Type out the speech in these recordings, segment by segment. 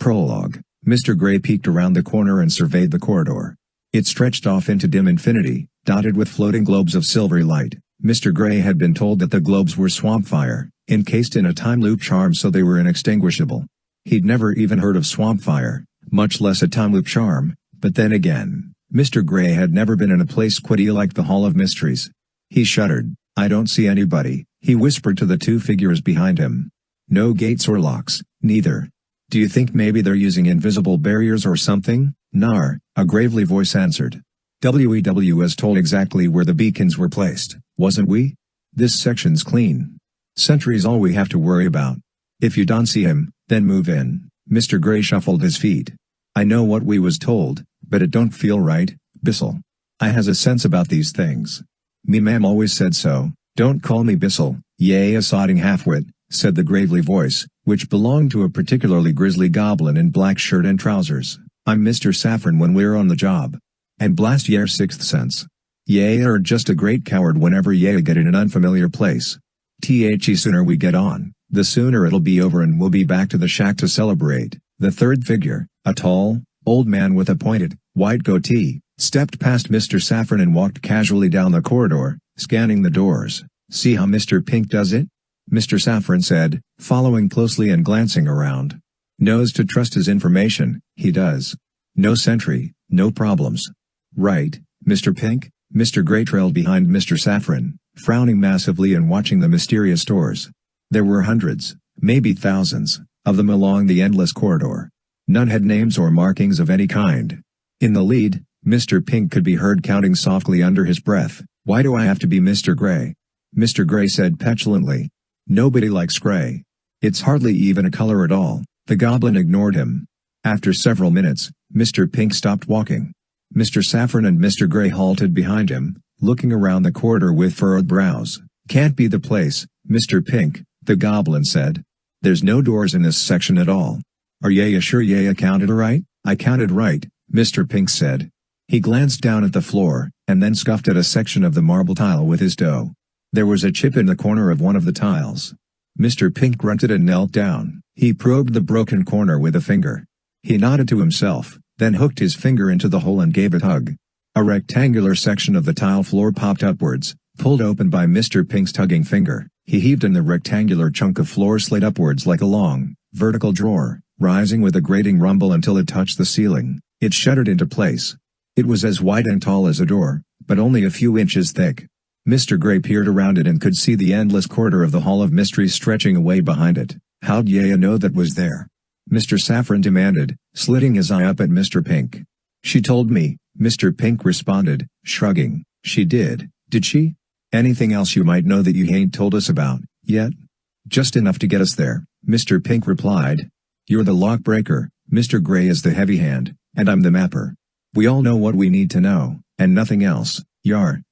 Prologue. Mr. Grey peeked around the corner and surveyed the corridor. It stretched off into dim infinity, dotted with floating globes of silvery light. Mr. Grey had been told that the globes were swamp fire, encased in a time loop charm, so they were inextinguishable. He'd never even heard of swamp fire, much less a time loop charm, but then again, Mr. Grey had never been in a place quite like the Hall of Mysteries. He shuddered. "I don't see anybody," he whispered to the two figures behind him. "No gates or locks, neither. Do you think maybe they're using invisible barriers or something?" "Nar," a gravely voice answered. "We was told exactly where the beacons were placed, wasn't we? This section's clean. Sentry's all we have to worry about. If you don't see him, then move in." Mr. Grey shuffled his feet. "I know what we was told, but it don't feel right, Bissell. I has a sense about these things. Me ma'am always said so." "Don't call me Bissell, yea a sodding halfwit," said the gravely voice, which belonged to a particularly grisly goblin in black shirt and trousers. "I'm Mr. Saffron when we're on the job. And blast yer sixth sense. Ye are just a great coward whenever ye get in an unfamiliar place. The sooner we get on, the sooner it'll be over and we'll be back to the shack to celebrate." The third figure, a tall, old man with a pointed, white goatee, stepped past Mr. Saffron and walked casually down the corridor, scanning the doors. "See how Mr. Pink does it?" Mr. Saffron said, following closely and glancing around. "Knows to trust his information, he does. No sentry, no problems." "Right, Mr. Pink." Mr. Grey trailed behind Mr. Saffron, frowning massively and watching the mysterious doors. There were hundreds, maybe thousands, of them along the endless corridor. None had names or markings of any kind. In the lead, Mr. Pink could be heard counting softly under his breath. "Why do I have to be Mr. Grey?" Mr. Grey said petulantly. "Nobody likes grey. It's hardly even a color at all." The goblin ignored him. After several minutes, Mr. Pink stopped walking. Mr. Saffron and Mr. Grey halted behind him, looking around the corridor with furrowed brows. "Can't be the place, Mr. Pink," the goblin said. "There's no doors in this section at all." "Are ye sure ye counted right?" "I counted right," Mr. Pink said. He glanced down at the floor, and then scuffed at a section of the marble tile with his toe. There was a chip in the corner of one of the tiles. Mr. Pink grunted and knelt down. He probed the broken corner with a finger. He nodded to himself, then hooked his finger into the hole and gave it a tug. A rectangular section of the tile floor popped upwards, pulled open by Mr. Pink's tugging finger. He heaved and the rectangular chunk of floor slid upwards like a long, vertical drawer, rising with a grating rumble until it touched the ceiling. It shuddered into place. It was as wide and tall as a door, but only a few inches thick. Mr. Grey peered around it and could see the endless corridor of the Hall of Mysteries stretching away behind it. "How'd ye know that was there?" Mr. Saffron demanded, slitting his eye up at Mr. Pink. "She told me," Mr. Pink responded, shrugging. "She did she? Anything else you might know that you ain't told us about, yet?" "Just enough to get us there," Mr. Pink replied. "You're the lock breaker, Mr. Grey is the heavy hand, and I'm the mapper. We all know what we need to know, and nothing else." Yar,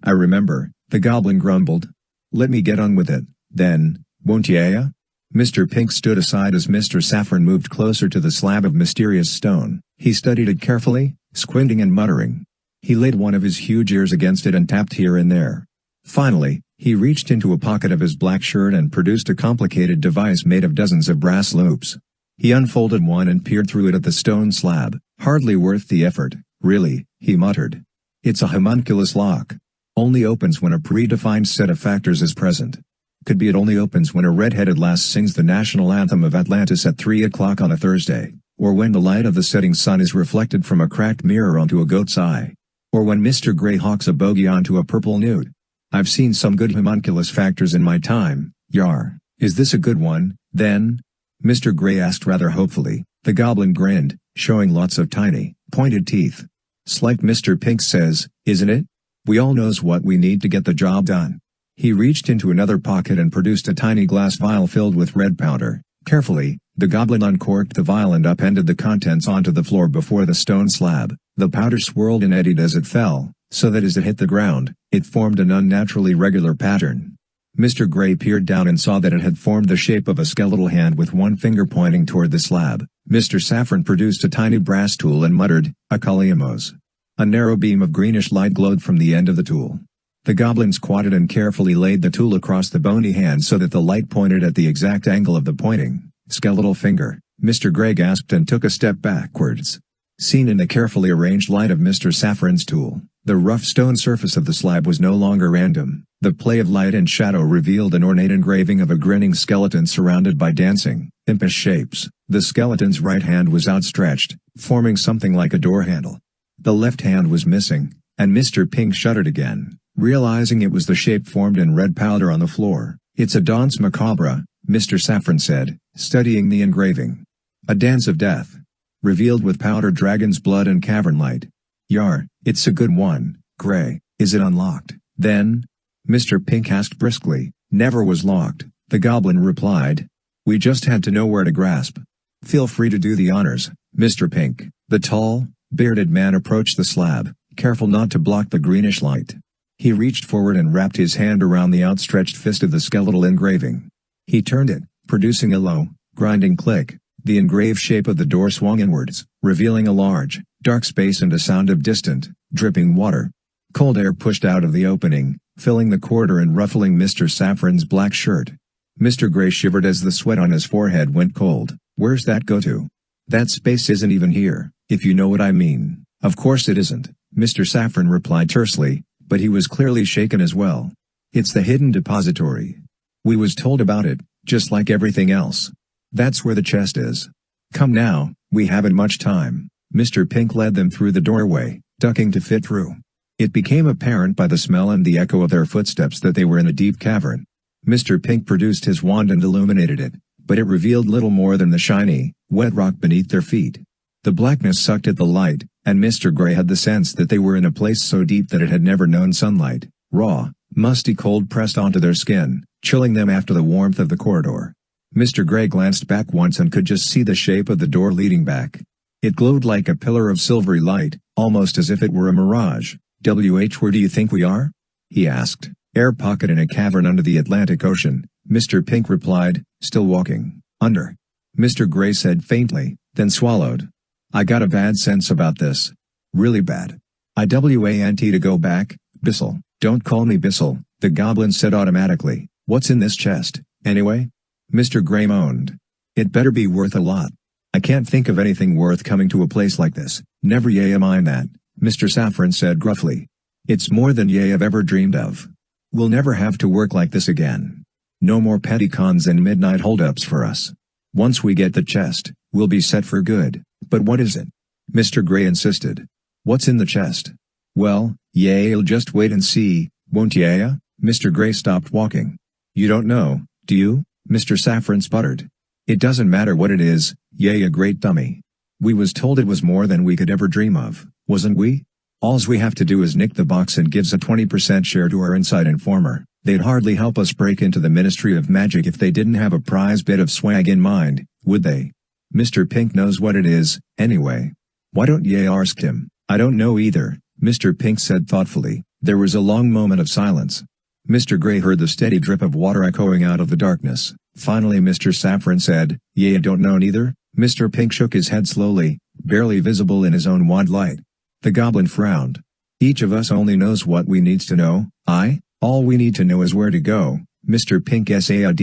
I remember," the goblin grumbled. "Let me get on with it, then, won't ya?" Mr. Pink stood aside as Mr. Saffron moved closer to the slab of mysterious stone. He studied it carefully, squinting and muttering. He laid one of his huge ears against it and tapped here and there. Finally, he reached into a pocket of his black shirt and produced a complicated device made of dozens of brass loops. He unfolded one and peered through it at the stone slab. "Hardly worth the effort, really," he muttered. "It's a homunculus lock. Only opens when a predefined set of factors is present. Could be it only opens when a red-headed lass sings the national anthem of Atlantis at 3 o'clock on a Thursday, or when the light of the setting sun is reflected from a cracked mirror onto a goat's eye, or when Mr. Grey hawks a bogey onto a purple nude. I've seen some good homunculus factors in my time, yar." "Is this a good one, then?" Mr. Grey asked rather hopefully. The goblin grinned, showing lots of tiny, pointed teeth. "Slight Mr. Pink says, isn't it? We all knows what we need to get the job done." He reached into another pocket and produced a tiny glass vial filled with red powder. Carefully, the goblin uncorked the vial and upended the contents onto the floor before the stone slab. The powder swirled and eddied as it fell, so that as it hit the ground, it formed an unnaturally regular pattern. Mr. Grey peered down and saw that it had formed the shape of a skeletal hand with one finger pointing toward the slab. Mr. Saffron produced a tiny brass tool and muttered, "A Kaliamos." A narrow beam of greenish light glowed from the end of the tool. The goblin squatted and carefully laid the tool across the bony hand so that the light pointed at the exact angle of the pointing, skeletal finger. Mr. Gray gasped and took a step backwards. Seen in the carefully arranged light of Mr. Saffron's tool, the rough stone surface of the slab was no longer random. The play of light and shadow revealed an ornate engraving of a grinning skeleton surrounded by dancing, impish shapes. The skeleton's right hand was outstretched, forming something like a door handle. The left hand was missing, and Mr. Pink shuddered again, realizing it was the shape formed in red powder on the floor. "It's a danse macabre," Mr. Saffron said, studying the engraving. "A dance of death. Revealed with powdered dragon's blood and cavern light. Yar, it's a good one, Gray. Is it unlocked, then?" Mr. Pink asked briskly. "Never was locked," the goblin replied. "We just had to know where to grasp." "Feel free to do the honors, Mr. Pink." The tall, bearded man approached the slab, careful not to block the greenish light. He reached forward and wrapped his hand around the outstretched fist of the skeletal engraving. He turned it, producing a low, grinding click. The engraved shape of the door swung inwards, revealing a large, dark space and a sound of distant, dripping water. Cold air pushed out of the opening, filling the corridor and ruffling Mr. Saffron's black shirt. Mr. Gray shivered as the sweat on his forehead went cold. "Where's that go to? That space isn't even here, if you know what I mean." "Of course it isn't," Mr. Saffron replied tersely, but he was clearly shaken as well. "It's the hidden depository. We was told about it, just like everything else. That's where the chest is. Come now, we haven't much time." Mr. Pink led them through the doorway, ducking to fit through. It became apparent by the smell and the echo of their footsteps that they were in a deep cavern. Mr. Pink produced his wand and illuminated it, but it revealed little more than the shiny, wet rock beneath their feet. The blackness sucked at the light, and Mr. Gray had the sense that they were in a place so deep that it had never known sunlight. Raw, musty cold pressed onto their skin, chilling them after the warmth of the corridor. Mr. Gray glanced back once and could just see the shape of the door leading back. It glowed like a pillar of silvery light, almost as if it were a mirage. "Where do you think we are?" he asked. "Air pocket in a cavern under the Atlantic Ocean," Mr. Pink replied, still walking. "Under," Mr. Gray said faintly, then swallowed. "I got a bad sense about this. Really bad. I want to go back, Bissell." "Don't call me Bissell," the goblin said automatically. "What's in this chest, anyway?" Mr. Gray moaned. "It better be worth a lot. I can't think of anything worth coming to a place like this." "Never mind that," Mr. Saffron said gruffly. "It's more than I've ever dreamed of. We'll never have to work like this again. No more petty cons and midnight holdups for us. Once we get the chest, we'll be set for good." "But what is it?" Mr. Gray insisted. "What's in the chest?" "Well, you'll just wait and see, won't ya?" Mr. Gray stopped walking. "You don't know, do you?" Mr. Saffron sputtered. "It doesn't matter what it is, a great dummy. We was told it was more than we could ever dream of, wasn't we? Alls we have to do is nick the box and gives a 20% share to our inside informer. They'd hardly help us break into the Ministry of Magic if they didn't have a prize bit of swag in mind, would they?" "Mr. Pink knows what it is, anyway. Why don't ya ask him?" "I don't know either," Mr. Pink said thoughtfully. There was a long moment of silence. Mr. Gray heard the steady drip of water echoing out of the darkness. Finally Mr. Saffron said, "Ya don't know neither?" Mr. Pink shook his head slowly, barely visible in his own wand light. The goblin frowned. "Each of us only knows what we needs to know, all we need to know is where to go," Mr. Pink said.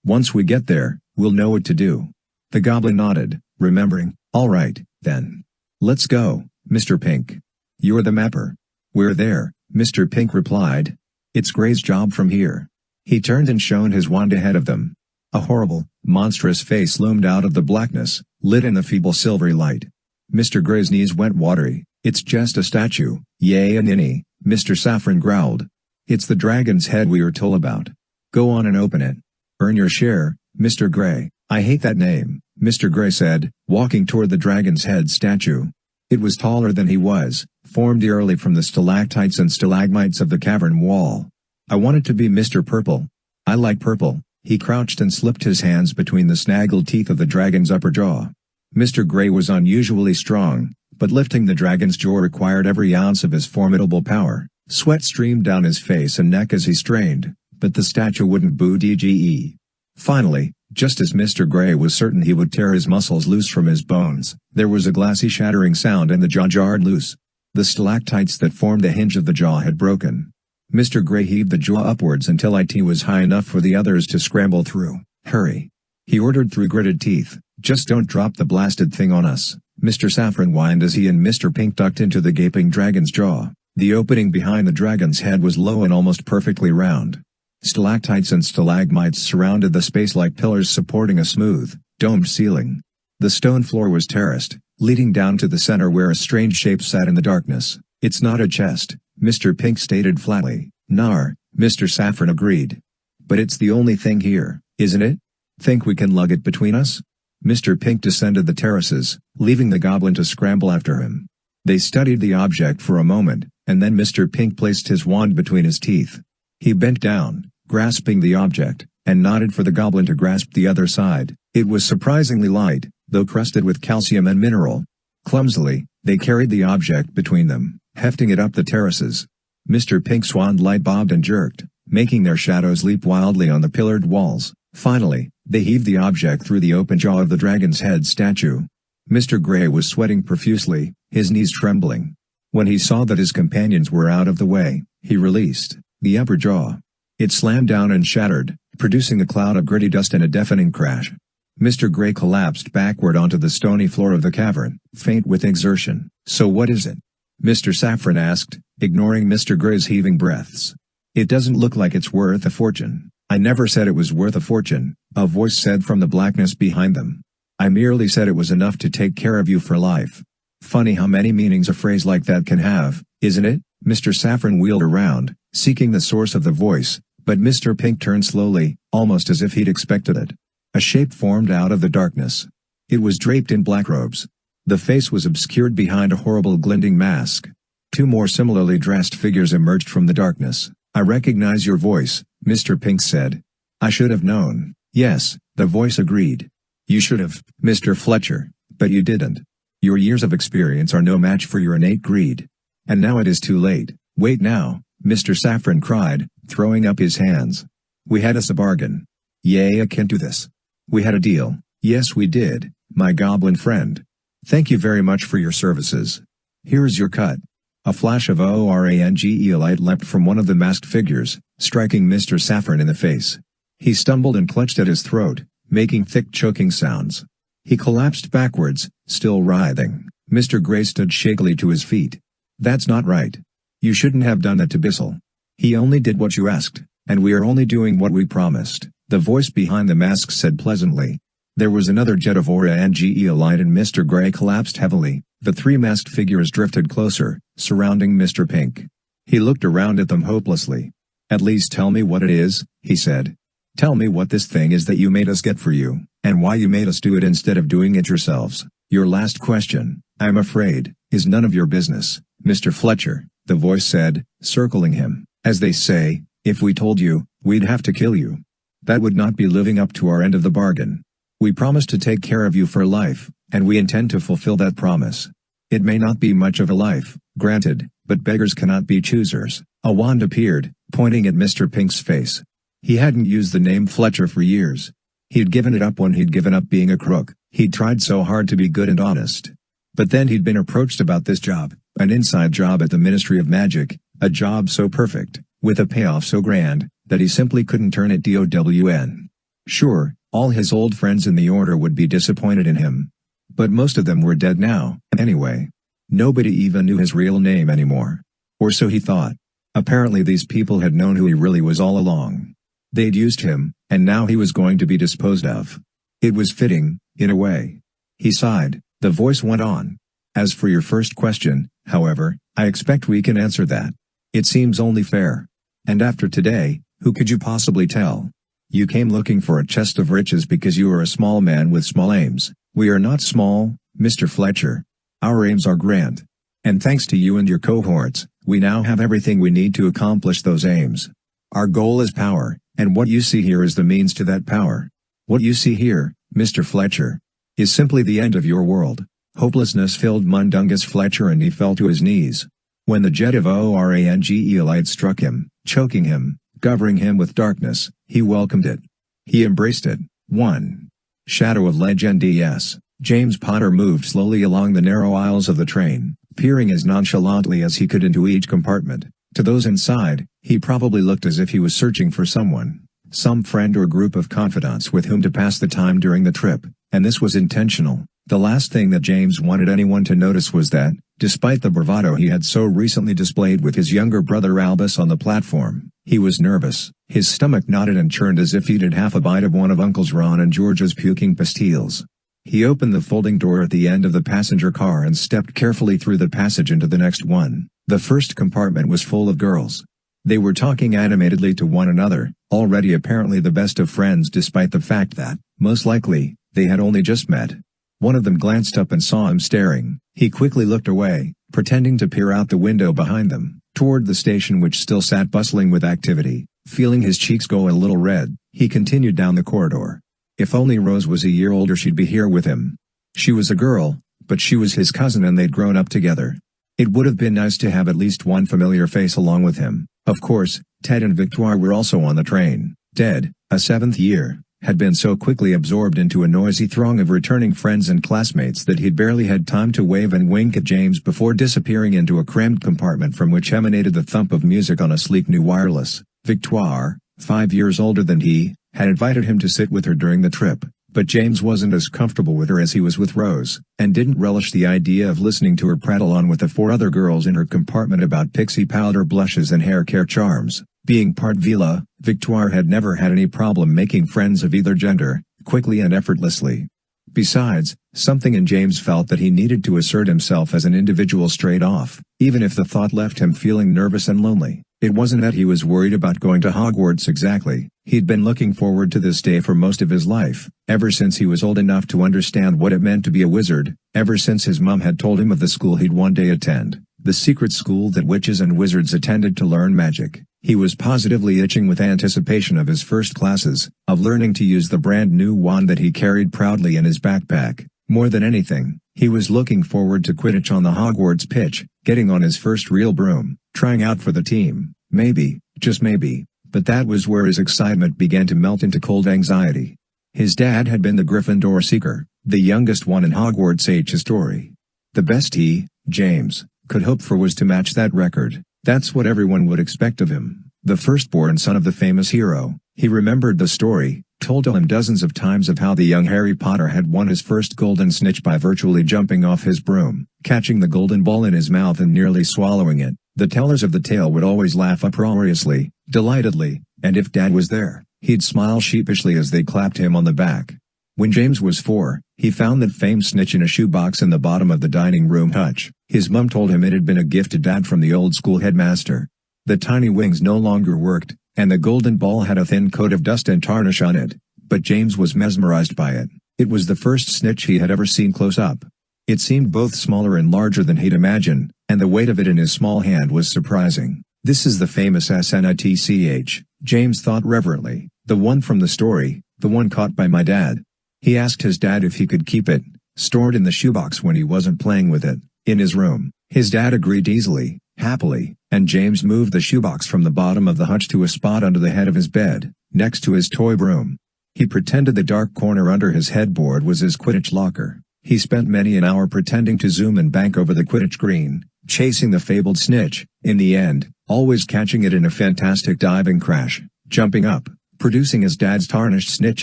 "Once we get there, we'll know what to do." The goblin nodded, remembering. "All right, then. Let's go, Mr. Pink. You're the mapper." "We're there," Mr. Pink replied. "It's Gray's job from here." He turned and shone his wand ahead of them. A horrible, monstrous face loomed out of the blackness, lit in the feeble silvery light. Mr. Gray's knees went watery. "It's just a statue, a ninny," Mr. Saffron growled. "It's the dragon's head we were told about. Go on and open it. Earn your share, Mr. Gray." "I hate that name," Mr. Gray said, walking toward the dragon's head statue. It was taller than he was, formed eerily from the stalactites and stalagmites of the cavern wall. "I want it to be Mr. Purple. I like purple." He crouched and slipped his hands between the snaggled teeth of the dragon's upper jaw. Mr. Gray was unusually strong, but lifting the dragon's jaw required every ounce of his formidable power. Sweat streamed down his face and neck as he strained, but the statue wouldn't budge. Finally, just as Mr. Gray was certain he would tear his muscles loose from his bones, there was a glassy shattering sound and the jaw jarred loose. The stalactites that formed the hinge of the jaw had broken. Mr. Gray heaved the jaw upwards until it was high enough for the others to scramble through. "Hurry!" he ordered through gritted teeth. "Just don't drop the blasted thing on us," Mr. Saffron whined as he and Mr. Pink ducked into the gaping dragon's jaw. The opening behind the dragon's head was low and almost perfectly round. Stalactites and stalagmites surrounded the space like pillars supporting a smooth, domed ceiling. The stone floor was terraced, leading down to the center where a strange shape sat in the darkness. "It's not a chest," Mr. Pink stated flatly. "Nar," Mr. Saffron agreed. "But it's the only thing here, isn't it? Think we can lug it between us?" Mr. Pink descended the terraces, leaving the goblin to scramble after him. They studied the object for a moment, and then Mr. Pink placed his wand between his teeth. He bent down, grasping the object, and nodded for the goblin to grasp the other side. It was surprisingly light, though crusted with calcium and mineral. Clumsily, they carried the object between them, hefting it up the terraces. Mr. Pink's wand light bobbed and jerked, making their shadows leap wildly on the pillared walls. Finally, they heaved the object through the open jaw of the dragon's head statue. Mr. Grey was sweating profusely, his knees trembling. When he saw that his companions were out of the way, he released the upper jaw. It slammed down and shattered, producing a cloud of gritty dust and a deafening crash. Mr. Grey collapsed backward onto the stony floor of the cavern, faint with exertion. "So what is it?" Mr. Saffron asked, ignoring Mr. Grey's heaving breaths. "It doesn't look like it's worth a fortune." "I never said it was worth a fortune," a voice said from the blackness behind them. "I merely said it was enough to take care of you for life." Funny how many meanings a phrase like that can have, isn't it? Mr. Saffron wheeled around, seeking the source of the voice, but Mr. Pink turned slowly, almost as if he'd expected it. A shape formed out of the darkness. It was draped in black robes. The face was obscured behind a horrible glinting mask. Two more similarly dressed figures emerged from the darkness. "I recognize your voice," Mr. Pink said. "I should have known." "Yes," the voice agreed. "You should have, Mr. Fletcher, but you didn't. Your years of experience are no match for your innate greed. And now it is too late." "Wait now," Mr. Saffron cried, throwing up his hands. "We had us a bargain." "Yay, I can't do this." "We had a deal." "Yes we did, my goblin friend. Thank you very much for your services. Here's your cut." A flash of orange light leapt from one of the masked figures, striking Mr. Saffron in the face. He stumbled and clutched at his throat, making thick choking sounds. He collapsed backwards, still writhing. Mr. Grey stood shakily to his feet. "That's not right. You shouldn't have done that to Bissell. He only did what you asked, and we are only doing what we promised," the voice behind the mask said pleasantly. There was another jet of orange light and Mr. Grey collapsed heavily. The three masked figures drifted closer, surrounding Mr. Pink. He looked around at them hopelessly. "At least tell me what it is," he said. "Tell me what this thing is that you made us get for you, and why you made us do it instead of doing it yourselves. Your last question, I'm afraid, is none of your business, Mr. Fletcher," the voice said, circling him. "As they say, if we told you, we'd have to kill you. That would not be living up to our end of the bargain. We promised to take care of you for life, and we intend to fulfill that promise. It may not be much of a life, granted, but beggars cannot be choosers." A wand appeared, pointing at Mr. Pink's face. He hadn't used the name Fletcher for years. He'd given it up when he'd given up being a crook. He'd tried so hard to be good and honest. But then he'd been approached about this job, an inside job at the Ministry of Magic, a job so perfect, with a payoff so grand, that he simply couldn't turn it down. Sure, all his old friends in the Order would be disappointed in him. But most of them were dead now, anyway. Nobody even knew his real name anymore. Or so he thought. Apparently these people had known who he really was all along. They'd used him, and now he was going to be disposed of. It was fitting, in a way. He sighed. The voice went on. "As for your first question, however, I expect we can answer that. It seems only fair. And after today, who could you possibly tell? You came looking for a chest of riches because you are a small man with small aims. We are not small, Mr. Fletcher. Our aims are grand. And thanks to you and your cohorts, we now have everything we need to accomplish those aims. Our goal is power, and what you see here is the means to that power. What you see here, Mr. Fletcher, is simply the end of your world." Hopelessness filled Mundungus Fletcher and he fell to his knees. When the jet of orange light struck him, choking him, covering him with darkness, he welcomed it. He embraced it. 1. Shadow of Legend. Yes. James Potter moved slowly along the narrow aisles of the train, peering as nonchalantly as he could into each compartment. To those inside, he probably looked as if he was searching for someone. some friend or group of confidants with whom to pass the time during the trip, and this was intentional. The last thing that James wanted anyone to notice was that, despite the bravado he had so recently displayed with his younger brother Albus on the platform, he was nervous. His stomach knotted and churned as if he'd had half a bite of one of Uncles Ron and George's puking pastilles. He opened the folding door at the end of the passenger car and stepped carefully through the passage into the next one. The first compartment was full of girls. They were talking animatedly to one another, already apparently the best of friends despite the fact that, most likely, they had only just met. One of them glanced up and saw him staring. He quickly looked away, pretending to peer out the window behind them, toward the station which still sat bustling with activity. Feeling his cheeks go a little red, he continued down the corridor. If only Rose was a year older she'd be here with him. She was a girl, but she was his cousin and they'd grown up together. It would have been nice to have at least one familiar face along with him. Of course, Ted and Victoire were also on the train. Ted, a seventh year, had been so quickly absorbed into a noisy throng of returning friends and classmates that he'd barely had time to wave and wink at James before disappearing into a crammed compartment from which emanated the thump of music on a sleek new wireless. Victoire, 5 years older than he, had invited him to sit with her during the trip, but James wasn't as comfortable with her as he was with Rose, and didn't relish the idea of listening to her prattle on with the 4 other girls in her compartment about pixie powder blushes and hair care charms. Being part Vila, Victoire had never had any problem making friends of either gender, quickly and effortlessly. Besides, something in James felt that he needed to assert himself as an individual straight off, even if the thought left him feeling nervous and lonely. It wasn't that he was worried about going to Hogwarts exactly. He'd been looking forward to this day for most of his life, ever since he was old enough to understand what it meant to be a wizard, ever since his mum had told him of the school he'd one day attend, the secret school that witches and wizards attended to learn magic. He was positively itching with anticipation of his first classes, of learning to use the brand new wand that he carried proudly in his backpack. More than anything, he was looking forward to Quidditch on the Hogwarts pitch, getting on his first real broom, trying out for the team. Maybe, just maybe, but that was where his excitement began to melt into cold anxiety. His dad had been the Gryffindor Seeker, the youngest one in Hogwarts history. The best he, James, could hope for was to match that record. That's what everyone would expect of him, the firstborn son of the famous hero. He remembered the story, told to him dozens of times of how the young Harry Potter had won his first golden snitch by virtually jumping off his broom, catching the golden ball in his mouth and nearly swallowing it. The tellers of the tale would always laugh uproariously, delightedly, and if Dad was there, he'd smile sheepishly as they clapped him on the back. When James was 4, he found that famed snitch in a shoebox in the bottom of the dining room hutch. His mum told him it had been a gift to Dad from the old school headmaster. The tiny wings no longer worked, and the golden ball had a thin coat of dust and tarnish on it, but James was mesmerized by it. It was the first snitch he had ever seen close up. It seemed both smaller and larger than he'd imagined, and the weight of it in his small hand was surprising. This is the famous snitch, James thought reverently, the one from the story, the one caught by my dad. He asked his dad if he could keep it, stored in the shoebox when he wasn't playing with it, in his room. His dad agreed easily, happily, and James moved the shoebox from the bottom of the hutch to a spot under the head of his bed, next to his toy broom. He pretended the dark corner under his headboard was his Quidditch locker. He spent many an hour pretending to zoom and bank over the Quidditch green, chasing the fabled snitch, in the end, always catching it in a fantastic diving crash, jumping up, producing his dad's tarnished snitch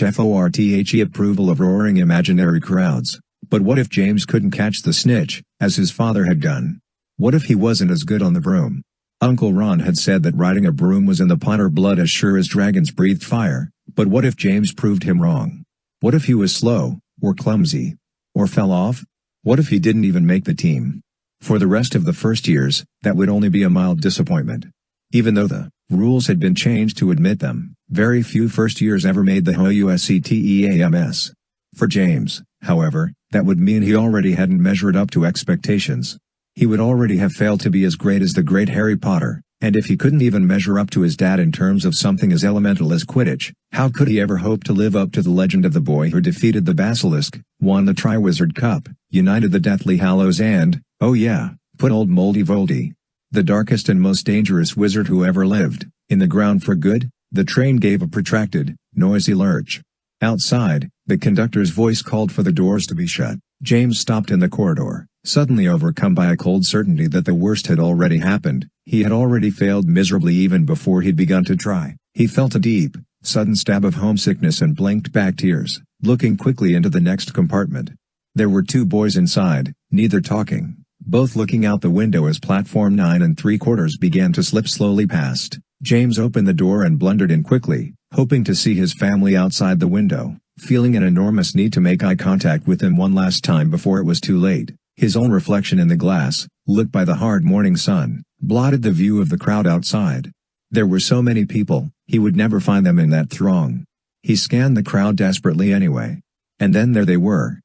FORTHE approval of roaring imaginary crowds. But what if James couldn't catch the snitch, as his father had done? What if he wasn't as good on the broom? Uncle Ron had said that riding a broom was in the Potter blood as sure as dragons breathed fire, but what if James proved him wrong? What if he was slow, or clumsy, or fell off? What if he didn't even make the team? For the rest of the first years, that would only be a mild disappointment. Even though the rules had been changed to admit them, very few first years ever made the HOUSCTEAMS. For James, however, that would mean he already hadn't measured up to expectations. He would already have failed to be as great as the great Harry Potter, and if he couldn't even measure up to his dad in terms of something as elemental as Quidditch, how could he ever hope to live up to the legend of the boy who defeated the Basilisk, won the Triwizard Cup, united the Deathly Hallows and, oh yeah, put old Moldy Voldy, the darkest and most dangerous wizard who ever lived, in the ground for good? The train gave a protracted, noisy lurch. Outside, the conductor's voice called for the doors to be shut. James stopped in the corridor, suddenly overcome by a cold certainty that the worst had already happened. He had already failed miserably even before he'd begun to try. He felt a deep, sudden stab of homesickness and blinked back tears, looking quickly into the next compartment. There were 2 boys inside, neither talking, both looking out the window as platform 9 3/4 began to slip slowly past. James opened the door and blundered in quickly, hoping to see his family outside the window, feeling an enormous need to make eye contact with them one last time before it was too late. His own reflection in the glass, lit by the hard morning sun, blotted the view of the crowd outside. There were so many people, he would never find them in that throng. He scanned the crowd desperately anyway. And then there they were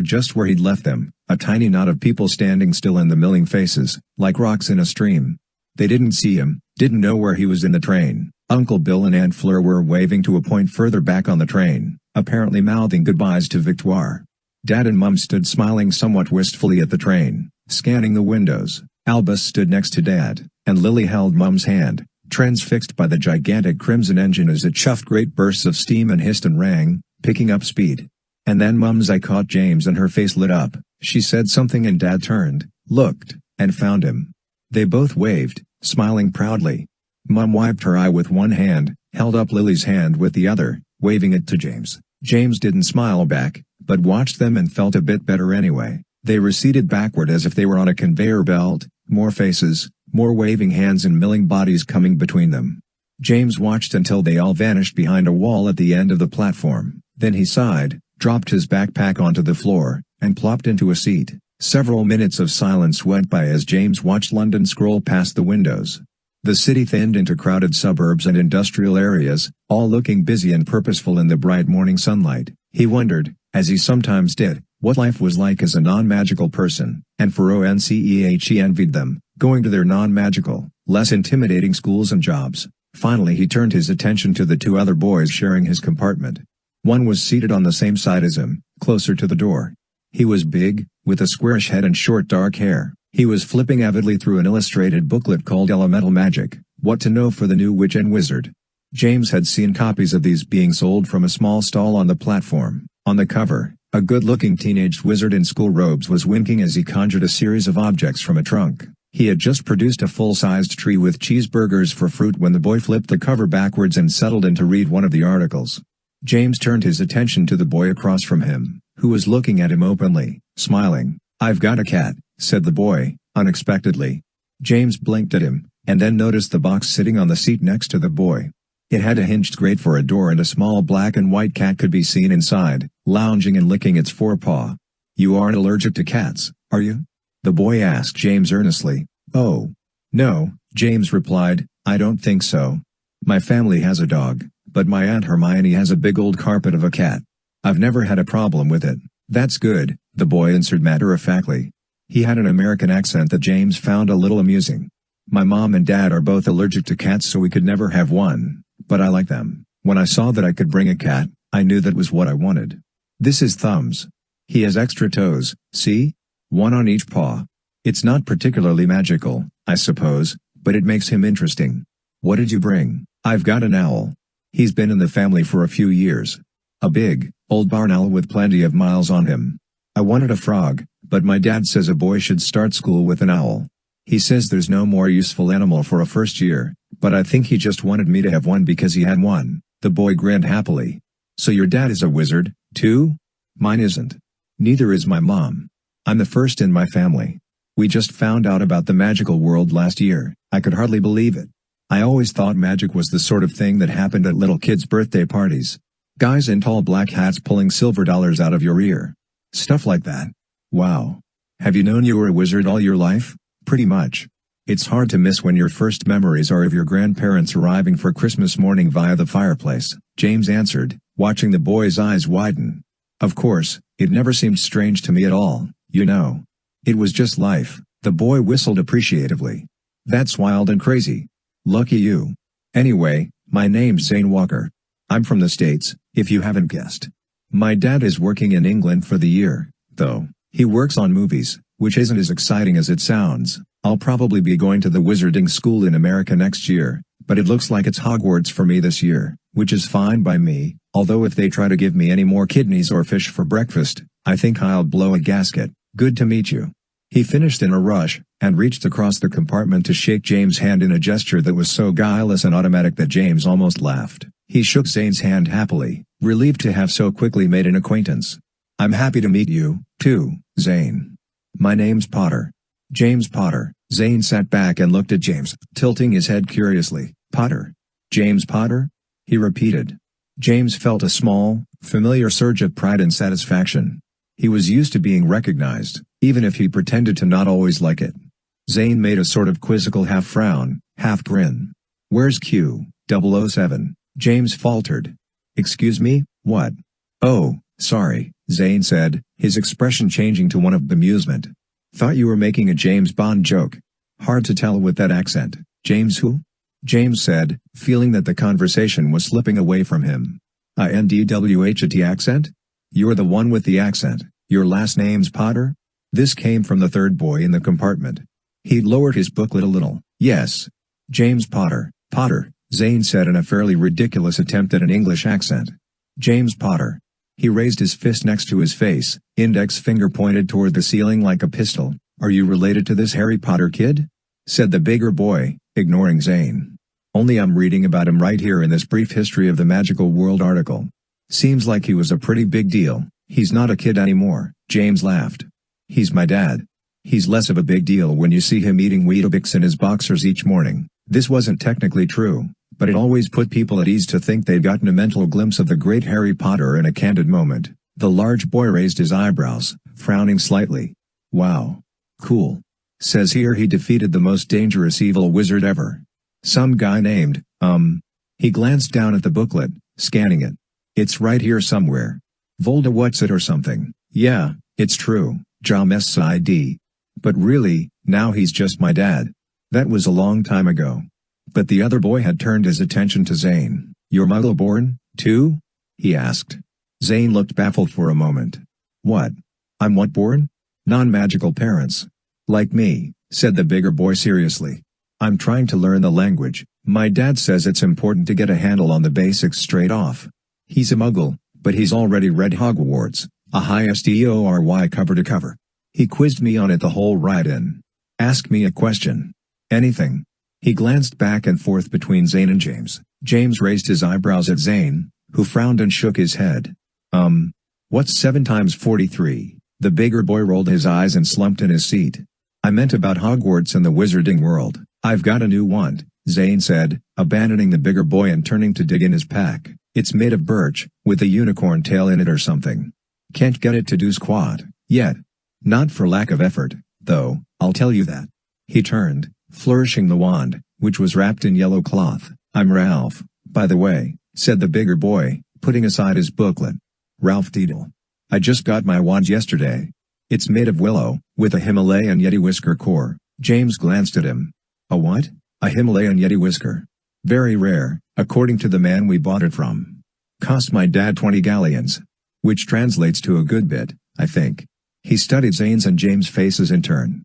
just where he'd left them, a tiny knot of people standing still in the milling faces, like rocks in a stream. They didn't see him, didn't know where he was in the train. Uncle Bill and Aunt Fleur were waving to a point further back on the train, apparently mouthing goodbyes to Victoire. Dad and Mum stood smiling somewhat wistfully at the train, scanning the windows. Albus stood next to Dad, and Lily held Mum's hand, transfixed by the gigantic crimson engine as it chuffed great bursts of steam and hissed and rang, picking up speed. And then Mum's eye caught James and her face lit up. She said something and Dad turned, looked, and found him. They both waved, smiling proudly. Mum wiped her eye with one hand, held up Lily's hand with the other, waving it to James. James didn't smile back, but watched them and felt a bit better anyway. They receded backward as if they were on a conveyor belt, more faces, more waving hands and milling bodies coming between them. James watched until they all vanished behind a wall at the end of the platform. Then he sighed, dropped his backpack onto the floor, and plopped into a seat. Several minutes of silence went by as James watched London scroll past the windows. The city thinned into crowded suburbs and industrial areas, all looking busy and purposeful in the bright morning sunlight. He wondered, as he sometimes did, what life was like as a non-magical person, and for once he envied them, going to their non-magical, less intimidating schools and jobs. Finally he turned his attention to the 2 other boys sharing his compartment. One was seated on the same side as him, closer to the door. He was big, with a squarish head and short dark hair. He was flipping avidly through an illustrated booklet called Elemental Magic, What to Know for the New Witch and Wizard. James had seen copies of these being sold from a small stall on the platform. On the cover, a good-looking teenage wizard in school robes was winking as he conjured a series of objects from a trunk. He had just produced a full-sized tree with cheeseburgers for fruit when the boy flipped the cover backwards and settled in to read one of the articles. James turned his attention to the boy across from him, who was looking at him openly, smiling. "I've got a cat," said the boy, unexpectedly. James blinked at him, and then noticed the box sitting on the seat next to the boy. It had a hinged grate for a door and a small black and white cat could be seen inside, lounging and licking its forepaw. "You aren't allergic to cats, are you?" the boy asked James earnestly. "Oh. No," James replied, "I don't think so. My family has a dog, but my Aunt Hermione has a big old carpet of a cat. I've never had a problem with it." "That's good," the boy answered matter-of-factly. He had an American accent that James found a little amusing. "My mom and dad are both allergic to cats, so we could never have one, but I like them. When I saw that I could bring a cat, I knew that was what I wanted. This is Thumbs. He has extra toes, see? One on each paw. It's not particularly magical, I suppose, but it makes him interesting." "What did you bring?" "I've got an owl. He's been in the family for a few years. A big, old barn owl with plenty of miles on him. I wanted a frog, but my dad says a boy should start school with an owl. He says there's no more useful animal for a first year, but I think he just wanted me to have one because he had one." The boy grinned happily. "So your dad is a wizard, too?" "Mine isn't. Neither is my mom. I'm the first in my family. We just found out about the magical world last year." I could hardly believe it. "I always thought magic was the sort of thing that happened at little kids' birthday parties. Guys in tall black hats pulling silver dollars out of your ear. Stuff like that." "Wow. Have you known you were a wizard all your life?" "Pretty much. It's hard to miss when your first memories are of your grandparents arriving for Christmas morning via the fireplace," James answered, watching the boy's eyes widen. "Of course, it never seemed strange to me at all, you know. It was just life." The boy whistled appreciatively. "That's wild and crazy. Lucky you. Anyway, my name's Zane Walker. I'm from the States, if you haven't guessed. My dad is working in England for the year, though. He works on movies, which isn't as exciting as it sounds. I'll probably be going to the wizarding school in America next year, but it looks like it's Hogwarts for me this year, which is fine by me, although if they try to give me any more kidneys or fish for breakfast, I think I'll blow a gasket." "Good to meet you. He finished in a rush, and reached across the compartment to shake James' hand in a gesture that was so guileless and automatic that James almost laughed. He shook Zane's hand happily, relieved to have so quickly made an acquaintance. "I'm happy to meet you, too, Zane. My name's Potter. James Potter." Zane sat back and looked at James, tilting his head curiously. "Potter? James Potter?" he repeated. James felt a small, familiar surge of pride and satisfaction. He was used to being recognized, even if he pretended to not always like it. Zane made a sort of quizzical half-frown, half-grin. "Where's Q-007? James faltered. "Excuse me, what?" "Oh, sorry," Zane said, his expression changing to one of bemusement. "Thought you were making a James Bond joke. Hard to tell with that accent." "James who?" James said, feeling that the conversation was slipping away from him. "INDWHAT accent? You're the one with the accent. Your last name's Potter?" This came from the third boy in the compartment. He'd lowered his booklet a little. "Yes. James Potter." "Potter," Zane said in a fairly ridiculous attempt at an English accent. "James Potter." He raised his fist next to his face, index finger pointed toward the ceiling like a pistol. "Are you related to this Harry Potter kid?" said the bigger boy, ignoring Zane. "Only I'm reading about him right here in this brief history of the magical world article. Seems like he was a pretty big deal." "He's not a kid anymore," James laughed. "He's my dad. He's less of a big deal when you see him eating Weetabix in his boxers each morning." This wasn't technically true, but it always put people at ease to think they'd gotten a mental glimpse of the great Harry Potter in a candid moment. The large boy raised his eyebrows, frowning slightly. "Wow. Cool. Says here he defeated the most dangerous evil wizard ever. Some guy named, He glanced down at the booklet, scanning it. "It's right here somewhere. Volda what's it or something." "Yeah, it's true, Jam SID. But really, now he's just my dad. That was a long time ago." But the other boy had turned his attention to Zane. "You're Muggle-born, too?" he asked. Zane looked baffled for a moment. "What? I'm what born? Non-magical parents. Like me," said the bigger boy seriously. "I'm trying to learn the language. My dad says it's important to get a handle on the basics straight off. He's a Muggle, but he's already read Hogwarts, a high STORY cover to cover. He quizzed me on it the whole ride in. Ask me a question. Anything." He glanced back and forth between Zane and James. James raised his eyebrows at Zane, who frowned and shook his head. What's 7 times 43? The bigger boy rolled his eyes and slumped in his seat. "I meant about Hogwarts and the wizarding world. I've got a new wand," Zane said, abandoning the bigger boy and turning to dig in his pack. "It's made of birch, with a unicorn tail in it or something. Can't get it to do squat, yet. Not for lack of effort, though, I'll tell you that." He turned, flourishing the wand, which was wrapped in yellow cloth. "I'm Ralph, by the way," said the bigger boy, putting aside his booklet. "Ralph Deedle. I just got my wand yesterday. It's made of willow, with a Himalayan Yeti whisker core." James glanced at him. "A what?" "A Himalayan Yeti whisker. Very rare, according to the man we bought it from. Cost my dad 20 galleons. Which translates to a good bit, I think." He studied Zane's and James' faces in turn.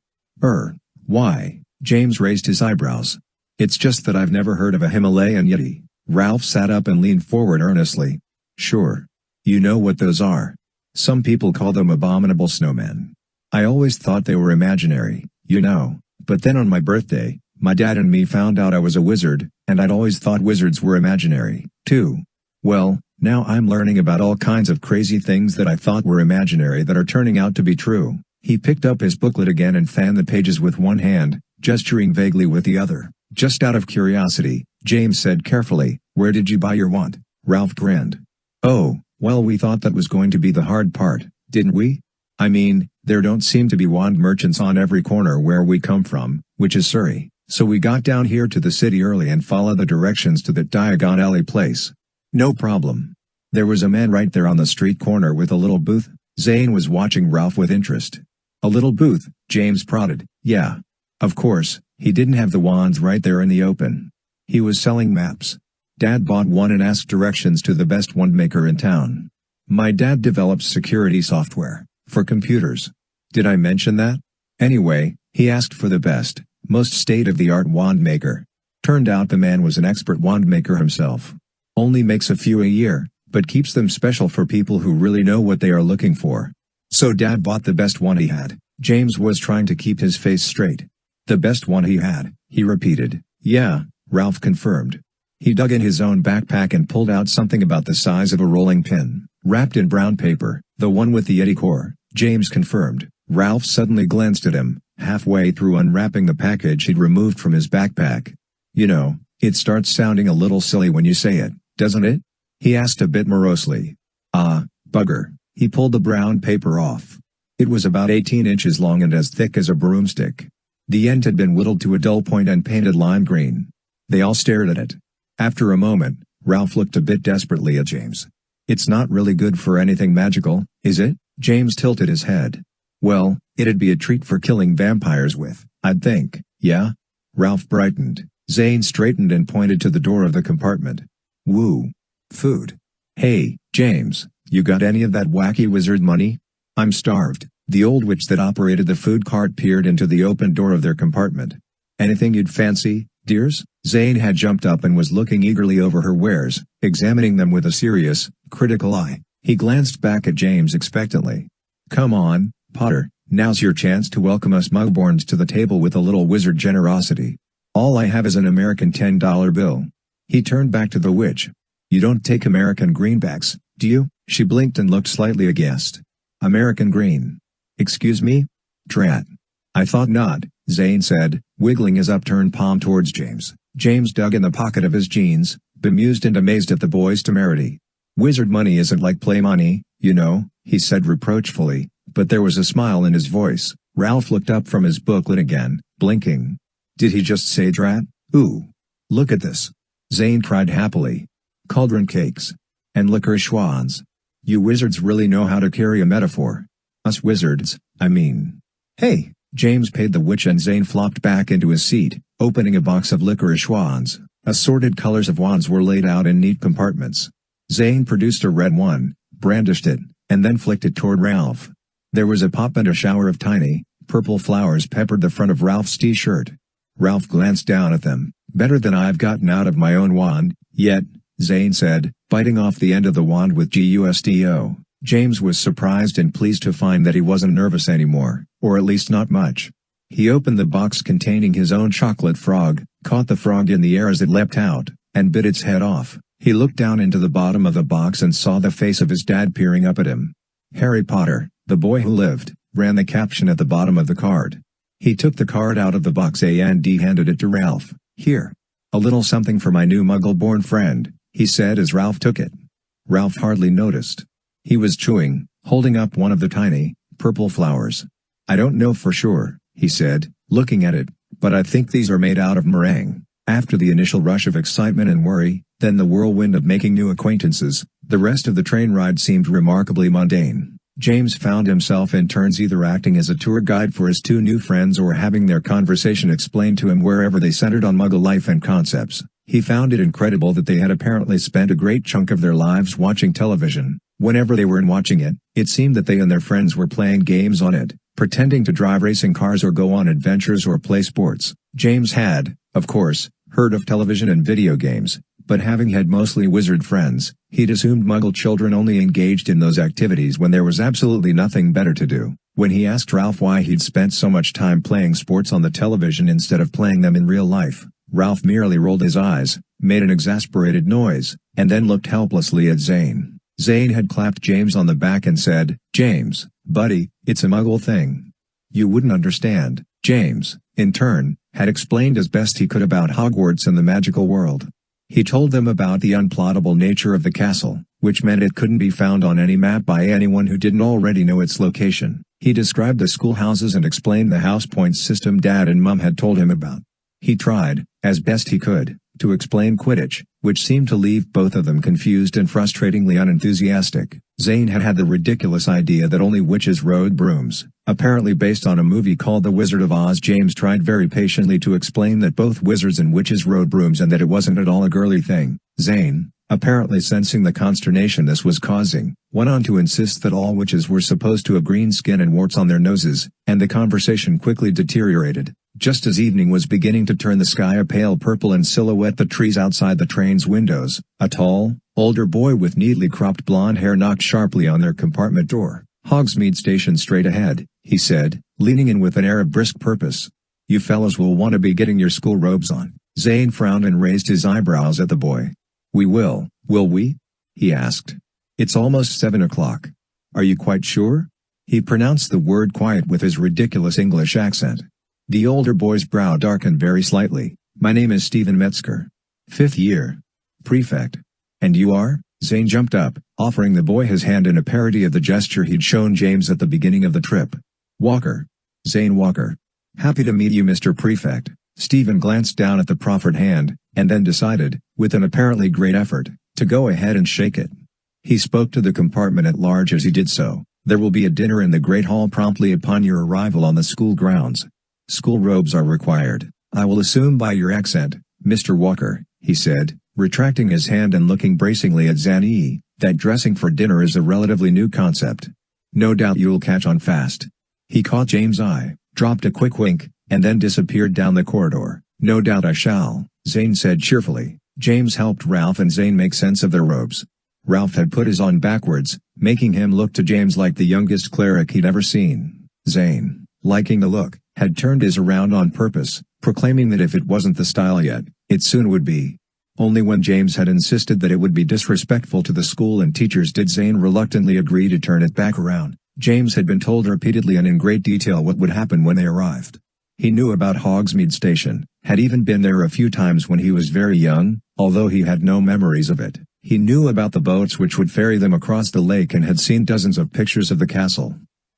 Why?" James raised his eyebrows. "It's just that I've never heard of a Himalayan Yeti." Ralph sat up and leaned forward earnestly. "Sure. You know what those are. Some people call them abominable snowmen. I always thought they were imaginary, you know, but then on my birthday, my dad and me found out I was a wizard, and I'd always thought wizards were imaginary, too. Well, now I'm learning about all kinds of crazy things that I thought were imaginary that are turning out to be true." He picked up his booklet again and fanned the pages with one hand, gesturing vaguely with the other. "Just out of curiosity," James said carefully, "where did you buy your wand?" Ralph grinned. "Oh, well, we thought that was going to be the hard part, didn't we? I mean, there don't seem to be wand merchants on every corner where we come from, which is Surrey, so we got down here to the city early and followed the directions to that Diagon Alley place. No problem. There was a man right there on the street corner with a little booth." Zane was watching Ralph with interest. "A little booth," James prodded. "Yeah. Of course, he didn't have the wands right there in the open. He was selling maps. Dad bought one and asked directions to the best wand maker in town. My dad develops security software for computers. Did I mention that? Anyway, he asked for the best, most state-of-the-art wand maker. Turned out the man was an expert wand maker himself. Only makes a few a year, but keeps them special for people who really know what they are looking for. So Dad bought the best one he had, James was trying to keep his face straight. The best one he had, he repeated. Yeah, Ralph confirmed. He dug in his own backpack and pulled out something about the size of a rolling pin, wrapped in brown paper. The one with the Yeti core, James confirmed. Ralph suddenly glanced at him, halfway through unwrapping the package he'd removed from his backpack. You know, it starts sounding a little silly when you say it, doesn't it? He asked a bit morosely. Ah, bugger. He pulled the brown paper off. It was about 18 inches long and as thick as a broomstick. The end had been whittled to a dull point and painted lime green. They all stared at it. After a moment, Ralph looked a bit desperately at James. It's not really good for anything magical, is it? James tilted his head. Well, it'd be a treat for killing vampires with, I'd think, yeah? Ralph brightened. Zane straightened and pointed to the door of the compartment. Woo. Food. Hey, James, you got any of that wacky wizard money? I'm starved. The old witch that operated the food cart peered into the open door of their compartment. Anything you'd fancy, dears? Zane had jumped up and was looking eagerly over her wares, examining them with a serious, critical eye. He glanced back at James expectantly. Come on, Potter, now's your chance to welcome us Mugborns to the table with a little wizard generosity. All I have is an American $10 bill. He turned back to the witch. You don't take American greenbacks, do you? She blinked and looked slightly aghast. American green. Excuse me? Drat. I thought not, Zane said, wiggling his upturned palm towards James. James dug in the pocket of his jeans, bemused and amazed at the boy's temerity. Wizard money isn't like play money, you know, he said reproachfully, but there was a smile in his voice. Ralph looked up from his booklet again, blinking. Did he just say drat? Ooh. Look at this. Zane cried happily. Cauldron cakes. And licorice wands. You wizards really know how to carry a metaphor. Us wizards, I mean. Hey, James paid the witch and Zane flopped back into his seat, opening a box of licorice wands. Assorted colors of wands were laid out in neat compartments. Zane produced a red one, brandished it, and then flicked it toward Ralph. There was a pop and a shower of tiny, purple flowers peppered the front of Ralph's t-shirt. Ralph glanced down at them. Better than I've gotten out of my own wand, yet, Zane said, biting off the end of the wand with gusto. James was surprised and pleased to find that he wasn't nervous anymore, or at least not much. He opened the box containing his own chocolate frog, caught the frog in the air as it leapt out, and bit its head off. He looked down into the bottom of the box and saw the face of his dad peering up at him. Harry Potter, the boy who lived, ran the caption at the bottom of the card. He took the card out of the box and handed it to Ralph. Here. A little something for my new Muggle-born friend, he said as Ralph took it. Ralph hardly noticed. He was chewing, holding up one of the tiny, purple flowers. I don't know for sure, he said, looking at it, but I think these are made out of meringue. After the initial rush of excitement and worry, then the whirlwind of making new acquaintances, the rest of the train ride seemed remarkably mundane. James found himself in turns either acting as a tour guide for his two new friends or having their conversation explained to him wherever they centered on Muggle life and concepts. He found it incredible that they had apparently spent a great chunk of their lives watching television. Whenever they weren't watching it, it seemed that they and their friends were playing games on it, pretending to drive racing cars or go on adventures or play sports. James had, of course, heard of television and video games, but having had mostly wizard friends, he'd assumed Muggle children only engaged in those activities when there was absolutely nothing better to do. When he asked Ralph why he'd spent so much time playing sports on the television instead of playing them in real life, Ralph merely rolled his eyes, made an exasperated noise, and then looked helplessly at Zane. Zane had clapped James on the back and said, James, buddy, it's a Muggle thing. You wouldn't understand. James, in turn, had explained as best he could about Hogwarts and the magical world. He told them about the unplottable nature of the castle, which meant it couldn't be found on any map by anyone who didn't already know its location. He described the schoolhouses and explained the house points system Dad and Mum had told him about. He tried, as best he could, to explain Quidditch, which seemed to leave both of them confused and frustratingly unenthusiastic. Zane had had the ridiculous idea that only witches rode brooms, apparently based on a movie called The Wizard of Oz. James tried very patiently to explain that both wizards and witches rode brooms and that it wasn't at all a girly thing. Zane, apparently sensing the consternation this was causing, went on to insist that all witches were supposed to have green skin and warts on their noses, and the conversation quickly deteriorated. Just as evening was beginning to turn the sky a pale purple and silhouette the trees outside the train's windows, a tall, older boy with neatly cropped blonde hair knocked sharply on their compartment door. "Hogsmeade Station straight ahead," he said, leaning in with an air of brisk purpose. "You fellows will want to be getting your school robes on." Zane frowned and raised his eyebrows at the boy. "We will we?" he asked. "It's almost 7 o'clock. Are you quite sure?" He pronounced the word quiet with his ridiculous English accent. The older boy's brow darkened very slightly. "My name is Stephen Metzger. 5th year. Prefect." "And you are?" Zane jumped up, offering the boy his hand in a parody of the gesture he'd shown James at the beginning of the trip. "Walker. Zane Walker." "Happy to meet you, Mr. Prefect." Stephen glanced down at the proffered hand, and then decided, with an apparently great effort, to go ahead and shake it. He spoke to the compartment at large as he did so. "There will be a dinner in the Great Hall promptly upon your arrival on the school grounds. School robes are required, I will assume by your accent, Mr. Walker," he said, retracting his hand and looking bracingly at Zanee, "that dressing for dinner is a relatively new concept. No doubt you'll catch on fast." He caught James' eye, dropped a quick wink, and then disappeared down the corridor. "No doubt I shall," Zane said cheerfully. James helped Ralph and Zane make sense of their robes. Ralph had put his on backwards, making him look to James like the youngest cleric he'd ever seen. Zane, liking the look, had turned his around on purpose, proclaiming that if it wasn't the style yet, it soon would be. Only when James had insisted that it would be disrespectful to the school and teachers did Zane reluctantly agree to turn it back around. James had been told repeatedly and in great detail what would happen when they arrived. He knew about Hogsmeade Station, had even been there a few times when he was very young, although he had no memories of it. He knew about the boats which would ferry them across the lake and had seen dozens of pictures of the castle.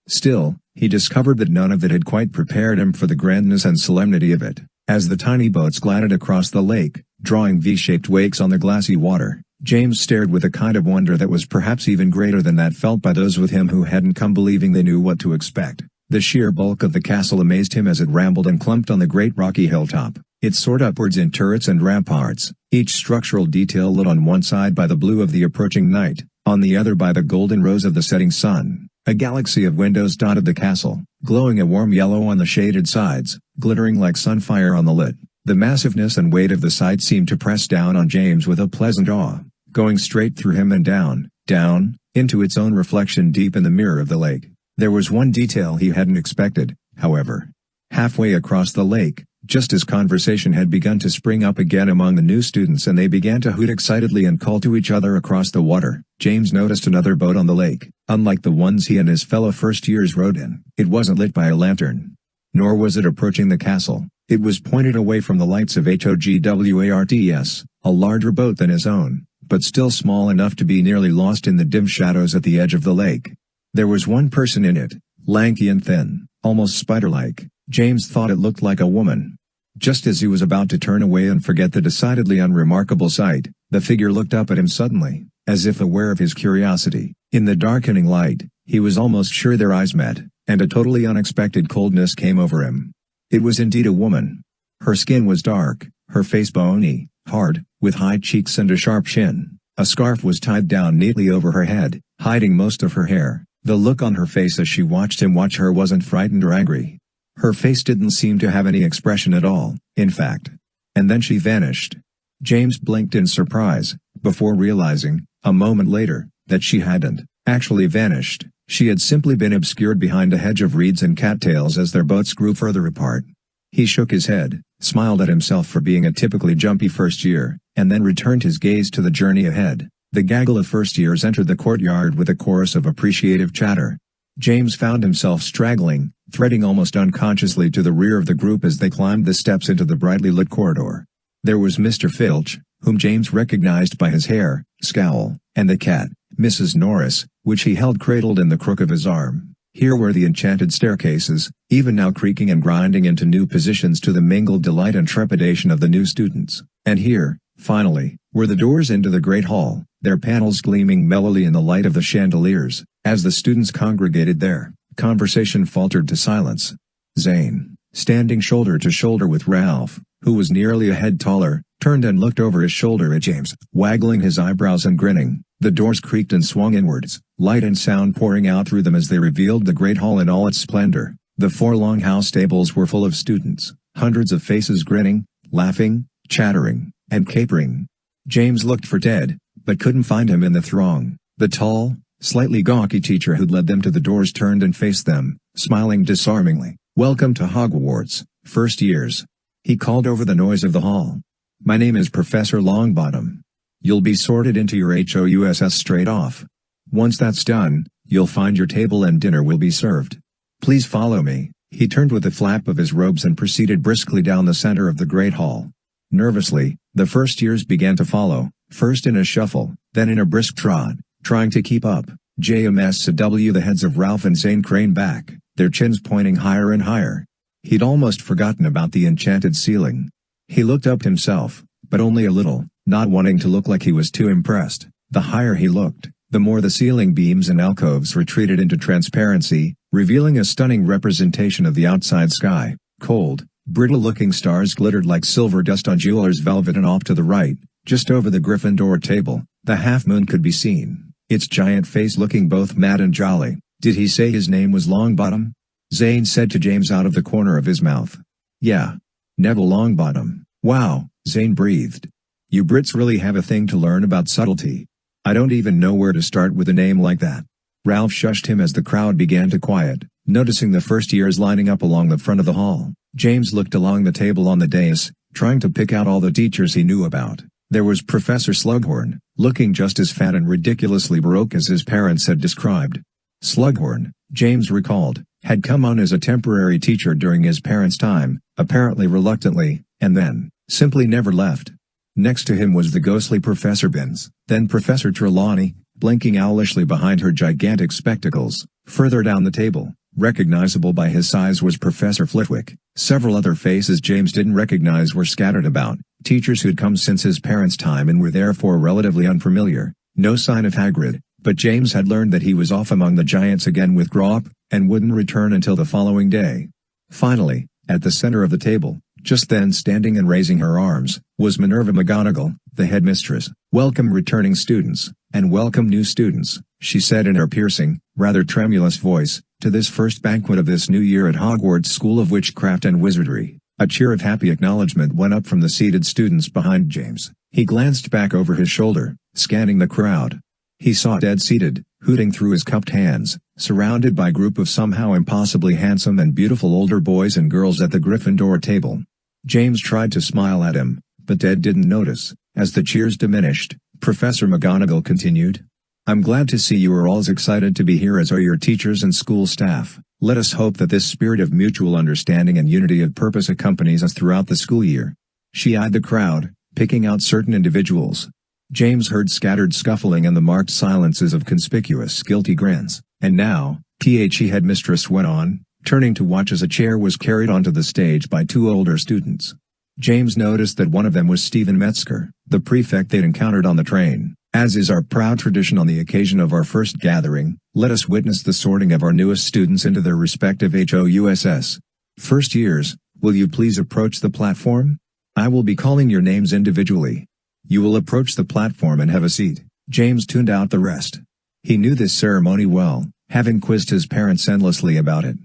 Still, he discovered that none of it had quite prepared him for the grandness and solemnity of it. As the tiny boats glided across the lake, drawing V-shaped wakes on the glassy water, James stared with a kind of wonder that was perhaps even greater than that felt by those with him who hadn't come believing they knew what to expect. The sheer bulk of the castle amazed him as it rambled and clumped on the great rocky hilltop. It soared upwards in turrets and ramparts, each structural detail lit on one side by the blue of the approaching night, on the other by the golden rose of the setting sun. A galaxy of windows dotted the castle, glowing a warm yellow on the shaded sides, glittering like sunfire on the lit. The massiveness and weight of the sight seemed to press down on James with a pleasant awe, going straight through him and down, into its own reflection deep in the mirror of the lake. There was one detail he hadn't expected, however. Halfway across the lake, just as conversation had begun to spring up again among the new students and they began to hoot excitedly and call to each other across the water, James noticed another boat on the lake. Unlike the ones he and his fellow first-years rowed in, it wasn't lit by a lantern. Nor was it approaching the castle. It was pointed away from the lights of Hogwarts, a larger boat than his own, but still small enough to be nearly lost in the dim shadows at the edge of the lake. There was one person in it, lanky and thin, almost spider-like. James thought it looked like a woman. Just as he was about to turn away and forget the decidedly unremarkable sight, the figure looked up at him suddenly, as if aware of his curiosity. In the darkening light, he was almost sure their eyes met, and a totally unexpected coldness came over him. It was indeed a woman. Her skin was dark, her face bony, hard, with high cheeks and a sharp chin. A scarf was tied down neatly over her head, hiding most of her hair. The look on her face as she watched him watch her wasn't frightened or angry. Her face didn't seem to have any expression at all, in fact. And then she vanished. James blinked in surprise, before realizing, a moment later, that she hadn't actually vanished. She had simply been obscured behind a hedge of reeds and cattails as their boats grew further apart. He shook his head, smiled at himself for being a typically jumpy first year, and then returned his gaze to the journey ahead. The gaggle of first years entered the courtyard with a chorus of appreciative chatter. James found himself straggling, threading almost unconsciously to the rear of the group as they climbed the steps into the brightly lit corridor. There was Mr. Filch, whom James recognized by his hair, scowl, and the cat, Mrs. Norris, which he held cradled in the crook of his arm. Here were the enchanted staircases, even now creaking and grinding into new positions to the mingled delight and trepidation of the new students. And here, finally, were the doors into the great hall, their panels gleaming mellowly in the light of the chandeliers. As the students congregated there, conversation faltered to silence. Zane, standing shoulder to shoulder with Ralph, who was nearly a head taller, turned and looked over his shoulder at James, waggling his eyebrows and grinning. The doors creaked and swung inwards, light and sound pouring out through them as they revealed the great hall in all its splendor. The 4 long house tables were full of students, hundreds of faces grinning, laughing, chattering, and capering. James looked for Ted, but couldn't find him in the throng. The tall, slightly gawky teacher who'd led them to the doors turned and faced them, smiling disarmingly. "Welcome to Hogwarts, first years," he called over the noise of the hall. "My name is Professor Longbottom. You'll be sorted into your HOUSS straight off. Once that's done, you'll find your table and dinner will be served. Please follow me." He turned with a flap of his robes and proceeded briskly down the center of the great hall. Nervously, the first years began to follow, first in a shuffle, then in a brisk trot, trying to keep up. JMSW the heads of Ralph and Zane craned back, their chins pointing higher and higher. He'd almost forgotten about the enchanted ceiling. He looked up himself, but only a little, not wanting to look like he was too impressed. The higher he looked, the more the ceiling beams and alcoves retreated into transparency, revealing a stunning representation of the outside sky. Cold, brittle-looking stars glittered like silver dust on jeweler's velvet, and off to the right, just over the Gryffindor table, the half-moon could be seen, its giant face looking both mad and jolly. "Did he say his name was Longbottom?" Zane said to James out of the corner of his mouth. "Yeah. Neville Longbottom." "Wow," Zane breathed. "You Brits really have a thing to learn about subtlety. I don't even know where to start with a name like that." Ralph shushed him as the crowd began to quiet, noticing the first years lining up along the front of the hall. James looked along the table on the dais, trying to pick out all the teachers he knew about. There was Professor Slughorn, looking just as fat and ridiculously baroque as his parents had described. Slughorn, James recalled, had come on as a temporary teacher during his parents' time, apparently reluctantly, and then, simply never left. Next to him was the ghostly Professor Binns, then Professor Trelawney, blinking owlishly behind her gigantic spectacles. Further down the table, recognizable by his size, was Professor Flitwick. Several other faces James didn't recognize were scattered about, teachers who'd come since his parents' time and were therefore relatively unfamiliar. No sign of Hagrid, but James had learned that he was off among the giants again with Grop, and wouldn't return until the following day. Finally, at the center of the table, just then standing and raising her arms, was Minerva McGonagall, the headmistress. "Welcome returning students, and welcome new students," she said in her piercing, rather tremulous voice, "to this first banquet of this new year at Hogwarts School of Witchcraft and Wizardry." A cheer of happy acknowledgement went up from the seated students behind James. He glanced back over his shoulder, scanning the crowd. He saw Ted seated, hooting through his cupped hands, surrounded by a group of somehow impossibly handsome and beautiful older boys and girls at the Gryffindor table. James tried to smile at him, but Ted didn't notice. As the cheers diminished, Professor McGonagall continued, "I'm glad to see you are all as excited to be here as are your teachers and school staff. Let us hope that this spirit of mutual understanding and unity of purpose accompanies us throughout the school year." She eyed the crowd, picking out certain individuals. James heard scattered scuffling and the marked silences of conspicuous guilty grins. "And now," headmistress went on, turning to watch as a chair was carried onto the stage by two older students. James noticed that one of them was Stephen Metzger, the prefect they'd encountered on the train. "As is our proud tradition on the occasion of our first gathering, let us witness the sorting of our newest students into their respective HOUSS. First years, will you please approach the platform? I will be calling your names individually. You will approach the platform and have a seat." James tuned out the rest. He knew this ceremony well, having quizzed his parents endlessly about it.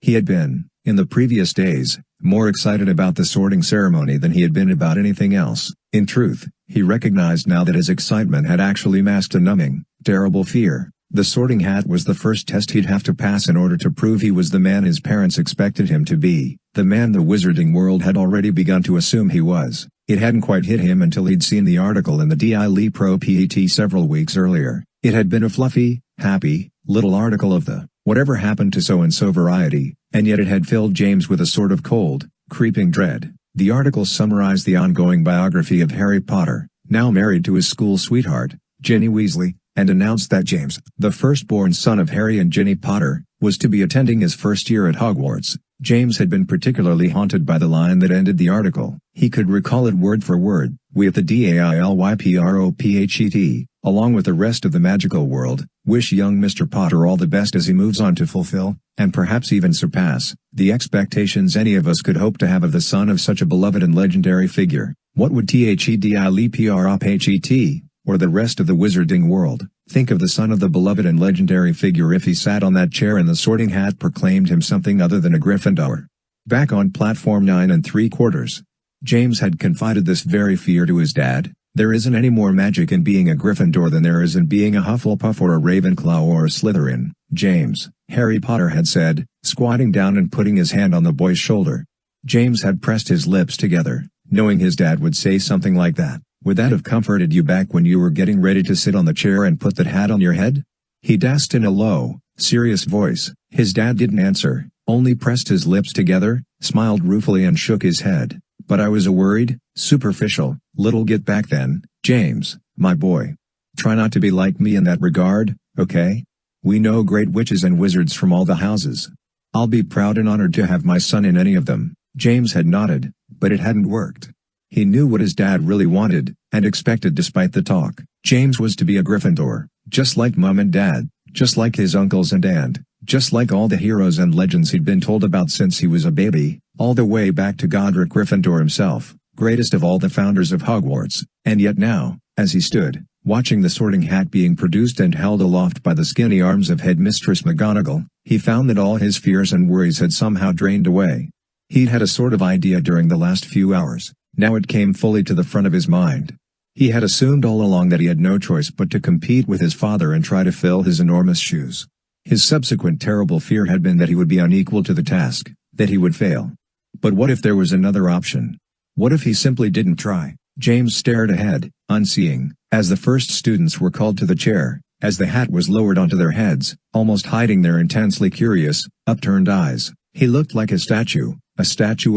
He had been, in the previous days, more excited about the sorting ceremony than he had been about anything else. In truth, he recognized now that his excitement had actually masked a numbing, terrible fear. The sorting hat was the first test he'd have to pass in order to prove he was the man his parents expected him to be, the man the wizarding world had already begun to assume he was. It hadn't quite hit him until he'd seen the article in the Daily Pro PET several weeks earlier. It had been a fluffy, happy, little article of the "whatever happened to so-and-so" variety, and yet it had filled James with a sort of cold, creeping dread. The article summarized the ongoing biography of Harry Potter, now married to his school sweetheart, Ginny Weasley, and announced that James, the firstborn son of Harry and Ginny Potter, was to be attending his first year at Hogwarts. James had been particularly haunted by the line that ended the article. He could recall it word for word. "We at the DAILYPROPHET, along with the rest of the magical world, wish young Mr. Potter all the best as he moves on to fulfill, and perhaps even surpass, the expectations any of us could hope to have of the son of such a beloved and legendary figure." What would THEDILEPROPHET, or the rest of the wizarding world, think of the son of the beloved and legendary figure if he sat on that chair and the sorting hat proclaimed him something other than a Gryffindor? Back on platform 9 3/4, James had confided this very fear to his dad. There isn't any more magic in being a Gryffindor than there is in being a Hufflepuff or a Ravenclaw or a Slytherin, James, Harry Potter had said, squatting down and putting his hand on the boy's shoulder. James had pressed his lips together, knowing his dad would say something like that. Would that have comforted you back when you were getting ready to sit on the chair and put that hat on your head? He asked in a low, serious voice. His dad didn't answer, only pressed his lips together, smiled ruefully and shook his head. But I was a worried, superficial, little git back then, James, my boy. Try not to be like me in that regard, okay? We know great witches and wizards from all the houses. I'll be proud and honored to have my son in any of them. James had nodded, but it hadn't worked. He knew what his dad really wanted, and expected despite the talk. James was to be a Gryffindor, just like Mum and Dad, just like his uncles and aunt, just like all the heroes and legends he'd been told about since he was a baby, all the way back to Godric Gryffindor himself, greatest of all the founders of Hogwarts. And yet now, as he stood, watching the Sorting Hat being produced and held aloft by the skinny arms of Headmistress McGonagall, he found that all his fears and worries had somehow drained away. He'd had a sort of idea during the last few hours. Now it came fully to the front of his mind. He had assumed all along that he had no choice but to compete with his father and try to fill his enormous shoes. His subsequent terrible fear had been that he would be unequal to the task, that he would fail. But what if there was another option? What if he simply didn't try? James stared ahead, unseeing, as the first students were called to the chair, as the hat was lowered onto their heads, almost hiding their intensely curious, upturned eyes. He looked like a statue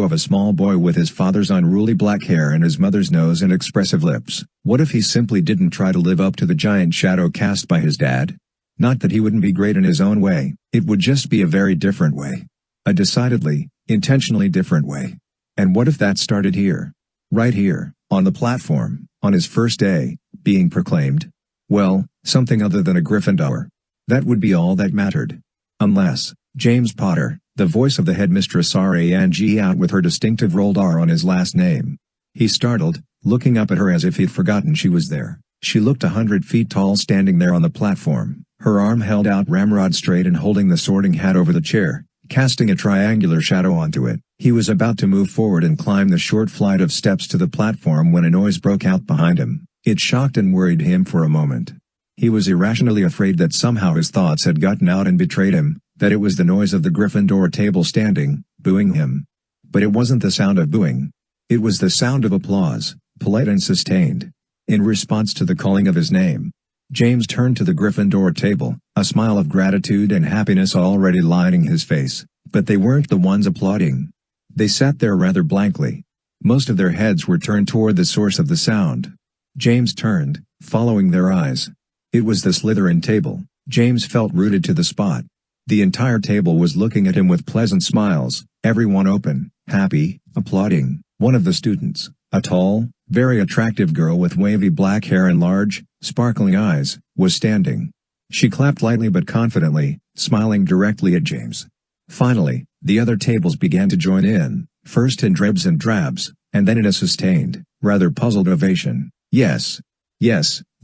of a small boy with his father's unruly black hair and his mother's nose and expressive lips. What if he simply didn't try to live up to the giant shadow cast by his dad? Not that he wouldn't be great in his own way, it would just be a very different way. A decidedly, intentionally different way. And what if that started here? Right here, on the platform, on his first day, being proclaimed? Well, something other than a Gryffindor. That would be all that mattered. Unless, James Potter, the voice of the headmistress rang out with her distinctive rolled R on his last name. He startled, looking up at her as if he'd forgotten she was there. She looked 100 feet tall standing there on the platform, her arm held out ramrod straight and holding the Sorting Hat over the chair, casting a triangular shadow onto it. He was about to move forward and climb the short flight of steps to the platform when a noise broke out behind him. It shocked and worried him for a moment. He was irrationally afraid that somehow his thoughts had gotten out and betrayed him, that it was the noise of the Gryffindor table standing, booing him. But it wasn't the sound of booing. It was the sound of applause, polite and sustained, in response to the calling of his name. James turned to the Gryffindor table, a smile of gratitude and happiness already lining his face, but they weren't the ones applauding. They sat there rather blankly. Most of their heads were turned toward the source of the sound. James turned, following their eyes. It was the Slytherin table. James felt rooted to the spot. The entire table was looking at him with pleasant smiles, everyone open, happy, applauding. One of the students, a tall, very attractive girl with wavy black hair and large, sparkling eyes, was standing. She clapped lightly but confidently, smiling directly at James. Finally, the other tables began to join in, first in dribs and drabs, and then in a sustained, rather puzzled ovation. Yes,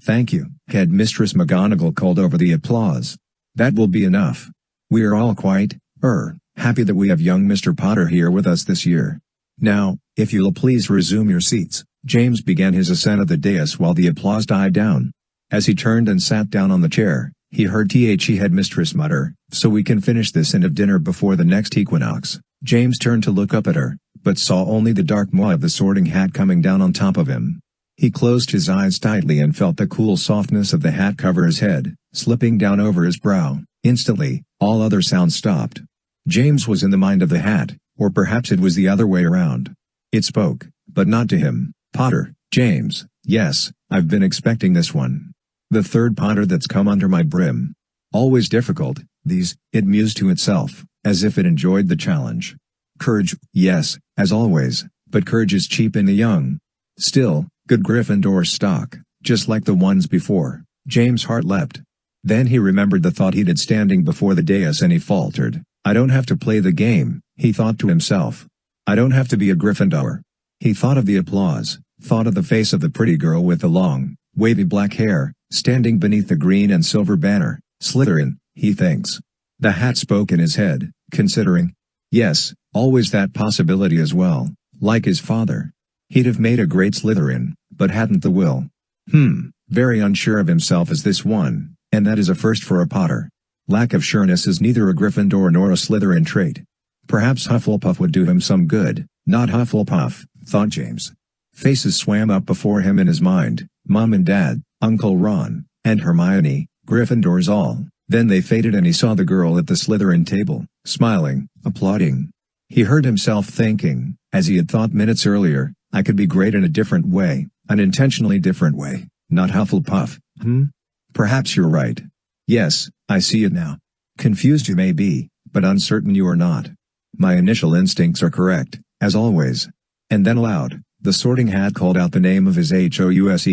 thank you, Headmistress McGonagall called over the applause. That will be enough. We are all quite, happy that we have young Mr. Potter here with us this year. Now, if you'll please resume your seats. James began his ascent of the dais while the applause died down. As he turned and sat down on the chair, he heard the headmistress mutter, "So we can finish this and have dinner before the next equinox." James turned to look up at her, but saw only the dark maw of the Sorting Hat coming down on top of him. He closed his eyes tightly and felt the cool softness of the hat cover his head, slipping down over his brow. Instantly, all other sounds stopped. James was in the mind of the hat, or perhaps it was the other way around. It spoke, but not to him. "Potter, James, yes, I've been expecting this one. The third Potter that's come under my brim. Always difficult, these," it mused to itself, as if it enjoyed the challenge. "Courage, yes, as always, but courage is cheap in the young. Still, good Gryffindor stock, just like the ones before." James' heart leapt. Then he remembered the thought he'd had standing before the dais and he faltered. "I don't have to play the game," he thought to himself. "I don't have to be a Gryffindor." He thought of the applause, thought of the face of the pretty girl with the long, wavy black hair, standing beneath the green and silver banner. "Slytherin, he thinks." The hat spoke in his head, considering. Yes, always that possibility as well, like his father. He'd have made a great Slytherin, but hadn't the will. Very unsure of himself as this one, and that is a first for a Potter. Lack of sureness is neither a Gryffindor nor a Slytherin trait. Perhaps Hufflepuff would do him some good, not Hufflepuff, thought James. Faces swam up before him in his mind, Mom and Dad, Uncle Ron, and Hermione, Gryffindors all. Then they faded and he saw the girl at the Slytherin table, smiling, applauding. He heard himself thinking, as he had thought minutes earlier, I could be great in a different way, an intentionally different way, not Hufflepuff. Perhaps you're right. Yes, I see it now. Confused you may be, but uncertain you are not. My initial instincts are correct, as always. And then aloud, the Sorting Hat called out the name of his House.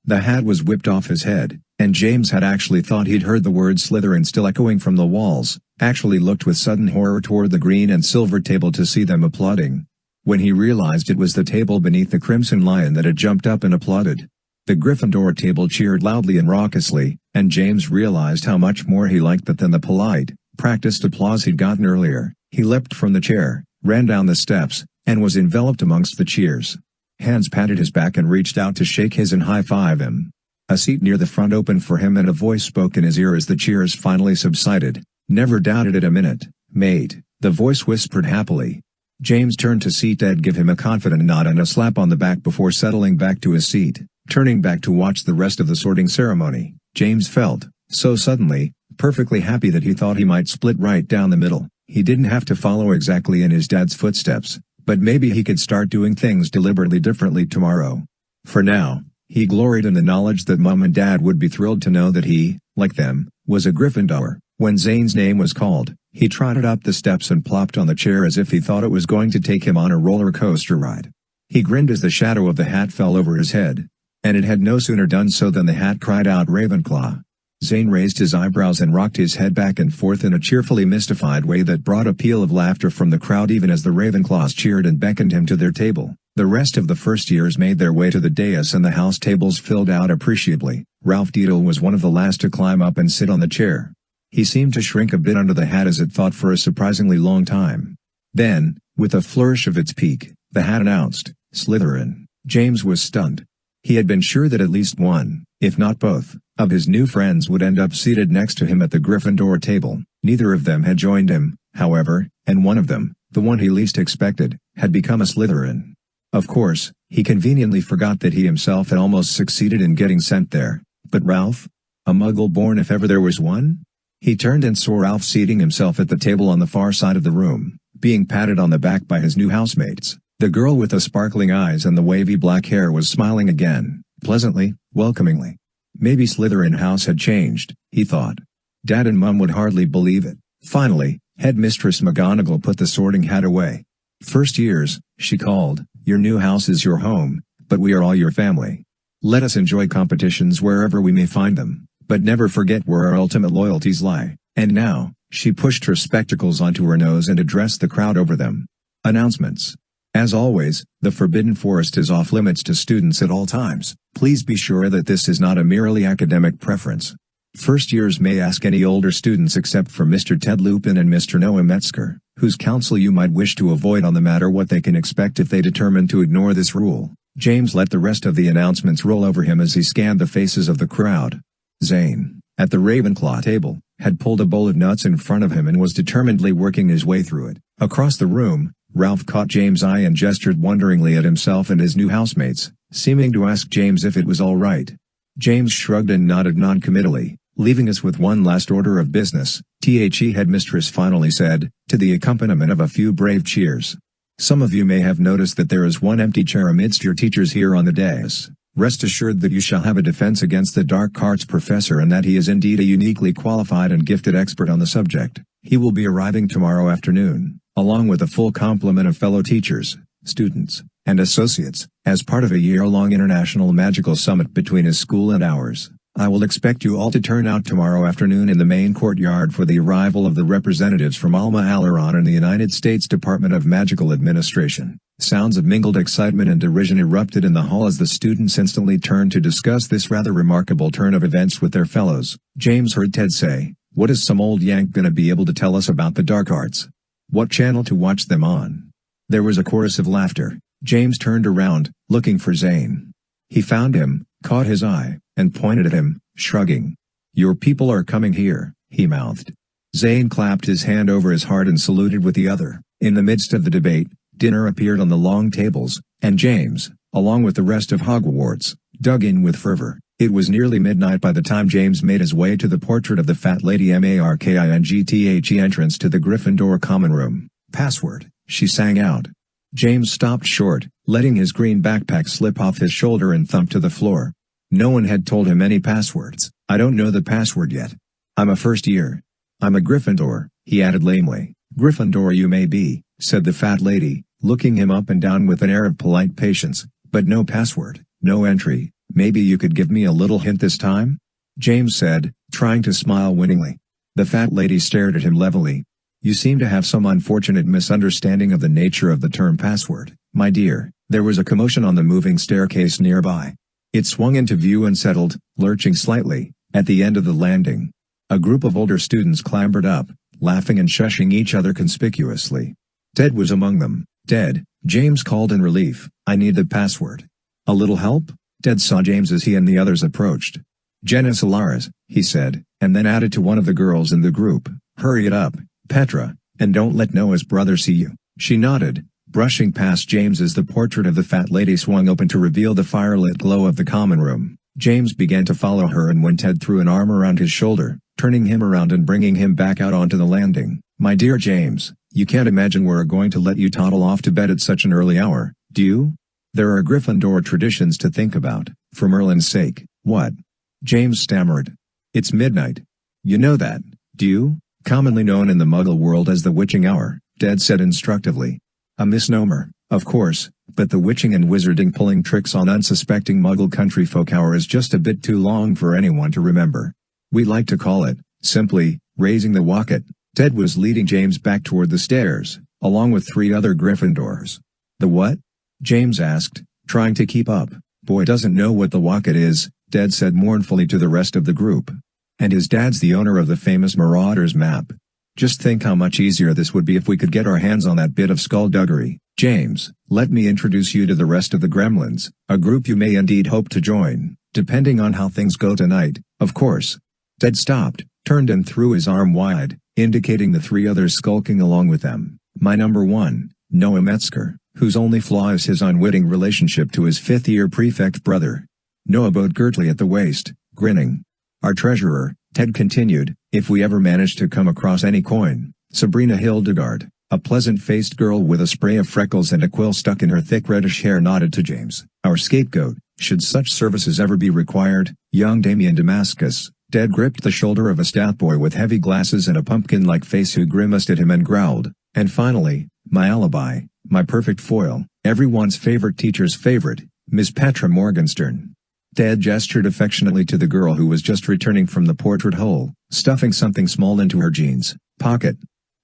The hat was whipped off his head, and James had actually thought he'd heard the word Slytherin still echoing from the walls, actually looked with sudden horror toward the green and silver table to see them applauding. When he realized it was the table beneath the Crimson Lion that had jumped up and applauded. The Gryffindor table cheered loudly and raucously, and James realized how much more he liked that than the polite, practiced applause he'd gotten earlier. He leapt from the chair, ran down the steps, and was enveloped amongst the cheers. Hands patted his back and reached out to shake his and high-five him. A seat near the front opened for him and a voice spoke in his ear as the cheers finally subsided. Never doubted it a minute, mate, the voice whispered happily. James turned to see Ted give him a confident nod and a slap on the back before settling back to his seat. Turning back to watch the rest of the sorting ceremony, James felt, so suddenly, perfectly happy that he thought he might split right down the middle. He didn't have to follow exactly in his dad's footsteps, but maybe he could start doing things deliberately differently tomorrow. For now, he gloried in the knowledge that Mom and Dad would be thrilled to know that he, like them, was a Gryffindor. When Zane's name was called, he trotted up the steps and plopped on the chair as if he thought it was going to take him on a roller coaster ride. He grinned as the shadow of the hat fell over his head. And it had no sooner done so than the hat cried out Ravenclaw. Zane raised his eyebrows and rocked his head back and forth in a cheerfully mystified way that brought a peal of laughter from the crowd even as the Ravenclaws cheered and beckoned him to their table. The rest of the first years made their way to the dais and the house tables filled out appreciably. Ralph Deedle was one of the last to climb up and sit on the chair. He seemed to shrink a bit under the hat as it thought for a surprisingly long time. Then, with a flourish of its peak, the hat announced, Slytherin. James was stunned. He had been sure that at least one, if not both, of his new friends would end up seated next to him at the Gryffindor table. Neither of them had joined him, however, and one of them, the one he least expected, had become a Slytherin. Of course, he conveniently forgot that he himself had almost succeeded in getting sent there. But Ralph? A Muggle born if ever there was one? He turned and saw Ralph seating himself at the table on the far side of the room, being patted on the back by his new housemates. The girl with the sparkling eyes and the wavy black hair was smiling again, pleasantly, welcomingly. Maybe Slytherin House had changed, he thought. Dad and Mum would hardly believe it. Finally, Headmistress McGonagall put the sorting hat away. First years, she called, your new house is your home, but we are all your family. Let us enjoy competitions wherever we may find them, but never forget where our ultimate loyalties lie. And now, she pushed her spectacles onto her nose and addressed the crowd over them. Announcements. As always, the Forbidden Forest is off limits to students at all times. Please be sure that this is not a merely academic preference. First years may ask any older students except for Mr. Ted Lupin and Mr. Noah Metzger, whose counsel you might wish to avoid on the matter what they can expect if they determine to ignore this rule. James let the rest of the announcements roll over him as he scanned the faces of the crowd. Zane, at the Ravenclaw table, had pulled a bowl of nuts in front of him and was determinedly working his way through it. Across the room, Ralph caught James' eye and gestured wonderingly at himself and his new housemates, seeming to ask James if it was all right. James shrugged and nodded non-committally, leaving us with one last order of business, Headmistress finally said, to the accompaniment of a few brave cheers. Some of you may have noticed that there is one empty chair amidst your teachers here on the dais. Rest assured that you shall have a defense against the dark arts professor and that he is indeed a uniquely qualified and gifted expert on the subject. He will be arriving tomorrow afternoon, along with a full complement of fellow teachers, students, and associates, as part of a year-long international magical summit between his school and ours. I will expect you all to turn out tomorrow afternoon in the main courtyard for the arrival of the representatives from Alma, Aleron and the United States Department of Magical Administration. Sounds of mingled excitement and derision erupted in the hall as the students instantly turned to discuss this rather remarkable turn of events with their fellows. James heard Ted say, "What is some old yank gonna be able to tell us about the dark arts? What channel to watch them on?" There was a chorus of laughter. James turned around, looking for Zane. He found him, caught his eye, and pointed at him, shrugging. "Your people are coming here," he mouthed. Zane clapped his hand over his heart and saluted with the other. In the midst of the debate, dinner appeared on the long tables, and James, along with the rest of Hogwarts, dug in with fervor. It was nearly midnight by the time James made his way to the portrait of the Fat Lady Markingthe entrance to the Gryffindor common room. "Password," she sang out. James stopped short, letting his green backpack slip off his shoulder and thumped to the floor. No one had told him any passwords. "I don't know the password yet. I'm a first year. I'm a Gryffindor," he added lamely. "Gryffindor you may be," said the fat lady, looking him up and down with an air of polite patience, "but no password, no entry. Maybe you could give me a little hint this time?" James said, trying to smile winningly. The fat lady stared at him levelly. "You seem to have some unfortunate misunderstanding of the nature of the term password, my dear." There was a commotion on the moving staircase nearby. It swung into view and settled, lurching slightly, at the end of the landing. A group of older students clambered up, laughing and shushing each other conspicuously. Ted was among them. "Ted," James called in relief, "I need the password." "A little help?" Ted saw James as he and the others approached. "Genus Alaris," he said, and then added to one of the girls in the group, "Hurry it up, Petra, and don't let Noah's brother see you." She nodded, brushing past James as the portrait of the fat lady swung open to reveal the firelit glow of the common room. James began to follow her, and when Ted threw an arm around his shoulder, turning him around and bringing him back out onto the landing. "My dear James, you can't imagine we're going to let you toddle off to bed at such an early hour, do you? There are Gryffindor traditions to think about, for Merlin's sake." "What?" James stammered. "It's midnight. You know that, do you? Commonly known in the Muggle world as the witching hour," Ted said instructively. "A misnomer, of course, but the witching and wizarding pulling tricks on unsuspecting Muggle country folk hour is just a bit too long for anyone to remember. We like to call it, simply, raising the wocket." Ted was leading James back toward the stairs, along with 3 other Gryffindors. "The what?" James asked, trying to keep up. "Boy doesn't know what the wocket is," Ted said mournfully to the rest of the group. "And his dad's the owner of the famous Marauders map. Just think how much easier this would be if we could get our hands on that bit of skullduggery." "James, let me introduce you to the rest of the Gremlins, a group you may indeed hope to join, depending on how things go tonight, of course." Ted stopped, turned and threw his arm wide, indicating the 3 others skulking along with them. "My number 1, Noah Metzger, whose only flaw is his unwitting relationship to his 5th-year prefect brother." Noah bowed curtly at the waist, grinning. "Our treasurer," Ted continued, "if we ever manage to come across any coin, Sabrina Hildegard, a pleasant-faced girl with a spray of freckles and a quill stuck in her thick reddish hair," nodded to James. "Our scapegoat, should such services ever be required, young Damien Damascus." Ted gripped the shoulder of a stout boy with heavy glasses and a pumpkin-like face who grimaced at him and growled. "And finally, my alibi, my perfect foil, everyone's favorite teacher's favorite, Miss Petra Morgenstern." Ted gestured affectionately to the girl who was just returning from the portrait hole, stuffing something small into her jeans pocket.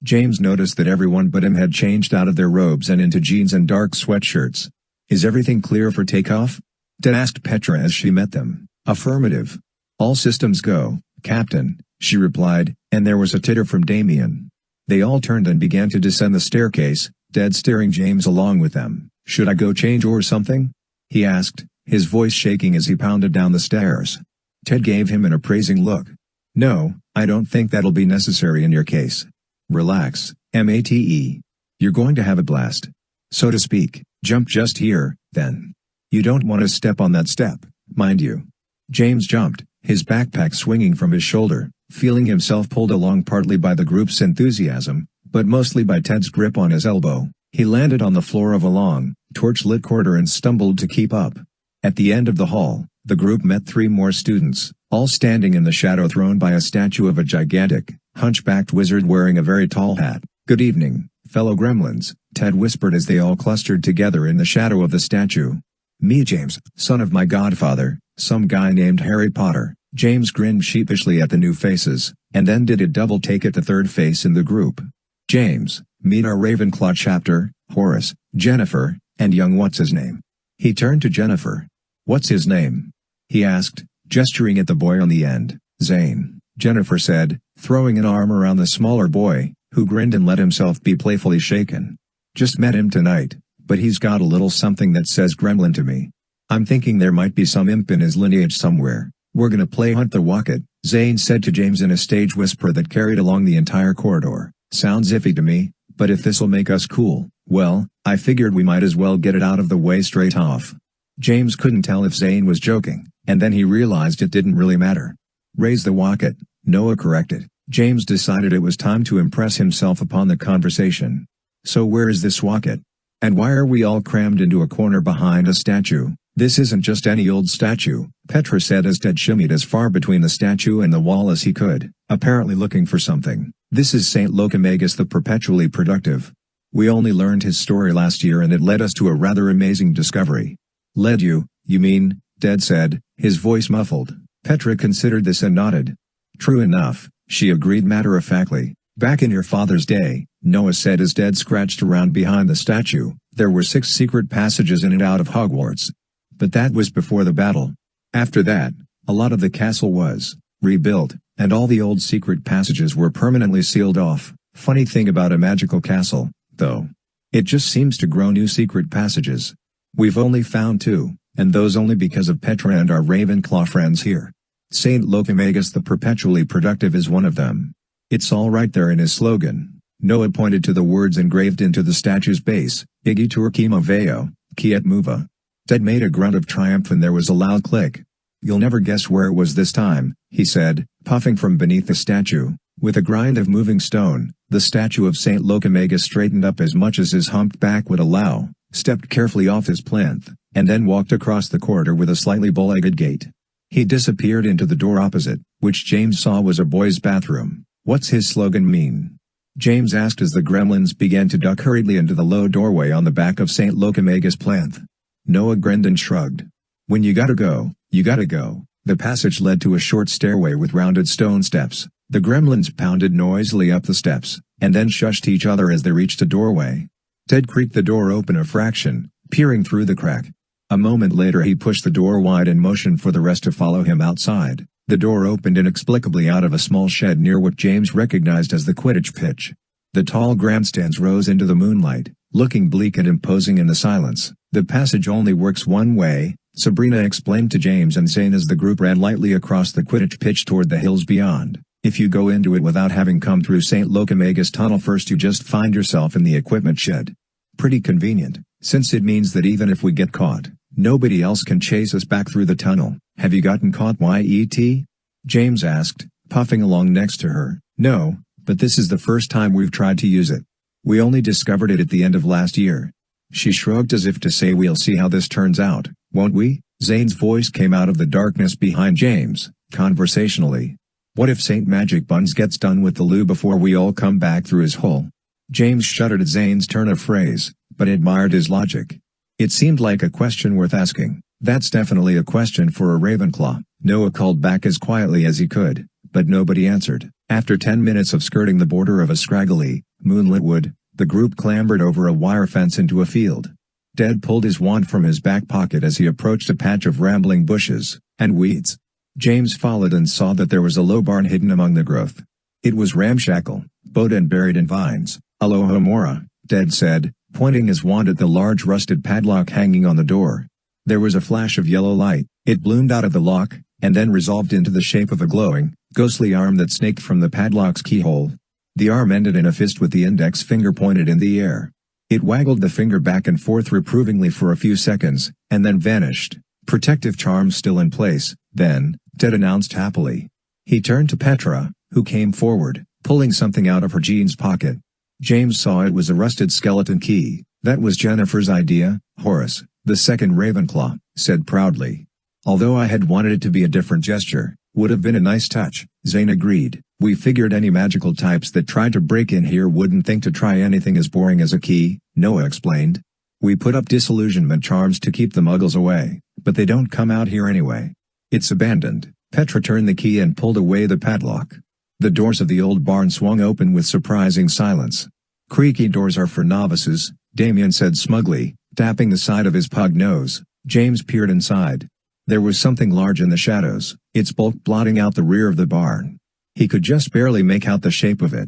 James noticed that everyone but him had changed out of their robes and into jeans and dark sweatshirts. "Is everything clear for takeoff?" Ted asked Petra as she met them. "Affirmative. All systems go, Captain," she replied, and there was a titter from Damien. They all turned and began to descend the staircase, Ted steering James along with them. "Should I go change or something?" he asked, his voice shaking as he pounded down the stairs. Ted gave him an appraising look. "No, I don't think that'll be necessary in your case. Relax, Mate. You're going to have a blast. So to speak, jump just here, then. You don't want to step on that step, mind you." James jumped, his backpack swinging from his shoulder, feeling himself pulled along partly by the group's enthusiasm, but mostly by Ted's grip on his elbow. He landed on the floor of a long, torch-lit corridor and stumbled to keep up. At the end of the hall, the group met 3 more students, all standing in the shadow thrown by a statue of a gigantic, hunchbacked wizard wearing a very tall hat. "Good evening, fellow gremlins," Ted whispered as they all clustered together in the shadow of the statue. "Me James, son of my godfather, some guy named Harry Potter." James grinned sheepishly at the new faces, and then did a double take at the third face in the group. "James, meet our Ravenclaw chapter, Horace, Jennifer, and young what's-his-name." He turned to Jennifer. "What's his name?" he asked, gesturing at the boy on the end. "Zane," Jennifer said, throwing an arm around the smaller boy, who grinned and let himself be playfully shaken. "Just met him tonight, but he's got a little something that says gremlin to me. I'm thinking there might be some imp in his lineage somewhere. We're gonna play Hunt the Wocket, Zane said to James in a stage whisper that carried along the entire corridor. Sounds iffy to me, but if this'll make us cool, well, I figured we might as well get it out of the way straight off. James couldn't tell if Zane was joking, and then he realized it didn't really matter. Raise the Wocket, Noah corrected. James decided it was time to impress himself upon the conversation. So where is this Wocket? And why are we all crammed into a corner behind a statue? This isn't just any old statue, Petra said as Ted shimmied as far between the statue and the wall as he could, apparently looking for something. This is St. Locomagus the Perpetually Productive. We only learned his story last year and it led us to a rather amazing discovery. Led you mean, Ted said, his voice muffled. Petra considered this and nodded. True enough, she agreed matter-of-factly. Back in your father's day, Noah said as Ted scratched around behind the statue, there were 6 secret passages in and out of Hogwarts. But that was before the battle. After that, a lot of the castle was rebuilt, and all the old secret passages were permanently sealed off. Funny thing about a magical castle, though. It just seems to grow new secret passages. We've only found 2, and those only because of Petra and our Ravenclaw friends here. St. Locomagus the Perpetually Productive is one of them. It's all right there in his slogan. Noah pointed to the words engraved into the statue's base, Igi Turkima Veo, Kiet Muva. Ted made a grunt of triumph and there was a loud click. You'll never guess where it was this time, he said, puffing from beneath the statue. With a grind of moving stone, the statue of St. Locomagus straightened up as much as his humped back would allow, stepped carefully off his plinth, and then walked across the corridor with a slightly bow-legged gait. He disappeared into the door opposite, which James saw was a boys' bathroom. What's his slogan mean? James asked as the gremlins began to duck hurriedly into the low doorway on the back of St. Locomagus' plinth. Noah grinned and shrugged. When you gotta go, you gotta go. The passage led to a short stairway with rounded stone steps. The gremlins pounded noisily up the steps, and then shushed each other as they reached a doorway. Ted creaked the door open a fraction, peering through the crack. A moment later he pushed the door wide and motioned for the rest to follow him outside. The door opened inexplicably out of a small shed near what James recognized as the Quidditch pitch. The tall grandstands rose into the moonlight, looking bleak and imposing in the silence. The passage only works one way, Sabrina explained to James and Zane as the group ran lightly across the Quidditch pitch toward the hills beyond. If you go into it without having come through St. Locomagus tunnel first you just find yourself in the equipment shed. Pretty convenient, since it means that even if we get caught, nobody else can chase us back through the tunnel. Have you gotten caught yet? James asked, puffing along next to her. No, but this is the first time we've tried to use it. We only discovered it at the end of last year. She shrugged as if to say we'll see how this turns out, won't we? Zane's voice came out of the darkness behind James, conversationally. What if St. Magic Buns gets done with the loo before we all come back through his hole? James shuddered at Zane's turn of phrase, but admired his logic. It seemed like a question worth asking. That's definitely a question for a Ravenclaw, Noah called back as quietly as he could, but nobody answered. After 10 minutes of skirting the border of a scraggly, moonlit wood, the group clambered over a wire fence into a field. Ted pulled his wand from his back pocket as he approached a patch of rambling bushes and weeds. James followed and saw that there was a low barn hidden among the growth. It was ramshackle, bowed and buried in vines. Alohomora, Ted said, pointing his wand at the large rusted padlock hanging on the door. There was a flash of yellow light. It bloomed out of the lock, and then resolved into the shape of a glowing, ghostly arm that snaked from the padlock's keyhole. The arm ended in a fist with the index finger pointed in the air. It waggled the finger back and forth reprovingly for a few seconds, and then vanished. Protective charms still in place, then, Ted announced happily. He turned to Petra, who came forward, pulling something out of her jeans pocket. James saw it was a rusted skeleton key. That was Jennifer's idea, Horace, the second Ravenclaw, said proudly. Although I had wanted it to be a different gesture, would have been a nice touch, Zane agreed. We figured any magical types that tried to break in here wouldn't think to try anything as boring as a key, Noah explained. We put up disillusionment charms to keep the muggles away, but they don't come out here anyway. It's abandoned. Petra turned the key and pulled away the padlock. The doors of the old barn swung open with surprising silence. Creaky doors are for novices, Damien said smugly, tapping the side of his pug nose. James peered inside. There was something large in the shadows, its bulk blotting out the rear of the barn. He could just barely make out the shape of it.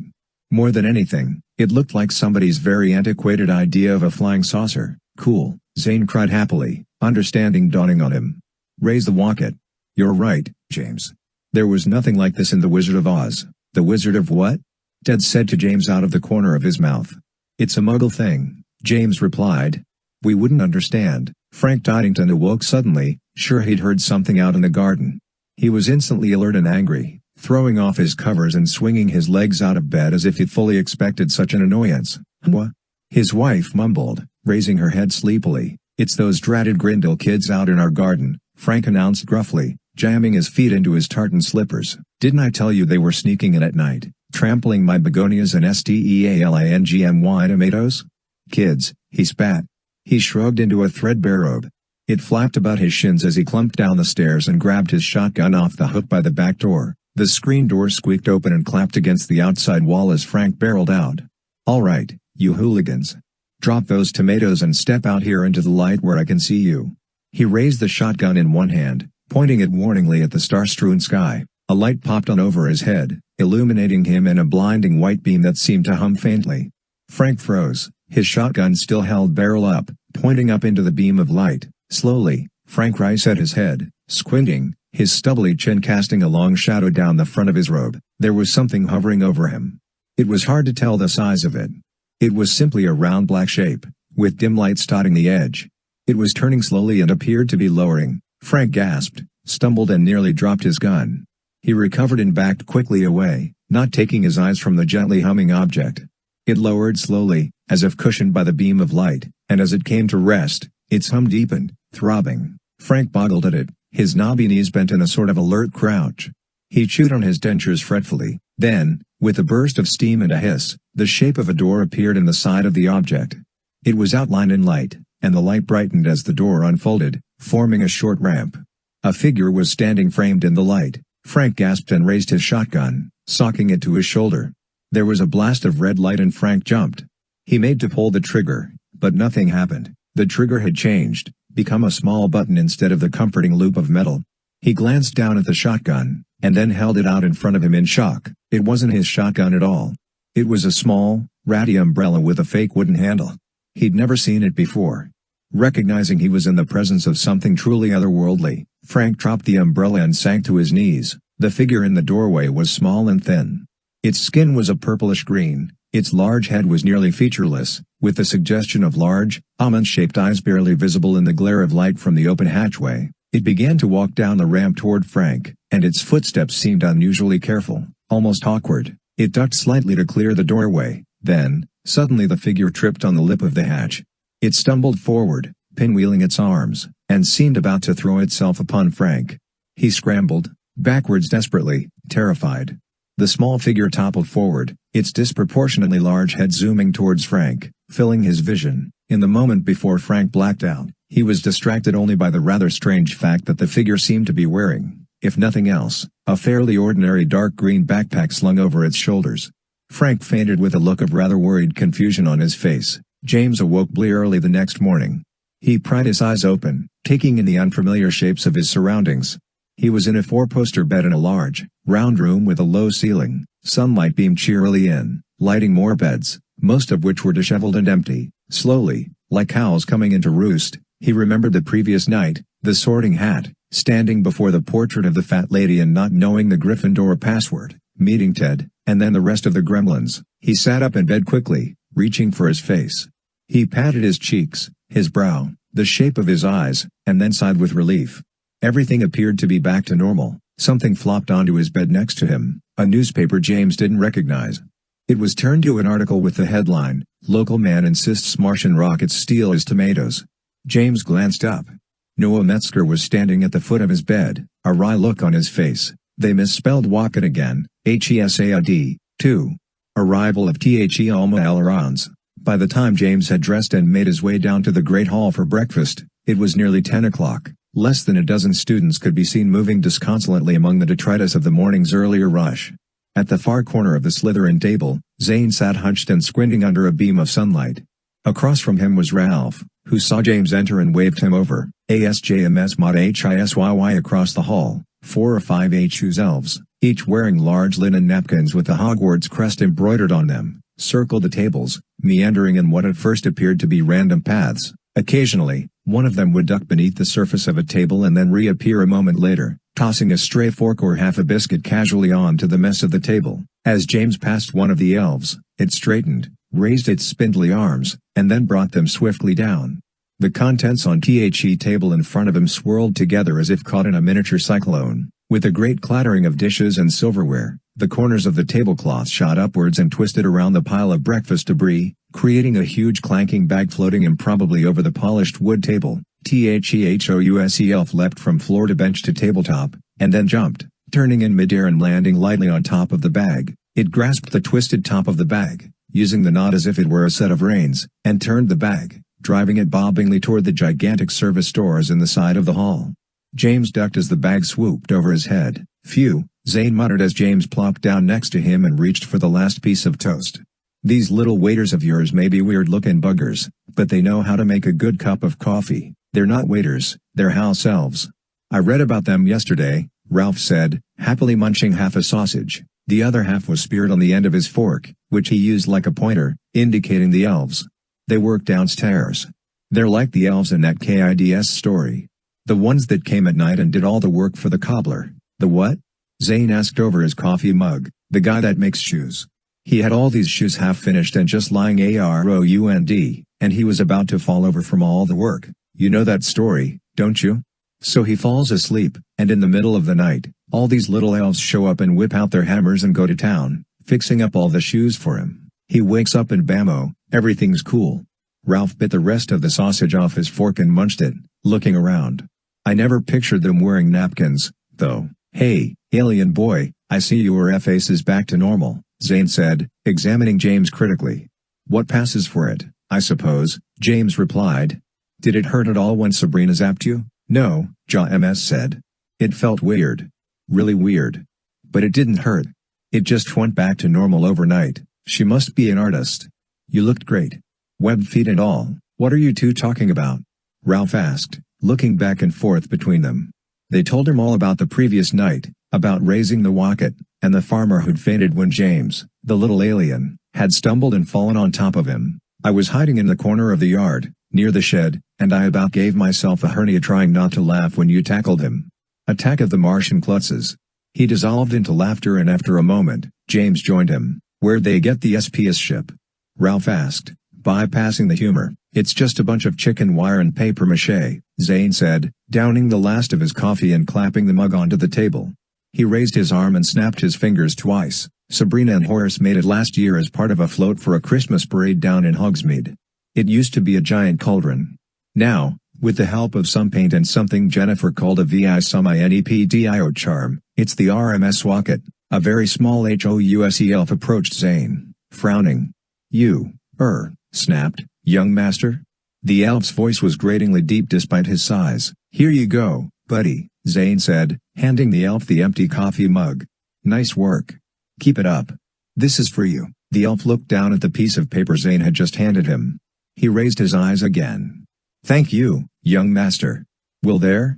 More than anything, it looked like somebody's very antiquated idea of a flying saucer. Cool, Zane cried happily, understanding dawning on him. Raise the wocket. You're right, James. There was nothing like this in The Wizard of Oz. The Wizard of what? Ted said to James out of the corner of his mouth. It's a Muggle thing, James replied. We wouldn't understand. Frank Dodington awoke suddenly, sure he'd heard something out in the garden. He was instantly alert and angry, throwing off his covers and swinging his legs out of bed as if he'd fully expected such an annoyance. What? His wife mumbled, raising her head sleepily. It's those dratted Grindle kids out in our garden, Frank announced gruffly, jamming his feet into his tartan slippers. Didn't I tell you they were sneaking in at night, trampling my begonias and stealingmy tomatoes? Kids, he spat. He shrugged into a threadbare robe. It flapped about his shins as he clumped down the stairs and grabbed his shotgun off the hook by the back door. The screen door squeaked open and clapped against the outside wall as Frank barreled out. All right, you hooligans. Drop those tomatoes and step out here into the light where I can see you. He raised the shotgun in one hand, pointing it warningly at the star-strewn sky. A light popped on over his head, illuminating him in a blinding white beam that seemed to hum faintly. Frank froze, his shotgun still held barrel up, pointing up into the beam of light. Slowly, Frank reset his head, squinting, his stubbly chin casting a long shadow down the front of his robe. There was something hovering over him. It was hard to tell the size of it. It was simply a round black shape, with dim lights dotting the edge. It was turning slowly and appeared to be lowering. Frank gasped, stumbled and nearly dropped his gun. He recovered and backed quickly away, not taking his eyes from the gently humming object. It lowered slowly, as if cushioned by the beam of light, and as it came to rest, its hum deepened, throbbing. Frank boggled at it, his knobby knees bent in a sort of alert crouch. He chewed on his dentures fretfully. Then, with a burst of steam and a hiss, the shape of a door appeared in the side of the object. It was outlined in light, and the light brightened as the door unfolded, forming a short ramp. A figure was standing framed in the light. Frank gasped and raised his shotgun, socking it to his shoulder. There was a blast of red light and Frank jumped. He made to pull the trigger, but nothing happened. The trigger had changed, become a small button instead of the comforting loop of metal. He glanced down at the shotgun, and then held it out in front of him in shock. It wasn't his shotgun at all. It was a small, ratty umbrella with a fake wooden handle. He'd never seen it before. Recognizing he was in the presence of something truly otherworldly, Frank dropped the umbrella and sank to his knees. The figure in the doorway was small and thin. Its skin was a purplish green, its large head was nearly featureless, with the suggestion of large, almond-shaped eyes barely visible in the glare of light from the open hatchway. It began to walk down the ramp toward Frank, and its footsteps seemed unusually careful, almost awkward. It ducked slightly to clear the doorway, then, suddenly the figure tripped on the lip of the hatch. It stumbled forward, pinwheeling its arms, and seemed about to throw itself upon Frank. He scrambled, backwards desperately, terrified. The small figure toppled forward, its disproportionately large head zooming towards Frank, filling his vision. In the moment before Frank blacked out, he was distracted only by the rather strange fact that the figure seemed to be wearing, if nothing else, a fairly ordinary dark green backpack slung over its shoulders. Frank fainted with a look of rather worried confusion on his face. James awoke early the next morning. He pried his eyes open, taking in the unfamiliar shapes of his surroundings. He was in a four-poster bed in a large, round room with a low ceiling. Sunlight beamed cheerily in, lighting more beds, most of which were disheveled and empty. Slowly, like owls coming into roost, he remembered the previous night, the Sorting Hat, standing before the portrait of the fat lady and not knowing the Gryffindor password, meeting Ted, and then the rest of the gremlins. He sat up in bed quickly, reaching for his face. He patted his cheeks, his brow, the shape of his eyes, and then sighed with relief. Everything appeared to be back to normal. Something flopped onto his bed next to him, a newspaper James didn't recognize. It was turned to an article with the headline, "Local Man Insists Martian Rockets Steal His Tomatoes." James glanced up. Noah Metzger was standing at the foot of his bed, a wry look on his face. They misspelled Wocket again, HESAID, too. Arrival of The Alma Alerons. By the time James had dressed and made his way down to the Great Hall for breakfast, it was nearly 10 o'clock. Less than a dozen students could be seen moving disconsolately among the detritus of the morning's earlier rush. At the far corner of the Slytherin table, Zane sat hunched and squinting under a beam of sunlight. Across from him was Ralph, who saw James enter and waved him over. ASJMS Mod HISYY across the hall, 4 or 5 HU's elves, each wearing large linen napkins with the Hogwarts crest embroidered on them, circled the tables, meandering in what at first appeared to be random paths. Occasionally, one of them would duck beneath the surface of a table and then reappear a moment later, tossing a stray fork or half a biscuit casually onto the mess of the table. As James passed one of the elves, it straightened, raised its spindly arms, and then brought them swiftly down. The contents on the table in front of him swirled together as if caught in a miniature cyclone. With a great clattering of dishes and silverware, the corners of the tablecloth shot upwards and twisted around the pile of breakfast debris, creating a huge clanking bag floating improbably over the polished wood table. The elf leapt from floor to bench to tabletop, and then jumped, turning in midair and landing lightly on top of the bag. It grasped the twisted top of the bag, using the knot as if it were a set of reins, and turned the bag, driving it bobbingly toward the gigantic service doors in the side of the hall. James ducked as the bag swooped over his head. "Phew," Zane muttered as James plopped down next to him and reached for the last piece of toast. "These little waiters of yours may be weird-looking buggers, but they know how to make a good cup of coffee. They're not waiters, they're house elves." "I read about them yesterday," Ralph said, happily munching half a sausage. The other half was speared on the end of his fork, which he used like a pointer, indicating the elves. "They work downstairs. They're like the elves in that kid's story. The ones that came at night and did all the work for the cobbler." "The what?" Zane asked over his coffee mug. "The guy that makes shoes. He had all these shoes half finished and just lying around, and he was about to fall over from all the work. You know that story, don't you? So he falls asleep, and in the middle of the night, all these little elves show up and whip out their hammers and go to town, fixing up all the shoes for him. He wakes up and bammo, everything's cool." Ralph bit the rest of the sausage off his fork and munched it, looking around. "I never pictured them wearing napkins, though." "Hey, alien boy, I see your face is back to normal," Zane said, examining James critically. "What passes for it, I suppose," James replied. "Did it hurt at all when Sabrina zapped you?" "No," James said. "It felt weird. Really weird. But it didn't hurt. It just went back to normal overnight." "She must be an artist. You looked great. Webbed feet and all." "What are you two talking about?" Ralph asked, looking back and forth between them. They told him all about the previous night, about raising the Wocket, and the farmer who'd fainted when James, the little alien, had stumbled and fallen on top of him. "I was hiding in the corner of the yard, near the shed, and I about gave myself a hernia trying not to laugh when you tackled him." Attack of the Martian klutzes. He dissolved into laughter and after a moment, James joined him. "Where'd they get the SPS ship?" Ralph asked, bypassing the humor. "It's just a bunch of chicken wire and paper mache," Zane said, downing the last of his coffee and clapping the mug onto the table. He raised his arm and snapped his fingers twice. "Sabrina and Horace made it last year as part of a float for a Christmas parade down in Hogsmeade. It used to be a giant cauldron. Now, with the help of some paint and something Jennifer called a Visum-Ineptio charm, it's the RMS Wocket." A very small house elf approached Zane, frowning. "You, snapped, young master?" The elf's voice was gratingly deep despite his size. "Here you go, buddy," Zane said, handing the elf the empty coffee mug. "Nice work. Keep it up. This is for you." The elf looked down at the piece of paper Zane had just handed him. He raised his eyes again. "Thank you, young master. Will there,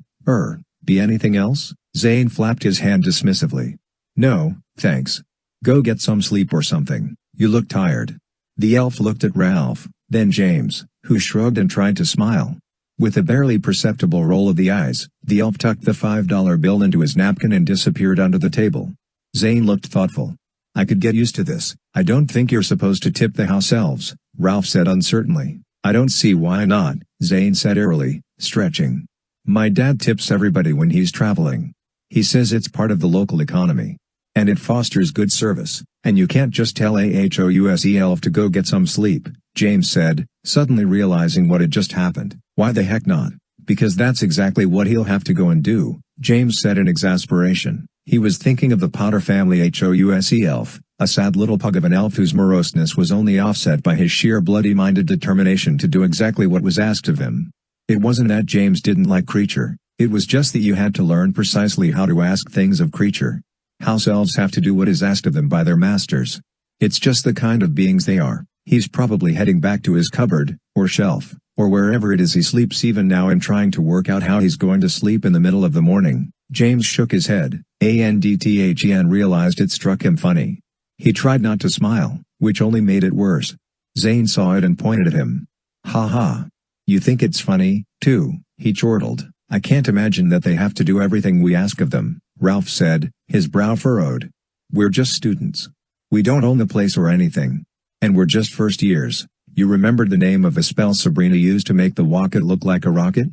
be anything else?" Zane flapped his hand dismissively. "No, thanks. Go get some sleep or something. You look tired." The elf looked at Ralph, then James, who shrugged and tried to smile. With a barely perceptible roll of the eyes, the elf tucked the $5 bill into his napkin and disappeared under the table. Zane looked thoughtful. "I could get used to this." "I don't think you're supposed to tip the house elves," Ralph said uncertainly. "I don't see why not," Zane said airily, stretching. "My dad tips everybody when he's traveling. He says it's part of the local economy. And it fosters good service, and you can't just tell a house elf to go get some sleep," James said, suddenly realizing what had just happened. "Why the heck not? Because that's exactly what he'll have to go and do," James said in exasperation. He was thinking of the Potter family house elf, a sad little pug of an elf whose moroseness was only offset by his sheer bloody-minded determination to do exactly what was asked of him. It wasn't that James didn't like Creature, it was just that you had to learn precisely how to ask things of Creature. House elves have to do what is asked of them by their masters. It's just the kind of beings they are. He's probably heading back to his cupboard, or shelf, or wherever it is he sleeps even now and trying to work out how he's going to sleep in the middle of the morning. James shook his head, and realized it struck him funny. He tried not to smile, which only made it worse. Zane saw it and pointed at him. "Ha ha. You think it's funny, too, he chortled. I can't imagine that they have to do everything we ask of them, Ralph said, his brow furrowed. We're just students. We don't own the place or anything. And we're just first years. You remembered the name of a spell Sabrina used to make the walket look like a rocket?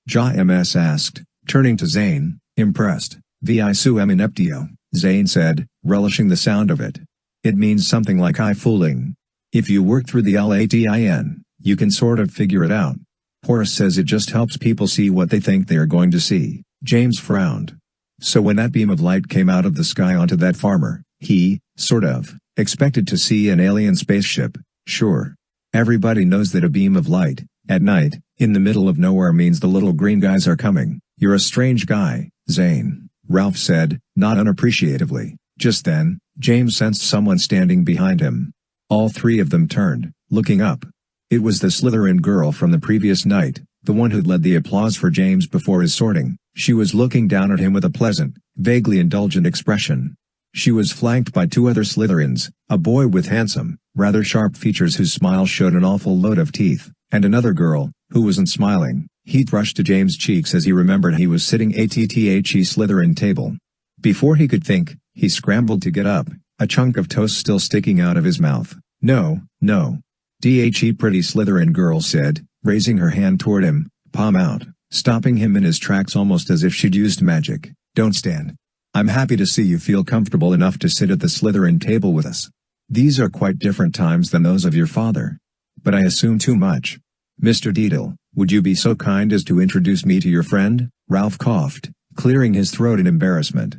Ja-MS asked, turning to Zane, impressed. Visum-Ineptio, Zane said, relishing the sound of it. It means something like eye fooling. If you work through the Latin, you can sort of figure it out. Horace says it just helps people see what they think they are going to see. James frowned. So when that beam of light came out of the sky onto that farmer, he, sort of, expected to see an alien spaceship. Sure. Everybody knows that a beam of light, at night, in the middle of nowhere means the little green guys are coming. You're a strange guy, Zane, Ralph said, not unappreciatively. Just then, James sensed someone standing behind him. All three of them turned, looking up. It was the Slytherin girl from the previous night, the one who'd led the applause for James before his sorting. She was looking down at him with a pleasant, vaguely indulgent expression. She was flanked by two other Slytherins, a boy with handsome, rather sharp features whose smile showed an awful load of teeth, and another girl, who wasn't smiling. Heat rushed to James' cheeks as he remembered he was sitting at the Slytherin table. Before he could think, he scrambled to get up, a chunk of toast still sticking out of his mouth. No, no. The pretty Slytherin girl said, raising her hand toward him, palm out, stopping him in his tracks almost as if she'd used magic. Don't stand. I'm happy to see you feel comfortable enough to sit at the Slytherin table with us. These are quite different times than those of your father. But I assume too much. Mr. Deedle, would you be so kind as to introduce me to your friend? Ralph coughed, clearing his throat in embarrassment.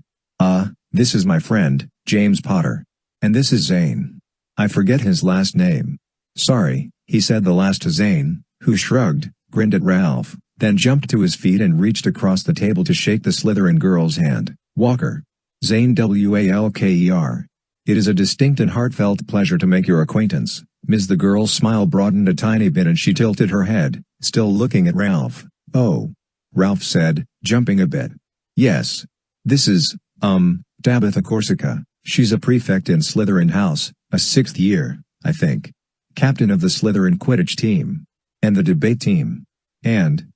This is my friend, James Potter. And this is Zane. I forget his last name. Sorry, he said the last to Zane, who shrugged, grinned at Ralph, then jumped to his feet and reached across the table to shake the Slytherin girl's hand. Walker. Zane Walker. It is a distinct and heartfelt pleasure to make your acquaintance, Ms. The girl's smile broadened a tiny bit and she tilted her head, still looking at Ralph. Oh. Ralph said, jumping a bit. Yes. This is, Tabitha Corsica. She's a prefect in Slytherin House, a 6th year, I think. Captain of the Slytherin Quidditch team. And the debate team. And,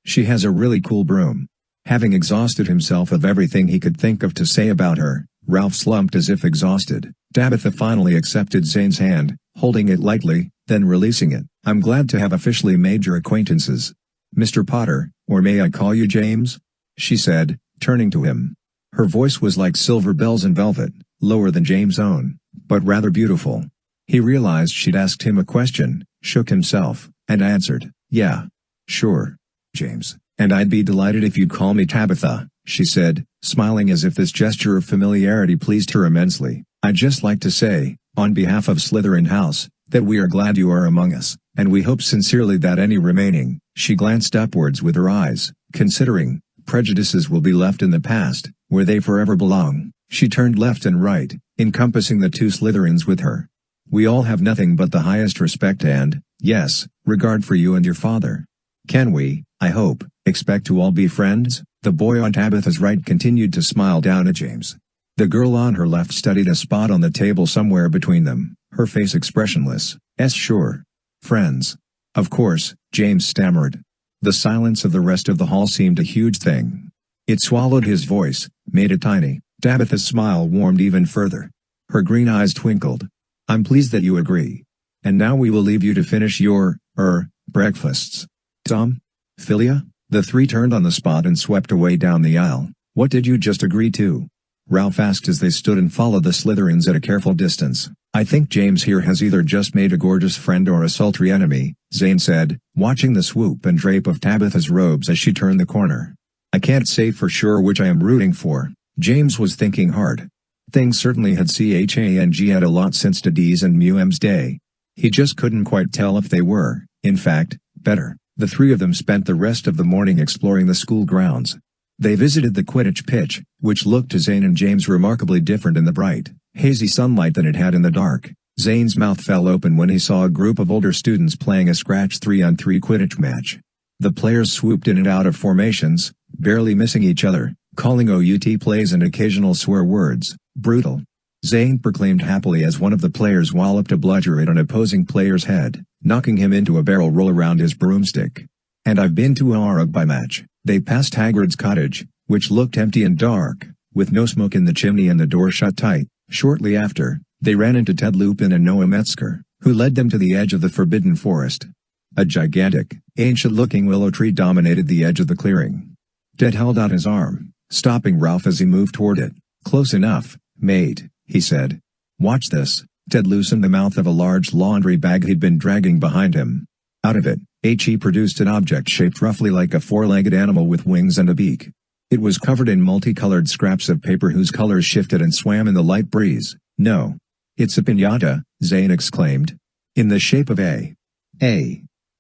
she has a really cool broom. Having exhausted himself of everything he could think of to say about her, Ralph slumped as if exhausted. Tabitha finally accepted Zane's hand, holding it lightly, then releasing it. I'm glad to have officially made your acquaintances. Mr. Potter, or may I call you James? She said, turning to him. Her voice was like silver bells and velvet, lower than James' own, but rather beautiful. He realized she'd asked him a question, shook himself, and answered, yeah. Sure. James. And I'd be delighted if you'd call me Tabitha, she said, smiling as if this gesture of familiarity pleased her immensely. I'd just like to say, on behalf of Slytherin House, that we are glad you are among us, and we hope sincerely that any remaining, she glanced upwards with her eyes, considering, prejudices will be left in the past, where they forever belong. She turned left and right, encompassing the two Slytherins with her. We all have nothing but the highest respect and, yes, regard for you and your father. Can we, I hope, expect to all be friends? The boy on Tabitha's right continued to smile down at James. The girl on her left studied a spot on the table somewhere between them, her face expressionless. Sure. Friends. Of course, James stammered. The silence of the rest of the hall seemed a huge thing. It swallowed his voice, made it tiny. Tabitha's smile warmed even further. Her green eyes twinkled. I'm pleased that you agree. And now we will leave you to finish your, breakfasts. Tom? Philia? The three turned on the spot and swept away down the aisle. What did you just agree to? Ralph asked as they stood and followed the Slytherins at a careful distance. I think James here has either just made a gorgeous friend or a sultry enemy, Zane said, watching the swoop and drape of Tabitha's robes as she turned the corner. I can't say for sure which I am rooting for. James was thinking hard. Things certainly had changed a lot since D's and Muem's day. He just couldn't quite tell if they were, in fact, better. The three of them spent the rest of the morning exploring the school grounds. They visited the Quidditch pitch, which looked to Zane and James remarkably different in the bright, hazy sunlight than it had in the dark. Zane's mouth fell open when he saw a group of older students playing a scratch 3-on-3 Quidditch match. The players swooped in and out of formations, barely missing each other, calling OUT plays and occasional swear words. Brutal. Zane proclaimed happily as one of the players walloped a bludger at an opposing player's head, knocking him into a barrel roll around his broomstick. And I've been to a rugby match. They passed Hagrid's cottage, which looked empty and dark, with no smoke in the chimney and the door shut tight. Shortly after, they ran into Ted Lupin and Noah Metzger, who led them to the edge of the Forbidden Forest. A gigantic, ancient-looking willow tree dominated the edge of the clearing. Ted held out his arm, stopping Ralph as he moved toward it. "Close enough, mate," he said. "Watch this." Ted loosened the mouth of a large laundry bag he'd been dragging behind him. Out of it, he produced an object shaped roughly like a four-legged animal with wings and a beak. It was covered in multicolored scraps of paper whose colors shifted and swam in the light breeze. "No. It's a piñata," Zane exclaimed. "In the shape of a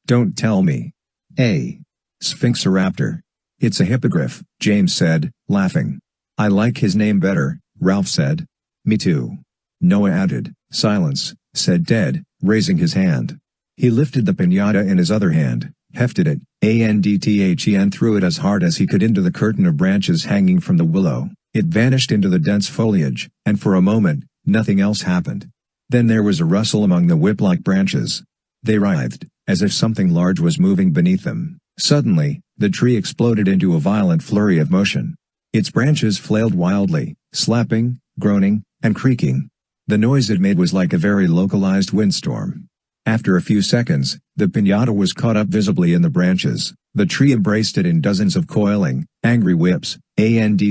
don't tell me. A Sphinxoraptor. It's a hippogriff," James said, laughing. "I like his name better," Ralph said. "Me too." Noah added. "Silence," said Ted, raising his hand. He lifted the piñata in his other hand, hefted it, and threw it as hard as he could into the curtain of branches hanging from the willow. It vanished into the dense foliage, and for a moment, nothing else happened. Then there was a rustle among the whip-like branches. They writhed, as if something large was moving beneath them. Suddenly, the tree exploded into a violent flurry of motion. Its branches flailed wildly, slapping, groaning, and creaking. The noise it made was like a very localized windstorm. After a few seconds, the piñata was caught up visibly in the branches. The tree embraced it in dozens of coiling, angry whips, and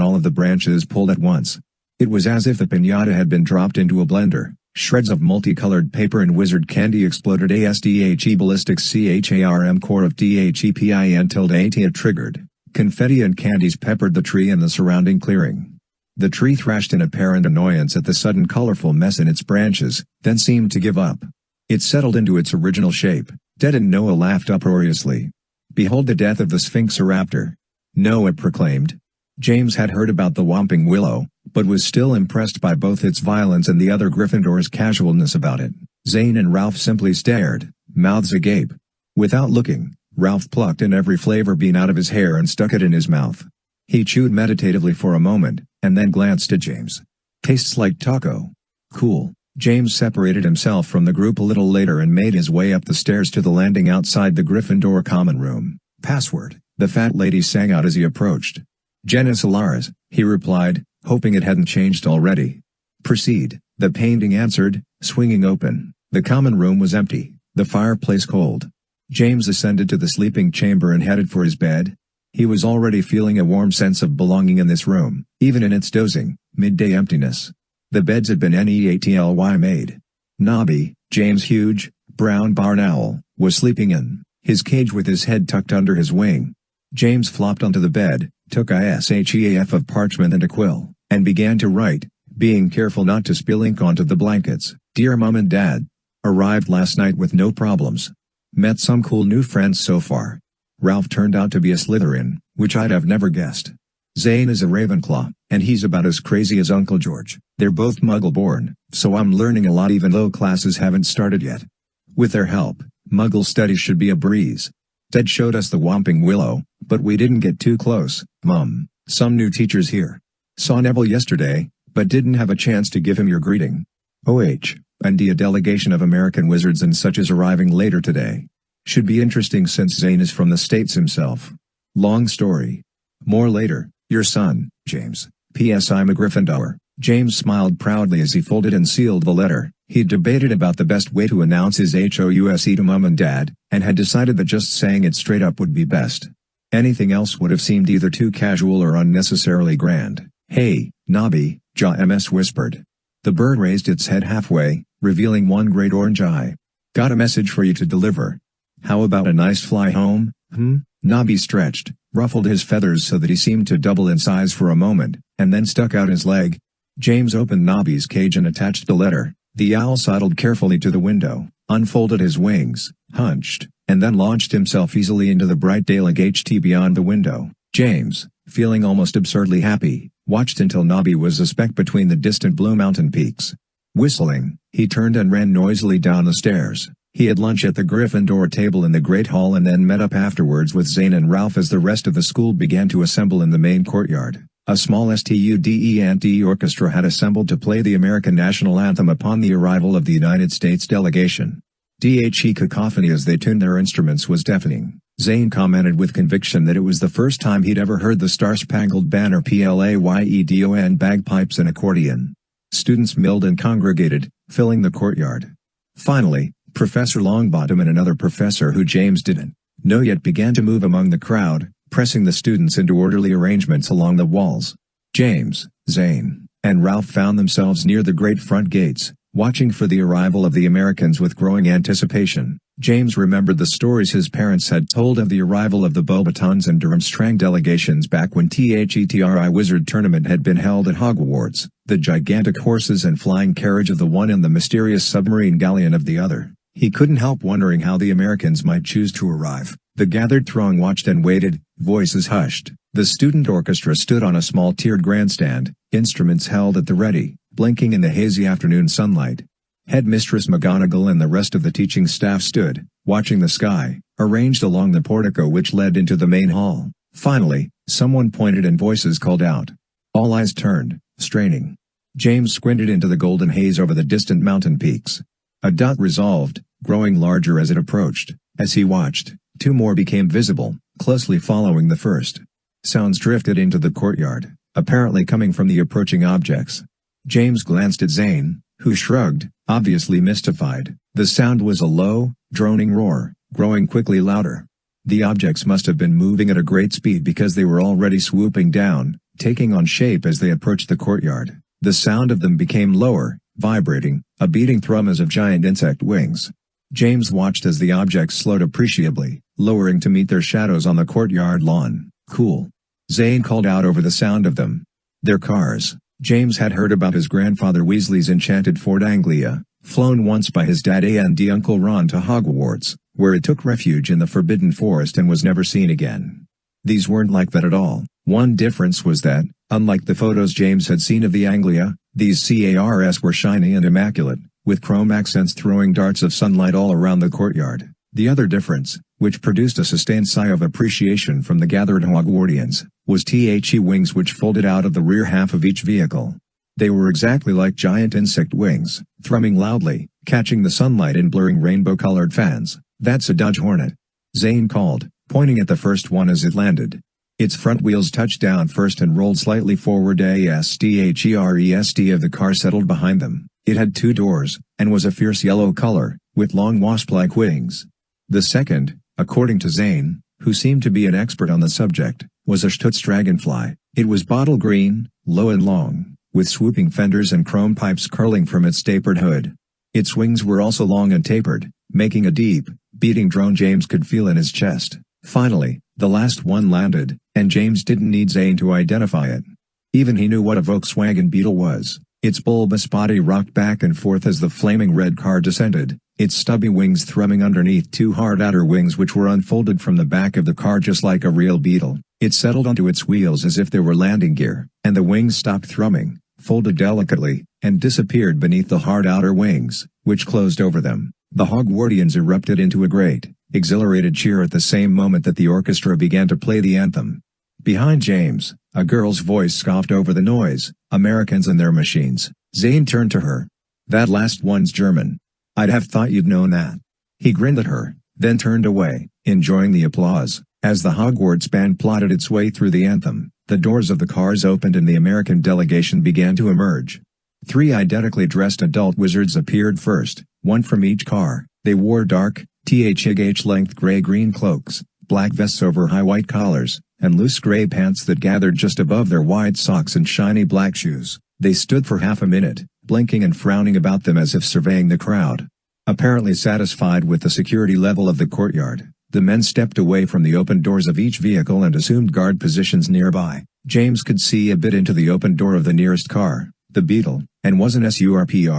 all of the branches pulled at once. It was as if the piñata had been dropped into a blender. Shreds of multicolored paper and wizard candy exploded. Ballistics CHARM core of DHEPIN triggered. Confetti and candies peppered the tree and the surrounding clearing. The tree thrashed in apparent annoyance at the sudden colorful mess in its branches, then seemed to give up. It settled into its original shape. Ted and Noah laughed uproariously. "Behold the death of the Sphinxoraptor," Noah proclaimed. James had heard about the Whomping Willow, but was still impressed by both its violence and the other Gryffindor's casualness about it. Zane and Ralph simply stared, mouths agape. Without looking, Ralph plucked an every flavor bean out of his hair and stuck it in his mouth. He chewed meditatively for a moment, and then glanced at James. "Tastes like taco." "Cool." James separated himself from the group a little later and made his way up the stairs to the landing outside the Gryffindor common room. "Password," the fat lady sang out as he approached. "Genus Alaris," he replied, hoping it hadn't changed already. "Proceed," the painting answered, swinging open. The common room was empty, the fireplace cold. James ascended to the sleeping chamber and headed for his bed. He was already feeling a warm sense of belonging in this room, even in its dozing, midday emptiness. The beds had been neatly made. Nobby, James' huge, brown barn owl, was sleeping in his cage with his head tucked under his wing. James flopped onto the bed, took a sheaf of parchment and a quill, and began to write, being careful not to spill ink onto the blankets. "Dear Mom and Dad. Arrived last night with no problems. Met some cool new friends so far. Ralph turned out to be a Slytherin, which I'd have never guessed. Zane is a Ravenclaw, and he's about as crazy as Uncle George. They're both Muggle-born, so I'm learning a lot even though classes haven't started yet. With their help, Muggle studies should be a breeze. Ted showed us the Whomping Willow, but we didn't get too close, Mum. Some new teachers here. Saw Neville yesterday, but didn't have a chance to give him your greeting. And a delegation of American wizards and such is arriving later today. Should be interesting since Zane is from the States himself. Long story. More later, your son, James. P.S. I'm a Gryffindor." James smiled proudly as he folded and sealed the letter. He'd debated about the best way to announce his HOUSE to Mum and Dad, and had decided that just saying it straight up would be best. Anything else would have seemed either too casual or unnecessarily grand. "Hey, Nobby," Ms. whispered. The bird raised its head halfway, revealing one great orange eye. "Got a message for you to deliver. How about a nice fly home, Nobby stretched, ruffled his feathers so that he seemed to double in size for a moment, and then stuck out his leg. James opened Nobby's cage and attached the letter. The owl sidled carefully to the window, unfolded his wings, hunched, and then launched himself easily into the bright daylight beyond the window. James, feeling almost absurdly happy, watched until Nobby was a speck between the distant blue mountain peaks. Whistling, he turned and ran noisily down the stairs. He had lunch at the Gryffindor table in the Great Hall and then met up afterwards with Zane and Ralph as the rest of the school began to assemble in the main courtyard. A small student orchestra had assembled to play the American national anthem upon the arrival of the United States delegation. The cacophony as they tuned their instruments was deafening. Zane commented with conviction that it was the first time he'd ever heard the Star-Spangled Banner playedon bagpipes and accordion. Students milled and congregated, filling the courtyard. Finally, Professor Longbottom and another professor who James didn't know yet began to move among the crowd, pressing the students into orderly arrangements along the walls. James, Zane, and Ralph found themselves near the great front gates, watching for the arrival of the Americans with growing anticipation. James remembered the stories his parents had told of the arrival of the Beauxbatons and Durmstrang delegations back when the Wizard Tournament had been held at Hogwarts, the gigantic horses and flying carriage of the one and the mysterious submarine galleon of the other. He couldn't help wondering how the Americans might choose to arrive. The gathered throng watched and waited, voices hushed. The student orchestra stood on a small tiered grandstand, instruments held at the ready, blinking in the hazy afternoon sunlight. Headmistress McGonagall and the rest of the teaching staff stood, watching the sky, arranged along the portico which led into the main hall. Finally, someone pointed and voices called out. All eyes turned, straining. James squinted into the golden haze over the distant mountain peaks. A dot resolved, growing larger as it approached. As he watched, two more became visible, closely following the first. Sounds drifted into the courtyard, apparently coming from the approaching objects. James glanced at Zane, who shrugged, obviously mystified. The sound was a low, droning roar, growing quickly louder. The objects must have been moving at a great speed because they were already swooping down, taking on shape as they approached the courtyard. The sound of them became lower, vibrating, a beating thrum as of giant insect wings. James watched as the objects slowed appreciably, lowering to meet their shadows on the courtyard lawn. Cool. Zane called out over the sound of them. They're cars. James had heard about his grandfather Weasley's enchanted Ford Anglia, flown once by his daddy and Uncle Ron to Hogwarts, where it took refuge in the Forbidden Forest and was never seen again. These weren't like that at all. One difference was that, unlike the photos James had seen of the Anglia, these cars were shiny and immaculate, with chrome accents throwing darts of sunlight all around the courtyard. The other difference, which produced a sustained sigh of appreciation from the gathered Hogwartians, was the wings which folded out of the rear half of each vehicle. They were exactly like giant insect wings, thrumming loudly, catching the sunlight in blurring rainbow-colored fans. That's a Dodge Hornet, Zane called, pointing at the first one as it landed. Its front wheels touched down first and rolled slightly forward. The of the car settled behind them. It had two doors, and was a fierce yellow color, with long wasp-like wings. The second, according to Zane, who seemed to be an expert on the subject, was a Stutz dragonfly. It was bottle green, low and long, with swooping fenders and chrome pipes curling from its tapered hood. Its wings were also long and tapered, making a deep, beating drone James could feel in his chest. Finally, the last one landed, and James didn't need Zane to identify it. Even he knew what a Volkswagen Beetle was. Its bulbous body rocked back and forth as the flaming red car descended, its stubby wings thrumming underneath two hard outer wings which were unfolded from the back of the car just like a real beetle. It settled onto its wheels as if they were landing gear, and the wings stopped thrumming, folded delicately, and disappeared beneath the hard outer wings, which closed over them. The Hogwartians erupted into a great, exhilarated cheer at the same moment that the orchestra began to play the anthem. Behind James, a girl's voice scoffed over the noise. Americans and their machines. Zane turned to her. That last one's German. I'd have thought you'd known that. He grinned at her, then turned away, enjoying the applause. As the Hogwarts band plodded its way through the anthem, the doors of the cars opened and the American delegation began to emerge. 3 identically dressed adult wizards appeared first, one from each car. They wore dark, length gray-green cloaks, black vests over high white collars, and loose gray pants that gathered just above their wide socks and shiny black shoes. They stood for half a minute, blinking and frowning about them as if surveying the crowd. Apparently satisfied with the security level of the courtyard, the men stepped away from the open doors of each vehicle and assumed guard positions nearby. James could see a bit into the open door of the nearest car, the Beetle, and was an surprisingly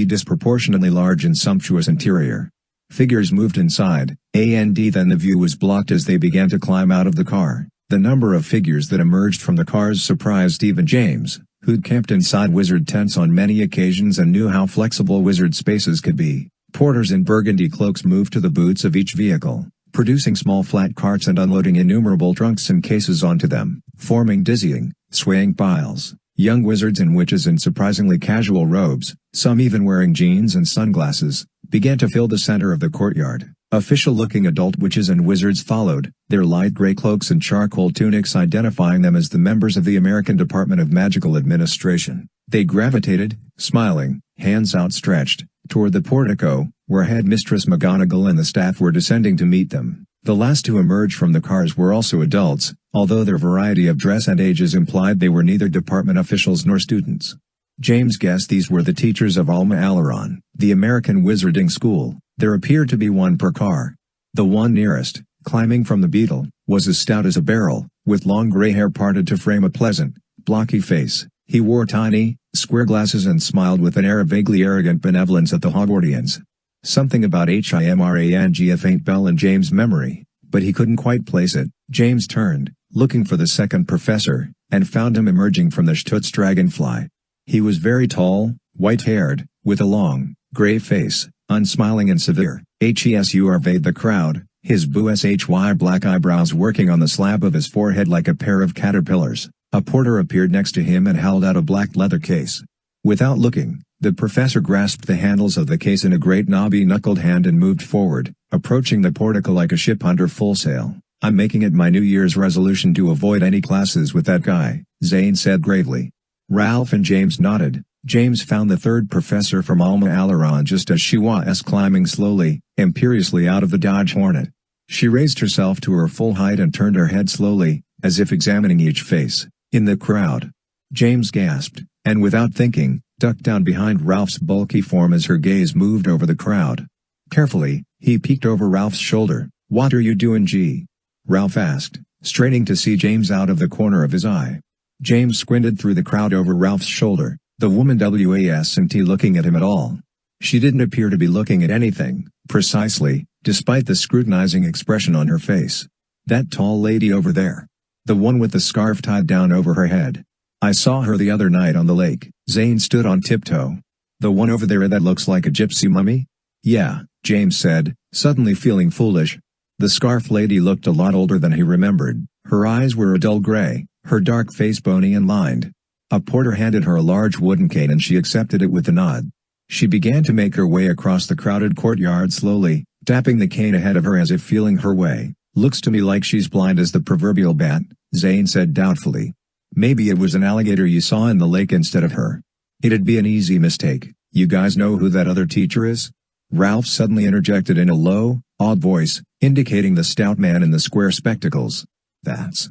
disproportionately large and sumptuous interior. Figures moved inside, and then the view was blocked as they began to climb out of the car. The number of figures that emerged from the cars surprised even James, who'd camped inside wizard tents on many occasions and knew how flexible wizard spaces could be. Porters in burgundy cloaks moved to the boots of each vehicle, producing small flat carts and unloading innumerable trunks and cases onto them, forming dizzying, swaying piles. Young wizards and witches in surprisingly casual robes, some even wearing jeans and sunglasses, began to fill the center of the courtyard. Official-looking adult witches and wizards followed, their light gray cloaks and charcoal tunics identifying them as the members of the American Department of Magical Administration. They gravitated, smiling, hands outstretched, toward the portico, where Headmistress McGonagall and the staff were descending to meet them. The last to emerge from the cars were also adults, although their variety of dress and ages implied they were neither department officials nor students. James guessed these were the teachers of Alma Aleron, the American Wizarding School. There appeared to be one per car. The one nearest, climbing from the beetle, was as stout as a barrel, with long gray hair parted to frame a pleasant, blocky face. He wore tiny, square glasses and smiled with an air of vaguely arrogant benevolence at the Hogwartians. Something about Himrang faint bell in James' memory, but he couldn't quite place it. James turned, looking for the second professor, and found him emerging from the Stutz dragonfly. He was very tall, white-haired, with a long, gray face, unsmiling and severe. He surveyed the crowd, his bushy black eyebrows working on the slab of his forehead like a pair of caterpillars. A porter appeared next to him and held out a black leather case. Without looking, the professor grasped the handles of the case in a great knobby-knuckled hand and moved forward, approaching the portico like a ship under full sail. "I'm making it my New Year's resolution to avoid any classes with that guy," Zane said gravely. Ralph and James nodded. James found the third professor from Alma Aleron just as she was climbing slowly, imperiously out of the Dodge Hornet. She raised herself to her full height and turned her head slowly, as if examining each face in the crowd. James gasped, and without thinking, ducked down behind Ralph's bulky form as her gaze moved over the crowd. Carefully, he peeked over Ralph's shoulder. "What are you doing, G?" Ralph asked, straining to see James out of the corner of his eye. James squinted through the crowd over Ralph's shoulder, the woman wasn't looking at him at all. She didn't appear to be looking at anything, precisely, despite the scrutinizing expression on her face. "That tall lady over there. The one with the scarf tied down over her head. I saw her the other night on the lake." Zane stood on tiptoe. "The one over there that looks like a gypsy mummy?" "Yeah," James said, suddenly feeling foolish. The scarf lady looked a lot older than he remembered. Her eyes were a dull gray, her dark face bony and lined. A porter handed her a large wooden cane and she accepted it with a nod. She began to make her way across the crowded courtyard slowly, tapping the cane ahead of her as if feeling her way. "Looks to me like she's blind as the proverbial bat," Zane said doubtfully. "Maybe it was an alligator you saw in the lake instead of her. It'd be an easy mistake." "You guys know who that other teacher is?" Ralph suddenly interjected in a low, odd voice, indicating the stout man in the square spectacles. That's.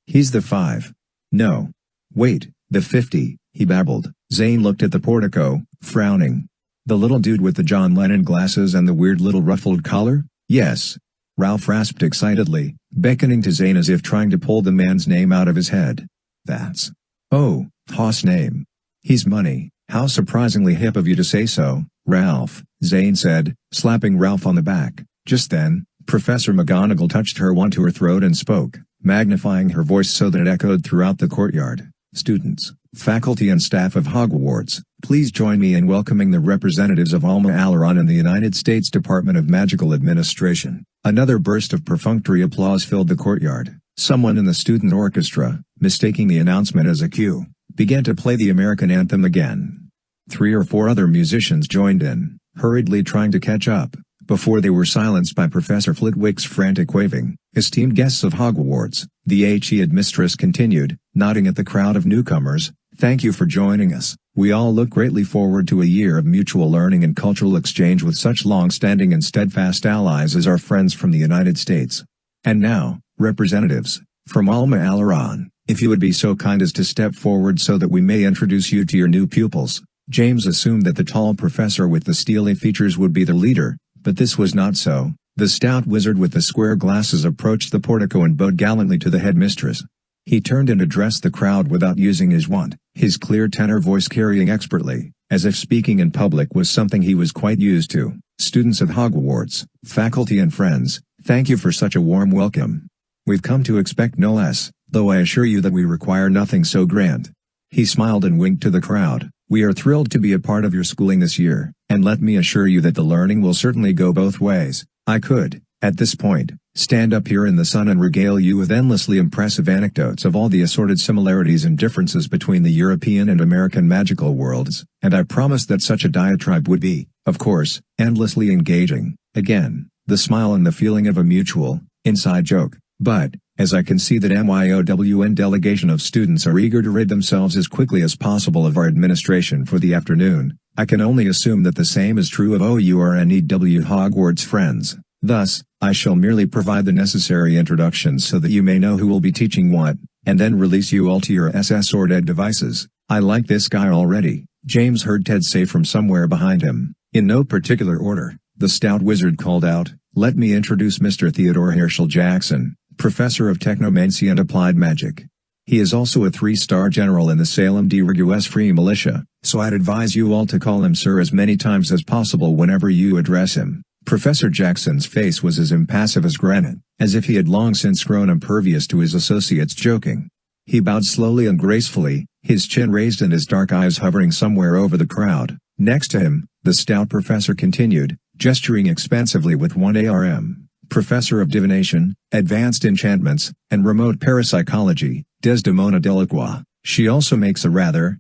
He's the 5. No. Wait, the 50, he babbled. Zane looked at the portico, frowning. "The little dude with the John Lennon glasses and the weird little ruffled collar?" "Yes." Ralph rasped excitedly, beckoning to Zane as if trying to pull the man's name out of his head. "That's. Oh, Hoss name. He's money." "How surprisingly hip of you to say so, Ralph," Zane said, slapping Ralph on the back. Just then, Professor McGonagall touched her onto her throat and spoke, magnifying her voice so that it echoed throughout the courtyard. "Students, faculty and staff of Hogwarts, please join me in welcoming the representatives of Alma Aleron and the United States Department of Magical Administration." Another burst of perfunctory applause filled the courtyard. Someone in the student orchestra, mistaking the announcement as a cue, began to play the American anthem again. 3 or 4 other musicians joined in, hurriedly trying to catch up, before they were silenced by Professor Flitwick's frantic waving. "Esteemed guests of Hogwarts," the headmistress continued, nodding at the crowd of newcomers, "thank you for joining us. We all look greatly forward to a year of mutual learning and cultural exchange with such long-standing and steadfast allies as our friends from the United States. And now, representatives, from Alma Aleron, if you would be so kind as to step forward so that we may introduce you to your new pupils." James assumed that the tall professor with the steely features would be the leader, but this was not so. The stout wizard with the square glasses approached the portico and bowed gallantly to the headmistress. He turned and addressed the crowd without using his wand, his clear tenor voice carrying expertly, as if speaking in public was something he was quite used to. "Students of Hogwarts, faculty and friends, thank you for such a warm welcome. We've come to expect no less, though I assure you that we require nothing so grand." He smiled and winked to the crowd. "We are thrilled to be a part of your schooling this year, and let me assure you that the learning will certainly go both ways. I could, At this point, stand up here in the sun and regale you with endlessly impressive anecdotes of all the assorted similarities and differences between the European and American magical worlds, and I promised that such a diatribe would be, of course, endlessly engaging. Again, the smile and the feeling of a mutual, inside joke, but, as I can see that MYOWN delegation of students are eager to rid themselves as quickly as possible of our administration for the afternoon, I can only assume that the same is true of OURNEW Hogwarts friends. Thus, I shall merely provide the necessary introductions so that you may know who will be teaching what, and then release you all to your SS or dead devices. I like this guy already, James heard Ted say from somewhere behind him. In no particular order, the stout wizard called out, "Let me introduce Mr. Theodore Herschel Jackson, Professor of Technomancy and Applied Magic. He is also a 3-star general in the Salem DRUS Free Militia, so I'd advise you all to call him sir as many times as possible whenever you address him." Professor Jackson's face was as impassive as granite, as if he had long since grown impervious to his associates' joking. He bowed slowly and gracefully, his chin raised and his dark eyes hovering somewhere over the crowd. Next to him, the stout professor continued, gesturing expansively with one arm. Professor of Divination, Advanced Enchantments, and Remote Parapsychology, Desdemona Delacroix. She also makes a rather,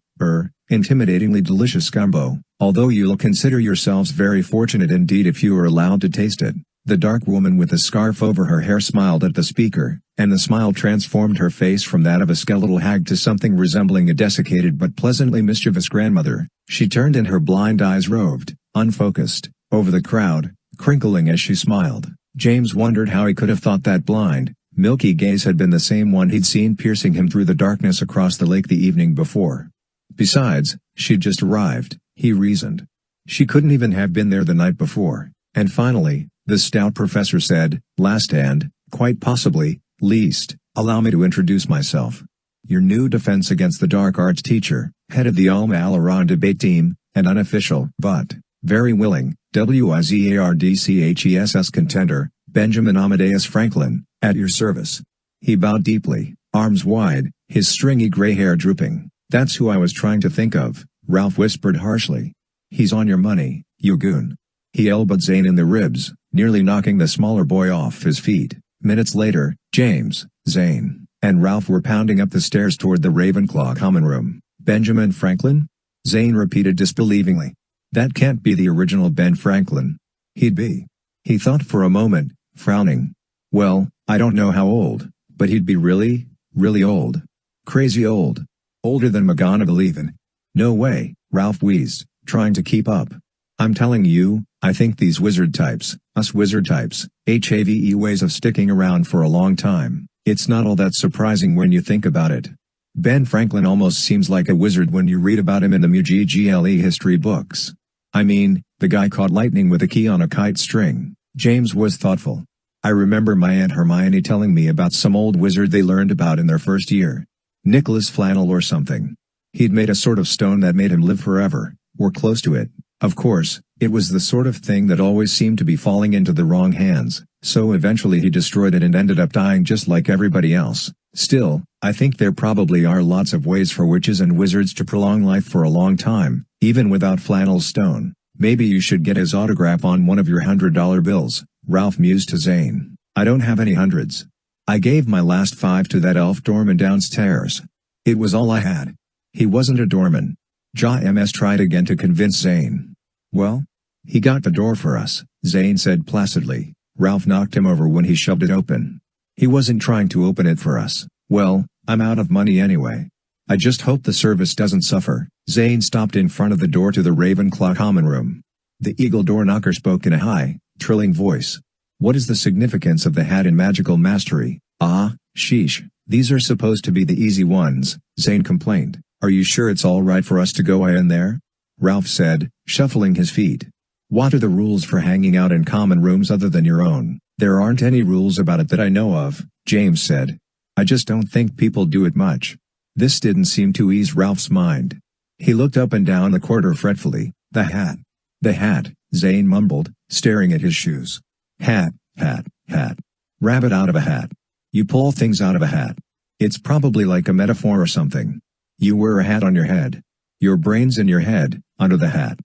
intimidatingly delicious gumbo, although you'll consider yourselves very fortunate indeed if you are allowed to taste it. The dark woman with a scarf over her hair smiled at the speaker, and the smile transformed her face from that of a skeletal hag to something resembling a desiccated but pleasantly mischievous grandmother. She turned and her blind eyes roved, unfocused, over the crowd, crinkling as she smiled. James wondered how he could have thought that blind, milky gaze had been the same one he'd seen piercing him through the darkness across the lake the evening before. Besides, she'd just arrived, he reasoned. She couldn't even have been there the night before. And finally, the stout professor said, "Last and, quite possibly, least, allow me to introduce myself. Your new Defense Against the Dark Arts teacher, head of the Alma Aleron debate team, and unofficial, but very willing, WIZARDCHESS contender, Benjamin Amadeus Franklin, at your service." He bowed deeply, arms wide, his stringy gray hair drooping. "That's who I was trying to think of," Ralph whispered harshly. "He's on your money, you goon." He elbowed Zane in the ribs, nearly knocking the smaller boy off his feet. Minutes later, James, Zane, and Ralph were pounding up the stairs toward the Ravenclaw common room. "Benjamin Franklin?" Zane repeated disbelievingly. "That can't be the original Ben Franklin." "He'd be." He thought for a moment, frowning. "Well, I don't know how old, but he'd be really, really old. Crazy old. Older than McGonagall even." "No way," Ralph wheezed, trying to keep up. "I'm telling you, I think these wizard types, us wizard types, have ways of sticking around for a long time. It's not all that surprising when you think about it. Ben Franklin almost seems like a wizard when you read about him in the MUGGLE history books. I mean, the guy caught lightning with a key on a kite string." James was thoughtful. "I remember my Aunt Hermione telling me about some old wizard they learned about in their first year. Nicholas Flamel or something. He'd made a sort of stone that made him live forever, or close to it. Of course, it was the sort of thing that always seemed to be falling into the wrong hands, so eventually he destroyed it and ended up dying just like everybody else. Still, I think there probably are lots of ways for witches and wizards to prolong life for a long time, even without Flannel's stone. Maybe you should get his autograph on one of your $100 bills, Ralph mused to Zane. "I don't have any hundreds. I gave my last 5 to that elf doorman downstairs. It was all I had." "He wasn't a doorman." Ja-MS tried again to convince Zane. "Well? He got the door for us," Zane said placidly. "Ralph knocked him over when he shoved it open. He wasn't trying to open it for us." "Well, I'm out of money anyway. I just hope the service doesn't suffer." Zane stopped in front of the door to the Ravenclaw common room. The eagle door knocker spoke in a high, trilling voice. "What is the significance of the hat in magical mastery?" "Ah, sheesh, these are supposed to be the easy ones," Zane complained. "Are you sure it's all right for us to go in there?" Ralph said, shuffling his feet. "What are the rules for hanging out in common rooms other than your own?" "There aren't any rules about it that I know of," James said. "I just don't think people do it much." This didn't seem to ease Ralph's mind. He looked up and down the corridor fretfully. "The hat. The hat," Zane mumbled, staring at his shoes. "Hat, hat, hat. Rabbit out of a hat. You pull things out of a hat. It's probably like a metaphor or something. You wear a hat on your head. Your brain's in your head, under the hat."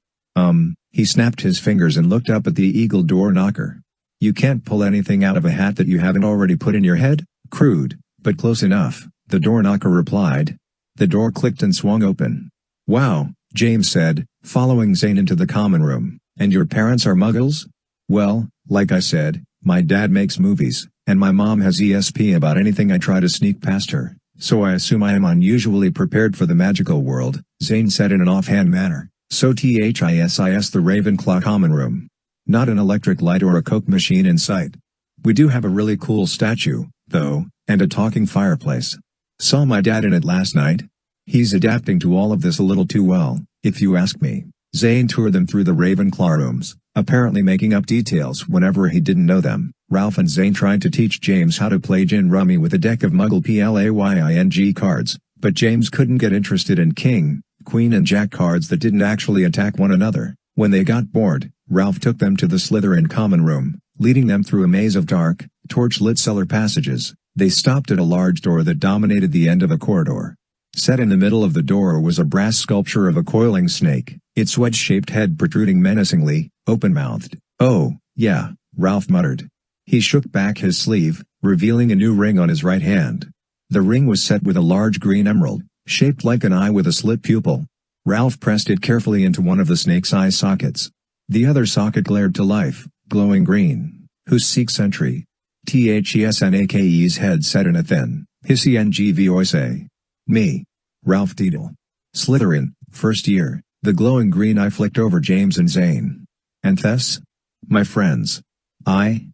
He snapped his fingers and looked up at the eagle door knocker. You can't pull anything out of a hat that you haven't already put in your head? Crude, but close enough, the door knocker replied. The door clicked and swung open. Wow, James said, following Zane into the common room. And your parents are Muggles? Well, like I said, my dad makes movies, and my mom has ESP about anything I try to sneak past her, so I assume I am unusually prepared for the magical world, Zane said in an offhand manner. So THISIS the Ravenclaw common room. Not an electric light or a Coke machine in sight. We do have a really cool statue, though, and a talking fireplace. Saw my dad in it last night. He's adapting to all of this a little too well, if you ask me. Zane toured them through the Ravenclaw rooms, apparently making up details whenever he didn't know them. Ralph and Zane tried to teach James how to play gin rummy with a deck of Muggle PLAYING cards, but James couldn't get interested in King, Queen and Jack cards that didn't actually attack one another. When they got bored, Ralph took them to the Slytherin common room, leading them through a maze of dark, torch-lit cellar passages. They stopped at a large door that dominated the end of a corridor. Set in the middle of the door was a brass sculpture of a coiling snake, its wedge-shaped head protruding menacingly, open-mouthed. "Oh, yeah," Ralph muttered. He shook back his sleeve, revealing a new ring on his right hand. The ring was set with a large green emerald, shaped like an eye with a slit pupil. Ralph pressed it carefully into one of the snake's eye sockets. The other socket glared to life, glowing green. "Who seeks entry?" THESNAKE's head said in a thin, hissy NGV voice. "Me. Ralph Deedle. Slytherin, first year." The glowing green eye flicked over James and Zane. "And Tess?" "My friends. I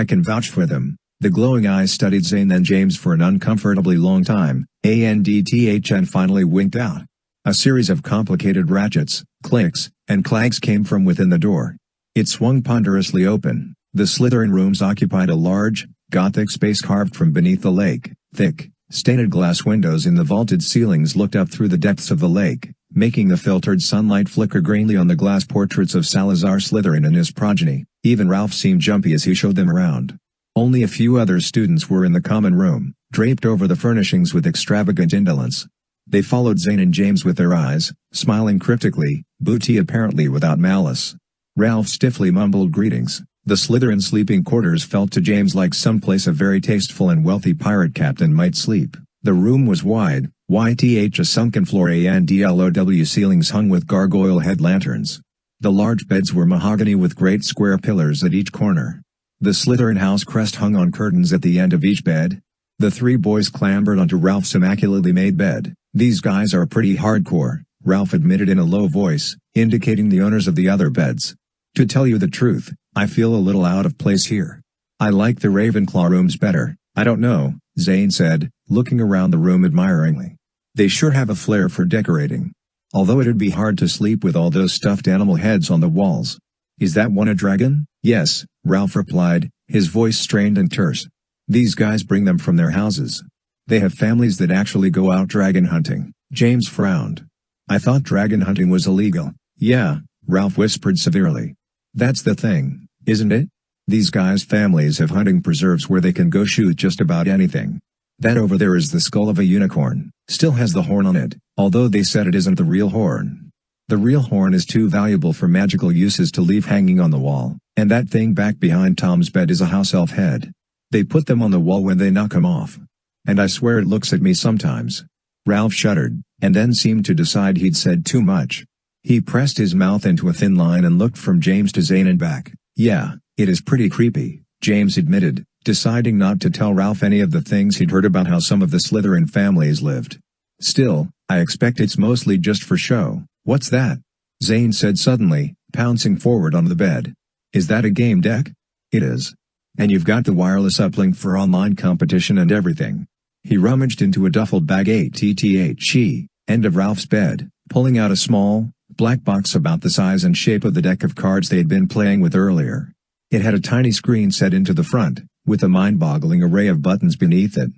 can vouch for them." The glowing eyes studied Zane then James for an uncomfortably long time. ANDTHN finally winked out. A series of complicated ratchets, clicks, and clags came from within the door. It swung ponderously open. The Slytherin rooms occupied a large, Gothic space carved from beneath the lake. Thick, stained glass windows in the vaulted ceilings looked up through the depths of the lake, making the filtered sunlight flicker greenly on the glass portraits of Salazar Slytherin and his progeny. Even Ralph seemed jumpy as he showed them around. Only a few other students were in the common room, draped over the furnishings with extravagant indolence. They followed Zane and James with their eyes, smiling cryptically, booty apparently without malice. Ralph stiffly mumbled greetings. The Slytherin sleeping quarters felt to James like some place a very tasteful and wealthy pirate captain might sleep. The room was wide, a sunken floor and LOW ceilings hung with gargoyle head lanterns. The large beds were mahogany with great square pillars at each corner. The Slytherin house crest hung on curtains at the end of each bed. The three boys clambered onto Ralph's immaculately made bed. "These guys are pretty hardcore," Ralph admitted in a low voice, indicating the owners of the other beds. "To tell you the truth, I feel a little out of place here. I like the Ravenclaw rooms better." "I don't know," Zane said, looking around the room admiringly. "They sure have a flair for decorating. Although it'd be hard to sleep with all those stuffed animal heads on the walls." "Is that one a dragon?" "Yes," Ralph replied, his voice strained and terse. "These guys bring them from their houses. They have families that actually go out dragon hunting." James frowned. "I thought dragon hunting was illegal." "Yeah," Ralph whispered severely. "That's the thing, isn't it? These guys' families have hunting preserves where they can go shoot just about anything. That over there is the skull of a unicorn, still has the horn on it, although they said it isn't the real horn. The real horn is too valuable for magical uses to leave hanging on the wall, and that thing back behind Tom's bed is a house elf head. They put them on the wall when they knock 'em off. And I swear it looks at me sometimes." Ralph shuddered, and then seemed to decide he'd said too much. He pressed his mouth into a thin line and looked from James to Zane and back. "Yeah, it is pretty creepy," James admitted, deciding not to tell Ralph any of the things he'd heard about how some of the Slytherin families lived. "Still, I expect it's mostly just for show." "What's that?" Zane said suddenly, pouncing forward on the bed. "Is that a game deck?" "It is. And you've got the wireless uplink for online competition and everything." He rummaged into a duffel bag end of Ralph's bed, pulling out a small, black box about the size and shape of the deck of cards they had been playing with earlier. It had a tiny screen set into the front, with a mind-boggling array of buttons beneath it.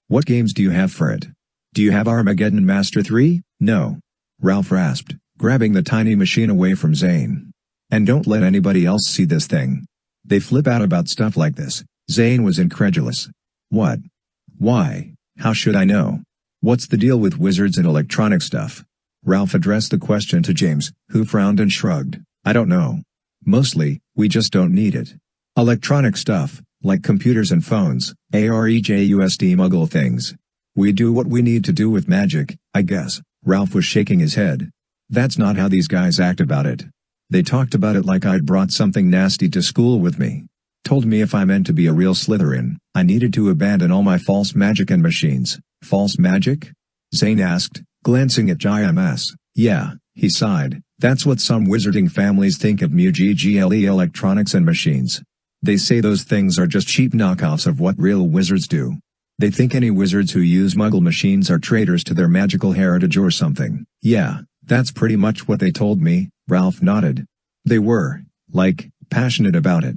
"What games do you have for it? Do you have Armageddon Master 3? "No," Ralph rasped, grabbing the tiny machine away from Zane. "And don't let anybody else see this thing. They flip out about stuff like this." Zane was incredulous. "What? Why? How should I know? What's the deal with wizards and electronic stuff?" Ralph addressed the question to James, who frowned and shrugged. "I don't know. Mostly, we just don't need it. Electronic stuff, like computers and phones, AREJUSD Muggle things. We do what we need to do with magic, I guess. Ralph was shaking his head. That's not how these guys act about it. They talked about it like I'd brought something nasty to school with me. Told me if I meant to be a real Slytherin, I needed to abandon all my false magic and machines. False magic? Zane asked, glancing at JMS. Yeah, he sighed. That's what some wizarding families think of MUGGLE electronics and machines. They say those things are just cheap knockoffs of what real wizards do. They think any wizards who use Muggle machines are traitors to their magical heritage or something. Yeah, that's pretty much what they told me, Ralph nodded. They were, passionate about it.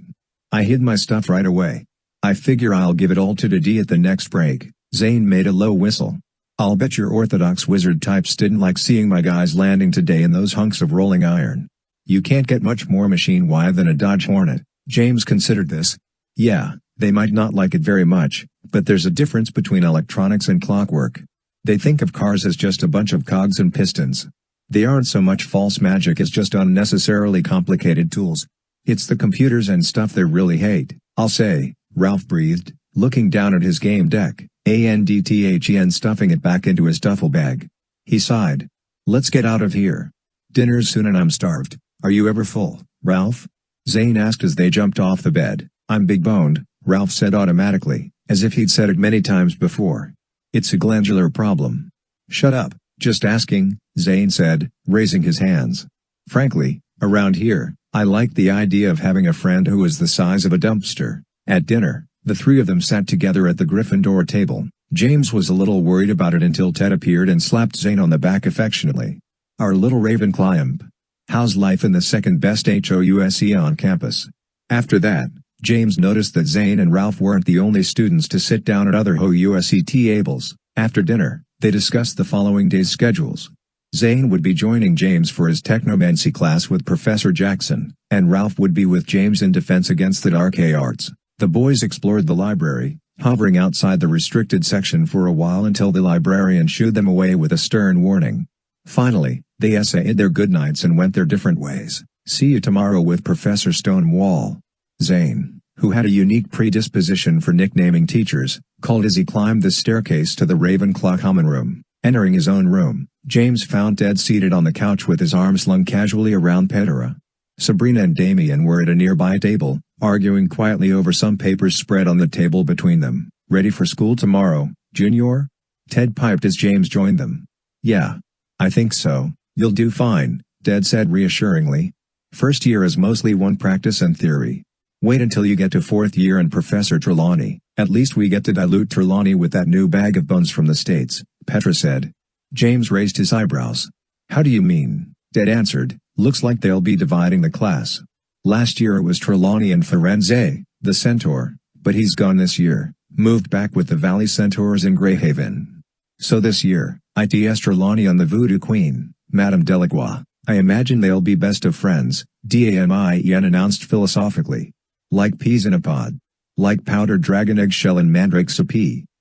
I hid my stuff right away. I figure I'll give it all to Didi at the next break. Zane made a low whistle. I'll bet your orthodox wizard types didn't like seeing my guys landing today in those hunks of rolling iron. You can't get much more machine-wide than a Dodge Hornet. James considered this. Yeah, they might not like it very much, but there's a difference between electronics and clockwork. They think of cars as just a bunch of cogs and pistons. They aren't so much false magic as just unnecessarily complicated tools. It's the computers and stuff they really hate, I'll say, Ralph breathed, looking down at his game deck, and stuffing it back into his duffel bag. He sighed. Let's get out of here. Dinner's soon and I'm starved. Are you ever full, Ralph? Zane asked as they jumped off the bed. I'm big-boned, Ralph said automatically, as if he'd said it many times before. It's a glandular problem. Shut up, just asking, Zane said, raising his hands. Frankly, around here, I liked the idea of having a friend who was the size of a dumpster. At dinner, the three of them sat together at the Gryffindor table. James was a little worried about it until Ted appeared and slapped Zane on the back affectionately. Our little Ravenclimb. How's life in the second best HOUSE on campus? After that, James noticed that Zane and Ralph weren't the only students to sit down at other HOUSE tables. After dinner, they discussed the following day's schedules. Zane would be joining James for his technomancy class with Professor Jackson, and Ralph would be with James in defense against the dark arts. The boys explored the library, hovering outside the restricted section for a while until the librarian shooed them away with a stern warning. Finally, they essayed their goodnights and went their different ways. See you tomorrow with Professor Stonewall. Zane, who had a unique predisposition for nicknaming teachers, called as he climbed the staircase to the Ravenclaw common room. Entering his own room, James found Ted seated on the couch with his arms slung casually around Petra. Sabrina and Damien were at a nearby table, arguing quietly over some papers spread on the table between them. Ready for school tomorrow, Junior? Ted piped as James joined them. Yeah. I think so. You'll do fine, Ted said reassuringly. First year is mostly one practice and theory. Wait until you get to fourth year and Professor Trelawney. At least we get to dilute Trelawney with that new bag of bones from the States, Petra said. James raised his eyebrows. How do you mean? Ted answered. Looks like they'll be dividing the class. Last year it was Trelawney and Firenze, the Centaur, but he's gone this year, moved back with the Valley Centaurs in Greyhaven. So this year, it's Trelawney on the Voodoo Queen, Madame Delacroix. I imagine they'll be best of friends, Damien announced philosophically. Like peas in a pod. Like powdered dragon eggshell and mandrake soup.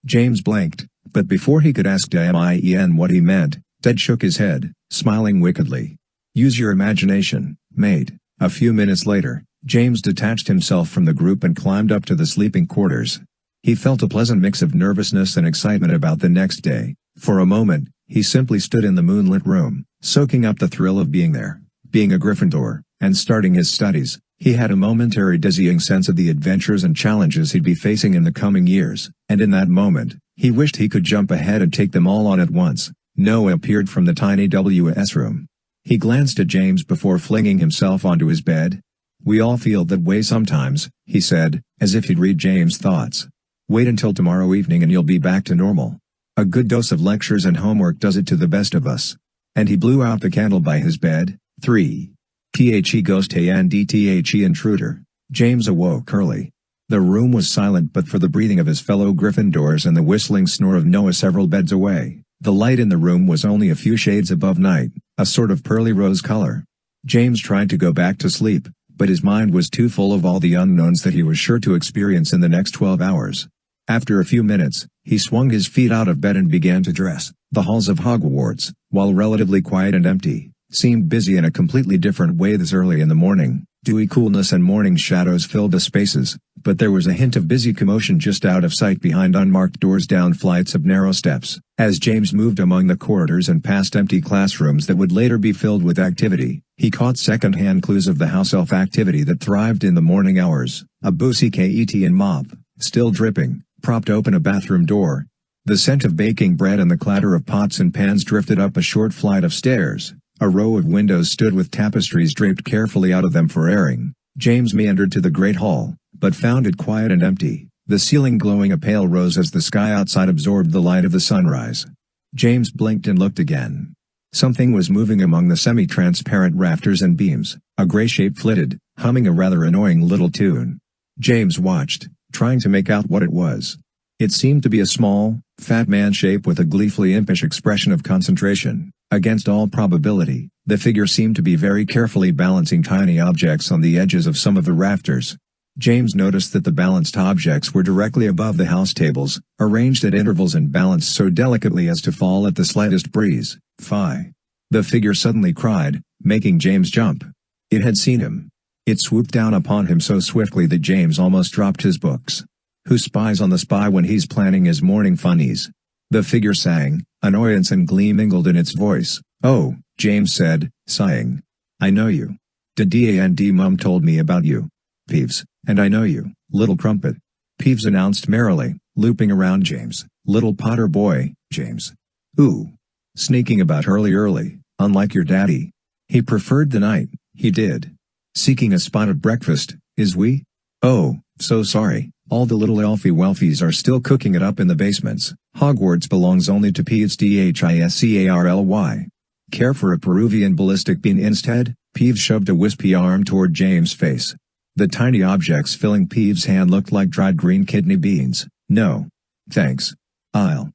James blanked, but before he could ask Damien what he meant, Ted shook his head, smiling wickedly. Use your imagination, mate. A few minutes later, James detached himself from the group and climbed up to the sleeping quarters. He felt a pleasant mix of nervousness and excitement about the next day. For a moment, he simply stood in the moonlit room, soaking up the thrill of being there, being a Gryffindor, and starting his studies. He had a momentary dizzying sense of the adventures and challenges he'd be facing in the coming years, and in that moment, he wished he could jump ahead and take them all on at once. Noah appeared from the tiny WS room. He glanced at James before flinging himself onto his bed. We all feel that way sometimes, he said, as if he'd read James' thoughts. Wait until tomorrow evening and you'll be back to normal. A good dose of lectures and homework does it to the best of us. And he blew out the candle by his bed. 3. The ghost and the intruder. James awoke early. The room was silent but for the breathing of his fellow Gryffindors and the whistling snore of Noah several beds away. The light in the room was only a few shades above night, a sort of pearly rose color. James tried to go back to sleep, but his mind was too full of all the unknowns that he was sure to experience in the next 12 hours. After a few minutes, he swung his feet out of bed and began to dress. The halls of Hogwarts, while relatively quiet and empty, seemed busy in a completely different way this early in the morning. Dewy coolness and morning shadows filled the spaces, but there was a hint of busy commotion just out of sight behind unmarked doors down flights of narrow steps. As James moved among the corridors and past empty classrooms that would later be filled with activity, he caught second-hand clues of the house elf activity that thrived in the morning hours. A boozy cat and mop, still dripping, propped open a bathroom door. The scent of baking bread and the clatter of pots and pans drifted up a short flight of stairs. A row of windows stood with tapestries draped carefully out of them for airing. James meandered to the great hall, but found it quiet and empty, the ceiling glowing a pale rose as the sky outside absorbed the light of the sunrise. James blinked and looked again. Something was moving among the semi-transparent rafters and beams. A gray shape flitted, humming a rather annoying little tune. James watched, trying to make out what it was. It seemed to be a small, fat man shape with a gleefully impish expression of concentration. Against all probability, the figure seemed to be very carefully balancing tiny objects on the edges of some of the rafters. James noticed that the balanced objects were directly above the house tables, arranged at intervals and balanced so delicately as to fall at the slightest breeze. "Fie!" The figure suddenly cried, making James jump. It had seen him. It swooped down upon him so swiftly that James almost dropped his books. Who spies on the spy when he's planning his morning funnies? The figure sang, annoyance and glee mingled in its voice. "Oh," James said, sighing. "I know you. D&D Mum told me about you. Peeves, and I know you, little crumpet." Peeves announced merrily, looping around James. "Little Potter boy, James. Ooh. Sneaking about early, unlike your daddy. He preferred the night, he did. Seeking a spot at breakfast, is we? Oh, so sorry. All the little elfie welfies are still cooking it up in the basements. Hogwarts belongs only to Peeves Dhiscarly. Care for a Peruvian ballistic bean instead?" Peeves shoved a wispy arm toward James' face. The tiny objects filling Peeves' hand looked like dried green kidney beans. "No. Thanks. I'll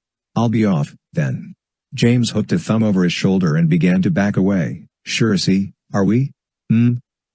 be off, then." James hooked a thumb over his shoulder and began to back away. "Sure, see, are we?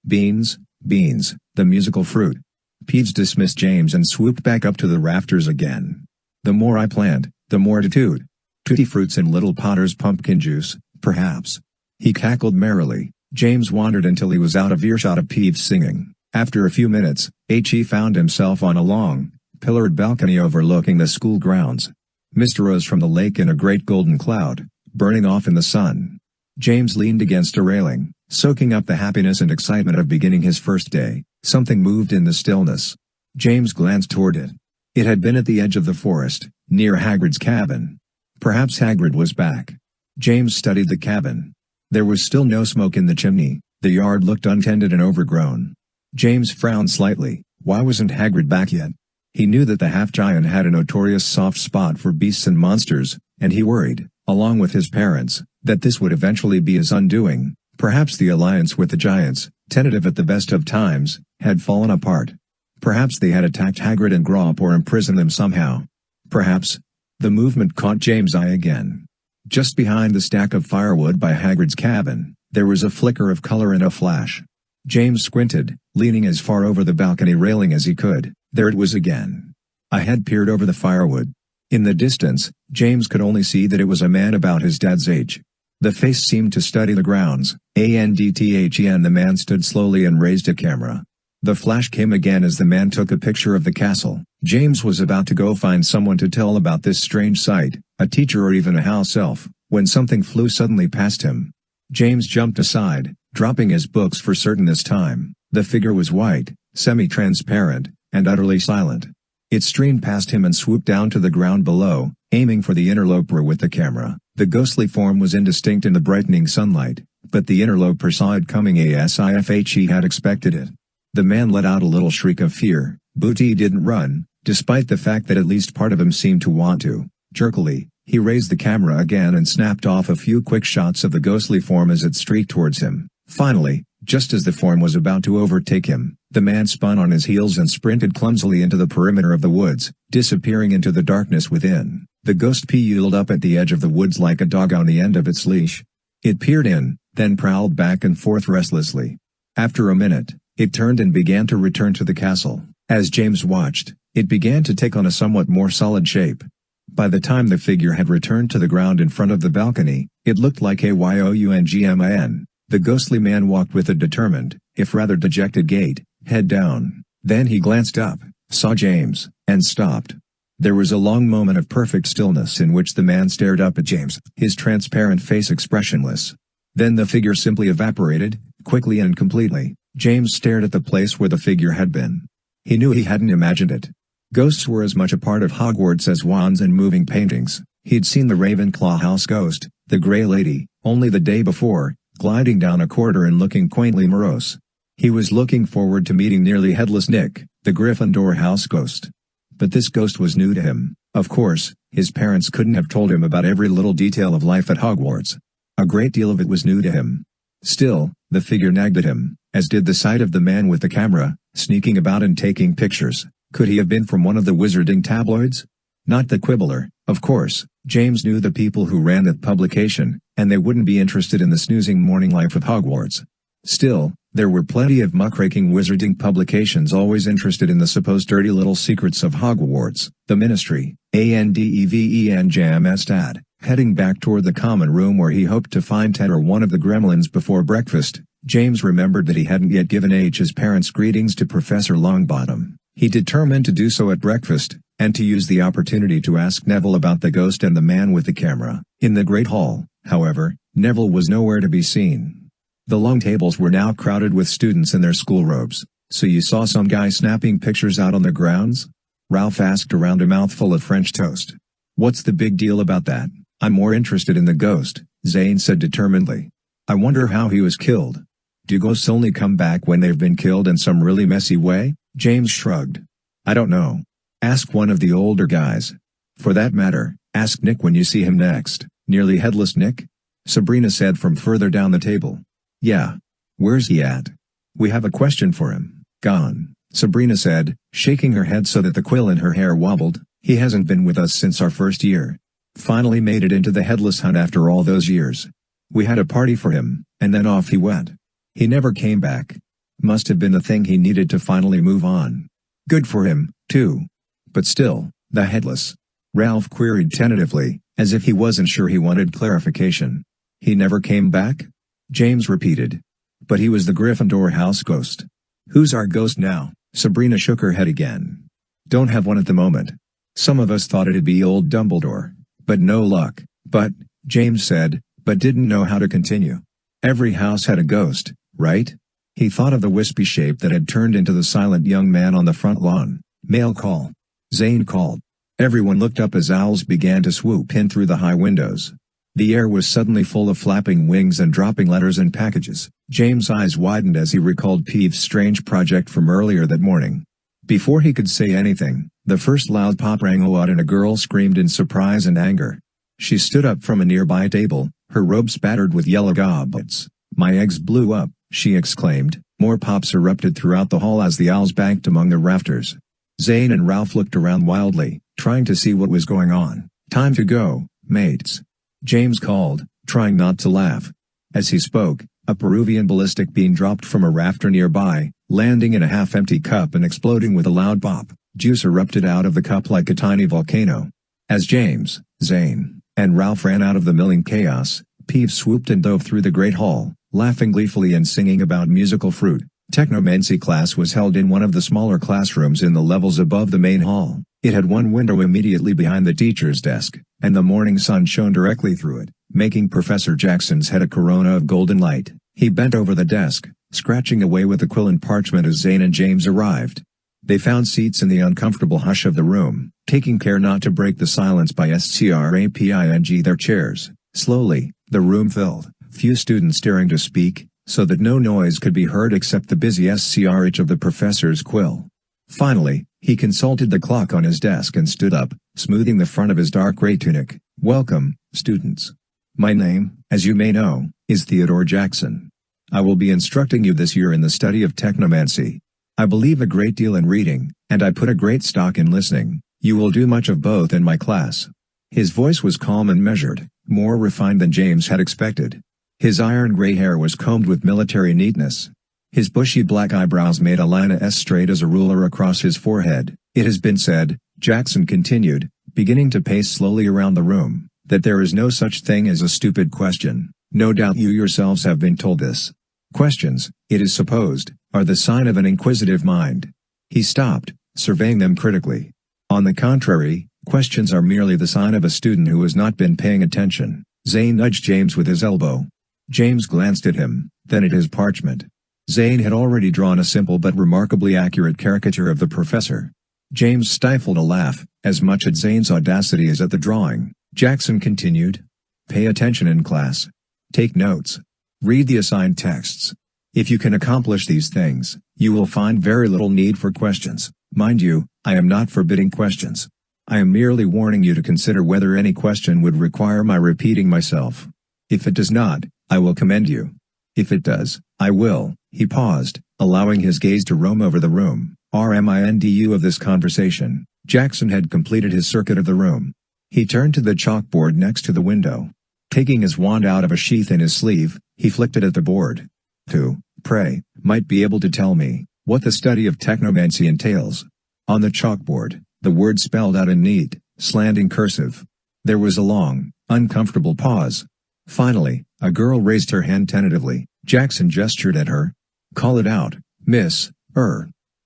Beans, the musical fruit." Peeves dismissed James and swooped back up to the rafters again. "The more I plant, the more to toot. Tutti fruits and little Potter's pumpkin juice, perhaps." He cackled merrily. James wandered until he was out of earshot of Peeves singing. After a few minutes, he found himself on a long, pillared balcony overlooking the school grounds. Mist rose from the lake in a great golden cloud, burning off in the sun. James leaned against a railing, soaking up the happiness and excitement of beginning his first day. Something moved in the stillness. James glanced toward it. It had been at the edge of the forest, near Hagrid's cabin. Perhaps Hagrid was back. James studied the cabin. There was still no smoke in the chimney. The yard looked untended and overgrown. James frowned slightly. Why wasn't Hagrid back yet? He knew that the half-giant had a notorious soft spot for beasts and monsters, and he worried, along with his parents, that this would eventually be his undoing. Perhaps the alliance with the giants, tentative at the best of times, had fallen apart. Perhaps they had attacked Hagrid and Grawp or imprisoned them somehow. Perhaps. The movement caught James' eye again. Just behind the stack of firewood by Hagrid's cabin, there was a flicker of color and a flash. James squinted, leaning as far over the balcony railing as he could. There it was again. A head peered over the firewood. In the distance, James could only see that it was a man about his dad's age. The face seemed to study the grounds. The man stood slowly and raised a camera. The flash came again as the man took a picture of the castle. James was about to go find someone to tell about this strange sight, a teacher or even a house elf, when something flew suddenly past him. James jumped aside, dropping his books for certain this time. The figure was white, semi-transparent, and utterly silent. It streamed past him and swooped down to the ground below, aiming for the interloper with the camera. The ghostly form was indistinct in the brightening sunlight, but the interloper saw it coming as if he had expected it. The man let out a little shriek of fear, but he didn't run, despite the fact that at least part of him seemed to want to. Jerkily, he raised the camera again and snapped off a few quick shots of the ghostly form as it streaked towards him. Finally, just as the form was about to overtake him, the man spun on his heels and sprinted clumsily into the perimeter of the woods, disappearing into the darkness within. The ghost peeled up at the edge of the woods like a dog on the end of its leash. It peered in, then prowled back and forth restlessly. After a minute, it turned and began to return to the castle. As James watched, it began to take on a somewhat more solid shape. By the time the figure had returned to the ground in front of the balcony, it looked like a Youngman. The ghostly man walked with a determined, if rather dejected gait, head down. Then he glanced up, saw James, and stopped. There was a long moment of perfect stillness in which the man stared up at James, his transparent face expressionless. Then the figure simply evaporated, quickly and completely. James stared at the place where the figure had been. He knew he hadn't imagined it. Ghosts were as much a part of Hogwarts as wands and moving paintings. He'd seen the Ravenclaw house ghost, the Grey Lady, only the day before, gliding down a corridor and looking quaintly morose. He was looking forward to meeting nearly headless Nick, the Gryffindor house ghost. But this ghost was new to him. Of course, his parents couldn't have told him about every little detail of life at Hogwarts. A great deal of it was new to him. Still, the figure nagged at him, as did the sight of the man with the camera, sneaking about and taking pictures. Could he have been from one of the wizarding tabloids? Not the Quibbler, of course. James knew the people who ran that publication, and they wouldn't be interested in the snoozing morning life of Hogwarts. Still, there were plenty of muckraking wizarding publications always interested in the supposed dirty little secrets of Hogwarts. The Ministry, ANDEVE and Jamestad. Heading back toward the common room where he hoped to find Ted or one of the gremlins before breakfast, James remembered that he hadn't yet given his parents' greetings to Professor Longbottom. He determined to do so at breakfast, and to use the opportunity to ask Neville about the ghost and the man with the camera. In the Great Hall, however, Neville was nowhere to be seen. The long tables were now crowded with students in their school robes. "So you saw some guy snapping pictures out on the grounds?" Ralph asked around a mouthful of French toast. "What's the big deal about that?" "I'm more interested in the ghost," Zane said determinedly. "I wonder how he was killed." "Do ghosts only come back when they've been killed in some really messy way?" James shrugged. "I don't know. Ask one of the older guys. For that matter, ask Nick when you see him next." "Nearly headless Nick?" Sabrina said from further down the table. "Yeah. Where's he at?" "We have a question for him." "Gone," Sabrina said, shaking her head so that the quill in her hair wobbled. "He hasn't been with us since our first year. Finally made it into the headless hunt after all those years. We had a party for him, and then off he went. He never came back. Must have been the thing he needed to finally move on. Good for him, too. But still, the headless?" Ralph queried tentatively, as if he wasn't sure he wanted clarification. "He never came back?" James repeated. "But he was the Gryffindor house ghost." "Who's our ghost now?" Sabrina shook her head again. "Don't have one at the moment. Some of us thought it'd be old Dumbledore, but no luck." "But," James said, but didn't know how to continue. "Every house had a ghost, right?" He thought of the wispy shape that had turned into the silent young man on the front lawn. "Mail call." Zane called. Everyone looked up as owls began to swoop in through the high windows. The air was suddenly full of flapping wings and dropping letters and packages. James' eyes widened as he recalled Peeve's strange project from earlier that morning. Before he could say anything, the first loud pop rang out and a girl screamed in surprise and anger. She stood up from a nearby table, her robe spattered with yellow goblets. "My eggs blew up," she exclaimed. More pops erupted throughout the hall as the owls banked among the rafters. Zane and Ralph looked around wildly, trying to see what was going on. "Time to go, mates," James called, trying not to laugh. As he spoke, a Peruvian ballistic beam dropped from a rafter nearby, landing in a half-empty cup and exploding with a loud pop. Juice erupted out of the cup like a tiny volcano. As James, Zane, and Ralph ran out of the milling chaos, Peeve swooped and dove through the great hall, laughing gleefully and singing about musical fruit. Technomancy class was held in one of the smaller classrooms in the levels above the main hall. It had one window immediately behind the teacher's desk, and the morning sun shone directly through it, making Professor Jackson's head a corona of golden light. He bent over the desk, scratching away with the quill and parchment as Zane and James arrived. They found seats in the uncomfortable hush of the room, taking care not to break the silence by scraping their chairs. Slowly, the room filled, few students daring to speak, so that no noise could be heard except the busy scratch of the professor's quill. Finally, he consulted the clock on his desk and stood up, smoothing the front of his dark gray tunic. "Welcome, students. My name, as you may know, is Theodore Jackson. I will be instructing you this year in the study of technomancy. I believe a great deal in reading, and I put a great stock in listening. You will do much of both in my class." His voice was calm and measured, more refined than James had expected. His iron-gray hair was combed with military neatness. His bushy black eyebrows made a line as straight as a ruler across his forehead. "It has been said," Jackson continued, beginning to pace slowly around the room, "that there is no such thing as a stupid question. No doubt you yourselves have been told this. Questions, it is supposed, are the sign of an inquisitive mind. He stopped, surveying them critically. On the contrary, questions are merely the sign of a student who has not been paying attention. Zane nudged James with his elbow. James glanced at him, then at his parchment. Zane had already drawn a simple but remarkably accurate caricature of the professor. James stifled a laugh, as much at Zane's audacity as at the drawing. Jackson continued. Pay attention in class. Take notes. Read the assigned texts. If you can accomplish these things, you will find very little need for questions. Mind you, I am not forbidding questions. I am merely warning you to consider whether any question would require my repeating myself. If it does not, I will commend you. If it does, I will. He paused, allowing his gaze to roam over the room. Rmindu of this conversation. Jackson had completed his circuit of the room. He turned to the chalkboard next to the window. Taking his wand out of a sheath in his sleeve, he flicked it at the board. Who, pray, might be able to tell me what the study of technomancy entails? On the chalkboard, the word spelled out in neat, slanting cursive. There was a long, uncomfortable pause. Finally, a girl raised her hand tentatively. Jackson gestured at her. Call it out, Miss.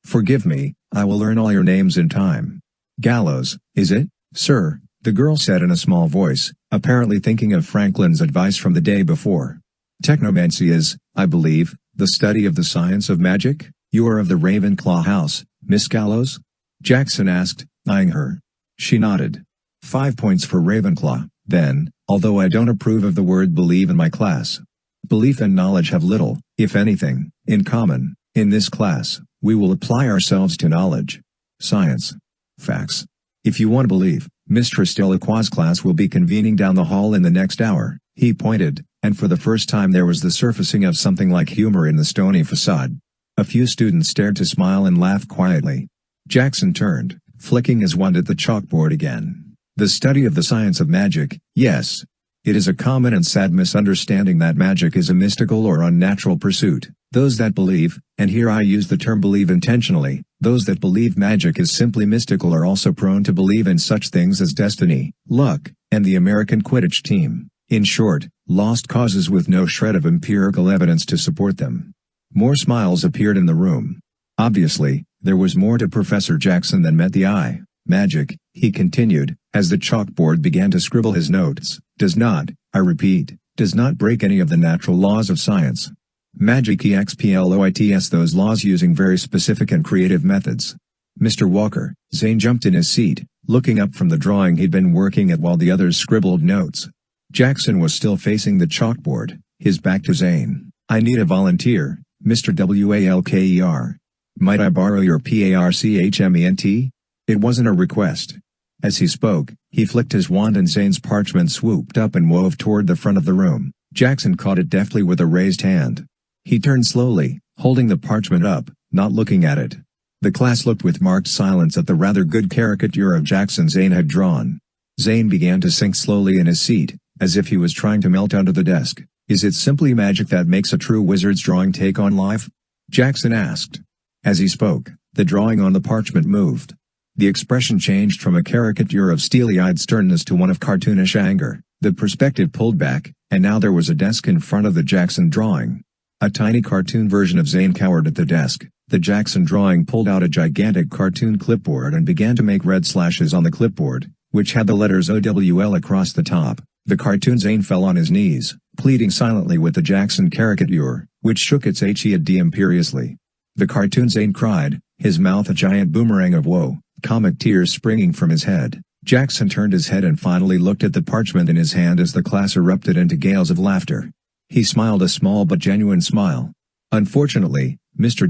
Forgive me, I will learn all your names in time. Gallows, is it, sir? The girl said in a small voice, apparently thinking of Franklin's advice from the day before. Technomancy is, I believe, the study of the science of magic? You are of the Ravenclaw house, Miss Gallows? Jackson asked, eyeing her. She nodded. 5 points for Ravenclaw, then, although I don't approve of the word believe in my class. Belief and knowledge have little, if anything, in common. In this class, we will apply ourselves to knowledge. Science. Facts. If you want to believe, Mistress Delacroix's class will be convening down the hall in the next hour. He pointed, and for the first time there was the surfacing of something like humor in the stony facade. A few students stared to smile and laugh quietly. Jackson turned, flicking his wand at the chalkboard again. The study of the science of magic, yes. It is a common and sad misunderstanding that magic is a mystical or unnatural pursuit. Those that believe, and here I use the term believe intentionally, those that believe magic is simply mystical are also prone to believe in such things as destiny, luck, and the American Quidditch team. In short, lost causes with no shred of empirical evidence to support them. More smiles appeared in the room. Obviously, there was more to Professor Jackson than met the eye. Magic, he continued, as the chalkboard began to scribble his notes, does not, I repeat, does not break any of the natural laws of science. Magic exploits those laws using very specific and creative methods. Mr. Walker, Zane jumped in his seat, looking up from the drawing he'd been working at while the others scribbled notes. Jackson was still facing the chalkboard, his back to Zane. I need a volunteer, Mr. Walker. Might I borrow your parchment? It wasn't a request. As he spoke, he flicked his wand and Zane's parchment swooped up and wove toward the front of the room. Jackson caught it deftly with a raised hand. He turned slowly, holding the parchment up, not looking at it. The class looked with marked silence at the rather good caricature of Jackson Zane had drawn. Zane began to sink slowly in his seat, as if he was trying to melt under the desk. Is it simply magic that makes a true wizard's drawing take on life? Jackson asked. As he spoke, the drawing on the parchment moved. The expression changed from a caricature of steely-eyed sternness to one of cartoonish anger. The perspective pulled back, and now there was a desk in front of the Jackson drawing. A tiny cartoon version of Zane cowered at the desk. The Jackson drawing pulled out a gigantic cartoon clipboard and began to make red slashes on the clipboard, which had the letters OWL across the top. The cartoon Zane fell on his knees, pleading silently with the Jackson caricature, which shook its HED imperiously. The cartoon Zane cried, his mouth a giant boomerang of woe, comic tears springing from his head. Jackson turned his head and finally looked at the parchment in his hand as the class erupted into gales of laughter. He smiled a small but genuine smile. Unfortunately, Mr.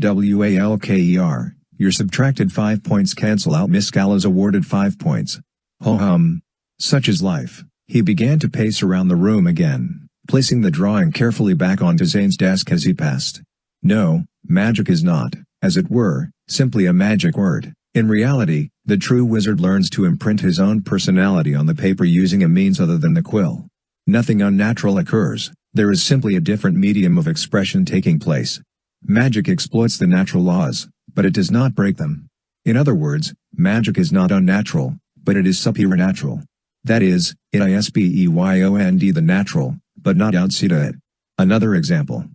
Walker, your subtracted 5 points cancel out. Miss Gallows awarded 5 points. Ho-hum. Such is life. He began to pace around the room again, placing the drawing carefully back onto Zane's desk as he passed. No, magic is not, as it were, simply a magic word. In reality, the true wizard learns to imprint his own personality on the paper using a means other than the quill. Nothing unnatural occurs, there is simply a different medium of expression taking place. Magic exploits the natural laws, but it does not break them. In other words, magic is not unnatural, but it is supernatural. That is, it is beyond the natural, but not outside it. Another example.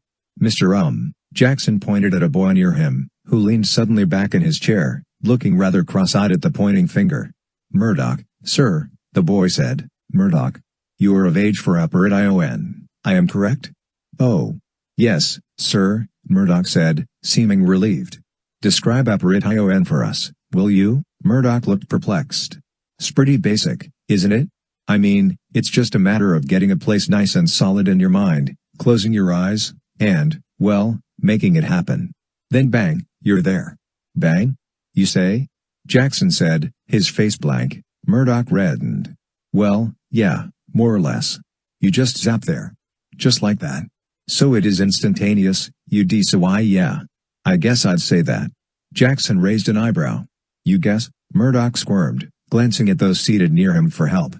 Mr. Jackson pointed at a boy near him, who leaned suddenly back in his chair, looking rather cross-eyed at the pointing finger. Murdoch, sir, the boy said. Murdoch. You are of age for Apparition, I am correct? Oh. Yes, sir, Murdoch said, seeming relieved. Describe Apparition for us, will you? Murdoch looked perplexed. It's pretty basic, isn't it? I mean, it's just a matter of getting a place nice and solid in your mind, closing your eyes, and, well, making it happen. Then bang, you're there. Bang? You say? Jackson said, his face blank. Murdoch reddened. Well, yeah, more or less. You just zap there. Just like that. So it is instantaneous, so why yeah. I guess I'd say that. Jackson raised an eyebrow. You guess? Murdoch squirmed, glancing at those seated near him for help.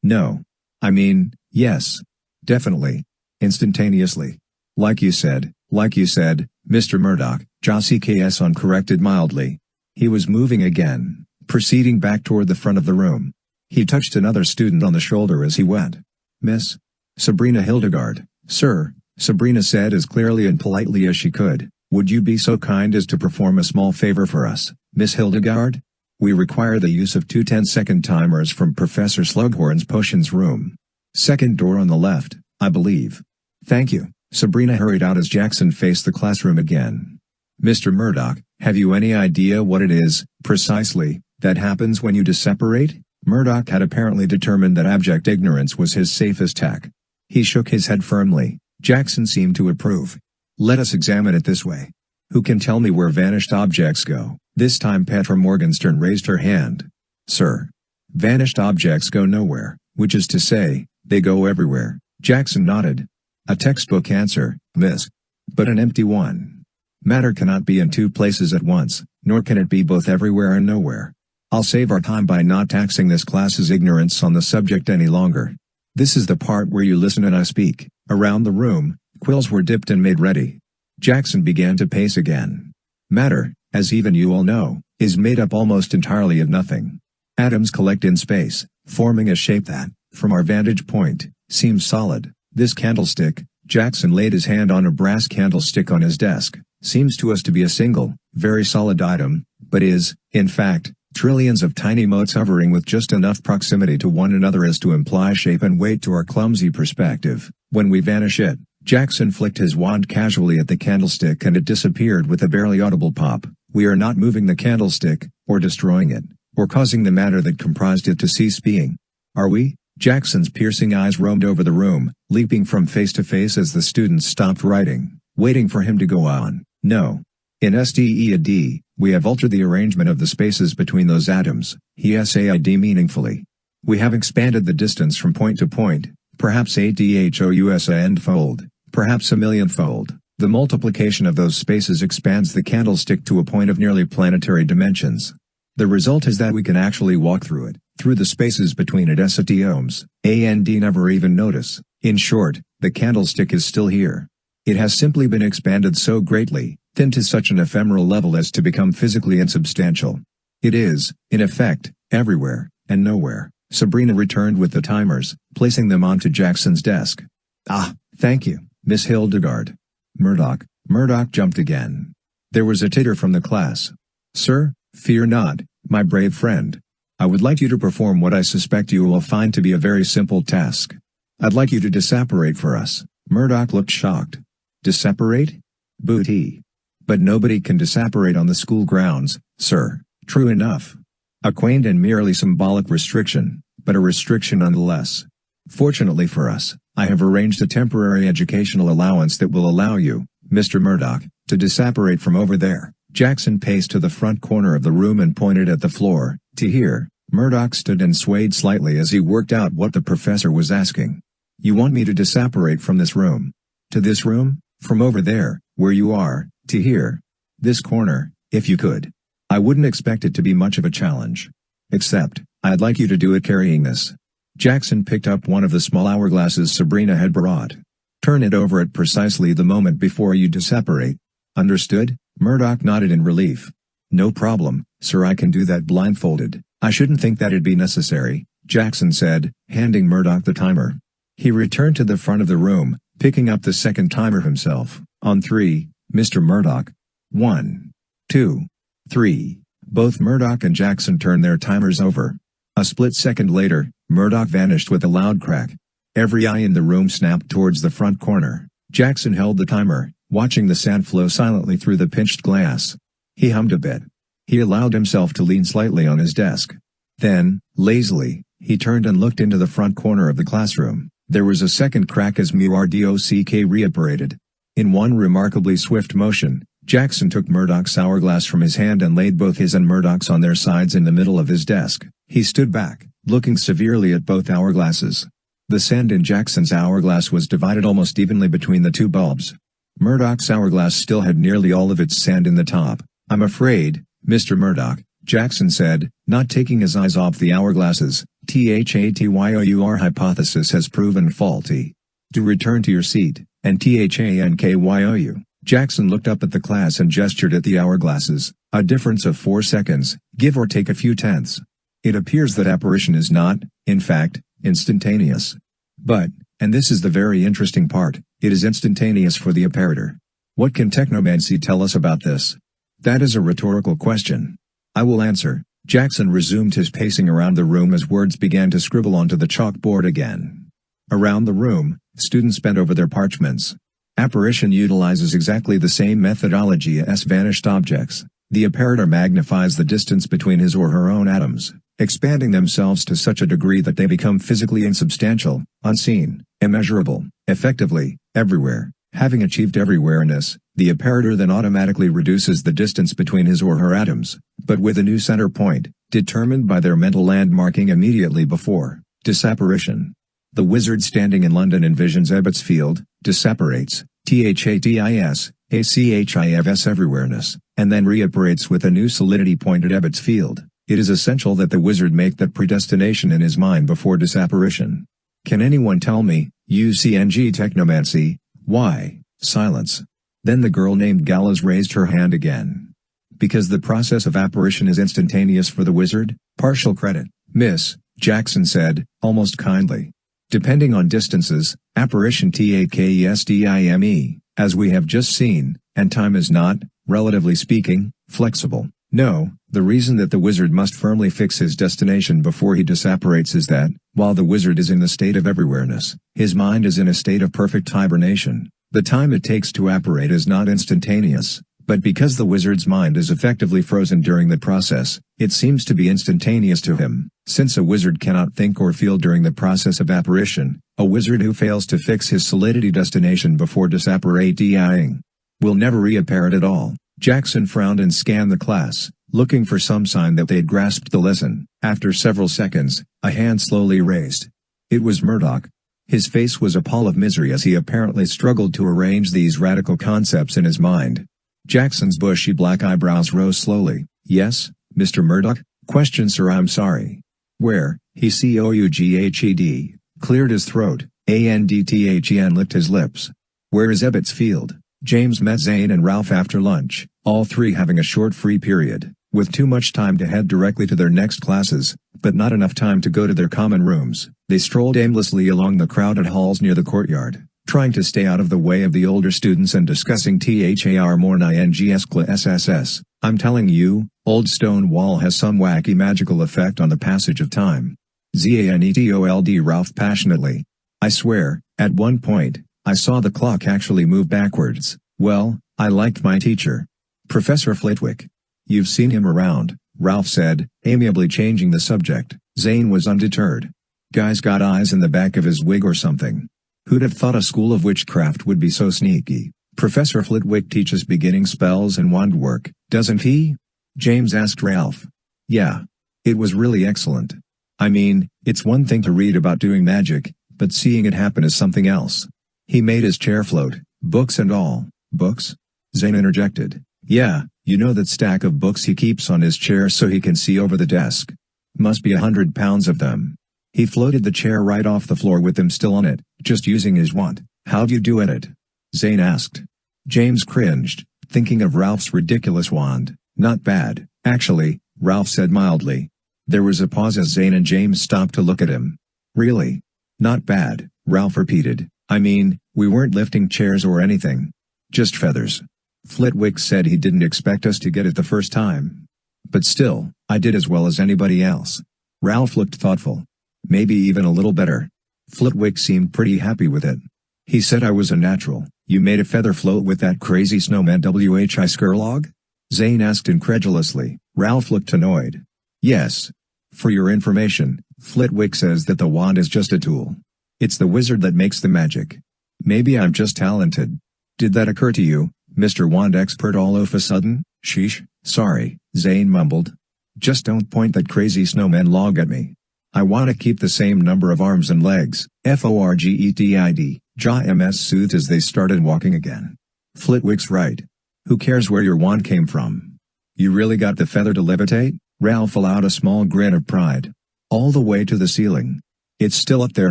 No. I mean, yes. Definitely. Instantaneously. Like you said, Mr. Murdoch, Jossie K.S. corrected mildly. He was moving again, proceeding back toward the front of the room. He touched another student on the shoulder as he went. Miss Sabrina Hildegard, sir, Sabrina said as clearly and politely as she could, would you be so kind as to perform a small favor for us, Miss Hildegard? We require the use of 2 10-second timers from Professor Slughorn's potions room. Second door on the left, I believe. Thank you. Sabrina hurried out as Jackson faced the classroom again. Mr. Murdoch, have you any idea what it is, precisely, that happens when you disseparate? Murdoch had apparently determined that abject ignorance was his safest tack. He shook his head firmly. Jackson seemed to approve. Let us examine it this way. Who can tell me where vanished objects go? This time Petra Morgenstern raised her hand. Sir. Vanished objects go nowhere, which is to say, they go everywhere. Jackson nodded. A textbook answer, miss. But an empty one. Matter cannot be in 2 places at once, nor can it be both everywhere and nowhere. I'll save our time by not taxing this class's ignorance on the subject any longer. This is the part where you listen and I speak. Around the room, quills were dipped and made ready. Jackson began to pace again. Matter, as even you all know, is made up almost entirely of nothing. Atoms collect in space, forming a shape that, from our vantage point, seems solid. This candlestick, Jackson laid his hand on a brass candlestick on his desk, seems to us to be a single, very solid item, but is, in fact, trillions of tiny motes hovering with just enough proximity to one another as to imply shape and weight to our clumsy perspective. When we vanish it, Jackson flicked his wand casually at the candlestick and it disappeared with a barely audible pop. We are not moving the candlestick, or destroying it, or causing the matter that comprised it to cease being. Are we? Jackson's piercing eyes roamed over the room, leaping from face to face as the students stopped writing, waiting for him to go on. No. In STEAD, we have altered the arrangement of the spaces between those atoms, he said meaningfully. We have expanded the distance from point to point, perhaps ADHOUS-fold, perhaps a millionfold. The multiplication of those spaces expands the candlestick to a point of nearly planetary dimensions. The result is that we can actually walk through it, through the spaces between it ohms, and never even notice. In short, the candlestick is still here. It has simply been expanded so greatly, thin to such an ephemeral level as to become physically insubstantial. It is, in effect, everywhere, and nowhere. Sabrina returned with the timers, placing them onto Jackson's desk. Ah, thank you, Miss Hildegard. Murdoch jumped again. There was a titter from the class. Sir, fear not, my brave friend. I would like you to perform what I suspect you will find to be a very simple task. I'd like you to disseparate for us. Murdoch looked shocked. Disseparate? Booty. But nobody can disseparate on the school grounds, sir. True enough. A quaint and merely symbolic restriction, but a restriction nonetheless. Fortunately for us, I have arranged a temporary educational allowance that will allow you, Mr. Murdoch, to disseparate from over there. Jackson paced to the front corner of the room and pointed at the floor. To hear, Murdoch stood and swayed slightly as he worked out what the professor was asking. You want me to disseparate from this room? To this room? From over there, where you are, to here? This corner, if you could. I wouldn't expect it to be much of a challenge. Except, I'd like you to do it carrying this. Jackson picked up one of the small hourglasses Sabrina had brought. Turn it over at precisely the moment before you disseparate. Understood? Murdoch nodded in relief. No problem, sir, I can do that blindfolded. I shouldn't think that'd be necessary, Jackson said, handing Murdoch the timer. He returned to the front of the room, picking up the second timer himself. On 3, Mr. Murdoch. 1, 2, 3. Both Murdoch and Jackson turned their timers over. A split second later, Murdoch vanished with a loud crack. Every eye in the room snapped towards the front corner. Jackson held the timer, watching the sand flow silently through the pinched glass. He hummed a bit. He allowed himself to lean slightly on his desk. Then, lazily, he turned and looked into the front corner of the classroom. There was a second crack as Murdoch reapparated. In one remarkably swift motion, Jackson took Murdoch's hourglass from his hand and laid both his and Murdoch's on their sides in the middle of his desk. He stood back, looking severely at both hourglasses. The sand in Jackson's hourglass was divided almost evenly between the two bulbs. Murdoch's hourglass still had nearly all of its sand in the top. "I'm afraid, Mr. Murdoch," Jackson said, not taking his eyes off the hourglasses, "your hypothesis has proven faulty. Do return to your seat," and THANKYOU. Jackson looked up at the class and gestured at the hourglasses, a difference of 4 seconds, give or take a few tenths. It appears that apparition is not, in fact, instantaneous. But, and this is the very interesting part, it is instantaneous for the apparitor. What can technomancy tell us about this? That is a rhetorical question. I will answer. Jackson resumed his pacing around the room as words began to scribble onto the chalkboard again. Around the room, students bent over their parchments. Apparition utilizes exactly the same methodology as vanished objects. The apparitor magnifies the distance between his or her own atoms, expanding themselves to such a degree that they become physically insubstantial, unseen, immeasurable, effectively, everywhere. Having achieved everywhereness, the apparitor then automatically reduces the distance between his or her atoms, but with a new center point, determined by their mental landmarking immediately before. Disapparition. The wizard standing in London envisions Ebbets Field, disapparates, THATIS, ACHIFS everywhereness, and then reapparates with a new solidity point at Ebbets Field. It is essential that the wizard make that predestination in his mind before disapparition. Can anyone tell me, UCNG technomancy, why? Silence. Then the girl named Gallows raised her hand again. Because the process of apparition is instantaneous for the wizard? Partial credit, Miss, Jackson said, almost kindly. Depending on distances, apparition TAKESDIME, as we have just seen, and time is not, relatively speaking, flexible. No, the reason that the wizard must firmly fix his destination before he disapparates is that, while the wizard is in the state of everywhereness, his mind is in a state of perfect hibernation. The time it takes to apparate is not instantaneous, but because the wizard's mind is effectively frozen during the process, it seems to be instantaneous to him. Since a wizard cannot think or feel during the process of apparition, a wizard who fails to fix his solidity destination before disapparating will never reapparate at all. Jackson frowned and scanned the class, looking for some sign that they'd grasped the lesson. After several seconds, a hand slowly raised. It was Murdoch. His face was a pall of misery as he apparently struggled to arrange these radical concepts in his mind. Jackson's bushy black eyebrows rose slowly. "Yes, Mr. Murdoch?" "Question, sir, I'm sorry." "Where?" He coughed, cleared his throat, and licked his lips. "Where is Ebbets Field?" James met Zane and Ralph after lunch, all three having a short free period, with too much time to head directly to their next classes, but not enough time to go to their common rooms. They strolled aimlessly along the crowded halls near the courtyard, trying to stay out of the way of the older students and discussing THAR Morningescla SSS. "I'm telling you, Old Stone Wall has some wacky magical effect on the passage of time." ZANETOLD Ralph passionately. "I swear, at one point, I saw the clock actually move backwards." "Well, I liked my teacher. Professor Flitwick." "You've seen him around," Ralph said, amiably changing the subject. Zane was undeterred. "Guy's got eyes in the back of his wig or something. Who'd have thought a school of witchcraft would be so sneaky?" "Professor Flitwick teaches beginning spells and wand work, doesn't he?" James asked Ralph. "Yeah. It was really excellent. I mean, it's one thing to read about doing magic, but seeing it happen is something else. He made his chair float, books and all." "Books?" Zane interjected. "Yeah, you know that stack of books he keeps on his chair so he can see over the desk. Must be 100 pounds of them. He floated the chair right off the floor with them still on it, just using his wand." "How'd you do it?" Zane asked. James cringed, thinking of Ralph's ridiculous wand. "Not bad, actually," Ralph said mildly. There was a pause as Zane and James stopped to look at him. "Really? Not bad," Ralph repeated. I mean, we weren't lifting chairs or anything. Just feathers. Flitwick said he didn't expect us to get it the first time. But still, I did as well as anybody else. Ralph looked thoughtful. Maybe even a little better. Flitwick seemed pretty happy with it. He said I was a natural. You made a feather float with that crazy snowman W.H.I. Skurlog? Zane asked incredulously. Ralph looked annoyed. Yes. For your information, Flitwick says that the wand is just a tool. It's the wizard that makes the magic. Maybe I'm just talented. Did that occur to you, Mr. Wand Expert, all of a sudden? Sheesh, sorry, Zane mumbled. Just don't point that crazy snowman log at me. I want to keep the same number of arms and legs. Forgetid. Ja-ms soothed as they started walking again. Flitwick's right. Who cares where your wand came from? You really got the feather to levitate? Ralph allowed a small grin of pride. All the way to the ceiling. It's still up there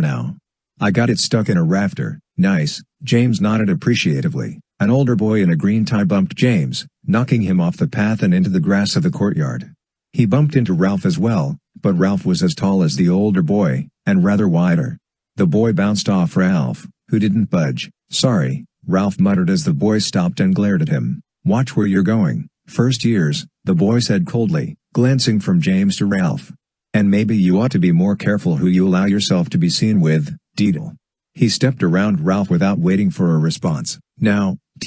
now. I got it stuck in a rafter. Nice. James nodded appreciatively. An older boy in a green tie bumped James, knocking him off the path and into the grass of the courtyard. He bumped into Ralph as well, but Ralph was as tall as the older boy, and rather wider. The boy bounced off Ralph, who didn't budge. Sorry, Ralph muttered as the boy stopped and glared at him. Watch where you're going, first years, the boy said coldly, glancing from James to Ralph. And maybe you ought to be more careful who you allow yourself to be seen with, Deedle. He stepped around Ralph without waiting for a response. Now, it's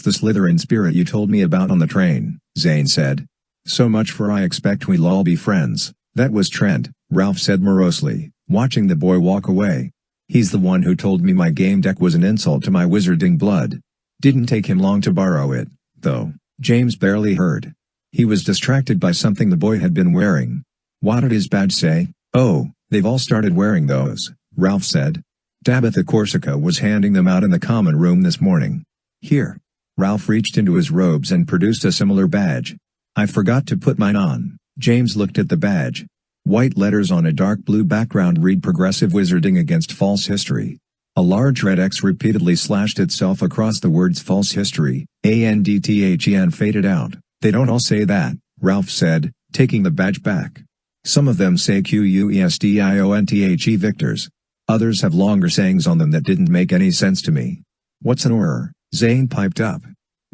the Slytherin spirit you told me about on the train, Zane said. So much for I expect we'll all be friends. That was Trent, Ralph said morosely, watching the boy walk away. He's the one who told me my game deck was an insult to my wizarding blood. Didn't take him long to borrow it, though. James barely heard. He was distracted by something the boy had been wearing. What did his badge say? Oh, they've all started wearing those, Ralph said. Tabitha Corsica was handing them out in the common room this morning. Here. Ralph reached into his robes and produced a similar badge. I forgot to put mine on. James looked at the badge. White letters on a dark blue background read Progressive Wizarding Against False History. A large red X repeatedly slashed itself across the words False History, and faded out. They don't all say that, Ralph said, taking the badge back. Some of them say QUESDIONTHE victors. Others have longer sayings on them that didn't make any sense to me. What's an Auror? Zane piped up.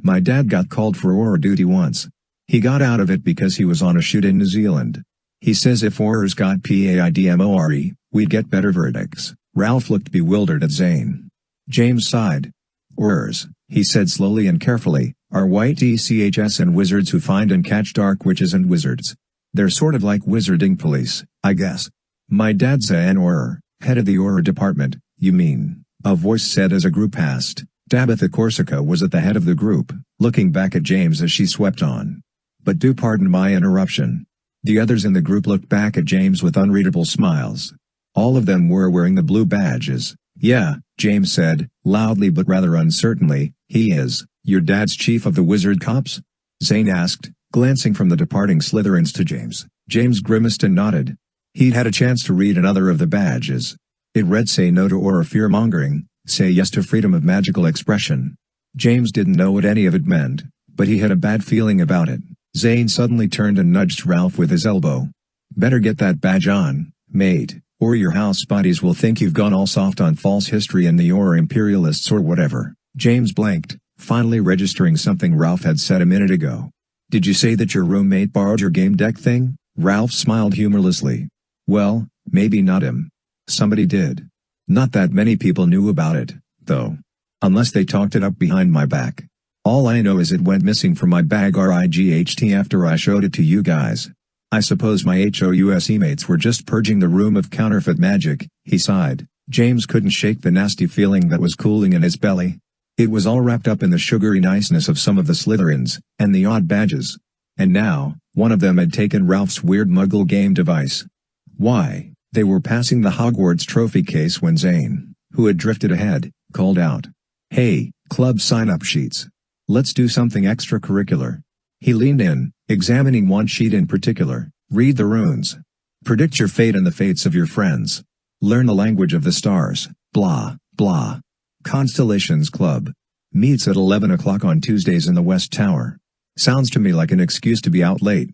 My dad got called for Auror duty once. He got out of it because he was on a shoot in New Zealand. He says if Aurors got PAIDMORE, we'd get better verdicts. Ralph looked bewildered at Zane. James sighed. Aurors, he said slowly and carefully, are white ECHS and wizards who find and catch dark witches and wizards. They're sort of like wizarding police, I guess. My dad's an Auror, head of the Auror department, you mean, a voice said as a group passed. Tabitha Corsica was at the head of the group, looking back at James as she swept on. But do pardon my interruption. The others in the group looked back at James with unreadable smiles. All of them were wearing the blue badges. Yeah, James said, loudly but rather uncertainly, he is. Your dad's chief of the wizard cops? Zane asked, glancing from the departing Slytherins to James. James grimaced and nodded. He'd had a chance to read another of the badges. It read say no to Auror fear-mongering, say yes to freedom of magical expression. James didn't know what any of it meant, but he had a bad feeling about it. Zane suddenly turned and nudged Ralph with his elbow. Better get that badge on, mate, or your house buddies will think you've gone all soft on false history and the Auror imperialists or whatever. James blanked, finally registering something Ralph had said a minute ago. Did you say that your roommate borrowed your game deck thing? Ralph smiled humorlessly. Well, maybe not him. Somebody did. Not that many people knew about it, though. Unless they talked it up behind my back. All I know is it went missing from my bag RIGHT after I showed it to you guys. I suppose my HOUSE mates were just purging the room of counterfeit magic, he sighed. James couldn't shake the nasty feeling that was cooling in his belly. It was all wrapped up in the sugary niceness of some of the Slytherins, and the odd badges. And now, one of them had taken Ralph's weird Muggle game device. Why, they were passing the Hogwarts trophy case when Zane, who had drifted ahead, called out. Hey, club sign-up sheets. Let's do something extracurricular. He leaned in, examining one sheet in particular. Read the runes. Predict your fate and the fates of your friends. Learn the language of the stars, blah, blah. Constellations Club. Meets at 11 o'clock on Tuesdays in the West Tower. Sounds to me like an excuse to be out late.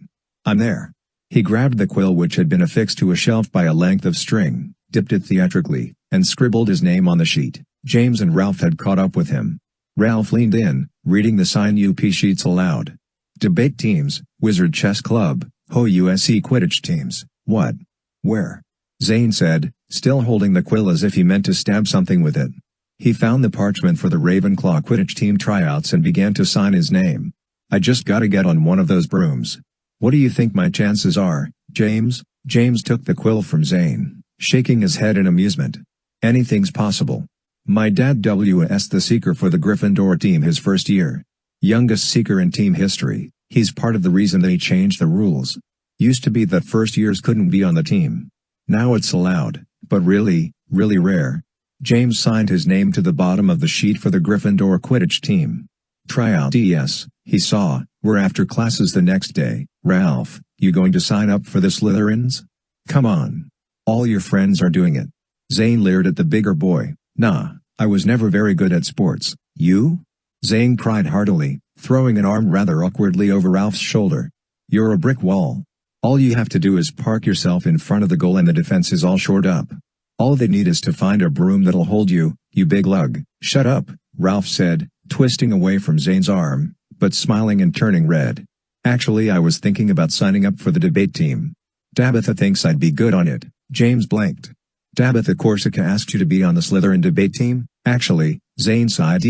I'm there. He grabbed the quill which had been affixed to a shelf by a length of string, dipped it theatrically, and scribbled his name on the sheet. James and Ralph had caught up with him. Ralph leaned in, reading the sign UP sheets aloud. Debate teams, Wizard Chess Club, Ho USC Quidditch teams, what? Where? Zane said, still holding the quill as if he meant to stab something with it. He found the parchment for the Ravenclaw Quidditch team tryouts and began to sign his name. I just gotta get on one of those brooms. What do you think my chances are, James? James took the quill from Zane, shaking his head in amusement. Anything's possible. My dad was the seeker for the Gryffindor team his first year. Youngest seeker in team history, he's part of the reason they changed the rules. Used to be that first years couldn't be on the team. Now it's allowed, but really rare. James signed his name to the bottom of the sheet for the Gryffindor Quidditch team. Tryout yes, he saw, were after classes the next day. Ralph, you going to sign up for the Slytherins? Come on. All your friends are doing it. Zane leered at the bigger boy. Nah, I was never very good at sports. You? Zane cried heartily, throwing an arm rather awkwardly over Ralph's shoulder. You're a brick wall. All you have to do is park yourself in front of the goal and the defense is all shored up. All they need is to find a broom that'll hold you, you big lug. Shut up, Ralph said, twisting away from Zane's arm, but smiling and turning red. Actually, I was thinking about signing up for the debate team. Tabitha thinks I'd be good on it. James blinked. Tabitha Corsica asked you to be on the Slytherin debate team? Actually, Zane sighed,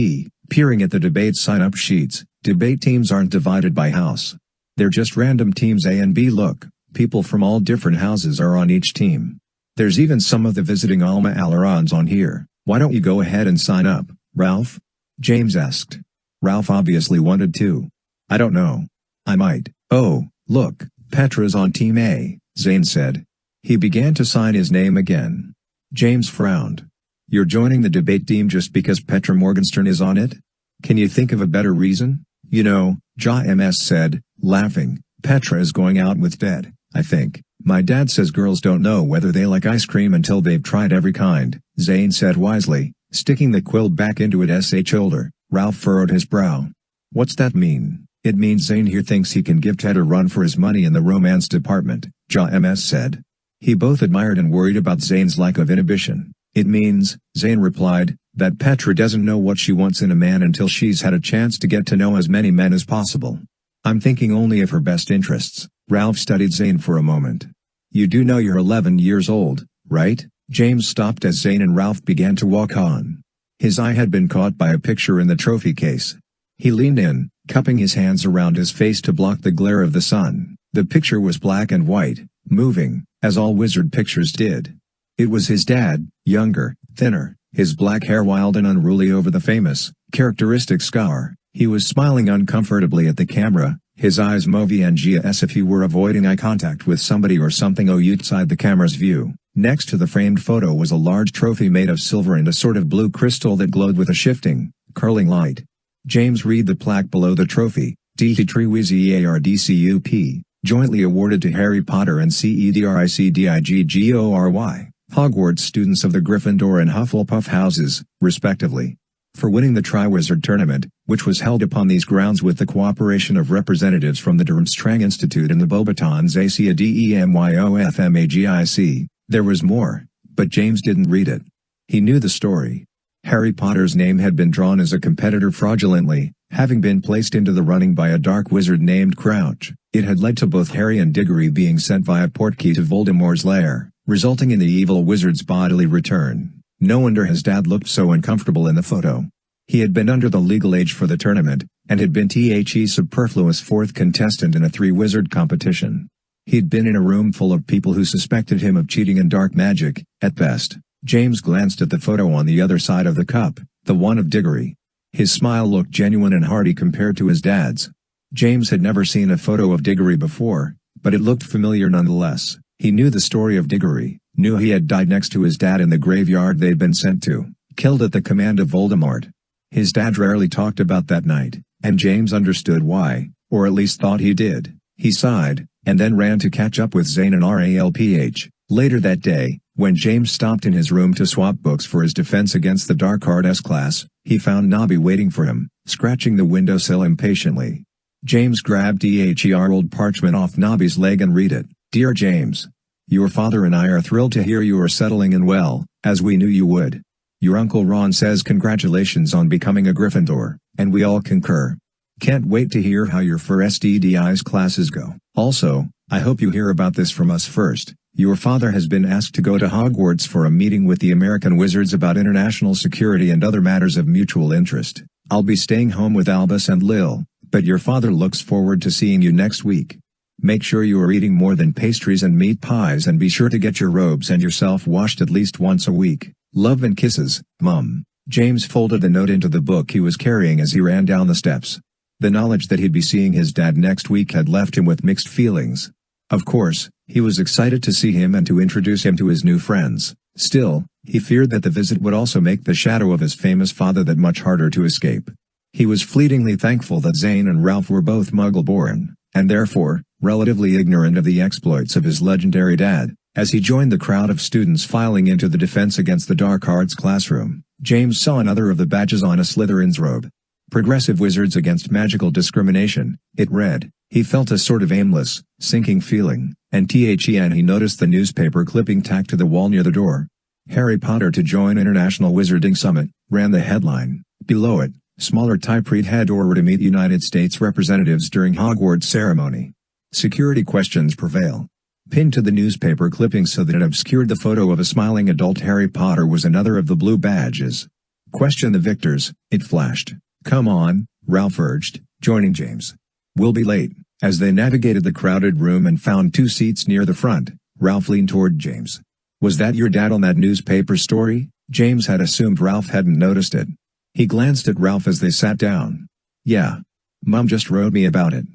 peering at the debate sign-up sheets. Debate teams aren't divided by house. They're just random teams A and B. Look, people from all different houses are on each team. There's even some of the visiting Alma Alerons on here. Why don't you go ahead and sign up, Ralph? James asked. Ralph obviously wanted to. I don't know. I might. Oh, look, Petra's on Team A, Zane said. He began to sign his name again. James frowned. You're joining the debate team just because Petra Morgenstern is on it? Can you think of a better reason? You know, MS said, laughing, Petra is going out with Dad, I think. My dad says girls don't know whether they like ice cream until they've tried every kind, Zane said wisely, sticking the quill back into its shoulder. Ralph furrowed his brow. What's that mean? It means Zane here thinks he can give Ted a run for his money in the romance department, MS said. He both admired and worried about Zane's lack of inhibition. It means, Zane replied, that Petra doesn't know what she wants in a man until she's had a chance to get to know as many men as possible. I'm thinking only of her best interests. Ralph studied Zane for a moment. You do know you're 11 years old, right? James stopped as Zane and Ralph began to walk on. His eye had been caught by a picture in the trophy case. He leaned in, cupping his hands around his face to block the glare of the sun. The picture was black and white, moving, as all wizard pictures did. It was his dad, younger, thinner, his black hair wild and unruly over the famous, characteristic scar. He was smiling uncomfortably at the camera, his eyes mauvey and as if he were avoiding eye contact with somebody or something outside the camera's view. Next to the framed photo was a large trophy made of silver and a sort of blue crystal that glowed with a shifting, curling light. James read the plaque below the trophy, D.T.Trewizardcup, jointly awarded to Harry Potter and Cedricdiggory, Hogwarts students of the Gryffindor and Hufflepuff houses, respectively, for winning the Triwizard Tournament, which was held upon these grounds with the cooperation of representatives from the Durmstrang Institute and the Beauxbatons ACADEMYOFMAGIC. There was more, but James didn't read it. He knew the story. Harry Potter's name had been drawn as a competitor fraudulently, having been placed into the running by a dark wizard named Crouch. It had led to both Harry and Diggory being sent via portkey to Voldemort's lair, resulting in the evil wizard's bodily return. No wonder his dad looked so uncomfortable in the photo. He had been under the legal age for the tournament, and had been the superfluous fourth contestant in a three-wizard competition. He'd been in a room full of people who suspected him of cheating and dark magic, at best. James glanced at the photo on the other side of the cup, the one of Diggory. His smile looked genuine and hearty compared to his dad's. James had never seen a photo of Diggory before, but it looked familiar nonetheless. He knew the story of Diggory, knew he had died next to his dad in the graveyard they'd been sent to, killed at the command of Voldemort. His dad rarely talked about that night, and James understood why, or at least thought he did. He sighed, and then ran to catch up with Zane and Ralph. Later that day, when James stopped in his room to swap books for his defense against the Dark Arts class, he found Nobby waiting for him, scratching the windowsill impatiently. James grabbed the old parchment off Nobby's leg and read it. Dear James, Your father and I are thrilled to hear you are settling in well, as we knew you would. Your Uncle Ron says congratulations on becoming a Gryffindor, and we all concur. Can't wait to hear how your first DDI's classes go. Also, I hope you hear about this from us first. Your father has been asked to go to Hogwarts for a meeting with the American wizards about international security and other matters of mutual interest. I'll be staying home with Albus and Lil, but your father looks forward to seeing you next week. Make sure you are eating more than pastries and meat pies, and be sure to get your robes and yourself washed at least once a week. Love and kisses, Mum. James folded the note into the book he was carrying as he ran down the steps. The knowledge that he'd be seeing his dad next week had left him with mixed feelings. Of course, he was excited to see him and to introduce him to his new friends. Still, he feared that the visit would also make the shadow of his famous father that much harder to escape. He was fleetingly thankful that Zane and Ralph were both Muggle-born, and therefore, relatively ignorant of the exploits of his legendary dad. As he joined the crowd of students filing into the Defense Against the Dark Arts classroom, James saw another of the badges on a Slytherin's robe. Progressive Wizards Against Magical Discrimination, it read. He felt a sort of aimless, sinking feeling, and he noticed the newspaper clipping tacked to the wall near the door. Harry Potter to join International Wizarding Summit, ran the headline. Below it, smaller type read head order to meet United States representatives during Hogwarts ceremony. Security questions prevail. Pinned to the newspaper clipping so that it obscured the photo of a smiling adult Harry Potter was another of the blue badges. Question the victors, it flashed. Come on, Ralph urged, joining James. We'll be late. As they navigated the crowded room and found 2 seats near the front, Ralph leaned toward James. Was that your dad on that newspaper story? James had assumed Ralph hadn't noticed it. He glanced at Ralph as they sat down. Yeah. Mum just wrote me about it.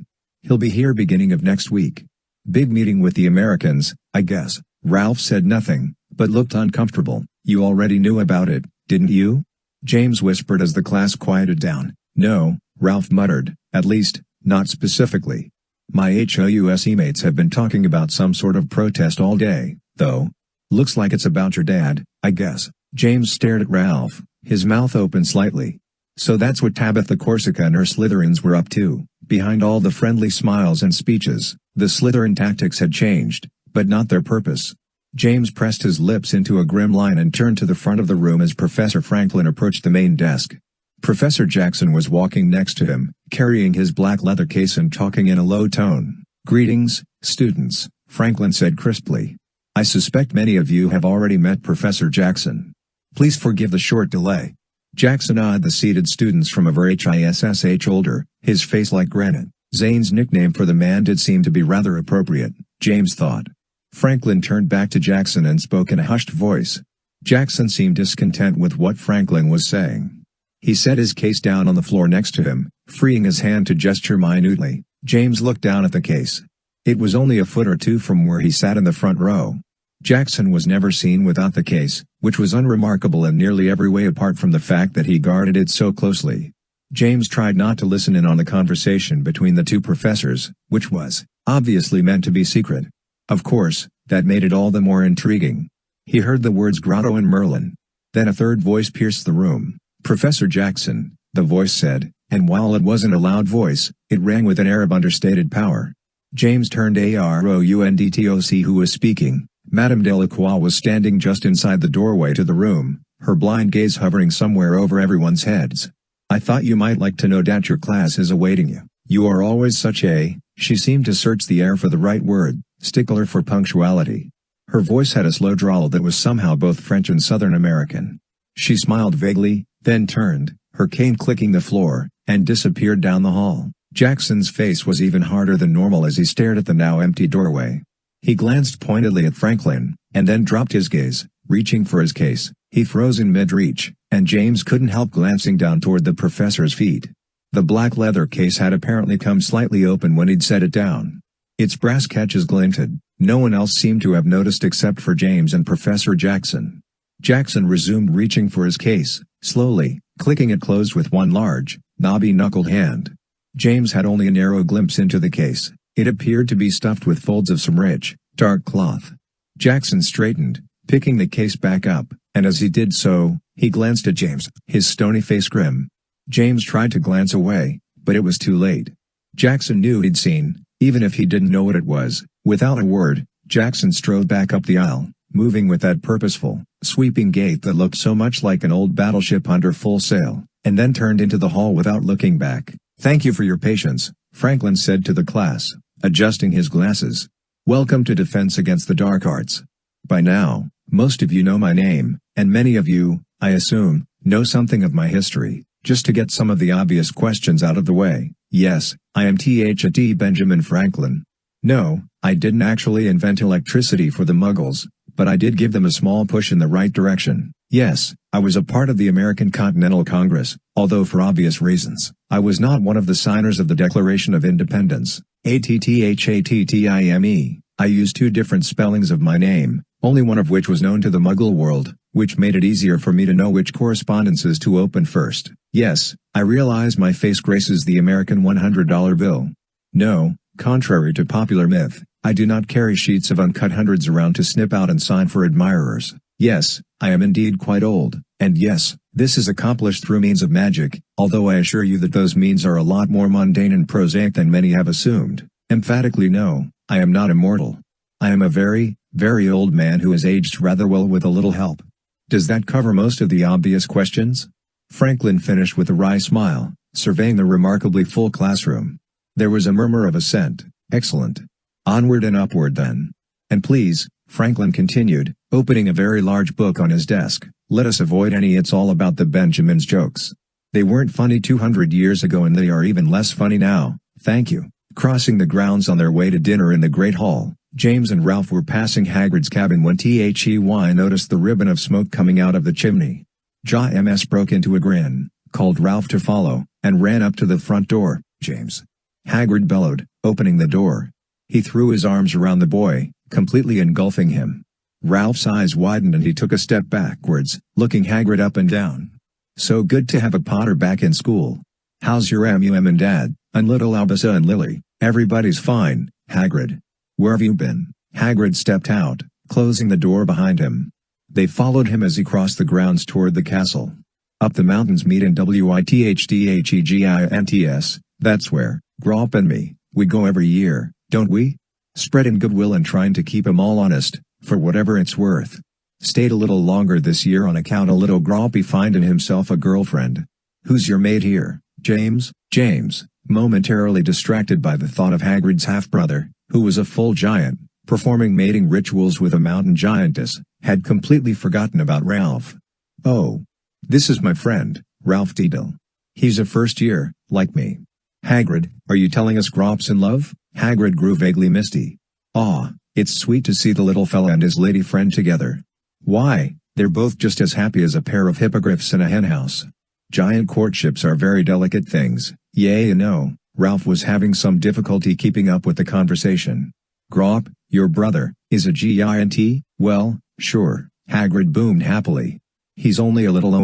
He'll be here beginning of next week. Big meeting with the Americans, I guess. Ralph said nothing, but looked uncomfortable. You already knew about it, didn't you? James whispered as the class quieted down. No, Ralph muttered, at least, not specifically. My HOUSE mates have been talking about some sort of protest all day, though. Looks like it's about your dad, I guess. James stared at Ralph, his mouth open slightly. So that's what Tabitha Corsica and her Slytherins were up to. Behind all the friendly smiles and speeches, the Slytherin tactics had changed, but not their purpose. James pressed his lips into a grim line and turned to the front of the room as Professor Franklin approached the main desk. Professor Jackson was walking next to him, carrying his black leather case and talking in a low tone. Greetings, students, Franklin said crisply. I suspect many of you have already met Professor Jackson. Please forgive the short delay. Jackson eyed the seated students from over HISSH older, his face like granite. Zane's nickname for the man did seem to be rather appropriate, James thought. Franklin turned back to Jackson and spoke in a hushed voice. Jackson seemed discontent with what Franklin was saying. He set his case down on the floor next to him, freeing his hand to gesture minutely. James looked down at the case. It was only a foot or two from where he sat in the front row. Jackson was never seen without the case, which was unremarkable in nearly every way apart from the fact that he guarded it so closely. James tried not to listen in on the conversation between the two professors, which was, obviously meant to be secret. Of course, that made it all the more intriguing. He heard the words Grotto and Merlin. Then a third voice pierced the room. Professor Jackson, the voice said, and while it wasn't a loud voice, it rang with an air of understated power. James turned Aroundtoc who was speaking. Madame Delacroix was standing just inside the doorway to the room, her blind gaze hovering somewhere over everyone's heads. I thought you might like to know that your class is awaiting you. You are always such a, she seemed to search the air for the right word, stickler for punctuality. Her voice had a slow drawl that was somehow both French and Southern American. She smiled vaguely, then turned, her cane clicking the floor, and disappeared down the hall. Jackson's face was even harder than normal as he stared at the now empty doorway. He glanced pointedly at Franklin, and then dropped his gaze, reaching for his case. He froze in mid-reach, and James couldn't help glancing down toward the professor's feet. The black leather case had apparently come slightly open when he'd set it down. Its brass catches glinted. No one else seemed to have noticed except for James and Professor Jackson. Jackson resumed reaching for his case, slowly, clicking it closed with one large, knobby-knuckled hand. James had only a narrow glimpse into the case. It appeared to be stuffed with folds of some rich, dark cloth. Jackson straightened, picking the case back up, and as he did so, he glanced at James, his stony face grim. James tried to glance away, but it was too late. Jackson knew he'd seen, even if he didn't know what it was. Without a word, Jackson strode back up the aisle, moving with that purposeful, sweeping gait that looked so much like an old battleship under full sail, and then turned into the hall without looking back. "Thank you for your patience," Franklin said to the class, adjusting his glasses. "Welcome to Defense Against the Dark Arts. By now, most of you know my name, and many of you, I assume, know something of my history. Just to get some of the obvious questions out of the way, yes, I am T. Benjamin Franklin. No, I didn't actually invent electricity for the Muggles, but I did give them a small push in the right direction. Yes, I was a part of the American Continental Congress, although for obvious reasons, I was not one of the signers of the Declaration of Independence, ATTHATTIME. I used two different spellings of my name, only one of which was known to the Muggle world, which made it easier for me to know which correspondences to open first. Yes, I realize my face graces the American $100 bill. No, contrary to popular myth, I do not carry sheets of uncut hundreds around to snip out and sign for admirers. Yes, I am indeed quite old, and yes, this is accomplished through means of magic, although I assure you that those means are a lot more mundane and prosaic than many have assumed. Emphatically no, I am not immortal. I am a very, very old man who has aged rather well with a little help. Does that cover most of the obvious questions? Franklin finished with a wry smile, surveying the remarkably full classroom. There was a murmur of assent. Excellent. Onward and upward then. And please, Franklin continued, opening a very large book on his desk, let us avoid any "it's all about the Benjamins" jokes. They weren't funny 200 years ago and they are even less funny now, thank you. Crossing the grounds on their way to dinner in the Great Hall, James and Ralph were passing Hagrid's cabin when They noticed the ribbon of smoke coming out of the chimney. James broke into a grin, called Ralph to follow, and ran up to the front door. "James!" Hagrid bellowed, opening the door. He threw his arms around the boy, completely engulfing him. Ralph's eyes widened and he took a step backwards, looking Hagrid up and down. "So good to have a Potter back in school. How's your mum and dad, and little Albus and Lily?" "Everybody's fine, Hagrid. Where have you been?" Hagrid stepped out, closing the door behind him. They followed him as he crossed the grounds toward the castle. "Up the mountains meet in Withdhegiants, that's where, Grop and me, we go every year, don't we? Spreading goodwill and trying to keep 'em all honest, for whatever it's worth. Stayed a little longer this year on account of little Groppy finding himself a girlfriend. Who's your mate here, James?" James, momentarily distracted by the thought of Hagrid's half-brother, who was a full giant, performing mating rituals with a mountain giantess, had completely forgotten about Ralph. "Oh. This is my friend, Ralph Deedle. He's a first year, like me." "Hagrid, are you telling us Grop's in love?" Hagrid grew vaguely misty. "Aw, it's sweet to see the little fella and his lady friend together. Why, they're both just as happy as a pair of hippogriffs in a henhouse. Giant courtships are very delicate things, yea and no." Ralph was having some difficulty keeping up with the conversation. "Grop, your brother, is a giant? Well, sure," Hagrid boomed happily. "He's only a little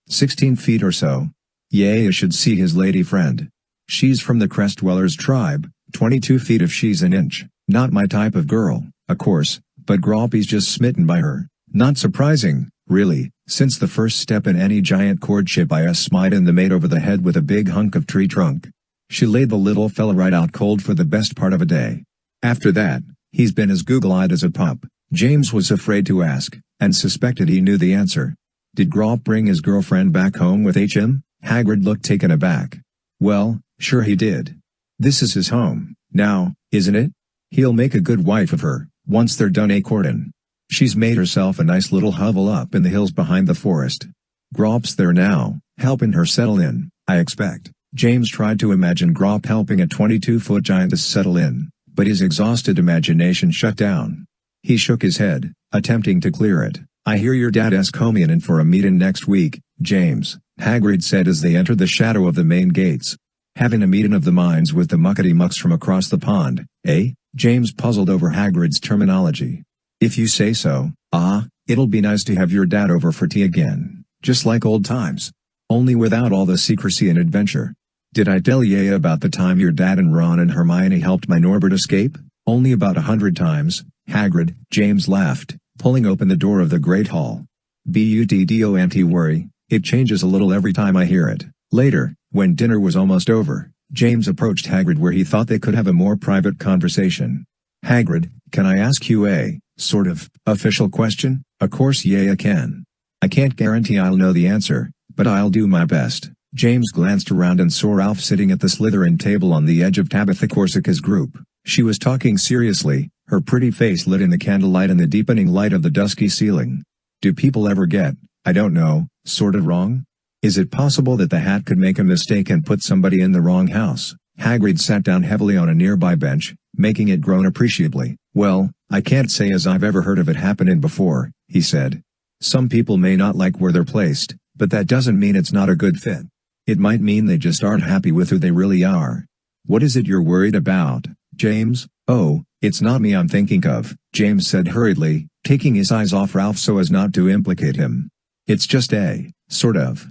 16 feet or so. Yea, I should see his lady friend. She's from the Crest Dwellers tribe, 22 feet if she's an inch. Not my type of girl, of course, but Groppy's just smitten by her. Not surprising, really, since the first step in any giant courtship is smiting the mate over the head with a big hunk of tree trunk. She laid the little fella right out cold for the best part of a day. After that, he's been as goggle-eyed as a pup." James was afraid to ask, and suspected he knew the answer. "Did Grop bring his girlfriend back home with him?" Hagrid looked taken aback. "Well, sure he did. This is his home, now, isn't it? He'll make a good wife of her, once they're done courtin'. She's made herself a nice little hovel up in the hills behind the forest. Grop's there now, helping her settle in, I expect." James tried to imagine Grop helping a 22-foot giantess settle in, but his exhausted imagination shut down. He shook his head, attempting to clear it. "I hear your dad's coming in for a meeting next week, James," Hagrid said as they entered the shadow of the main gates. "Having a meeting of the minds with the muckety-mucks from across the pond, eh?" James puzzled over Hagrid's terminology. "If you say so. It'll be nice to have your dad over for tea again, just like old times. Only without all the secrecy and adventure. Did I tell ye about the time your dad and Ron and Hermione helped my Norbert escape? Only about 100 times, Hagrid." James laughed, pulling open the door of the Great Hall. "Don't worry, it changes a little every time I hear it." Later, when dinner was almost over, James approached Hagrid where he thought they could have a more private conversation. Hagrid, can I ask you a, sort of, official question? Of course yeah, I can. I can't guarantee I'll know the answer, but I'll do my best. James glanced around and saw Ralph sitting at the Slytherin table on the edge of Tabitha Corsica's group. She was talking seriously, her pretty face lit in the candlelight and the deepening light of the dusky ceiling. Do people ever get, I don't know, sort of wrong? Is it possible that the hat could make a mistake and put somebody in the wrong house? Hagrid sat down heavily on a nearby bench, making it groan appreciably. Well, I can't say as I've ever heard of it happening before, he said. Some people may not like where they're placed, but that doesn't mean it's not a good fit. It might mean they just aren't happy with who they really are. What is it you're worried about, James? Oh, it's not me I'm thinking of, James said hurriedly, taking his eyes off Ralph so as not to implicate him. It's just a, sort of,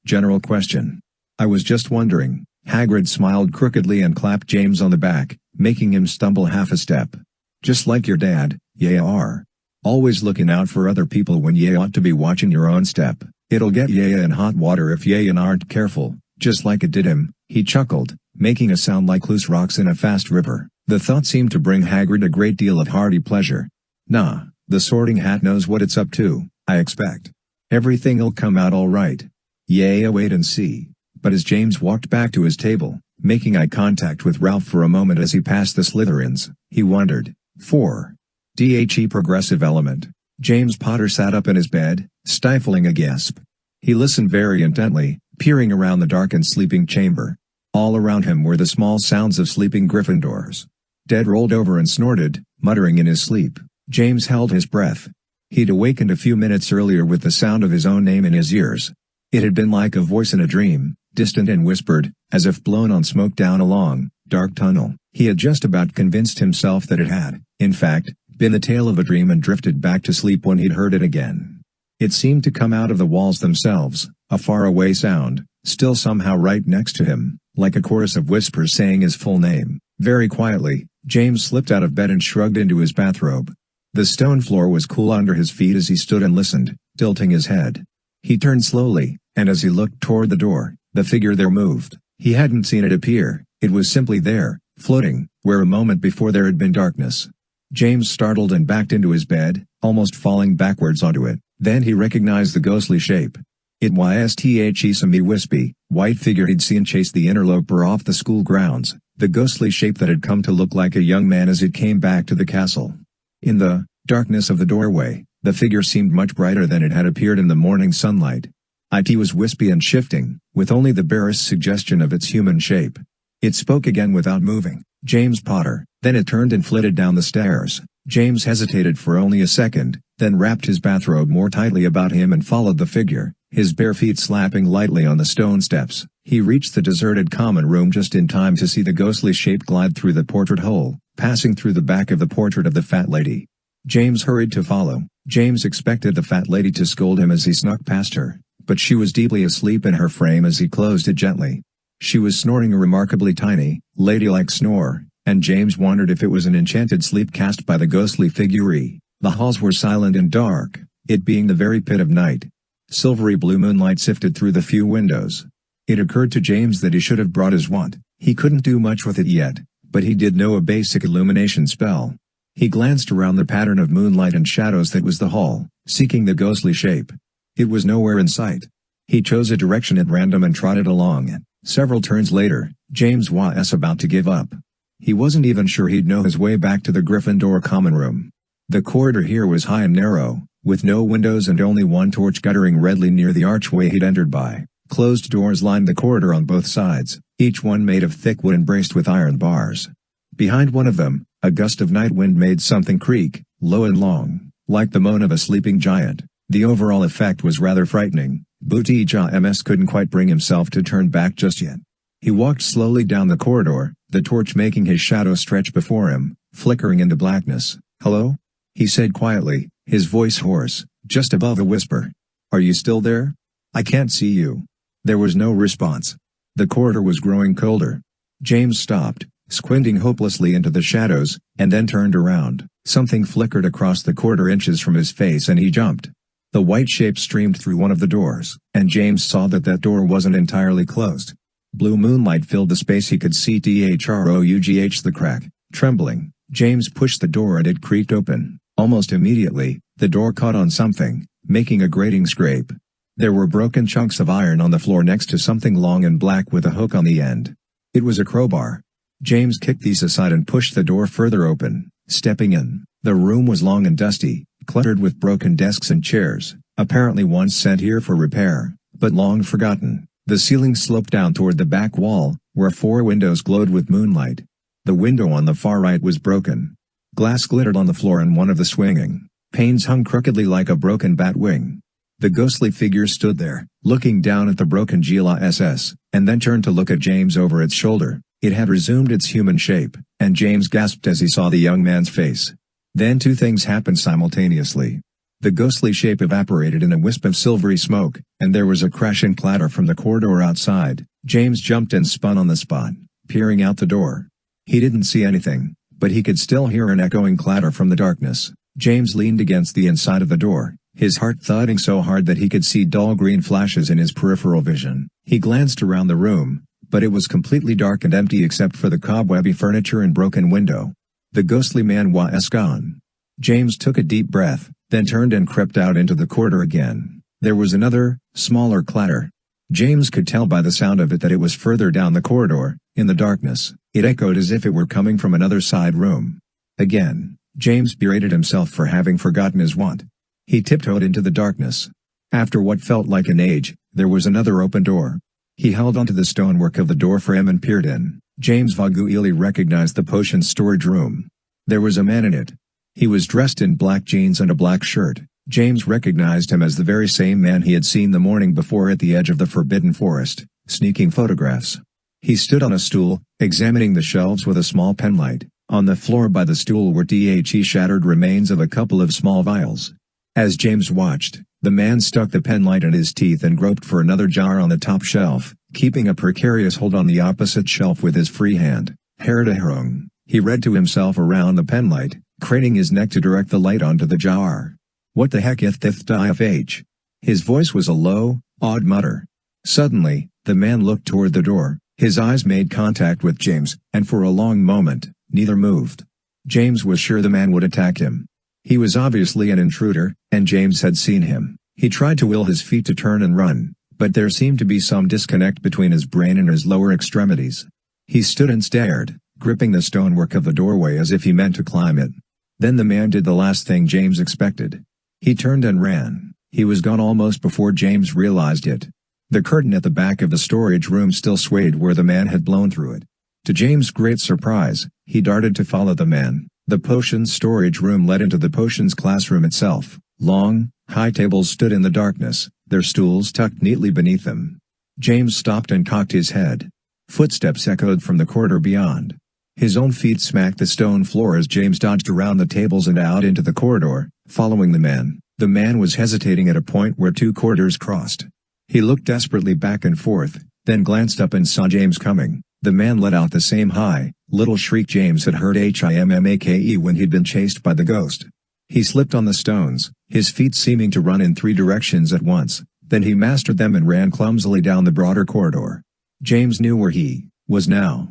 general question. I was just wondering. Hagrid smiled crookedly and clapped James on the back, making him stumble half a step. Just like your dad, ya are. Always looking out for other people when ya ought to be watching your own step. It'll get ya in hot water if ya aren't careful, just like it did him, he chuckled, making a sound like loose rocks in a fast river. The thought seemed to bring Hagrid a great deal of hearty pleasure. Nah, the Sorting Hat knows what it's up to, I expect. Everything'll come out all right. Yeah, wait and see. But as James walked back to his table, making eye contact with Ralph for a moment as he passed the Slytherins, he wondered. 4. The progressive element. James Potter sat up in his bed, stifling a gasp. He listened very intently, peering around the darkened sleeping chamber. All around him were the small sounds of sleeping Gryffindors. Dead rolled over and snorted, muttering in his sleep. James held his breath. He'd awakened a few minutes earlier with the sound of his own name in his ears. It had been like a voice in a dream, distant and whispered, as if blown on smoke down a long, dark tunnel. He had just about convinced himself that it had, in fact, been the tale of a dream and drifted back to sleep when he'd heard it again. It seemed to come out of the walls themselves, a faraway sound, still somehow right next to him, like a chorus of whispers saying his full name. Very quietly, James slipped out of bed and shrugged into his bathrobe. The stone floor was cool under his feet as he stood and listened, tilting his head. He turned slowly, and as he looked toward the door, the figure there moved. He hadn't seen it appear, it was simply there, floating, where a moment before there had been darkness. James startled and backed into his bed, almost falling backwards onto it. Then he recognized the ghostly shape. It was the semi-wispy, white figure he'd seen chase the interloper off the school grounds, the ghostly shape that had come to look like a young man as it came back to the castle. In the darkness of the doorway, the figure seemed much brighter than it had appeared in the morning sunlight. It was wispy and shifting, with only the barest suggestion of its human shape. It spoke again without moving. James Potter. Then it turned and flitted down the stairs. James hesitated for only a second, then wrapped his bathrobe more tightly about him and followed the figure, his bare feet slapping lightly on the stone steps. He reached the deserted common room just in time to see the ghostly shape glide through the portrait hole, passing through the back of the portrait of the fat lady. James hurried to follow. James expected the fat lady to scold him as he snuck past her, but she was deeply asleep in her frame as he closed it gently. She was snoring a remarkably tiny, ladylike snore, and James wondered if it was an enchanted sleep cast by the ghostly figure. The halls were silent and dark, it being the very pit of night. Silvery blue moonlight sifted through the few windows. It occurred to James that he should have brought his wand. He couldn't do much with it yet, but he did know a basic illumination spell. He glanced around the pattern of moonlight and shadows that was the hall, seeking the ghostly shape. It was nowhere in sight. He chose a direction at random and trotted along it. Several turns later, James was about to give up. He wasn't even sure he'd know his way back to the Gryffindor common room. The corridor here was high and narrow, with no windows and only one torch guttering redly near the archway he'd entered by. Closed doors lined the corridor on both sides, each one made of thick wood and braced with iron bars. Behind one of them, a gust of night wind made something creak, low and long, like the moan of a sleeping giant. The overall effect was rather frightening. James couldn't quite bring himself to turn back just yet. He walked slowly down the corridor, the torch making his shadow stretch before him, flickering into blackness. "Hello?" he said quietly, his voice hoarse, just above a whisper. "Are you still there? I can't see you." There was no response. The corridor was growing colder. James stopped, squinting hopelessly into the shadows, and then turned around. Something flickered across the corridor inches from his face and he jumped. The white shape streamed through one of the doors, and James saw that door wasn't entirely closed. Blue moonlight filled the space. He could see the crack. Trembling, James pushed the door and it creaked open. Almost immediately, the door caught on something, making a grating scrape. There were broken chunks of iron on the floor next to something long and black with a hook on the end. It was a crowbar. James kicked these aside and pushed the door further open, stepping in. The room was long and dusty, cluttered with broken desks and chairs, apparently once sent here for repair, but long forgotten. The ceiling sloped down toward the back wall, where 4 windows glowed with moonlight. The window on the far right was broken. Glass glittered on the floor and one of the swinging panes hung crookedly like a broken bat wing. The ghostly figure stood there, looking down at the broken Gila SS, and then turned to look at James over its shoulder. It had resumed its human shape, and James gasped as he saw the young man's face. Then 2 things happened simultaneously. The ghostly shape evaporated in a wisp of silvery smoke, and there was a crash and clatter from the corridor outside. James jumped and spun on the spot, peering out the door. He didn't see anything, but he could still hear an echoing clatter from the darkness. James leaned against the inside of the door, his heart thudding so hard that he could see dull green flashes in his peripheral vision. He glanced around the room, but it was completely dark and empty except for the cobwebby furniture and broken window. The ghostly man was gone. James took a deep breath, then turned and crept out into the corridor again. There was another, smaller clatter. James could tell by the sound of it that it was further down the corridor. In the darkness, it echoed as if it were coming from another side room. Again, James berated himself for having forgotten his wont. He tiptoed into the darkness. After what felt like an age, there was another open door. He held onto the stonework of the door frame and peered in. James vaguely recognized the potion storage room. There was a man in it. He was dressed in black jeans and a black shirt. James recognized him as the very same man he had seen the morning before at the edge of the Forbidden Forest, sneaking photographs. He stood on a stool, examining the shelves with a small penlight. On the floor by the stool were shattered remains of a couple of small vials. As James watched, the man stuck the penlight in his teeth and groped for another jar on the top shelf, keeping a precarious hold on the opposite shelf with his free hand. Herung, he read to himself around the penlight, craning his neck to direct the light onto the jar. What the heck is this DFH? His voice was a low, awed mutter. Suddenly, the man looked toward the door. His eyes made contact with James, and for a long moment, neither moved. James was sure the man would attack him. He was obviously an intruder, and James had seen him. He tried to will his feet to turn and run, but there seemed to be some disconnect between his brain and his lower extremities. He stood and stared, gripping the stonework of the doorway as if he meant to climb it. Then the man did the last thing James expected. He turned and ran. He was gone almost before James realized it. The curtain at the back of the storage room still swayed where the man had blown through it. To James' great surprise, he darted to follow the man. The potions storage room led into the potions classroom itself. Long, high tables stood in the darkness, their stools tucked neatly beneath them. James stopped and cocked his head. Footsteps echoed from the corridor beyond. His own feet smacked the stone floor as James dodged around the tables and out into the corridor, following the man. The man was hesitating at a point where 2 corridors crossed. He looked desperately back and forth, then glanced up and saw James coming. The man let out the same high, little shriek James had heard HIMMAKE when he'd been chased by the ghost. He slipped on the stones, his feet seeming to run in 3 directions at once, then he mastered them and ran clumsily down the broader corridor. James knew where he was now.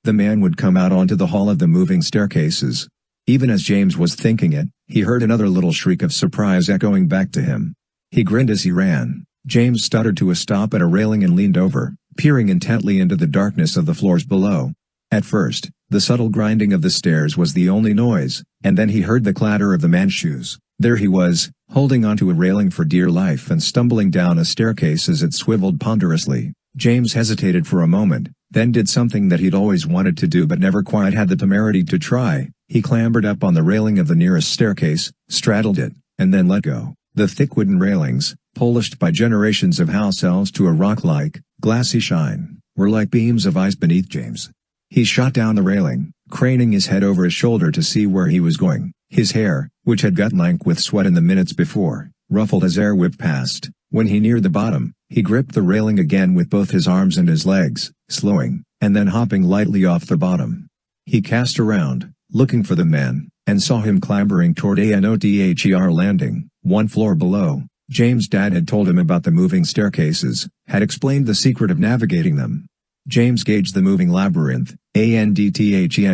The man would come out onto the hall of the moving staircases. Even as James was thinking it, he heard another little shriek of surprise echoing back to him. He grinned as he ran. James stuttered to a stop at a railing and leaned over, peering intently into the darkness of the floors below. At first, the subtle grinding of the stairs was the only noise, and then he heard the clatter of the man's shoes. There he was, holding onto a railing for dear life and stumbling down a staircase as it swiveled ponderously. James hesitated for a moment, then did something that he'd always wanted to do but never quite had the temerity to try. He clambered up on the railing of the nearest staircase, straddled it, and then let go. The thick wooden railings, polished by generations of house elves to a rock-like, glassy shine, were like beams of ice beneath James. He shot down the railing, craning his head over his shoulder to see where he was going. His hair, which had got lank with sweat in the minutes before, ruffled as air whipped past. When he neared the bottom, he gripped the railing again with both his arms and his legs, slowing, and then hopping lightly off the bottom. He cast around, looking for the man, and saw him clambering toward another landing, 1 floor below. James' dad had told him about the moving staircases, had explained the secret of navigating them. James gauged the moving labyrinth, and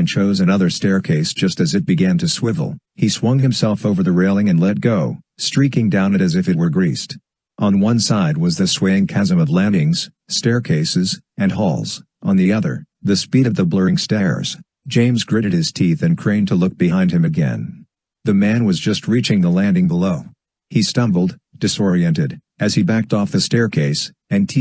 chose another staircase just as it began to swivel. He swung himself over the railing and let go, streaking down it as if it were greased. On one side was the swaying chasm of landings, staircases, and halls. On the other, the speed of the blurring stairs. James gritted his teeth and craned to look behind him again. The man was just reaching the landing below. He stumbled, disoriented, as he backed off the staircase, and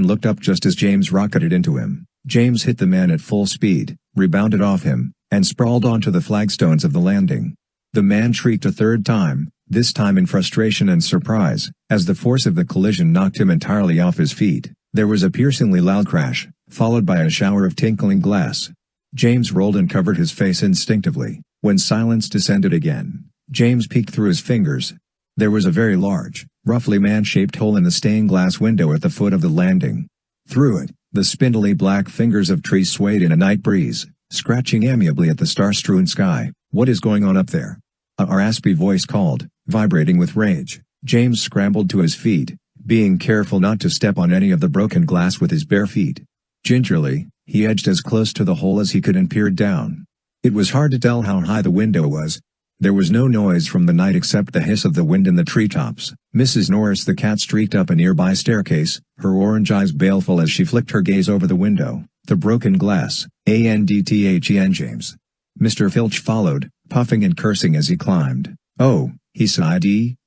looked up just as James rocketed into him. James hit the man at full speed, rebounded off him, and sprawled onto the flagstones of the landing. The man shrieked a third time, this time in frustration and surprise, as the force of the collision knocked him entirely off his feet. There was a piercingly loud crash, followed by a shower of tinkling glass. James rolled and covered his face instinctively. When silence descended again, James peeked through his fingers. There was a very large, roughly man-shaped hole in the stained glass window at the foot of the landing. Through it, the spindly black fingers of trees swayed in a night breeze, scratching amiably at the star-strewn sky. "What is going on up there?" A raspy voice called, vibrating with rage. James scrambled to his feet, being careful not to step on any of the broken glass with his bare feet. Gingerly, he edged as close to the hole as he could and peered down. It was hard to tell how high the window was. There was no noise from the night except the hiss of the wind in the treetops. Mrs. Norris the cat streaked up a nearby staircase, her orange eyes baleful as she flicked her gaze over the window. The broken glass, James. Mr. Filch followed, puffing and cursing as he climbed. "Oh," he sighed,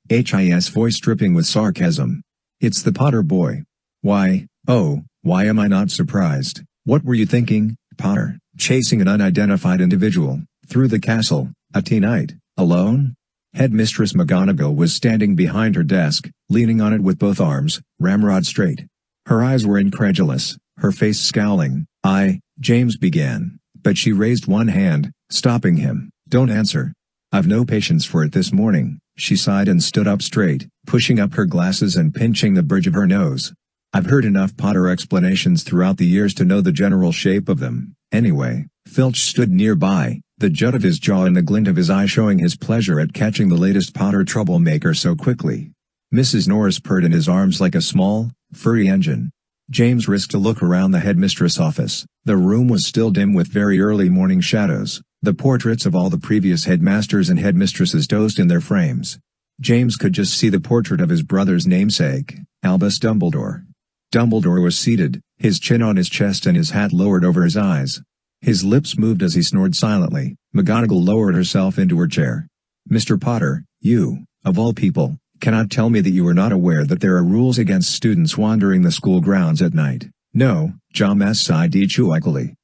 his voice dripping with sarcasm. "It's the Potter boy. Why am I not surprised? What were you thinking, Potter, chasing an unidentified individual, through the castle, at night, alone?" Headmistress McGonagall was standing behind her desk, leaning on it with both arms, ramrod straight. Her eyes were incredulous, her face scowling. James began, but she raised one hand, stopping him. "Don't answer. I've no patience for it this morning," she sighed and stood up straight, pushing up her glasses and pinching the bridge of her nose. "I've heard enough Potter explanations throughout the years to know the general shape of them. Anyway." Filch stood nearby, the jut of his jaw and the glint of his eye showing his pleasure at catching the latest Potter troublemaker so quickly. Mrs. Norris purred in his arms like a small, furry engine. James risked a look around the headmistress' office. The room was still dim with very early morning shadows. The portraits of all the previous headmasters and headmistresses dozed in their frames. James could just see the portrait of his brother's namesake, Albus Dumbledore. Dumbledore was seated, his chin on his chest and his hat lowered over his eyes. His lips moved as he snored silently. McGonagall lowered herself into her chair. "Mr. Potter, you, of all people, cannot tell me that you are not aware that there are rules against students wandering the school grounds at night." "No," James sighed equally.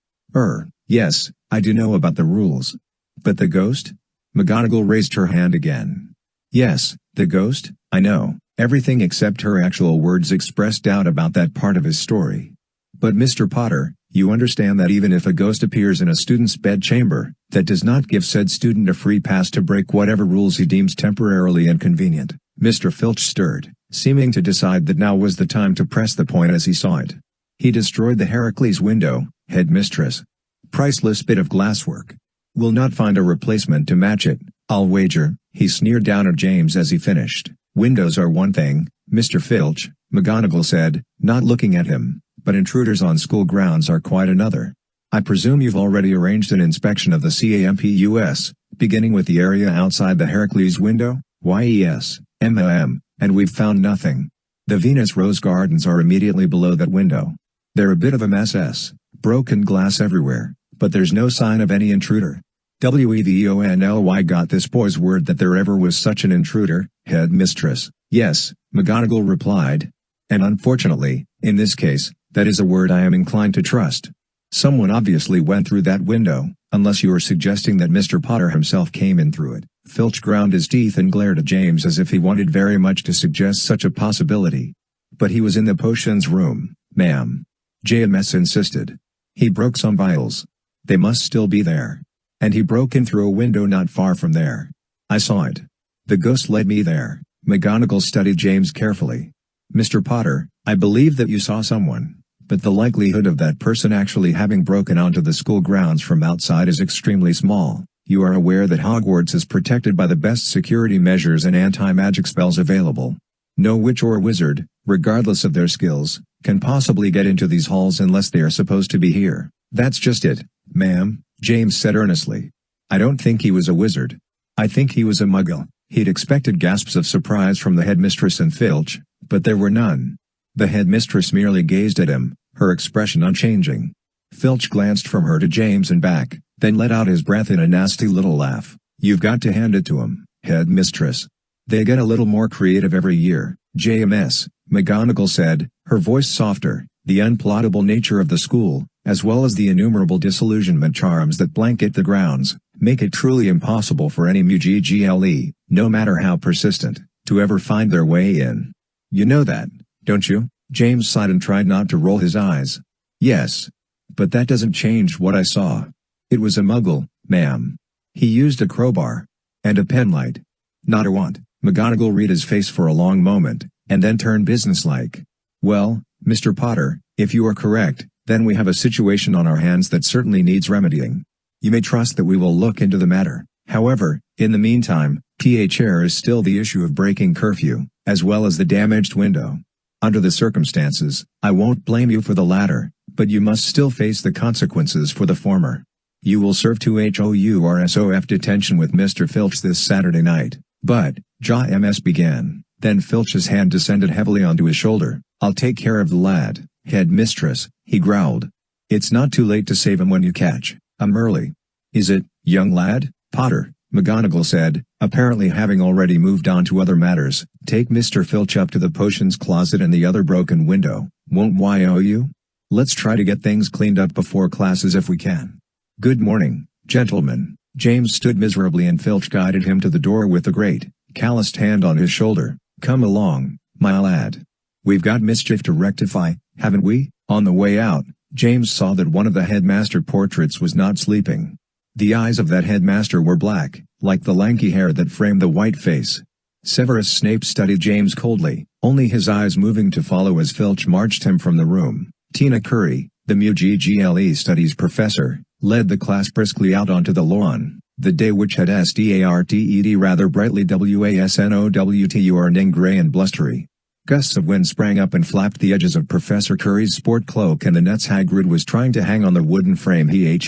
Yes, I do know about the rules. But the ghost?" McGonagall raised her hand again. "Yes, the ghost, I know." Everything except her actual words expressed doubt about that part of his story. "But Mr. Potter, you understand that even if a ghost appears in a student's bedchamber, that does not give said student a free pass to break whatever rules he deems temporarily inconvenient." Mr. Filch stirred, seeming to decide that now was the time to press the point as he saw it. "He destroyed the Heracles window, headmistress. Priceless bit of glasswork. We'll not find a replacement to match it, I'll wager," he sneered down at James as he finished. "Windows are one thing, Mr. Filch," McGonagall said, not looking at him, "but intruders on school grounds are quite another. I presume you've already arranged an inspection of the campus, beginning with the area outside the Heracles window?" "Yes, ma'am, and we've found nothing. The Venus Rose Gardens are immediately below that window. They're a bit of a mess, broken glass everywhere, but there's no sign of any intruder." "Wevonly got this boy's word that there ever was such an intruder, headmistress." "Yes," McGonagall replied. "And unfortunately, in this case, that is a word I am inclined to trust. Someone obviously went through that window, unless you are suggesting that Mr. Potter himself came in through it." Filch ground his teeth and glared at James as if he wanted very much to suggest such a possibility. "But he was in the potions room, ma'am," James insisted. "He broke some vials. They must still be there. And he broke in through a window not far from there. I saw it. The ghost led me there." McGonagall studied James carefully. "Mr. Potter, I believe that you saw someone, but the likelihood of that person actually having broken onto the school grounds from outside is extremely small. You are aware that Hogwarts is protected by the best security measures and anti-magic spells available. No witch or wizard, regardless of their skills, can possibly get into these halls unless they are supposed to be here. That's just it, ma'am, James said earnestly. I don't think he was a wizard. I think he was a muggle. He'd expected gasps of surprise from the headmistress and Filch, but there were none. The headmistress merely gazed at him, her expression unchanging. Filch glanced from her to James and back, then let out his breath in a nasty little laugh. You've got to hand it to him, headmistress. They get a little more creative every year, JMS, McGonagall said, her voice softer. The unplottable nature of the school, as well as the innumerable disillusionment charms that blanket the grounds, make it truly impossible for any Muggle, no matter how persistent, to ever find their way in. You know that, don't you? James sighed and tried not to roll his eyes. Yes. But that doesn't change what I saw. It was a muggle, ma'am. He used a crowbar. And a penlight. Not a wand. McGonagall read his face for a long moment, and then turned businesslike. Well, Mr. Potter, if you are correct, then we have a situation on our hands that certainly needs remedying. You may trust that we will look into the matter. However, in the meantime, THR is still the issue of breaking curfew, as well as the damaged window. Under the circumstances, I won't blame you for the latter, but you must still face the consequences for the former. You will serve 2 HOURSOF detention with Mr. Filch this Saturday night. But, JMS began, then Filch's hand descended heavily onto his shoulder. I'll take care of the lad, headmistress, he growled. It's not too late to save him when you catch early. Is it, young lad? Potter, McGonagall said, apparently having already moved on to other matters. Take Mr. Filch up to the potions closet and the other broken window, won't you? Let's try to get things cleaned up before classes if we can. Good morning, gentlemen. James stood miserably and Filch guided him to the door with a great, calloused hand on his shoulder. Come along, my lad. We've got mischief to rectify, haven't we? On the way out, James saw that one of the headmaster portraits was not sleeping. The eyes of that headmaster were black, like the lanky hair that framed the white face. Severus Snape studied James coldly, only his eyes moving to follow as Filch marched him from the room. Tina Curry, the Muggle studies professor, led the class briskly out onto the lawn. The day which had started rather brightly wasn't grey and blustery. Gusts of wind sprang up and flapped the edges of Professor Curry's sport cloak and the nets Hagrid was trying to hang on the wooden frame he had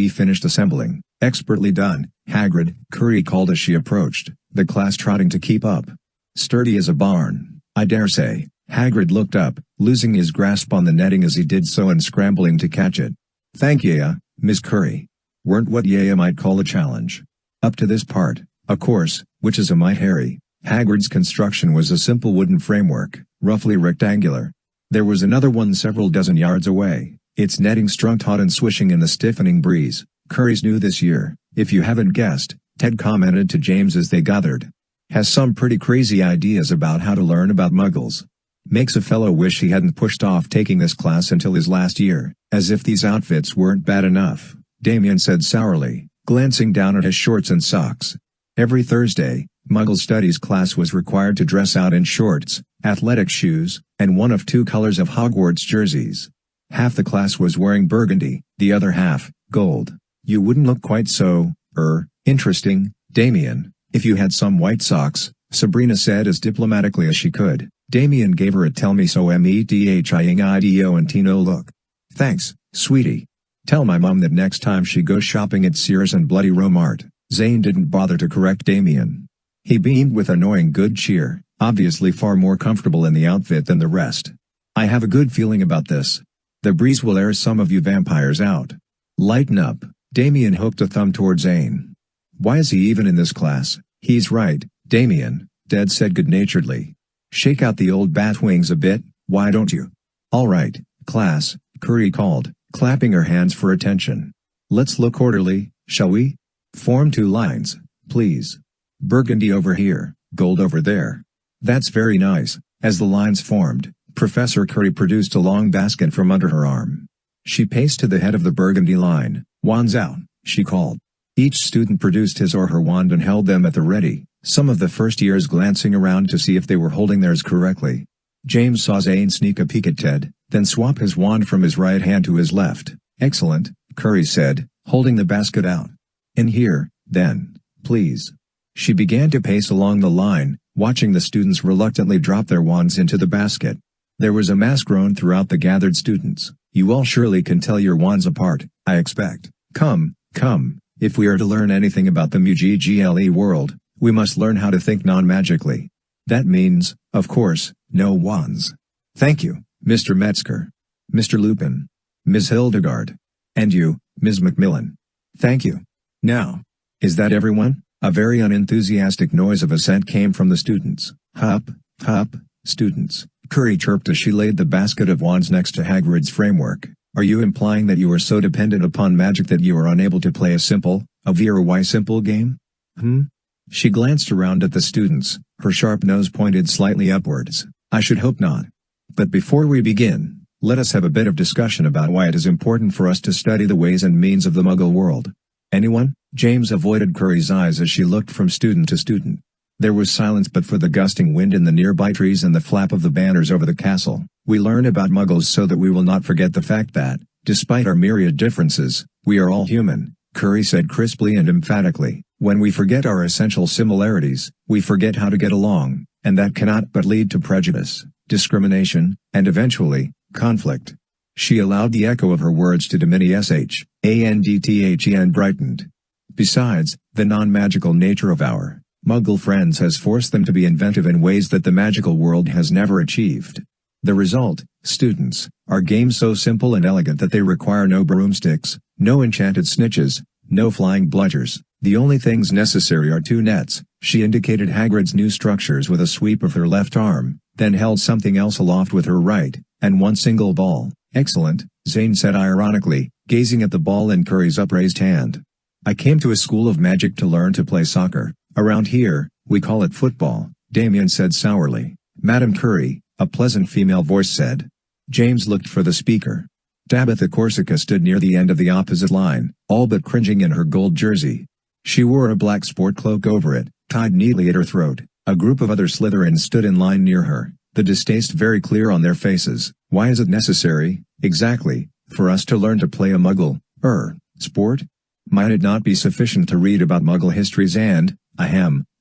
finished assembling. Expertly done, Hagrid, Curry called as she approached, the class trotting to keep up. Sturdy as a barn, I dare say. Hagrid looked up, losing his grasp on the netting as he did so and scrambling to catch it. Thank ya, Miss Curry. Weren't what ya might call a challenge. Up to this part, of course, which is a mite hairy. Hagrid's construction was a simple wooden framework, roughly rectangular. There was another one several dozen yards away, its netting strung taut and swishing in the stiffening breeze. Curry's new this year, if you haven't guessed, Ted commented to James as they gathered. Has some pretty crazy ideas about how to learn about muggles. Makes a fellow wish he hadn't pushed off taking this class until his last year, as if these outfits weren't bad enough, Damien said sourly, glancing down at his shorts and socks. Every Thursday, Muggle Studies class was required to dress out in shorts, athletic shoes, and one of 2 colors of Hogwarts jerseys. Half the class was wearing burgundy, the other half, gold. You wouldn't look quite so, interesting, Damien, if you had some white socks, Sabrina said as diplomatically as she could. Damien gave her a tell-me-so medhido and Tino look. Thanks, sweetie. Tell my mum that next time she goes shopping at Sears and Bloody Romart. Zane didn't bother to correct Damien. He beamed with annoying good cheer, obviously far more comfortable in the outfit than the rest. I have a good feeling about this. The breeze will air some of you vampires out. Lighten up, Damien hooked a thumb toward Zane. Why is he even in this class? He's right, Damien, Dad said good-naturedly. Shake out the old bat wings a bit, why don't you? All right, class, Curry called, clapping her hands for attention. Let's look orderly, shall we? Form 2 lines, please. Burgundy over here, gold over there. That's very nice. As the lines formed, Professor Curry produced a long basket from under her arm. She paced to the head of the burgundy line. Wands out, she called. Each student produced his or her wand and held them at the ready, some of the first years glancing around to see if they were holding theirs correctly. James saw Zane sneak a peek at Ted, then swap his wand from his right hand to his left. Excellent, Curry said, holding the basket out. In here, then, please. She began to pace along the line, watching the students reluctantly drop their wands into the basket. There was a mass groan throughout the gathered students. "You all surely can tell your wands apart, I expect. Come, if we are to learn anything about the Muggle world, we must learn how to think non-magically. That means, of course, no wands. Thank you, Mr. Metzger. Mr. Lupin. Ms. Hildegard. And you, Ms. Macmillan. Thank you. Now, is that everyone?" A very unenthusiastic noise of assent came from the students. Hup, students, Curry chirped as she laid the basket of wands next to Hagrid's framework. "Are you implying that you are so dependent upon magic that you are unable to play a very simple game? She glanced around at the students, her sharp nose pointed slightly upwards. "I should hope not. But before we begin, let us have a bit of discussion about why it is important for us to study the ways and means of the Muggle world. Anyone?" James avoided Curry's eyes as she looked from student to student. There was silence but for the gusting wind in the nearby trees and the flap of the banners over the castle. "We learn about Muggles so that we will not forget the fact that, despite our myriad differences, we are all human," Curry said crisply and emphatically. "When we forget our essential similarities, we forget how to get along, and that cannot but lead to prejudice, discrimination, and eventually, conflict." She allowed the echo of her words to diminish and brightened. "Besides, the non-magical nature of our Muggle friends has forced them to be inventive in ways that the magical world has never achieved. The result, students, are games so simple and elegant that they require no broomsticks, no enchanted snitches, no flying bludgers. The only things necessary are 2 nets." She indicated Hagrid's new structures with a sweep of her left arm, then held something else aloft with her right, "and 1 single ball." "Excellent," Zane said ironically, gazing at the ball in Curry's upraised hand. "I came to a school of magic to learn to play soccer. Around here, we call it football," Damien said sourly. "Madam Curry," a pleasant female voice said. James looked for the speaker. Tabitha Corsica stood near the end of the opposite line, all but cringing in her gold jersey. She wore a black sport cloak over it, tied neatly at her throat. A group of other Slytherins stood in line near her, the distaste very clear on their faces. "Why is it necessary, exactly, for us to learn to play a Muggle sport? Might it not be sufficient to read about Muggle histories and,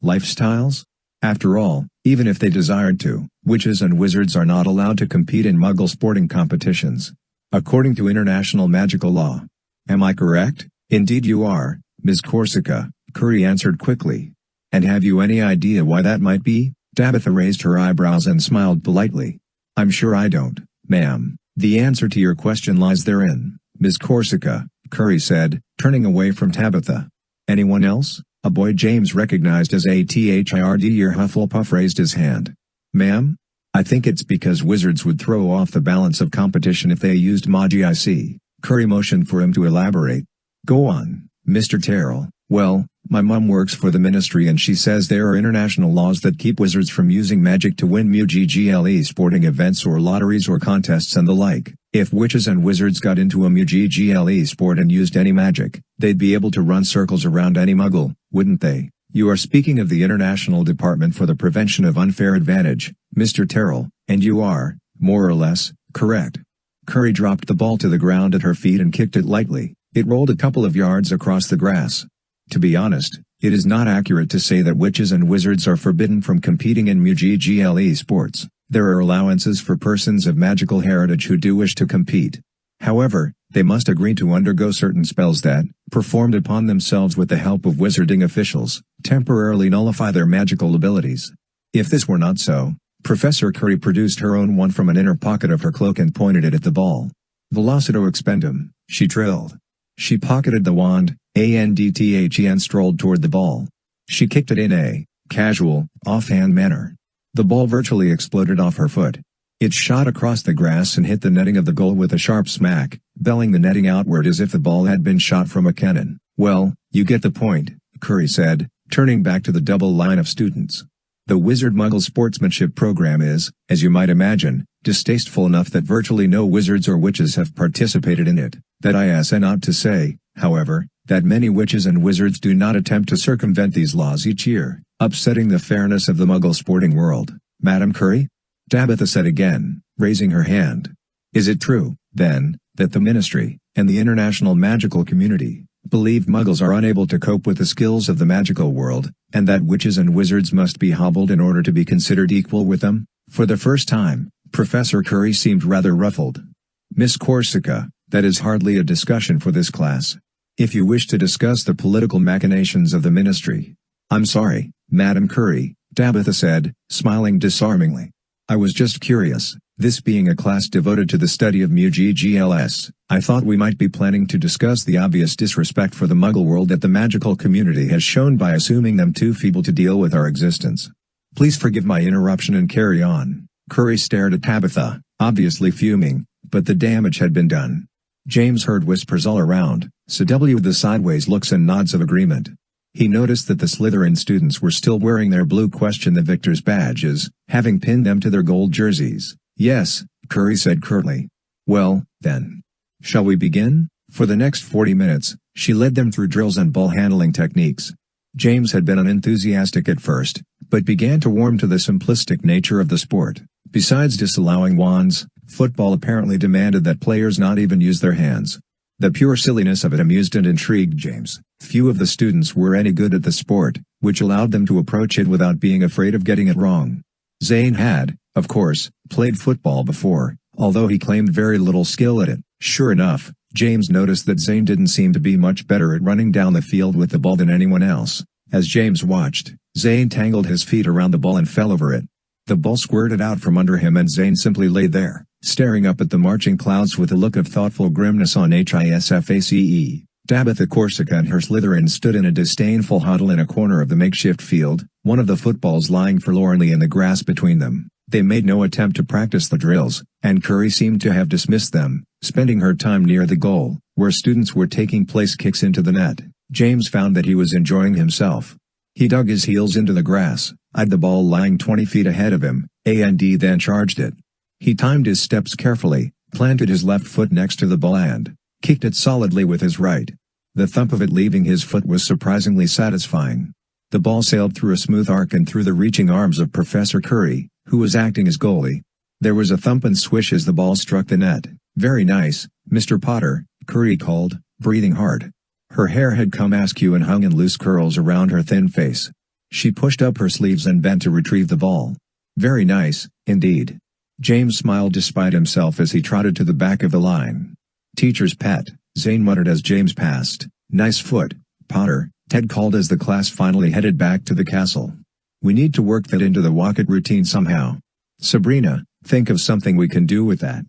lifestyles? After all, even if they desired to, witches and wizards are not allowed to compete in Muggle sporting competitions. According to international magical law. Am I correct?" "Indeed you are, Ms. Corsica," Curry answered quickly. "And have you any idea why that might be?" Tabitha raised her eyebrows and smiled politely. "I'm sure I don't, ma'am. The answer to your question lies therein, Ms. Corsica," Curry said, turning away from Tabitha. "Anyone else?" A boy James recognized as a third-year Hufflepuff raised his hand. "Ma'am? I think it's because wizards would throw off the balance of competition if they used magic. Curry motioned for him to elaborate. "Go on, Mr. Terrell." "Well, my mum works for the ministry and she says there are international laws that keep wizards from using magic to win Muggle sporting events or lotteries or contests and the like. If witches and wizards got into a Muggle sport and used any magic, they'd be able to run circles around any Muggle, wouldn't they?" "You are speaking of the International Department for the Prevention of Unfair Advantage, Mr. Terrell, and you are, more or less, correct." Curry dropped the ball to the ground at her feet and kicked it lightly. It rolled a couple of yards across the grass. "To be honest, it is not accurate to say that witches and wizards are forbidden from competing in Muggle sports. There are allowances for persons of magical heritage who do wish to compete. However, they must agree to undergo certain spells that, performed upon themselves with the help of wizarding officials, temporarily nullify their magical abilities. If this were not so, Professor Curry produced her own wand from an inner pocket of her cloak and pointed it at the ball. "Velocito expendum," she trilled. She pocketed the wand, and strolled toward the ball. She kicked it in a casual, offhand manner. The ball virtually exploded off her foot. It shot across the grass and hit the netting of the goal with a sharp smack, belling the netting outward as if the ball had been shot from a cannon. "Well, you get the point," Curry said, turning back to the double line of students. "The Wizard-Muggle sportsmanship program is, as you might imagine, distasteful enough that virtually no wizards or witches have participated in it. That is not to say, however, that many witches and wizards do not attempt to circumvent these laws each year, upsetting the fairness of the Muggle sporting world." "Madam Curry?" Tabitha said again, raising her hand. "Is it true, then, that the Ministry, and the international magical community, believed Muggles are unable to cope with the skills of the magical world, and that witches and wizards must be hobbled in order to be considered equal with them? For the first time, Professor Curry seemed rather ruffled. Miss Corsica, that is hardly a discussion for this class. If you wish to discuss the political machinations of the ministry. I'm sorry, Madam Curry, Tabitha said, smiling disarmingly. I was just curious, this being a class devoted to the study of MuGGLs, I thought we might be planning to discuss the obvious disrespect for the Muggle world that the magical community has shown by assuming them too feeble to deal with our existence. Please forgive my interruption and carry on. Curry stared at Tabitha, obviously fuming, but the damage had been done. James heard whispers all around, with the sideways looks and nods of agreement. He noticed that the Slytherin students were still wearing their blue Question the Victor's badges, having pinned them to their gold jerseys. Yes, Curry said curtly. Well, then. Shall we begin? For the next 40 minutes, she led them through drills and ball handling techniques. James had been unenthusiastic at first, but began to warm to the simplistic nature of the sport. Besides disallowing wands, football apparently demanded that players not even use their hands. The pure silliness of it amused and intrigued James. Few of the students were any good at the sport, which allowed them to approach it without being afraid of getting it wrong. Zane had, of course, played football before, although he claimed very little skill at it. Sure enough, James noticed that Zane didn't seem to be much better at running down the field with the ball than anyone else. As James watched, Zane tangled his feet around the ball and fell over it. The ball squirted out from under him and Zane simply lay there, staring up at the marching clouds with a look of thoughtful grimness on his face. Tabitha Corsica and her Slytherin stood in a disdainful huddle in a corner of the makeshift field, one of the footballs lying forlornly in the grass between them. They made no attempt to practice the drills, and Curry seemed to have dismissed them, spending her time near the goal, where students were taking place kicks into the net. James found that he was enjoying himself. He dug his heels into the grass, eyed the ball lying 20 feet ahead of him, and then charged it. He timed his steps carefully, planted his left foot next to the ball and kicked it solidly with his right. The thump of it leaving his foot was surprisingly satisfying. The ball sailed through a smooth arc and through the reaching arms of Professor Curry, who was acting as goalie. There was a thump and swish as the ball struck the net. Very nice, Mr. Potter, Curry called, breathing hard. Her hair had come askew and hung in loose curls around her thin face. She pushed up her sleeves and bent to retrieve the ball. Very nice, indeed. James smiled despite himself as he trotted to the back of the line. Teacher's pet, Zane muttered as James passed. Nice foot, Potter, Ted called as the class finally headed back to the castle. We need to work that into the walk-it routine somehow. Sabrina, think of something we can do with that.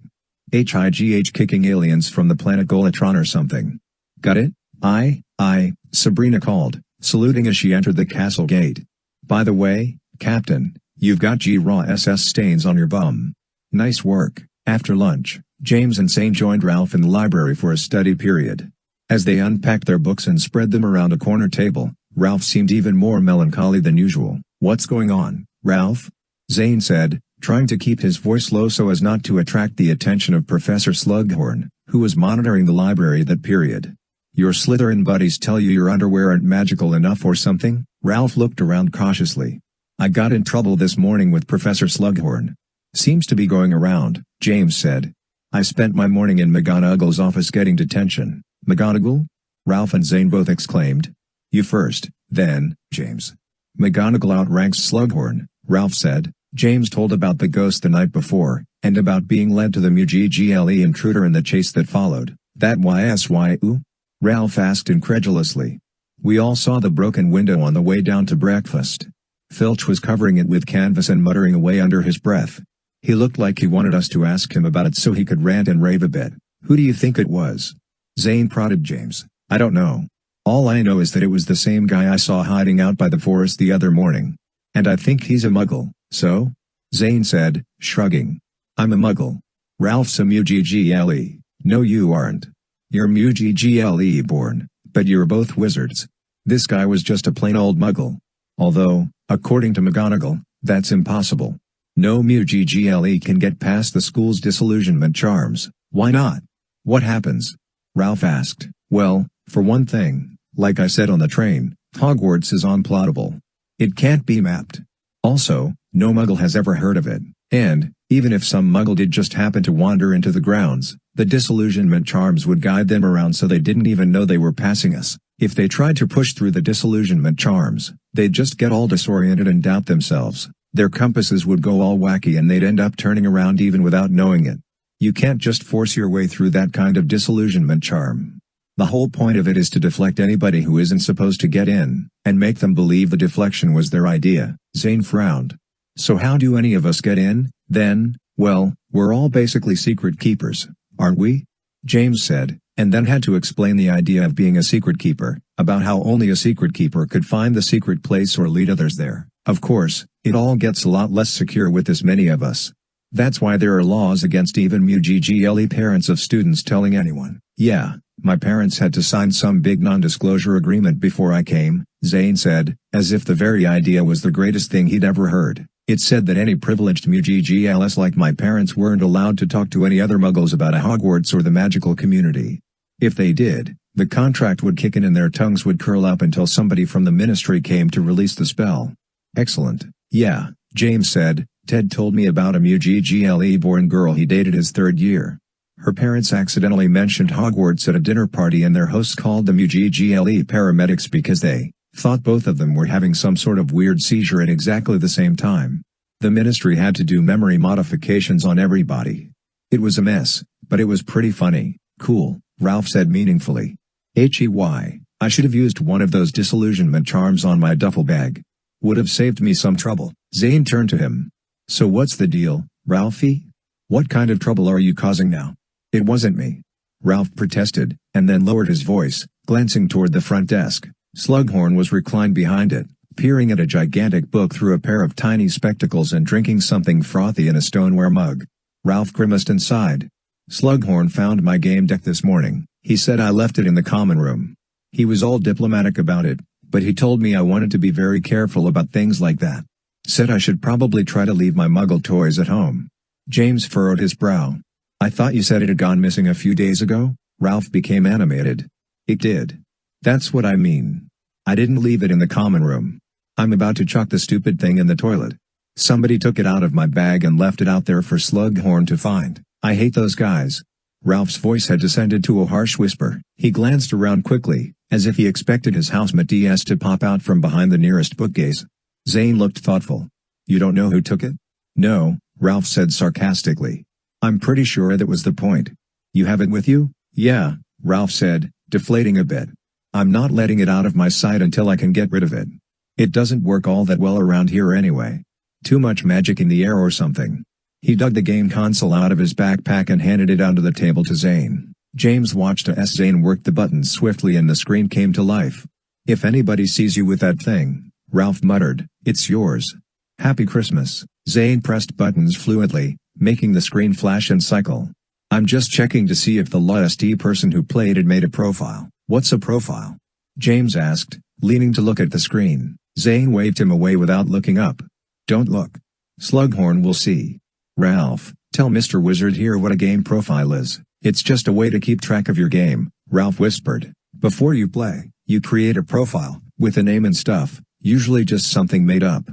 Kicking aliens from the planet Golatron or something. Got it? Aye, Sabrina called, saluting as she entered the castle gate. By the way, Captain, you've got G-Raw SS stains on your bum. Nice work. After lunch, James and Zane joined Ralph in the library for a study period. As they unpacked their books and spread them around a corner table, Ralph seemed even more melancholy than usual. What's going on, Ralph? Zane said, trying to keep his voice low so as not to attract the attention of Professor Slughorn, who was monitoring the library that period. Your Slytherin buddies tell you your underwear aren't magical enough or something? Ralph looked around cautiously. I got in trouble this morning with Professor Slughorn. Seems to be going around, James said. I spent my morning in McGonagall's office getting detention. McGonagall? Ralph and Zane both exclaimed. You first, then, James. McGonagall outranks Slughorn, Ralph said. James told about the ghost the night before, and about being led to the MuGGLE intruder in the chase that followed. That YSYU? Ralph asked incredulously. We all saw the broken window on the way down to breakfast. Filch was covering it with canvas and muttering away under his breath. He looked like he wanted us to ask him about it so he could rant and rave a bit. Who do you think it was? Zane prodded James. I don't know. All I know is that it was the same guy I saw hiding out by the forest the other morning. And I think he's a Muggle, so? Zane said, shrugging. I'm a Muggle. Ralph's a MuGGLE. No you aren't. You're MuGGLE born, but you're both wizards. This guy was just a plain old Muggle. Although, according to McGonagall, that's impossible. No MuGGLE can get past the school's disillusionment charms. Why not? What happens? Ralph asked. Well, for one thing, like I said on the train, Hogwarts is unplottable. It can't be mapped. Also, no Muggle has ever heard of it, and, even if some Muggle did just happen to wander into the grounds, The disillusionment charms would guide them around so they didn't even know they were passing us. If they tried to push through the disillusionment charms, they'd just get all disoriented and doubt themselves. Their compasses would go all wacky and they'd end up turning around even without knowing it. You can't just force your way through that kind of disillusionment charm. The whole point of it is to deflect anybody who isn't supposed to get in, and make them believe the deflection was their idea. Zane frowned. So how do any of us get in, then? Well, we're all basically secret keepers, aren't we? James said, and then had to explain the idea of being a secret keeper, about how only a secret keeper could find the secret place or lead others there. Of course, it all gets a lot less secure with this many of us. That's why there are laws against even Muggle parents of students telling anyone. Yeah, my parents had to sign some big non-disclosure agreement before I came, Zane said, as if the very idea was the greatest thing he'd ever heard. It said that any privileged Muggles like my parents weren't allowed to talk to any other Muggles about Hogwarts or the magical community. If they did, the contract would kick in and their tongues would curl up until somebody from the ministry came to release the spell. Excellent. Yeah, James said. Ted told me about a Muggle-born girl he dated his third year. Her parents accidentally mentioned Hogwarts at a dinner party and their hosts called the Muggle paramedics because they thought both of them were having some sort of weird seizure at exactly the same time. The ministry had to do memory modifications on everybody. It was a mess, but it was pretty funny. Cool, Ralph said meaningfully. I should have used one of those disillusionment charms on my duffel bag. Would have saved me some trouble. Zane turned to him. So what's the deal, Ralphie? What kind of trouble are you causing now? It wasn't me. Ralph protested, and then lowered his voice, glancing toward the front desk. Slughorn was reclined behind it, peering at a gigantic book through a pair of tiny spectacles and drinking something frothy in a stoneware mug. Ralph grimaced and sighed. Slughorn found my game deck this morning. He said I left it in the common room. He was all diplomatic about it, but he told me I wanted to be very careful about things like that. Said I should probably try to leave my Muggle toys at home. James furrowed his brow. I thought you said it had gone missing a few days ago? Ralph became animated. It did. That's what I mean. I didn't leave it in the common room. I'm about to chuck the stupid thing in the toilet. Somebody took it out of my bag and left it out there for Slughorn to find. I hate those guys. Ralph's voice had descended to a harsh whisper. He glanced around quickly, as if he expected his housemate DS to pop out from behind the nearest bookcase. Zane looked thoughtful. You don't know who took it? No, Ralph said sarcastically. I'm pretty sure that was the point. You have it with you? Yeah, Ralph said, deflating a bit. I'm not letting it out of my sight until I can get rid of it. It doesn't work all that well around here anyway. Too much magic in the air or something. He dug the game console out of his backpack and handed it onto the table to Zane. James watched as Zane worked the buttons swiftly and the screen came to life. If anybody sees you with that thing, Ralph muttered, it's yours. Happy Christmas. Zane pressed buttons fluently, making the screen flash and cycle. I'm just checking to see if the last person who played it made a profile. What's a profile? James asked, leaning to look at the screen. Zane waved him away without looking up. Don't look. Slughorn will see. Ralph, tell Mr. Wizard here what a game profile is. It's just a way to keep track of your game, Ralph whispered. Before you play, you create a profile, with a name and stuff, usually just something made up.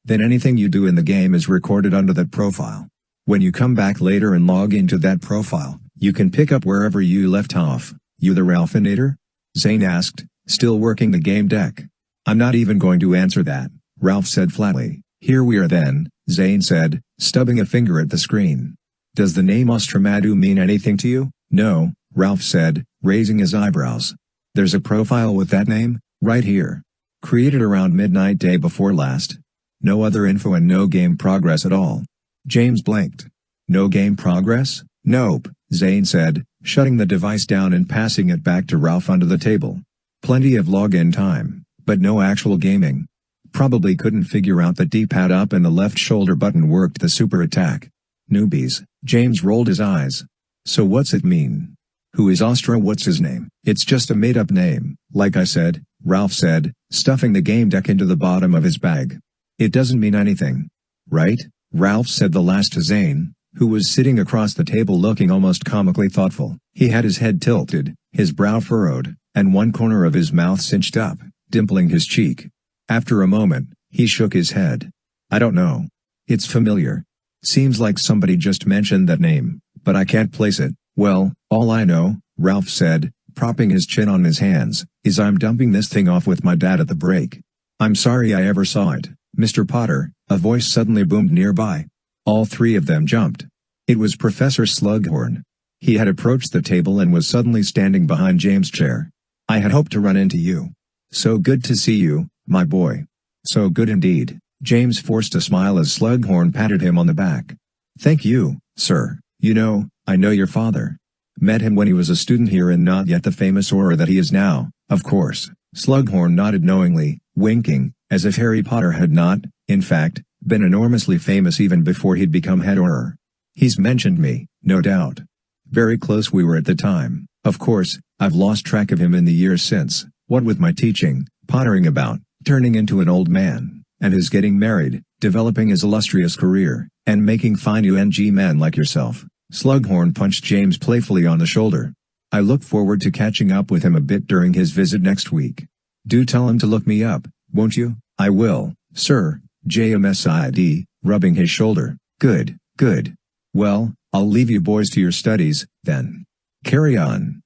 Then anything you do in the game is recorded under that profile. When you come back later and log into that profile, you can pick up wherever you left off. You the Ralphinator? Zane asked, still working the game deck. I'm not even going to answer that, Ralph said flatly. Here we are then, Zane said, stubbing a finger at the screen. Does the name Austramaddux mean anything to you? No, Ralph said, raising his eyebrows. There's a profile with that name, right here. Created around midnight day before last. No other info and no game progress at all. James blinked. No game progress? Nope, Zane said, shutting the device down and passing it back to Ralph under the table. Plenty of login time, but no actual gaming. Probably couldn't figure out the D-pad up and the left shoulder button worked the super attack. Newbies. James rolled his eyes. So what's it mean? Who is Ostra? What's his name? It's just a made-up name, like I said, Ralph said, stuffing the game deck into the bottom of his bag. It doesn't mean anything. Right? Ralph said the last to Zane, who was sitting across the table looking almost comically thoughtful. He had his head tilted, his brow furrowed, and one corner of his mouth cinched up, dimpling his cheek. After a moment, he shook his head. I don't know. It's familiar. Seems like somebody just mentioned that name, but I can't place it. Well, all I know, Ralph said, propping his chin on his hands, is I'm dumping this thing off with my dad at the break. I'm sorry I ever saw it, Mr. Potter, a voice suddenly boomed nearby. All three of them jumped. It was Professor Slughorn. He had approached the table and was suddenly standing behind James' chair. I had hoped to run into you. So good to see you, my boy. So good indeed. James forced a smile as Slughorn patted him on the back. Thank you, sir. You know, I know your father. Met him when he was a student here and not yet the famous Auror that he is now, of course. Slughorn nodded knowingly, winking, as if Harry Potter had not, in fact, been enormously famous even before he'd become head Auror. He's mentioned me, no doubt. Very close we were at the time. Of course, I've lost track of him in the years since, what with my teaching, pottering about, turning into an old man, and his getting married, developing his illustrious career, and making fine young men like yourself. Slughorn punched James playfully on the shoulder. I look forward to catching up with him a bit during his visit next week. Do tell him to look me up, won't you? I will, sir, James sighed, rubbing his shoulder. Good, good. Well, I'll leave you boys to your studies, then. Carry on,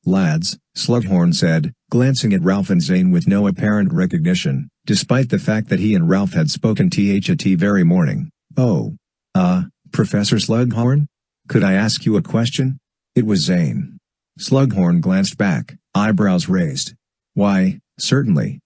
lads, Slughorn said, glancing at Ralph and Zane with no apparent recognition, despite the fact that he and Ralph had spoken that very morning. Oh. Professor Slughorn? Could I ask you a question? It was Zane. Slughorn glanced back, eyebrows raised. Why, certainly,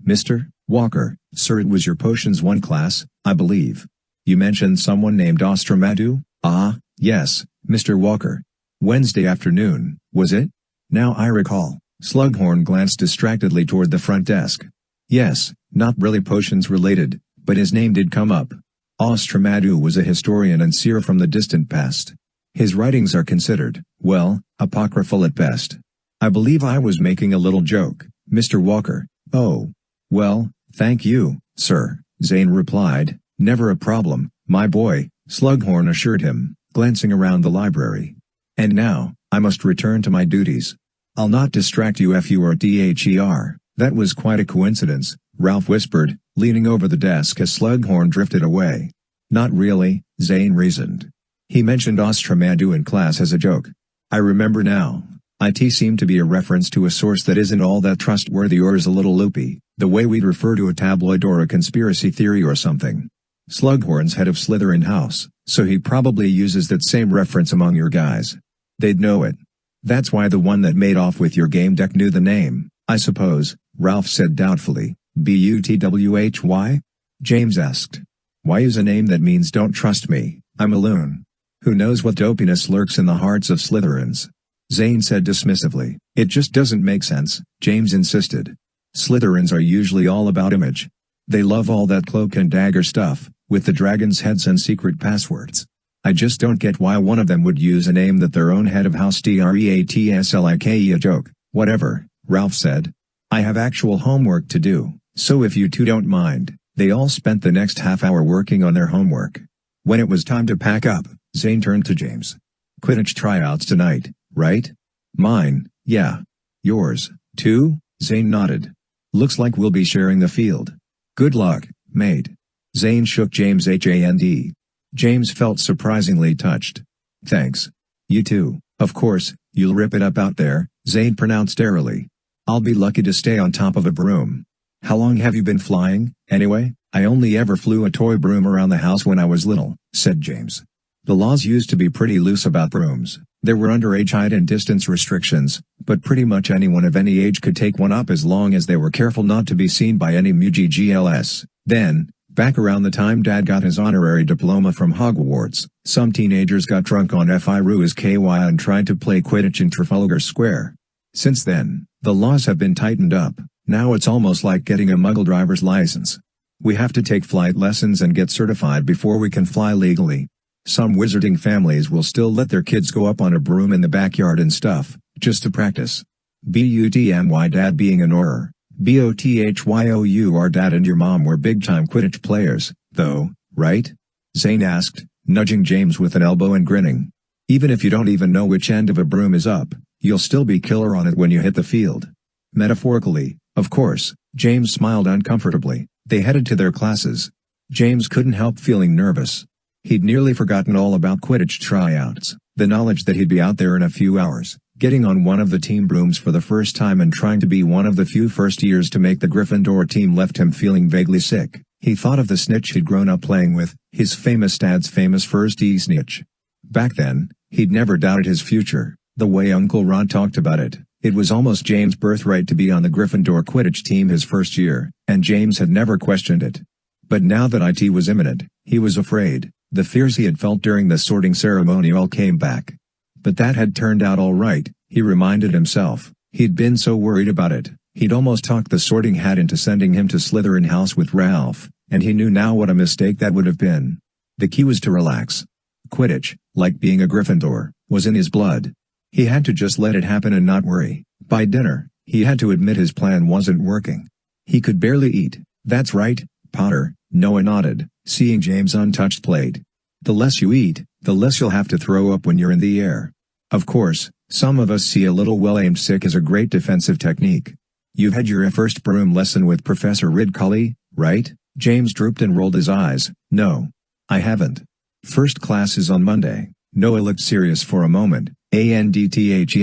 Mr. Walker, sir, it was your Potions 1 class, I believe. You mentioned someone named Austramaddux? Ah, yes, Mr. Walker. Wednesday afternoon, was it? Now I recall. Slughorn glanced distractedly toward the front desk. Yes, not really potions related, but his name did come up. Austramaddux was a historian and seer from the distant past. His writings are considered, well, apocryphal at best. I believe I was making a little joke, Mr. Walker. Oh. Well, thank you, sir, Zane replied. Never a problem, my boy, Slughorn assured him, glancing around the library. And now, I must return to my duties. I'll not distract you if you are DHER. That was quite a coincidence, Ralph whispered, leaning over the desk as Slughorn drifted away. Not really, Zane reasoned. He mentioned Austramaddux in class as a joke. I remember now. It seemed to be a reference to a source that isn't all that trustworthy or is a little loopy, the way we'd refer to a tabloid or a conspiracy theory or something. Slughorn's head of Slytherin House, so he probably uses that same reference among your guys. They'd know it. That's why the one that made off with your game deck knew the name, I suppose, Ralph said doubtfully. Butwhy? James asked. Why use a name that means don't trust me, I'm a loon. Who knows what dopiness lurks in the hearts of Slytherins? Zane said dismissively. It just doesn't make sense, James insisted. Slytherins are usually all about image. They love all that cloak and dagger stuff, with the dragons' heads and secret passwords. I just don't get why one of them would use a name that their own head of house treatslik a joke. Whatever, Ralph said. I have actual homework to do, so if you two don't mind. They all spent the next half hour working on their homework. When it was time to pack up, Zane turned to James. Quidditch tryouts tonight, right? Mine, yeah. Yours, too? Zane nodded. Looks like we'll be sharing the field. Good luck, mate. Zane shook James' hand. James felt surprisingly touched. Thanks. You too. Of course, you'll rip it up out there, Zane pronounced airily. I'll be lucky to stay on top of a broom. How long have you been flying, anyway? I only ever flew a toy broom around the house when I was little, said James. The laws used to be pretty loose about brooms. There were underage height and distance restrictions, but pretty much anyone of any age could take one up as long as they were careful not to be seen by any MUGGLS. Then, back around the time Dad got his honorary diploma from Hogwarts, some teenagers got drunk on FIRU's KY and tried to play Quidditch in Trafalgar Square. Since then, the laws have been tightened up. Now it's almost like getting a Muggle driver's license. We have to take flight lessons and get certified before we can fly legally. Some wizarding families will still let their kids go up on a broom in the backyard and stuff, just to practice. BUDMY Dad being an Auror. BOTHYOU our dad and your mom were big-time Quidditch players, though, right? Zane asked, nudging James with an elbow and grinning. Even if you don't even know which end of a broom is up, you'll still be killer on it when you hit the field. Metaphorically, of course. James smiled uncomfortably. They headed to their classes. James couldn't help feeling nervous. He'd nearly forgotten all about Quidditch tryouts. The knowledge that he'd be out there in a few hours, getting on one of the team brooms for the first time and trying to be one of the few first years to make the Gryffindor team left him feeling vaguely sick. He thought of the snitch he'd grown up playing with, his famous dad's famous first snitch. Back then, he'd never doubted his future, the way Uncle Rod talked about it. It was almost James' birthright to be on the Gryffindor Quidditch team his first year, and James had never questioned it. But now that it was imminent, he was afraid. The fears he had felt during the sorting ceremony all came back. But that had turned out all right, he reminded himself. He'd been so worried about it, he'd almost talked the Sorting Hat into sending him to Slytherin House with Ralph, and he knew now what a mistake that would have been. The key was to relax. Quidditch, like being a Gryffindor, was in his blood. He had to just let it happen and not worry. By dinner, he had to admit his plan wasn't working. He could barely eat. "That's right, Potter," Noah nodded, seeing James' untouched plate. "The less you eat, the less you'll have to throw up when you're in the air. Of course, some of us see a little well-aimed sick as a great defensive technique. You've had your first broom lesson with Professor Ridcully, right?" James drooped and rolled his eyes. "No. I haven't. First class is on Monday." Noah looked serious for a moment. "ANDTHENSH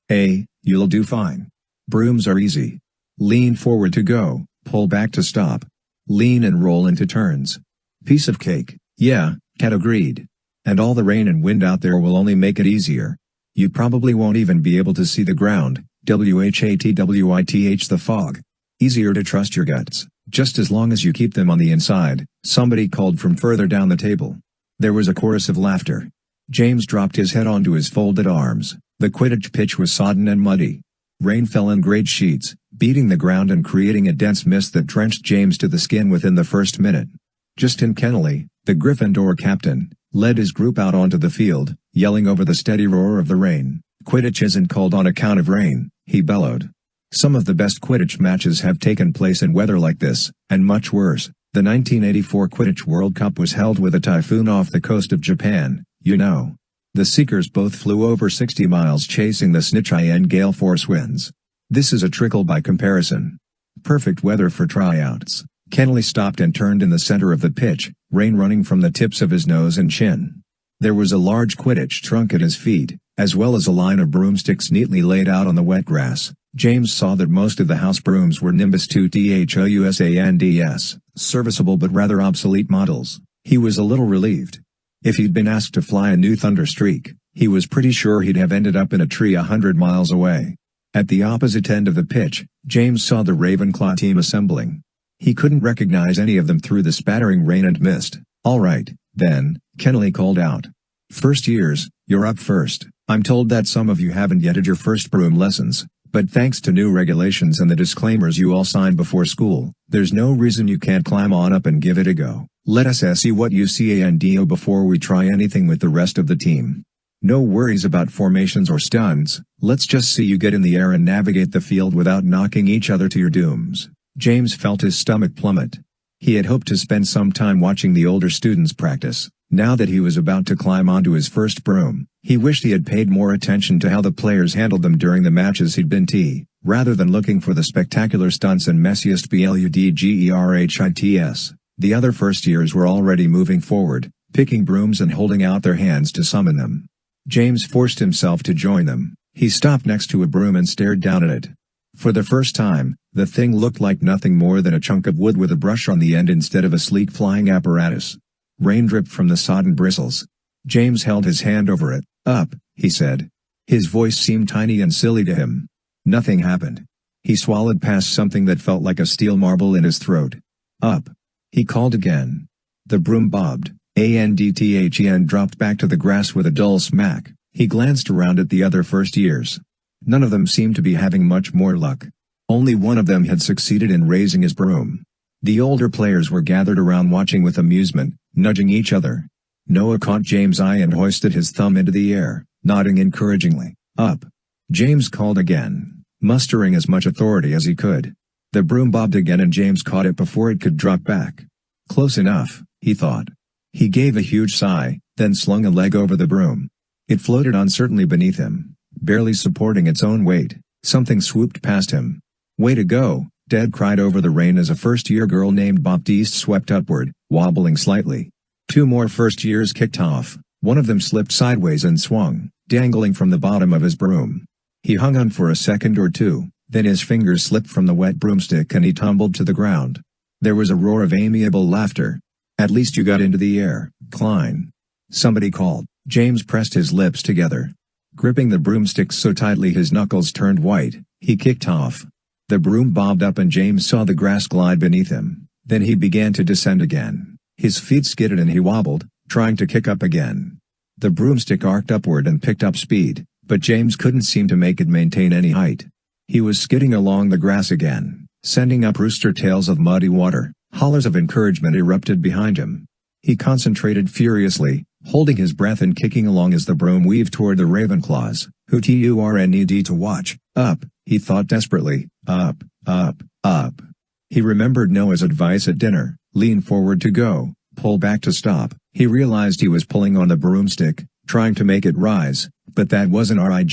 Ed. You'll do fine. Brooms are easy. Lean forward to go, pull back to stop. Lean and roll into turns. Piece of cake." "Yeah," Ted agreed. "And all the rain and wind out there will only make it easier. You probably won't even be able to see the ground, WHATWITH the fog. Easier to trust your guts, just as long as you keep them on the inside," somebody called from further down the table. There was a chorus of laughter. James dropped his head onto his folded arms. The Quidditch pitch was sodden and muddy. Rain fell in great sheets, beating the ground and creating a dense mist that drenched James to the skin within the first minute. Justin Kennelly, the Gryffindor captain, led his group out onto the field, yelling over the steady roar of the rain. "Quidditch isn't called on account of rain," he bellowed. "Some of the best Quidditch matches have taken place in weather like this, and much worse. The 1984 Quidditch World Cup was held with a typhoon off the coast of Japan, you know. The Seekers both flew over 60 miles chasing the snitch and gale force winds. This is a trickle by comparison. Perfect weather for tryouts." Kennelly stopped and turned in the center of the pitch, rain running from the tips of his nose and chin. There was a large Quidditch trunk at his feet, as well as a line of broomsticks neatly laid out on the wet grass. James saw that most of the house brooms were Nimbus 2 THOUSANDS, serviceable but rather obsolete models. He was a little relieved. If he'd been asked to fly a new Thunderstreak, he was pretty sure he'd have ended up in a tree 100 miles away. At the opposite end of the pitch, James saw the Ravenclaw team assembling. He couldn't recognize any of them through the spattering rain and mist. "All right, then," Kennelly called out. "First years, you're up first. I'm told that some of you haven't yet had your first broom lessons, but thanks to new regulations and the disclaimers you all signed before school, there's no reason you can't climb on up and give it a go. Let us see what you see and do before we try anything with the rest of the team. No worries about formations or stunts, let's just see you get in the air and navigate the field without knocking each other to your dooms." James felt his stomach plummet. He had hoped to spend some time watching the older students practice. Now that he was about to climb onto his first broom, he wished he had paid more attention to how the players handled them during the matches he'd been to, rather than looking for the spectacular stunts and messiest BLUDGERHITS. The other first years were already moving forward, picking brooms and holding out their hands to summon them. James forced himself to join them. He stopped next to a broom and stared down at it. For the first time, the thing looked like nothing more than a chunk of wood with a brush on the end instead of a sleek flying apparatus. Rain dripped from the sodden bristles. James held his hand over it. "Up," he said. His voice seemed tiny and silly to him. Nothing happened. He swallowed past something that felt like a steel marble in his throat. "Up." He called again. The broom bobbed. ANDTHEN dropped back to the grass with a dull smack. He glanced around at the other first years. None of them seemed to be having much more luck. Only one of them had succeeded in raising his broom. The older players were gathered around watching with amusement, nudging each other. Noah caught James' eye and hoisted his thumb into the air, nodding encouragingly. "Up." James called again, mustering as much authority as he could. The broom bobbed again and James caught it before it could drop back. Close enough, he thought. He gave a huge sigh, then slung a leg over the broom. It floated uncertainly beneath him, barely supporting its own weight. Something swooped past him. "Way to go," Dad cried over the rain as a first-year girl named Baptiste swept upward, wobbling slightly. Two more first years kicked off. One of them slipped sideways and swung, dangling from the bottom of his broom. He hung on for a second or two, then his fingers slipped from the wet broomstick and he tumbled to the ground. There was a roar of amiable laughter. "At least you got into the air, Klein," somebody called. James pressed his lips together. Gripping the broomstick so tightly his knuckles turned white, he kicked off. The broom bobbed up and James saw the grass glide beneath him. Then he began to descend again. His feet skidded and he wobbled, trying to kick up again. The broomstick arced upward and picked up speed, but James couldn't seem to make it maintain any height. He was skidding along the grass again, sending up rooster tails of muddy water. Hollers of encouragement erupted behind him. He concentrated furiously, holding his breath and kicking along as the broom weaved toward the Ravenclaws, who turned to watch. Up, he thought desperately, up, up, up. He remembered Noah's advice at dinner, lean forward to go, pull back to stop. He realized he was pulling on the broomstick, trying to make it rise, but that wasn't right,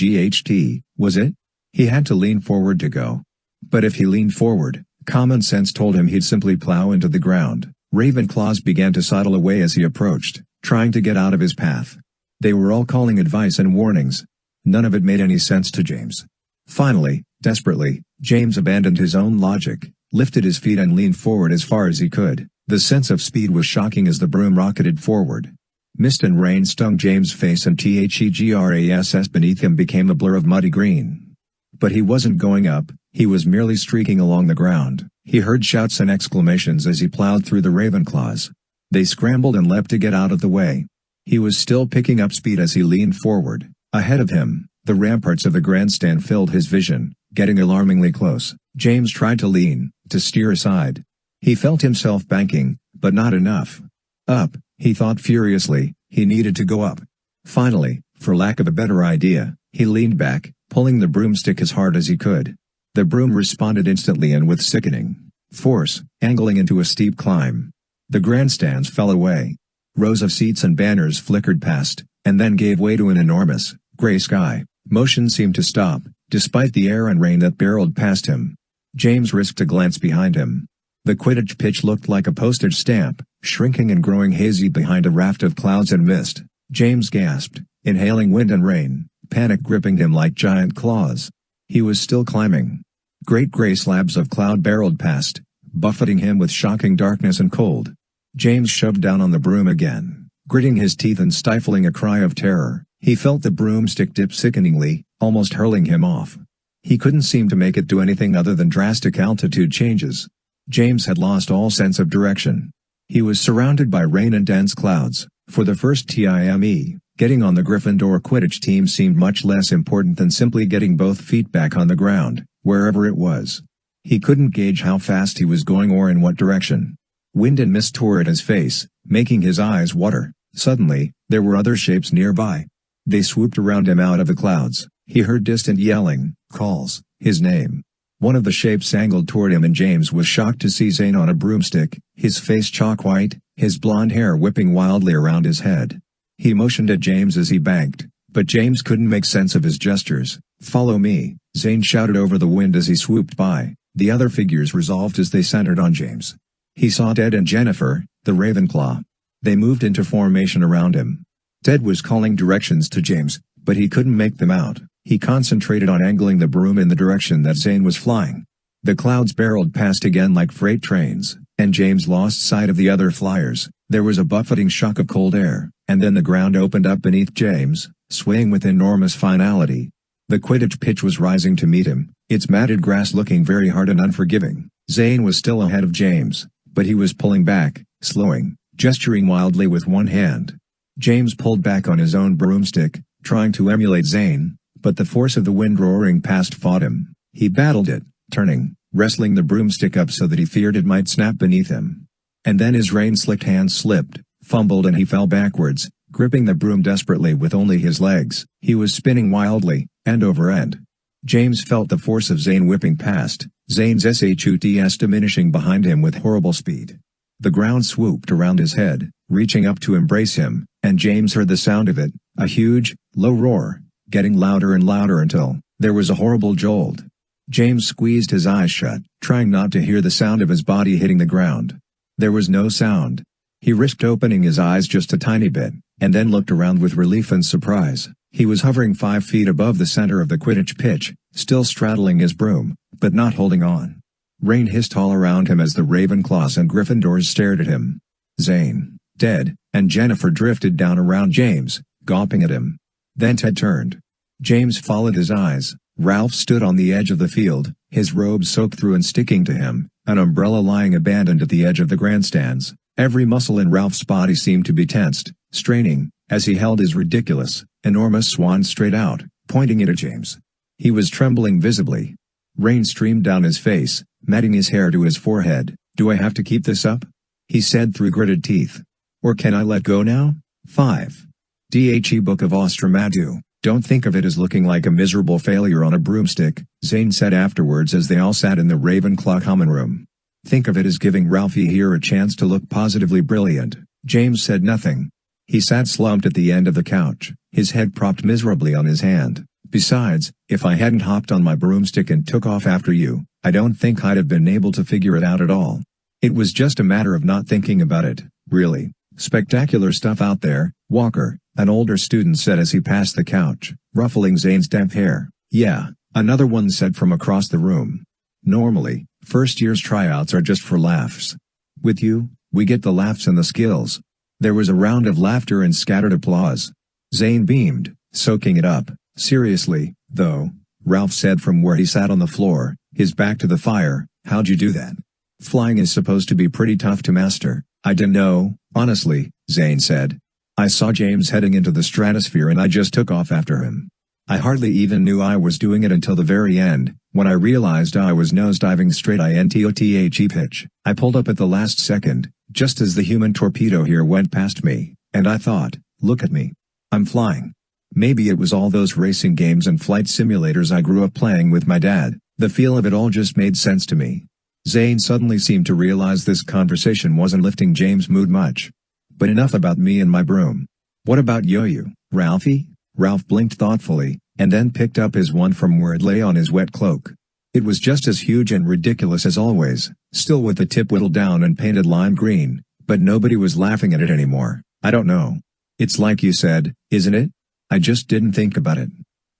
was it? He had to lean forward to go. But if he leaned forward, common sense told him he'd simply plow into the ground. Ravenclaws began to sidle away as he approached, trying to get out of his path. They were all calling advice and warnings. None of it made any sense to James. Finally, desperately, James abandoned his own logic, lifted his feet and leaned forward as far as he could. The sense of speed was shocking as the broom rocketed forward. Mist and rain stung James' face and the grass beneath him became a blur of muddy green. But he wasn't going up, he was merely streaking along the ground. He heard shouts and exclamations as he plowed through the Ravenclaws. They scrambled and leapt to get out of the way. He was still picking up speed as he leaned forward. Ahead of him, the ramparts of the grandstand filled his vision, getting alarmingly close. James tried to lean, to steer aside. He felt himself banking, but not enough. Up, he thought furiously, he needed to go up. Finally, for lack of a better idea, he leaned back, pulling the broomstick as hard as he could. The broom responded instantly and with sickening force, angling into a steep climb. The grandstands fell away. Rows of seats and banners flickered past, and then gave way to an enormous, gray sky. Motion seemed to stop, despite the air and rain that barreled past him. James risked a glance behind him. The Quidditch pitch looked like a postage stamp, shrinking and growing hazy behind a raft of clouds and mist. James gasped, inhaling wind and rain, panic gripping him like giant claws. He was still climbing. Great gray slabs of cloud barreled past, buffeting him with shocking darkness and cold. James shoved down on the broom again, gritting his teeth and stifling a cry of terror. He felt the broomstick dip sickeningly, almost hurling him off. He couldn't seem to make it do anything other than drastic altitude changes. James had lost all sense of direction. He was surrounded by rain and dense clouds. For the first time, getting on the Gryffindor Quidditch team seemed much less important than simply getting both feet back on the ground, wherever it was. He couldn't gauge how fast he was going or in what direction. Wind and mist tore at his face, making his eyes water. Suddenly, there were other shapes nearby. They swooped around him out of the clouds. He heard distant yelling, calls, his name. One of the shapes angled toward him and James was shocked to see Zane on a broomstick, his face chalk white, his blonde hair whipping wildly around his head. He motioned at James as he banked, but James couldn't make sense of his gestures. "Follow me," Zane shouted over the wind as he swooped by. The other figures resolved as they centered on James. He saw Ted and Jennifer, the Ravenclaw. They moved into formation around him. Ted was calling directions to James, but he couldn't make them out. He concentrated on angling the broom in the direction that Zane was flying. The clouds barreled past again like freight trains, and James lost sight of the other flyers. There was a buffeting shock of cold air, and then the ground opened up beneath James, swaying with enormous finality. The Quidditch pitch was rising to meet him, its matted grass looking very hard and unforgiving. Zane was still ahead of James, but he was pulling back, slowing, gesturing wildly with one hand. James pulled back on his own broomstick, trying to emulate Zane, but the force of the wind roaring past fought him. He battled it, turning, wrestling the broomstick up so that he feared it might snap beneath him. And then his rain-slicked hand slipped, fumbled and he fell backwards, gripping the broom desperately with only his legs. He was spinning wildly, end over end. James felt the force of Zane whipping past, Zane's SHUTS diminishing behind him with horrible speed. The ground swooped around his head, reaching up to embrace him, and James heard the sound of it, a huge, low roar, getting louder and louder until there was a horrible jolt. James squeezed his eyes shut, trying not to hear the sound of his body hitting the ground. There was no sound. He risked opening his eyes just a tiny bit, and then looked around with relief and surprise. He was hovering 5 feet above the center of the Quidditch pitch, still straddling his broom, but not holding on. Rain hissed all around him as the Ravenclaws and Gryffindors stared at him. Zane, dead, and Jennifer drifted down around James, gawping at him. Then Ted turned. James followed his eyes. Ralph stood on the edge of the field, his robe soaked through and sticking to him, an umbrella lying abandoned at the edge of the grandstands. Every muscle in Ralph's body seemed to be tensed, straining, as he held his ridiculous, enormous wand straight out, pointing it at James. He was trembling visibly. Rain streamed down his face, matting his hair to his forehead. "Do I have to keep this up?" he said through gritted teeth. "Or can I let go now?" 5. The Book of Austramaddux. "Don't think of it as looking like a miserable failure on a broomstick," Zane said afterwards as they all sat in the Ravenclaw common room. "Think of it as giving Ralphie here a chance to look positively brilliant." James said nothing. He sat slumped at the end of the couch, his head propped miserably on his hand. "Besides, if I hadn't hopped on my broomstick and took off after you, I don't think I'd have been able to figure it out at all. It was just a matter of not thinking about it, really. Spectacular stuff out there, Walker," an older student said as he passed the couch, ruffling Zane's damp hair. "Yeah," another one said from across the room. "Normally, first year's tryouts are just for laughs. With you, we get the laughs and the skills." There was a round of laughter and scattered applause. Zane beamed, soaking it up. "Seriously, though," Ralph said from where he sat on the floor, his back to the fire, "how'd you do that? Flying is supposed to be pretty tough to master." "I didn't know, honestly," Zane said. "I saw James heading into the stratosphere and I just took off after him. I hardly even knew I was doing it until the very end, when I realized I was nosediving straight into the pitch. I pulled up at the last second, just as the human torpedo here went past me, and I thought, look at me. I'm flying." Maybe it was all those racing games and flight simulators I grew up playing with my dad. The feel of it all just made sense to me. Zane suddenly seemed to realize this conversation wasn't lifting James' mood much. "But enough about me and my broom. What about you, Ralphie?" Ralph blinked thoughtfully, and then picked up his wand from where it lay on his wet cloak. It was just as huge and ridiculous as always, still with the tip whittled down and painted lime green, but nobody was laughing at it anymore. "I don't know. It's like you said, isn't it? I just didn't think about it.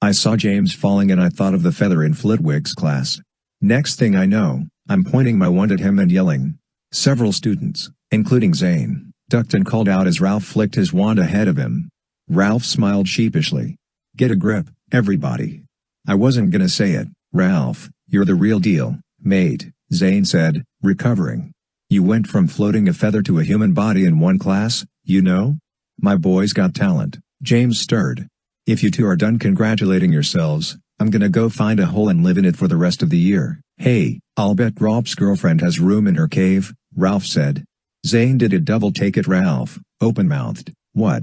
I saw James falling and I thought of the feather in Flitwick's class. Next thing I know, I'm pointing my wand at him and yelling." Several students, including Zane, ducked and called out as Ralph flicked his wand ahead of him. Ralph smiled sheepishly. "Get a grip, everybody." "I wasn't gonna say it, Ralph, you're the real deal, mate," Zane said, recovering. "You went from floating a feather to a human body in one class, you know? My boy's got talent." James stirred. "If you two are done congratulating yourselves, I'm gonna go find a hole and live in it for the rest of the year." "Hey, I'll bet Rob's girlfriend has room in her cave," Ralph said. Zane did a double take at Ralph, open-mouthed. "What?"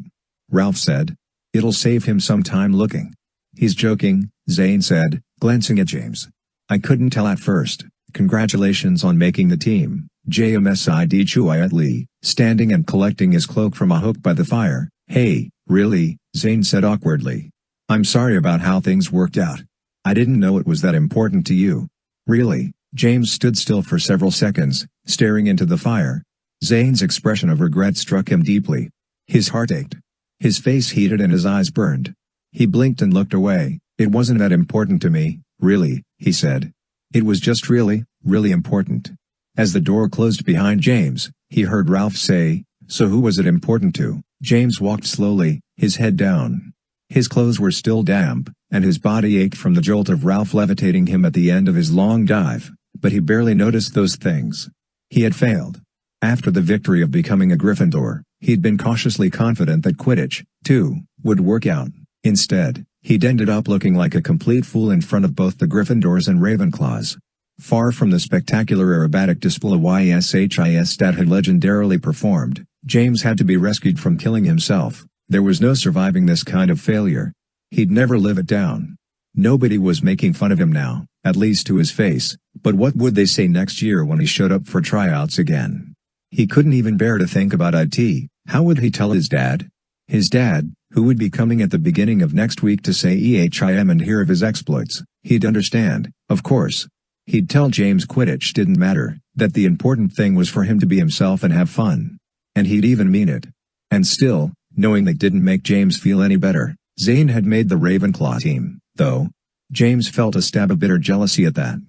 Ralph said. "It'll save him some time looking." "He's joking," Zane said, glancing at James. "I couldn't tell at first." "Congratulations on making the team," James said quietly, standing and collecting his cloak from a hook by the fire. "Hey, really?" Zane said awkwardly. "I'm sorry about how things worked out. I didn't know it was that important to you." "Really?" James stood still for several seconds, staring into the fire. Zane's expression of regret struck him deeply. His heart ached. His face heated and his eyes burned. He blinked and looked away. "It wasn't that important to me, really," he said. "It was just really, really important." As the door closed behind James, he heard Ralph say, "So who was it important to?" James walked slowly, his head down. His clothes were still damp, and his body ached from the jolt of Ralph levitating him at the end of his long dive, but he barely noticed those things. He had failed. After the victory of becoming a Gryffindor, he'd been cautiously confident that Quidditch, too, would work out. Instead, he'd ended up looking like a complete fool in front of both the Gryffindors and Ravenclaws. Far from the spectacular aerobatic display YSHIS that had legendarily performed, James had to be rescued from killing himself. There was no surviving this kind of failure. He'd never live it down. Nobody was making fun of him now, at least to his face, but what would they say next year when he showed up for tryouts again? He couldn't even bear to think about it. How would he tell his dad? His dad, who would be coming at the beginning of next week to say EHIM and hear of his exploits. He'd understand, of course. He'd tell James Quidditch didn't matter, that the important thing was for him to be himself and have fun. And he'd even mean it. And still, knowing that didn't make James feel any better. Zane had made the Ravenclaw team, though. James felt a stab of bitter jealousy at that.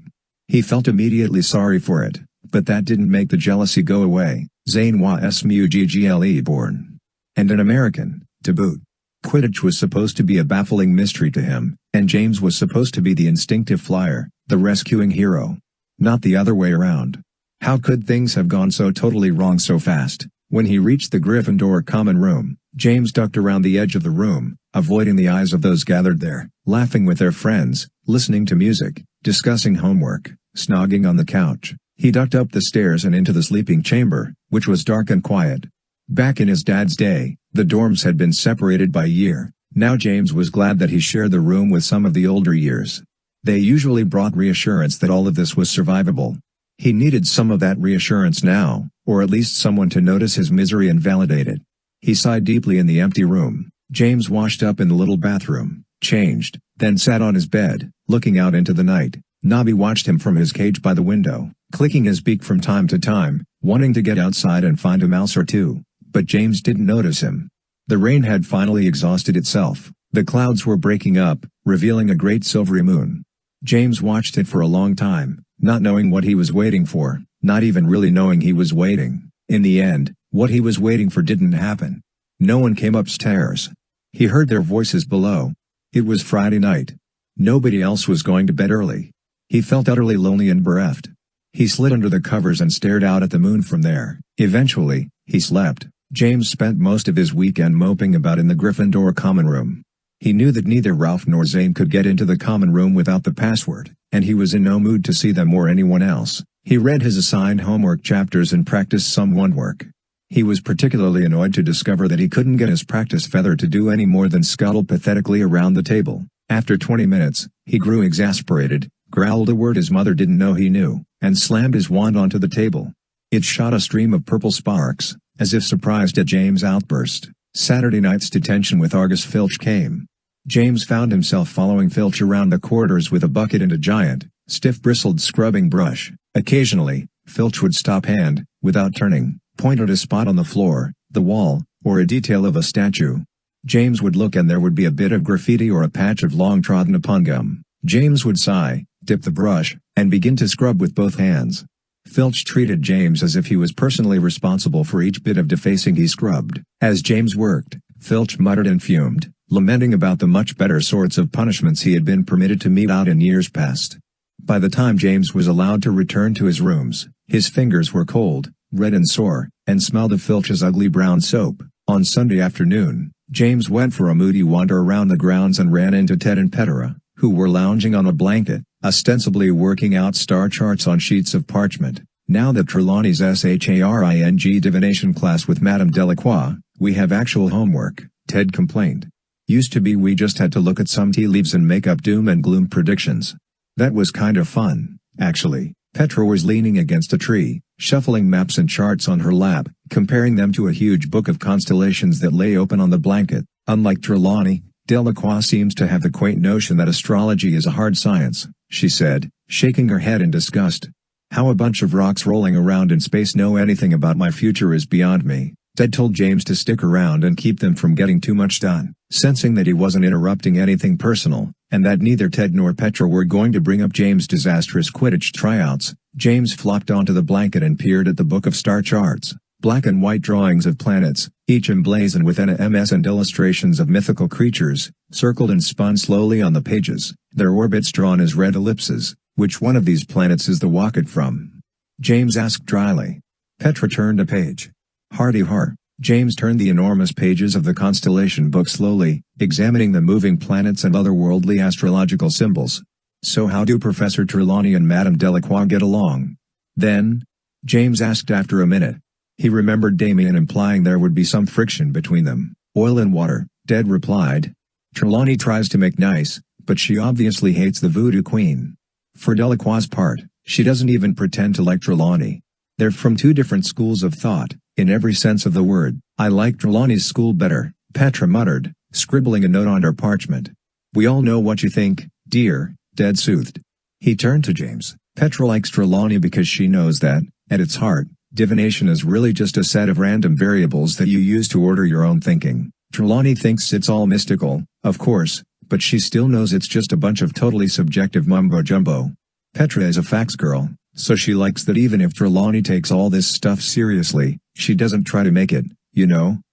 He felt immediately sorry for it, but that didn't make the jealousy go away. Zane was Muggle born. And an American, to boot. Quidditch was supposed to be a baffling mystery to him, and James was supposed to be the instinctive flyer, the rescuing hero. Not the other way around. How could things have gone so totally wrong so fast? When he reached the Gryffindor common room, James ducked around the edge of the room, avoiding the eyes of those gathered there, laughing with their friends, listening to music, discussing homework, snogging on the couch. He ducked up the stairs and into the sleeping chamber, which was dark and quiet. Back in his dad's day, the dorms had been separated by year. Now James was glad that he shared the room with some of the older years. They usually brought reassurance that all of this was survivable. He needed some of that reassurance now, or at least someone to notice his misery and validate it. He sighed deeply in the empty room. James washed up in the little bathroom, changed, then sat on his bed, looking out into the night. Nobby watched him from his cage by the window, clicking his beak from time to time, wanting to get outside and find a mouse or two, but James didn't notice him. The rain had finally exhausted itself. The clouds were breaking up, revealing a great silvery moon. James watched it for a long time, not knowing what he was waiting for, not even really knowing he was waiting. In the end, what he was waiting for didn't happen. No one came upstairs. He heard their voices below. It was Friday night. Nobody else was going to bed early. He felt utterly lonely and bereft. He slid under the covers and stared out at the moon from there. Eventually, he slept. James spent most of his weekend moping about in the Gryffindor common room. He knew that neither Ralph nor Zane could get into the common room without the password, and he was in no mood to see them or anyone else. He read his assigned homework chapters and practiced some work. He was particularly annoyed to discover that he couldn't get his practice feather to do any more than scuttle pathetically around the table. After 20 minutes, he grew exasperated, growled a word his mother didn't know he knew, and slammed his wand onto the table. It shot a stream of purple sparks, as if surprised at James' outburst. Saturday night's detention with Argus Filch came. James found himself following Filch around the corridors with a bucket and a giant, stiff-bristled scrubbing brush. Occasionally, Filch would stop and, without turning, point at a spot on the floor, the wall, or a detail of a statue. James would look and there would be a bit of graffiti or a patch of long-trodden-upon gum. James would sigh, dip the brush, and begin to scrub with both hands. Filch treated James as if he was personally responsible for each bit of defacing he scrubbed. As James worked, Filch muttered and fumed, lamenting about the much better sorts of punishments he had been permitted to mete out in years past. By the time James was allowed to return to his rooms, his fingers were cold, red and sore, and smelled of Filch's ugly brown soap. On Sunday afternoon, James went for a moody wander around the grounds and ran into Ted and Petera, who were lounging on a blanket, ostensibly working out star charts on sheets of parchment. Now that Trelawney's SHARING divination class with Madame Delacroix, we have actual homework, Ted complained. Used to be we just had to look at some tea leaves and make up doom and gloom predictions. That was kind of fun, actually. Petra was leaning against a tree, shuffling maps and charts on her lap, comparing them to a huge book of constellations that lay open on the blanket. Unlike Trelawney, Delacroix seems to have the quaint notion that astrology is a hard science, she said, shaking her head in disgust. How a bunch of rocks rolling around in space know anything about my future is beyond me. Ted told James to stick around and keep them from getting too much done. Sensing that he wasn't interrupting anything personal, and that neither Ted nor Petra were going to bring up James' disastrous Quidditch tryouts, James flopped onto the blanket and peered at the book of star charts. Black and white drawings of planets, each emblazoned with NMS and illustrations of mythical creatures, circled and spun slowly on the pages, their orbits drawn as red ellipses. Which one of these planets is the Wocket from? James asked dryly. Petra turned a page. Hardy har. James turned the enormous pages of the constellation book slowly, examining the moving planets and otherworldly astrological symbols. So how do Professor Trelawney and Madame Delacroix get along? Then? James asked after a minute. He remembered Damien implying there would be some friction between them. Oil and water, Ted replied. Trelawney tries to make nice, but she obviously hates the Voodoo Queen. For Delacroix's part, she doesn't even pretend to like Trelawney. They're from two different schools of thought, in every sense of the word. I like Trelawney's school better, Petra muttered, scribbling a note on her parchment. We all know what you think, dear, Ted soothed. He turned to James. Petra likes Trelawney because she knows that, at its heart, divination is really just a set of random variables that you use to order your own thinking. Trelawney thinks it's all mystical, of course, but she still knows it's just a bunch of totally subjective mumbo-jumbo. Petra is a facts girl, so she likes that even if Trelawney takes all this stuff seriously, she doesn't try to make it,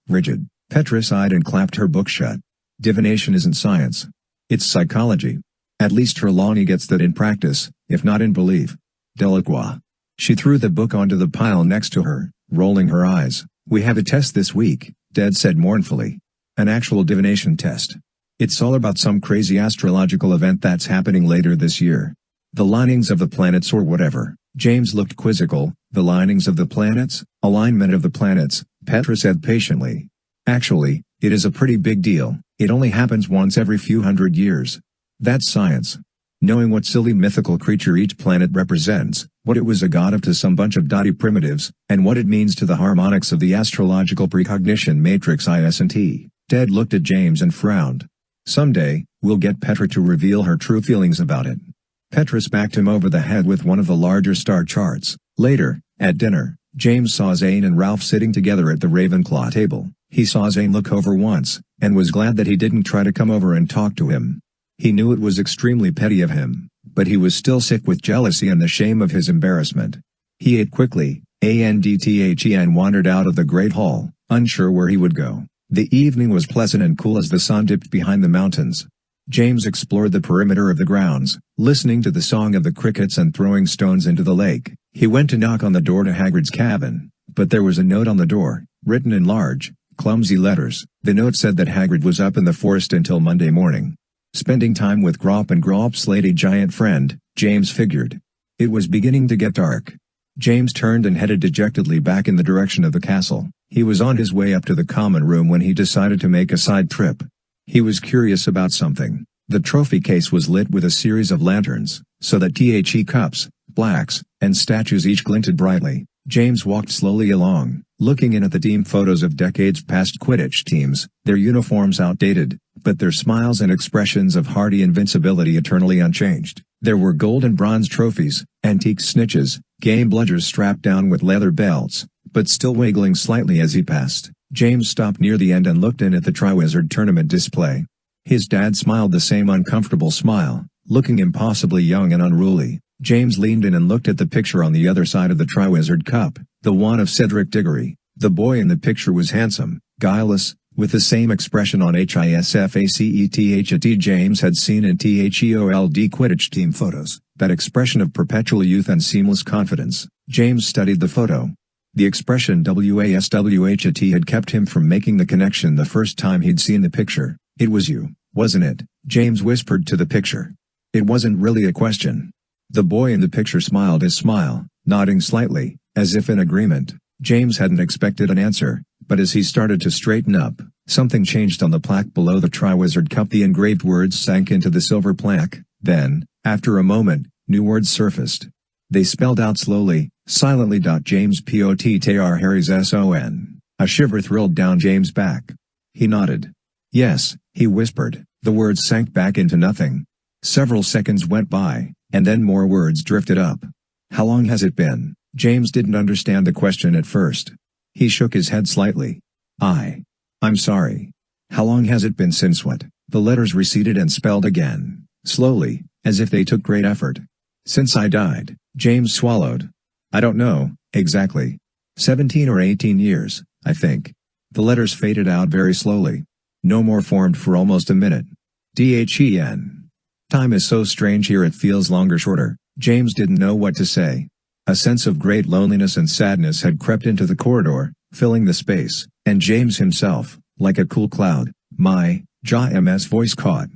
rigid. Petra sighed and clapped her book shut. Divination isn't science. It's psychology. At least Trelawney gets that in practice, if not in belief. Delacroix. She threw the book onto the pile next to her, rolling her eyes. We have a test this week, Dad said mournfully. An actual divination test. It's all about some crazy astrological event that's happening later this year. The linings of the planets or whatever. James looked quizzical. The linings of the planets? Alignment of the planets, Petra said patiently. Actually, it is a pretty big deal. It only happens once every few hundred years. That's science. Knowing what silly mythical creature each planet represents, what it was a god of to some bunch of dotty primitives, and what it means to the harmonics of the astrological precognition matrix IS&T. Dad looked at James and frowned. Someday, we'll get Petra to reveal her true feelings about it. Petra smacked him over the head with one of the larger star charts. Later, at dinner, James saw Zane and Ralph sitting together at the Ravenclaw table. He saw Zane look over once, and was glad that he didn't try to come over and talk to him. He knew it was extremely petty of him, but he was still sick with jealousy and the shame of his embarrassment. He ate quickly, and wandered out of the great hall, unsure where he would go. The evening was pleasant and cool as the sun dipped behind the mountains. James explored the perimeter of the grounds, listening to the song of the crickets and throwing stones into the lake. He went to knock on the door to Hagrid's cabin, but there was a note on the door, written in large, clumsy letters. The note said that Hagrid was up in the forest until Monday morning. Spending time with Grop and Grop's lady giant friend, James figured. It was beginning to get dark. James turned and headed dejectedly back in the direction of the castle. He was on his way up to the common room when he decided to make a side trip. He was curious about something. The trophy case was lit with a series of lanterns, so that cups, blacks, and statues each glinted brightly. James walked slowly along, looking in at the team photos of decades past Quidditch teams, their uniforms outdated, but their smiles and expressions of hardy invincibility eternally unchanged. There were gold and bronze trophies, antique snitches, game bludgers strapped down with leather belts, but still wiggling slightly as he passed. James stopped near the end and looked in at the Triwizard Tournament display. His dad smiled the same uncomfortable smile, looking impossibly young and unruly. James leaned in and looked at the picture on the other side of the Triwizard Cup, the one of Cedric Diggory. The boy in the picture was handsome, guileless, with the same expression on HISFACETHAT James had seen in THEOLD Quidditch team photos, that expression of perpetual youth and seamless confidence. James studied the photo. The expression WASWHAT had kept him from making the connection the first time he'd seen the picture. It was you, wasn't it? James whispered to the picture. It wasn't really a question. The boy in the picture smiled his smile, nodding slightly, as if in agreement. James hadn't expected an answer, but as he started to straighten up, something changed on the plaque below the Triwizard Cup. The engraved words sank into the silver plaque. Then, after a moment, new words surfaced. They spelled out slowly, silently. James Potter Harry's SON. A shiver thrilled down James' back. He nodded. Yes, he whispered. The words sank back into nothing. Several seconds went by, and then more words drifted up. How long has it been? James didn't understand the question at first. He shook his head slightly. I'm sorry. How long has it been since what? The letters receded and spelled again, slowly, as if they took great effort. Since I died. James swallowed. I don't know, exactly. 17 or 18 years, I think. The letters faded out very slowly. No more formed for almost a minute. DHEN. Time is so strange here, it feels longer shorter. James didn't know what to say. A sense of great loneliness and sadness had crept into the corridor, filling the space, and James himself, like a cool cloud, my jaw-ms voice caught.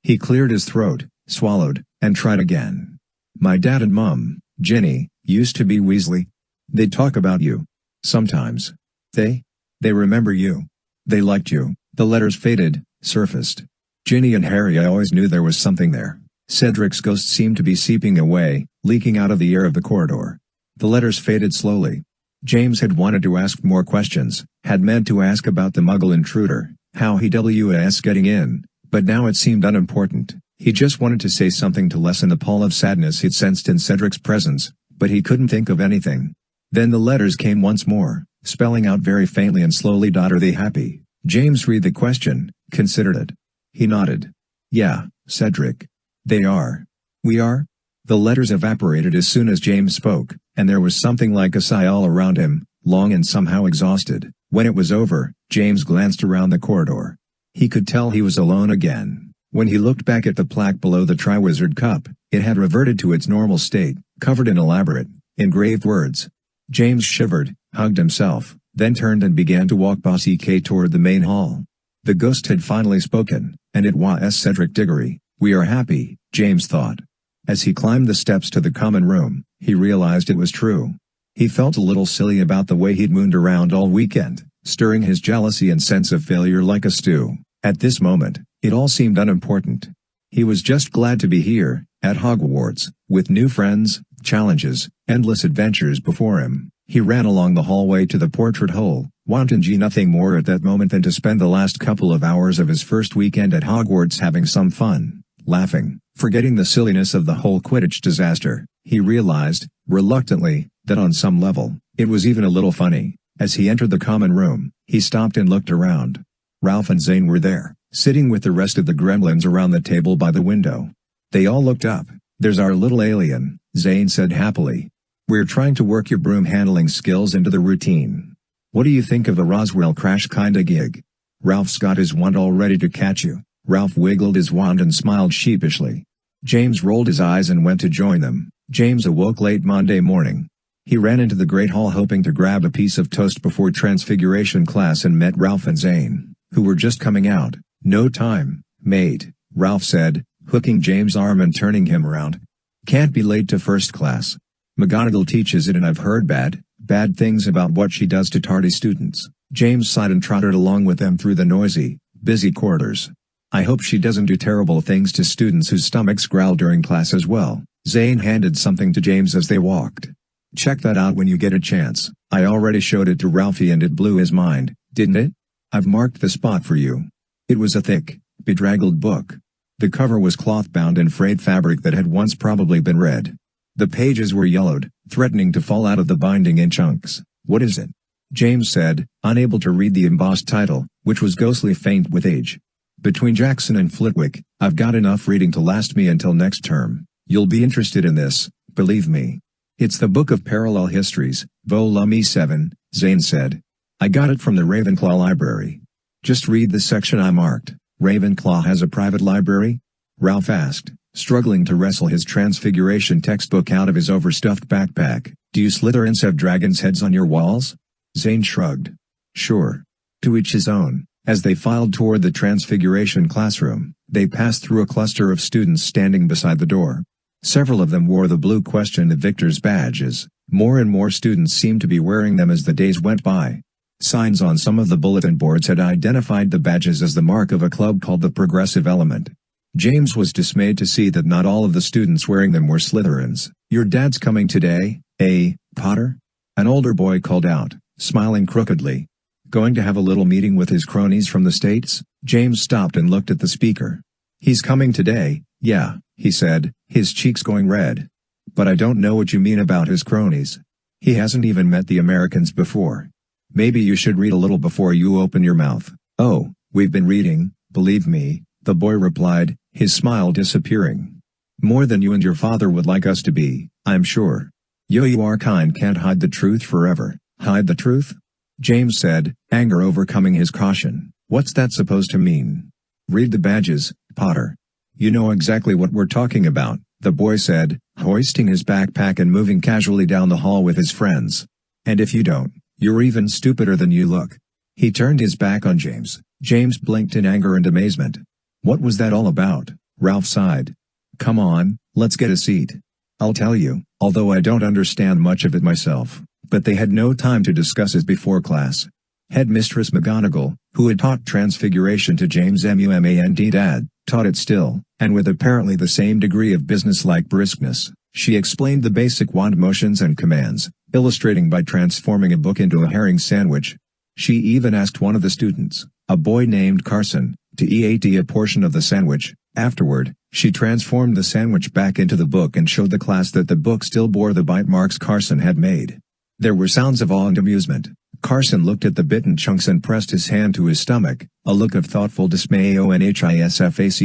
He cleared his throat, swallowed, and tried again. My dad and mum, Ginny, used to be Weasley. They'd talk about you. Sometimes. They remember you. They liked you. The letters faded, surfaced. Ginny and Harry, I always knew there was something there. Cedric's ghost seemed to be seeping away, leaking out of the air of the corridor. The letters faded slowly. James had wanted to ask more questions, had meant to ask about the Muggle intruder, how he was getting in, but now it seemed unimportant. He just wanted to say something to lessen the pall of sadness he'd sensed in Cedric's presence, but he couldn't think of anything. Then the letters came once more, spelling out very faintly and slowly. Are they happy? James read the question, considered it. He nodded. Yeah, Cedric. They are. We are? The letters evaporated as soon as James spoke, and there was something like a sigh all around him, long and somehow exhausted. When it was over, James glanced around the corridor. He could tell he was alone again. When he looked back at the plaque below the Triwizard Cup, it had reverted to its normal state, covered in elaborate, engraved words. James shivered, hugged himself, then turned and began to walk bossy toward the main hall. The ghost had finally spoken, and it was Cedric Diggory. We are happy, James thought. As he climbed the steps to the common room, he realized it was true. He felt a little silly about the way he'd mooned around all weekend, stirring his jealousy and sense of failure like a stew. At this moment, it all seemed unimportant. He was just glad to be here, at Hogwarts, with new friends, challenges, endless adventures before him. He ran along the hallway to the portrait hole, wanting nothing more at that moment than to spend the last couple of hours of his first weekend at Hogwarts having some fun, laughing, forgetting the silliness of the whole Quidditch disaster. He realized, reluctantly, that on some level, it was even a little funny. As he entered the common room, he stopped and looked around. Ralph and Zane were there, sitting with the rest of the gremlins around the table by the window. They all looked up. There's our little alien, Zane said happily. We're trying to work your broom handling skills into the routine. What do you think of a Roswell crash kinda gig? Ralph's got his wand all ready to catch you. Ralph wiggled his wand and smiled sheepishly. James rolled his eyes and went to join them. James awoke late Monday morning. He ran into the Great Hall hoping to grab a piece of toast before Transfiguration class and met Ralph and Zane, who were just coming out. No time, mate, Ralph said, hooking James' arm and turning him around. Can't be late to first class. McGonagall teaches it and I've heard bad things about what she does to tardy students. James sighed and trotted along with them through the noisy, busy corridors. I hope she doesn't do terrible things to students whose stomachs growl during class as well. Zane handed something to James as they walked. Check that out when you get a chance. I already showed it to Ralphie and it blew his mind, didn't it? I've marked the spot for you. It was a thick, bedraggled book. The cover was cloth-bound in frayed fabric that had once probably been read. The pages were yellowed, threatening to fall out of the binding in chunks. What is it? James said, unable to read the embossed title, which was ghostly faint with age. Between Jackson and Flitwick, I've got enough reading to last me until next term. You'll be interested in this, believe me. It's the Book of Parallel Histories, Volume 7, Zane said. I got it from the Ravenclaw library. Just read the section I marked. Ravenclaw has a private library? Ralph asked, struggling to wrestle his Transfiguration textbook out of his overstuffed backpack. Do you Slytherins have dragons' heads on your walls? Zane shrugged. Sure. To each his own. As they filed toward the Transfiguration classroom, they passed through a cluster of students standing beside the door. Several of them wore the blue question of Victor's badges. More and more students seemed to be wearing them as the days went by. Signs on some of the bulletin boards had identified the badges as the mark of a club called the Progressive Element. James was dismayed to see that not all of the students wearing them were Slytherins. Your dad's coming today, eh, Potter? An older boy called out, smiling crookedly. Going to have a little meeting with his cronies from the States? James stopped and looked at the speaker. He's coming today, yeah, he said, his cheeks going red. But I don't know what you mean about his cronies. He hasn't even met the Americans before. Maybe you should read a little before you open your mouth. Oh, we've been reading, believe me, the boy replied, his smile disappearing. More than you and your father would like us to be, I'm sure. Your kind can't hide the truth forever. Hide the truth? James said, anger overcoming his caution. What's that supposed to mean? Read the badges, Potter. You know exactly what we're talking about, the boy said, hoisting his backpack and moving casually down the hall with his friends. And if you don't, you're even stupider than you look. He turned his back on James. James blinked in anger and amazement. What was that all about? Ralph sighed. Come on, let's get a seat. I'll tell you, although I don't understand much of it myself. But they had no time to discuss it before class. Headmistress McGonagall, who had taught Transfiguration to James Mumand Dad, taught it still, and with apparently the same degree of business-like briskness. She explained the basic wand motions and commands, illustrating by transforming a book into a herring sandwich. She even asked one of the students, a boy named Carson, to eat a portion of the sandwich. Afterward, she transformed the sandwich back into the book and showed the class that the book still bore the bite marks Carson had made. There were sounds of awe and amusement. Carson looked at the bitten chunks and pressed his hand to his stomach, a look of thoughtful dismay on his face.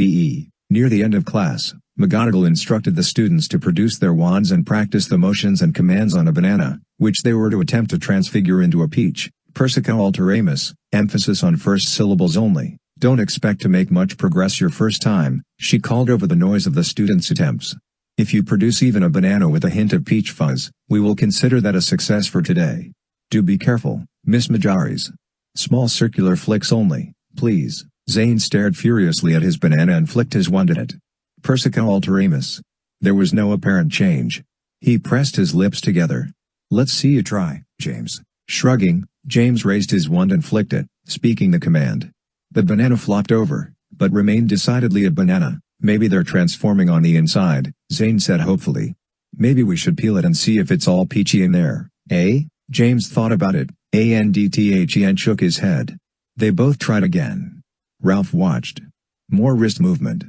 Near the end of class, McGonagall instructed the students to produce their wands and practice the motions and commands on a banana, which they were to attempt to transfigure into a peach. Persica alteramus, emphasis on first syllables only. Don't expect to make much progress your first time, she called over the noise of the students' attempts. If you produce even a banana with a hint of peach fuzz, we will consider that a success for today. Do be careful, Miss Majaris. Small circular flicks only, please. Zane stared furiously at his banana and flicked his wand at it. Persica alteramus. There was no apparent change. He pressed his lips together. Let's see you try, James. Shrugging, James raised his wand and flicked it, speaking the command. The banana flopped over, but remained decidedly a banana. Maybe they're transforming on the inside, Zane said hopefully. Maybe we should peel it and see if it's all peachy in there, eh? James thought about it, and shook his head. They both tried again. Ralph watched. More wrist movement.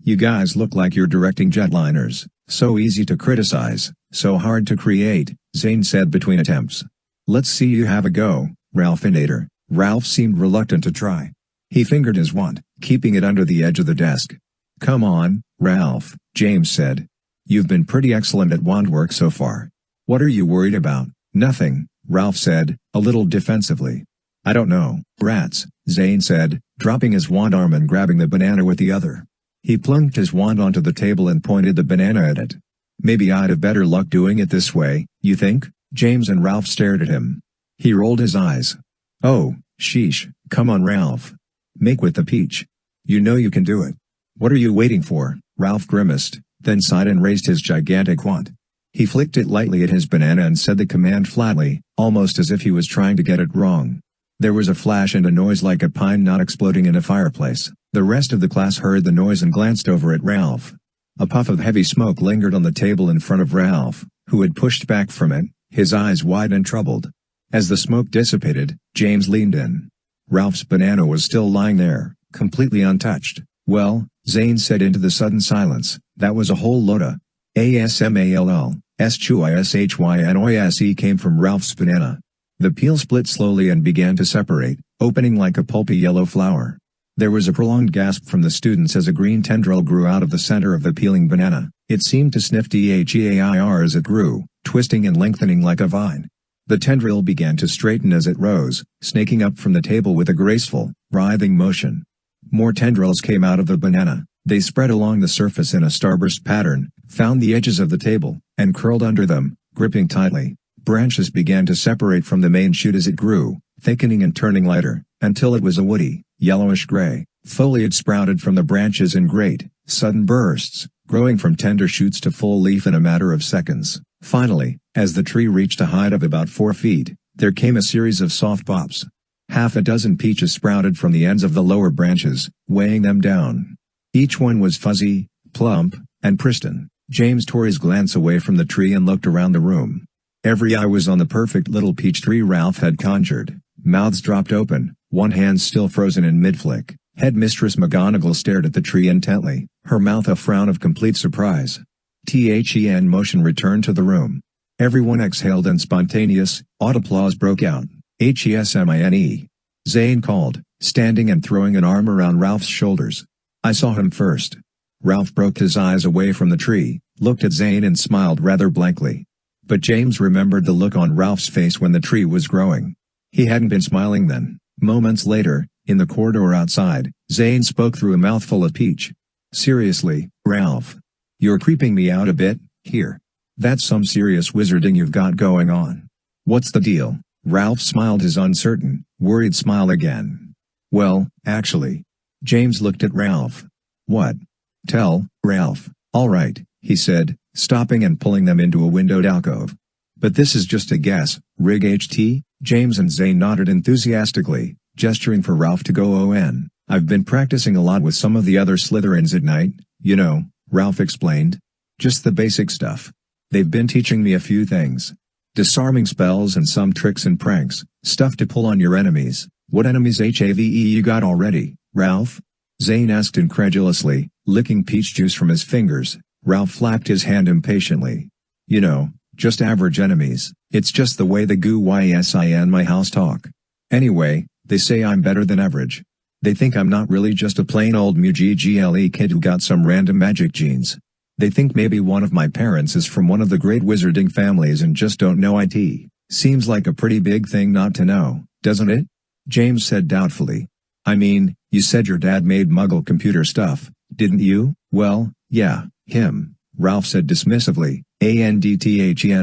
You guys look like you're directing jetliners, so easy to criticize, so hard to create, Zane said between attempts. Let's see you have a go, Ralph Inator. Ralph seemed reluctant to try. He fingered his wand, keeping it under the edge of the desk. Come on, Ralph, James said. You've been pretty excellent at wand work so far. What are you worried about? Nothing, Ralph said, a little defensively. I don't know, rats, Zane said, dropping his wand arm and grabbing the banana with the other. He plunked his wand onto the table and pointed the banana at it. Maybe I'd have better luck doing it this way, you think? James and Ralph stared at him. He rolled his eyes. Oh, sheesh, come on Ralph. Make with the peach. You know you can do it. What are you waiting for? Ralph grimaced, then sighed and raised his gigantic wand. He flicked it lightly at his banana and said the command flatly, almost as if he was trying to get it wrong. There was a flash and a noise like a pine knot exploding in a fireplace. The rest of the class heard the noise and glanced over at Ralph. A puff of heavy smoke lingered on the table in front of Ralph, who had pushed back from it, his eyes wide and troubled. As the smoke dissipated, James leaned in. Ralph's banana was still lying there, completely untouched. Well, Zane said into the sudden silence, that was a whole load ASMALL, SQISHYNOISE came from Ralph's banana. The peel split slowly and began to separate, opening like a pulpy yellow flower. There was a prolonged gasp from the students as a green tendril grew out of the center of the peeling banana. It seemed to sniff DHEAIR as it grew, twisting and lengthening like a vine. The tendril began to straighten as it rose, snaking up from the table with a graceful, writhing motion. More tendrils came out of the banana. They spread along the surface in a starburst pattern, found the edges of the table, and curled under them, gripping tightly. Branches began to separate from the main shoot as it grew, thickening and turning lighter, until it was a woody, yellowish-gray. Foliage sprouted from the branches in great, sudden bursts, growing from tender shoots to full leaf in a matter of seconds. Finally, as the tree reached a height of about 4 feet, there came a series of soft pops. Half a dozen peaches sprouted from the ends of the lower branches, weighing them down. Each one was fuzzy, plump, and pristine. James tore his glance away from the tree and looked around the room. Every eye was on the perfect little peach tree Ralph had conjured. Mouths dropped open, one hand still frozen in mid-flick. Headmistress McGonagall stared at the tree intently, her mouth a frown of complete surprise. THEN motion returned to the room. Everyone exhaled and spontaneous, odd applause broke out. HESMINE. Zane called, standing and throwing an arm around Ralph's shoulders. I saw him first. Ralph broke his eyes away from the tree, looked at Zane and smiled rather blankly. But James remembered the look on Ralph's face when the tree was growing. He hadn't been smiling then. Moments later, in the corridor outside, Zane spoke through a mouthful of peach. Seriously, Ralph. You're creeping me out a bit, here. That's some serious wizarding you've got going on. What's the deal? Ralph smiled his uncertain, worried smile again. Well, actually. James looked at Ralph. What? Tell, Ralph. All right, he said, stopping and pulling them into a windowed alcove. But this is just a guess, Rig HT? James and Zane nodded enthusiastically, gesturing for Ralph to go on. I've been practicing a lot with some of the other Slytherins at night, you know, Ralph explained. Just the basic stuff. They've been teaching me a few things. Disarming spells and some tricks and pranks, stuff to pull on your enemies. What enemies have you got already, Ralph? Zane asked incredulously, licking peach juice from his fingers. Ralph flapped his hand impatiently. You know, Just average enemies. It's just the way the GUYSI in my house talk. Anyway, they say I'm better than average. They think I'm not really just a plain old Muggle kid who got some random magic genes. They think maybe one of my parents is from one of the great wizarding families and just don't know it. Seems like a pretty big thing not to know, doesn't it? James said doubtfully. I mean, you said your dad made Muggle computer stuff, didn't you? Well, yeah, him, Ralph said dismissively. And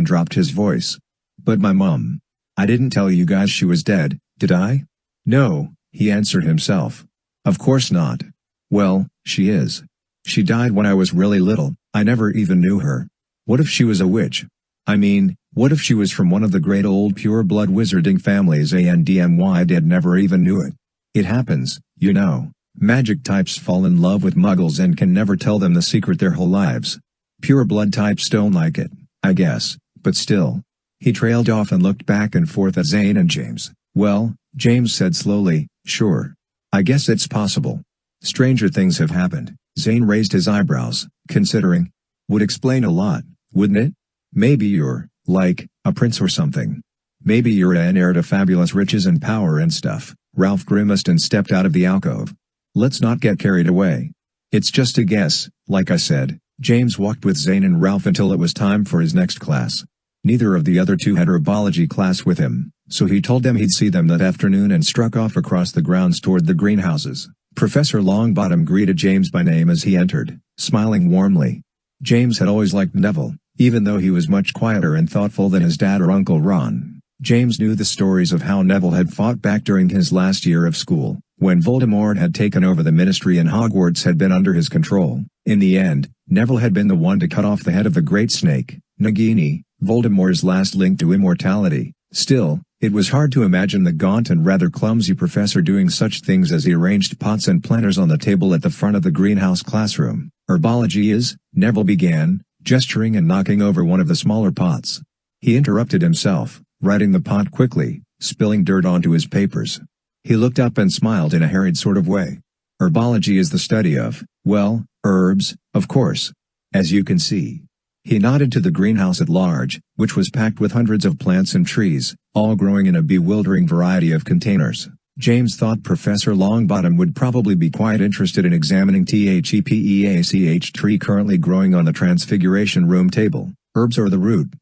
dropped his voice. But my mum. I didn't tell you guys she was dead, did I? No, he answered himself. Of course not. Well, she is. She died when I was really little. I never even knew her. What if she was a witch? I mean, what if she was from one of the great old pure-blood wizarding families and my dad never even knew it? It happens, you know. Magic types fall in love with Muggles and can never tell them the secret their whole lives. Pure-blood types don't like it, I guess, but still. He trailed off and looked back and forth at Zane and James. Well, James said slowly, sure. I guess it's possible. Stranger things have happened. Zane raised his eyebrows, considering. Would explain a lot, wouldn't it? Maybe you're, like, a prince or something. Maybe you're an heir to fabulous riches and power and stuff. Ralph grimaced and stepped out of the alcove. Let's not get carried away. It's just a guess, like I said. James walked with Zane and Ralph until it was time for his next class. Neither of the other two had herbology class with him, so he told them he'd see them that afternoon and struck off across the grounds toward the greenhouses. Professor Longbottom greeted James by name as he entered, smiling warmly. James had always liked Neville, even though he was much quieter and thoughtful than his dad or Uncle Ron. James knew the stories of how Neville had fought back during his last year of school, when Voldemort had taken over the Ministry and Hogwarts had been under his control. In the end, Neville had been the one to cut off the head of the Great Snake, Nagini, Voldemort's last link to immortality. Still, it was hard to imagine the gaunt and rather clumsy professor doing such things as he arranged pots and planters on the table at the front of the greenhouse classroom. Herbology is, Neville began, gesturing and knocking over one of the smaller pots. He interrupted himself, righting the pot quickly, spilling dirt onto his papers. He looked up and smiled in a harried sort of way. Herbology is the study of, well, herbs, of course. As you can see. He nodded to the greenhouse at large, which was packed with hundreds of plants and trees, all growing in a bewildering variety of containers. James thought Professor Longbottom would probably be quite interested in examining THEPEACH tree currently growing on the Transfiguration Room table. Herbs are the root,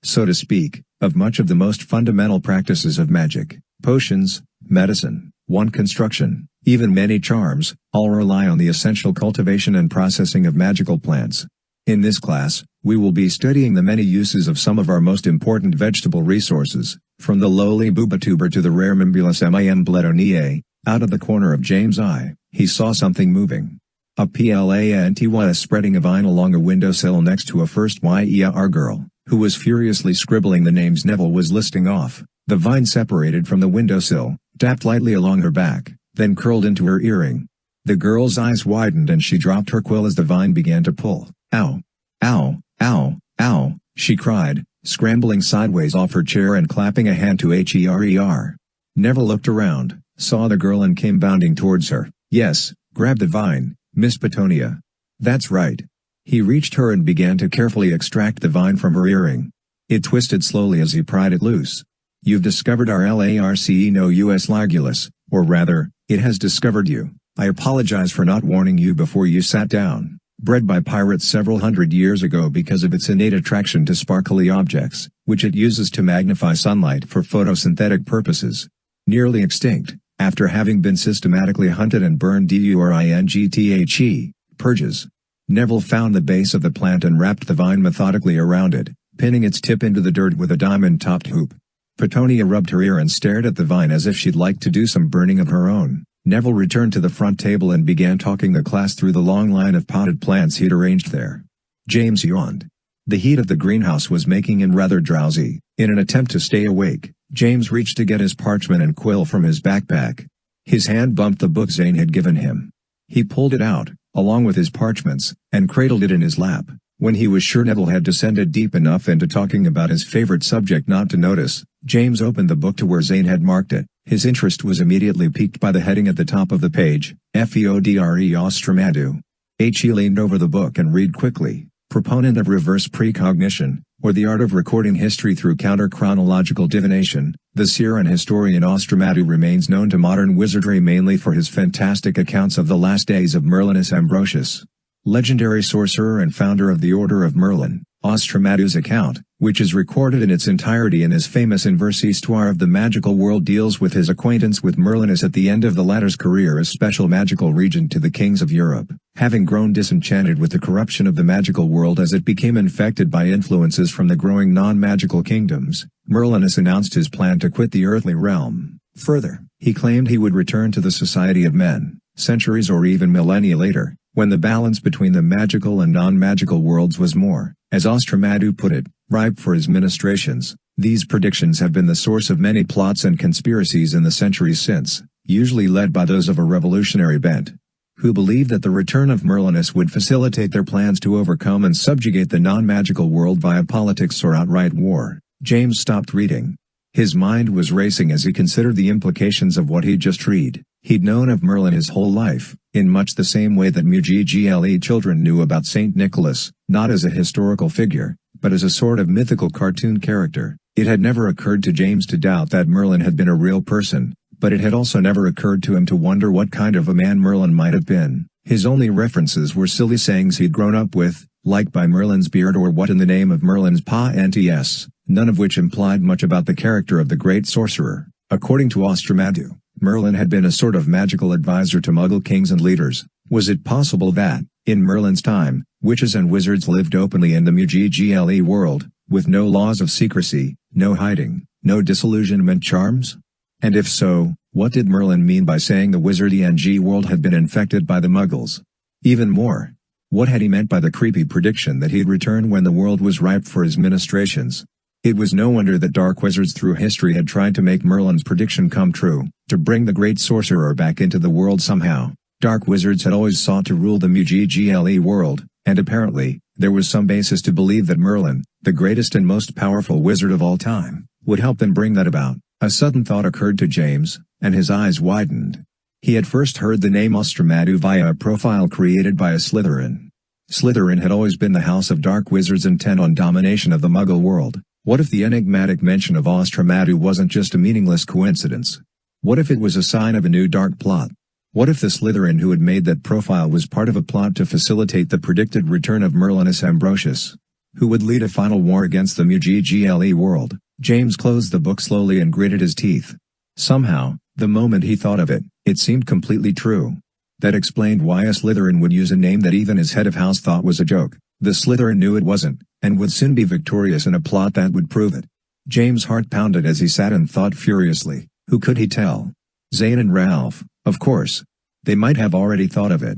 so to speak, of much of the most fundamental practices of magic. Potions, medicine, wand construction, even many charms, all rely on the essential cultivation and processing of magical plants. In this class, we will be studying the many uses of some of our most important vegetable resources, from the lowly bubatuber to the rare Mimbulus bledonii. Out of the corner of James' eye, he saw something moving. A plant was spreading a vine along a windowsill next to a first year girl, who was furiously scribbling the names Neville was listing off. The vine separated from the windowsill, tapped lightly along her back, then curled into her earring. The girl's eyes widened and she dropped her quill as the vine began to pull. Ow! Ow! Ow! Ow! She cried, scrambling sideways off her chair and clapping a hand to her. Neville looked around, saw the girl and came bounding towards her. Yes, grab the vine, Miss Petunia. That's right. He reached her and began to carefully extract the vine from her earring. It twisted slowly as he pried it loose. You've discovered our Larcenos Largulus, or rather, it has discovered you. I apologize for not warning you before you sat down. Bred by pirates several hundred years ago because of its innate attraction to sparkly objects, which it uses to magnify sunlight for photosynthetic purposes. Nearly extinct, after having been systematically hunted and burned purges. Neville found the base of the plant and wrapped the vine methodically around it, pinning its tip into the dirt with a diamond-topped hoop. Petunia rubbed her ear and stared at the vine as if she'd like to do some burning of her own. Neville returned to the front table and began talking the class through the long line of potted plants he'd arranged there. James yawned. The heat of the greenhouse was making him rather drowsy. In an attempt to stay awake, James reached to get his parchment and quill from his backpack. His hand bumped the book Zane had given him. He pulled it out, along with his parchments, and cradled it in his lap. When he was sure Neville had descended deep enough into talking about his favorite subject not to notice, James opened the book to where Zane had marked it. His interest was immediately piqued by the heading at the top of the page, Fedre Austramaddux. He leaned over the book and read quickly, proponent of reverse precognition, or the art of recording history through counter-chronological divination. The seer and historian Austramaddux remains known to modern wizardry mainly for his fantastic accounts of the last days of Merlinus Ambrosius. Legendary sorcerer and founder of the Order of Merlin, Austramaddux' account, which is recorded in its entirety in his famous Inverse Histoire of the Magical World, deals with his acquaintance with Merlinus at the end of the latter's career as special magical regent to the kings of Europe. Having grown disenchanted with the corruption of the magical world as it became infected by influences from the growing non-magical kingdoms, Merlinus announced his plan to quit the earthly realm. Further, he claimed he would return to the society of men, centuries or even millennia later, when the balance between the magical and non-magical worlds was more, as Austramaddux put it, ripe for his ministrations. These predictions have been the source of many plots and conspiracies in the centuries since, usually led by those of a revolutionary bent, who believed that the return of Merlinus would facilitate their plans to overcome and subjugate the non-magical world via politics or outright war. James stopped reading. His mind was racing as he considered the implications of what he'd just read. He'd known of Merlin his whole life, in much the same way that Muggle children knew about St. Nicholas, not as a historical figure, but as a sort of mythical cartoon character. It had never occurred to James to doubt that Merlin had been a real person, but it had also never occurred to him to wonder what kind of a man Merlin might have been. His only references were silly sayings he'd grown up with, like "by Merlin's beard" or "what in the name of Merlin's pa ents," none of which implied much about the character of the great sorcerer. According to Austramaddux, Merlin had been a sort of magical advisor to Muggle kings and leaders. Was it possible that, in Merlin's time, witches and wizards lived openly in the Muggle world, with no laws of secrecy, no hiding, no disillusionment charms? And if so, what did Merlin mean by saying the wizardy world had been infected by the Muggles? Even more, what had he meant by the creepy prediction that he'd return when the world was ripe for his ministrations? It was no wonder that dark wizards through history had tried to make Merlin's prediction come true, to bring the great sorcerer back into the world somehow. Dark wizards had always sought to rule the Muggle world, and apparently, there was some basis to believe that Merlin, the greatest and most powerful wizard of all time, would help them bring that about. A sudden thought occurred to James, and his eyes widened. He had first heard the name Austramaddux via a profile created by a Slytherin. Slytherin had always been the house of dark wizards intent on domination of the Muggle world. What if the enigmatic mention of Austramaddux wasn't just a meaningless coincidence? What if it was a sign of a new dark plot? What if the Slytherin who had made that profile was part of a plot to facilitate the predicted return of Merlinus Ambrosius, who would lead a final war against the Muggle world? James closed the book slowly and gritted his teeth. Somehow, the moment he thought of it, it seemed completely true. That explained why a Slytherin would use a name that even his head of house thought was a joke. The Slytherin knew it wasn't, and would soon be victorious in a plot that would prove it. James' heart pounded as he sat and thought furiously. Who could he tell? Zane and Ralph, of course. They might have already thought of it.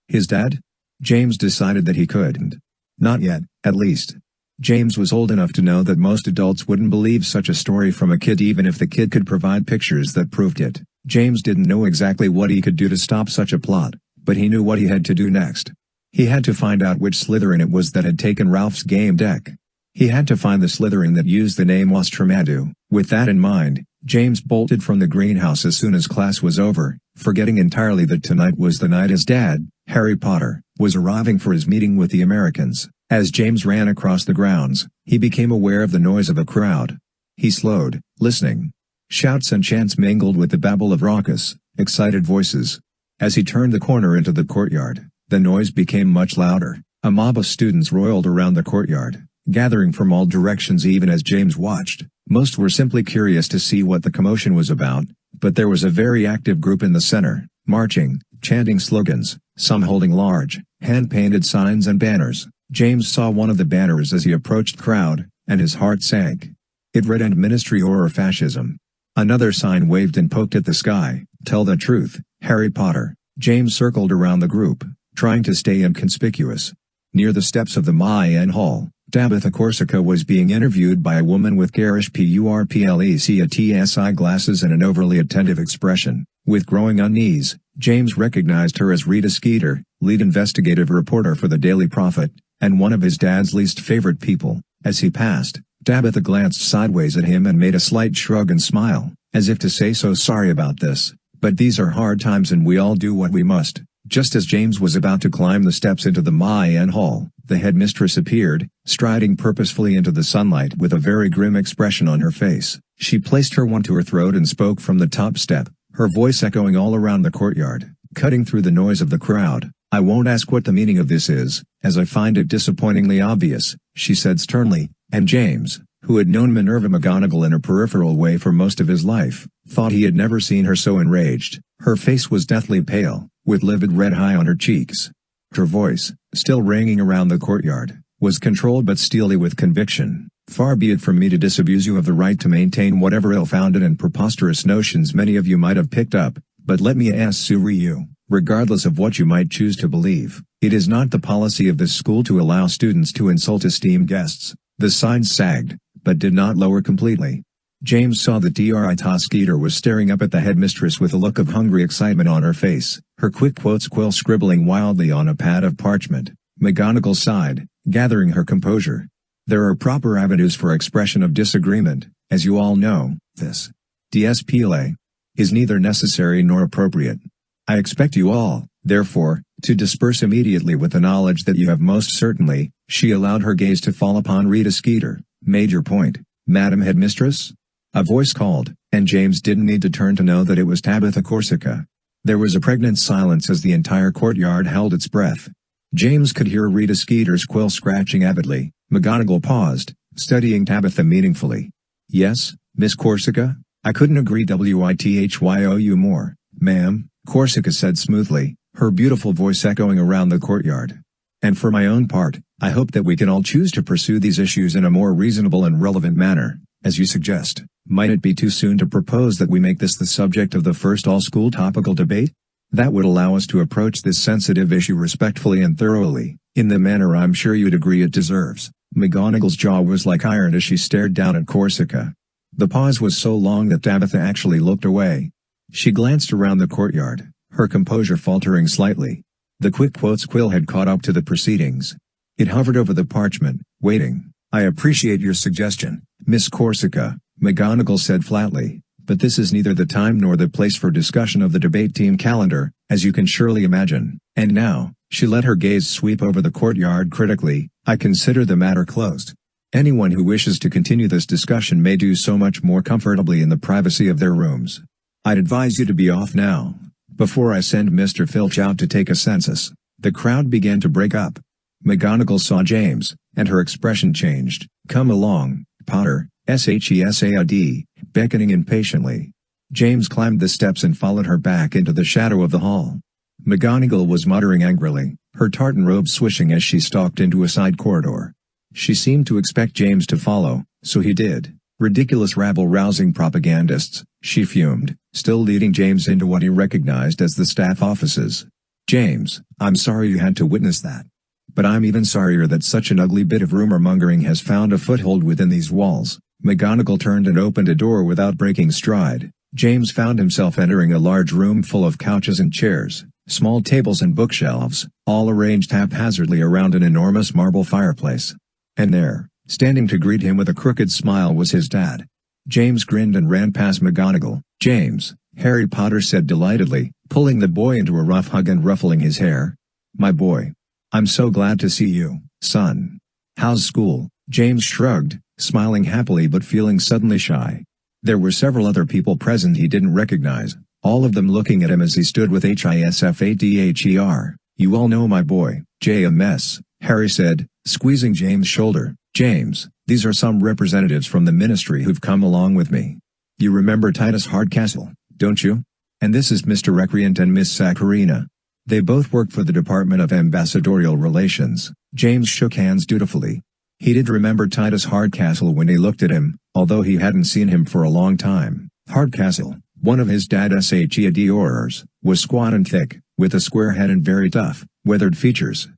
His dad? James decided that he couldn't. Not yet, at least. James was old enough to know that most adults wouldn't believe such a story from a kid even if the kid could provide pictures that proved it. James didn't know exactly what he could do to stop such a plot, but he knew what he had to do next. He had to find out which Slytherin it was that had taken Ralph's game deck. He had to find the Slytherin that used the name Austramaddux. With that in mind, James bolted from the greenhouse as soon as class was over, forgetting entirely that tonight was the night his dad, Harry Potter, was arriving for his meeting with the Americans. As James ran across the grounds, he became aware of the noise of a crowd. He slowed, listening. Shouts and chants mingled with the babble of raucous, excited voices. As he turned the corner into the courtyard, the noise became much louder. A mob of students roiled around the courtyard, gathering from all directions even as James watched. Most were simply curious to see what the commotion was about, but there was a very active group in the center, marching, chanting slogans, some holding large, hand-painted signs and banners. James saw one of the banners as he approached the crowd, and his heart sank. It read "End Ministry or Fascism." Another sign waved and poked at the sky, "Tell the truth, Harry Potter." James circled around the group, trying to stay inconspicuous. Near the steps of the Mayan Hall, Tabitha Corsica was being interviewed by a woman with garish purplecatsi glasses and an overly attentive expression. With growing unease, James recognized her as Rita Skeeter, lead investigative reporter for the Daily Prophet, and one of his dad's least favorite people. As he passed, Tabitha glanced sideways at him and made a slight shrug and smile, as if to say, "So sorry about this, but these are hard times and we all do what we must." Just as James was about to climb the steps into the Mayan hall, the headmistress appeared, striding purposefully into the sunlight with a very grim expression on her face. She placed her wand to her throat and spoke from the top step, her voice echoing all around the courtyard, cutting through the noise of the crowd. "I won't ask what the meaning of this is, as I find it disappointingly obvious," she said sternly, and James, who had known Minerva McGonagall in a peripheral way for most of his life, thought he had never seen her so enraged. Her face was deathly pale, with livid red high on her cheeks. Her voice, still ringing around the courtyard, was controlled but steely with conviction. "Far be it from me to disabuse you of the right to maintain whatever ill-founded and preposterous notions many of you might have picked up, but let me assure you, regardless of what you might choose to believe, it is not the policy of this school to allow students to insult esteemed guests." The sides sagged, but did not lower completely. James saw that Dr. Skeeter was staring up at the headmistress with a look of hungry excitement on her face, her quick quotes quill scribbling wildly on a pad of parchment. McGonagall sighed, gathering her composure. "There are proper avenues for expression of disagreement, as you all know. This display is neither necessary nor appropriate. I expect you all, therefore, to disperse immediately with the knowledge that you have most certainly." She allowed her gaze to fall upon Rita Skeeter. "Made your point, Madam Headmistress?" A voice called, and James didn't need to turn to know that it was Tabitha Corsica. There was a pregnant silence as the entire courtyard held its breath. James could hear Rita Skeeter's quill scratching avidly. McGonagall paused, studying Tabitha meaningfully. "Yes, Miss Corsica? I couldn't agree with you more, ma'am," Corsica said smoothly, her beautiful voice echoing around the courtyard. "And for my own part, I hope that we can all choose to pursue these issues in a more reasonable and relevant manner, as you suggest. Might it be too soon to propose that we make this the subject of the first all-school topical debate? That would allow us to approach this sensitive issue respectfully and thoroughly, in the manner I'm sure you'd agree it deserves." McGonagall's jaw was like iron as she stared down at Corsica. The pause was so long that Tabitha actually looked away. She glanced around the courtyard, her composure faltering slightly. The quick quotes quill had caught up to the proceedings. It hovered over the parchment, waiting. "I appreciate your suggestion, Miss Corsica," McGonagall said flatly, "but this is neither the time nor the place for discussion of the debate team calendar, as you can surely imagine. And now," she let her gaze sweep over the courtyard critically, "I consider the matter closed. Anyone who wishes to continue this discussion may do so much more comfortably in the privacy of their rooms. I'd advise you to be off now, before I send Mr. Filch out to take a census." The crowd began to break up. McGonagall saw James, and her expression changed. "Come along, Potter," said, beckoning impatiently. James climbed the steps and followed her back into the shadow of the hall. McGonagall was muttering angrily, her tartan robe swishing as she stalked into a side corridor. She seemed to expect James to follow, so he did. "Ridiculous rabble-rousing propagandists," she fumed, still leading James into what he recognized as the staff offices. "James, I'm sorry you had to witness that. But I'm even sorrier that such an ugly bit of rumor-mongering has found a foothold within these walls." McGonagall turned and opened a door without breaking stride. James found himself entering a large room full of couches and chairs, small tables and bookshelves, all arranged haphazardly around an enormous marble fireplace. And there, standing to greet him with a crooked smile, was his dad. James grinned and ran past McGonagall. "James," Harry Potter said delightedly, pulling the boy into a rough hug and ruffling his hair. "My boy. I'm so glad to see you, son. How's school?" James shrugged, smiling happily but feeling suddenly shy. There were several other people present he didn't recognize, all of them looking at him as he stood with HISFADHER. "You all know my boy, JMS," Harry said, squeezing James' shoulder. "James, these are some representatives from the ministry who've come along with me. You remember Titus Hardcastle, don't you? And this is Mr. Recreant and Miss Saccharina. They both work for the Department of Ambassadorial Relations." James shook hands dutifully. He did remember Titus Hardcastle when he looked at him, although he hadn't seen him for a long time. Hardcastle, one of his dad's adorers, was squat and thick, with a square head and very tough, weathered features.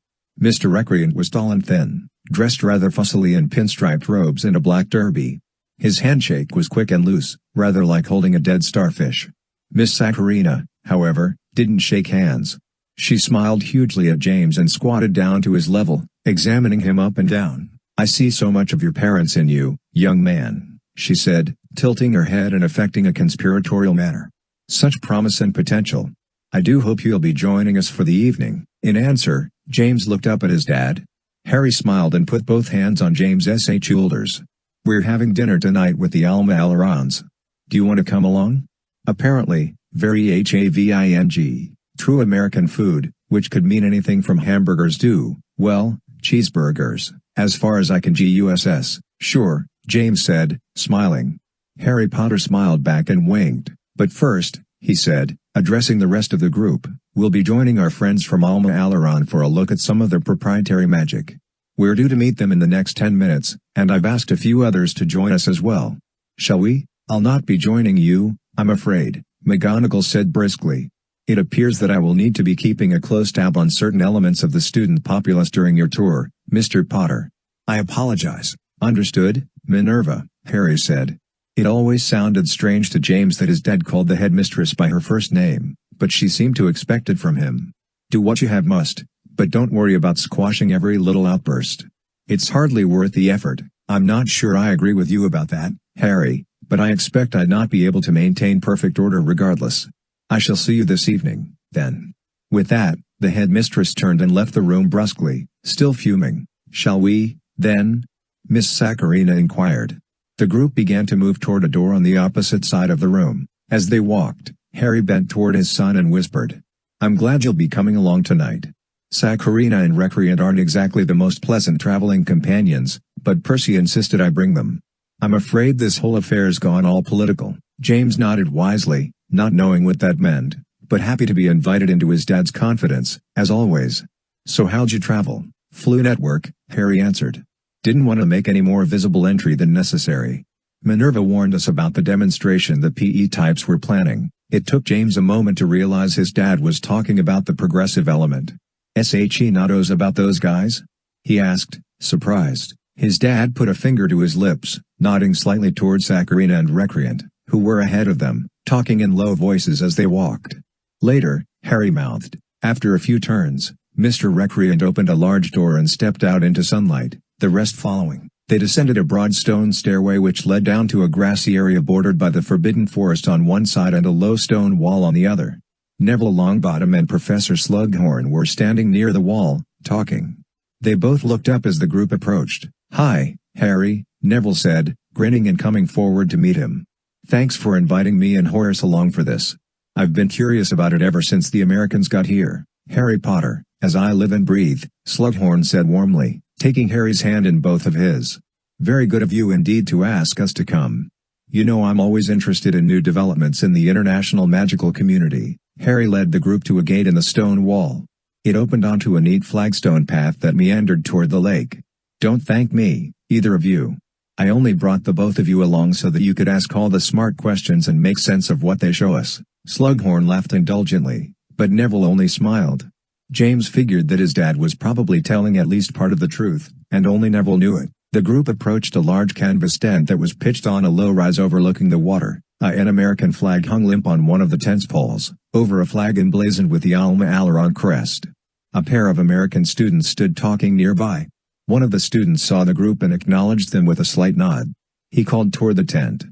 Mr. Recreant was tall and thin, dressed rather fussily in pinstriped robes and a black derby. His handshake was quick and loose, rather like holding a dead starfish. Miss Saccharina, however, didn't shake hands. She smiled hugely at James and squatted down to his level, examining him up and down. "I see so much of your parents in you, young man," she said, tilting her head and affecting a conspiratorial manner. "Such promise and potential. I do hope you'll be joining us for the evening." In answer, James looked up at his dad. Harry smiled and put both hands on James's shoulders. "We're having dinner tonight with the Alma Alerons. Do you want to come along?" Apparently, very having, true American food, which could mean anything from hamburgers to, well, cheeseburgers, as far as I can guess. "Sure," James said, smiling. Harry Potter smiled back and winked. "But first," he said, addressing the rest of the group, "we'll be joining our friends from Alma Aleron for a look at some of their proprietary magic. We're due to meet them in the next 10 minutes, and I've asked a few others to join us as well. Shall we?" "I'll not be joining you, I'm afraid," McGonagall said briskly. "It appears that I will need to be keeping a close tab on certain elements of the student populace during your tour, Mr. Potter." "I apologize." "Understood, Minerva," Harry said. It always sounded strange to James that his dad called the headmistress by her first name, but she seemed to expect it from him. "Do what you have must, but don't worry about squashing every little outburst. It's hardly worth the effort." "I'm not sure I agree with you about that, Harry, but I expect I'd not be able to maintain perfect order regardless. I shall see you this evening, then." With that, the headmistress turned and left the room brusquely, still fuming. "Shall we, then?" Miss Saccharina inquired. The group began to move toward a door on the opposite side of the room. As they walked, Harry bent toward his son and whispered, "I'm glad you'll be coming along tonight. Saccharina and Recreant aren't exactly the most pleasant traveling companions, but Percy insisted I bring them. I'm afraid this whole affair's gone all political." James nodded wisely, not knowing what that meant, but happy to be invited into his dad's confidence, as always. "So how'd you travel?" "Flew network," Harry answered. "Didn't want to make any more visible entry than necessary. Minerva warned us about the demonstration the PE types were planning." It took James a moment to realize his dad was talking about the progressive element. "She knows about those guys?" he asked, surprised. His dad put a finger to his lips, nodding slightly towards Saccharina and Recreant, who were ahead of them, talking in low voices as they walked. Later, Harry mouthed, "After a few turns, Mr. Recreant opened a large door and stepped out into sunlight, the rest following. They descended a broad stone stairway which led down to a grassy area bordered by the forbidden forest on one side and a low stone wall on the other. Neville Longbottom and Professor Slughorn were standing near the wall, talking. They both looked up as the group approached. "Hi, Harry," Neville said, grinning and coming forward to meet him. "Thanks for inviting me and Horace along for this. I've been curious about it ever since the Americans got here." "Harry Potter, as I live and breathe," Slughorn said warmly, taking Harry's hand in both of his. "Very good of you indeed to ask us to come. You know I'm always interested in new developments in the international magical community." Harry led the group to a gate in the stone wall. It opened onto a neat flagstone path that meandered toward the lake. "Don't thank me, either of you. I only brought the both of you along so that you could ask all the smart questions and make sense of what they show us." Slughorn laughed indulgently, but Neville only smiled. James figured that his dad was probably telling at least part of the truth, and only Neville knew it. The group approached a large canvas tent that was pitched on a low rise overlooking the water. An American flag hung limp on one of the tent's poles, over a flag emblazoned with the Alma Aleron crest. A pair of American students stood talking nearby. One of the students saw the group and acknowledged them with a slight nod. He called toward the tent.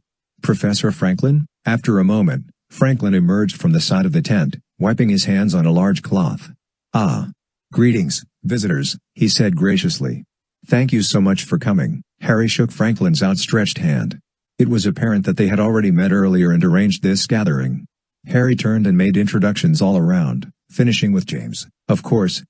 "Professor Franklin?" After a moment, Franklin emerged from the side of the tent, wiping his hands on a large cloth. "Ah. Greetings, visitors," he said graciously. "Thank you so much for coming." Harry shook Franklin's outstretched hand. It was apparent that they had already met earlier and arranged this gathering. Harry turned and made introductions all around, finishing with James. Of course,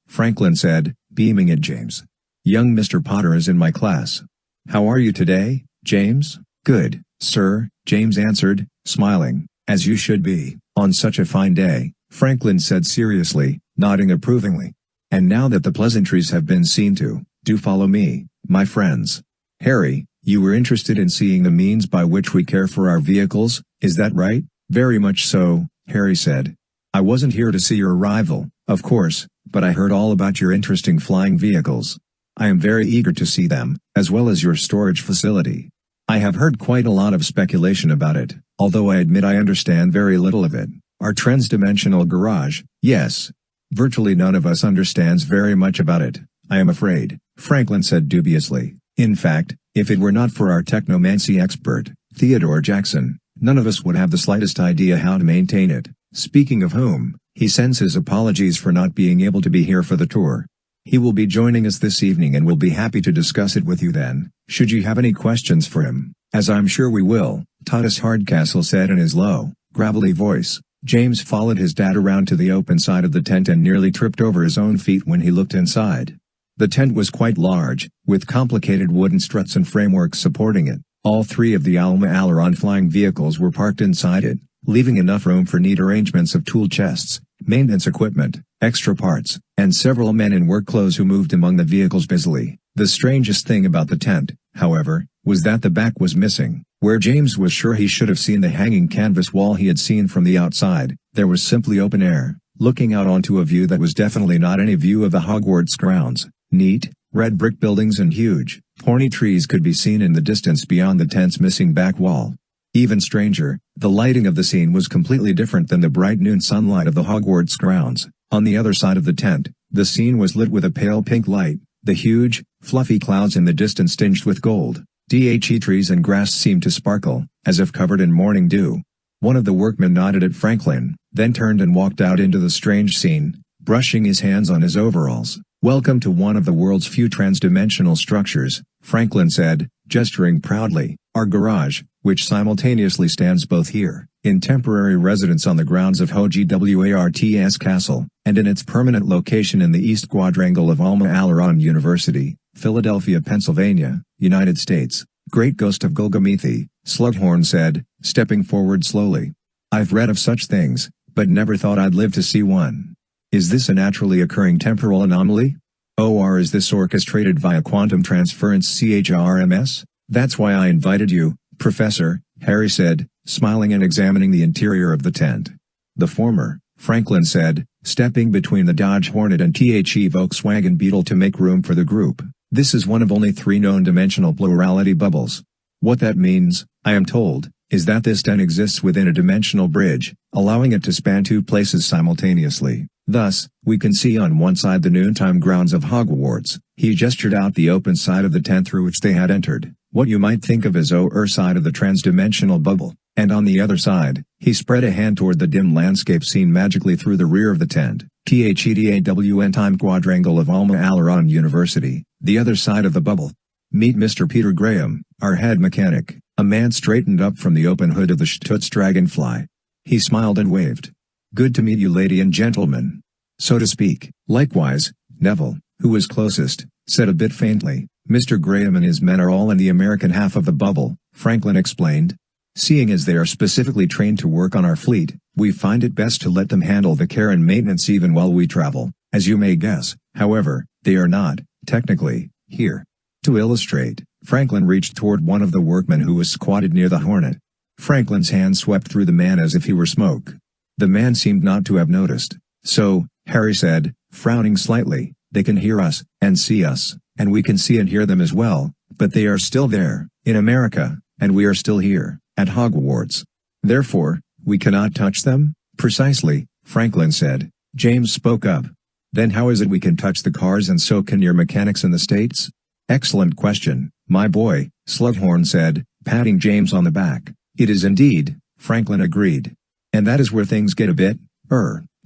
Franklin said, beaming at James. "Young Mr. Potter is in my class. How are you today, James?" "Good, sir," James answered, smiling. "As you should be, on such a fine day," Franklin said seriously, nodding approvingly. "And now that the pleasantries have been seen to, do follow me, my friends. Harry, you were interested in seeing the means by which we care for our vehicles, is that right?" "Very much so," Harry said. "I wasn't here to see your arrival, of course, but I heard all about your interesting flying vehicles. I am very eager to see them, as well as your storage facility. I have heard quite a lot of speculation about it, although I admit I understand very little of it. Our transdimensional garage, yes. Virtually none of us understands very much about it, I am afraid," Franklin said dubiously. "In fact, if it were not for our technomancy expert, Theodore Jackson, none of us would have the slightest idea how to maintain it." Speaking of whom, he sends his apologies for not being able to be here for the tour. He will be joining us this evening and will be happy to discuss it with you then, should you have any questions for him, as I'm sure we will, Titus Hardcastle said in his low, gravelly voice. James followed his dad around to the open side of the tent and nearly tripped over his own feet when he looked inside. The tent was quite large, with complicated wooden struts and frameworks supporting it. All three of the Alma Aleron flying vehicles were parked inside it, leaving enough room for neat arrangements of tool chests, maintenance equipment, extra parts, and several men in work clothes who moved among the vehicles busily. The strangest thing about the tent, however, was that the back was missing. Where James was sure he should have seen the hanging canvas wall he had seen from the outside, there was simply open air, looking out onto a view that was definitely not any view of the Hogwarts grounds. Neat, red brick buildings and huge, thorny trees could be seen in the distance beyond the tent's missing back wall. Even stranger, the lighting of the scene was completely different than the bright noon sunlight of the Hogwarts grounds. On the other side of the tent, the scene was lit with a pale pink light, the huge, fluffy clouds in the distance tinged with gold. The trees and grass seemed to sparkle, as if covered in morning dew. One of the workmen nodded at Franklin, then turned and walked out into the strange scene, brushing his hands on his overalls. "Welcome to one of the world's few trans-dimensional structures," Franklin said, gesturing proudly. "Our garage, which simultaneously stands both here, in temporary residence on the grounds of Hogwarts Castle, and in its permanent location in the East Quadrangle of Alma Aleron University, Philadelphia, Pennsylvania, United States." "Great ghost of Gulgamethi," Slughorn said, stepping forward slowly. "I've read of such things, but never thought I'd live to see one. Is this a naturally occurring temporal anomaly? Or is this orchestrated via quantum transference CHRMS? That's why I invited you, Professor," Harry said, smiling and examining the interior of the tent. "The former," Franklin said, stepping between the Dodge Hornet and Volkswagen Beetle to make room for the group. "This is one of only 3 known dimensional plurality bubbles. What that means, I am told, is that this den exists within a dimensional bridge, allowing it to span 2 places simultaneously. Thus, we can see on one side the noontime grounds of Hogwarts." He gestured out the open side of the tent through which they had entered, what you might think of as the side of the transdimensional bubble, and on the other side, he spread a hand toward the dim landscape seen magically through the rear of the tent. Time Quadrangle of Alma Aleron University, the other side of the bubble. "Meet Mr. Peter Graham, our head mechanic." A man straightened up from the open hood of the Stutz Dragonfly. He smiled and waved. "Good to meet you, lady and gentlemen. So to speak." "Likewise," Neville, who was closest, said a bit faintly. "Mr. Graham and his men are all in the American half of the bubble," Franklin explained. "Seeing as they are specifically trained to work on our fleet, we find it best to let them handle the care and maintenance even while we travel. As you may guess, however, they are not, technically, here." To illustrate, Franklin reached toward one of the workmen who was squatted near the Hornet. Franklin's hand swept through the man as if he were smoke. The man seemed not to have noticed. "So," Harry said, frowning slightly, "they can hear us, and see us, and we can see and hear them as well, but they are still there, in America, and we are still here, at Hogwarts. Therefore, we cannot touch them?" "Precisely," Franklin said. James spoke up. "Then how is it we can touch the cars and so can your mechanics in the States?" "Excellent question, my boy," Slughorn said, patting James on the back. "It is indeed," Franklin agreed. "And that is where things get a bit,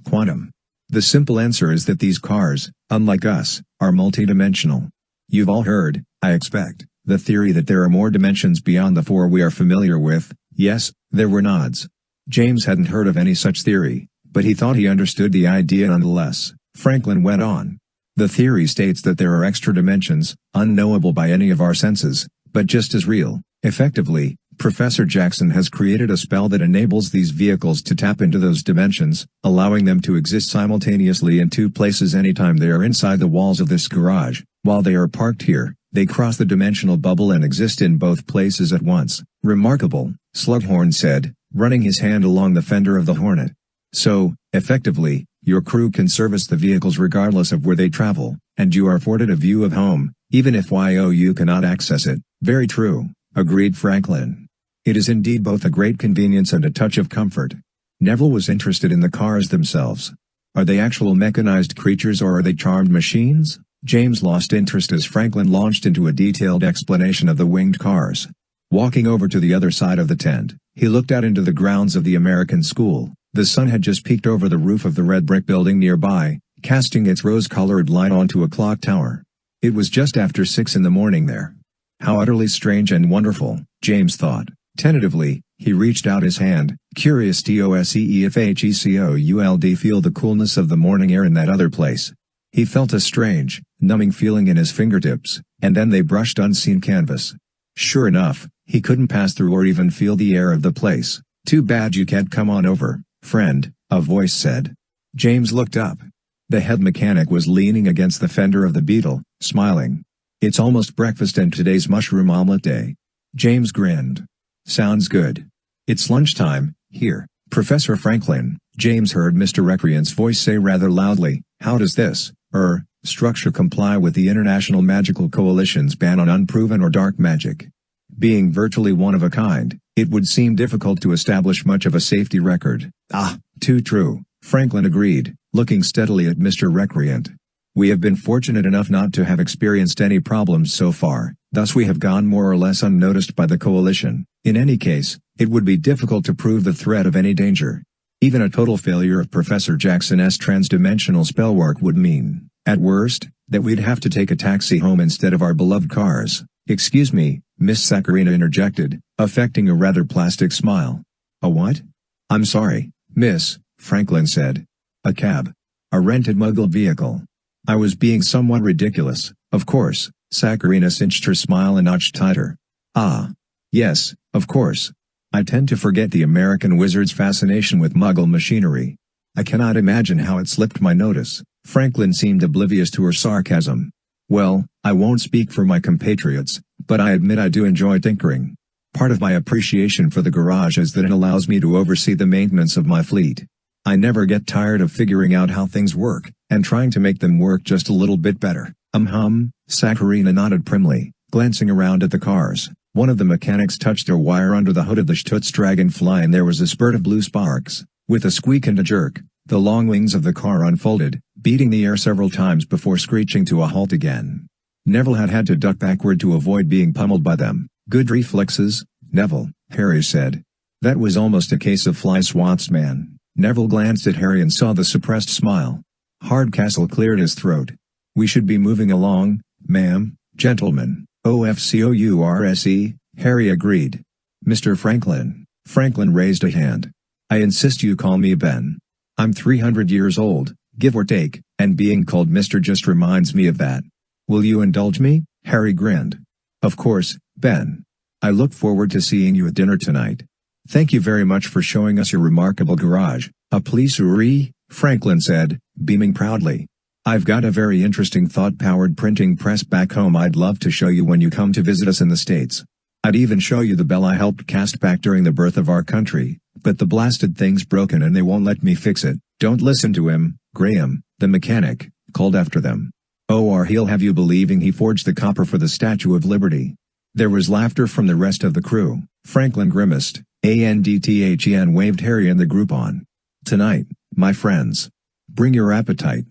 quantum. The simple answer is that these cars, unlike us, are multidimensional. You've all heard, I expect, the theory that there are more dimensions beyond the 4 we are familiar with." "Yes," there were nods. James hadn't heard of any such theory, but he thought he understood the idea nonetheless. Franklin went on. "The theory states that there are extra dimensions, unknowable by any of our senses, but just as real. Effectively, Professor Jackson has created a spell that enables these vehicles to tap into those dimensions, allowing them to exist simultaneously in 2 places anytime they are inside the walls of this garage. While they are parked here, they cross the dimensional bubble and exist in both places at once." "Remarkable," Slughorn said, running his hand along the fender of the Hornet. "So, effectively, your crew can service the vehicles regardless of where they travel, and you are afforded a view of home, even if you cannot access it." "Very true," agreed Franklin. "It is indeed both a great convenience and a touch of comfort." Neville was interested in the cars themselves. "Are they actual mechanized creatures or are they charmed machines?" James lost interest as Franklin launched into a detailed explanation of the winged cars. Walking over to the other side of the tent, he looked out into the grounds of the American school. The sun had just peeked over the roof of the red brick building nearby, casting its rose-colored light onto a clock tower. It was just after 6 in the morning there. How utterly strange and wonderful, James thought. Tentatively, he reached out his hand, curious to see if he could feel the coolness of the morning air in that other place. He felt a strange, numbing feeling in his fingertips, and then they brushed unseen canvas. Sure enough, he couldn't pass through or even feel the air of the place. "Too bad you can't come on over, friend," a voice said. James looked up. The head mechanic was leaning against the fender of the Beetle, smiling. "It's almost breakfast and today's mushroom omelet day." James grinned. "Sounds good. It's lunchtime, here, Professor Franklin," James heard Mr. Recreant's voice say rather loudly. "How does this, structure comply with the International Magical Coalition's ban on unproven or dark magic? Being virtually one of a kind, it would seem difficult to establish much of a safety record." "Ah, too true," Franklin agreed, looking steadily at Mr. Recreant. "We have been fortunate enough not to have experienced any problems so far, thus we have gone more or less unnoticed by the Coalition. In any case, it would be difficult to prove the threat of any danger. Even a total failure of Professor Jackson's transdimensional spellwork would mean, at worst, that we'd have to take a taxi home instead of our beloved cars." "Excuse me," Miss Saccharina interjected, affecting a rather plastic smile. "A what?" "I'm sorry, miss," Franklin said. "A cab. A rented Muggle vehicle." "I was being somewhat ridiculous, of course." Saccharina cinched her smile a notch tighter. "Ah. Yes, of course. I tend to forget the American wizard's fascination with Muggle machinery. I cannot imagine how it slipped my notice." Franklin seemed oblivious to her sarcasm. "Well, I won't speak for my compatriots, but I admit I do enjoy tinkering. Part of my appreciation for the garage is that it allows me to oversee the maintenance of my fleet. I never get tired of figuring out how things work, and trying to make them work just a little bit better." Saccharina nodded primly, glancing around at the cars. One of the mechanics touched a wire under the hood of the Stutz Dragonfly and there was a spurt of blue sparks. With a squeak and a jerk, the long wings of the car unfolded, beating the air several times before screeching to a halt again. Neville had to duck backward to avoid being pummeled by them. "Good reflexes, Neville," Harry said. "That was almost a case of fly swats, man." Neville glanced at Harry and saw the suppressed smile. Hardcastle cleared his throat. "We should be moving along, ma'am, gentlemen." "OFCOURSE," Harry agreed. "Mr. Franklin." Franklin raised a hand. "I insist you call me Ben. I'm 300 years old, give or take, and being called Mr. just reminds me of that. Will you indulge me?" Harry grinned. "Of course, Ben. I look forward to seeing you at dinner tonight. Thank you very much for showing us your remarkable garage." "A pleasure," Franklin said, beaming proudly. "I've got a very interesting thought-powered printing press back home I'd love to show you when you come to visit us in the States. I'd even show you the bell I helped cast back during the birth of our country, but the blasted thing's broken and they won't let me fix it." "Don't listen to him, Graham," the mechanic called after them. "Or he'll have you believing he forged the copper for the Statue of Liberty." There was laughter from the rest of the crew. Franklin grimaced, and waved Harry and the group on. "Tonight, my friends. Bring your appetite.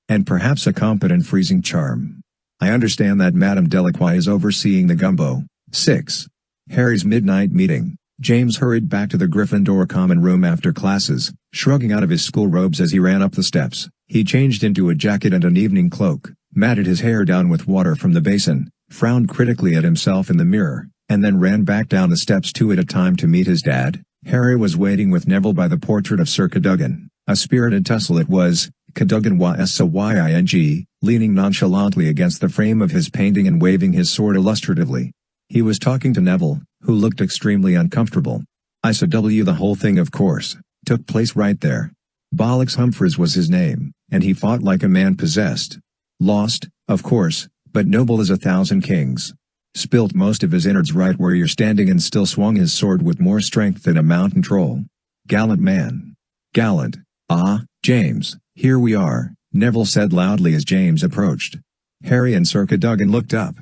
And perhaps a competent freezing charm. I understand that Madame Delacroix is overseeing the gumbo." 6. Harry's midnight meeting. James hurried back to the Gryffindor common room after classes, shrugging out of his school robes as he ran up the steps. He changed into a jacket and an evening cloak, matted his hair down with water from the basin, frowned critically at himself in the mirror, and then ran back down the steps 2 at a time to meet his dad. Harry was waiting with Neville by the portrait of Sir Cadogan. A spirited tussle it was, Cadogan Sying, leaning nonchalantly against the frame of his painting and waving his sword illustratively. He was talking to Neville, who looked extremely uncomfortable. The whole thing of course, took place right there. Bollocks Humphreys was his name, and he fought like a man possessed. Lost, of course, but noble as 1,000 kings. Spilt most of his innards right where you're standing and still swung his sword with more strength than a mountain troll. Gallant man. Gallant. "Ah, James, here we are," Neville said loudly as James approached. Harry and Sir Cadogan looked up.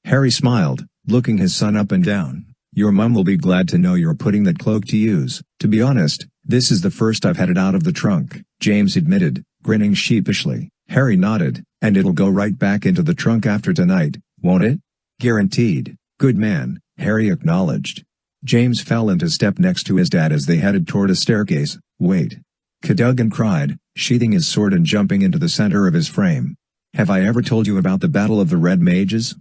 Harry smiled, looking his son up and down. "Your mum will be glad to know you're putting that cloak to use." "To be honest, this is the first I've had it out of the trunk," James admitted, grinning sheepishly. Harry nodded. "And it'll go right back into the trunk after tonight, won't it?" "Guaranteed." "Good man," Harry acknowledged. James fell into step next to his dad as they headed toward a staircase. "Wait, Cadogan cried, sheathing his sword and jumping into the center of his frame. Have I ever told you about the Battle of the Red Mages?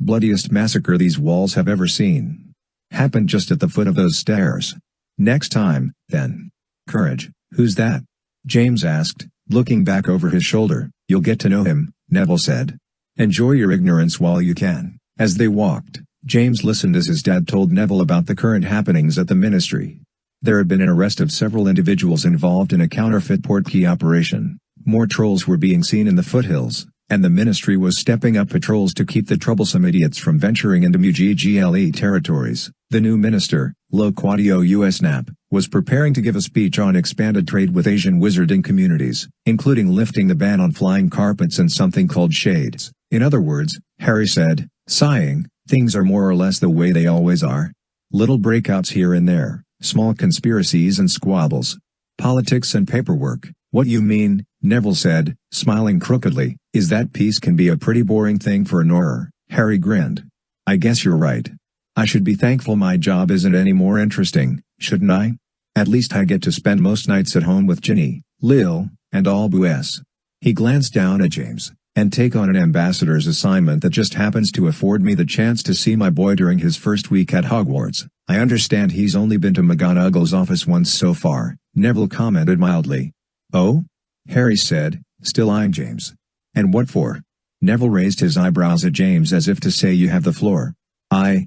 Bloodiest massacre these walls have ever seen. Happened just at the foot of those stairs. Next time, then. Courage, who's that? James asked, looking back over his shoulder. You'll get to know him, Neville said. Enjoy your ignorance while you can. As they walked, James listened as his dad told Neville about the current happenings at the Ministry. There had been an arrest of several individuals involved in a counterfeit portkey operation. More trolls were being seen in the foothills, and the Ministry was stepping up patrols to keep the troublesome idiots from venturing into Muggle territories. The new minister, Loquadio Usnap, was preparing to give a speech on expanded trade with Asian wizarding communities, including lifting the ban on flying carpets and something called shades. In other words, Harry said, sighing, things are more or less the way they always are. Little breakouts here and there, small conspiracies and squabbles. Politics and paperwork. What you mean, Neville said, smiling crookedly, is that peace can be a pretty boring thing for an Auror. Harry grinned. I guess you're right. I should be thankful my job isn't any more interesting, shouldn't I? At least I get to spend most nights at home with Ginny, Lil, and Albus. He glanced down at James, and take on an ambassador's assignment that just happens to afford me the chance to see my boy during his first week at Hogwarts. I understand he's only been to McGonagall's office once so far, Neville commented mildly. Oh? Harry said, still eyeing James. And what for? Neville raised his eyebrows at James as if to say you have the floor. I,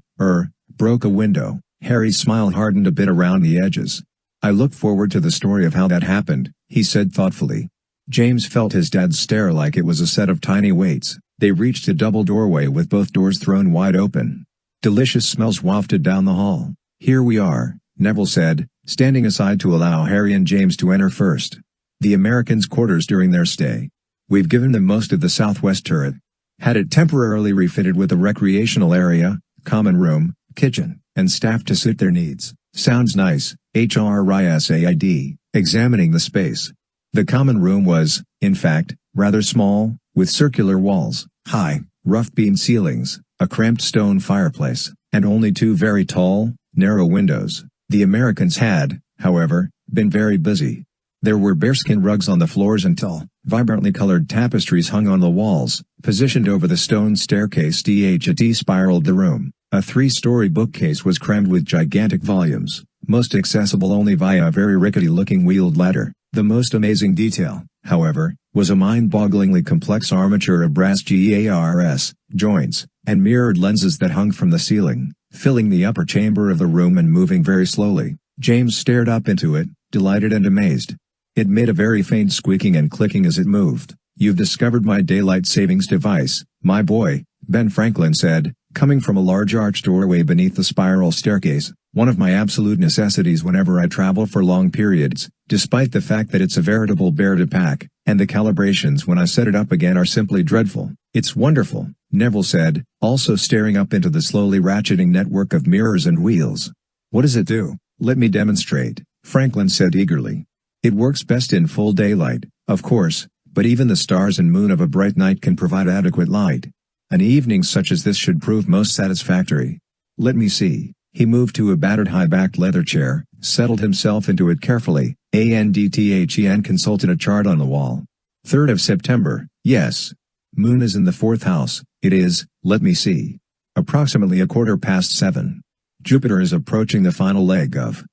broke a window. Harry's smile hardened a bit around the edges. I look forward to the story of how that happened, he said thoughtfully. James felt his dad stare like it was a set of tiny weights. They reached a double doorway with both doors thrown wide open. Delicious smells wafted down the hall. Here we are, Neville said, standing aside to allow Harry and James to enter first. The Americans' quarters during their stay. We've given them most of the southwest turret. Had it temporarily refitted with a recreational area, common room, kitchen, and staff to suit their needs. Sounds nice, HRISAID, examining the space. The common room was, in fact, rather small, with circular walls, high, rough-beamed ceilings, a cramped stone fireplace, and only two very tall, narrow windows. The Americans had, however, been very busy. There were bearskin rugs on the floors and tall, vibrantly colored tapestries hung on the walls, positioned over the stone staircase that spiraled the room. A three-story bookcase was crammed with gigantic volumes, most accessible only via a very rickety-looking wheeled ladder. The most amazing detail, however, was a mind-bogglingly complex armature of brass GARS, joints, and mirrored lenses that hung from the ceiling, filling the upper chamber of the room and moving very slowly. James stared up into it, delighted and amazed. It made a very faint squeaking and clicking as it moved. You've discovered my daylight savings device, my boy, Ben Franklin said, coming from a large arched doorway beneath the spiral staircase. One of my absolute necessities whenever I travel for long periods, despite the fact that it's a veritable bear to pack, and the calibrations when I set it up again are simply dreadful. It's wonderful, Neville said, also staring up into the slowly ratcheting network of mirrors and wheels. What does it do? Let me demonstrate, Franklin said eagerly. It works best in full daylight, of course, but even the stars and moon of a bright night can provide adequate light. An evening such as this should prove most satisfactory. Let me see. He moved to a battered high-backed leather chair, settled himself into it carefully, and consulted a chart on the wall. 3rd of September, yes. Moon is in the 4th house, it is, let me see. Approximately 7:15. Jupiter is approaching the final leg of.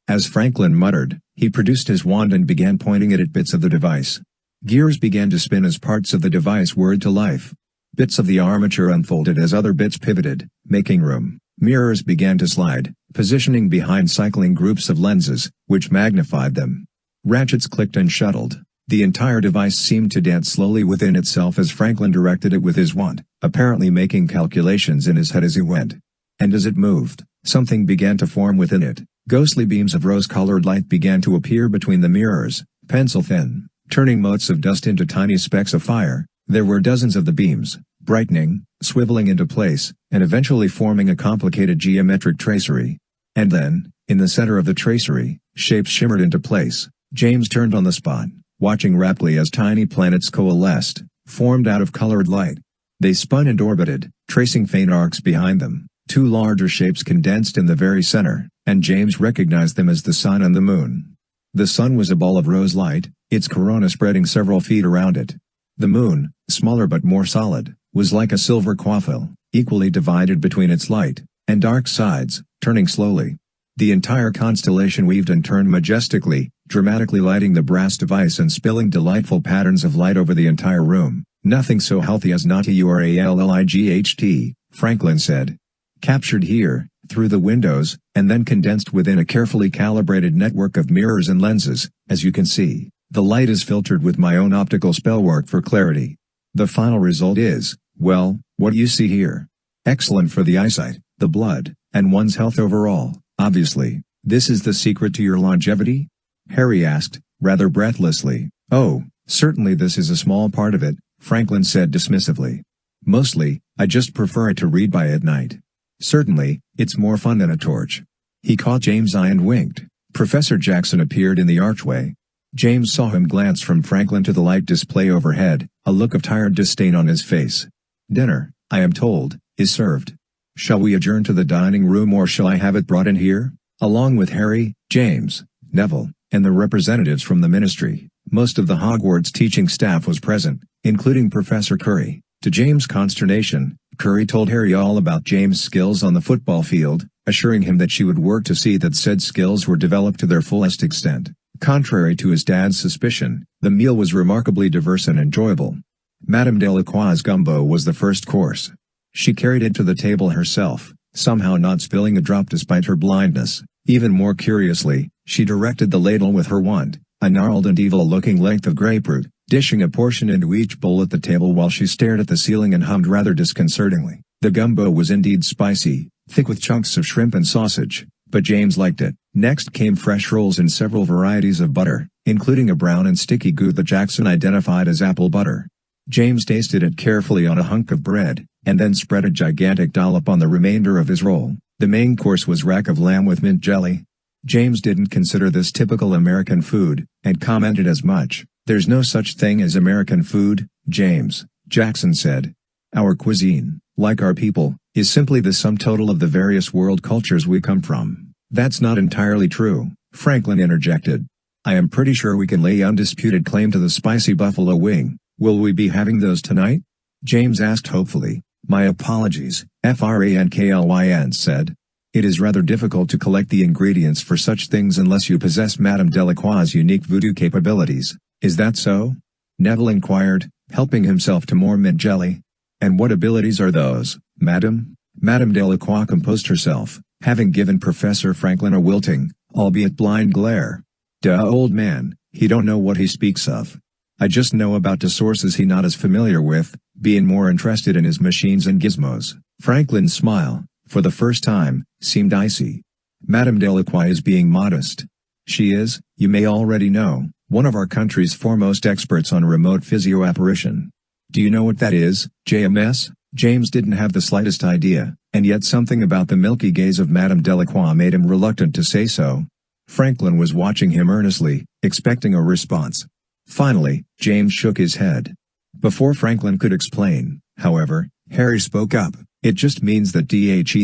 As Franklin muttered, he produced his wand and began pointing it at bits of the device. Gears began to spin as parts of the device whirred to life. Bits of the armature unfolded as other bits pivoted, making room. Mirrors began to slide, positioning behind cycling groups of lenses, which magnified them. Ratchets clicked and shuttled. The entire device seemed to dance slowly within itself as Franklin directed it with his wand, apparently making calculations in his head as he went. And as it moved, something began to form within it. Ghostly beams of rose-colored light began to appear between the mirrors, pencil-thin, turning motes of dust into tiny specks of fire. There were dozens of the beams, brightening, swiveling into place, and eventually forming a complicated geometric tracery. And then, in the center of the tracery, shapes shimmered into place. James turned on the spot, watching rapidly as tiny planets coalesced, formed out of colored light. They spun and orbited, tracing faint arcs behind them. Two larger shapes condensed in the very center, and James recognized them as the sun and the moon. The sun was a ball of rose light, its corona spreading several feet around it. The moon, smaller but more solid, was like a silver quaffle, equally divided between its light and dark sides, turning slowly. The entire constellation weaved and turned majestically, dramatically lighting the brass device and spilling delightful patterns of light over the entire room. Nothing so healthy as Naturalight, Franklin said. Captured here, through the windows, and then condensed within a carefully calibrated network of mirrors and lenses, as you can see. The light is filtered with my own optical spellwork for clarity. The final result is, well, what you see here. Excellent for the eyesight, the blood, and one's health overall, obviously. This is the secret to your longevity? Harry asked, rather breathlessly. Oh, certainly this is a small part of it, Franklin said dismissively. Mostly, I just prefer it to read by at night. Certainly, it's more fun than a torch. He caught James' eye and winked. Professor Jackson appeared in the archway. James saw him glance from Franklin to the light display overhead, a look of tired disdain on his face. Dinner, I am told, is served. Shall we adjourn to the dining room or shall I have it brought in here? Along with Harry, James, Neville, and the representatives from the ministry, most of the Hogwarts teaching staff was present, including Professor Curry. To James' consternation, Curry told Harry all about James' skills on the football field, assuring him that she would work to see that said skills were developed to their fullest extent. Contrary to his dad's suspicion, the meal was remarkably diverse and enjoyable. Madame Delacroix's gumbo was the first course. She carried it to the table herself, somehow not spilling a drop despite her blindness. Even more curiously, she directed the ladle with her wand, a gnarled and evil-looking length of grapefruit, dishing a portion into each bowl at the table while she stared at the ceiling and hummed rather disconcertingly. The gumbo was indeed spicy, thick with chunks of shrimp and sausage, but James liked it. Next came fresh rolls in several varieties of butter, including a brown and sticky goo that Jackson identified as apple butter. James tasted it carefully on a hunk of bread, and then spread a gigantic dollop on the remainder of his roll. The main course was rack of lamb with mint jelly. James didn't consider this typical American food, and commented as much. There's no such thing as American food, James, Jackson said. Our cuisine, like our people, is simply the sum total of the various world cultures we come from. That's not entirely true, Franklin interjected. I am pretty sure we can lay undisputed claim to the spicy buffalo wing. Will we be having those tonight? James asked hopefully. My apologies, Franklin said. It is rather difficult to collect the ingredients for such things unless you possess Madame Delacroix's unique voodoo capabilities. Is that so? Neville inquired, helping himself to more mint jelly. And what abilities are those, madam? Madame Delacroix composed herself, having given Professor Franklin a wilting, albeit blind glare. Duh, old man, he don't know what he speaks of. I just know about the sources he not as familiar with, being more interested in his machines and gizmos. Franklin's smile, for the first time, seemed icy. Madame Delacroix is being modest. She is, you may already know, one of our country's foremost experts on remote physio-apparition. Do you know what that is, JMS? James didn't have the slightest idea, and yet something about the milky gaze of Madame Delacroix made him reluctant to say so. Franklin was watching him earnestly, expecting a response. Finally, James shook his head. Before Franklin could explain, however, Harry spoke up. It just means that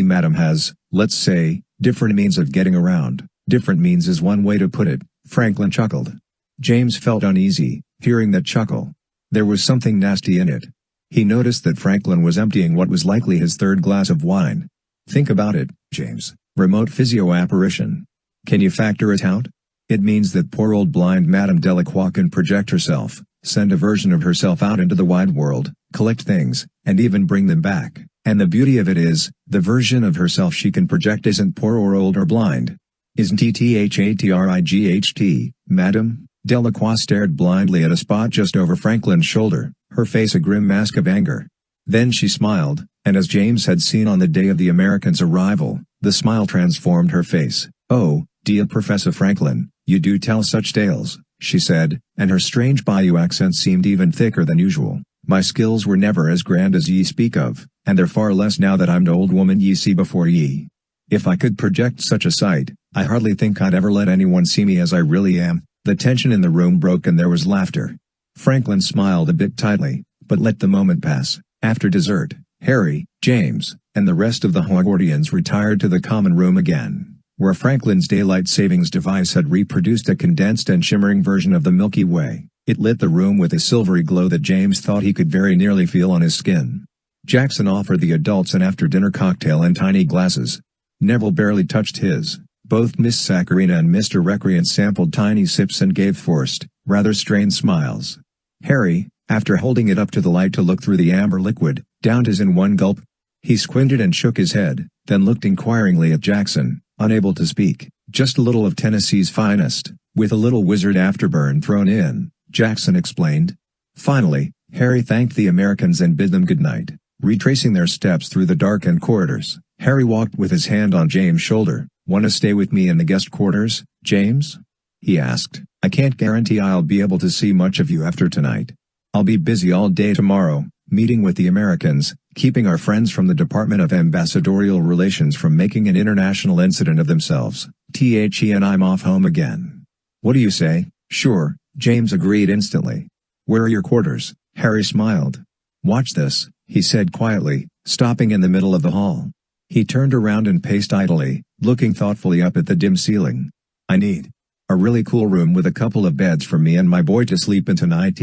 Madame has, let's say, different means of getting around. Different means is one way to put it, Franklin chuckled. James felt uneasy, hearing that chuckle. There was something nasty in it. He noticed that Franklin was emptying what was likely his third glass of wine. Think about it, James. Remote physio-apparition. Can you factor it out? It means that poor old blind Madame Delacroix can project herself, send a version of herself out into the wide world, collect things, and even bring them back. And the beauty of it is, the version of herself she can project isn't poor or old or blind. Isn't TTHATRIGHT, madam? Delacroix stared blindly at a spot just over Franklin's shoulder, her face a grim mask of anger. Then she smiled, and as James had seen on the day of the American's arrival, the smile transformed her face. Oh, dear Professor Franklin, you do tell such tales, she said, and her strange Bayou accent seemed even thicker than usual. My skills were never as grand as ye speak of, and they're far less now that I'm the old woman ye see before ye. If I could project such a sight, I hardly think I'd ever let anyone see me as I really am. The tension in the room broke and there was laughter. Franklin smiled a bit tightly, but let the moment pass. After dessert, Harry, James, and the rest of the Hogwartians retired to the common room again, where Franklin's daylight savings device had reproduced a condensed and shimmering version of the Milky Way. It lit the room with a silvery glow that James thought he could very nearly feel on his skin. Jackson offered the adults an after-dinner cocktail in tiny glasses. Neville barely touched his. Both Miss Saccharina and Mr. Recreant sampled tiny sips and gave forced, rather strained smiles. Harry, after holding it up to the light to look through the amber liquid, downed his in one gulp. He squinted and shook his head, then looked inquiringly at Jackson, unable to speak. "Just a little of Tennessee's finest, with a little wizard afterburn thrown in," Jackson explained. Finally, Harry thanked the Americans and bid them good night. Retracing their steps through the darkened corridors, Harry walked with his hand on James' shoulder. "Want to stay with me in the guest quarters, James?" he asked. "I can't guarantee I'll be able to see much of you after tonight. I'll be busy all day tomorrow, meeting with the Americans, keeping our friends from the Department of Ambassadorial Relations from making an international incident of themselves. And I'm off home again." "What do you say?" "Sure," James agreed instantly. "Where are your quarters?" Harry smiled. "Watch this," he said quietly, stopping in the middle of the hall. He turned around and paced idly, looking thoughtfully up at the dim ceiling. "I need a really cool room with a couple of beds for me and my boy to sleep in tonight."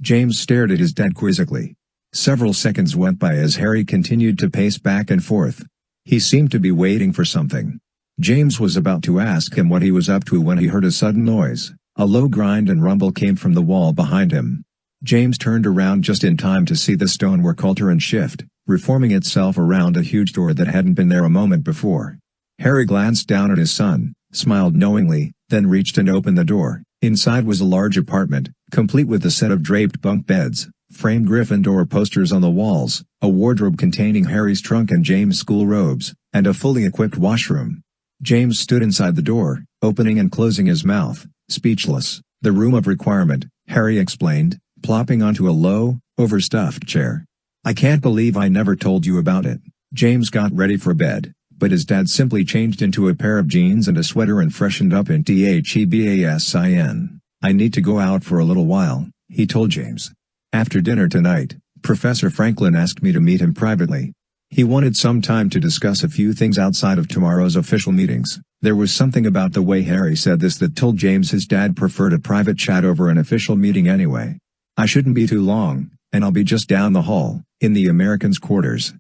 James stared at his dad quizzically. Several seconds went by as Harry continued to pace back and forth. He seemed to be waiting for something. James was about to ask him what he was up to when he heard a sudden noise. A low grind and rumble came from the wall behind him. James turned around just in time to see the stonework alter and shift, reforming itself around a huge door that hadn't been there a moment before. Harry glanced down at his son, smiled knowingly, then reached and opened the door. Inside was a large apartment, complete with a set of draped bunk beds, framed Gryffindor posters on the walls, a wardrobe containing Harry's trunk and James' school robes, and a fully equipped washroom. James stood inside the door, opening and closing his mouth, speechless. "The room of requirement," Harry explained, plopping onto a low, overstuffed chair. "I can't believe I never told you about it." James got ready for bed, but his dad simply changed into a pair of jeans and a sweater and freshened up in Thebasin. "I need to go out for a little while," he told James. "After dinner tonight, Professor Franklin asked me to meet him privately. He wanted some time to discuss a few things outside of tomorrow's official meetings." There was something about the way Harry said this that told James his dad preferred a private chat over an official meeting anyway. "I shouldn't be too long, and I'll be just down the hall, in the Americans' quarters."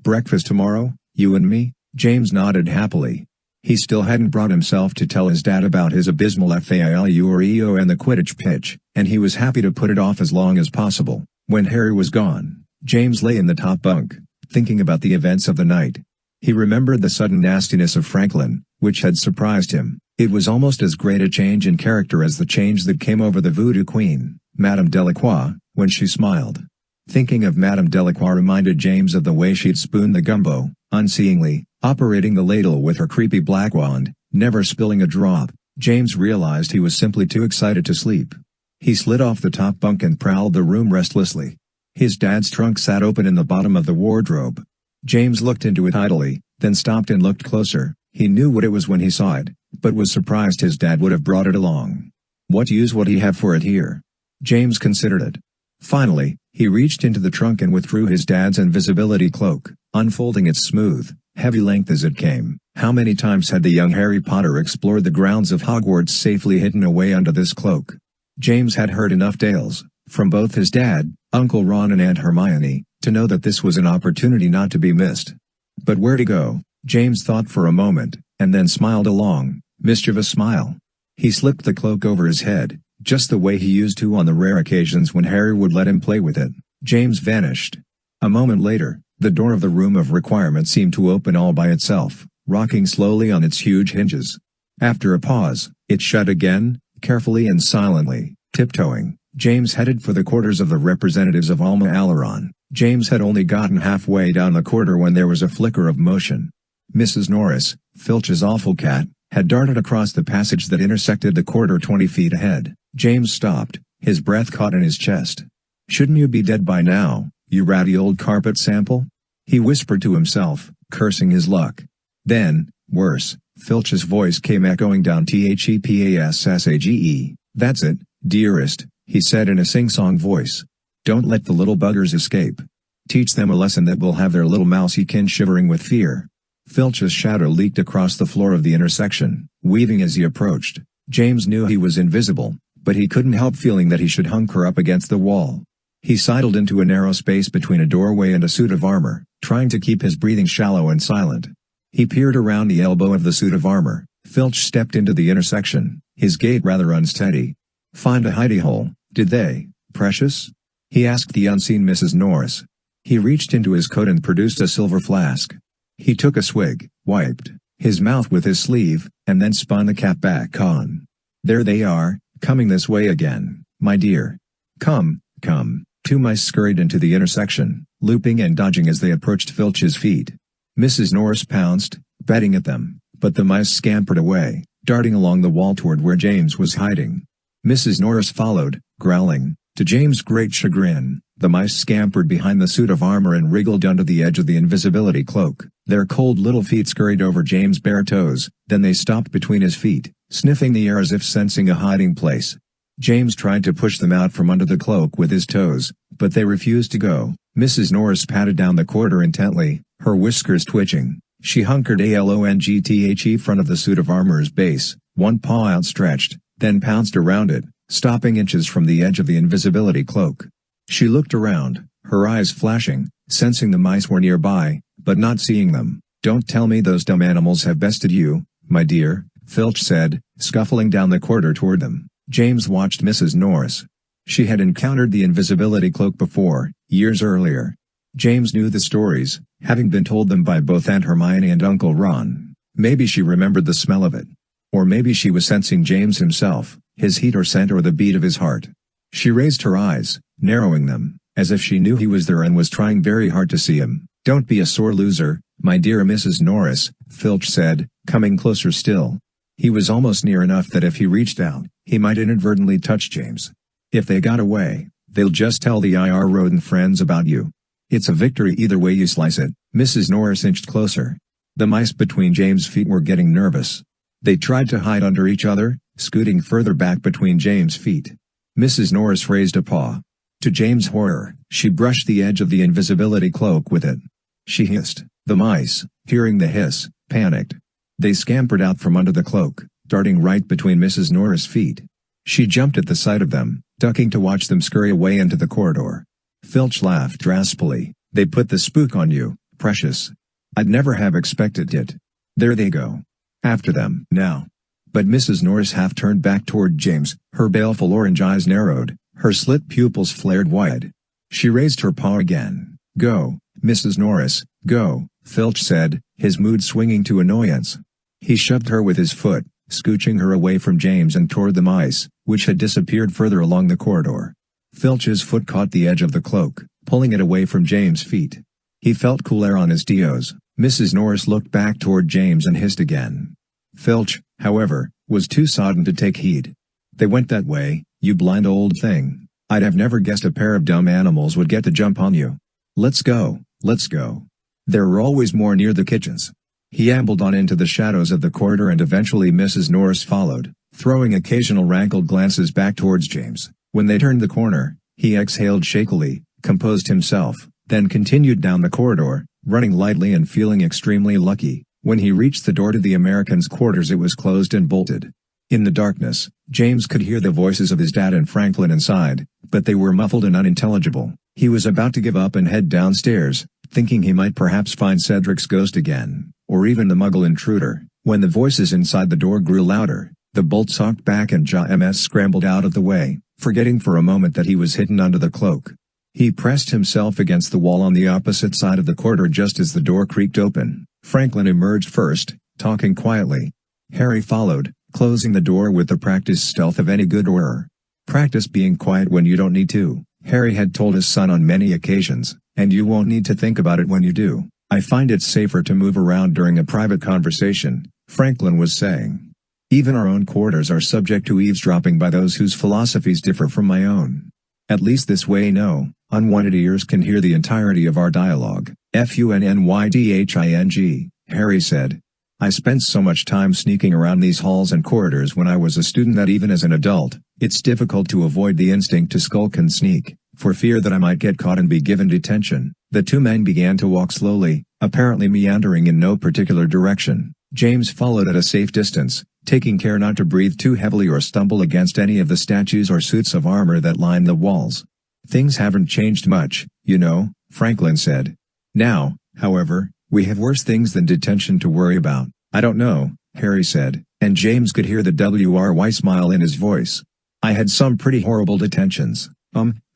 "Breakfast tomorrow, you and me?" James nodded happily. He still hadn't brought himself to tell his dad about his abysmal failure and the Quidditch pitch, and he was happy to put it off as long as possible. When Harry was gone, James lay in the top bunk, thinking about the events of the night. He remembered the sudden nastiness of Franklin, which had surprised him. It was almost as great a change in character as the change that came over the Voodoo Queen, Madame Delacroix, when she smiled. Thinking of Madame Delacroix reminded James of the way she'd spoon the gumbo, unseeingly, operating the ladle with her creepy black wand, never spilling a drop. James realized he was simply too excited to sleep. He slid off the top bunk and prowled the room restlessly. His dad's trunk sat open in the bottom of the wardrobe. James looked into it idly, then stopped and looked closer. He knew what it was when he saw it, but was surprised his dad would have brought it along. What use would he have for it here? James considered it. Finally, he reached into the trunk and withdrew his dad's invisibility cloak, unfolding its smooth, heavy length as it came. How many times had the young Harry Potter explored the grounds of Hogwarts safely hidden away under this cloak? James had heard enough tales, from both his dad, Uncle Ron and Aunt Hermione, to know that this was an opportunity not to be missed. But where to go? James thought for a moment, and then smiled a long, mischievous smile. He slipped the cloak over his head, just the way he used to on the rare occasions when Harry would let him play with it. James vanished. A moment later, the door of the room of requirement seemed to open all by itself, rocking slowly on its huge hinges. After a pause, it shut again, carefully and silently. Tiptoeing, James headed for the quarters of the representatives of Alma Aleron. James had only gotten halfway down the corridor when there was a flicker of motion. Mrs. Norris, Filch's awful cat, had darted across the passage that intersected the corridor 20 feet ahead. James stopped, his breath caught in his chest. "Shouldn't you be dead by now, you ratty old carpet sample?" he whispered to himself, cursing his luck. Then, worse, Filch's voice came echoing down THEPASSAGE. "That's it, dearest," he said in a sing-song voice. "Don't let the little buggers escape. Teach them a lesson that will have their little mouseykin shivering with fear." Filch's shadow leaked across the floor of the intersection, weaving as he approached. James knew he was invisible, but he couldn't help feeling that he should hunker up against the wall. He sidled into a narrow space between a doorway and a suit of armor, trying to keep his breathing shallow and silent. He peered around the elbow of the suit of armor. Filch stepped into the intersection, his gait rather unsteady. "Find a hidey hole, did they, Precious?" he asked the unseen Mrs. Norris. He reached into his coat and produced a silver flask. He took a swig, wiped his mouth with his sleeve, and then spun the cap back on. "There they are, coming this way again, my dear. Come, come." Two mice scurried into the intersection, looping and dodging as they approached Filch's feet. Mrs. Norris pounced, betting at them, but the mice scampered away, darting along the wall toward where James was hiding. Mrs. Norris followed, growling. To James' great chagrin, the mice scampered behind the suit of armor and wriggled under the edge of the invisibility cloak. Their cold little feet scurried over James' bare toes, then they stopped between his feet, sniffing the air as if sensing a hiding place. James tried to push them out from under the cloak with his toes, but they refused to go. Mrs. Norris patted down the corridor intently, her whiskers twitching. She hunkered alongthe front of the suit of armor's base, one paw outstretched, then pounced around it, stopping inches from the edge of the invisibility cloak. She looked around, her eyes flashing, sensing the mice were nearby, but not seeing them. "Don't tell me those dumb animals have bested you, my dear," Filch said, scuffling down the corridor toward them. James watched Mrs. Norris. She had encountered the invisibility cloak before, years earlier. James knew the stories, having been told them by both Aunt Hermione and Uncle Ron. Maybe she remembered the smell of it. Or maybe she was sensing James himself, his heat or scent or the beat of his heart. She raised her eyes, narrowing them, as if she knew he was there and was trying very hard to see him. "Don't be a sore loser, my dear Mrs. Norris," Filch said, coming closer still. He was almost near enough that if he reached out, he might inadvertently touch James. "If they got away, they'll just tell the IR rodent friends about you. It's a victory either way you slice it." Mrs. Norris inched closer. The mice between James' feet were getting nervous. They tried to hide under each other, scooting further back between James' feet. Mrs. Norris raised a paw. To James' horror, she brushed the edge of the invisibility cloak with it. She hissed. The mice, hearing the hiss, panicked. They scampered out from under the cloak, darting right between Mrs. Norris' feet. She jumped at the sight of them, ducking to watch them scurry away into the corridor. Filch laughed raspily. "They put the spook on you, Precious. I'd never have expected it. There they go. After them now." But Mrs. Norris half turned back toward James, her baleful orange eyes narrowed, her slit pupils flared wide. She raised her paw again. "Go, Mrs. Norris, go," Filch said, his mood swinging to annoyance. He shoved her with his foot, scooching her away from James and toward the mice, which had disappeared further along the corridor. Filch's foot caught the edge of the cloak, pulling it away from James' feet. He felt cool air on his toes. Mrs. Norris looked back toward James and hissed again. Filch, however, was too sodden to take heed. "They went that way, you blind old thing. I'd have never guessed a pair of dumb animals would get the jump on you. Let's go, let's go. There are always more near the kitchens." He ambled on into the shadows of the corridor and eventually Mrs. Norris followed, throwing occasional rankled glances back towards James. When they turned the corner, he exhaled shakily, composed himself, then continued down the corridor, running lightly and feeling extremely lucky. When he reached the door to the Americans' quarters, it was closed and bolted. In the darkness, James could hear the voices of his dad and Franklin inside, but they were muffled and unintelligible. He was about to give up and head downstairs, thinking he might perhaps find Cedric's ghost again, or even the Muggle intruder, when the voices inside the door grew louder. The bolt socked back and James scrambled out of the way, forgetting for a moment that he was hidden under the cloak. He pressed himself against the wall on the opposite side of the corridor just as the door creaked open. Franklin emerged first, talking quietly. Harry followed, closing the door with the practiced stealth of any good orer. "Practice being quiet when you don't need to," Harry had told his son on many occasions, "and you won't need to think about it when you do. I find it safer to move around during a private conversation," Franklin was saying. "Even our own quarters are subject to eavesdropping by those whose philosophies differ from my own. At least this way no unwanted ears can hear the entirety of our dialogue." "Funnydhing," Harry said. "I spent so much time sneaking around these halls and corridors when I was a student that even as an adult, it's difficult to avoid the instinct to skulk and sneak, for fear that I might get caught and be given detention." The two men began to walk slowly, apparently meandering in no particular direction. James followed at a safe distance, taking care not to breathe too heavily or stumble against any of the statues or suits of armor that lined the walls. "Things haven't changed much, you know," Franklin said. "Now, however, we have worse things than detention to worry about." "I don't know," Harry said, and James could hear the wry smile in his voice. "I had some pretty horrible detentions."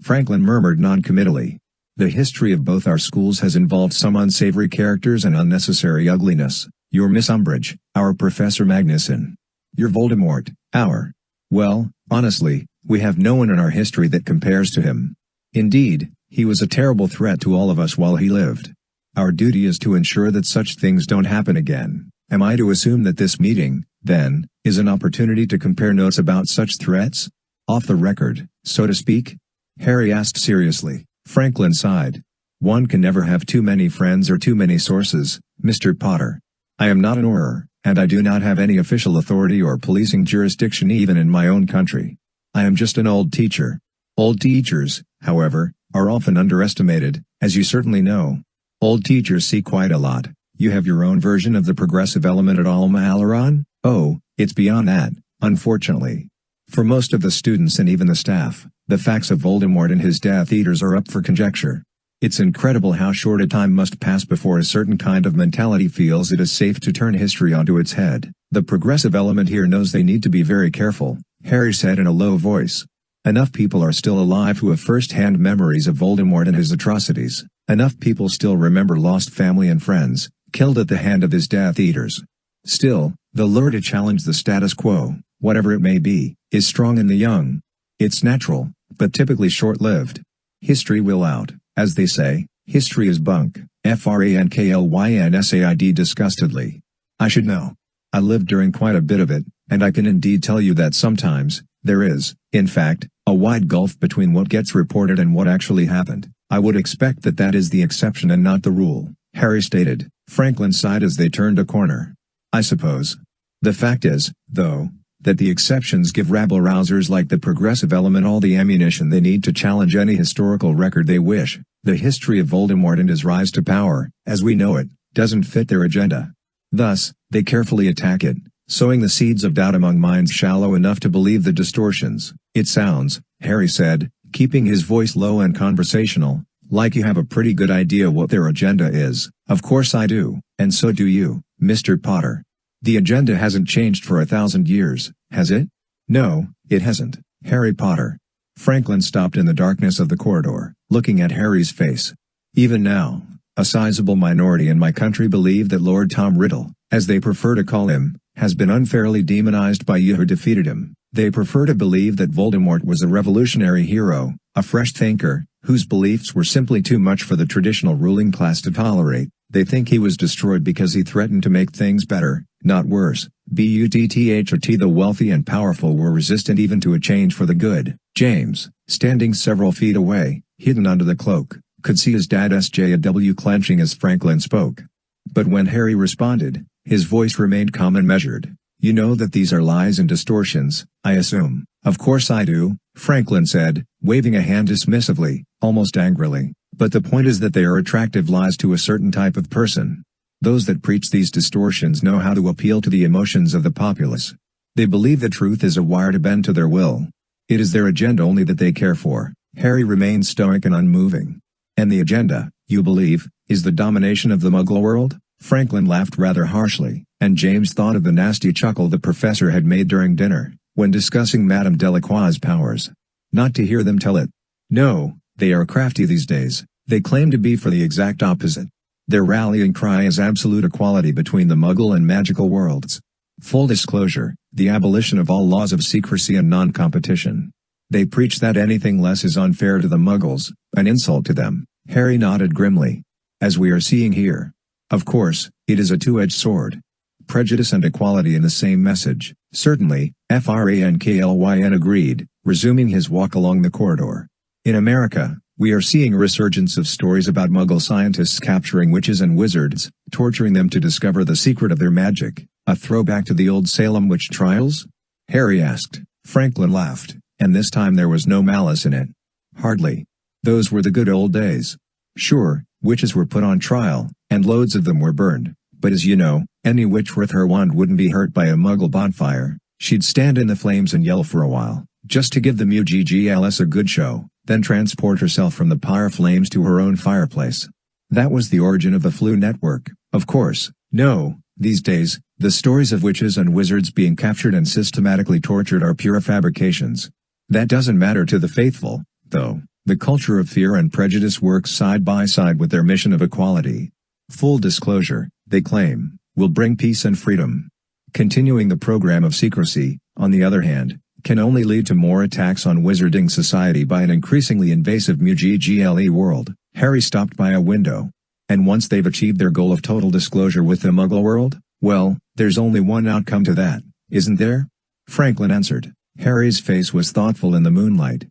Franklin murmured non-committally. "The history of both our schools has involved some unsavory characters and unnecessary ugliness. You're Miss Umbridge, our Professor Magnuson. You're Voldemort, our... Well, honestly, we have no one in our history that compares to him. Indeed, he was a terrible threat to all of us while he lived. Our duty is to ensure that such things don't happen again. Am I to assume that this meeting, then, is an opportunity to compare notes about such threats? Off the record, so to speak?" Harry asked seriously. Franklin sighed. "One can never have too many friends or too many sources, Mr. Potter. I am not an Auror, and I do not have any official authority or policing jurisdiction even in my own country. I am just an old teacher. Old teachers, however, are often underestimated, as you certainly know. Old teachers see quite a lot. You have your own version of the progressive element at Alma Aleron? Oh, it's beyond that, unfortunately. For most of the students and even the staff, the facts of Voldemort and his Death Eaters are up for conjecture. It's incredible how short a time must pass before a certain kind of mentality feels it is safe to turn history onto its head. The progressive element here knows they need to be very careful," Harry said in a low voice. "Enough people are still alive who have first-hand memories of Voldemort and his atrocities. Enough people still remember lost family and friends, killed at the hand of his Death Eaters. Still, the lure to challenge the status quo, whatever it may be, is strong in the young. It's natural, but typically short-lived. History will out, as they say. History is bunk, Franklin disgustedly. "I should know. I lived during quite a bit of it, and I can indeed tell you that sometimes, there is, in fact, a wide gulf between what gets reported and what actually happened. I would expect that that is the exception and not the rule," Harry stated. Franklin sighed as they turned a corner. "I suppose. The fact is, though, that the exceptions give rabble-rousers like the progressive element all the ammunition they need to challenge any historical record they wish. The history of Voldemort and his rise to power, as we know it, doesn't fit their agenda. Thus, they carefully attack it, sowing the seeds of doubt among minds shallow enough to believe the distortions." "It sounds," Harry said, keeping his voice low and conversational, "like you have a pretty good idea what their agenda is." "Of course I do, and so do you, Mr. Potter. The agenda hasn't changed for 1,000 years, has it?" "No, it hasn't, Harry Potter." Franklin stopped in the darkness of the corridor, looking at Harry's face. "Even now, a sizable minority in my country believe that Lord Tom Riddle, as they prefer to call him, has been unfairly demonized by you who defeated him. They prefer to believe that Voldemort was a revolutionary hero, a fresh thinker, whose beliefs were simply too much for the traditional ruling class to tolerate. They think he was destroyed because he threatened to make things better, not worse. The wealthy and powerful were resistant even to a change for the good." James, standing several feet away, hidden under the cloak, could see his dad SJW clenching as Franklin spoke. But when Harry responded, his voice remained calm and measured. "You know that these are lies and distortions, I assume." "Of course I do," Franklin said, waving a hand dismissively, almost angrily. "But the point is that they are attractive lies to a certain type of person. Those that preach these distortions know how to appeal to the emotions of the populace. They believe the truth is a wire to bend to their will. It is their agenda only that they care for." Harry remained stoic and unmoving. "And the agenda, you believe, is the domination of the Muggle world?" Franklin laughed rather harshly, and James thought of the nasty chuckle the professor had made during dinner, when discussing Madame Delacroix's powers. Not to hear them tell it. "No, they are crafty these days. They claim to be for the exact opposite. Their rallying cry is absolute equality between the Muggle and magical worlds. Full disclosure, the abolition of all laws of secrecy and non-competition. They preach that anything less is unfair to the Muggles, an insult to them." Harry nodded grimly. "As we are seeing here. Of course, it is a two-edged sword. Prejudice and equality in the same message." "Certainly," Franklin agreed, resuming his walk along the corridor. "In America, we are seeing a resurgence of stories about Muggle scientists capturing witches and wizards, torturing them to discover the secret of their magic. A throwback to the old Salem witch trials?" Harry asked. Franklin laughed, and this time there was no malice in it. "Hardly. Those were the good old days. Sure, witches were put on trial, and loads of them were burned, but as you know, any witch with her wand wouldn't be hurt by a Muggle bonfire. She'd stand in the flames and yell for a while, just to give the Muggles a good show, then transport herself from the pyre flames to her own fireplace. That was the origin of the Flu Network, of course. No, these days, the stories of witches and wizards being captured and systematically tortured are pure fabrications. That doesn't matter to the faithful, though. The culture of fear and prejudice works side by side with their mission of equality. Full disclosure, they claim, will bring peace and freedom. Continuing the program of secrecy, on the other hand, can only lead to more attacks on wizarding society by an increasingly invasive Muggle world. Harry stopped by a window. And once they've achieved their goal of total disclosure with the Muggle world, well, there's only one outcome to that, isn't there? Franklin answered. Harry's face was thoughtful in the moonlight.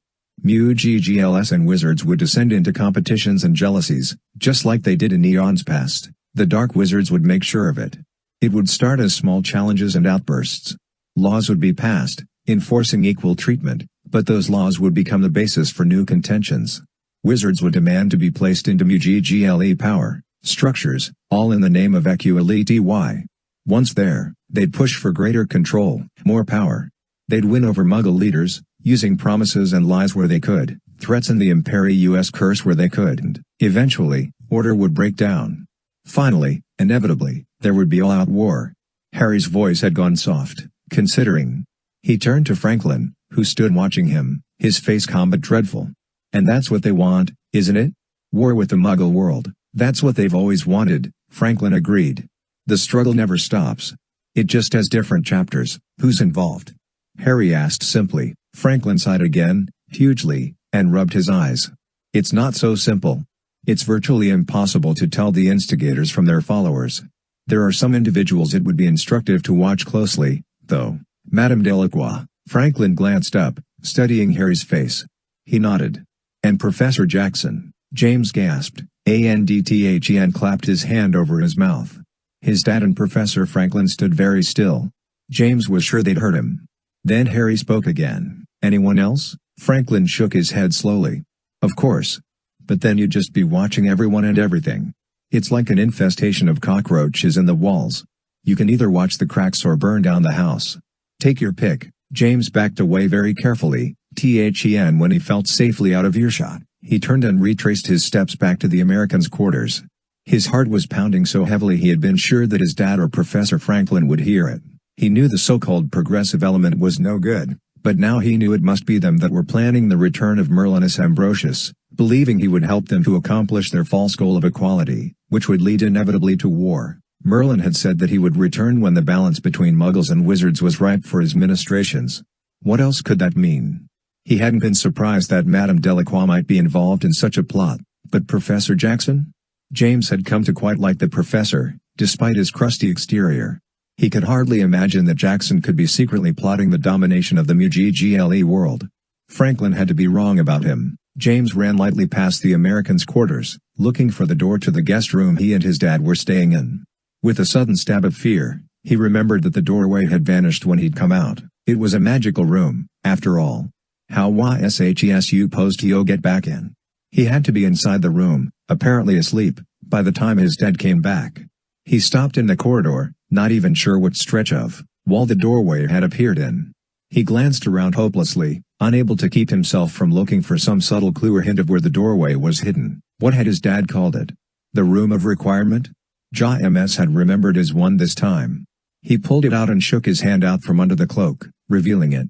Muggles and wizards would descend into competitions and jealousies, just like they did in eons past. The Dark Wizards would make sure of it. It would start as small challenges and outbursts. Laws would be passed, enforcing equal treatment, but those laws would become the basis for new contentions. Wizards would demand to be placed into Muggle power structures, all in the name of equality. Once there, they'd push for greater control, more power. They'd win over Muggle leaders, using promises and lies where they could, threaten the Imperius curse where they could, and, eventually, order would break down. Finally, inevitably, there would be all-out war. Harry's voice had gone soft, considering. He turned to Franklin, who stood watching him, his face calm but dreadful. And that's what they want, isn't it? War with the Muggle world. That's what they've always wanted, Franklin agreed. The struggle never stops. It just has different chapters. Who's involved? Harry asked simply. Franklin sighed again, hugely, and rubbed his eyes. It's not so simple. It's virtually impossible to tell the instigators from their followers. There are some individuals it would be instructive to watch closely, though. Madame Delacroix. Franklin glanced up, studying Harry's face. He nodded. And Professor Jackson. James gasped. And clapped his hand over his mouth. His dad and Professor Franklin stood very still. James was sure they'd heard him. Then Harry spoke again. Anyone else? Franklin shook his head slowly. Of course. But then you'd just be watching everyone and everything. It's like an infestation of cockroaches in the walls. You can either watch the cracks or burn down the house. Take your pick. James backed away very carefully. When he felt safely out of earshot, he turned and retraced his steps back to the Americans' quarters. His heart was pounding so heavily he had been sure that his dad or Professor Franklin would hear it. He knew the so-called progressive element was no good, but now he knew it must be them that were planning the return of Merlinus Ambrosius, believing he would help them to accomplish their false goal of equality, which would lead inevitably to war. Merlin had said that he would return when the balance between Muggles and wizards was ripe for his ministrations. What else could that mean? He hadn't been surprised that Madame Delacroix might be involved in such a plot, but Professor Jackson? James had come to quite like the professor, despite his crusty exterior. He could hardly imagine that Jackson could be secretly plotting the domination of the Muggle world. Franklin had to be wrong about him. James ran lightly past the Americans' quarters, looking for the door to the guest room he and his dad were staying in. With a sudden stab of fear, he remembered that the doorway had vanished when he'd come out. It was a magical room, after all. How was he supposed to get back in? He had to be inside the room, apparently asleep, by the time his dad came back. He stopped in the corridor, not even sure what stretch of wall the doorway had appeared in. He glanced around hopelessly, unable to keep himself from looking for some subtle clue or hint of where the doorway was hidden. What had his dad called it? The room of requirement? James had remembered as one this time. He pulled it out and shook his hand out from under the cloak, revealing it.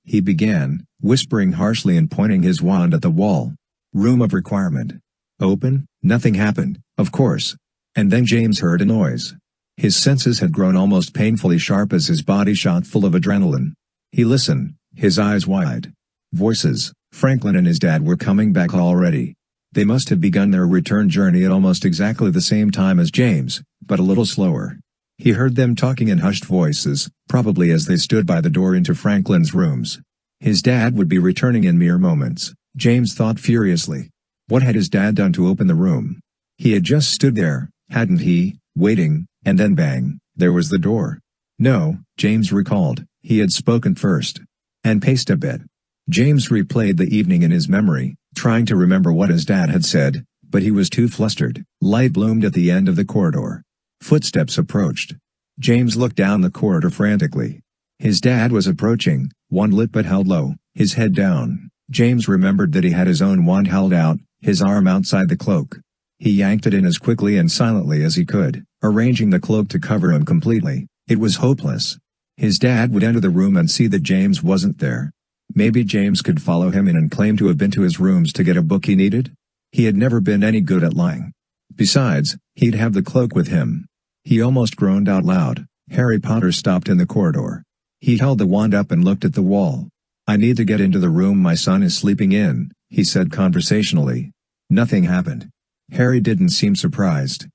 He began, whispering harshly and pointing his wand at the wall. Room of requirement. Open? Nothing happened, of course. And then James heard a noise. His senses had grown almost painfully sharp as his body shot full of adrenaline. He listened, his eyes wide. Voices. Franklin and his dad were coming back already. They must have begun their return journey at almost exactly the same time as James, but a little slower. He heard them talking in hushed voices, probably as they stood by the door into Franklin's rooms. His dad would be returning in mere moments, James thought furiously. What had his dad done to open the room? He had just stood there, hadn't he, waiting, and then bang, there was the door. No, James recalled, he had spoken first. And paced a bit. James replayed the evening in his memory, trying to remember what his dad had said, but he was too flustered. Light bloomed at the end of the corridor. Footsteps approached. James looked down the corridor frantically. His dad was approaching, one lip but held low, his head down. James remembered that he had his own wand held out, his arm outside the cloak. He yanked it in as quickly and silently as he could, arranging the cloak to cover him completely. It was hopeless. His dad would enter the room and see that James wasn't there. Maybe James could follow him in and claim to have been to his rooms to get a book he needed? He had never been any good at lying. Besides, he'd have the cloak with him. He almost groaned out loud. Harry Potter stopped in the corridor. He held the wand up and looked at the wall. "I need to get into the room my son is sleeping in," he said conversationally. Nothing happened. Harry didn't seem surprised.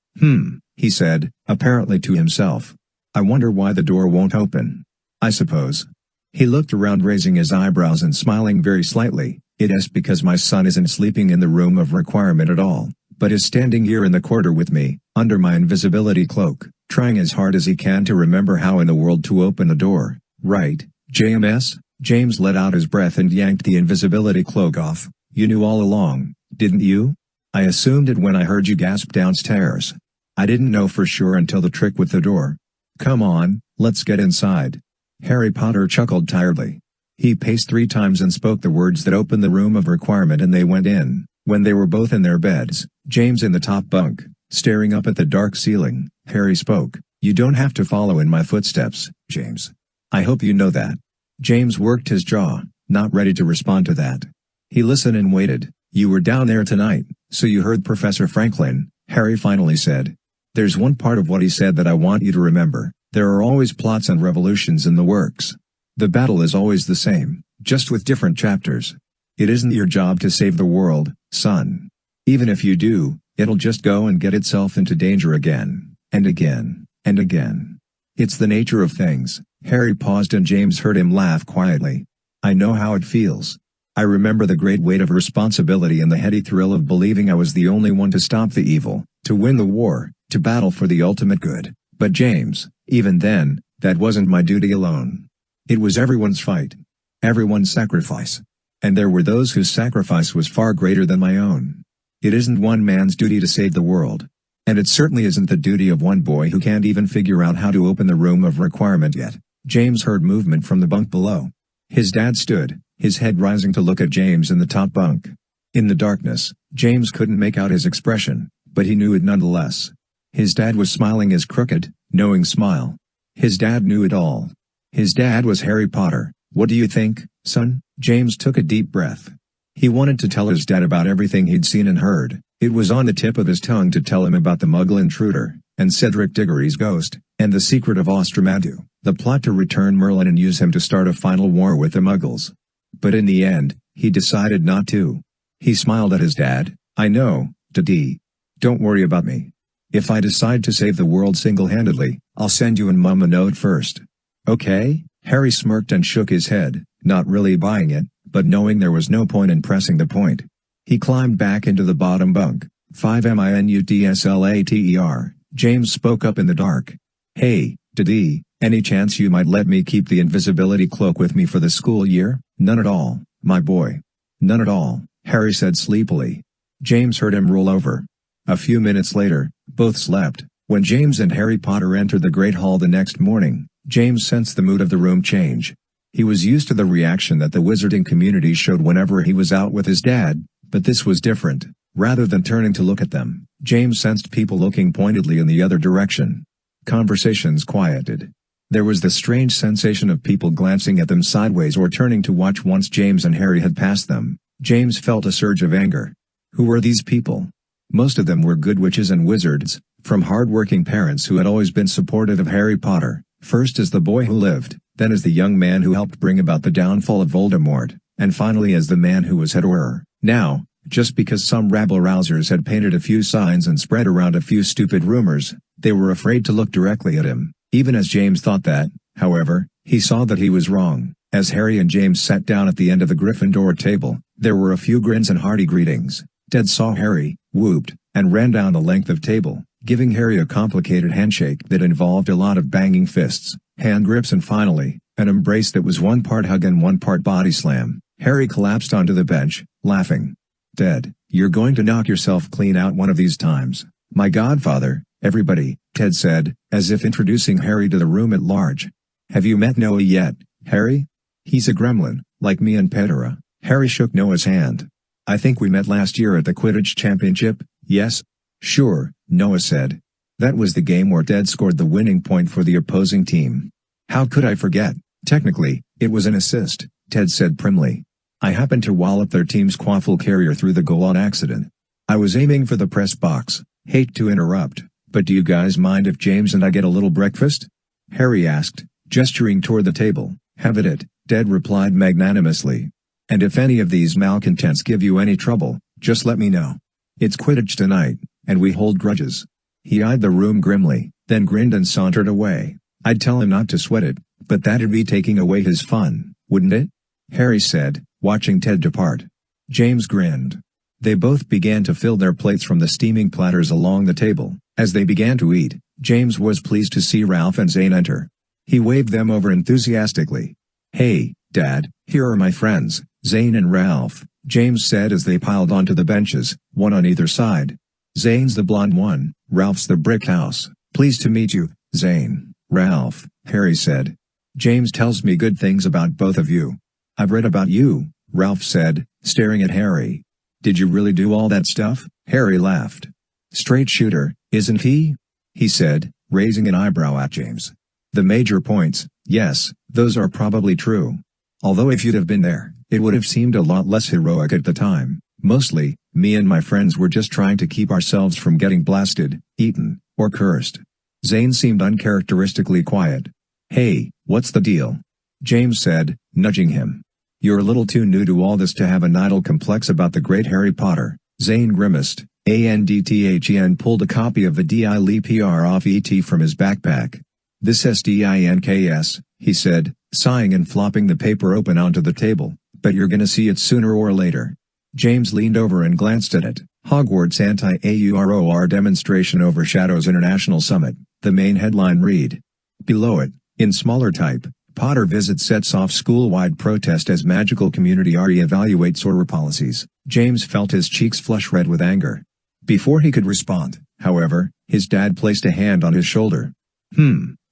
He said, apparently to himself. "I wonder why the door won't open. I suppose." He looked around, raising his eyebrows and smiling very slightly. "It's because my son isn't sleeping in the room of requirement at all, but is standing here in the corridor with me, under my invisibility cloak, trying as hard as he can to remember how in the world to open the door. Right, JMS?" James let out his breath and yanked the invisibility cloak off. "You knew all along, didn't you? I assumed it when I heard you gasp downstairs. I didn't know for sure until the trick with the door. Come on, let's get inside." Harry Potter chuckled tiredly. He paced 3 times and spoke the words that opened the room of requirement, and they went in. When they were both in their beds, James in the top bunk, staring up at the dark ceiling, Harry spoke. "You don't have to follow in my footsteps, James. I hope you know that." James worked his jaw, not ready to respond to that. He listened and waited. "You were down there tonight, so you heard Professor Franklin," Harry finally said. "There's one part of what he said that I want you to remember. There are always plots and revolutions in the works. The battle is always the same, just with different chapters. It isn't your job to save the world, son. Even if you do, it'll just go and get itself into danger again, and again, and again. It's the nature of things." Harry paused and James heard him laugh quietly. "I know how it feels. I remember the great weight of responsibility and the heady thrill of believing I was the only one to stop the evil, to win the war, to battle for the ultimate good. But James, even then, that wasn't my duty alone. It was everyone's fight. Everyone's sacrifice. And there were those whose sacrifice was far greater than my own. It isn't one man's duty to save the world. And it certainly isn't the duty of one boy who can't even figure out how to open the room of requirement yet." James heard movement from the bunk below. His dad stood, his head rising to look at James in the top bunk. In the darkness, James couldn't make out his expression, but he knew it nonetheless. His dad was smiling his crooked, knowing smile. His dad knew it all. His dad was Harry Potter. "What do you think, son?" James took a deep breath. He wanted to tell his dad about everything he'd seen and heard. It was on the tip of his tongue to tell him about the Muggle Intruder, and Cedric Diggory's ghost, and the secret of Austramaddux, the plot to return Merlin and use him to start a final war with the Muggles. But in the end, he decided not to. He smiled at his dad. "I know, Daddy. Don't worry about me. If I decide to save the world single-handedly, I'll send you and Mum a note first. Okay?" Harry smirked and shook his head, not really buying it, but knowing there was no point in pressing the point. He climbed back into the bottom bunk. 5 minutes later, James spoke up in the dark. "Hey, Daddy, any chance you might let me keep the invisibility cloak with me for the school year?" "None at all, my boy. None at all," Harry said sleepily. James heard him roll over. A few minutes later, both slept. When James and Harry Potter entered the Great Hall the next morning, James sensed the mood of the room change. He was used to the reaction that the wizarding community showed whenever he was out with his dad, but this was different. Rather than turning to look at them, James sensed people looking pointedly in the other direction. Conversations quieted. There was the strange sensation of people glancing at them sideways or turning to watch once James and Harry had passed them. James felt a surge of anger. Who were these people? Most of them were good witches and wizards, from hard-working parents who had always been supportive of Harry Potter, first as the boy who lived, then as the young man who helped bring about the downfall of Voldemort, and finally as the man who was head Auror. Now, just because some rabble-rousers had painted a few signs and spread around a few stupid rumors, they were afraid to look directly at him. Even as James thought that, however, he saw that he was wrong. As Harry and James sat down at the end of the Gryffindor table, there were a few grins and hearty greetings. Ted saw Harry, whooped, and ran down the length of table, giving Harry a complicated handshake that involved a lot of banging fists, hand grips and finally, an embrace that was one part hug and one part body slam. Harry collapsed onto the bench, laughing. "Ted, You're going to knock yourself clean out one of these times. My godfather, everybody, Ted said, as if introducing Harry to the room at large. Have you met Noah yet, Harry? He's a gremlin, like me and Pedro. Harry shook Noah's hand. I think we met last year at the Quidditch Championship, yes? Sure, Noah said. That was the game where Ted scored the winning point for the opposing team. How could I forget? Technically, it was an assist, Ted said primly. I happened to wallop their team's quaffle carrier through the goal on accident. I was aiming for the press box. Hate to interrupt, but do you guys mind if James and I get a little breakfast? Harry asked, gesturing toward the table. Have it, Ted replied magnanimously. And if any of these malcontents give you any trouble, just let me know. It's Quidditch tonight, and we hold grudges. He eyed the room grimly, then grinned and sauntered away. I'd tell him not to sweat it, but that'd be taking away his fun, wouldn't it? Harry said, watching Ted depart. James grinned. They both began to fill their plates from the steaming platters along the table. As they began to eat, James was pleased to see Ralph and Zane enter. He waved them over enthusiastically. Hey, Dad, here are my friends, Zane and Ralph, James said as they piled onto the benches, one on either side. Zane's the blonde one, Ralph's the brick house. Pleased to meet you, Zane, Ralph, Harry said. James tells me good things about both of you. I've read about you, Ralph said, staring at Harry. Did you really do all that stuff? Harry laughed. Straight shooter, isn't he? He said, raising an eyebrow at James. The major points, yes, those are probably true. Although if you'd have been there, it would have seemed a lot less heroic at the time. Mostly, me and my friends were just trying to keep ourselves from getting blasted, eaten, or cursed. Zane seemed uncharacteristically quiet. Hey, what's the deal? James said, nudging him. You're a little too new to all this to have an idle complex about the great Harry Potter. Zane grimaced. Andthen pulled a copy of the DILPR off ET from his backpack. This SDINKS, he said, sighing and flopping the paper open onto the table, but you're gonna see it sooner or later. James leaned over and glanced at it. Hogwarts Anti-AUROR Demonstration Overshadows International Summit, the main headline read. Below it, in smaller type, Potter visit sets off school-wide protest as magical community re-evaluates Auror policies. James felt his cheeks flush red with anger. Before he could respond, however, his dad placed a hand on his shoulder.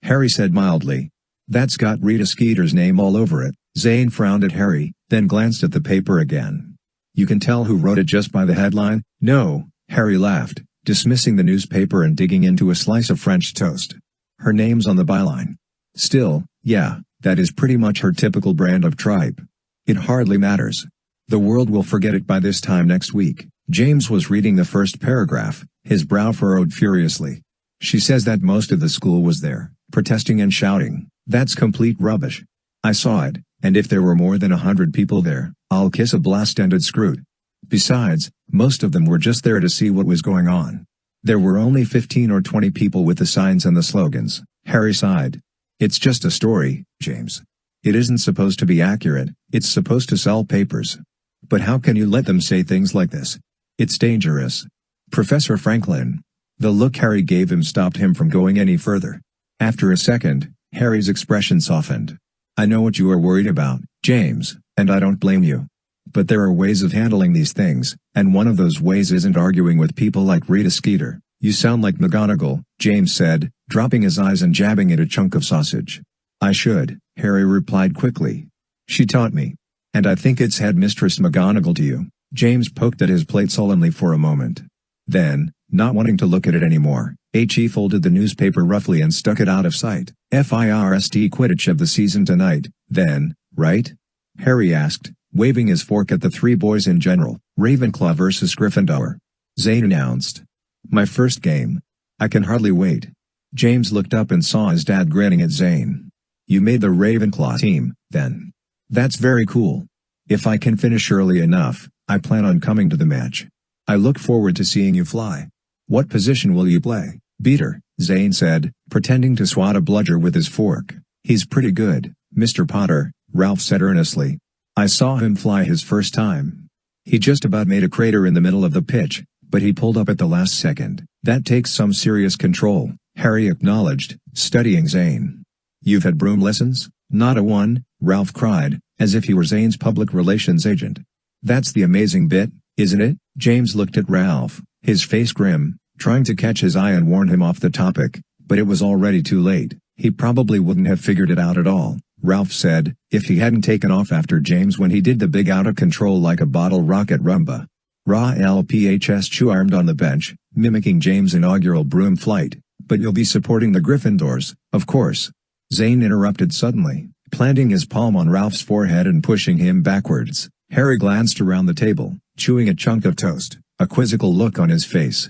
Harry said mildly. That's got Rita Skeeter's name all over it. Zane frowned at Harry, then glanced at the paper again. You can tell who wrote it just by the headline? No, Harry laughed, dismissing the newspaper and digging into a slice of French toast. Her name's on the byline. Still, yeah, that is pretty much her typical brand of tripe. It hardly matters. The world will forget it by this time next week. James was reading the first paragraph, his brow furrowed furiously. She says that most of the school was there, protesting and shouting. That's complete rubbish. I saw it, and if there were more than 100 people there, I'll kiss a blast-ended scroot. Besides, most of them were just there to see what was going on. There were only 15 or 20 people with the signs and the slogans. Harry sighed. It's just a story, James. It isn't supposed to be accurate, it's supposed to sell papers. But how can you let them say things like this? It's dangerous. Professor Franklin. The look Harry gave him stopped him from going any further. After a second, Harry's expression softened. I know what you are worried about, James, and I don't blame you. But there are ways of handling these things, and one of those ways isn't arguing with people like Rita Skeeter. You sound like McGonagall, James said, dropping his eyes and jabbing at a chunk of sausage. I should, Harry replied quickly. She taught me. And I think it's Headmistress McGonagall to you. James poked at his plate sullenly for a moment. Then, not wanting to look at it anymore, he folded the newspaper roughly and stuck it out of sight. FIRST Quidditch of the season tonight, then, right? Harry asked, waving his fork at the three boys in general. Ravenclaw versus Gryffindor. Zane announced. My first game. I can hardly wait. James looked up and saw his dad grinning at Zane. You made the Ravenclaw team, then. That's very cool. If I can finish early enough, I plan on coming to the match. I look forward to seeing you fly. What position will you play? Beater, Zane said, pretending to swat a bludger with his fork. He's pretty good, Mr. Potter, Ralph said earnestly. I saw him fly his first time. He just about made a crater in the middle of the pitch, but he pulled up at the last second. That takes some serious control, Harry acknowledged, studying Zane. You've had broom lessons? Not a one, Ralph cried, as if he were Zane's public relations agent. That's the amazing bit, Isn't it? James looked at Ralph, his face grim, trying to catch his eye and warn him off the topic, but it was already too late. He probably wouldn't have figured it out at all, Ralph said, if he hadn't taken off after James when he did the big out of control like a bottle rocket rumba. LPHS chew-armed on the bench, mimicking James' inaugural broom flight. But you'll be supporting the Gryffindors, of course. Zane interrupted suddenly, planting his palm on Ralph's forehead and pushing him backwards. Harry glanced around the table, chewing a chunk of toast, a quizzical look on his face.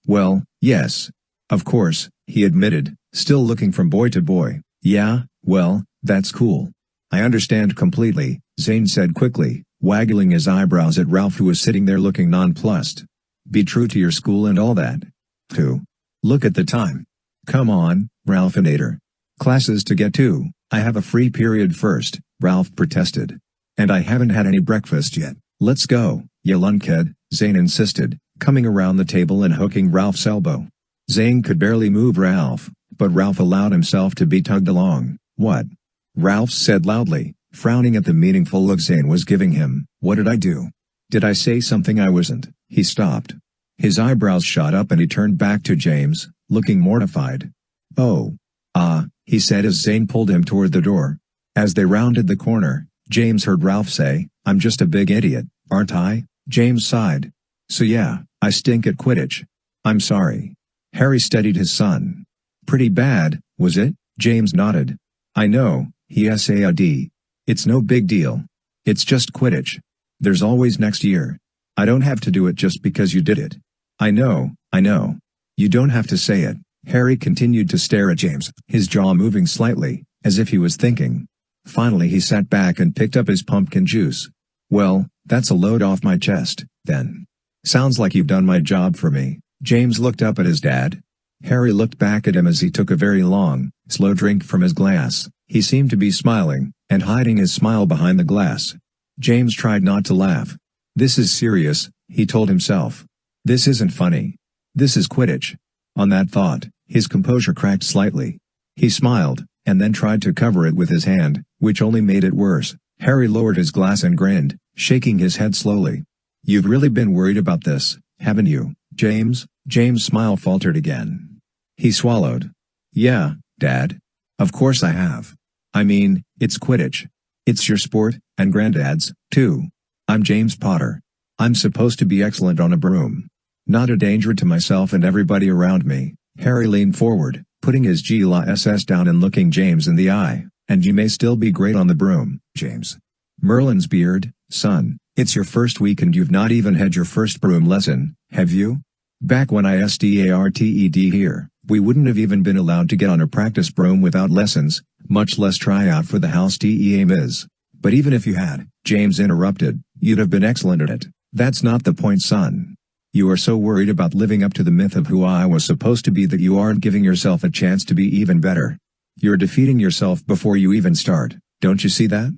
Well, yes. Of course, he admitted, still looking from boy to boy. Yeah, well, that's cool. I understand completely, Zane said quickly, waggling his eyebrows at Ralph who was sitting there looking nonplussed. Be true to your school and all that. Too. Look at the time. Come on, Ralphinator. Classes to get to. I have a free period first, Ralph protested. And I haven't had any breakfast yet. Let's go, you lunkhead, Zane insisted, coming around the table and hooking Ralph's elbow. Zane could barely move Ralph, but Ralph allowed himself to be tugged along. What? Ralph said loudly, frowning at the meaningful look Zane was giving him. What did I do? Did I say something I wasn't? He stopped. His eyebrows shot up and he turned back to James, looking mortified. Oh. He said as Zane pulled him toward the door. As they rounded the corner, James heard Ralph say, I'm just a big idiot, aren't I? James sighed. So yeah, I stink at Quidditch. I'm sorry. Harry steadied his son. Pretty bad, was it? James nodded. I know, he said. It's no big deal. It's just Quidditch. There's always next year. I don't have to do it just because you did it. I know. You don't have to say it. Harry continued to stare at James, his jaw moving slightly, as if he was thinking. Finally he sat back and picked up his pumpkin juice. Well, that's a load off my chest, then. Sounds like you've done my job for me. James looked up at his dad. Harry looked back at him as he took a very long, slow drink from his glass. He seemed to be smiling, and hiding his smile behind the glass. James tried not to laugh. This is serious, he told himself. This isn't funny. This is Quidditch. On that thought, his composure cracked slightly. He smiled, and then tried to cover it with his hand, which only made it worse. Harry lowered his glass and grinned, shaking his head slowly. You've really been worried about this, haven't you, James? James' smile faltered again. He swallowed. Yeah, Dad. Of course I have. I mean, it's Quidditch. It's your sport, and Granddad's, too. I'm James Potter. I'm supposed to be excellent on a broom. Not a danger to myself and everybody around me. Harry leaned forward, putting his glasses down and looking James in the eye. And you may still be great on the broom, James. Merlin's beard, son, it's your first week and you've not even had your first broom lesson, have you? Back when I started here, we wouldn't have even been allowed to get on a practice broom without lessons, much less try out for the house Miz. But even if you had, James interrupted, you'd have been excellent at it. That's not the point, son. You are so worried about living up to the myth of who I was supposed to be that you aren't giving yourself a chance to be even better. You're defeating yourself before you even start, don't you see that?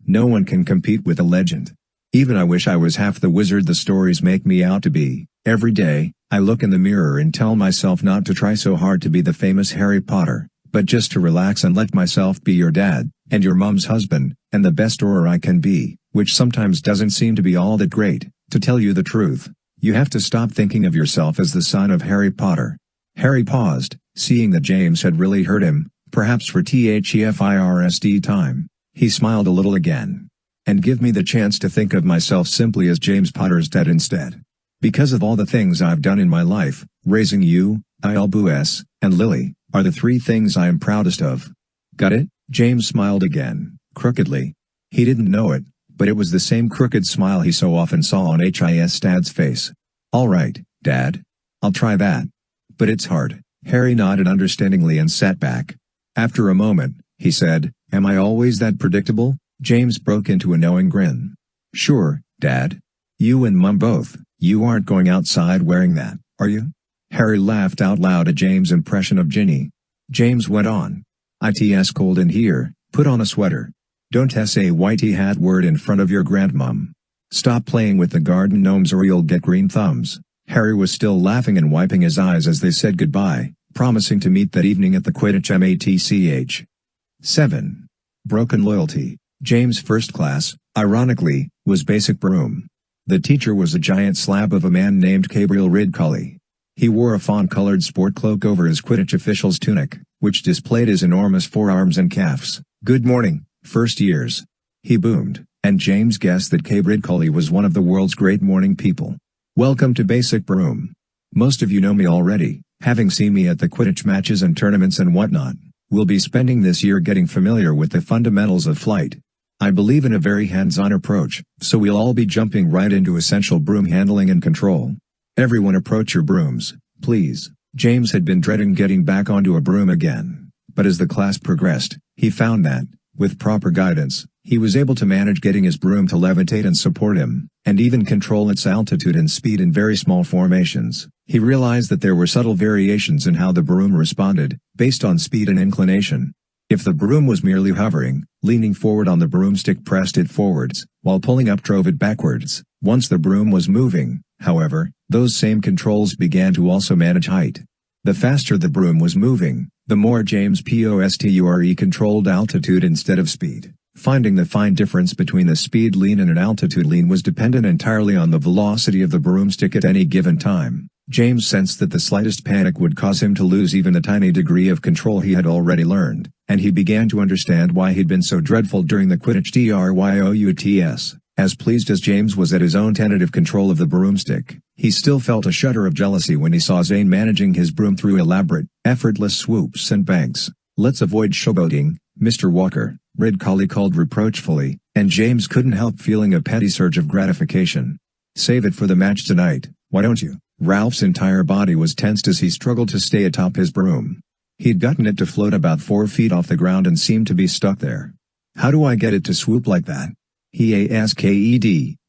No one can compete with a legend. Even I wish I was half the wizard the stories make me out to be. Every day, I look in the mirror and tell myself not to try so hard to be the famous Harry Potter, but just to relax and let myself be your dad, and your mom's husband, and the best Auror I can be, which sometimes doesn't seem to be all that great, to tell you the truth. You have to stop thinking of yourself as the son of Harry Potter. Harry paused, seeing that James had really hurt him, perhaps for the time. He smiled a little again. And give me the chance to think of myself simply as James Potter's dad instead. Because of all the things I've done in my life, raising you, Albus, and Lily, are the three things I am proudest of. Got it? James smiled again, crookedly. He didn't know it, but it was the same crooked smile he so often saw on his dad's face. All right, Dad. I'll try that. But it's hard. Harry nodded understandingly and sat back. After a moment, he said, Am I always that predictable? James broke into a knowing grin. Sure, Dad. You and Mum both. You aren't going outside wearing that, are you? Harry laughed out loud at James' impression of Ginny. James went on. It's cold in here, put on a sweater. Don't say whitey hat word in front of your grandmum. Stop playing with the garden gnomes or you'll get green thumbs. Harry was still laughing and wiping his eyes as they said goodbye, promising to meet that evening at the Quidditch match. 7. Broken loyalty. James' first class, ironically, was basic broom. The teacher was a giant slab of a man named Gabriel Ridcully. He wore a fawn-colored sport cloak over his Quidditch official's tunic, which displayed his enormous forearms and calves. "Good morning, first years," he boomed, and James guessed that Gabe Ridcully was one of the world's great morning people. "Welcome to Basic Broom. Most of you know me already, having seen me at the Quidditch matches and tournaments and whatnot. We'll be spending this year getting familiar with the fundamentals of flight. I believe in a very hands-on approach, so we'll all be jumping right into essential broom handling and control. Everyone approach your brooms, please." James had been dreading getting back onto a broom again, but as the class progressed, he found that, with proper guidance, he was able to manage getting his broom to levitate and support him, and even control its altitude and speed in very small formations. He realized that there were subtle variations in how the broom responded, based on speed and inclination. If the broom was merely hovering, leaning forward on the broomstick pressed it forwards, while pulling up drove it backwards. Once the broom was moving, however, those same controls began to also manage height. The faster the broom was moving, the more James Posture controlled altitude instead of speed. Finding the fine difference between a speed lean and an altitude lean was dependent entirely on the velocity of the broomstick at any given time. James sensed that the slightest panic would cause him to lose even the tiny degree of control he had already learned, and he began to understand why he'd been so dreadful during the Quidditch Dryouts. As pleased as James was at his own tentative control of the broomstick, he still felt a shudder of jealousy when he saw Zane managing his broom through elaborate, effortless swoops and banks. "Let's avoid showboating, Mr. Walker," Ridcully called reproachfully, and James couldn't help feeling a petty surge of gratification. "Save it for the match tonight, why don't you?" Ralph's entire body was tensed as he struggled to stay atop his broom. He'd gotten it to float about 4 feet off the ground and seemed to be stuck there. "How do I get it to swoop like that?" he asked,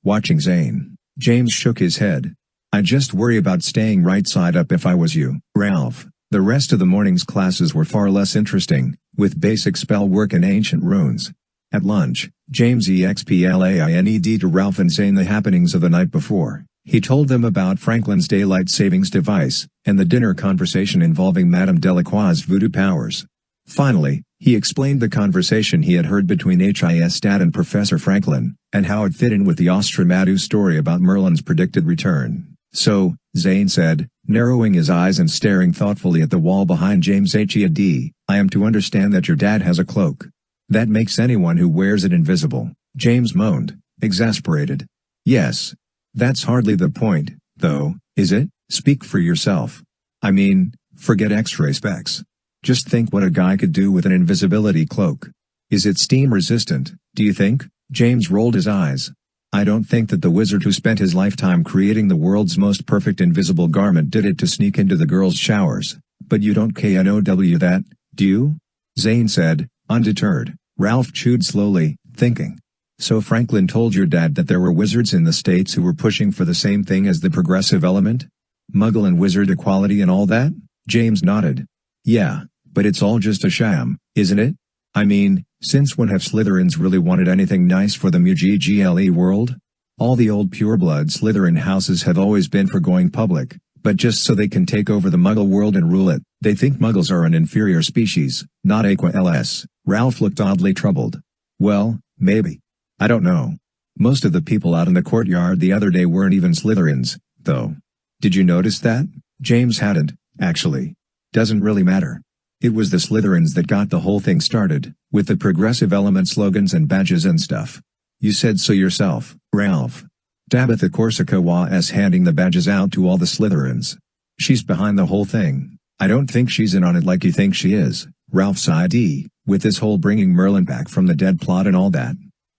watching Zane. James shook his head. "I'd just worry about staying right side up if I was you, Ralph." The rest of the morning's classes were far less interesting, with basic spell work and ancient runes. At lunch, James explained to Ralph and Zane the happenings of the night before. He told them about Franklin's daylight savings device, and the dinner conversation involving Madame Delacroix's voodoo powers. Finally, he explained the conversation he had heard between His dad and Professor Franklin, and how it fit in with the Austramaddux story about Merlin's predicted return. "So," Zane said, narrowing his eyes and staring thoughtfully at the wall behind James, "I am to understand that your dad has a cloak. That makes anyone who wears it invisible," James moaned, exasperated. "Yes. That's hardly the point, though, is it? Speak for yourself. I mean, forget X-ray specs. Just think what a guy could do with an invisibility cloak. Is it steam-resistant, do you think?" James rolled his eyes. "I don't think that the wizard who spent his lifetime creating the world's most perfect invisible garment did it to sneak into the girls' showers. But you don't know that, do you?" Zane said, undeterred. Ralph chewed slowly, thinking. "So Franklin told your dad that there were wizards in the States who were pushing for the same thing as the progressive element? Muggle and wizard equality and all that?" James nodded. "Yeah, but it's all just a sham, isn't it? I mean, since when have Slytherins really wanted anything nice for the Muggle world? All the old pureblood Slytherin houses have always been for going public, but just so they can take over the Muggle world and rule it. They think Muggles are an inferior species, not AQLS. Ralph looked oddly troubled. "Well, maybe. I don't know. Most of the people out in the courtyard the other day weren't even Slytherins, though. Did you notice that?" James hadn't, actually. "Doesn't really matter. It was the Slytherins that got the whole thing started, with the progressive element slogans and badges and stuff. You said so yourself, Ralph." Tabitha Corsica was handing the badges out to all the Slytherins. "She's behind the whole thing. I don't think she's in on it like you think she is," Ralph sighed, "with this whole bringing Merlin back from the dead plot and all that.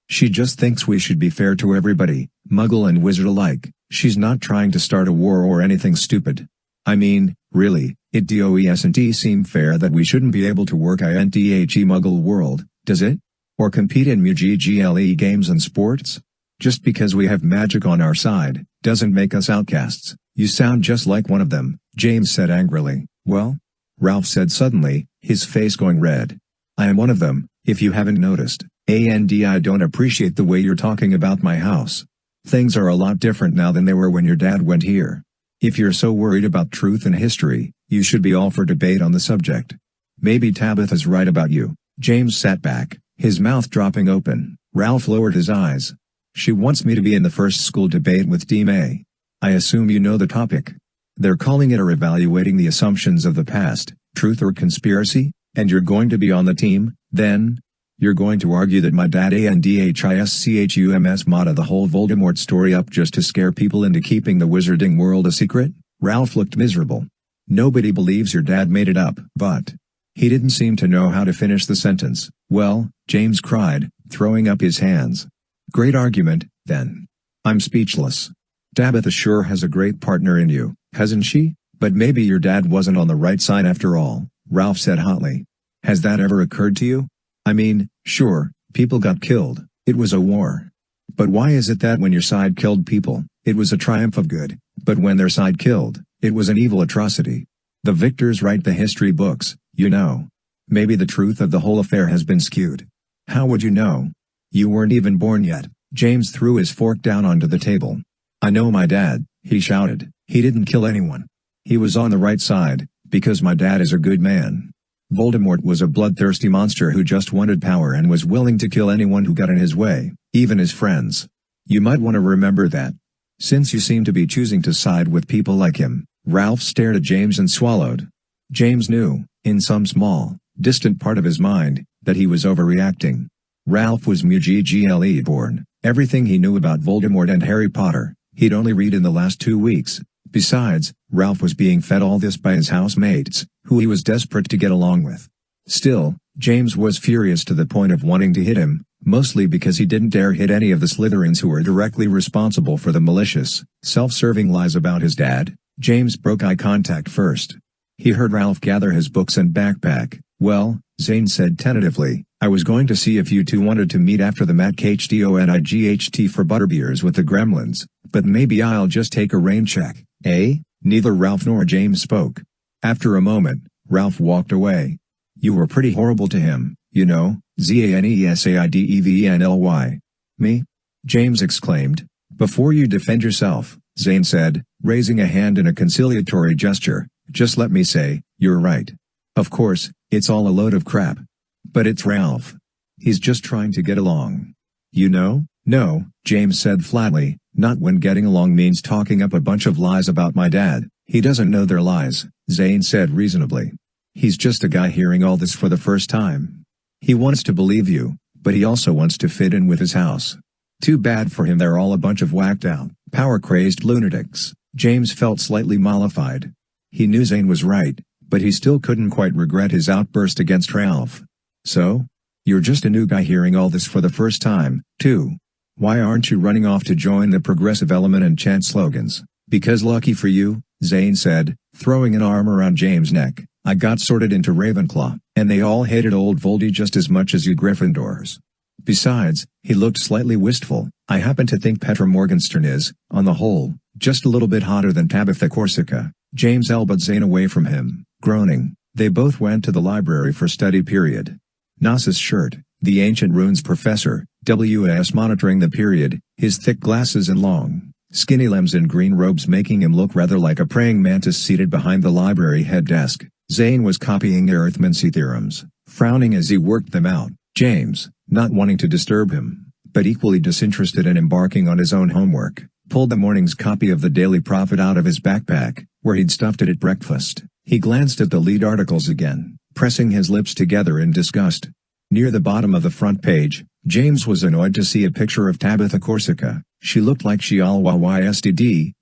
She just thinks we should be fair to everybody, Muggle and wizard alike. She's not trying to start a war or anything stupid. I mean, really, it doesn't seem fair that we shouldn't be able to work in the Muggle world, does it? Or compete in Muggle games and sports? Just because we have magic on our side, doesn't make us outcasts." "You sound just like one of them," James said angrily. "Well?" Ralph said suddenly, his face going red. "I am one of them, if you haven't noticed. I don't appreciate the way you're talking about my house. Things are a lot different now than they were when your dad went here. If you're so worried about truth and history, you should be all for debate on the subject." "Maybe Tabitha's right about you." James sat back, his mouth dropping open. Ralph lowered his eyes. She wants me to be in the first school debate with Team A. I assume you know the topic. They're calling it evaluating the assumptions of the past, truth or conspiracy, and you're going to be on the team, then? You're going to argue that my dad Andhiscums modded the whole Voldemort story up just to scare people into keeping the wizarding world a secret? Ralph looked miserable. Nobody believes your dad made it up, but... He didn't seem to know how to finish the sentence. Well, James cried, throwing up his hands. Great argument, then. I'm speechless. Tabitha sure has a great partner in you, hasn't she? But maybe your dad wasn't on the right side after all, Ralph said hotly. Has that ever occurred to you? I mean, sure, people got killed, it was a war. But why is it that when your side killed people, it was a triumph of good, but when their side killed, it was an evil atrocity? The victors write the history books, you know. Maybe the truth of the whole affair has been skewed. How would you know? You weren't even born yet. James threw his fork down onto the table. I know my dad, he shouted. He didn't kill anyone. He was on the right side, because my dad is a good man. Voldemort was a bloodthirsty monster who just wanted power and was willing to kill anyone who got in his way, even his friends. You might want to remember that. Since you seem to be choosing to side with people like him. Ralph stared at James and swallowed. James knew, in some small, distant part of his mind, that he was overreacting. Ralph was Muggle born. Everything he knew about Voldemort and Harry Potter, he'd only read in the last 2 weeks. Besides, Ralph was being fed all this by his housemates, who he was desperate to get along with. Still, James was furious to the point of wanting to hit him, mostly because he didn't dare hit any of the Slytherins who were directly responsible for the malicious, self-serving lies about his dad. James broke eye contact first. He heard Ralph gather his books and backpack. Well, Zane said tentatively, I was going to see if you two wanted to meet after the MatKHDONIGHT for butterbeers with the gremlins, but maybe I'll just take a rain check, eh? Neither Ralph nor James spoke. After a moment, Ralph walked away. You were pretty horrible to him, you know, ZANESAIDEVENLY. Me? James exclaimed. Before you defend yourself, Zane said, raising a hand in a conciliatory gesture, just let me say, you're right. Of course, it's all a load of crap. But it's Ralph. He's just trying to get along. You know? No, James said flatly, not when getting along means talking up a bunch of lies about my dad. He doesn't know they're lies, Zane said reasonably. He's just a guy hearing all this for the first time. He wants to believe you, but he also wants to fit in with his house. Too bad for him they're all a bunch of whacked out, power-crazed lunatics. James felt slightly mollified. He knew Zane was right, but he still couldn't quite regret his outburst against Ralph. So? You're just a new guy hearing all this for the first time, too. Why aren't you running off to join the progressive element and chant slogans? Because lucky for you, Zane said, throwing an arm around James' neck, I got sorted into Ravenclaw, and they all hated old Voldy just as much as you Gryffindors. Besides, he looked slightly wistful, I happen to think Petra Morgenstern is, on the whole, just a little bit hotter than Tabitha Corsica. James elbowed Zane away from him, groaning. They both went to the library for study period. Nas's shirt, the ancient runes professor, W.S. monitoring the period, his thick glasses and long, skinny limbs in green robes making him look rather like a praying mantis seated behind the library head desk. Zane was copying arithmancy theorems, frowning as he worked them out. James, not wanting to disturb him, but equally disinterested in embarking on his own homework, pulled the morning's copy of the Daily Prophet out of his backpack, where he'd stuffed it at breakfast. He glanced at the lead articles again, pressing his lips together in disgust. Near the bottom of the front page, James was annoyed to see a picture of Tabitha Corsica. She looked like she always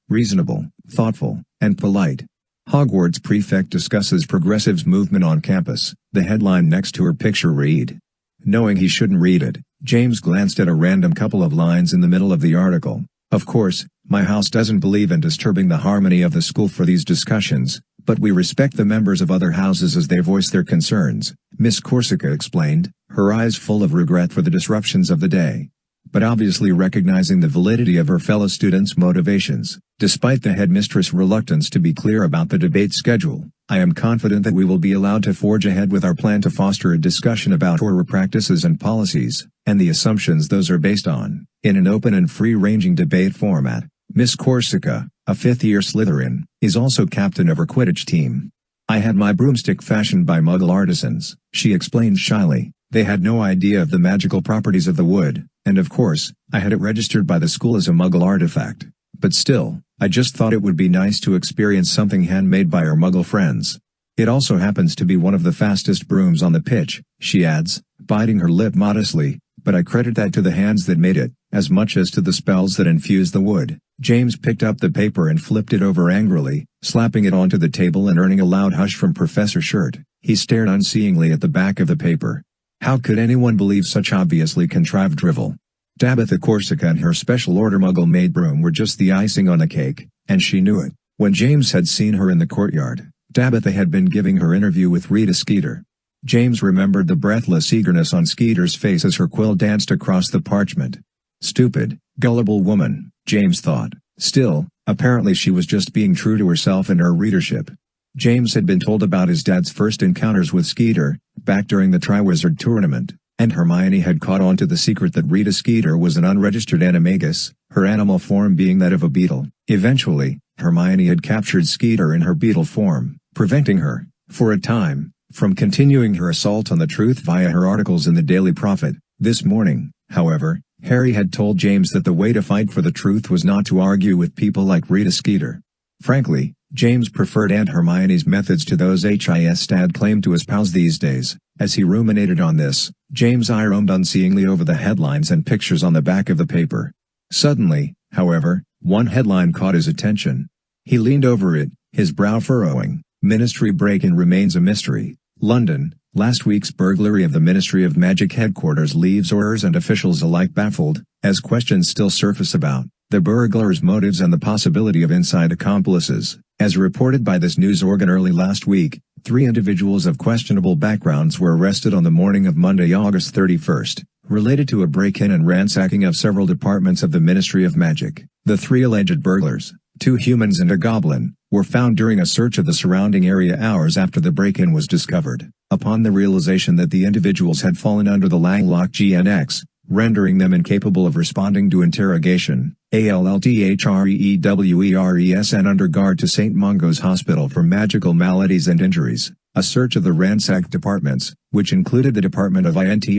reasonable, thoughtful, and polite. Hogwarts prefect discusses progressives movement on campus. The headline next to her picture read. Knowing he shouldn't read it, James glanced at a random couple of lines in the middle of the article. Of course, my house doesn't believe in disturbing the harmony of the school for these discussions, but we respect the members of other houses as they voice their concerns, Miss Corsica explained, her eyes full of regret for the disruptions of the day, but obviously recognizing the validity of her fellow students' motivations. Despite the headmistress' reluctance to be clear about the debate schedule, I am confident that we will be allowed to forge ahead with our plan to foster a discussion about horror practices and policies, and the assumptions those are based on, in an open and free-ranging debate format. Miss Corsica, a fifth-year Slytherin, is also captain of her Quidditch team. I had my broomstick fashioned by Muggle artisans, she explained shyly, They had no idea of the magical properties of the wood, and of course, I had it registered by the school as a Muggle artifact. But still, I just thought it would be nice to experience something handmade by our Muggle friends. It also happens to be one of the fastest brooms on the pitch, she adds, biting her lip modestly, but I credit that to the hands that made it, as much as to the spells that infused the wood. James picked up the paper and flipped it over angrily, slapping it onto the table and earning a loud hush from Professor Shirt. He stared unseeingly at the back of the paper. How could anyone believe such obviously contrived drivel? Tabitha Corsica and her special order Muggle-made broom were just the icing on the cake, and she knew it. When James had seen her in the courtyard, Tabitha had been giving her interview with Rita Skeeter. James remembered the breathless eagerness on Skeeter's face as her quill danced across the parchment. Stupid, gullible woman, James thought. Still, apparently she was just being true to herself and her readership. James had been told about his dad's first encounters with Skeeter, back during the Triwizard Tournament, and Hermione had caught on to the secret that Rita Skeeter was an unregistered animagus, her animal form being that of a beetle. Eventually, Hermione had captured Skeeter in her beetle form, preventing her, for a time, from continuing her assault on the truth via her articles in the Daily Prophet. This morning, however, Harry had told James that the way to fight for the truth was not to argue with people like Rita Skeeter. Frankly, James preferred Aunt Hermione's methods to those his dad claimed to espouse these days. As he ruminated on this, James' eye roamed unseeingly over the headlines and pictures on the back of the paper. Suddenly, however, one headline caught his attention. He leaned over it, his brow furrowing. Ministry break-in remains a mystery. London, last week's burglary of the Ministry of Magic headquarters leaves Aurors and officials alike baffled, as questions still surface about the burglars' motives and the possibility of inside accomplices. As reported by this news organ early last week, 3 individuals of questionable backgrounds were arrested on the morning of Monday, August 31st, related to a break-in and ransacking of several departments of the Ministry of Magic. The 3 alleged burglars, 2 humans and a goblin, were found during a search of the surrounding area hours after the break-in was discovered. Upon the realization that the individuals had fallen under the Langlock GNX, rendering them incapable of responding to interrogation, ALLTHREEWERES and under guard to St. Mungo's Hospital for Magical Maladies and Injuries. A search of the ransacked departments, which included the Department of INT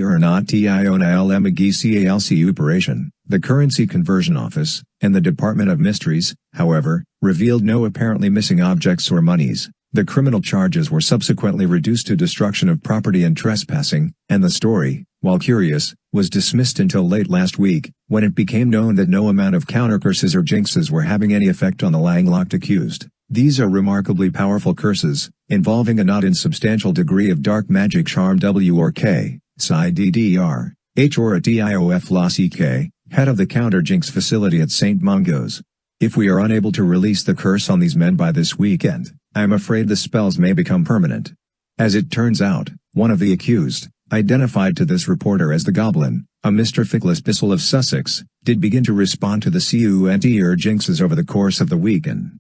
Operation, the Currency Conversion Office, and the Department of Mysteries, however, revealed no apparently missing objects or monies. The criminal charges were subsequently reduced to destruction of property and trespassing, and the story, while curious, was dismissed until late last week, when it became known that no amount of counter-curses or jinxes were having any effect on the Langlocked accused. These are remarkably powerful curses, involving a not insubstantial degree of dark magic charm W or K, Psi DDR, H or a DIOF Loss EK, head of the counter-jinx facility at St. Mungo's. If we are unable to release the curse on these men by this weekend, I am afraid the spells may become permanent. As it turns out, one of the accused, identified to this reporter as the Goblin, a Mr. Fickless Bissell of Sussex, did begin to respond to the CUNT jinxes over the course of the weekend.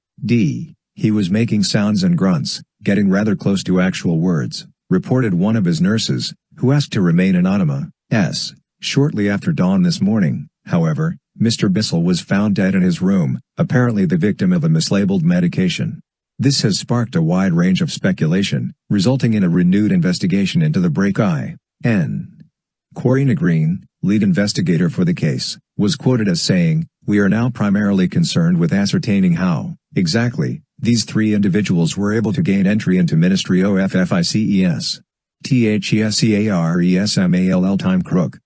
He was making sounds and grunts, getting rather close to actual words, reported one of his nurses, who asked to remain anonymous. Shortly after dawn this morning, however, Mr. Bissell was found dead in his room, apparently the victim of a mislabeled medication. This has sparked a wide range of speculation, resulting in a renewed investigation into the break-in. Corina Green, lead investigator for the case, was quoted as saying, "We are now primarily concerned with ascertaining how, exactly, these 3 individuals were able to gain entry into Ministry OFFICES. THESEARESMALL time crook,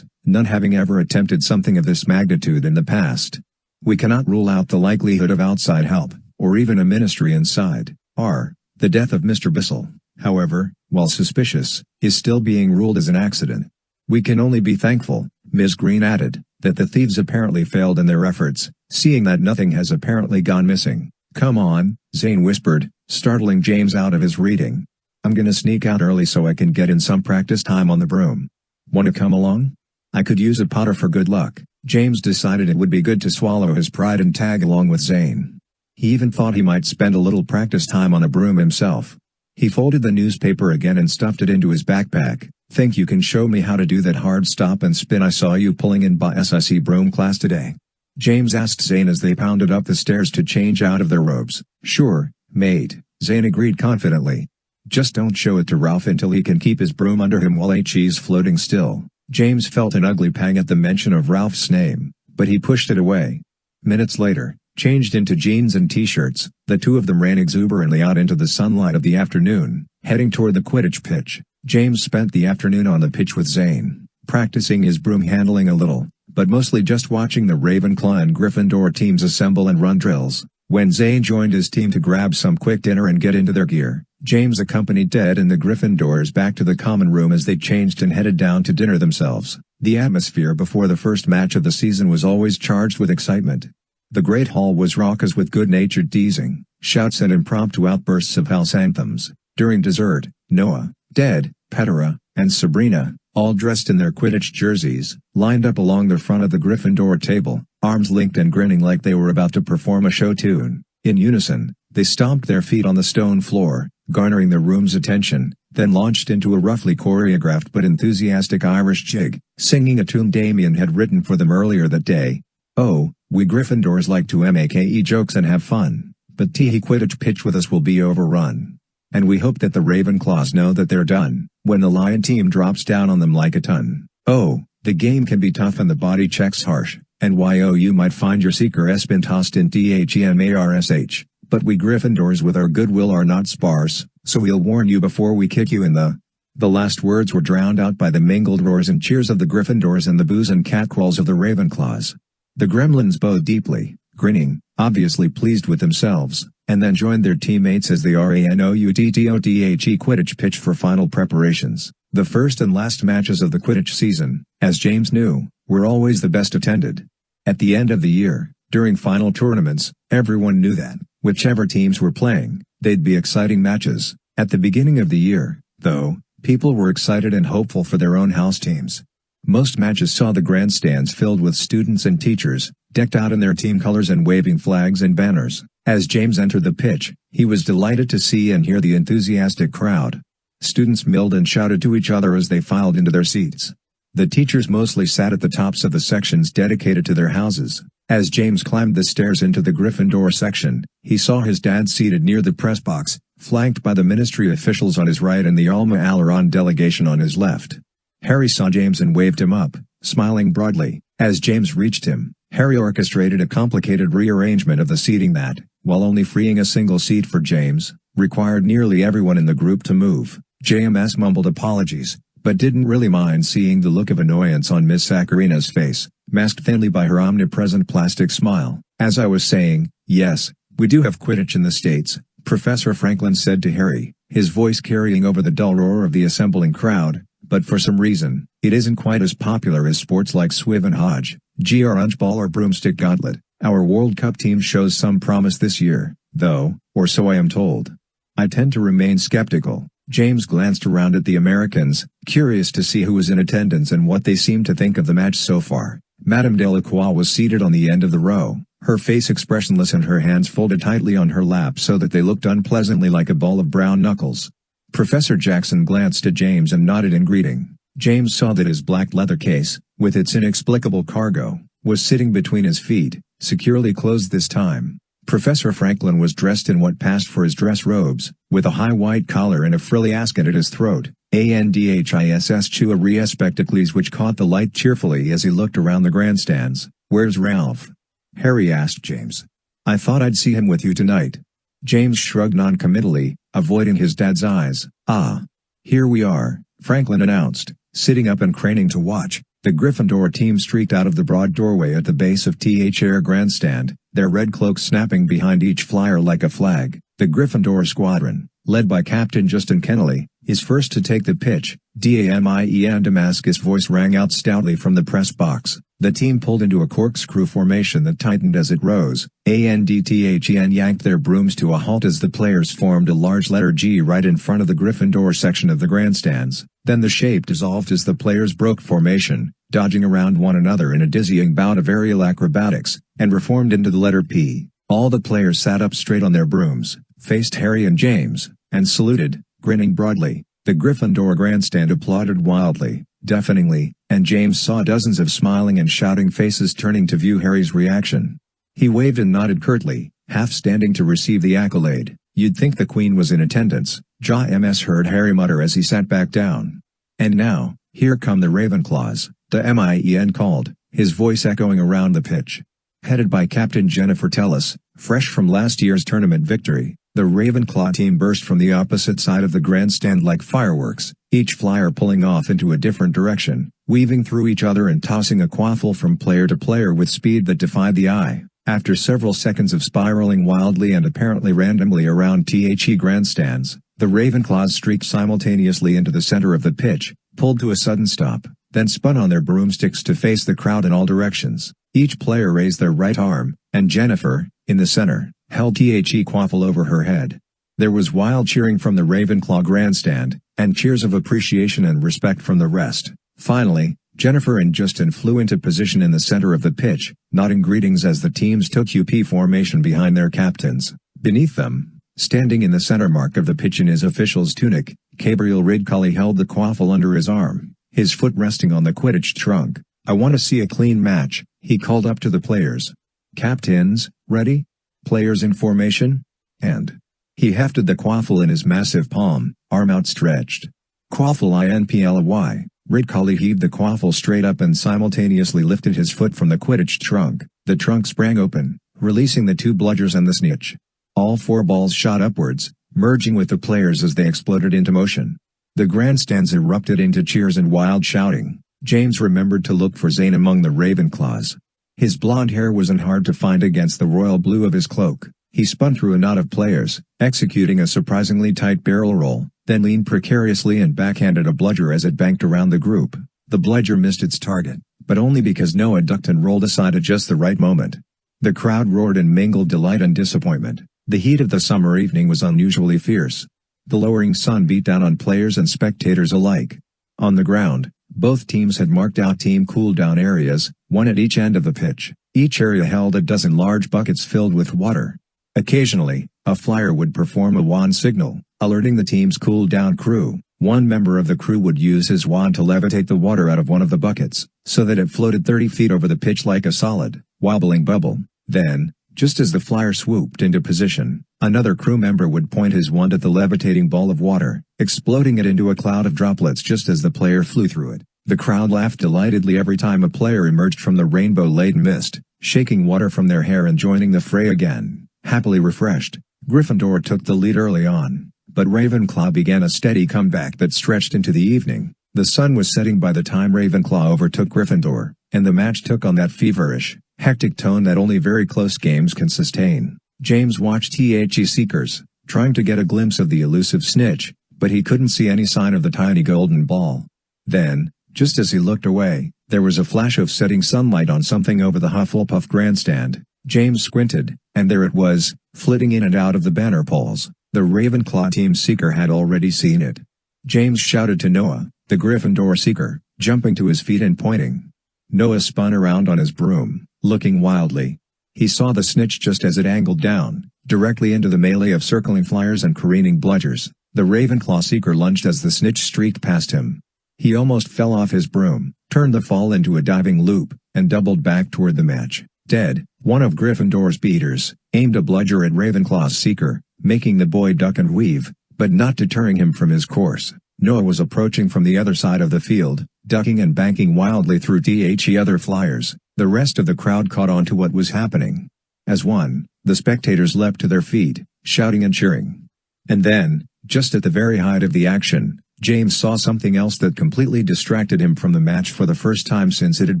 none having ever attempted something of this magnitude in the past. We cannot rule out the likelihood of outside help, or even a ministry inside. The death of Mr. Bissell, however, while suspicious, is still being ruled as an accident. We can only be thankful," Ms. Green added, "that the thieves apparently failed in their efforts, seeing that nothing has apparently gone missing." "Come on," Zane whispered, startling James out of his reading. "I'm gonna sneak out early so I can get in some practice time on the broom. Want to come along? I could use a Potter for good luck." James decided it would be good to swallow his pride and tag along with Zane. He even thought he might spend a little practice time on a broom himself. He folded the newspaper again and stuffed it into his backpack. "Think you can show me how to do that hard stop and spin I saw you pulling in SIC broom class today?" James asked Zane as they pounded up the stairs to change out of their robes. "Sure, mate," Zane agreed confidently. Just don't show it to Ralph until he can keep his broom under him while HE's floating still. James felt an ugly pang at the mention of Ralph's name, but he pushed it away. Minutes later, changed into jeans and t-shirts, the two of them ran exuberantly out into the sunlight of the afternoon, heading toward the Quidditch pitch. James spent the afternoon on the pitch with Zane, practicing his broom handling a little, but mostly just watching the Ravenclaw and Gryffindor teams assemble and run drills. When Zane joined his team to grab some quick dinner and get into their gear, James accompanied Ted and the Gryffindors back to the common room as they changed and headed down to dinner themselves. The atmosphere before the first match of the season was always charged with excitement. The Great Hall was raucous with good-natured teasing, shouts and impromptu outbursts of house anthems. During dessert, Noah, Ted, Petera, and Sabrina, all dressed in their Quidditch jerseys, lined up along the front of the Gryffindor table, arms linked and grinning like they were about to perform a show tune. In unison, they stomped their feet on the stone floor, garnering the room's attention, then launched into a roughly choreographed but enthusiastic Irish jig, singing a tune Damien had written for them earlier that day. "Oh, we Gryffindors like to make jokes and have fun, but the Quidditch pitch with us will be overrun. And we hope that the Ravenclaws know that they're done, when the Lion team drops down on them like a ton. Oh, the game can be tough and the body checks harsh, and you might find your seeker has been tossed in DHEMARSH, but we Gryffindors with our goodwill are not sparse, so we'll warn you before we kick you in the—" The last words were drowned out by the mingled roars and cheers of the Gryffindors and the boos and catcalls of the Ravenclaws. The gremlins bowed deeply, grinning, obviously pleased with themselves, and then joined their teammates as the RANOUTTODHE Quidditch pitch for final preparations. The first and last matches of the Quidditch season, as James knew, were always the best attended. At the end of the year, during final tournaments, everyone knew that, whichever teams were playing, they'd be exciting matches. At the beginning of the year, though, people were excited and hopeful for their own house teams. Most matches saw the grandstands filled with students and teachers, decked out in their team colors and waving flags and banners. As James entered the pitch, he was delighted to see and hear the enthusiastic crowd. Students milled and shouted to each other as they filed into their seats. The teachers mostly sat at the tops of the sections dedicated to their houses. As James climbed the stairs into the Gryffindor section, he saw his dad seated near the press box, flanked by the ministry officials on his right and the Alma Aleron delegation on his left. Harry saw James and waved him up, smiling broadly. As James reached him, Harry orchestrated a complicated rearrangement of the seating that, while only freeing a single seat for James, required nearly everyone in the group to move. JMS mumbled apologies, but didn't really mind seeing the look of annoyance on Miss Saccharina's face, masked thinly by her omnipresent plastic smile. "As I was saying, yes, we do have Quidditch in the States," Professor Franklin said to Harry, his voice carrying over the dull roar of the assembling crowd, "but for some reason, it isn't quite as popular as sports like Swiv and Hodge, Grunchball or Broomstick Gauntlet. Our World Cup team shows some promise this year, though, or so I am told. I tend to remain skeptical." James glanced around at the Americans, curious to see who was in attendance and what they seemed to think of the match so far. Madame Delacroix was seated on the end of the row, her face expressionless and her hands folded tightly on her lap so that they looked unpleasantly like a ball of brown knuckles. Professor Jackson glanced at James and nodded in greeting. James saw that his black leather case, with its inexplicable cargo, was sitting between his feet, securely closed this time. Professor Franklin was dressed in what passed for his dress robes, with a high white collar and a frilly ascot at his throat, ANDHISS Chua spectacles which caught the light cheerfully as he looked around the grandstands. "Where's Ralph?" Harry asked James. "I thought I'd see him with you tonight." James shrugged noncommittally, avoiding his dad's eyes. "Ah. Here we are," Franklin announced, sitting up and craning to watch. The Gryffindor team streaked out of the broad doorway at the base of THR Grandstand, their red cloaks snapping behind each flyer like a flag. The Gryffindor squadron, led by Captain Justin Kennelly, is first to take the pitch. "DAMIEN Damascus" voice rang out stoutly from the press box. The team pulled into a corkscrew formation that tightened as it rose. ANDTHEN yanked their brooms to a halt as the players formed a large letter G right in front of the Gryffindor section of the grandstands. Then the shape dissolved as the players broke formation, dodging around one another in a dizzying bout of aerial acrobatics, and reformed into the letter P. All the players sat up straight on their brooms, faced Harry and James, and saluted, grinning broadly. The Gryffindor grandstand applauded wildly, deafeningly, and James saw dozens of smiling and shouting faces turning to view Harry's reaction. He waved and nodded curtly, half standing to receive the accolade. "You'd think the Queen was in attendance," Ms heard Harry mutter as he sat back down. "And now, here come the Ravenclaws," the MIEN called, his voice echoing around the pitch. Headed by Captain Jennifer Tellis, fresh from last year's tournament victory, the Ravenclaw team burst from the opposite side of the grandstand like fireworks, each flyer pulling off into a different direction, weaving through each other and tossing a quaffle from player to player with speed that defied the eye. After several seconds of spiraling wildly and apparently randomly around THE grandstands, the Ravenclaws streaked simultaneously into the center of the pitch, pulled to a sudden stop, then spun on their broomsticks to face the crowd in all directions. Each player raised their right arm, and Jennifer, in the center, held THE quaffle over her head. There was wild cheering from the Ravenclaw grandstand, and cheers of appreciation and respect from the rest. Finally, Jennifer and Justin flew into position in the center of the pitch, nodding greetings as the teams took UP formation behind their captains. Beneath them, standing in the center mark of the pitch in his official's tunic, Gabriel Ridcully held the quaffle under his arm, his foot resting on the Quidditch trunk. "I want to see a clean match," he called up to the players. "Captains, ready? Players in formation?" And he hefted the quaffle in his massive palm, arm outstretched. "Quaffle INPLY." Ridcully heaved the quaffle straight up and simultaneously lifted his foot from the Quidditch trunk. The trunk sprang open, releasing the two bludgers and the snitch. All four balls shot upwards, merging with the players as they exploded into motion. The grandstands erupted into cheers and wild shouting. James remembered to look for Zane among the Ravenclaws. His blonde hair wasn't hard to find against the royal blue of his cloak. He spun through a knot of players, executing a surprisingly tight barrel roll, then leaned precariously and backhanded a bludger as it banked around the group. The bludger missed its target, but only because Noah ducked and rolled aside at just the right moment. The crowd roared in mingled delight and disappointment. The heat of the summer evening was unusually fierce. The lowering sun beat down on players and spectators alike. On the ground, both teams had marked out team cool-down areas, one at each end of the pitch. Each area held a dozen large buckets filled with water. Occasionally, a flyer would perform a wand signal, alerting the team's cool-down crew. One member of the crew would use his wand to levitate the water out of one of the buckets, so that it floated 30 feet over the pitch like a solid, wobbling bubble. Then, just as the flyer swooped into position, another crew member would point his wand at the levitating ball of water, exploding it into a cloud of droplets just as the player flew through it. The crowd laughed delightedly every time a player emerged from the rainbow-laden mist, shaking water from their hair and joining the fray again, happily refreshed. Gryffindor took the lead early on, but Ravenclaw began a steady comeback that stretched into the evening. The sun was setting by the time Ravenclaw overtook Gryffindor, and the match took on that feverish, hectic tone that only very close games can sustain. James watched THE Seekers, trying to get a glimpse of the elusive snitch, but he couldn't see any sign of the tiny golden ball. Then, just as he looked away, there was a flash of setting sunlight on something over the Hufflepuff grandstand. James squinted, and there it was, flitting in and out of the banner poles. The Ravenclaw team seeker had already seen it. James shouted to Noah, the Gryffindor seeker, jumping to his feet and pointing. Noah spun around on his broom, looking wildly. He saw the snitch just as it angled down, directly into the melee of circling flyers and careening bludgers. The Ravenclaw seeker lunged as the snitch streaked past him. He almost fell off his broom, turned the fall into a diving loop, and doubled back toward the match. Dead, one of Gryffindor's beaters, aimed a bludger at Ravenclaw's seeker, making the boy duck and weave, but not deterring him from his course. Noah was approaching from the other side of the field, ducking and banking wildly through THE other flyers. The rest of the crowd caught on to what was happening. As one, the spectators leapt to their feet, shouting and cheering. And then, just at the very height of the action, James saw something else that completely distracted him from the match for the first time since it had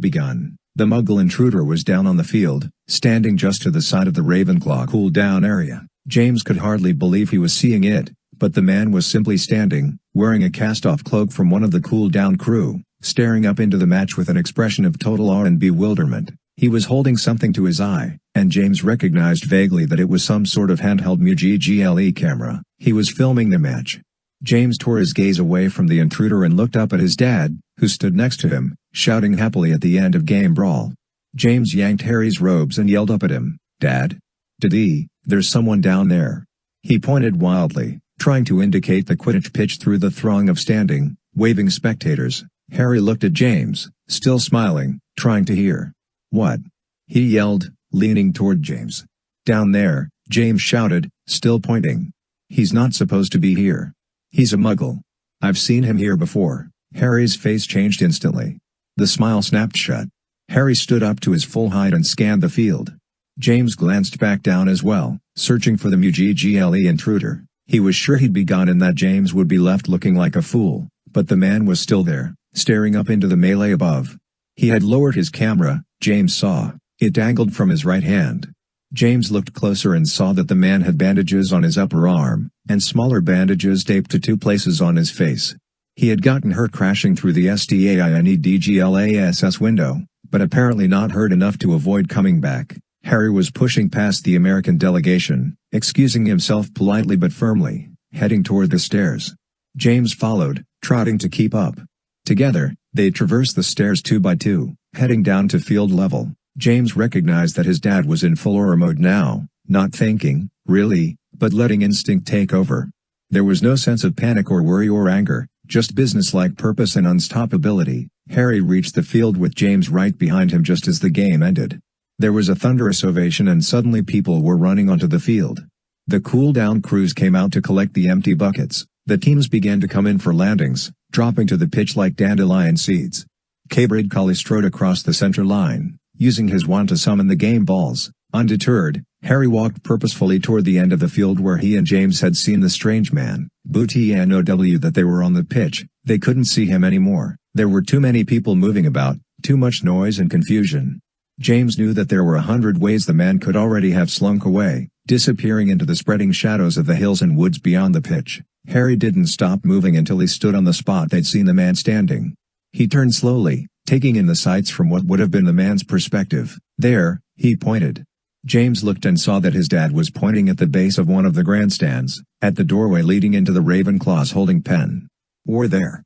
begun. The Muggle Intruder was down on the field, standing just to the side of the Ravenclaw cool-down area. James could hardly believe he was seeing it, but the man was simply standing, wearing a cast-off cloak from one of the cool-down crew, staring up into the match with an expression of total awe and bewilderment. He was holding something to his eye, and James recognized vaguely that it was some sort of handheld MUGGLE camera. He was filming the match. James tore his gaze away from the Intruder and looked up at his dad, who stood next to him, shouting happily at the end of game brawl. James yanked Harry's robes and yelled up at him, "Dad? Daddy, there's someone down there." He pointed wildly, trying to indicate the Quidditch pitch through the throng of standing, waving spectators. Harry looked at James, still smiling, trying to hear. "What?" he yelled, leaning toward James. "Down there," James shouted, still pointing. "He's not supposed to be here." He's a Muggle. I've seen him here before." Harry's face changed instantly. The smile snapped shut. Harry stood up to his full height and scanned the field. James glanced back down as well, searching for the Muggle intruder. He was sure he'd be gone and that James would be left looking like a fool, but the man was still there, staring up into the melee above. He had lowered his camera, James saw. It dangled from his right hand. James looked closer and saw that the man had bandages on his upper arm, and smaller bandages taped to 2 places on his face. He had gotten hurt crashing through the STAINEDGLASS window, but apparently not hurt enough to avoid coming back. Harry was pushing past the American delegation, excusing himself politely but firmly, heading toward the stairs. James followed, trotting to keep up. Together, they traversed the stairs 2 by 2, heading down to field level. James recognized that his dad was in full aura mode now, not thinking, really, but letting instinct take over. There was no sense of panic or worry or anger, just businesslike purpose and unstoppability. Harry reached the field with James right behind him just as the game ended. There was a thunderous ovation and suddenly people were running onto the field. The cool-down crews came out to collect the empty buckets. The teams began to come in for landings, dropping to the pitch like dandelion seeds. Cambridge Collie strode across the center line, using his wand to summon the game balls. Undeterred, Harry walked purposefully toward the end of the field where he and James had seen the strange man. BTNOW that they were on the pitch. They couldn't see him anymore. There were too many people moving about, too much noise and confusion. James knew that there were 100 ways the man could already have slunk away, disappearing into the spreading shadows of the hills and woods beyond the pitch. Harry didn't stop moving until he stood on the spot they'd seen the man standing. He turned slowly, taking in the sights from what would have been the man's perspective. "There," he pointed. James looked and saw that his dad was pointing at the base of one of the grandstands, at the doorway leading into the Ravenclaw's holding pen. Or there,"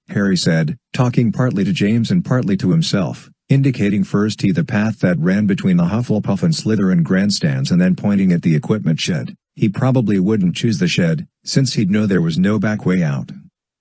Harry said, talking partly to James and partly to himself, indicating first the path that ran between the Hufflepuff and Slytherin grandstands and then pointing at the equipment shed. He probably wouldn't choose the shed, since he'd know there was no back way out.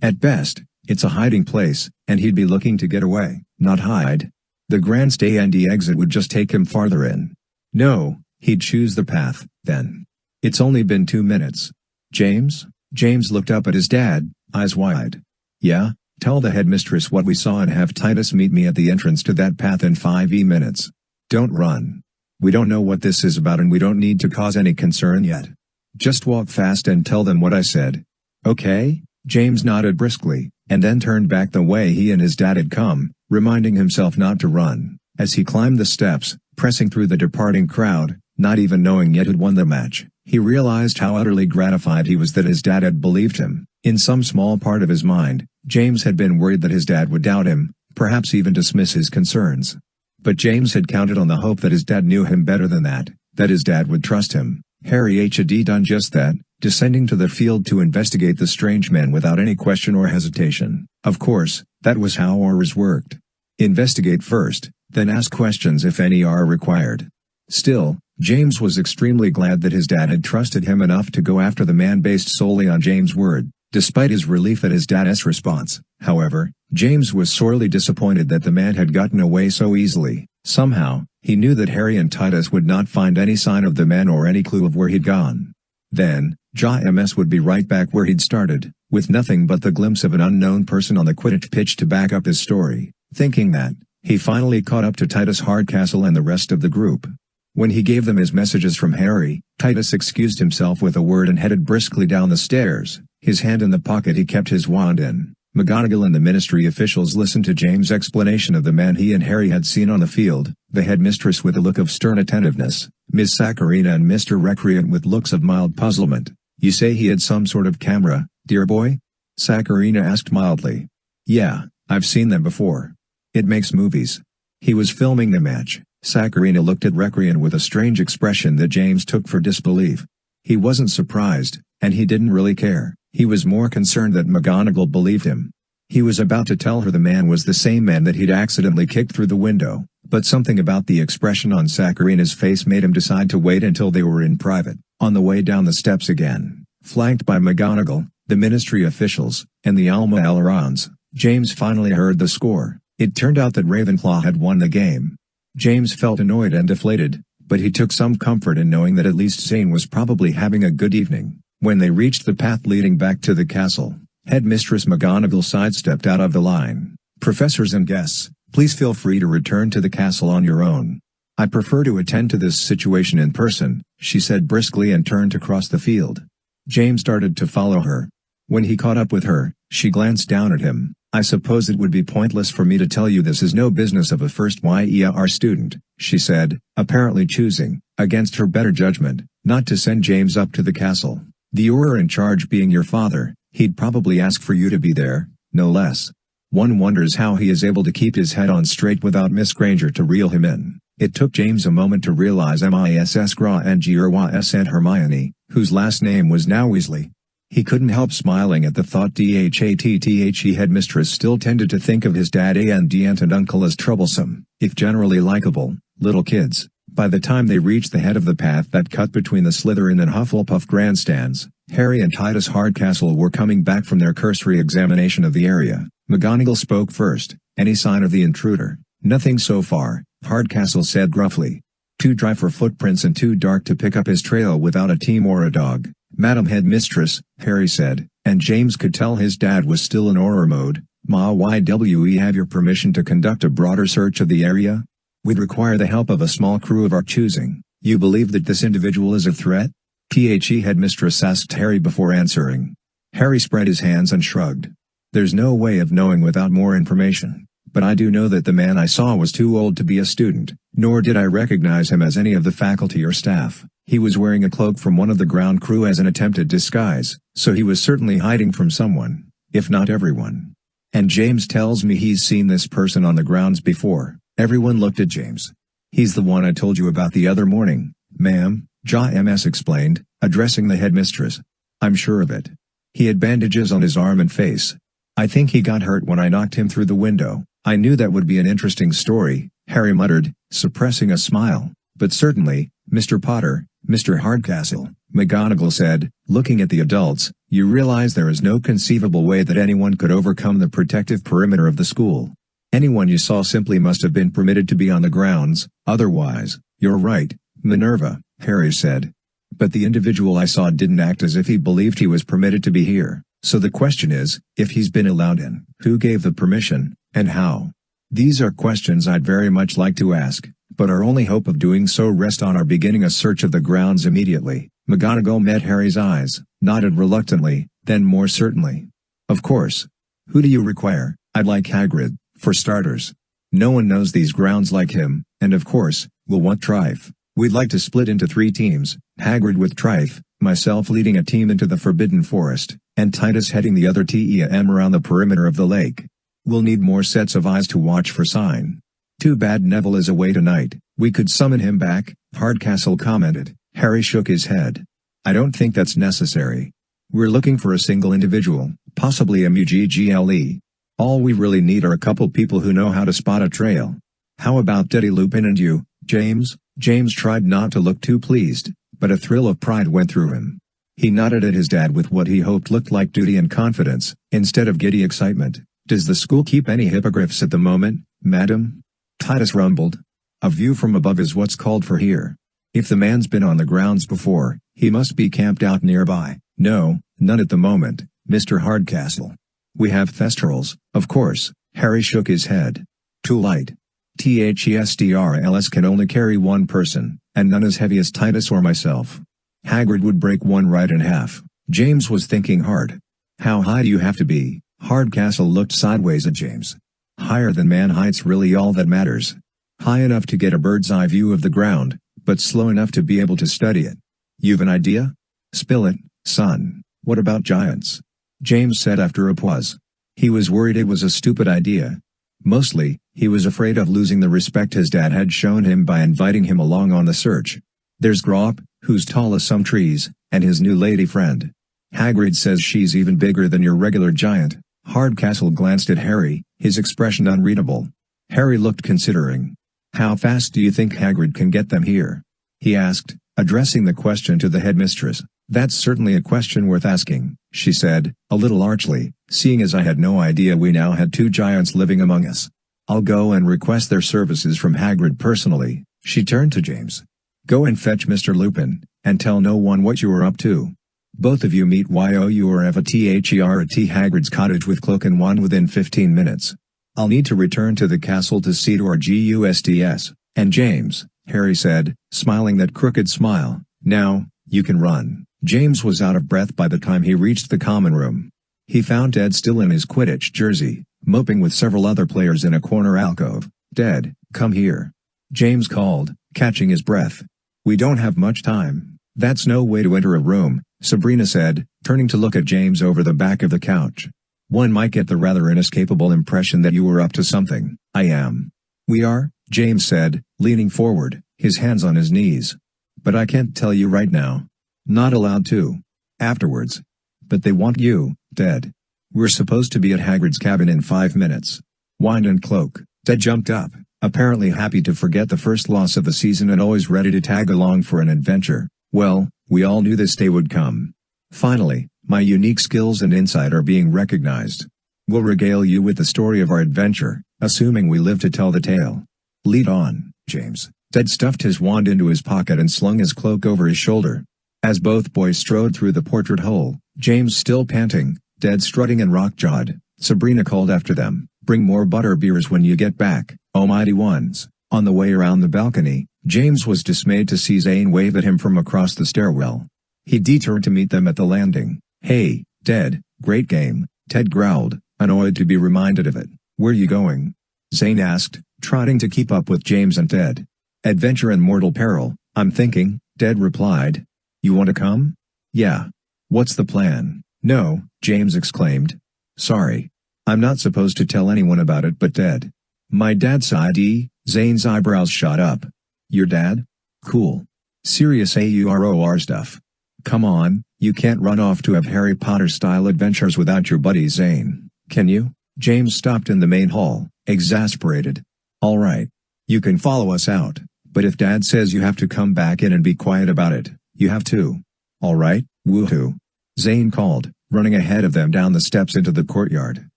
At best, it's a hiding place, and he'd be looking to get away, not hide. The grandstand exit would just take him farther in. No, he'd choose the path, then. It's only been 2 minutes. James? James looked up at his dad, eyes wide. "Yeah, tell the headmistress what we saw and have Titus meet me at the entrance to that path in 5 minutes. Don't run. We don't know what this is about and we don't need to cause any concern yet. Just walk fast and tell them what I said." "Okay?" James nodded briskly, and then turned back the way he and his dad had come, reminding himself not to run. As he climbed the steps, pressing through the departing crowd, not even knowing yet who'd won the match, he realized how utterly gratified he was that his dad had believed him. In some small part of his mind, James had been worried that his dad would doubt him, perhaps even dismiss his concerns. But James had counted on the hope that his dad knew him better than that his dad would trust him. Harry had done just that, descending to the field to investigate the strange man without any question or hesitation. Of course, that was how auras worked. Investigate first, then ask questions if any are required. Still, James was extremely glad that his dad had trusted him enough to go after the man based solely on James' word. Despite his relief at his dad's response, however, James was sorely disappointed that the man had gotten away so easily. Somehow, he knew that Harry and Titus would not find any sign of the man or any clue of where he'd gone. Then, James would be right back where he'd started, with nothing but the glimpse of an unknown person on the Quidditch pitch to back up his story. Thinking that, he finally caught up to Titus Hardcastle and the rest of the group. When he gave them his messages from Harry, Titus excused himself with a word and headed briskly down the stairs, his hand in the pocket he kept his wand in. McGonagall and the ministry officials listened to James' explanation of the man he and Harry had seen on the field, the headmistress with a look of stern attentiveness, Miss Saccharina and Mr. Recreant with looks of mild puzzlement. "You say he had some sort of camera, dear boy?" Saccharina asked mildly. "Yeah, I've seen them before. It makes movies. He was filming the match." Saccharina looked at Recreant with a strange expression that James took for disbelief. He wasn't surprised, and he didn't really care. He was more concerned that McGonagall believed him. He was about to tell her the man was the same man that he'd accidentally kicked through the window, but something about the expression on Saccharina's face made him decide to wait until they were in private. On the way down the steps again, flanked by McGonagall, the ministry officials, and the Alma Alerons, James finally heard the score. It turned out that Ravenclaw had won the game. James felt annoyed and deflated, but he took some comfort in knowing that at least Zane was probably having a good evening. When they reached the path leading back to the castle, Headmistress McGonagall sidestepped out of the line. "Professors and guests, please feel free to return to the castle on your own. I prefer to attend to this situation in person," she said briskly and turned to cross the field. James started to follow her. When he caught up with her, she glanced down at him. "I suppose it would be pointless for me to tell you this is no business of a first year student," she said, apparently choosing, against her better judgment, not to send James up to the castle. "The Auror in charge being your father, he'd probably ask for you to be there, no less. One wonders how he is able to keep his head on straight without Miss Granger to reel him in." It took James a moment to realize Mrs. Granger was Aunt Hermione, whose last name was now Weasley. He couldn't help smiling at the thought. Headmistress still tended to think of his dad and aunt and uncle as troublesome, if generally likable, little kids. By the time they reached the head of the path that cut between the Slytherin and Hufflepuff grandstands, Harry and Titus Hardcastle were coming back from their cursory examination of the area. McGonagall spoke first. "Any sign of the intruder?" "Nothing so far," Hardcastle said gruffly. "Too dry for footprints and too dark to pick up his trail without a team or a dog." "Madam Headmistress," Harry said, and James could tell his dad was still in Auror mode. "We have your permission to conduct a broader search of the area? We'd require the help of a small crew of our choosing." "You believe that this individual is a threat?" Headmistress asked Harry before answering. Harry spread his hands and shrugged. "There's no way of knowing without more information. But I do know that the man I saw was too old to be a student, nor did I recognize him as any of the faculty or staff. He was wearing a cloak from one of the ground crew as an attempted disguise, so he was certainly hiding from someone, if not everyone. And James tells me he's seen this person on the grounds before." Everyone looked at James. "He's the one I told you about the other morning, ma'am," Ms. explained, addressing the headmistress. "I'm sure of it. He had bandages on his arm and face. I think he got hurt when I knocked him through the window." "I knew that would be an interesting story," Harry muttered, suppressing a smile. "But certainly, Mr. Potter, Mr. Hardcastle," McGonagall said, looking at the adults, "you realize there is no conceivable way that anyone could overcome the protective perimeter of the school. Anyone you saw simply must have been permitted to be on the grounds, otherwise." "You're right, Minerva," Harry said. "But the individual I saw didn't act as if he believed he was permitted to be here, so the question is, if he's been allowed in, who gave the permission, and how? These are questions I'd very much like to ask, but our only hope of doing so rests on our beginning a search of the grounds immediately." McGonagall met Harry's eyes, nodded reluctantly, then more certainly. "Of course. Who do you require?" "I'd like Hagrid, for starters. No one knows these grounds like him, and of course, we'll want Trife. We'd like to split into 3 teams, Hagrid with Trife, myself leading a team into the Forbidden Forest, and Titus heading the other team around the perimeter of the lake. We'll need more sets of eyes to watch for sign." "Too bad Neville is away tonight. We could summon him back," Hardcastle commented. Harry shook his head. "I don't think that's necessary. We're looking for a single individual, possibly a Muggle. All we really need are a couple people who know how to spot a trail. How about Daddy Lupin and you, James?" James tried not to look too pleased, but a thrill of pride went through him. He nodded at his dad with what he hoped looked like duty and confidence, instead of giddy excitement. "Does the school keep any hippogriffs at the moment, madam?" Titus rumbled. "A view from above is what's called for here. If the man's been on the grounds before, he must be camped out nearby." "No, none at the moment, Mr. Hardcastle. We have Thestrals, of course." Harry shook his head. "Too light. Thestrals can only carry 1 person, and none as heavy as Titus or myself. Hagrid would break one right in half." James was thinking hard. "How high do you have to be?" Hardcastle looked sideways at James. "Higher than man height's really all that matters. High enough to get a bird's eye view of the ground, but slow enough to be able to study it. You've an idea?" "Spill it, son." "What about giants?" James said after a pause. He was worried it was a stupid idea. Mostly, he was afraid of losing the respect his dad had shown him by inviting him along on the search. "There's Grop, who's tall as some trees, and his new lady friend. Hagrid says she's even bigger than your regular giant." Hardcastle glanced at Harry, his expression unreadable. Harry looked considering. "How fast do you think Hagrid can get them here?" he asked, addressing the question to the headmistress. "That's certainly a question worth asking," she said, a little archly, "seeing as I had no idea we now had 2 giants living among us. I'll go and request their services from Hagrid personally." She turned to James. "Go and fetch Mr. Lupin, and tell no one what you are up to." Both of you meet YOU or FATHER at Hagrid's cottage with Cloak and Wand within 15 minutes. I'll need to return to the castle to see to our GUSTS, and James, Harry said, smiling that crooked smile. Now, you can run. James was out of breath by the time he reached the common room. He found Ded still in his Quidditch jersey, moping with several other players in a corner alcove. Ded, come here. James called, catching his breath. We don't have much time. That's no way to enter a room, Sabrina said, turning to look at James over the back of the couch. One might get the rather inescapable impression that you were up to something. I am. We are, James said, leaning forward, his hands on his knees. But I can't tell you right now. Not allowed to. Afterwards. But they want you, Ded. We're supposed to be at Hagrid's cabin in 5 minutes. Wand and Cloak. Ded jumped up, apparently happy to forget the first loss of the season and always ready to tag along for an adventure. Well, we all knew this day would come. Finally, my unique skills and insight are being recognized. We'll regale you with the story of our adventure, assuming we live to tell the tale. Lead on, James. Ded stuffed his wand into his pocket and slung his cloak over his shoulder. As both boys strode through the portrait hole, James still panting, Ded strutting and rock-jawed, Sabrina called after them, bring more butterbeers when you get back, oh mighty ones. On the way around the balcony, James was dismayed to see Zane wave at him from across the stairwell. He detoured to meet them at the landing. Hey, Ded, great game, Ted growled, annoyed to be reminded of it. Where you going? Zane asked, trotting to keep up with James and Ted. Adventure and mortal peril, I'm thinking, Ded replied. You want to come? Yeah. What's the plan? No, James exclaimed. Sorry. I'm not supposed to tell anyone about it but Ded. My dad's ID, Zane's eyebrows shot up. Your dad? Cool. Serious AUROR stuff. Come on, you can't run off to have Harry Potter-style adventures without your buddy Zane, can you? James stopped in the main hall, exasperated. All right. You can follow us out, but if Dad says you have to come back in and be quiet about it, you have to. All right, woohoo. Zane called, running ahead of them down the steps into the courtyard.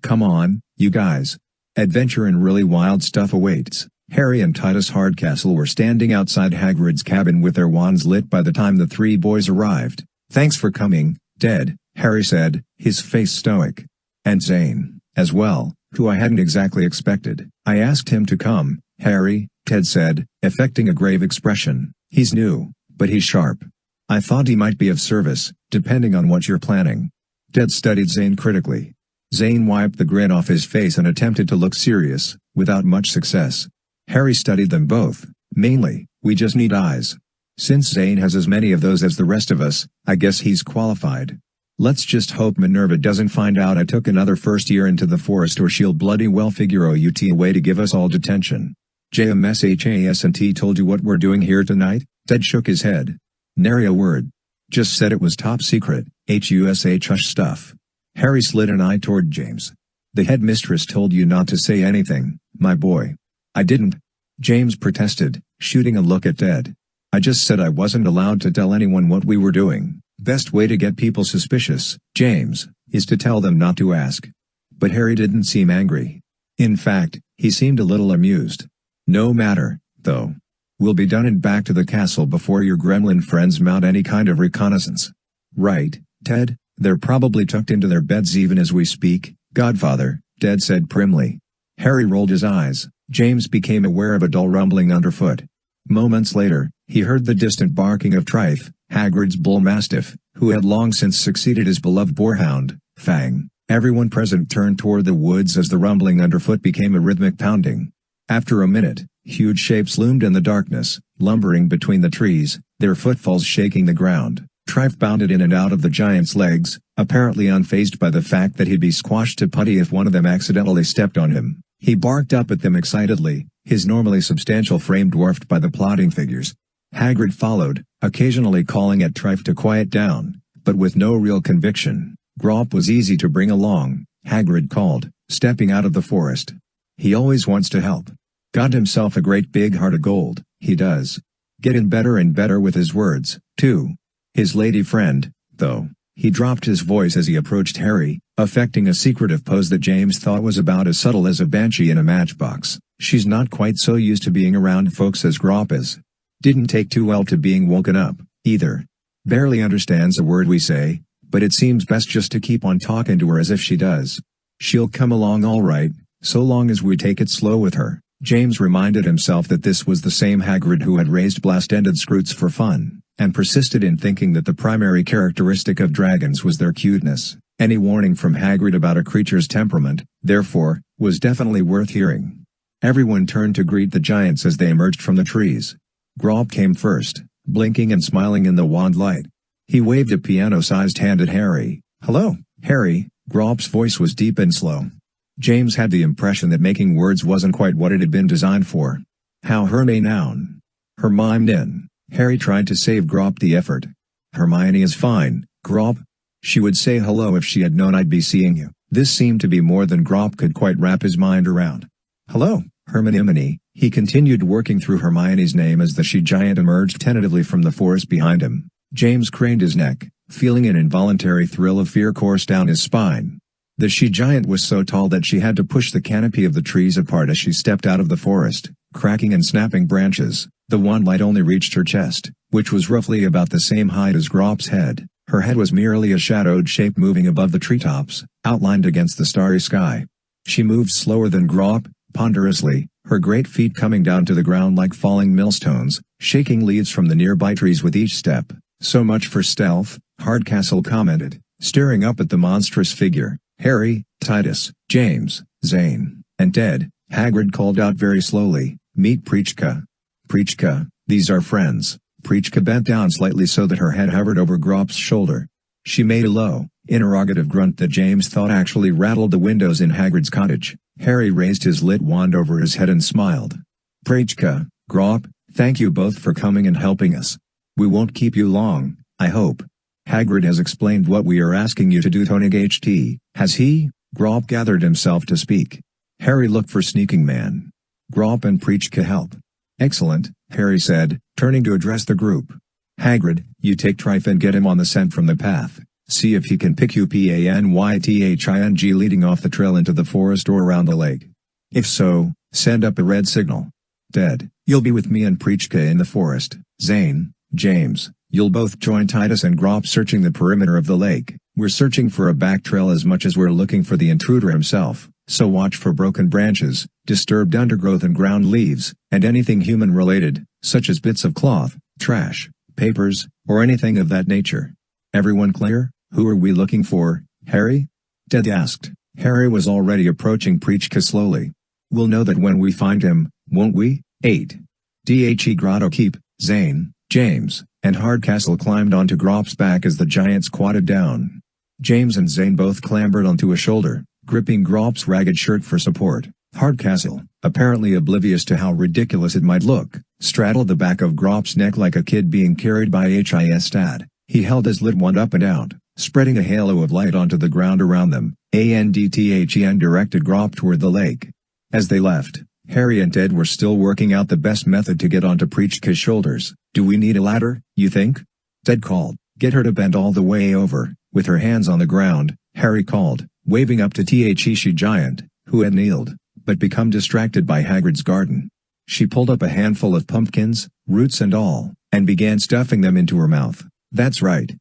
Come on, you guys. Adventure and really wild stuff awaits. Harry and Titus Hardcastle were standing outside Hagrid's cabin with their wands lit by the time the three boys arrived. Thanks for coming, Ded, Harry said, his face stoic. And Zane, as well, who I hadn't exactly expected. I asked him to come, Harry, Ted said, affecting a grave expression. He's new, but he's sharp. I thought he might be of service, depending on what you're planning. Ted studied Zane critically. Zane wiped the grin off his face and attempted to look serious, without much success. Harry studied them both. Mainly, we just need eyes. Since Zane has as many of those as the rest of us, I guess he's qualified. Let's just hope Minerva doesn't find out I took another first year into the forest or she'll bloody well figure out a way to give us all detention. JMSHASNT told you what we're doing here tonight? Ted shook his head. Nary a word. Just said it was top secret, HUSH hush stuff. Harry slid an eye toward James. The headmistress told you not to say anything, my boy. I didn't. James protested, shooting a look at Ted. I just said I wasn't allowed to tell anyone what we were doing. Best way to get people suspicious, James, is to tell them not to ask. But Harry didn't seem angry. In fact, he seemed a little amused. No matter, though. We'll be done and back to the castle before your gremlin friends mount any kind of reconnaissance. Right, Ted, they're probably tucked into their beds even as we speak, Godfather, Ted said primly. Harry rolled his eyes. James became aware of a dull rumbling underfoot. Moments later, he heard the distant barking of Trife, Hagrid's bull mastiff, who had long since succeeded his beloved boarhound, Fang. Everyone present turned toward the woods as the rumbling underfoot became a rhythmic pounding. After a minute, huge shapes loomed in the darkness, lumbering between the trees, their footfalls shaking the ground. Trife bounded in and out of the giant's legs, apparently unfazed by the fact that he'd be squashed to putty if one of them accidentally stepped on him. He barked up at them excitedly, his normally substantial frame dwarfed by the plodding figures. Hagrid followed, occasionally calling at Trife to quiet down, but with no real conviction. Grop was easy to bring along, Hagrid called, stepping out of the forest. He always wants to help. Got himself a great big heart of gold, he does. Getting better and better with his words, too. His lady friend, though, he dropped his voice as he approached Harry, affecting a secretive pose that James thought was about as subtle as a banshee in a matchbox. She's not quite so used to being around folks as Grop is. Didn't take too well to being woken up, either. Barely understands a word we say, but it seems best just to keep on talking to her as if she does. She'll come along all right, so long as we take it slow with her. James reminded himself that this was the same Hagrid who had raised blast-ended Scroots for fun, and persisted in thinking that the primary characteristic of dragons was their cuteness. Any warning from Hagrid about a creature's temperament, therefore, was definitely worth hearing. Everyone turned to greet the giants as they emerged from the trees. Grawp came first, blinking and smiling in the wand light. He waved a piano-sized hand at Harry. "Hello, Harry." Grawp's voice was deep and slow. James had the impression that making words wasn't quite what it had been designed for. "How Hermione noun?" "Hermione." Harry tried to save Grawp the effort. "Hermione is fine, Grawp. She would say hello if she had known I'd be seeing you." This seemed to be more than Grawp could quite wrap his mind around. "Hello, Hermione." He continued working through Hermione's name as the she-giant emerged tentatively from the forest behind him. James craned his neck, feeling an involuntary thrill of fear course down his spine. The she-giant was so tall that she had to push the canopy of the trees apart as she stepped out of the forest, cracking and snapping branches. The wand light only reached her chest, which was roughly about the same height as Grawp's head. Her head was merely a shadowed shape moving above the treetops, outlined against the starry sky. She moved slower than Grawp, ponderously, her great feet coming down to the ground like falling millstones, shaking leaves from the nearby trees with each step. "So much for stealth," Hardcastle commented, staring up at the monstrous figure. "Harry, Titus, James, Zane, and Ted," Hagrid called out very slowly, "meet Prichka." "Prichka, these are friends." Prichka bent down slightly so that her head hovered over Grawp's shoulder. She made a low, interrogative grunt that James thought actually rattled the windows in Hagrid's cottage. Harry raised his lit wand over his head and smiled. "Prichka, Grawp, thank you both for coming and helping us. We won't keep you long, I hope. Hagrid has explained what we are asking you to do, Tony HT, has he?" Grawp gathered himself to speak. Harry looked for Sneaking Man. "Grawp and Prichka help." "Excellent," Harry said, turning to address the group. "Hagrid, you take Trife and get him on the scent from the path. See if he can pick you Panything leading off the trail into the forest or around the lake. If so, send up a red signal. Ted, you'll be with me and Prichka in the forest. Zane, James, you'll both join Titus and Grawp searching the perimeter of the lake. We're searching for a back trail as much as we're looking for the intruder himself, so watch for broken branches, disturbed undergrowth and ground leaves, and anything human-related, such as bits of cloth, trash, papers, or anything of that nature. Everyone clear? Who are we looking for, Harry?" Ted asked. Harry was already approaching Prichka slowly. "We'll know that when we find him, won't we?" 8. Grotto Keep, Zane, James, and Hardcastle climbed onto Grawp's back as the giant squatted down. James and Zane both clambered onto a shoulder, gripping Grawp's ragged shirt for support. Hardcastle, apparently oblivious to how ridiculous it might look, straddled the back of Grawp's neck like a kid being carried by his dad. He held his lit wand up and out, spreading a halo of light onto the ground around them, and directed Grawp toward the lake. As they left, Harry and Ted were still working out the best method to get onto Prichka's shoulders. "Do we need a ladder, you think?" Ted called. "Get her to bend all the way over." With her hands on the ground, Harry called, waving up to she giant, who had kneeled, but become distracted by Hagrid's garden. She pulled up a handful of pumpkins, roots and all, and began stuffing them into her mouth. That's right,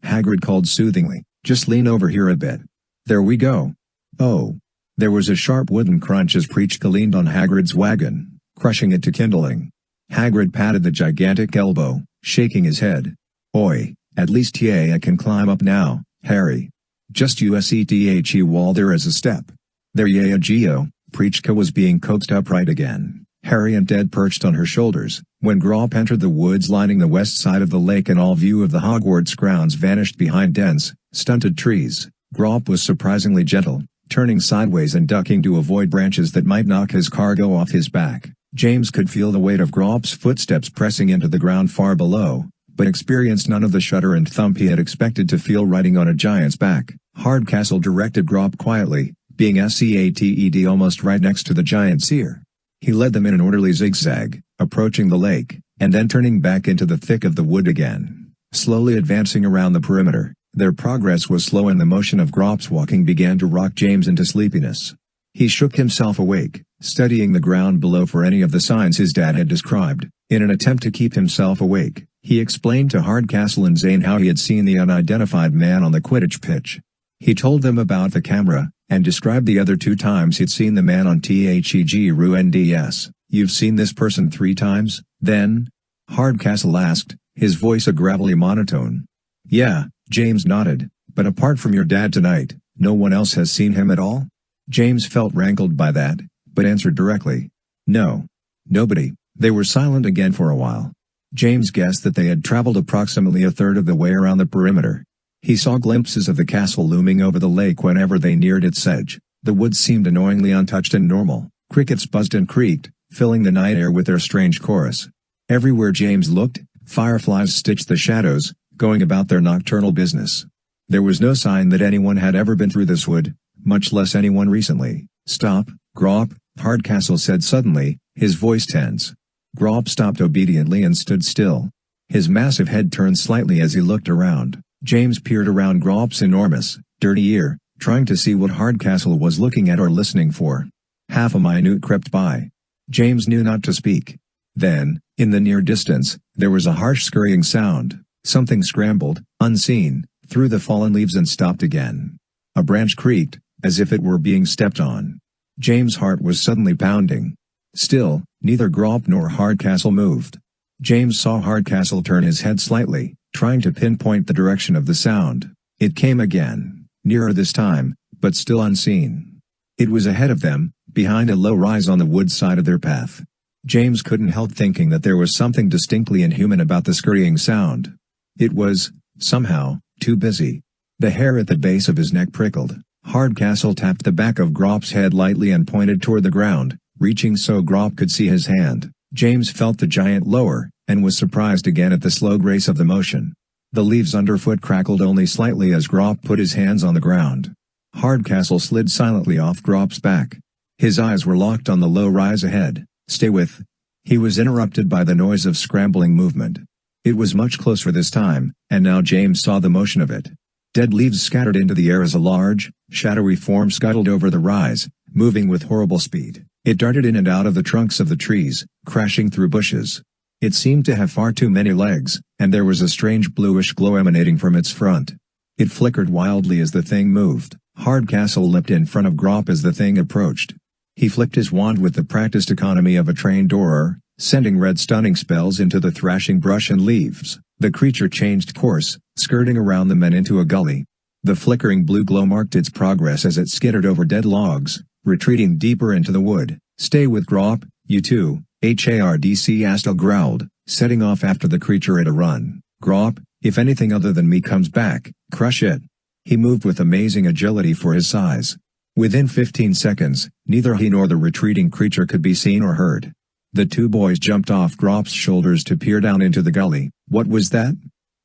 Hagrid called soothingly. "Just lean over here a bit. There we go." Oh. There was a sharp wooden crunch as Prichka leaned on Hagrid's wagon, crushing it to kindling. Hagrid patted the gigantic elbow, shaking his head. "Oi, at least I can climb up now, Harry. Just while there is a step." "There Geo." Prichka was being coaxed upright again. Harry and Ted perched on her shoulders. When Grawp entered the woods lining the west side of the lake and all view of the Hogwarts grounds vanished behind dense, stunted trees, Grawp was surprisingly gentle, turning sideways and ducking to avoid branches that might knock his cargo off his back. James could feel the weight of Grawp's footsteps pressing into the ground far below, but experienced none of the shudder and thump he had expected to feel riding on a giant's back. Hardcastle directed Grawp quietly, being SCATED almost right next to the giant's ear. He led them in an orderly zigzag, approaching the lake, and then turning back into the thick of the wood again. Slowly advancing around the perimeter, their progress was slow and the motion of Grawp's walking began to rock James into sleepiness. He shook himself awake, studying the ground below for any of the signs his dad had described. In an attempt to keep himself awake, He explained to Hardcastle and Zane how he had seen the unidentified man on the Quidditch pitch. He told them about the camera, and described the other 2 times he'd seen the man on THEGRUNDS. "You've seen this person 3 times, then?" Hardcastle asked, his voice a gravelly monotone. "Yeah," James nodded, "but apart from your dad tonight, no one else has seen him at all?" James felt rankled by that, but answered directly. "No. Nobody." They were silent again for a while. James guessed that they had traveled approximately a third of the way around the perimeter. He saw glimpses of the castle looming over the lake whenever they neared its edge. The woods seemed annoyingly untouched and normal. Crickets buzzed and creaked, filling the night air with their strange chorus. Everywhere James looked, fireflies stitched the shadows, going about their nocturnal business. There was no sign that anyone had ever been through this wood, much less anyone recently. "Stop, Grop," Hardcastle said suddenly, his voice tense. Grop stopped obediently and stood still. His massive head turned slightly as he looked around. James peered around Grop's enormous, dirty ear, trying to see what Hardcastle was looking at or listening for. Half a minute crept by. James knew not to speak. Then, in the near distance, there was a harsh scurrying sound. Something scrambled, unseen, through the fallen leaves and stopped again. A branch creaked, as if it were being stepped on. James' heart was suddenly pounding. Still, neither Grop nor Hardcastle moved. James saw Hardcastle turn his head slightly, trying to pinpoint the direction of the sound. It came again, nearer this time, but still unseen. It was ahead of them, behind a low rise on the wood side of their path. James couldn't help thinking that there was something distinctly inhuman about the scurrying sound. It was, somehow, too busy. The hair at the base of his neck prickled. Hardcastle tapped the back of Grop's head lightly and pointed toward the ground, reaching so Grop could see his hand. James felt the giant lower, and was surprised again at the slow grace of the motion. The leaves underfoot crackled only slightly as Grop put his hands on the ground. Hardcastle slid silently off Grop's back. His eyes were locked on the low rise ahead. "Stay with." He was interrupted by the noise of scrambling movement. It was much closer this time, and now James saw the motion of it. Dead leaves scattered into the air as a large, shadowy form scuttled over the rise, moving with horrible speed. It darted in and out of the trunks of the trees, crashing through bushes. It seemed to have far too many legs, and there was a strange bluish glow emanating from its front. It flickered wildly as the thing moved. Hardcastle leapt in front of Grop as the thing approached. He flicked his wand with the practiced economy of a trained orer, sending red stunning spells into the thrashing brush and leaves. The creature changed course, skirting around the men into a gully. The flickering blue glow marked its progress as it skittered over dead logs, retreating deeper into the wood. "Stay with Grop, you two," Hardcastle growled, setting off after the creature at a run. "Grop, if anything other than me comes back, crush it." He moved with amazing agility for his size. Within 15 seconds, neither he nor the retreating creature could be seen or heard. The 2 boys jumped off Grop's shoulders to peer down into the gully. "What was that?"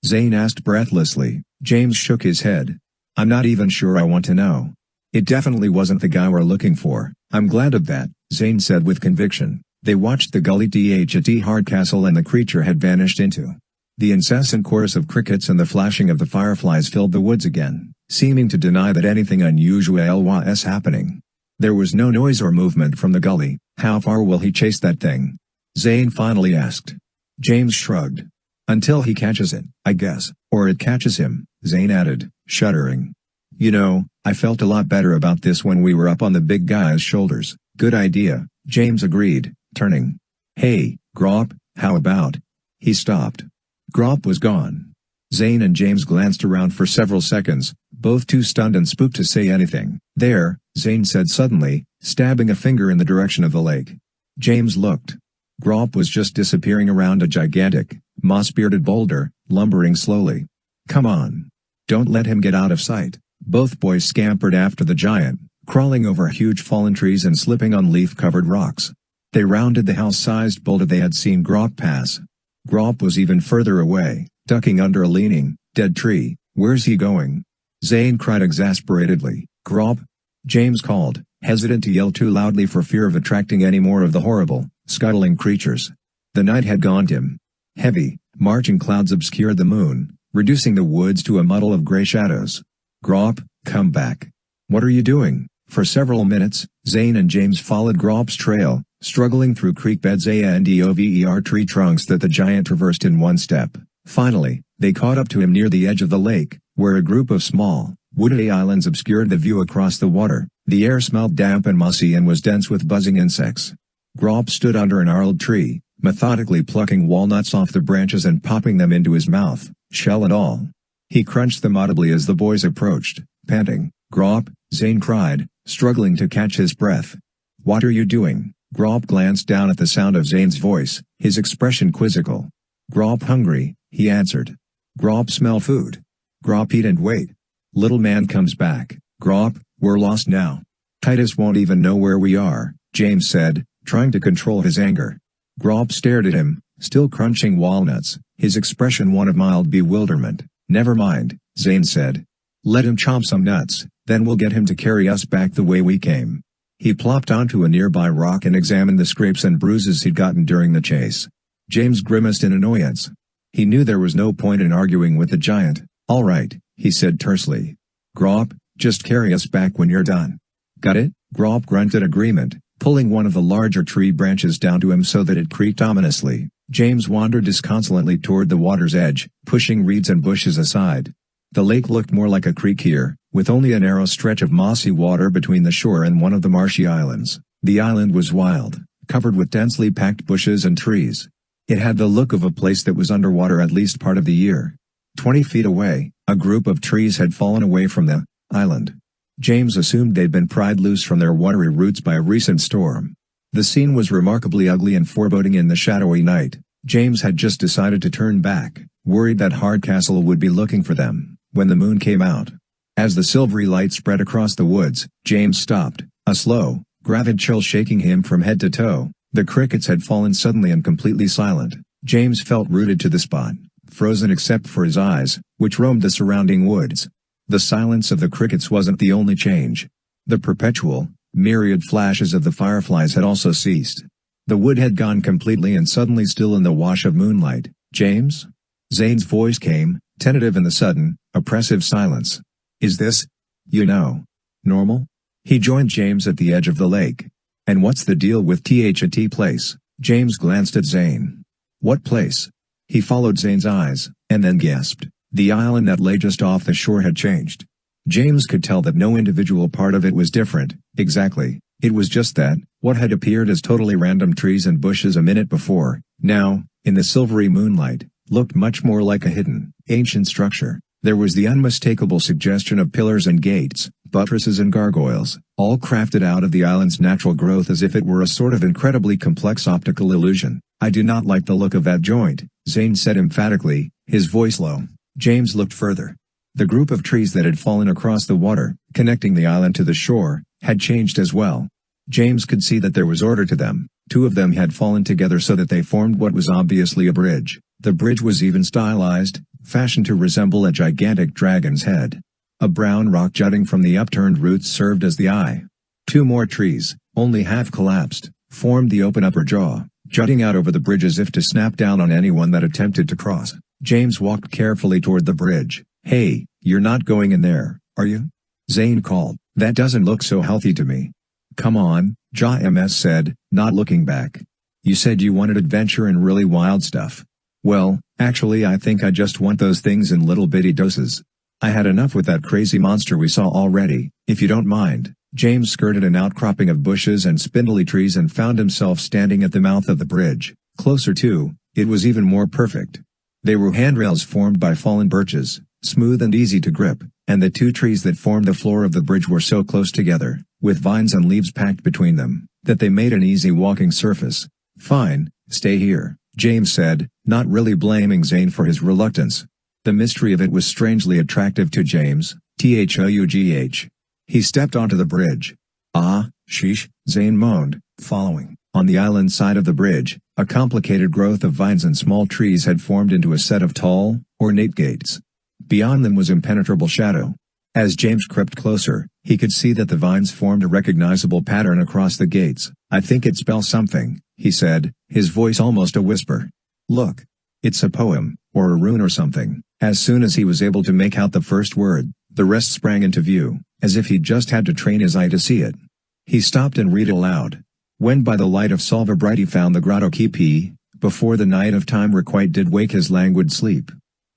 Zane asked breathlessly. James shook his head. "I'm not even sure I want to know. It definitely wasn't the guy we're looking for." "I'm glad of that," Zane said with conviction. They watched the gully at Hardcastle and the creature had vanished into. The incessant chorus of crickets and the flashing of the fireflies filled the woods again, seeming to deny that anything unusual was happening. There was no noise or movement from the gully. "How far will he chase that thing?" Zane finally asked. James shrugged. "Until he catches it, I guess, or it catches him," Zane added, shuddering. "You know, I felt a lot better about this when we were up on the big guy's shoulders." "Good idea," James agreed, turning. "Hey, Grop, how about?" He stopped. Grop was gone. Zane and James glanced around for several seconds, both too stunned and spooked to say anything. "There," Zane said suddenly, stabbing a finger in the direction of the lake. James looked. Grop was just disappearing around a gigantic, moss-bearded boulder, lumbering slowly. "Come on. Don't let him get out of sight." Both boys scampered after the giant, crawling over huge fallen trees and slipping on leaf-covered rocks. They rounded the house-sized boulder they had seen Grop pass. Grop was even further away, ducking under a leaning, dead tree. "Where's he going?" Zane cried exasperatedly. "Grop!" James called, hesitant to yell too loudly for fear of attracting any more of the horrible, scuttling creatures. The night had gone dim. Heavy, marching clouds obscured the moon, reducing the woods to a muddle of gray shadows. "Grop, come back." "What are you doing?" For several minutes, Zane and James followed Grop's trail, struggling through creek beds and over tree trunks that the giant traversed in one step. Finally, they caught up to him near the edge of the lake, where a group of small, wooded islands obscured the view across the water. The air smelled damp and mussy and was dense with buzzing insects. Grop stood under a gnarled tree, methodically plucking walnuts off the branches and popping them into his mouth, shell and all. He crunched them audibly as the boys approached, panting. "Grop," Zane cried, struggling to catch his breath. "What are you doing?" Grop glanced down at the sound of Zane's voice, his expression quizzical. "Grop hungry," he answered. "Grop smell food. Grop eat and wait. Little man comes back. Grop, we're lost now. Titus won't even know where we are," James said, trying to control his anger. Grop stared at him, still crunching walnuts, his expression one of mild bewilderment. "Never mind," Zane said. "Let him chomp some nuts, then we'll get him to carry us back the way we came." He plopped onto a nearby rock and examined the scrapes and bruises he'd gotten during the chase. James grimaced in annoyance. He knew there was no point in arguing with the giant. "All right," he said tersely. "Grop, just carry us back when you're done." "Got it?" Grop grunted agreement, pulling one of the larger tree branches down to him so that it creaked ominously. James wandered disconsolately toward the water's edge, pushing reeds and bushes aside. The lake looked more like a creek here, with only a narrow stretch of mossy water between the shore and one of the marshy islands. The island was wild, covered with densely packed bushes and trees. It had the look of a place that was underwater at least part of the year. 20 feet away, a group of trees had fallen away from the island. James assumed they'd been pried loose from their watery roots by a recent storm. The scene was remarkably ugly and foreboding in the shadowy night. James had just decided to turn back, worried that Hardcastle would be looking for them, when the moon came out. As the silvery light spread across the woods, James stopped, a slow, gravid chill shaking him from head to toe. The crickets had fallen suddenly and completely silent. James felt rooted to the spot, frozen except for his eyes, which roamed the surrounding woods. The silence of the crickets wasn't the only change. The perpetual, myriad flashes of the fireflies had also ceased. The wood had gone completely and suddenly still in the wash of moonlight. "James?" Zane's voice came, tentative in the sudden, oppressive silence. "Is this, normal?" He joined James at the edge of the lake. "And what's the deal with that place?" James glanced at Zane. "What place?" He followed Zane's eyes, and then gasped. The island that lay just off the shore had changed. James could tell that no individual part of it was different, exactly. It was just that, what had appeared as totally random trees and bushes a minute before, now, in the silvery moonlight, looked much more like a hidden, ancient structure. There was the unmistakable suggestion of pillars and gates, buttresses and gargoyles, all crafted out of the island's natural growth as if it were a sort of incredibly complex optical illusion. "I do not like the look of that joint," Zane said emphatically, his voice low. James looked further. The group of trees that had fallen across the water, connecting the island to the shore, had changed as well. James could see that there was order to them. Two of them had fallen together so that they formed what was obviously a bridge. The bridge was even stylized, fashioned to resemble a gigantic dragon's head. A brown rock jutting from the upturned roots served as the eye. Two more trees, only half collapsed, formed the open upper jaw, jutting out over the bridge as if to snap down on anyone that attempted to cross. James walked carefully toward the bridge. "Hey, you're not going in there, are you?" Zane called. "That doesn't look so healthy to me." "Come on," James said, not looking back. "You said you wanted adventure and really wild stuff." "Well, actually I think I just want those things in little bitty doses. I had enough with that crazy monster we saw already, if you don't mind." James skirted an outcropping of bushes and spindly trees and found himself standing at the mouth of the bridge. Closer to, it was even more perfect. They were handrails formed by fallen birches, smooth and easy to grip, and the two trees that formed the floor of the bridge were so close together, with vines and leaves packed between them, that they made an easy walking surface. "Fine, stay here," James said, not really blaming Zane for his reluctance. The mystery of it was strangely attractive to James, though. He stepped onto the bridge. "Ah, sheesh," Zane moaned, following. On the island side of the bridge, a complicated growth of vines and small trees had formed into a set of tall, ornate gates. Beyond them was impenetrable shadow. As James crept closer, he could see that the vines formed a recognizable pattern across the gates. "I think it spells something," he said, his voice almost a whisper. "Look. It's a poem, or a rune or something." As soon as he was able to make out the first word, the rest sprang into view, as if he'd just had to train his eye to see it. He stopped and read aloud. "When by the light of Solver bright he found the Grotto Keep, before the night of time requite did wake his languid sleep,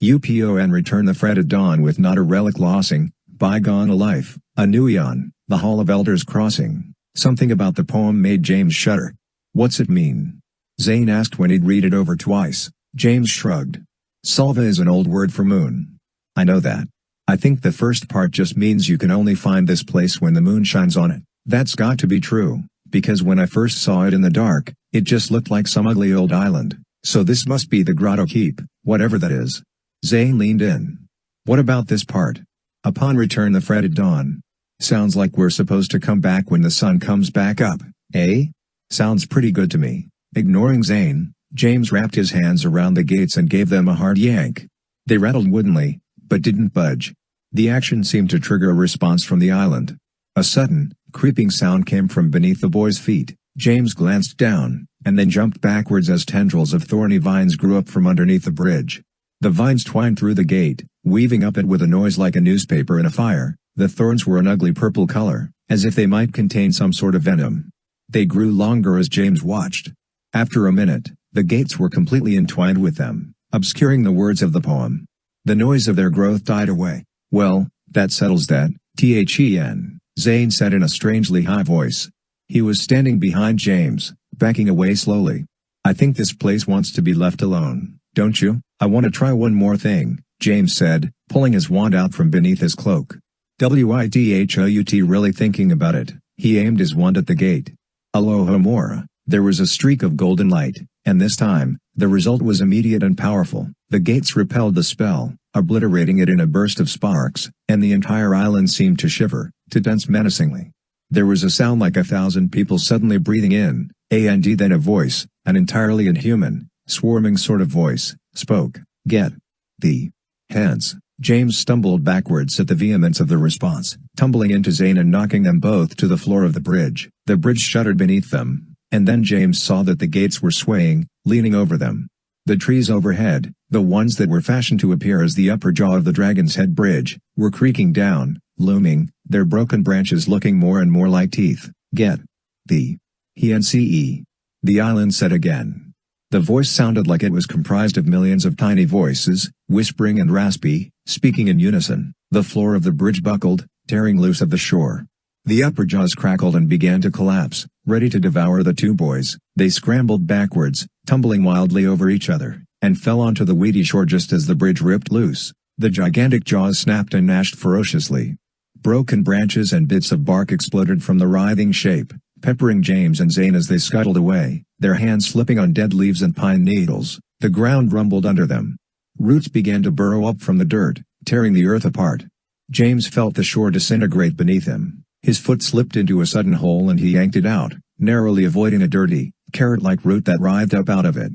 Upon return the fretted dawn with not a relic lossing, bygone a life, a new eon, the Hall of Elders crossing. Something about the poem made James shudder. What's it mean? Zane asked when he'd read it over twice. James shrugged. Salva is an old word for moon. I know that. I think the first part just means you can only find this place when the moon shines on it. That's got to be true, because when I first saw it in the dark, it just looked like some ugly old island. So this must be the Grotto Keep, whatever that is. Zane leaned in. What about this part? Upon return the fretted dawn. Sounds like we're supposed to come back when the sun comes back up, eh? Sounds pretty good to me. Ignoring Zane, James wrapped his hands around the gates and gave them a hard yank. They rattled woodenly, but didn't budge. The action seemed to trigger a response from the island. A sudden, creeping sound came from beneath the boy's feet. James glanced down, and then jumped backwards as tendrils of thorny vines grew up from underneath the bridge. The vines twined through the gate, weaving up it with a noise like a newspaper in a fire. The thorns were an ugly purple color, as if they might contain some sort of venom. They grew longer as James watched. After a minute, the gates were completely entwined with them, obscuring the words of the poem. The noise of their growth died away. Well, that settles that, Then, Zane said in a strangely high voice. He was standing behind James, backing away slowly. I think this place wants to be left alone, don't you? I want to try one more thing, James said, pulling his wand out from beneath his cloak. Without really thinking about it, he aimed his wand at the gate. Alohomora. There was a streak of golden light, and this time, the result was immediate and powerful. The gates repelled the spell, obliterating it in a burst of sparks, and the entire island seemed to shiver, to tense menacingly. There was a sound like 1,000 people suddenly breathing in, and then a voice, an entirely inhuman, swarming sort of voice, spoke. Get the hands. James stumbled backwards at the vehemence of the response, tumbling into Zane and knocking them both to the floor of the bridge. The bridge shuddered beneath them, and then James saw that the gates were swaying, leaning over them. The trees overhead, the ones that were fashioned to appear as the upper jaw of the Dragon's Head Bridge, were creaking down, looming, their broken branches looking more and more like teeth. Get the hands. The island said again. The voice sounded like it was comprised of millions of tiny voices, whispering and raspy, speaking in unison. The floor of the bridge buckled, tearing loose of the shore. The upper jaws crackled and began to collapse, ready to devour the two boys. They scrambled backwards, tumbling wildly over each other, and fell onto the weedy shore just as the bridge ripped loose. The gigantic jaws snapped and gnashed ferociously. Broken branches and bits of bark exploded from the writhing shape, peppering James and Zane as they scuttled away, their hands slipping on dead leaves and pine needles. The ground rumbled under them. Roots began to burrow up from the dirt, tearing the earth apart. James felt the shore disintegrate beneath him. His foot slipped into a sudden hole and he yanked it out, narrowly avoiding a dirty, carrot-like root that writhed up out of it.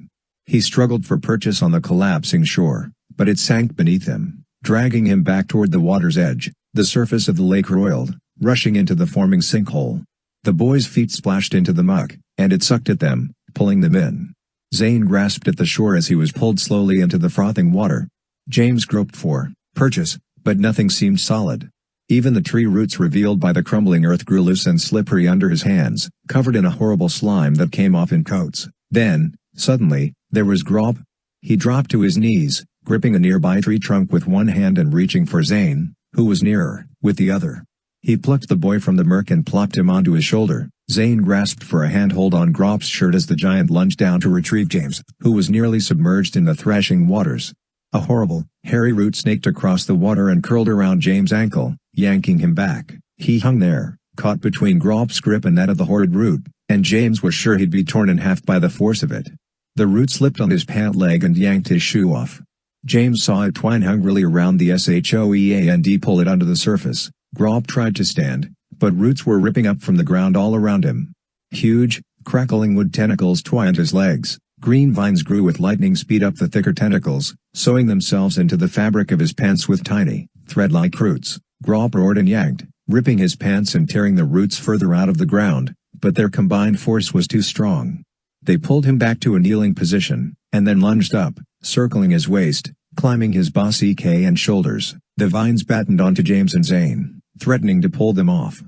He struggled for purchase on the collapsing shore, but it sank beneath him, dragging him back toward the water's edge. The surface of the lake roiled, rushing into the forming sinkhole. The boys' feet splashed into the muck, and it sucked at them, pulling them in. Zane grasped at the shore as he was pulled slowly into the frothing water. James groped for purchase, but nothing seemed solid. Even the tree roots revealed by the crumbling earth grew loose and slippery under his hands, covered in a horrible slime that came off in coats. Then, suddenly, there was Robe. He dropped to his knees, gripping a nearby tree trunk with one hand and reaching for Zane, who was nearer, with the other. He plucked the boy from the murk and plopped him onto his shoulder. Zane grasped for a handhold on Grop's shirt as the giant lunged down to retrieve James, who was nearly submerged in the thrashing waters. A horrible, hairy root snaked across the water and curled around James' ankle, yanking him back. He hung there, caught between Grop's grip and that of the horrid root, and James was sure he'd be torn in half by the force of it. The root slipped on his pant leg and yanked his shoe off. James saw it twine hungrily around the shoe and pull it onto the surface. Grop tried to stand, but roots were ripping up from the ground all around him. Huge, crackling wood tentacles twined his legs. Green vines grew with lightning speed up the thicker tentacles, sewing themselves into the fabric of his pants with tiny, thread-like roots. Grop roared and yanked, ripping his pants and tearing the roots further out of the ground, but their combined force was too strong. They pulled him back to a kneeling position, and then lunged up, circling his waist, climbing his bossy and shoulders. The vines battened onto James and Zane, threatening to pull them off.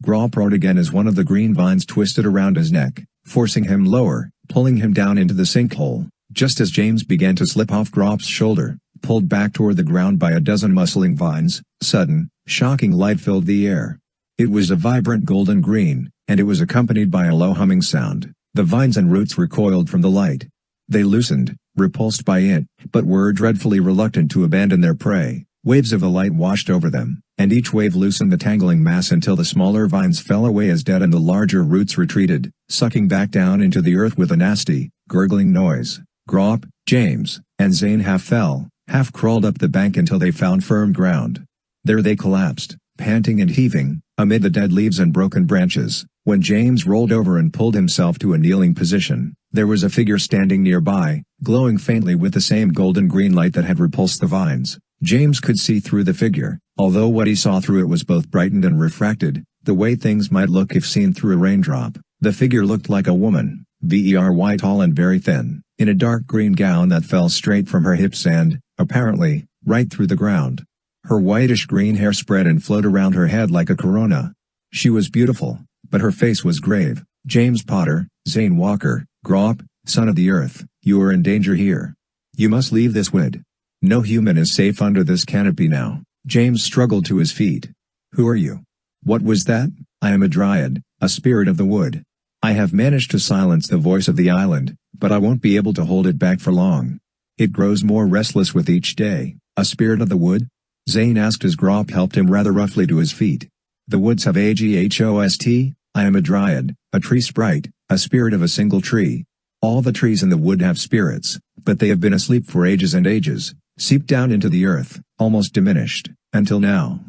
Grop roared again as one of the green vines twisted around his neck, forcing him lower, pulling him down into the sinkhole. Just as James began to slip off Grop's shoulder, pulled back toward the ground by a dozen muscling vines. Sudden, shocking light filled the air. It was a vibrant golden green, and it was accompanied by a low humming sound. The vines and roots recoiled from the light. They loosened, repulsed by it, but were dreadfully reluctant to abandon their prey. Waves of the light washed over them, and each wave loosened the tangling mass until the smaller vines fell away as dead and the larger roots retreated, sucking back down into the earth with a nasty, gurgling noise. Grop, James, and Zane half fell, half crawled up the bank until they found firm ground. There they collapsed, panting and heaving, amid the dead leaves and broken branches. When James rolled over and pulled himself to a kneeling position, there was a figure standing nearby, glowing faintly with the same golden-green light that had repulsed the vines. James could see through the figure, although what he saw through it was both brightened and refracted, the way things might look if seen through a raindrop. The figure looked like a woman, very tall and very thin, in a dark green gown that fell straight from her hips and, apparently, right through the ground. Her whitish-green hair spread and flowed around her head like a corona. She was beautiful, but her face was grave. James Potter, Zane Walker, Grop, son of the earth, you are in danger here. You must leave this wood. No human is safe under this canopy now. James struggled to his feet. Who are you? What was that? I am a dryad, a spirit of the wood. I have managed to silence the voice of the island, but I won't be able to hold it back for long. It grows more restless with each day. A spirit of the wood? Zane asked as Grop helped him rather roughly to his feet. The woods have a ghost? I am a dryad, a tree sprite, a spirit of a single tree. All the trees in the wood have spirits, but they have been asleep for ages and ages, seeped down into the earth, almost diminished, until now.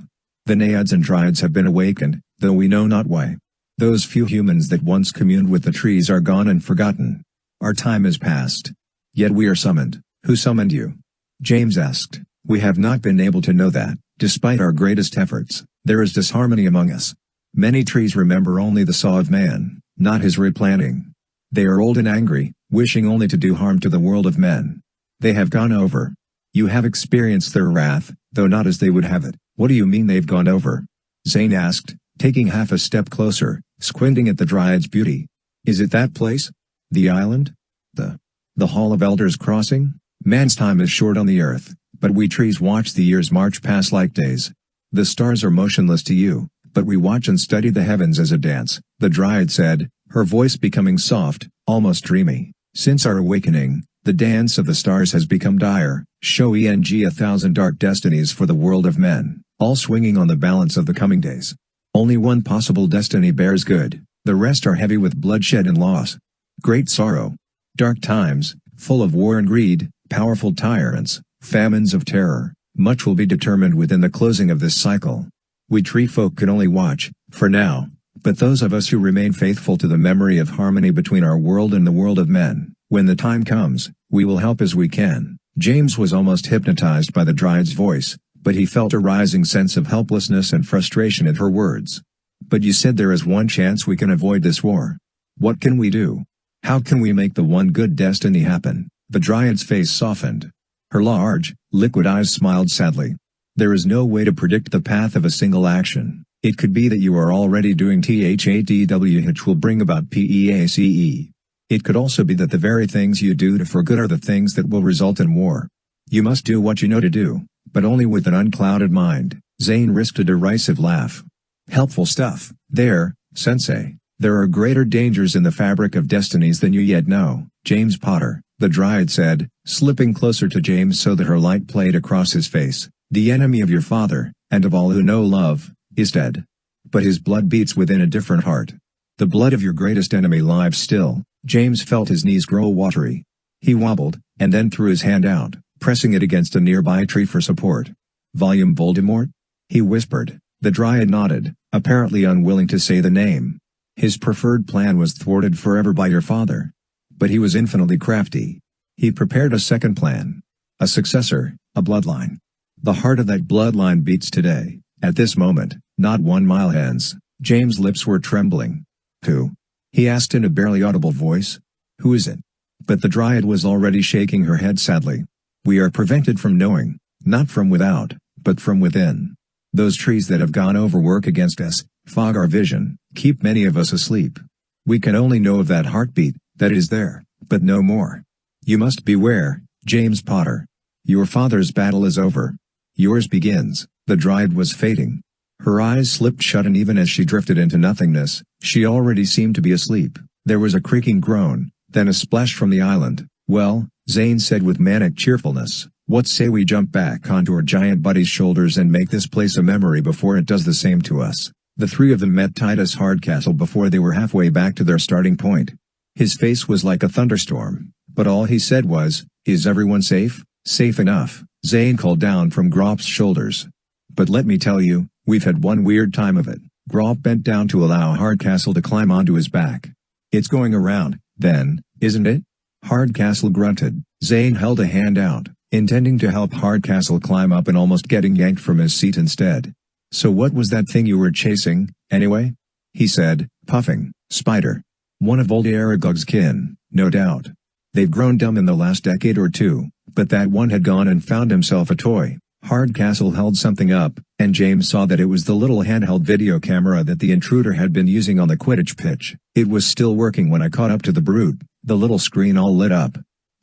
The naiads and dryads have been awakened, though we know not why. Those few humans that once communed with the trees are gone and forgotten. Our time is past. Yet we are summoned. Who summoned you? James asked. We have not been able to know that, despite our greatest efforts. There is disharmony among us. Many trees remember only the saw of man, not his replanting. They are old and angry, wishing only to do harm to the world of men. They have gone over. You have experienced their wrath, though not as they would have it. What do you mean they've gone over? Zane asked, taking half a step closer, squinting at the dryad's beauty. Is it that place? The island? The Hall of Elders Crossing? Man's time is short on the earth, but we trees watch the years march past like days. The stars are motionless to you, but we watch and study the heavens as a dance, the dryad said, her voice becoming soft, almost dreamy. Since our awakening, the dance of the stars has become dire, showing 1,000 dark destinies for the world of men, all swinging on the balance of the coming days. Only one possible destiny bears good, the rest are heavy with bloodshed and loss. Great sorrow. Dark times, full of war and greed, powerful tyrants, famines of terror. Much will be determined within the closing of this cycle. We tree folk can only watch, for now, but those of us who remain faithful to the memory of harmony between our world and the world of men, when the time comes, we will help as we can. James was almost hypnotized by the dryad's voice, but he felt a rising sense of helplessness and frustration at her words. But you said there is one chance we can avoid this war. What can we do? How can we make the one good destiny happen? The dryad's face softened. Her large, liquid eyes smiled sadly. There is no way to predict the path of a single action. It could be that you are already doing THADW which will bring about PEACE. It could also be that the very things you do for good are the things that will result in war. You must do what you know to do, but only with an unclouded mind. Zane risked a derisive laugh. Helpful stuff, there, Sensei. There are greater dangers in the fabric of destinies than you yet know, James Potter, the dryad said, slipping closer to James so that her light played across his face. The enemy of your father, and of all who know love, is dead. But his blood beats within a different heart. The blood of your greatest enemy lives still. James felt his knees grow watery. He wobbled, and then threw his hand out, pressing it against a nearby tree for support. Volume Voldemort? He whispered. The dryad nodded, apparently unwilling to say the name. His preferred plan was thwarted forever by your father. But he was infinitely crafty. He prepared a second plan. A successor, a bloodline. The heart of that bloodline beats today, at this moment, not 1 mile hence. James' lips were trembling. Who? He asked in a barely audible voice. Who is it? But the dryad was already shaking her head sadly. We are prevented from knowing, not from without, but from within. Those trees that have gone over work against us, fog our vision, keep many of us asleep. We can only know of that heartbeat, that it is there, but no more. You must beware, James Potter. Your father's battle is over. Yours begins." The dryad was fading. Her eyes slipped shut, and even as she drifted into nothingness, she already seemed to be asleep. There was a creaking groan, then a splash from the island. "Well," Zane said with manic cheerfulness, "what say we jump back onto our giant buddy's shoulders and make this place a memory before it does the same to us?" The three of them met Titus Hardcastle before they were halfway back to their starting point. His face was like a thunderstorm, but all he said was, "Is everyone safe?" "Safe enough," Zane called down from Grop's shoulders. "But let me tell you, we've had one weird time of it." Grop bent down to allow Hardcastle to climb onto his back. "It's going around, then, isn't it?" Hardcastle grunted. Zane held a hand out, intending to help Hardcastle climb up and almost getting yanked from his seat instead. "So what was that thing you were chasing, anyway?" he said, puffing. "Spider. One of old Aragog's kin, no doubt. They've grown dumb in the last decade or two, but that one had gone and found himself a toy." Hardcastle held something up, and James saw that it was the little handheld video camera that the intruder had been using on the Quidditch pitch. "It was still working when I caught up to the brute," the little screen all lit up.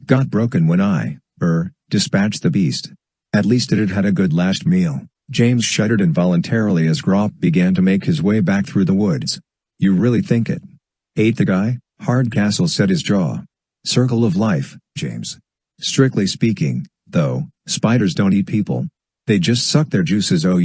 "Got broken when I, dispatched the beast. At least it had had a good last meal." James shuddered involuntarily as Grop began to make his way back through the woods. "You really think it ate the guy?" Hardcastle set his jaw. "Circle of life, James. Strictly speaking, though, spiders don't eat people. They just suck their juices out.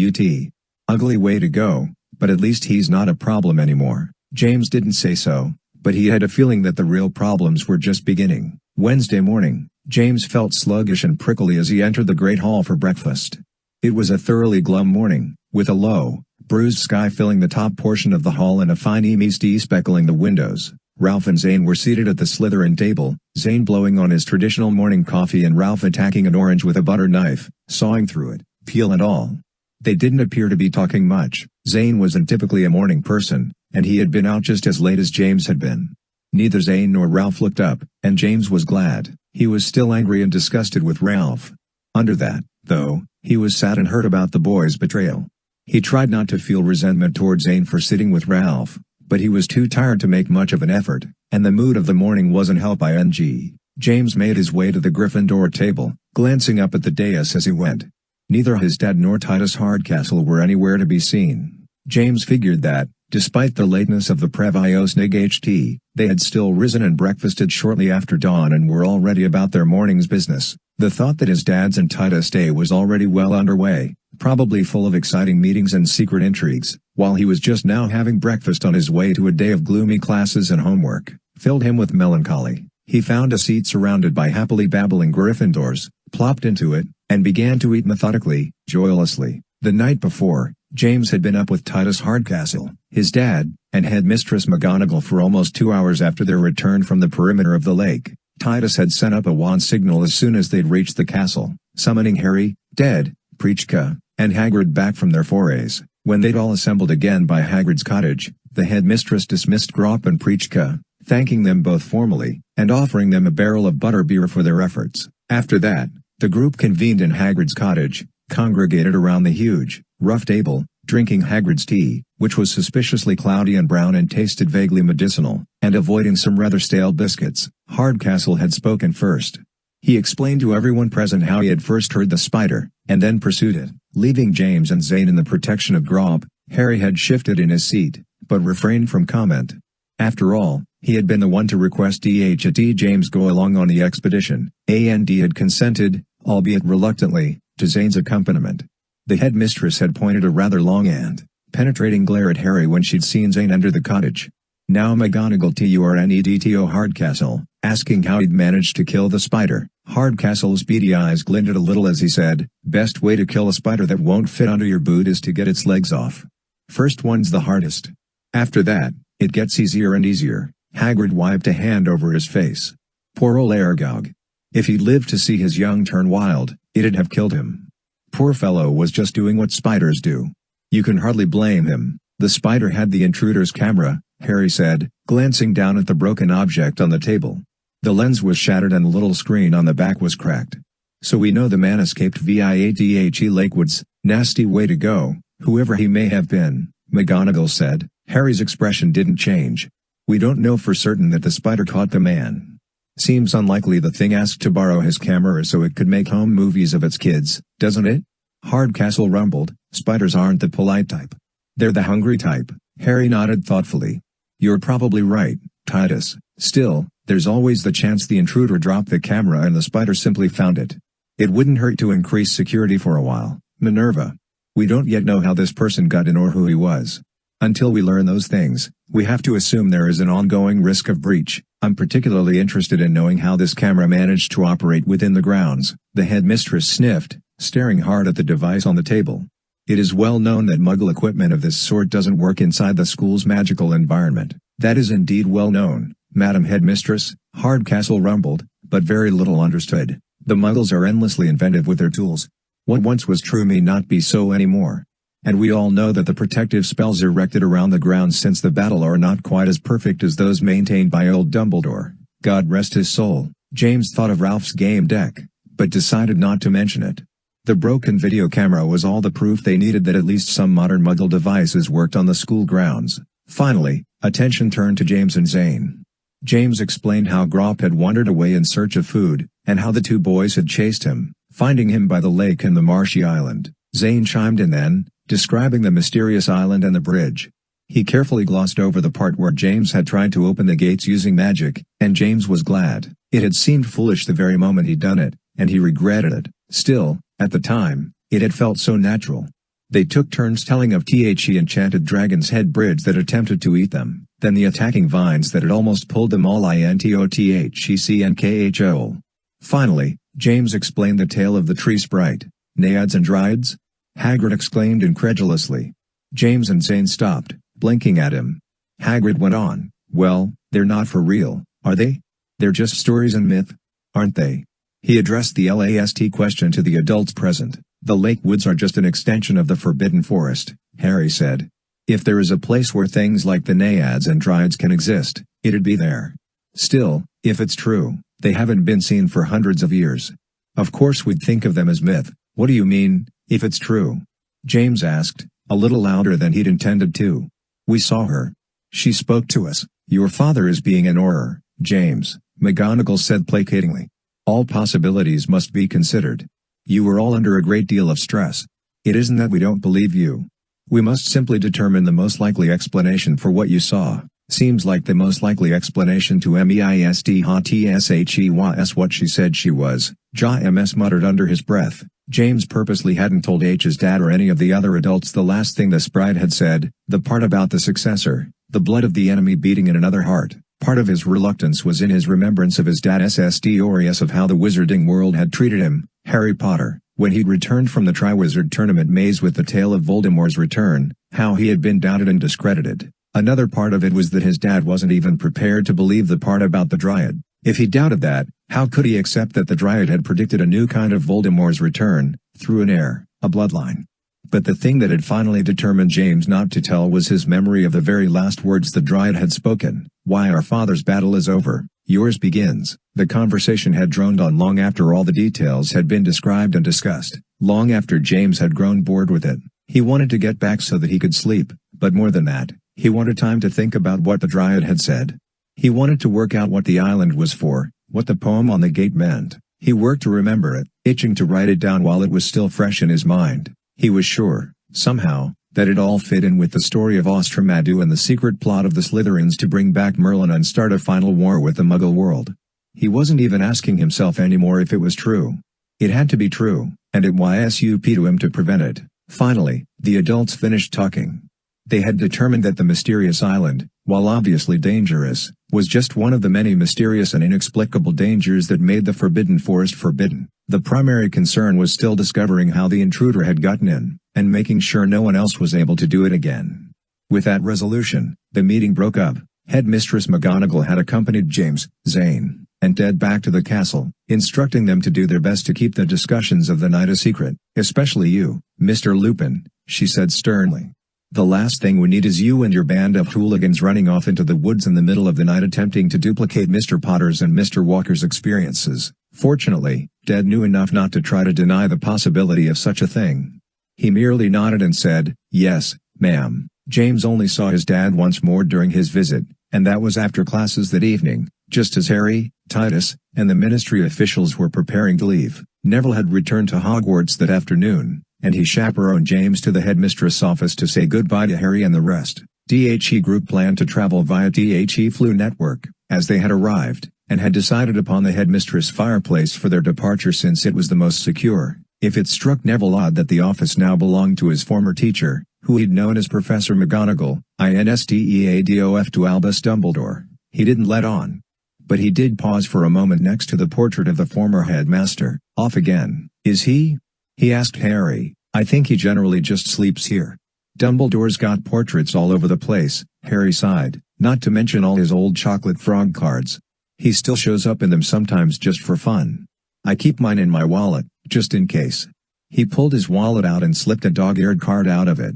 Ugly way to go, but at least he's not a problem anymore." James didn't say so, but he had a feeling that the real problems were just beginning. Wednesday morning, James felt sluggish and prickly as he entered the great hall for breakfast. It was a thoroughly glum morning, with a low, bruised sky filling the top portion of the hall and a fine misty speckling the windows. Ralph and Zane were seated at the Slytherin table, Zane blowing on his traditional morning coffee and Ralph attacking an orange with a butter knife, sawing through it, peel and all. They didn't appear to be talking much. Zane wasn't typically a morning person, and he had been out just as late as James had been. Neither Zane nor Ralph looked up, and James was glad. He was still angry and disgusted with Ralph. Under that, though, he was sad and hurt about the boy's betrayal. He tried not to feel resentment toward Zane for sitting with Ralph, but he was too tired to make much of an effort, and the mood of the morning wasn't helped by NG. James made his way to the Gryffindor table, glancing up at the dais as he went. Neither his dad nor Titus Hardcastle were anywhere to be seen. James figured that, despite the lateness of the Previosnig HT, they had still risen and breakfasted shortly after dawn and were already about their morning's business. The thought that his dad's and Titus' day was already well underway, probably full of exciting meetings and secret intrigues, while he was just now having breakfast on his way to a day of gloomy classes and homework, filled him with melancholy. He found a seat surrounded by happily babbling Gryffindors, plopped into it, and began to eat methodically, joylessly. The night before, James had been up with Titus Hardcastle, his dad, and Headmistress McGonagall for almost 2 hours after their return from the perimeter of the lake. Titus had sent up a wand signal as soon as they'd reached the castle, summoning Harry, Dead, Preachka, and Hagrid back from their forays. When they'd all assembled again by Hagrid's cottage, the headmistress dismissed Grop and Preachka, thanking them both formally, and offering them a barrel of butterbeer for their efforts. After that, the group convened in Hagrid's cottage, congregated around the huge, rough table, drinking Hagrid's tea, which was suspiciously cloudy and brown and tasted vaguely medicinal, and avoiding some rather stale biscuits. Hardcastle had spoken first. He explained to everyone present how he had first heard the spider, and then pursued it. Leaving James and Zane in the protection of Grop, Harry had shifted in his seat, but refrained from comment. After all, he had been the one to request James go along on the expedition, and had consented, albeit reluctantly, to Zane's accompaniment. The headmistress had pointed a rather long and penetrating glare at Harry when she'd seen Zane enter the cottage. "Now McGonagall TURNEDTO Hardcastle," asking how he'd managed to kill the spider. Hardcastle's beady eyes glinted a little as he said, "Best way to kill a spider that won't fit under your boot is to get its legs off. First one's the hardest. After that, it gets easier and easier." Hagrid wiped a hand over his face. Poor old Aragog. If he'd lived to see his young turn wild, it'd have killed him. Poor fellow was just doing what spiders do. You can hardly blame him. "The spider had the intruder's camera," Harry said, glancing down at the broken object on the table. "The lens was shattered and the little screen on the back was cracked. So we know the man escaped via the Lakewoods. Nasty way to go, whoever he may have been," McGonagall said. Harry's expression didn't change. "We don't know for certain that the spider caught the man. Seems unlikely the thing asked to borrow his camera so it could make home movies of its kids, doesn't it? Hardcastle rumbled, spiders aren't the polite type. They're the hungry type. Harry nodded thoughtfully. You're probably right, Titus. Still, there's always the chance the intruder dropped the camera and the spider simply found it. It wouldn't hurt to increase security for a while, Minerva. We don't yet know how this person got in or who he was. Until we learn those things, we have to assume there is an ongoing risk of breach. I'm particularly interested in knowing how this camera managed to operate within the grounds. The headmistress sniffed, staring hard at the device on the table. It is well known that Muggle equipment of this sort doesn't work inside the school's magical environment. That is indeed well known, Madam Headmistress, Hardcastle rumbled, but very little understood. The Muggles are endlessly inventive with their tools. What once was true may not be so anymore. And we all know that the protective spells erected around the grounds since the battle are not quite as perfect as those maintained by old Dumbledore. God rest his soul. James thought of Ralph's game deck, but decided not to mention it. The broken video camera was all the proof they needed that at least some modern Muggle devices worked on the school grounds. Finally, attention turned to James and Zane. James explained how Grop had wandered away in search of food, and how the two boys had chased him, finding him by the lake and the marshy island. Zane chimed in then, describing the mysterious island and the bridge. He carefully glossed over the part where James had tried to open the gates using magic, and James was glad. It had seemed foolish the very moment he'd done it, and he regretted it. Still, at the time, it had felt so natural. They took turns telling of the enchanted dragon's head bridge that attempted to eat them, then the attacking vines that had almost pulled them all intotechnkho. Finally, James explained the tale of the tree sprite. Naiads and Dryads? Hagrid exclaimed incredulously. James and Zane stopped, blinking at him. Hagrid went on, well, they're not for real, are they? They're just stories and myth, aren't they? He addressed the last question to the adults present. The lake woods are just an extension of the Forbidden Forest, Harry said. If there is a place where things like the Naiads and Dryads can exist, it'd be there. Still, if it's true, they haven't been seen for hundreds of years. Of course we'd think of them as myth. What do you mean, if it's true? James asked, a little louder than he'd intended to. We saw her. She spoke to us. Your father is being an Auror, James, McGonagall said placatingly. All possibilities must be considered. You were all under a great deal of stress. It isn't that we don't believe you. We must simply determine the most likely explanation for what you saw. Seems like the most likely explanation to MISTHTSHE was what she said she was, J.M.S. muttered under his breath. James purposely hadn't told H's dad or any of the other adults the last thing the sprite had said, the part about the successor, the blood of the enemy beating in another heart. Part of his reluctance was in his remembrance of his dad's stories of how the wizarding world had treated him, Harry Potter, when he'd returned from the Triwizard Tournament maze with the tale of Voldemort's return, how he had been doubted and discredited. Another part of it was that his dad wasn't even prepared to believe the part about the Dryad. If he doubted that, how could he accept that the Dryad had predicted a new kind of Voldemort's return, through an heir, a bloodline? But the thing that had finally determined James not to tell was his memory of the very last words the Dryad had spoken. Why our father's battle is over, yours begins. The conversation had droned on long after all the details had been described and discussed, long after James had grown bored with it. He wanted to get back so that he could sleep, but more than that, he wanted time to think about what the Dryad had said. He wanted to work out what the island was for, what the poem on the gate meant. He worked to remember it, itching to write it down while it was still fresh in his mind. He was sure, somehow, that it all fit in with the story of Austramaddux and the secret plot of the Slytherins to bring back Merlin and start a final war with the Muggle world. He wasn't even asking himself anymore if it was true. It had to be true, and it was up to him to prevent it. Finally, the adults finished talking. They had determined that the mysterious island, while obviously dangerous, was just one of the many mysterious and inexplicable dangers that made the Forbidden Forest forbidden. The primary concern was still discovering how the intruder had gotten in, and making sure no one else was able to do it again. With that resolution, the meeting broke up. Headmistress McGonagall had accompanied James, Zane, and Ted back to the castle, instructing them to do their best to keep the discussions of the night a secret, especially you, Mr. Lupin, she said sternly. The last thing we need is you and your band of hooligans running off into the woods in the middle of the night attempting to duplicate Mr. Potter's and Mr. Walker's experiences. Fortunately, Ted knew enough not to try to deny the possibility of such a thing. He merely nodded and said, yes, ma'am. James only saw his dad once more during his visit, and that was after classes that evening, Just as Harry, Titus, and the ministry officials were preparing to leave, Neville had returned to Hogwarts that afternoon, and he chaperoned James to the headmistress' office to say goodbye to Harry and the rest. DHE Group planned to travel via DHE Flu Network, as they had arrived, and had decided upon the headmistress' fireplace for their departure since it was the most secure. If it struck Neville odd that the office now belonged to his former teacher, who he'd known as Professor McGonagall, INSTEADOF to Albus Dumbledore, he didn't let on. But he did pause for a moment next to the portrait of the former headmaster. Off again, is he? He asked Harry. I think he generally just sleeps here. Dumbledore's got portraits all over the place, Harry sighed, not to mention all his old chocolate frog cards. He still shows up in them sometimes just for fun. I keep mine in my wallet, just in case. He pulled his wallet out and slipped a dog-eared card out of it.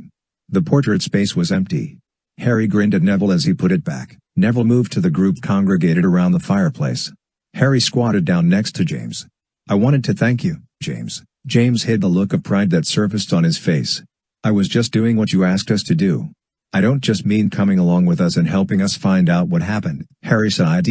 The portrait space was empty. Harry grinned at Neville as he put it back. Neville moved to the group congregated around the fireplace. Harry squatted down next to James. I wanted to thank you, James. James hid the look of pride that surfaced on his face. I was just doing what you asked us to do. I don't just mean coming along with us and helping us find out what happened. Harry sighed,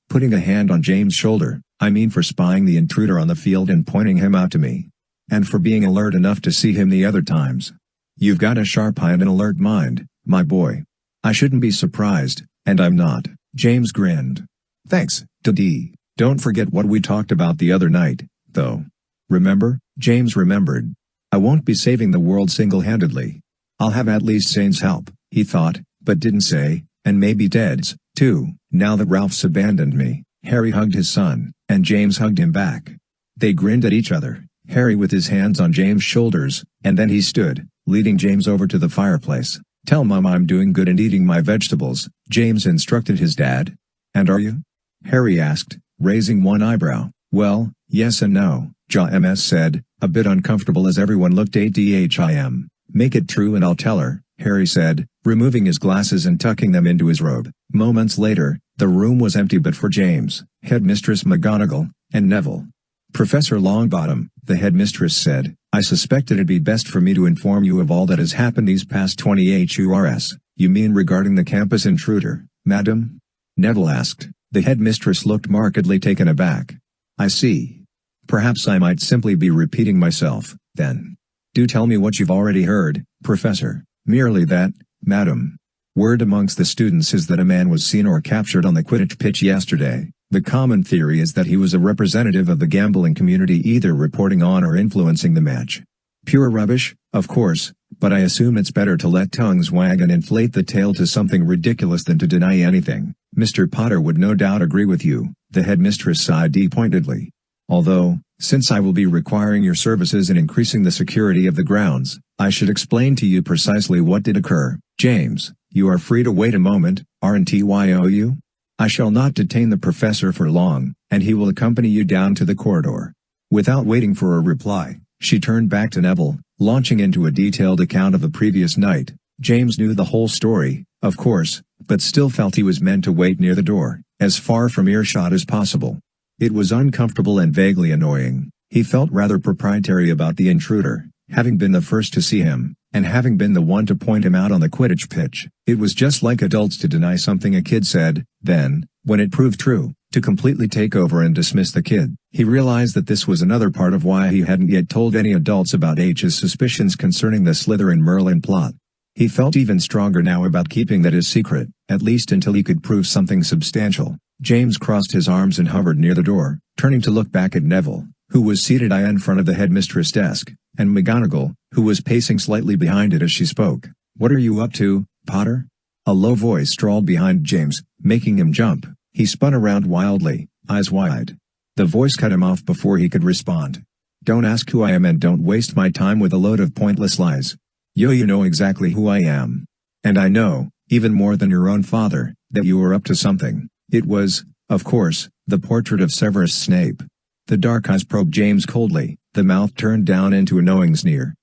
putting a hand on James' shoulder. I mean for spying the intruder on the field and pointing him out to me. And for being alert enough to see him the other times. You've got a sharp eye and an alert mind, my boy. I shouldn't be surprised, and I'm not. James grinned. Thanks, Dee. Don't forget what we talked about the other night, though. Remember? James remembered. I won't be saving the world single-handedly. I'll have at least Zane's help, he thought, but didn't say, and maybe Ted's, too. Now that Ralph's abandoned me, Harry hugged his son, and James hugged him back. They grinned at each other, Harry with his hands on James' shoulders, and then he stood, leading James over to the fireplace. Tell Mom I'm doing good and eating my vegetables, James instructed his dad. And are you? Harry asked, raising one eyebrow. Well, yes and no, MS said, a bit uncomfortable as everyone looked at him. Make it true and I'll tell her, Harry said, removing his glasses and tucking them into his robe. Moments later, the room was empty but for James, Headmistress McGonagall, and Neville. Professor Longbottom, the headmistress said, I suspected it'd be best for me to inform you of all that has happened these past 28 hours. You mean regarding the campus intruder, madam? Neville asked. The headmistress looked markedly taken aback. I see. Perhaps I might simply be repeating myself, then. Do tell me what you've already heard, Professor. Merely that, madam. Word amongst the students is that a man was seen or captured on the Quidditch pitch yesterday. The common theory is that he was a representative of the gambling community either reporting on or influencing the match. Pure rubbish, of course, but I assume it's better to let tongues wag and inflate the tale to something ridiculous than to deny anything. Mr. Potter would no doubt agree with you, the headmistress sighed pointedly. Although, since I will be requiring your services in increasing the security of the grounds, I should explain to you precisely what did occur. James, you are free to wait a moment, aren't you? I shall not detain the professor for long, and he will accompany you down to the corridor. Without waiting for a reply, she turned back to Neville, launching into a detailed account of the previous night. James knew the whole story, of course, but still felt he was meant to wait near the door, as far from earshot as possible. It was uncomfortable and vaguely annoying. He felt rather proprietary about the intruder, having been the first to see him, and having been the one to point him out on the Quidditch pitch. It was just like adults to deny something a kid said, then, when it proved true, to completely take over and dismiss the kid. He realized that this was another part of why he hadn't yet told any adults about H's suspicions concerning the Slytherin-Merlin plot. He felt even stronger now about keeping that his secret, at least until he could prove something substantial. James crossed his arms and hovered near the door, turning to look back at Neville, who was seated in front of the headmistress' desk, and McGonagall, who was pacing slightly behind it as she spoke. What are you up to, Potter? A low voice drawled behind James, making him jump. He spun around wildly, eyes wide. The voice cut him off before he could respond. Don't ask who I am and don't waste my time with a load of pointless lies. You know exactly who I am. And I know, even more than your own father, that you are up to something. It was, of course, the portrait of Severus Snape. The dark eyes probed James coldly, the mouth turned down into a knowing sneer.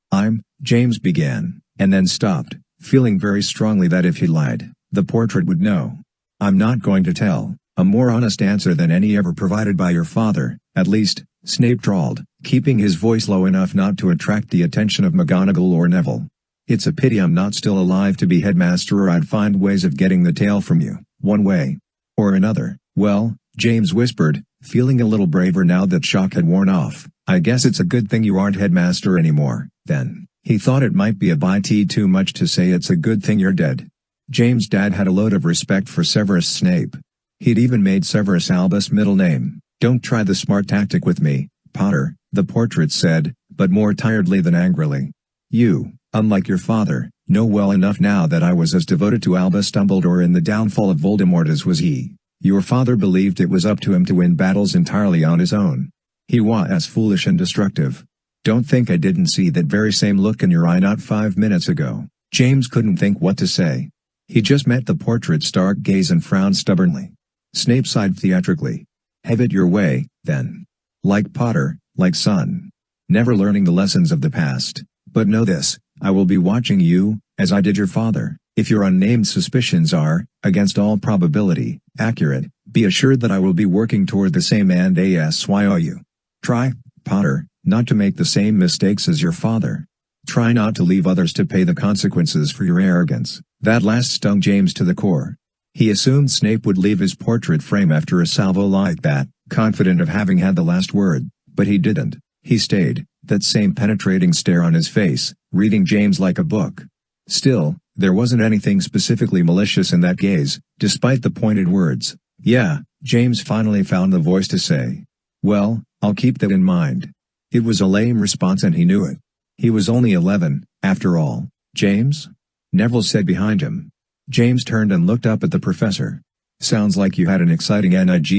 James began, and then stopped, feeling very strongly that if he lied, the portrait would know. I'm not going to tell. A more honest answer than any ever provided by your father, at least, Snape drawled, keeping his voice low enough not to attract the attention of McGonagall or Neville. It's a pity I'm not still alive to be headmaster, or I'd find ways of getting the tale from you, one way or another. Well, James whispered, feeling a little braver now that shock had worn off. "I guess it's a good thing you aren't headmaster anymore, then." He thought it might be a bit too much to say it's a good thing you're dead. James' dad had a load of respect for Severus Snape. He'd even made Severus Albus' middle name. "Don't try the smart tactic with me, Potter," the portrait said, but more tiredly than angrily. "You, unlike your father, know well enough now that I was as devoted to Albus Dumbledore in the downfall of Voldemort as was he. Your father believed it was up to him to win battles entirely on his own. He was as foolish and destructive. Don't think I didn't see that very same look in your eye not 5 minutes ago." James couldn't think what to say. He just met the portrait's dark gaze and frowned stubbornly. Snape sighed theatrically. "Have it your way, then. Like Potter, like son. Never learning the lessons of the past. But know this, I will be watching you, as I did your father. If your unnamed suspicions are, against all probability, accurate, be assured that I will be working toward the same and asyu. Try, Potter, not to make the same mistakes as your father. Try not to leave others to pay the consequences for your arrogance." That last stung James to the core. He assumed Snape would leave his portrait frame after a salvo like that, confident of having had the last word, but he didn't. He stayed, that same penetrating stare on his face, reading James like a book. Still, there wasn't anything specifically malicious in that gaze, despite the pointed words. "Yeah," James finally found the voice to say. "Well, I'll keep that in mind." It was a lame response and he knew it. He was only 11, after all. "James?" Neville said behind him. James turned and looked up at the professor. "Sounds like you had an exciting nightlast.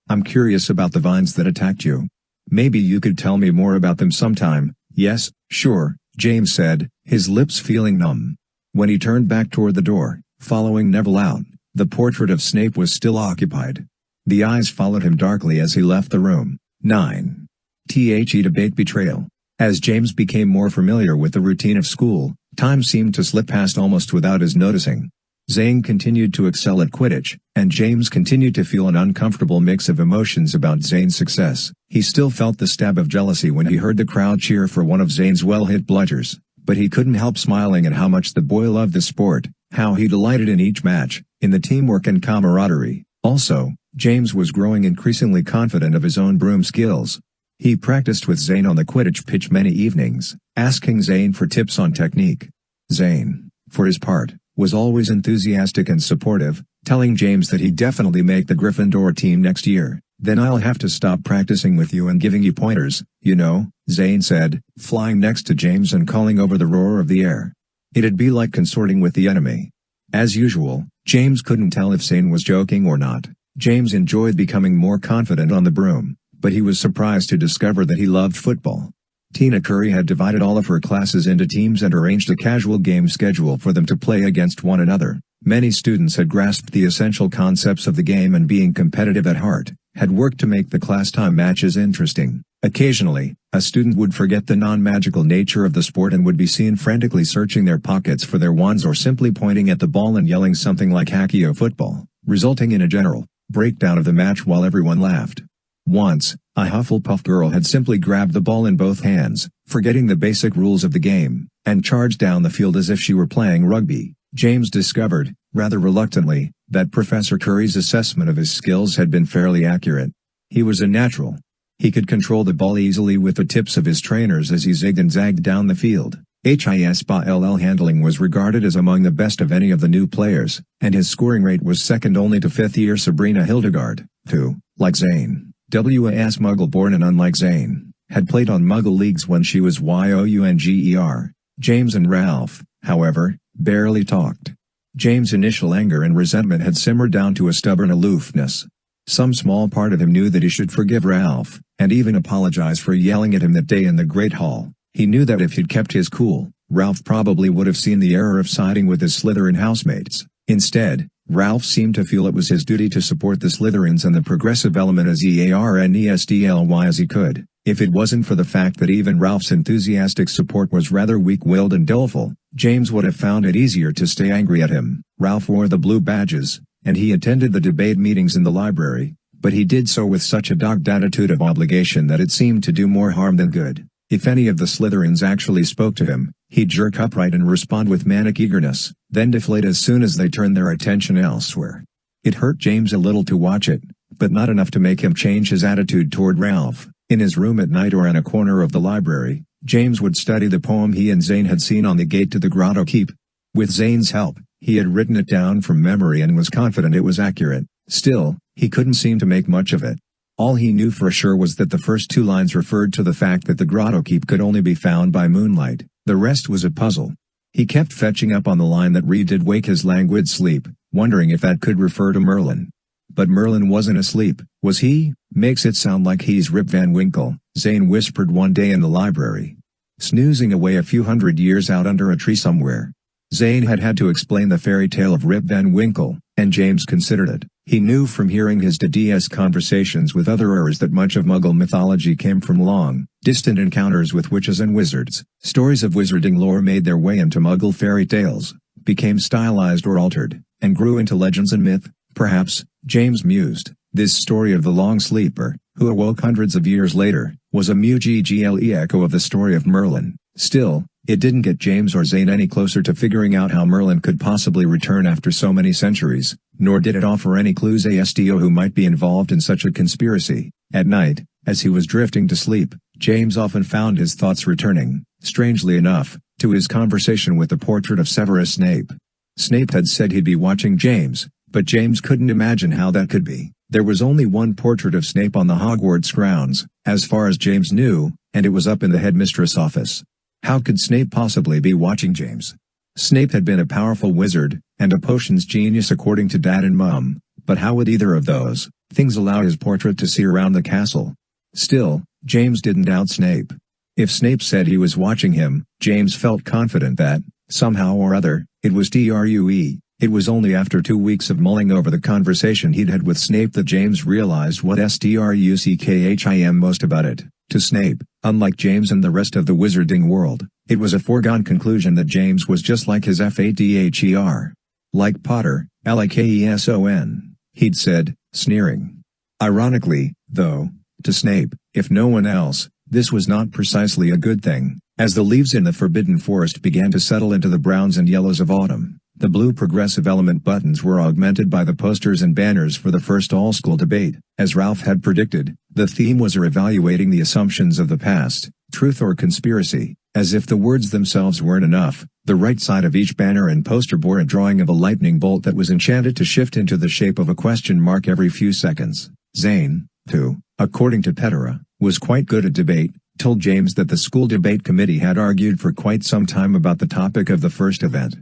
I'm curious about the vines that attacked you. Maybe you could tell me more about them sometime." "Yes, sure," James said, his lips feeling numb. When he turned back toward the door, following Neville out, the portrait of Snape was still occupied. The eyes followed him darkly as he left the room. 9. Debate Betrayal. As James became more familiar with the routine of school, time seemed to slip past almost without his noticing. Zane continued to excel at Quidditch, and James continued to feel an uncomfortable mix of emotions about Zane's success. He still felt the stab of jealousy when he heard the crowd cheer for one of Zane's well-hit bludgers, but he couldn't help smiling at how much the boy loved the sport, how he delighted in each match, in the teamwork and camaraderie. Also, James was growing increasingly confident of his own broom skills. He practiced with Zane on the Quidditch pitch many evenings, asking Zane for tips on technique. Zane, for his part, was always enthusiastic and supportive, telling James that he'd definitely make the Gryffindor team next year. "Then I'll have to stop practicing with you and giving you pointers, you know," Zane said, flying next to James and calling over the roar of the air. It'd be like consorting with the enemy. As usual, James couldn't tell if Zane was joking or not. James enjoyed becoming more confident on the broom, but he was surprised to discover that he loved football. Tina Curry had divided all of her classes into teams and arranged a casual game schedule for them to play against one another. Many students had grasped the essential concepts of the game and, being competitive at heart, had worked to make the class time matches interesting. Occasionally, a student would forget the non-magical nature of the sport and would be seen frantically searching their pockets for their wands or simply pointing at the ball and yelling something like "Hackio football," resulting in a general breakdown of the match while everyone laughed. Once, a Hufflepuff girl had simply grabbed the ball in both hands, forgetting the basic rules of the game, and charged down the field as if she were playing rugby. James discovered, rather reluctantly, that Professor Curry's assessment of his skills had been fairly accurate. He was a natural. He could control the ball easily with the tips of his trainers as he zigged and zagged down the field. His ball handling was regarded as among the best of any of the new players, and his scoring rate was second only to fifth-year Sabrina Hildegard, who, like Zane, was Muggle-born and, unlike Zane, had played on Muggle leagues when she was younger. James and Ralph, however, barely talked. James' initial anger and resentment had simmered down to a stubborn aloofness. Some small part of him knew that he should forgive Ralph, and even apologize for yelling at him that day in the Great Hall. He knew that if he'd kept his cool, Ralph probably would have seen the error of siding with his Slytherin housemates. Instead, Ralph seemed to feel it was his duty to support the Slytherins and the progressive element as earnestly as he could. If it wasn't for the fact that even Ralph's enthusiastic support was rather weak-willed and doleful, James would have found it easier to stay angry at him. Ralph wore the blue badges, and he attended the debate meetings in the library, but he did so with such a dogged attitude of obligation that it seemed to do more harm than good. If any of the Slytherins actually spoke to him, he'd jerk upright and respond with manic eagerness, then deflate as soon as they turned their attention elsewhere. It hurt James a little to watch it, but not enough to make him change his attitude toward Ralph. In his room at night or in a corner of the library, James would study the poem he and Zane had seen on the gate to the Grotto Keep. With Zane's help, he had written it down from memory and was confident it was accurate. Still, he couldn't seem to make much of it. All he knew for sure was that the first 2 lines referred to the fact that the Grotto Keep could only be found by moonlight. The rest was a puzzle. He kept fetching up on the line that read did wake his languid sleep, wondering if that could refer to Merlin. But Merlin wasn't asleep, was he? Makes it sound like he's Rip Van Winkle, Zane whispered one day in the library. Snoozing away a few hundred years out under a tree somewhere. Zane had to explain the fairy tale of Rip Van Winkle, and James considered it. He knew from hearing his DS conversations with other Urs that much of Muggle mythology came from long, distant encounters with witches and wizards. Stories of wizarding lore made their way into Muggle fairy tales, became stylized or altered, and grew into legends and myth. Perhaps, James mused, this story of the long sleeper, who awoke hundreds of years later, was a Muggle echo of the story of Merlin. Still, it didn't get James or Zane any closer to figuring out how Merlin could possibly return after so many centuries, nor did it offer any clues as to who might be involved in such a conspiracy. At night, as he was drifting to sleep, James often found his thoughts returning, strangely enough, to his conversation with the portrait of Severus Snape. Snape had said he'd be watching James, but James couldn't imagine how that could be. There was only one portrait of Snape on the Hogwarts grounds, as far as James knew, and it was up in the headmistress' office. How could Snape possibly be watching James? Snape had been a powerful wizard, and a potions genius according to Dad and Mum, but how would either of those things allow his portrait to see around the castle? Still, James didn't doubt Snape. If Snape said he was watching him, James felt confident that, somehow or other, it was true. It was only after 2 weeks of mulling over the conversation he'd had with Snape that James realized what struckhim most about it. To Snape, unlike James and the rest of the wizarding world, it was a foregone conclusion that James was just like his father. Like Potter, Likeson, he'd said, sneering. Ironically, though, to Snape, if no one else, this was not precisely a good thing. As the leaves in the Forbidden Forest began to settle into the browns and yellows of autumn, the blue progressive element buttons were augmented by the posters and banners for the first all-school debate. As Ralph had predicted, the theme was evaluating the assumptions of the past, truth or conspiracy. As if the words themselves weren't enough, the right side of each banner and poster bore a drawing of a lightning bolt that was enchanted to shift into the shape of a question mark every few seconds. Zane, who, according to Petera, was quite good at debate, told James that the school debate committee had argued for quite some time about the topic of the first event.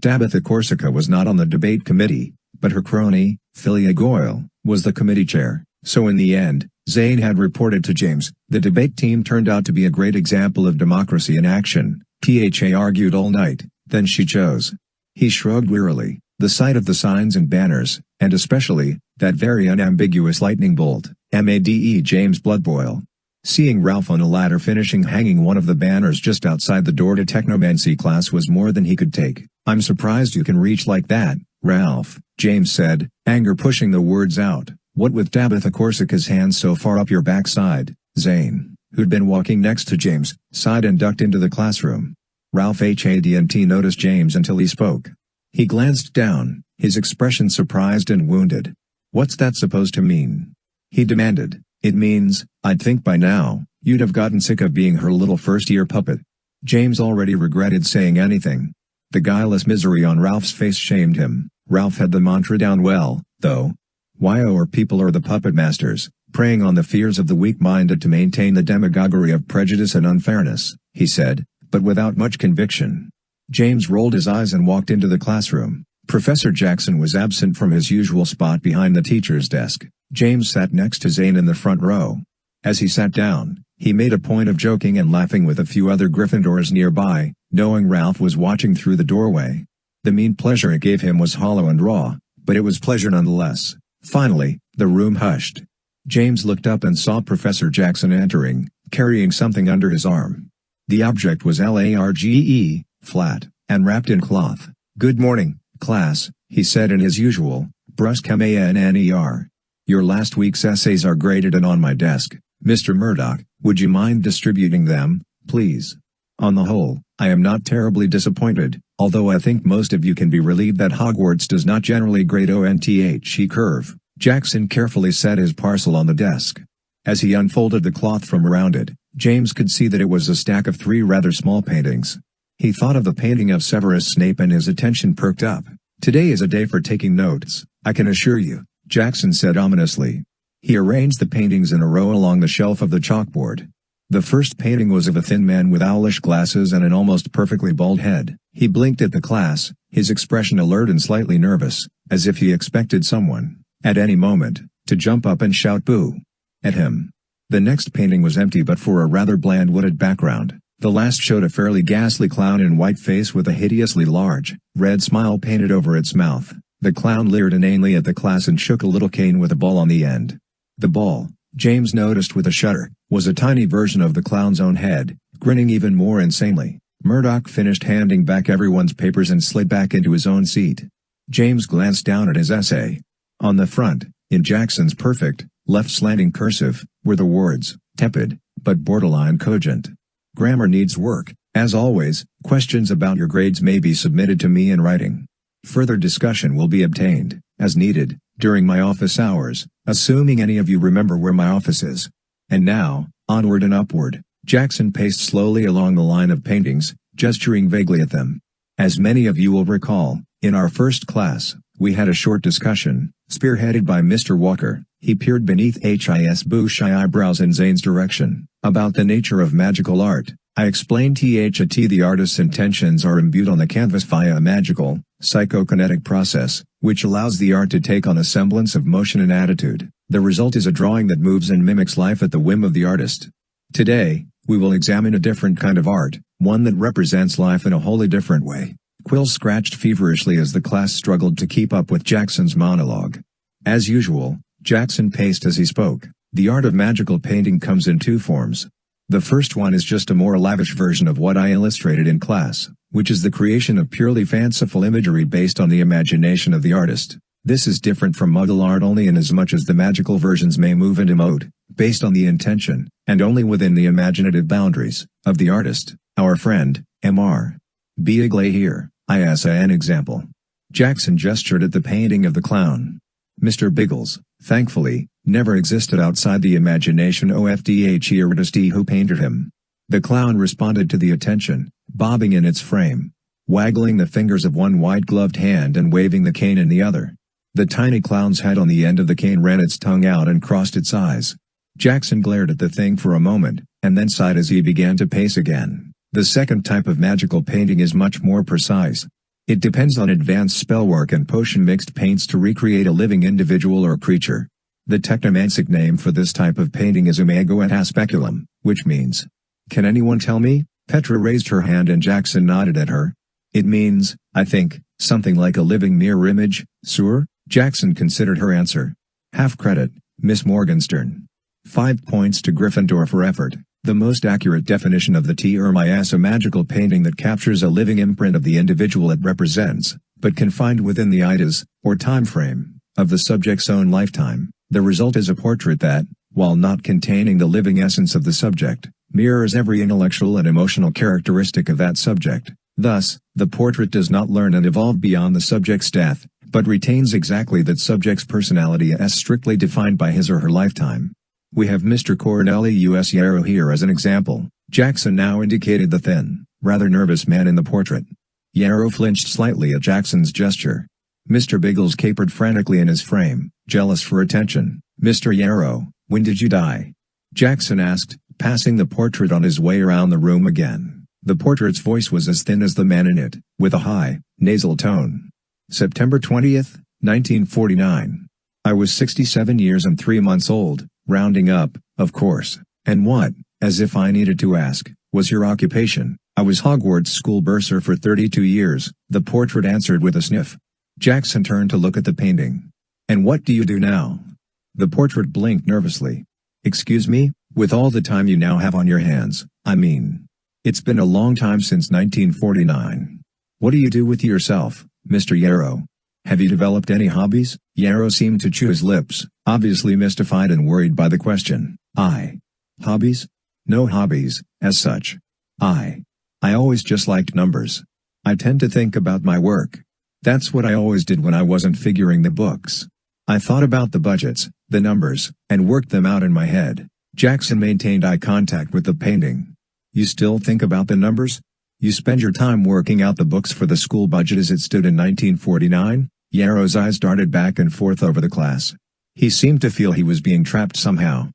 Tabitha Corsica was not on the debate committee, but her crony, Philia Goyle, was the committee chair, so in the end, Zane had reported to James, the debate team turned out to be a great example of democracy in action. PHA argued all night, then she chose. He shrugged wearily, the sight of the signs and banners, and especially, that very unambiguous lightning bolt, made James' blood boil. Seeing Ralph on a ladder finishing hanging one of the banners just outside the door to technomancy class was more than he could take. I'm surprised you can reach like that, Ralph, James said, anger pushing the words out. What with Tabitha Corsica's hands so far up your backside? Zane, who'd been walking next to James, sighed and ducked into the classroom. Ralph hadn't noticed James until he spoke. He glanced down, his expression surprised and wounded. What's that supposed to mean? He demanded. It means, I'd think by now, you'd have gotten sick of being her little first-year puppet. James already regretted saying anything. The guileless misery on Ralph's face shamed him. Ralph had the mantra down well, though. Why our people are the puppet masters, preying on the fears of the weak-minded to maintain the demagoguery of prejudice and unfairness, he said, but without much conviction. James rolled his eyes and walked into the classroom. Professor Jackson was absent from his usual spot behind the teacher's desk. James sat next to Zane in the front row. As he sat down, he made a point of joking and laughing with a few other Gryffindors nearby, knowing Ralph was watching through the doorway. The mean pleasure it gave him was hollow and raw, but it was pleasure nonetheless. Finally, the room hushed. James looked up and saw Professor Jackson entering, carrying something under his arm. The object was large, flat, and wrapped in cloth. Good morning, class, he said in his usual, brusque manner. Your last week's essays are graded and on my desk. Mr. Murdoch, would you mind distributing them, please? On the whole, I am not terribly disappointed, although I think most of you can be relieved that Hogwarts does not generally grade ONTHE curve. Jackson carefully set his parcel on the desk. As he unfolded the cloth from around it, James could see that it was a stack of 3 rather small paintings. He thought of the painting of Severus Snape and his attention perked up. "Today is a day for taking notes, I can assure you," Jackson said ominously. He arranged the paintings in a row along the shelf of the chalkboard. The first painting was of a thin man with owlish glasses and an almost perfectly bald head. He blinked at the class, his expression alert and slightly nervous, as if he expected someone, at any moment, to jump up and shout boo at him. The next painting was empty but for a rather bland wooded background. The last showed a fairly ghastly clown in white face with a hideously large, red smile painted over its mouth. The clown leered inanely at the class and shook a little cane with a ball on the end. The ball, James noticed with a shudder, was a tiny version of the clown's own head, grinning even more insanely. Murdoch finished handing back everyone's papers and slid back into his own seat. James glanced down at his essay. On the front, in Jackson's perfect, left slanting cursive, were the words, "tepid, but borderline cogent. Grammar needs work. As always, questions about your grades may be submitted to me in writing. Further discussion will be obtained, as needed, during my office hours, assuming any of you remember where my office is." And now, onward and upward, Jackson paced slowly along the line of paintings, gesturing vaguely at them. As many of you will recall, in our first class, we had a short discussion, spearheaded by Mr. Walker. He peered beneath his bushy eyebrows in Zane's direction, about the nature of magical art. I explained that the artist's intentions are imbued on the canvas via a magical, psychokinetic process, which allows the art to take on a semblance of motion and attitude. The result is a drawing that moves and mimics life at the whim of the artist. Today, we will examine a different kind of art, one that represents life in a wholly different way. Quills scratched feverishly as the class struggled to keep up with Jackson's monologue. As usual, Jackson paced as he spoke. The art of magical painting comes in 2 forms. The first one is just a more lavish version of what I illustrated in class, which is the creation of purely fanciful imagery based on the imagination of the artist. This is different from Muggle art only inasmuch as the magical versions may move and emote, based on the intention, and only within the imaginative boundaries, of the artist. Our friend, Mr. Beagley here, is an example. Jackson gestured at the painting of the clown. Mr. Biggles, thankfully, never existed outside the imagination of the artist who painted him. The clown responded to the attention, bobbing in its frame, waggling the fingers of one white-gloved hand and waving the cane in the other. The tiny clown's head on the end of the cane ran its tongue out and crossed its eyes. Jackson glared at the thing for a moment, and then sighed as he began to pace again. The second type of magical painting is much more precise. It depends on advanced spellwork and potion-mixed paints to recreate a living individual or creature. The technomantic name for this type of painting is imago et speculum, which means, "Can anyone tell me?" Petra raised her hand and Jackson nodded at her. "It means, I think, something like a living mirror image, sir?" Jackson considered her answer. "Half credit, Miss Morgenstern. 5 points to Gryffindor for effort. The most accurate definition of the term is a magical painting that captures a living imprint of the individual it represents, but confined within the idas, or time frame, of the subject's own lifetime. The result is a portrait that, while not containing the living essence of the subject, mirrors every intellectual and emotional characteristic of that subject. Thus, the portrait does not learn and evolve beyond the subject's death, but retains exactly that subject's personality as strictly defined by his or her lifetime. We have Mr. Cornelius Yarrow here as an example." Jackson now indicated the thin, rather nervous man in the portrait. Yarrow flinched slightly at Jackson's gesture. Mr. Biggles capered frantically in his frame, jealous for attention. "Mr. Yarrow, when did you die?" Jackson asked, passing the portrait on his way around the room again. The portrait's voice was as thin as the man in it, with a high, nasal tone. "September 20th, 1949. I was 67 years and 3 months old. Rounding up, of course." "And what, as if I needed to ask, was your occupation?" "I was Hogwarts school bursar for 32 years, the portrait answered with a sniff. Jackson turned to look at the painting. "And what do you do now?" The portrait blinked nervously. "Excuse me, with all the time you now have on your hands, I mean. It's been a long time since 1949. What do you do with yourself, Mr. Yarrow? Have you developed any hobbies?" Yarrow seemed to chew his lips, obviously mystified and worried by the question. Hobbies? No hobbies, as such. I always just liked numbers. I tend to think about my work. That's what I always did when I wasn't figuring the books. I thought about the budgets, the numbers, and worked them out in my head. Jackson maintained eye contact with the painting. You still think about the numbers? You spend your time working out the books for the school budget as it stood in 1949? Yarrow's eyes darted back and forth over the class. He seemed to feel he was being trapped somehow.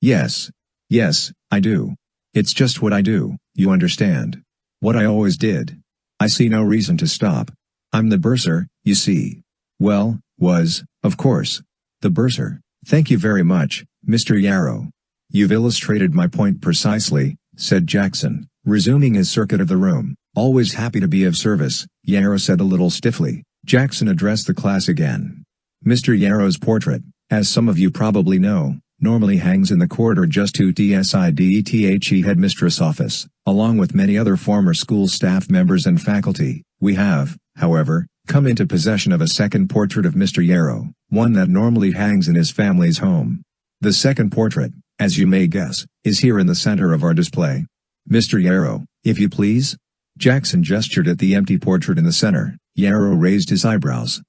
Yes. Yes, I do. It's just what I do, you understand. What I always did. I see no reason to stop. I'm the bursar, you see. Well, was, of course. The bursar. Thank you very much, Mr. Yarrow. You've illustrated my point precisely, said Jackson, resuming his circuit of the room. Always happy to be of service, Yarrow said a little stiffly. Jackson addressed the class again. Mr. Yarrow's portrait, as some of you probably know, normally hangs in the corridor just to the headmistress office, along with many other former school staff members and faculty. We have, however, come into possession of a second portrait of Mr. Yarrow, one that normally hangs in his family's home. The second portrait, as you may guess, is here in the center of our display. Mr. Yarrow, if you please? Jackson gestured at the empty portrait in the center. Yarrow raised his eyebrows.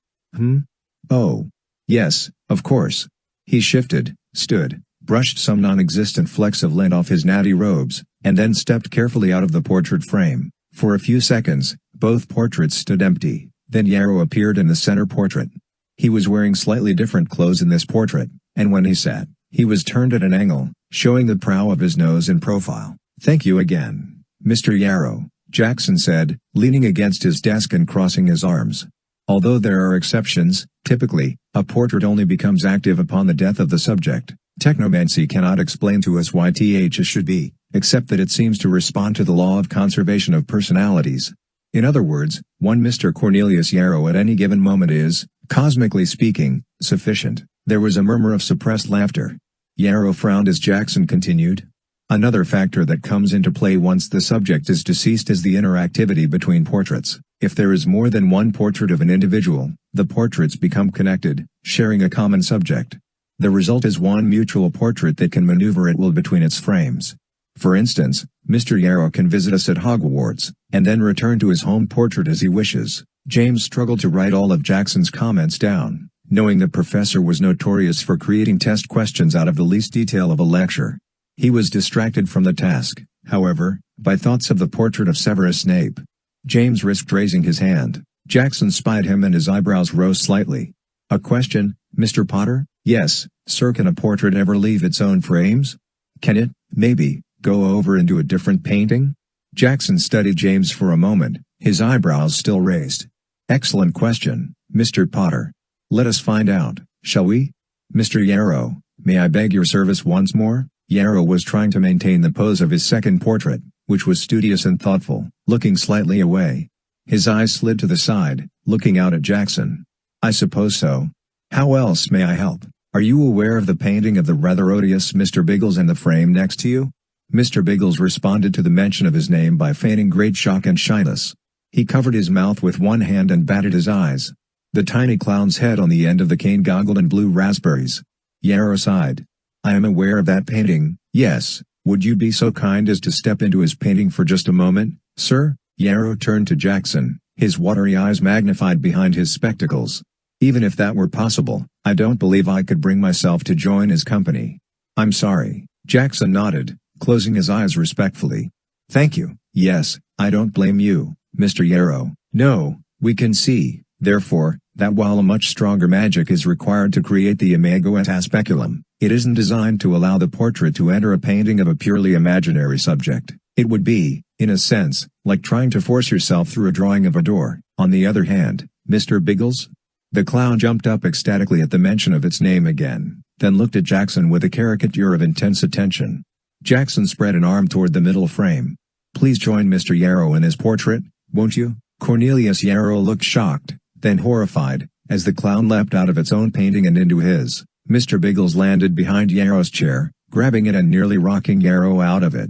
Oh. Yes, of course. He shifted, stood, brushed some non-existent flecks of lint off his natty robes, and then stepped carefully out of the portrait frame. For a few seconds, both portraits stood empty. Then Yarrow appeared in the center portrait. He was wearing slightly different clothes in this portrait, and when he sat, he was turned at an angle, showing the prow of his nose in profile. Thank you again, Mr. Yarrow, Jackson said, leaning against his desk and crossing his arms. Although there are exceptions, typically, a portrait only becomes active upon the death of the subject. Technomancy cannot explain to us why it should be, except that it seems to respond to the law of conservation of personalities. In other words, one Mr. Cornelius Yarrow at any given moment is, cosmically speaking, sufficient. There was a murmur of suppressed laughter. Yarrow frowned as Jackson continued. Another factor that comes into play once the subject is deceased is the interactivity between portraits. If there is more than one portrait of an individual, the portraits become connected, sharing a common subject. The result is one mutual portrait that can maneuver at will between its frames. For instance, Mr. Yarrow can visit us at Hogwarts, and then return to his home portrait as he wishes. James struggled to write all of Jackson's comments down, knowing the professor was notorious for creating test questions out of the least detail of a lecture. He was distracted from the task, however, by thoughts of the portrait of Severus Snape. James risked raising his hand. Jackson spied him and his eyebrows rose slightly. A question, Mr. Potter? Yes, sir. Can a portrait ever leave its own frames? Can it, maybe, go over into a different painting? Jackson studied James for a moment, his eyebrows still raised. Excellent question, Mr. Potter. Let us find out, shall we? Mr. Yarrow, may I beg your service once more? Yarrow was trying to maintain the pose of his second portrait, which was studious and thoughtful, looking slightly away. His eyes slid to the side, looking out at Jackson. I suppose so. How else may I help? Are you aware of the painting of the rather odious Mr. Biggles in the frame next to you? Mr. Biggles responded to the mention of his name by feigning great shock and shyness. He covered his mouth with one hand and batted his eyes. The tiny clown's head on the end of the cane goggled and blew raspberries. Yarrow sighed. I am aware of that painting, yes. Would you be so kind as to step into his painting for just a moment, sir? Yarrow turned to Jackson, his watery eyes magnified behind his spectacles. Even if that were possible, I don't believe I could bring myself to join his company. I'm sorry. Jackson nodded, closing his eyes respectfully. Thank you. Yes, I don't blame you, Mr. Yarrow. No, we can see, therefore, that while a much stronger magic is required to create the imago et speculum, it isn't designed to allow the portrait to enter a painting of a purely imaginary subject. It would be, in a sense, like trying to force yourself through a drawing of a door. On the other hand, Mr. Biggles? The clown jumped up ecstatically at the mention of its name again, then looked at Jackson with a caricature of intense attention. Jackson spread an arm toward the middle frame. Please join Mr. Yarrow in his portrait, won't you? Cornelius Yarrow looked shocked, then horrified, as the clown leapt out of its own painting and into his. Mr. Biggles landed behind Yarrow's chair, grabbing it and nearly rocking Yarrow out of it.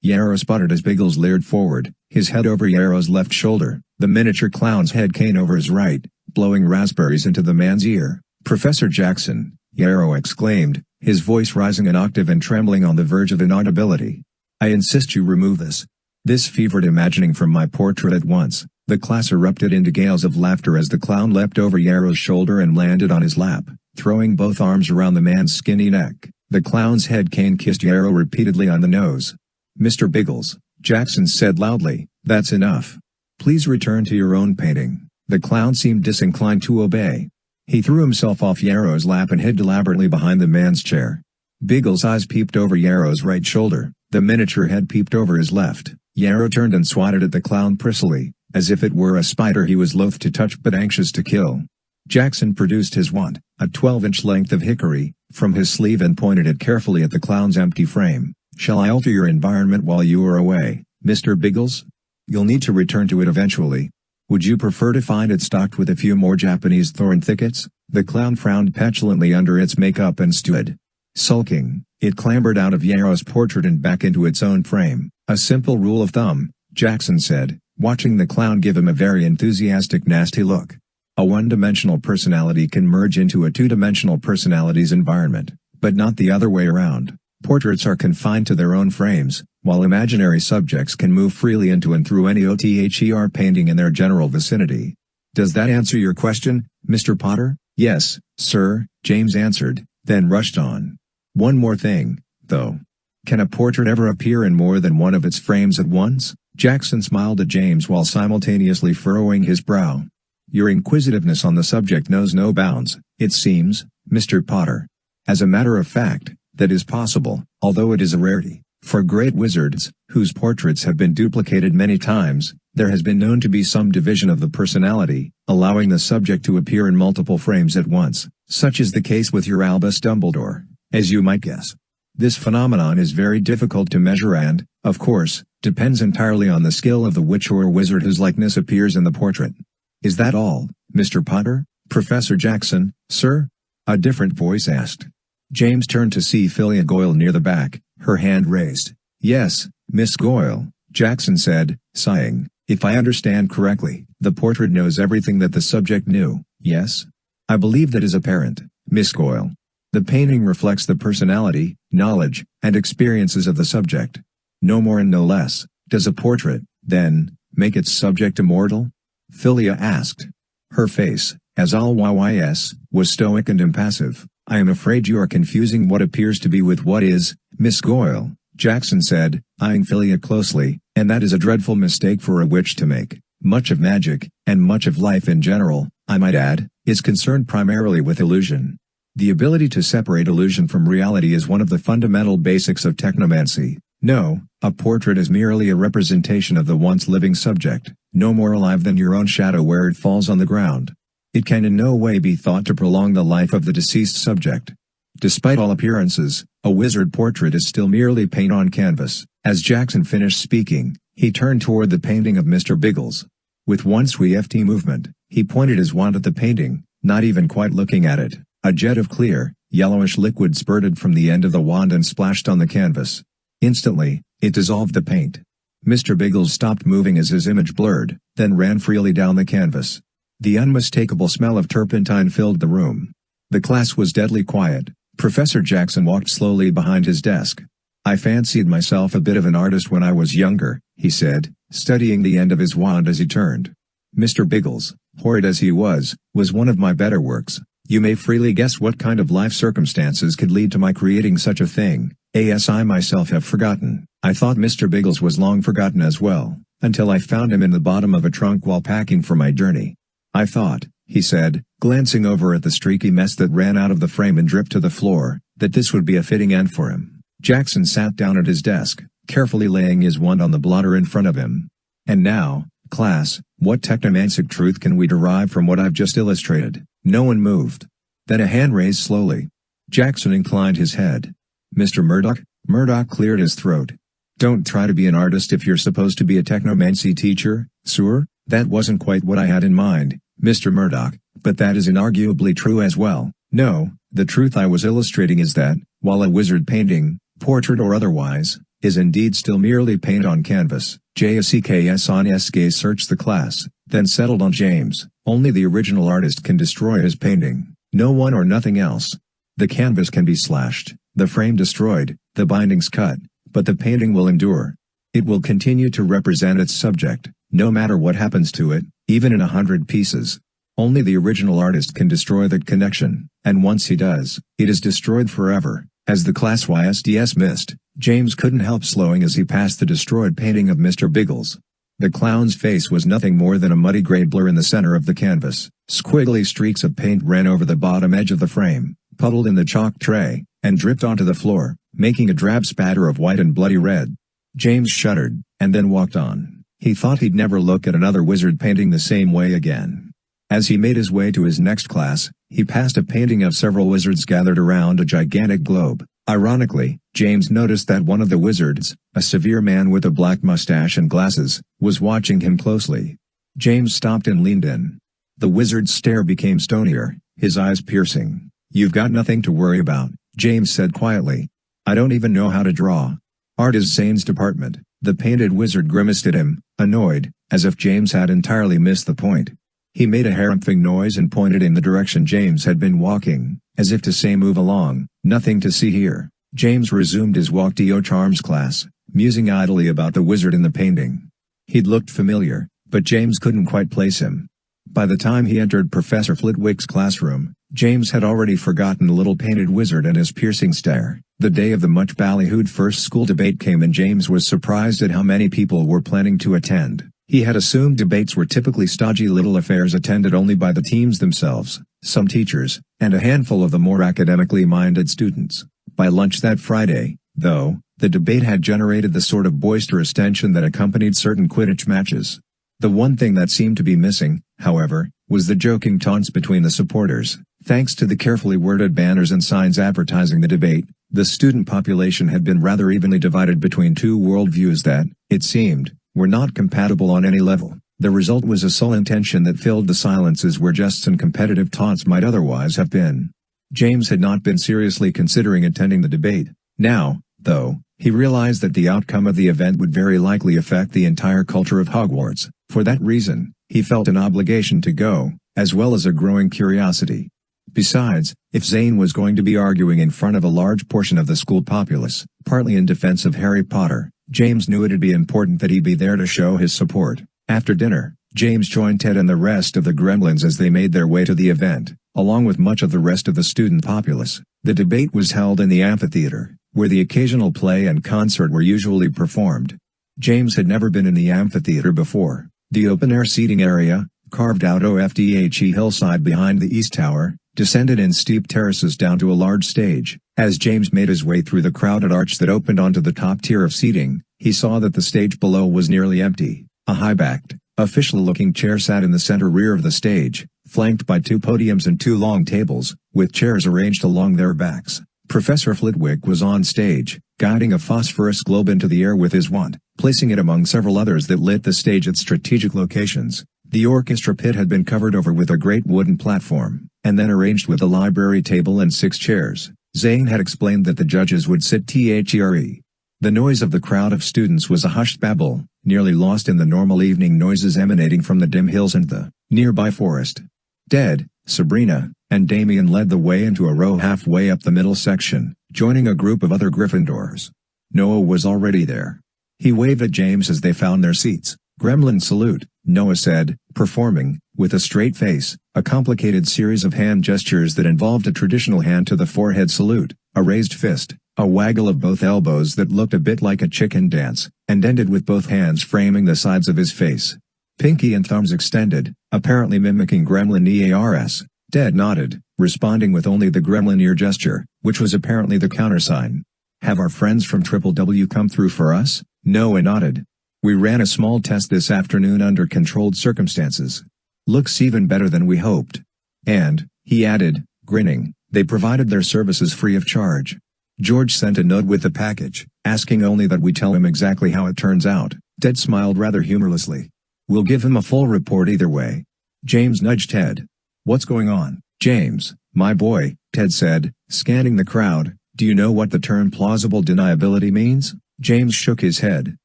Yarrow sputtered as Biggles leered forward, his head over Yarrow's left shoulder, the miniature clown's head cane over his right, blowing raspberries into the man's ear. Professor Jackson, Yarrow exclaimed, his voice rising an octave and trembling on the verge of inaudibility. I insist you remove this. This fevered imagining from my portrait at once. The class erupted into gales of laughter as the clown leapt over Yarrow's shoulder and landed on his lap, throwing both arms around the man's skinny neck. The clown's head cane kissed Yarrow repeatedly on the nose. "Mr. Biggles," Jackson said loudly, "that's enough. Please return to your own painting." The clown seemed disinclined to obey. He threw himself off Yarrow's lap and hid elaborately behind the man's chair. Biggles' eyes peeped over Yarrow's right shoulder. The miniature head peeped over his left. Yarrow turned and swatted at the clown prissily, as if it were a spider he was loath to touch but anxious to kill. Jackson produced his wand, a 12-inch length of hickory, from his sleeve and pointed it carefully at the clown's empty frame. "Shall I alter your environment while you are away, Mr. Biggles? You'll need to return to it eventually. Would you prefer to find it stocked with a few more Japanese thorn thickets?" The clown frowned petulantly under its makeup and stood. Sulking, it clambered out of Yarrow's portrait and back into its own frame. "A simple rule of thumb," Jackson said, watching the clown give him a very enthusiastic nasty look. "A one-dimensional personality can merge into a two-dimensional personality's environment, but not the other way around. Portraits are confined to their own frames, while imaginary subjects can move freely into and through any OTHER painting in their general vicinity. Does that answer your question, Mr. Potter?" "Yes, sir," James answered, then rushed on. "One more thing, though. Can a portrait ever appear in more than one of its frames at once?" Jackson smiled at James while simultaneously furrowing his brow. "Your inquisitiveness on the subject knows no bounds, it seems, Mr. Potter. As a matter of fact, that is possible, although it is a rarity. For great wizards, whose portraits have been duplicated many times, there has been known to be some division of the personality, allowing the subject to appear in multiple frames at once. Such is the case with your Albus Dumbledore, as you might guess. This phenomenon is very difficult to measure and, of course, depends entirely on the skill of the witch or wizard whose likeness appears in the portrait." "Is that all, Mr. Potter?" "Professor Jackson, sir?" a different voice asked. James turned to see Philia Goyle near the back, her hand raised. "Yes, Miss Goyle," Jackson said, sighing. "If I understand correctly, the portrait knows everything that the subject knew, yes?" "I believe that is apparent, Miss Goyle. The painting reflects the personality, knowledge, and experiences of the subject. No more and no less. Does a portrait, then, make its subject immortal?" Philia asked. Her face, as always, was stoic and impassive. "I am afraid you are confusing what appears to be with what is, Miss Goyle," Jackson said, eyeing Philia closely, "and that is a dreadful mistake for a witch to make. Much of magic, and much of life in general, I might add, is concerned primarily with illusion. The ability to separate illusion from reality is one of the fundamental basics of technomancy. No, a portrait is merely a representation of the once living subject, no more alive than your own shadow where it falls on the ground. It can in no way be thought to prolong the life of the deceased subject. Despite all appearances, a wizard portrait is still merely paint on canvas." As Jackson finished speaking, he turned toward the painting of Mr. Biggles. With one swift movement, he pointed his wand at the painting, not even quite looking at it. A jet of clear, yellowish liquid spurted from the end of the wand and splashed on the canvas. Instantly, it dissolved the paint. Mr. Biggles stopped moving as his image blurred, then ran freely down the canvas. The unmistakable smell of turpentine filled the room. The class was deadly quiet. Professor Jackson walked slowly behind his desk. "I fancied myself a bit of an artist when I was younger," he said, studying the end of his wand as he turned. "Mr. Biggles, horrid as he was one of my better works. You may freely guess what kind of life circumstances could lead to my creating such a thing. As I myself have forgotten. I thought Mr. Biggles was long forgotten as well, until I found him in the bottom of a trunk while packing for my journey. I thought," he said, glancing over at the streaky mess that ran out of the frame and dripped to the floor, "that this would be a fitting end for him." Jackson sat down at his desk, carefully laying his wand on the blotter in front of him. "And now, class, what technomantic truth can we derive from what I've just illustrated?" No one moved. Then a hand raised slowly. Jackson inclined his head. "Mr. Murdoch?" Murdoch cleared his throat. "Don't try to be an artist if you're supposed to be a technomancy teacher, sir. That wasn't quite what I had in mind, Mr. Murdoch, but that is inarguably true as well. No, the truth I was illustrating is that, while a wizard painting, portrait or otherwise, is indeed still merely paint on canvas." JSCKS searched the class, then settled on James. "Only the original artist can destroy his painting, no one or nothing else. The canvas can be slashed, the frame destroyed, the bindings cut, but the painting will endure. It will continue to represent its subject, no matter what happens to it, even in 100 pieces. Only the original artist can destroy that connection, and once he does, it is destroyed forever. As the class YSDS missed, James couldn't help slowing as he passed the destroyed painting of Mr. Biggles. The clown's face was nothing more than a muddy gray blur in the center of the canvas. Squiggly streaks of paint ran over the bottom edge of the frame, puddled in the chalk tray, and dripped onto the floor, making a drab spatter of white and bloody red. James shuddered, and then walked on. He thought he'd never look at another wizard painting the same way again. As he made his way to his next class, he passed a painting of several wizards gathered around a gigantic globe. Ironically, James noticed that one of the wizards, a severe man with a black mustache and glasses, was watching him closely. James stopped and leaned in. The wizard's stare became stonier, his eyes piercing. "You've got nothing to worry about," James said quietly. "I don't even know how to draw." "Art is Zane's department." The painted wizard grimaced at him, annoyed, as if James had entirely missed the point. He made a harumphing noise and pointed in the direction James had been walking, as if to say move along. "Nothing to see here." James resumed his walk to Charms class, musing idly about the wizard in the painting. He'd looked familiar, but James couldn't quite place him. By the time he entered Professor Flitwick's classroom, James had already forgotten the little painted wizard and his piercing stare. The day of the much ballyhooed first school debate came and James was surprised at how many people were planning to attend. He had assumed debates were typically stodgy little affairs attended only by the teams themselves, some teachers, and a handful of the more academically minded students. By lunch that Friday, though, the debate had generated the sort of boisterous tension that accompanied certain Quidditch matches. The one thing that seemed to be missing, however, was the joking taunts between the supporters. Thanks to the carefully worded banners and signs advertising the debate, the student population had been rather evenly divided between two worldviews that, it seemed, were not compatible on any level. The result was a sullen tension that filled the silences where jests and competitive taunts might otherwise have been. James had not been seriously considering attending the debate. Now, though, he realized that the outcome of the event would very likely affect the entire culture of Hogwarts. For that reason, he felt an obligation to go, as well as a growing curiosity. Besides, if Zane was going to be arguing in front of a large portion of the school populace, partly in defense of Harry Potter, James knew it'd be important that he be there to show his support. After dinner, James joined Ted and the rest of the gremlins as they made their way to the event, along with much of the rest of the student populace. The debate was held in the amphitheater, where the occasional play and concert were usually performed. James had never been in the amphitheater before. The open-air seating area, carved out OFDHE hillside behind the East Tower, descended in steep terraces down to a large stage. As James made his way through the crowded arch that opened onto the top tier of seating, he saw that the stage below was nearly empty. A high-backed, official-looking chair sat in the center rear of the stage, flanked by two podiums and two long tables, with chairs arranged along their backs. Professor Flitwick was on stage, guiding a phosphorus globe into the air with his wand, placing it among several others that lit the stage at strategic locations. The orchestra pit had been covered over with a great wooden platform, and then arranged with a library table and 6 chairs. Zane had explained that the judges would sit THERE. The noise of the crowd of students was a hushed babble, nearly lost in the normal evening noises emanating from the dim hills and the nearby forest. Ted, Sabrina, and Damien led the way into a row halfway up the middle section, joining a group of other Gryffindors. Noah was already there. He waved at James as they found their seats. "Gremlin salute," Noah said, performing, with a straight face, a complicated series of hand gestures that involved a traditional hand to the forehead salute, a raised fist, a waggle of both elbows that looked a bit like a chicken dance, and ended with both hands framing the sides of his face. Pinky and thumbs extended, apparently mimicking gremlin EARS. Ted nodded, responding with only the gremlin ear gesture, which was apparently the countersign. "Have our friends from Triple W come through for us?" Noah nodded. "We ran a small test this afternoon under controlled circumstances. Looks even better than we hoped. And," he added, grinning, "they provided their services free of charge." George sent a note with the package, asking only that we tell him exactly how it turns out. Ted smiled rather humorlessly. "We'll give him a full report either way." James nudged Ted. "What's going on, James, my boy?" Ted said, scanning the crowd. "Do you know what the term plausible deniability means?" James shook his head.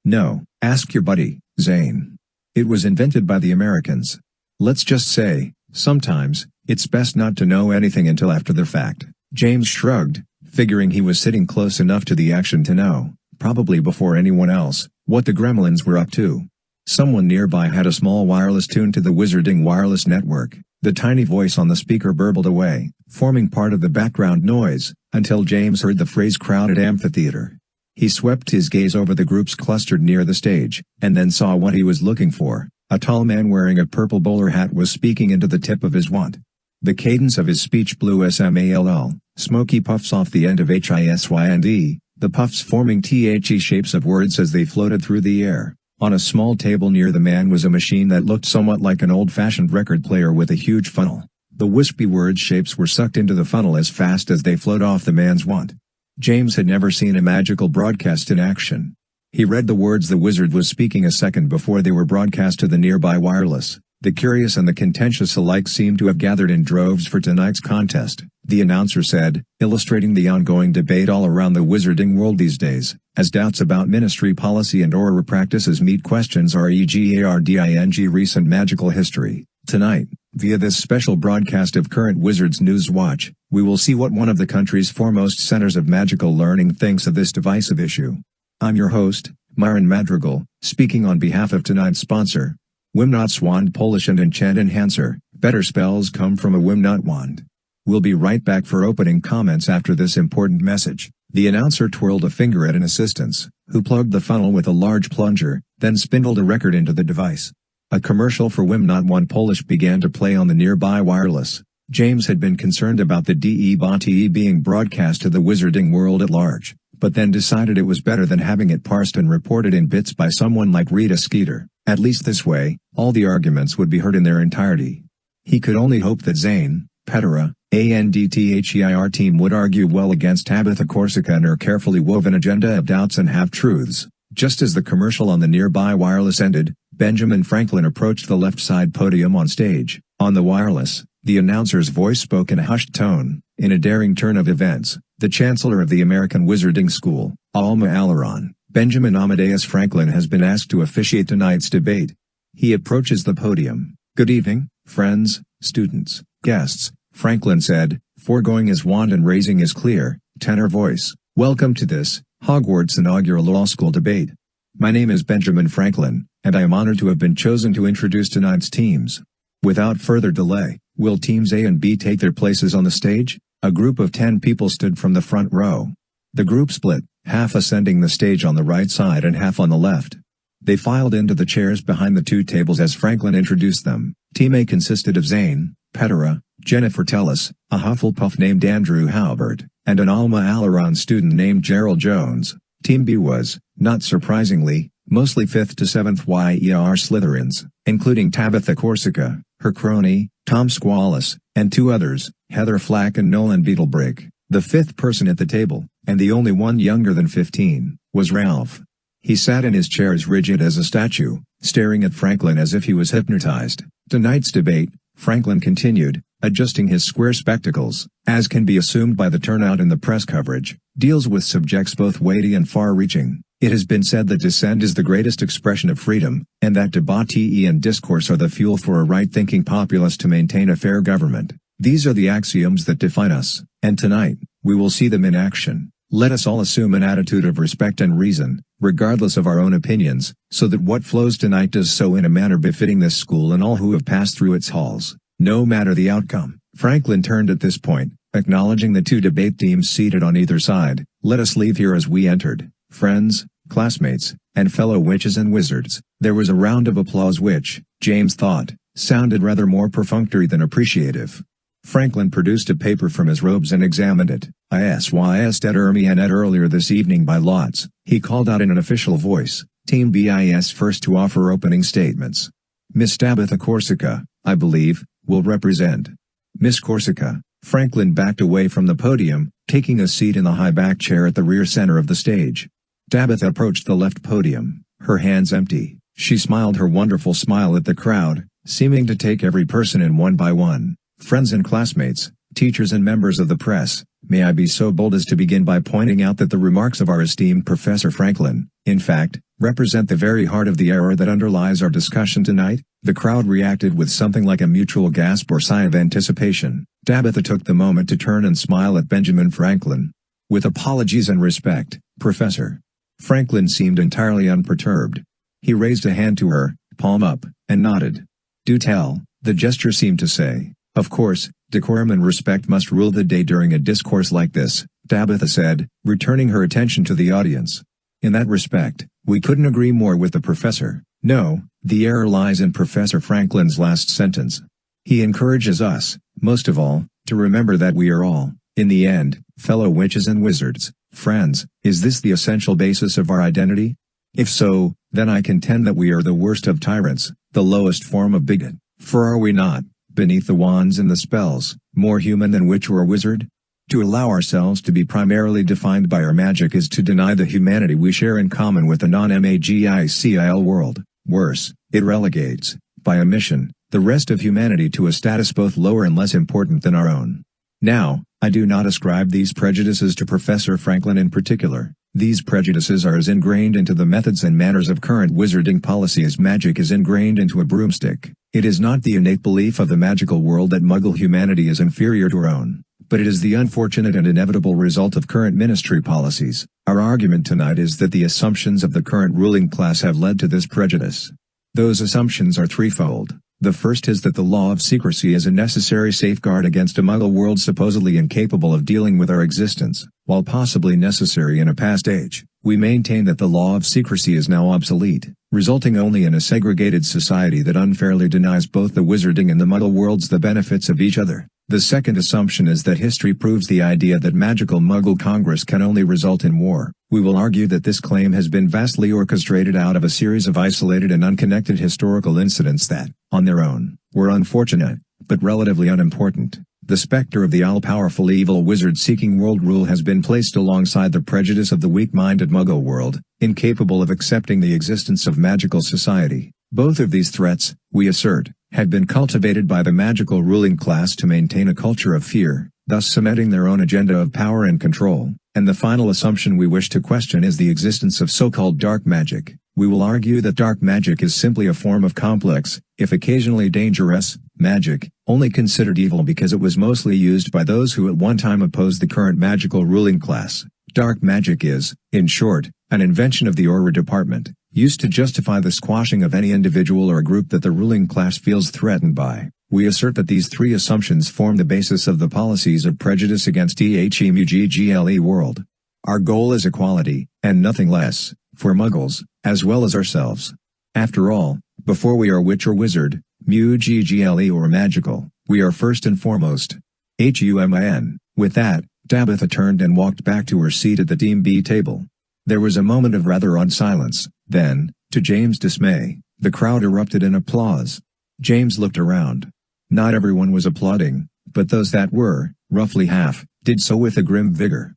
"No, ask your buddy, Zane. It was invented by the Americans. Let's just say, sometimes, it's best not to know anything until after the fact." James shrugged, figuring he was sitting close enough to the action to know, probably before anyone else, what the gremlins were up to. Someone nearby had a small wireless tuned to the Wizarding wireless network. The tiny voice on the speaker burbled away, forming part of the background noise, until James heard the phrase crowded amphitheater. He swept his gaze over the groups clustered near the stage, and then saw what he was looking for. A tall man wearing a purple bowler hat was speaking into the tip of his wand. The cadence of his speech blew small, smoky puffs off the end of HISYND, the puffs forming THE shapes of words as they floated through the air. On a small table near the man was a machine that looked somewhat like an old-fashioned record player with a huge funnel. The wispy word shapes were sucked into the funnel as fast as they flowed off the man's wand. James had never seen a magical broadcast in action. He read the words the wizard was speaking a second before they were broadcast to the nearby wireless. The curious and the contentious alike seemed to have gathered in droves for tonight's contest, the announcer said, illustrating the ongoing debate all around the wizarding world these days, as doubts about ministry policy and or practices meet questions regarding recent magical history. Tonight, via this special broadcast of Current Wizards News Watch, we will see what one of the country's foremost centers of magical learning thinks of this divisive issue. I'm your host, Myron Madrigal, speaking on behalf of tonight's sponsor, Wimnot's Wand Polish and Enchant Enhancer. Better spells come from a Wimnot wand. We'll be right back for opening comments after this important message. The announcer twirled a finger at an assistant, who plugged the funnel with a large plunger, then spindled a record into the device. A commercial for Wimnot Wand Polish began to play on the nearby wireless. James had been concerned about the debate being broadcast to the wizarding world at large, but then decided it was better than having it parsed and reported in bits by someone like Rita Skeeter. At least this way, all the arguments would be heard in their entirety. He could only hope that Zane, Petera, ANDTHEIR team would argue well against Tabitha Corsica and her carefully woven agenda of doubts and half-truths. Just as the commercial on the nearby wireless ended, Benjamin Franklin approached the left-side podium on stage. On the wireless, the announcer's voice spoke in a hushed tone. In a daring turn of events, the Chancellor of the American Wizarding School, Alma Aleron, Benjamin Amadeus Franklin has been asked to officiate tonight's debate. He approaches the podium. Good evening, friends, students, guests, Franklin said, foregoing his wand and raising his clear, tenor voice. Welcome to this, Hogwarts inaugural law school debate. My name is Benjamin Franklin, and I am honored to have been chosen to introduce tonight's teams. Without further delay, will teams A and B take their places on the stage? A group of 10 people stood from the front row. The group split, half ascending the stage on the right side and half on the left. They filed into the chairs behind the two tables as Franklin introduced them. Team A consisted of Zane, Petera, Jennifer Tellis, a Hufflepuff named Andrew Halbert, and an Alma Aleron student named Gerald Jones. Team B was, not surprisingly, mostly 5th to 7th YER Slytherins, including Tabitha Corsica, her crony, Tom Squallis, and two others, Heather Flack and Nolan Beetlebrick. The fifth person at the table, and the only one younger than 15, was Ralph. He sat in his chair as rigid as a statue, staring at Franklin as if he was hypnotized. Tonight's debate, Franklin continued, adjusting his square spectacles, as can be assumed by the turnout in the press coverage, deals with subjects both weighty and far-reaching. It has been said that dissent is the greatest expression of freedom, and that debate and discourse are the fuel for a right-thinking populace to maintain a fair government. These are the axioms that define us, and tonight, we will see them in action. Let us all assume an attitude of respect and reason, regardless of our own opinions, so that what flows tonight does so in a manner befitting this school and all who have passed through its halls, no matter the outcome. Franklin turned at this point, acknowledging the two debate teams seated on either side. Let us leave here as we entered, friends, classmates, and fellow witches and wizards. There was a round of applause which, James thought, sounded rather more perfunctory than appreciative. Franklin produced a paper from his robes and examined it. ISYS determined earlier this evening by lots. He called out in an official voice, Team BIS first to offer opening statements. Miss Tabitha Corsica, I believe, will represent. Miss Corsica. Franklin backed away from the podium, taking a seat in the high back chair at the rear center of the stage. Tabitha approached the left podium, her hands empty. She smiled her wonderful smile at the crowd, seeming to take every person in one by one. Friends and classmates, teachers and members of the press, may I be so bold as to begin by pointing out that the remarks of our esteemed Professor Franklin, in fact, represent the very heart of the error that underlies our discussion tonight? The crowd reacted with something like a mutual gasp or sigh of anticipation. Tabitha took the moment to turn and smile at Benjamin Franklin. With apologies and respect, Professor. Franklin seemed entirely unperturbed. He raised a hand to her, palm up, and nodded. "Do tell," the gesture seemed to say. "Of course, decorum and respect must rule the day during a discourse like this," Tabitha said, returning her attention to the audience. "In that respect, we couldn't agree more with the professor. No, the error lies in Professor Franklin's last sentence. He encourages us, most of all, to remember that we are all, in the end, fellow witches and wizards, friends. Is this the essential basis of our identity? If so, then I contend that we are the worst of tyrants, the lowest form of bigot, for are we not, beneath the wands and the spells, more human than witch or wizard? To allow ourselves to be primarily defined by our magic is to deny the humanity we share in common with the non-magicil world. Worse, it relegates, by omission, the rest of humanity to a status both lower and less important than our own. Now, I do not ascribe these prejudices to Professor Franklin in particular. These prejudices are as ingrained into the methods and manners of current wizarding policy as magic is ingrained into a broomstick. It is not the innate belief of the magical world that Muggle humanity is inferior to our own, but it is the unfortunate and inevitable result of current ministry policies. Our argument tonight is that the assumptions of the current ruling class have led to this prejudice. Those assumptions are threefold. The first is that the law of secrecy is a necessary safeguard against a Muggle world supposedly incapable of dealing with our existence. While possibly necessary in a past age, we maintain that the law of secrecy is now obsolete, resulting only in a segregated society that unfairly denies both the wizarding and the Muggle worlds the benefits of each other. The second assumption is that history proves the idea that magical Muggle Congress can only result in war. We will argue that this claim has been vastly orchestrated out of a series of isolated and unconnected historical incidents that, on their own, were unfortunate, but relatively unimportant. The specter of the all-powerful evil wizard seeking world rule has been placed alongside the prejudice of the weak-minded Muggle world, incapable of accepting the existence of magical society. Both of these threats, we assert, have been cultivated by the magical ruling class to maintain a culture of fear, thus cementing their own agenda of power and control. And the final assumption we wish to question is the existence of so-called dark magic. We will argue that dark magic is simply a form of complex, if occasionally dangerous, magic, only considered evil because it was mostly used by those who at one time opposed the current magical ruling class. Dark magic is, in short, an invention of the Aura department, used to justify the squashing of any individual or group that the ruling class feels threatened by. We assert that these three assumptions form the basis of the policies of prejudice against the world. Our goal is equality, and nothing less, for Muggles, as well as ourselves. After all, before we are witch or wizard, Muggle or magical, we are first and foremost human. With that, Tabitha turned and walked back to her seat at the Team B table. There was a moment of rather odd silence, then, to James' dismay, the crowd erupted in applause. James looked around. Not everyone was applauding, but those that were, roughly half, did so with a grim vigor.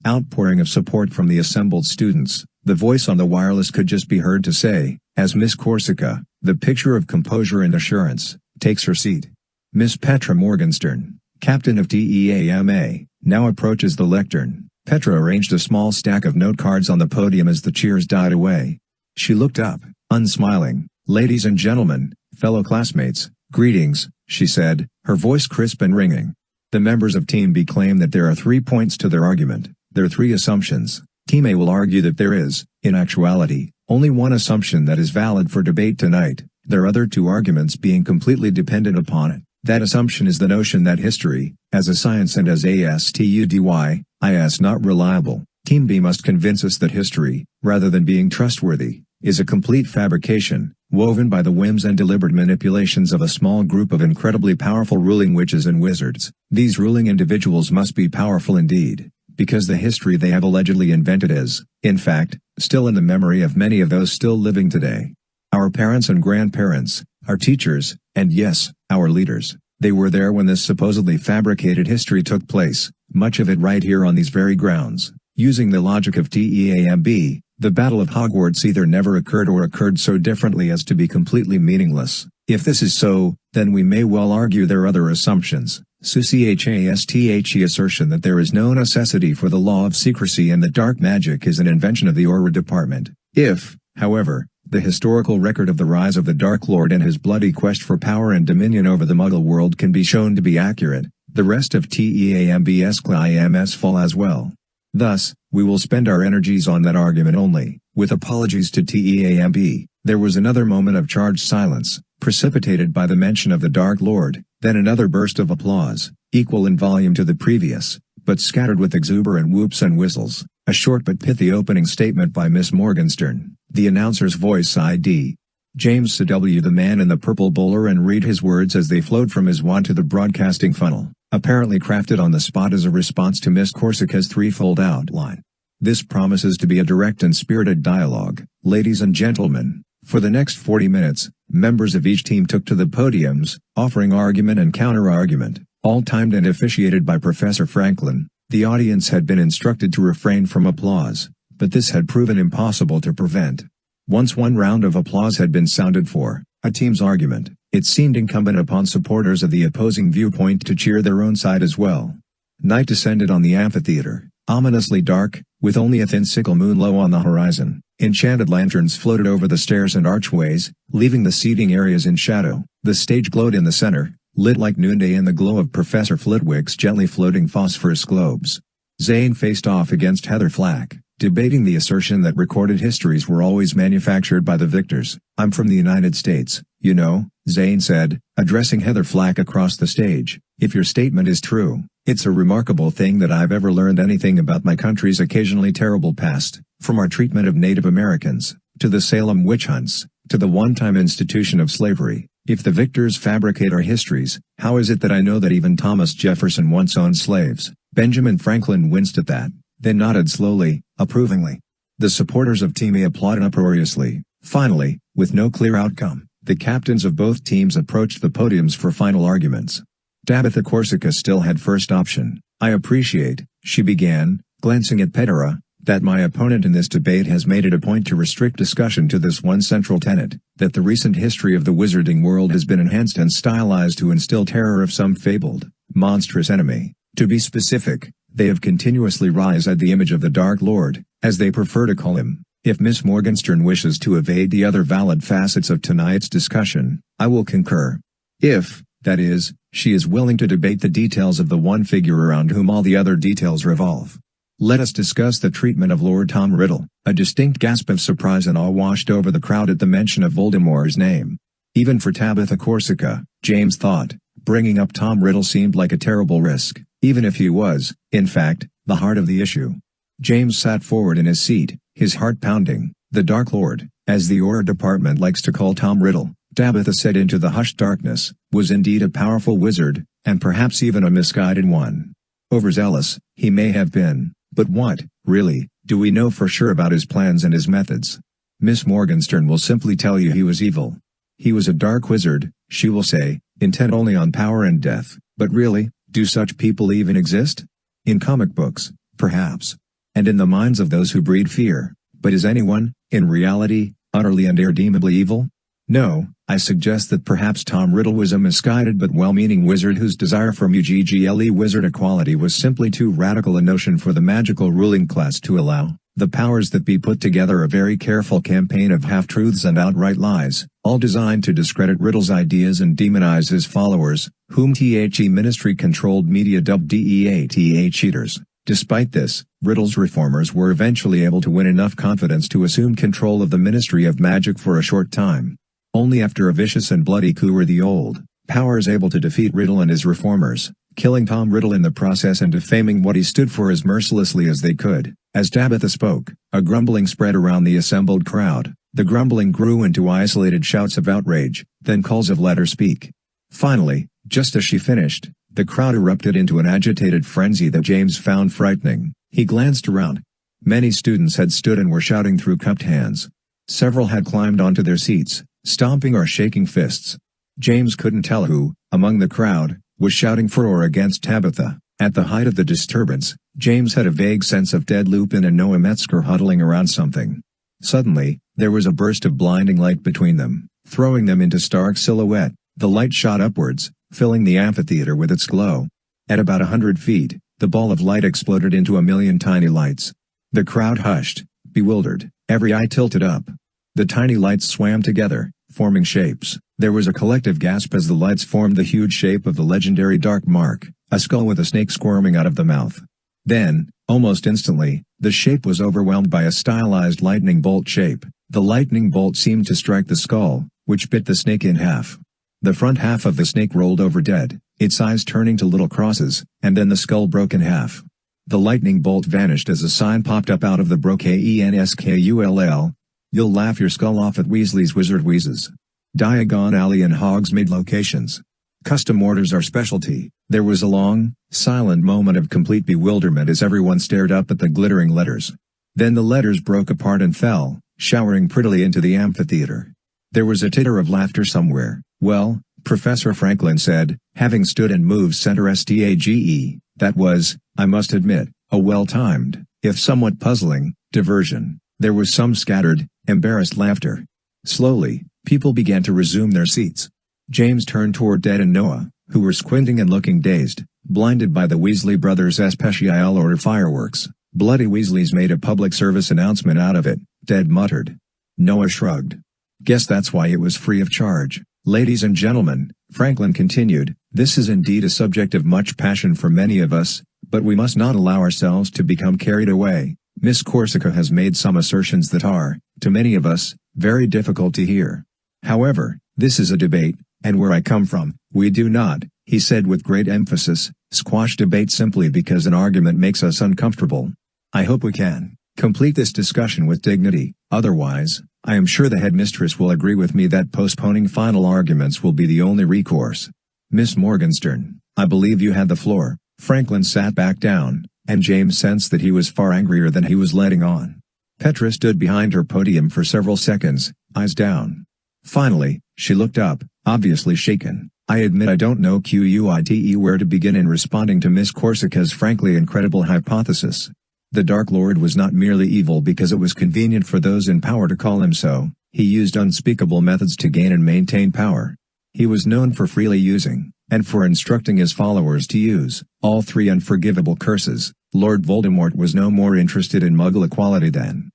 Outpouring of support from the assembled students, the voice on the wireless could just be heard to say, as Miss Corsica, the picture of composure and assurance, takes her seat. Miss Petra Morgenstern, captain of TEAMA, now approaches the lectern. Petra arranged a small stack of note cards on the podium as the cheers died away. She looked up, unsmiling. "Ladies and gentlemen, fellow classmates, greetings," she said, her voice crisp and ringing. The members of Team B claim that there are 3 points to their argument. There are 3 assumptions. Team A will argue that there is, in actuality, only one assumption that is valid for debate tonight, their other 2 arguments being completely dependent upon it. That assumption is the notion that history, as a science and as is not reliable. Team B must convince us that history, rather than being trustworthy, is a complete fabrication, woven by the whims and deliberate manipulations of a small group of incredibly powerful ruling witches and wizards. These ruling individuals must be powerful indeed, because the history they have allegedly invented is, in fact, still in the memory of many of those still living today. Our parents and grandparents, our teachers, and yes, our leaders. They were there when this supposedly fabricated history took place, much of it right here on these very grounds. Using the logic of TEAMB, the Battle of Hogwarts either never occurred or occurred so differently as to be completely meaningless. If this is so, then we may well argue their other assumptions. CHASTHE assertion that there is no necessity for the law of secrecy and that dark magic is an invention of the Aura department. If, however, the historical record of the rise of the Dark Lord and his bloody quest for power and dominion over the Muggle world can be shown to be accurate, the rest of TEAMB's claims fall as well. Thus, we will spend our energies on that argument only. With apologies to TEAMB, there was another moment of charged silence, precipitated by the mention of the Dark Lord, then another burst of applause, equal in volume to the previous, but scattered with exuberant whoops and whistles. A short but pithy opening statement by Miss Morgenstern, the announcer's voice ID. James C.W. the man in the purple bowler, and read his words as they flowed from his wand to the broadcasting funnel, apparently crafted on the spot as a response to Miss Corsica's threefold outline. This promises to be a direct and spirited dialogue, ladies and gentlemen. For the next 40 minutes, members of each team took to the podiums, offering argument and counter-argument, all timed and officiated by Professor Franklin. The audience had been instructed to refrain from applause, but this had proven impossible to prevent. Once one round of applause had been sounded for a team's argument, it seemed incumbent upon supporters of the opposing viewpoint to cheer their own side as well. Night descended on the amphitheater, ominously dark, with only a thin sickle moon low on the horizon. Enchanted lanterns floated over the stairs and archways, leaving the seating areas in shadow. The stage glowed in the center, lit like noonday in the glow of Professor Flitwick's gently floating phosphorus globes. Zane faced off against Heather Flack, debating the assertion that recorded histories were always manufactured by the victors. "I'm from the United States, you know," Zane said, addressing Heather Flack across the stage. "If your statement is true, it's a remarkable thing that I've ever learned anything about my country's occasionally terrible past, from our treatment of Native Americans, to the Salem witch hunts, to the one-time institution of slavery. If the victors fabricate our histories, how is it that I know that even Thomas Jefferson once owned slaves?" Benjamin Franklin winced at that, then nodded slowly, approvingly. The supporters of Team A applauded uproariously. Finally, with no clear outcome, the captains of both teams approached the podiums for final arguments. Tabitha Corsica still had first option. "I appreciate," she began, glancing at Petera, "that my opponent in this debate has made it a point to restrict discussion to this one central tenet, that the recent history of the wizarding world has been enhanced and stylized to instill terror of some fabled, monstrous enemy. To be specific, they have continuously risen the image of the Dark Lord, as they prefer to call him. If Miss Morgenstern wishes to evade the other valid facets of tonight's discussion, I will concur. If, that is, she is willing to debate the details of the one figure around whom all the other details revolve. Let us discuss the treatment of Lord Tom Riddle." A distinct gasp of surprise and awe washed over the crowd at the mention of Voldemort's name. Even for Tabitha Corsica, James thought, bringing up Tom Riddle seemed like a terrible risk, even if he was, in fact, the heart of the issue. James sat forward in his seat, his heart pounding. "The Dark Lord, as the Auror Department likes to call Tom Riddle," Tabitha said into the hushed darkness, "was indeed a powerful wizard, and perhaps even a misguided one. Overzealous, he may have been, but what, really, do we know for sure about his plans and his methods? Miss Morgenstern will simply tell you he was evil. He was a dark wizard, she will say, intent only on power and death. But really, do such people even exist? In comic books, perhaps. And in the minds of those who breed fear. But is anyone, in reality, utterly and irredeemably evil? No, I suggest that perhaps Tom Riddle was a misguided but well-meaning wizard whose desire for MUGGLE wizard equality was simply too radical a notion for the magical ruling class to allow. The powers that be put together a very careful campaign of half-truths and outright lies, all designed to discredit Riddle's ideas and demonize his followers, whom THE Ministry-controlled media dubbed DEATH cheaters. Despite this, Riddle's reformers were eventually able to win enough confidence to assume control of the Ministry of Magic for a short time. Only after a vicious and bloody coup were the old powers able to defeat Riddle and his reformers, killing Tom Riddle in the process and defaming what he stood for as mercilessly as they could. As Tabitha spoke, a grumbling spread around the assembled crowd. The grumbling grew into isolated shouts of outrage, then calls of "let her speak." Finally, just as she finished, the crowd erupted into an agitated frenzy that James found frightening. He glanced around. Many students had stood and were shouting through cupped hands. Several had climbed onto their seats, stomping or shaking fists. James couldn't tell who, among the crowd, was shouting for or against Tabitha. At the height of the disturbance, James had a vague sense of Ted Lupin and Noah Metzger huddling around something. Suddenly, there was a burst of blinding light between them, throwing them into stark silhouette. The light shot upwards, filling the amphitheater with its glow. At about 100 feet, the ball of light exploded into a million tiny lights. The crowd hushed, bewildered, every eye tilted up. The tiny lights swam together, forming shapes. There was a collective gasp as the lights formed the huge shape of the legendary Dark Mark, a skull with a snake squirming out of the mouth. Then, almost instantly, the shape was overwhelmed by a stylized lightning bolt shape. The lightning bolt seemed to strike the skull, which bit the snake in half. The front half of the snake rolled over dead, its eyes turning to little crosses, and then the skull broke in half. The lightning bolt vanished as a sign popped up out of the BROKENSKULL. You'll laugh your skull off at Weasley's Wizard Wheezes. Diagon Alley and Hogsmeade locations. Custom orders are specialty. There was a long, silent moment of complete bewilderment as everyone stared up at the glittering letters. Then the letters broke apart and fell, showering prettily into the amphitheater. There was a titter of laughter somewhere. Well, Professor Franklin said, having stood and moved center STAGE, that was, I must admit, a well-timed, if somewhat puzzling, diversion. There was some scattered, embarrassed laughter. Slowly, people began to resume their seats. James turned toward Ted and Noah, who were squinting and looking dazed, blinded by the Weasley brothers' special order fireworks. Bloody Weasleys made a public service announcement out of it, Ted muttered. Noah shrugged. Guess that's why it was free of charge. Ladies and gentlemen, Franklin continued, this is indeed a subject of much passion for many of us, but we must not allow ourselves to become carried away. Miss Corsica has made some assertions that are, to many of us, very difficult to hear. However, this is a debate, and where I come from, we do not, he said with great emphasis, squash debate simply because an argument makes us uncomfortable. I hope we can complete this discussion with dignity, otherwise, I am sure the headmistress will agree with me that postponing final arguments will be the only recourse. Miss Morgenstern, I believe you had the floor. Franklin sat back down, and James sensed that he was far angrier than he was letting on. Petra stood behind her podium for several seconds, eyes down. Finally, she looked up, obviously shaken. I admit I don't know quite where to begin in responding to Miss Corsica's frankly incredible hypothesis. The Dark Lord was not merely evil because it was convenient for those in power to call him so, he used unspeakable methods to gain and maintain power. He was known for freely using, and for instructing his followers to use, all three unforgivable curses. Lord Voldemort was no more interested in Muggle equality than.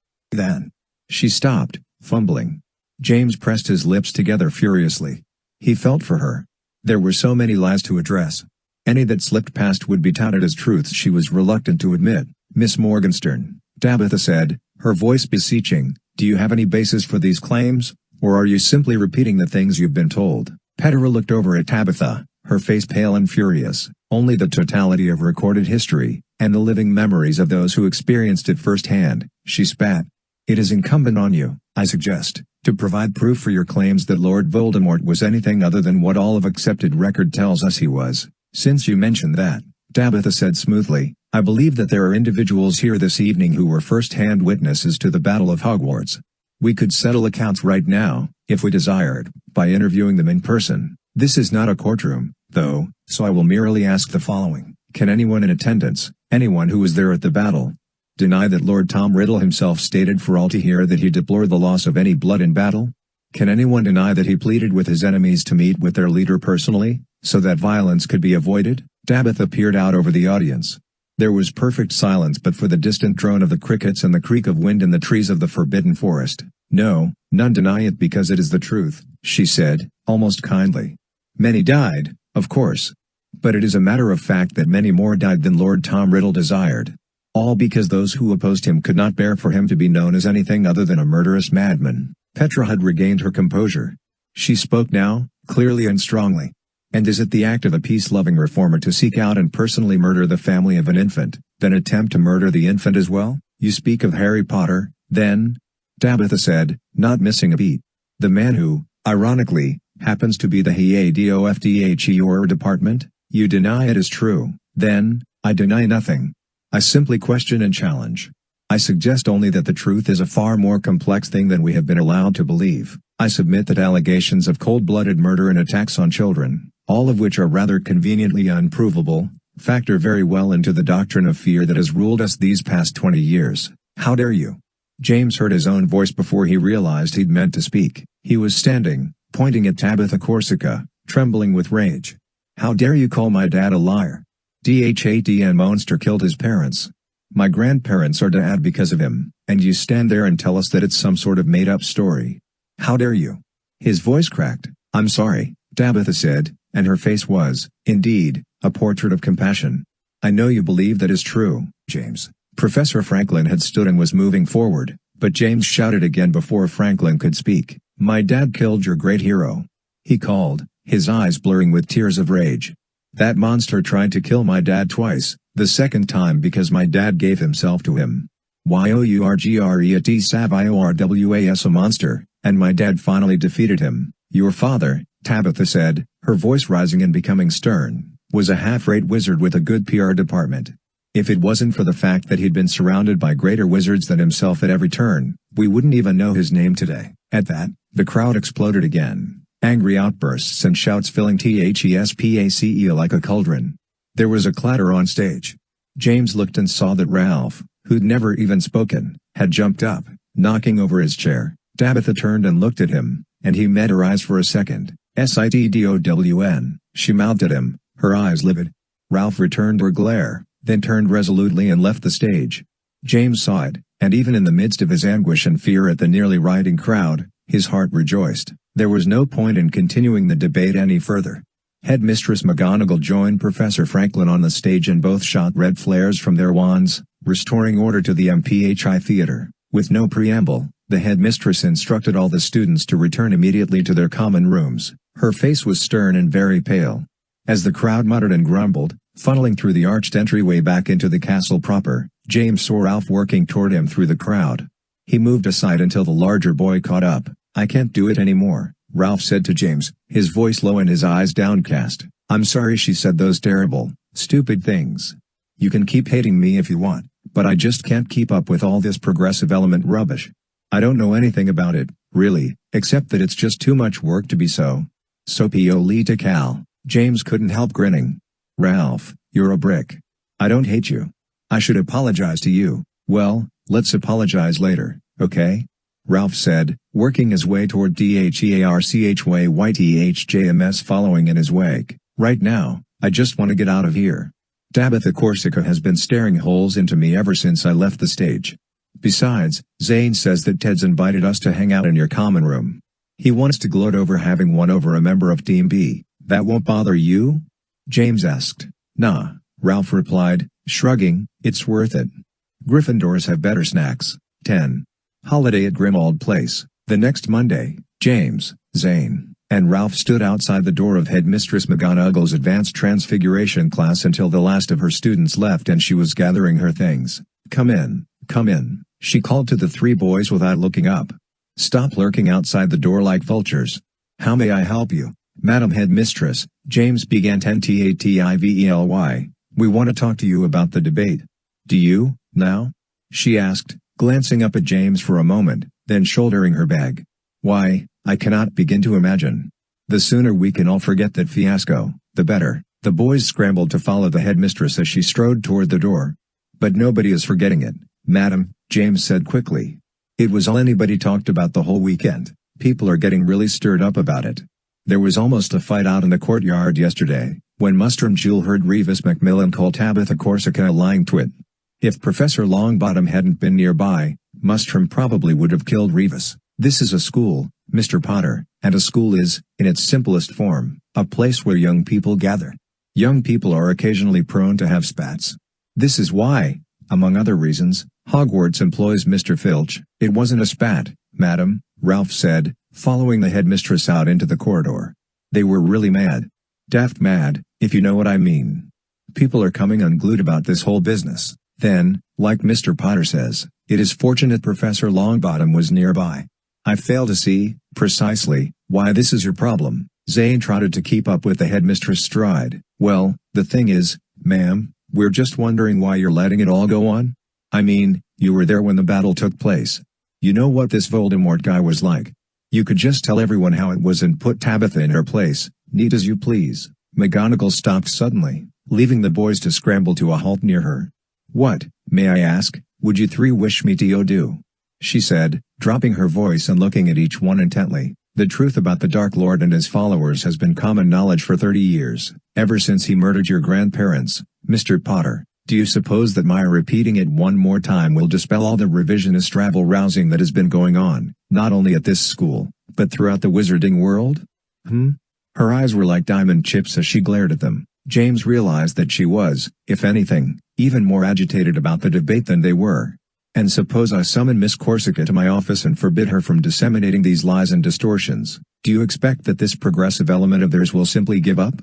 She stopped, fumbling. James pressed his lips together furiously. He felt for her. There were so many lies to address. Any that slipped past would be touted as truths she was reluctant to admit. Miss Morgenstern, Tabitha said, her voice beseeching, do you have any basis for these claims, or are you simply repeating the things you've been told? Petra looked over at Tabitha, her face pale and furious. Only the totality of recorded history, and the living memories of those who experienced it firsthand, she spat. It is incumbent on you, I suggest, to provide proof for your claims that Lord Voldemort was anything other than what all of accepted record tells us he was. Since you mentioned that, Tabitha said smoothly, I believe that there are individuals here this evening who were first-hand witnesses to the Battle of Hogwarts. We could settle accounts right now, if we desired, by interviewing them in person. This is not a courtroom, though, so I will merely ask the following. Can anyone in attendance, anyone who was there at the battle, deny that Lord Tom Riddle himself stated for all to hear that he deplored the loss of any blood in battle? Can anyone deny that he pleaded with his enemies to meet with their leader personally, so that violence could be avoided? Tabitha peered out over the audience. There was perfect silence but for the distant drone of the crickets and the creak of wind in the trees of the Forbidden Forest. No, none deny it because it is the truth, she said, almost kindly. Many died, of course. But it is a matter of fact that many more died than Lord Tom Riddle desired. All because those who opposed him could not bear for him to be known as anything other than a murderous madman. Petra had regained her composure. She spoke now, clearly and strongly. And is it the act of a peace-loving reformer to seek out and personally murder the family of an infant, then attempt to murder the infant as well? You speak of Harry Potter, then? Tabitha said, not missing a beat. The man who, ironically, happens to be the head of department? You deny it is true, then? I deny nothing. I simply question and challenge. I suggest only that the truth is a far more complex thing than we have been allowed to believe. I submit that allegations of cold-blooded murder and attacks on children, all of which are rather conveniently unprovable, factor very well into the doctrine of fear that has ruled us these past 20 years. How dare you? James heard his own voice before he realized he'd meant to speak. He was standing, pointing at Tabitha Corsica, trembling with rage. How dare you call my dad a liar? Dhatn Monster killed his parents. My grandparents are dead because of him, and you stand there and tell us that it's some sort of made-up story. How dare you? His voice cracked. I'm sorry, Tabitha said, and her face was, indeed, a portrait of compassion. I know you believe that is true, James. Professor Franklin had stood and was moving forward, but James shouted again before Franklin could speak. "My dad killed your great hero," he called, his eyes blurring with tears of rage. "That monster tried to kill my dad twice, the second time because my dad gave himself to him. Yourgreat Saviorwas a monster, and my dad finally defeated him. Your father," Tabitha said, her voice rising and becoming stern, "was a half-rate wizard with a good PR department. If it wasn't for the fact that he'd been surrounded by greater wizards than himself at every turn, we wouldn't even know his name today." At that, the crowd exploded again, angry outbursts and shouts filling THESPACE like a cauldron. There was a clatter on stage. James looked and saw that Ralph, who'd never even spoken, had jumped up, knocking over his chair. Tabitha turned and looked at him, and he met her eyes for a second. "SITDOWN, she mouthed at him, her eyes livid. Ralph returned her glare, then turned resolutely and left the stage. James saw it, and even in the midst of his anguish and fear at the nearly rioting crowd, his heart rejoiced. There was no point in continuing the debate any further. Headmistress McGonagall joined Professor Franklin on the stage and both shot red flares from their wands, restoring order to the MPHI theater. With no preamble, the headmistress instructed all the students to return immediately to their common rooms. Her face was stern and very pale. As the crowd muttered and grumbled, funneling through the arched entryway back into the castle proper, James saw Ralph working toward him through the crowd. He moved aside until the larger boy caught up. "I can't do it anymore," Ralph said to James, his voice low and his eyes downcast. "I'm sorry she said those terrible, stupid things. You can keep hating me if you want, but I just can't keep up with all this progressive element rubbish. I don't know anything about it, really, except that it's just too much work to be so. Sopiolita Cal." James couldn't help grinning. "Ralph, you're a brick. I don't hate you. I should apologize to you." "Well, let's apologize later, okay?" Ralph said, working his way toward DHEARCHYTHJMS following in his wake. "Right now, I just want to get out of here. Tabitha Corsica has been staring holes into me ever since I left the stage. Besides, Zane says that Ted's invited us to hang out in your common room. He wants to gloat over having won over a member of Team B. That won't bother you?" James asked. "Nah," Ralph replied, shrugging, "it's worth it. Gryffindors have better snacks." 10. Holiday at Grimmauld Place. The next Monday, James, Zane, and Ralph stood outside the door of Headmistress McGonagall's Advanced Transfiguration class until the last of her students left and she was gathering her things. Come in," she called to the three boys without looking up. "Stop lurking outside the door like vultures." "How may I help you, Madam Headmistress?" James began. "TATIVELY, we want to talk to you about the debate." "Do you, now?" she asked, glancing up at James for a moment, then shouldering her bag. "Why, I cannot begin to imagine. The sooner we can all forget that fiasco, the better." The boys scrambled to follow the headmistress as she strode toward the door. "But nobody is forgetting it, madam," James said quickly. "It was all anybody talked about the whole weekend. People are getting really stirred up about it. There was almost a fight out in the courtyard yesterday, when Mustrum Jewel heard Revis Macmillan call Tabitha Corsica a lying twit. If Professor Longbottom hadn't been nearby, Mustrum probably would have killed Revis. This is a school, Mr. Potter, and a school is, in its simplest form, a place where young people gather. Young people are occasionally prone to have spats. This is why, among other reasons, Hogwarts employs Mr. Filch." "It wasn't a spat, madam," Ralph said, following the headmistress out into the corridor. "They were really mad. Daft mad, if you know what I mean. People are coming unglued about this whole business. Then, like Mr. Potter says, it is fortunate Professor Longbottom was nearby. I fail to see, precisely, why this is your problem." Zane trotted to keep up with the headmistress' stride. "Well, the thing is, ma'am, we're just wondering why you're letting it all go on. I mean, you were there when the battle took place. You know what this Voldemort guy was like. You could just tell everyone how it was and put Tabitha in her place, neat as you please." McGonagall stopped suddenly, leaving the boys to scramble to a halt near her. "What, may I ask, would you three wish me to do?" she said, dropping her voice and looking at each one intently. "The truth about the Dark Lord and his followers has been common knowledge for 30 years, ever since he murdered your grandparents, Mr. Potter. Do you suppose that my repeating it one more time will dispel all the revisionist rabble-rousing that has been going on, not only at this school, but throughout the wizarding world?" Her eyes were like diamond chips as she glared at them. James realized that she was, if anything, even more agitated about the debate than they were. And suppose I summon Miss Corsica to my office and forbid her from disseminating these lies and distortions, do you expect that this progressive element of theirs will simply give up?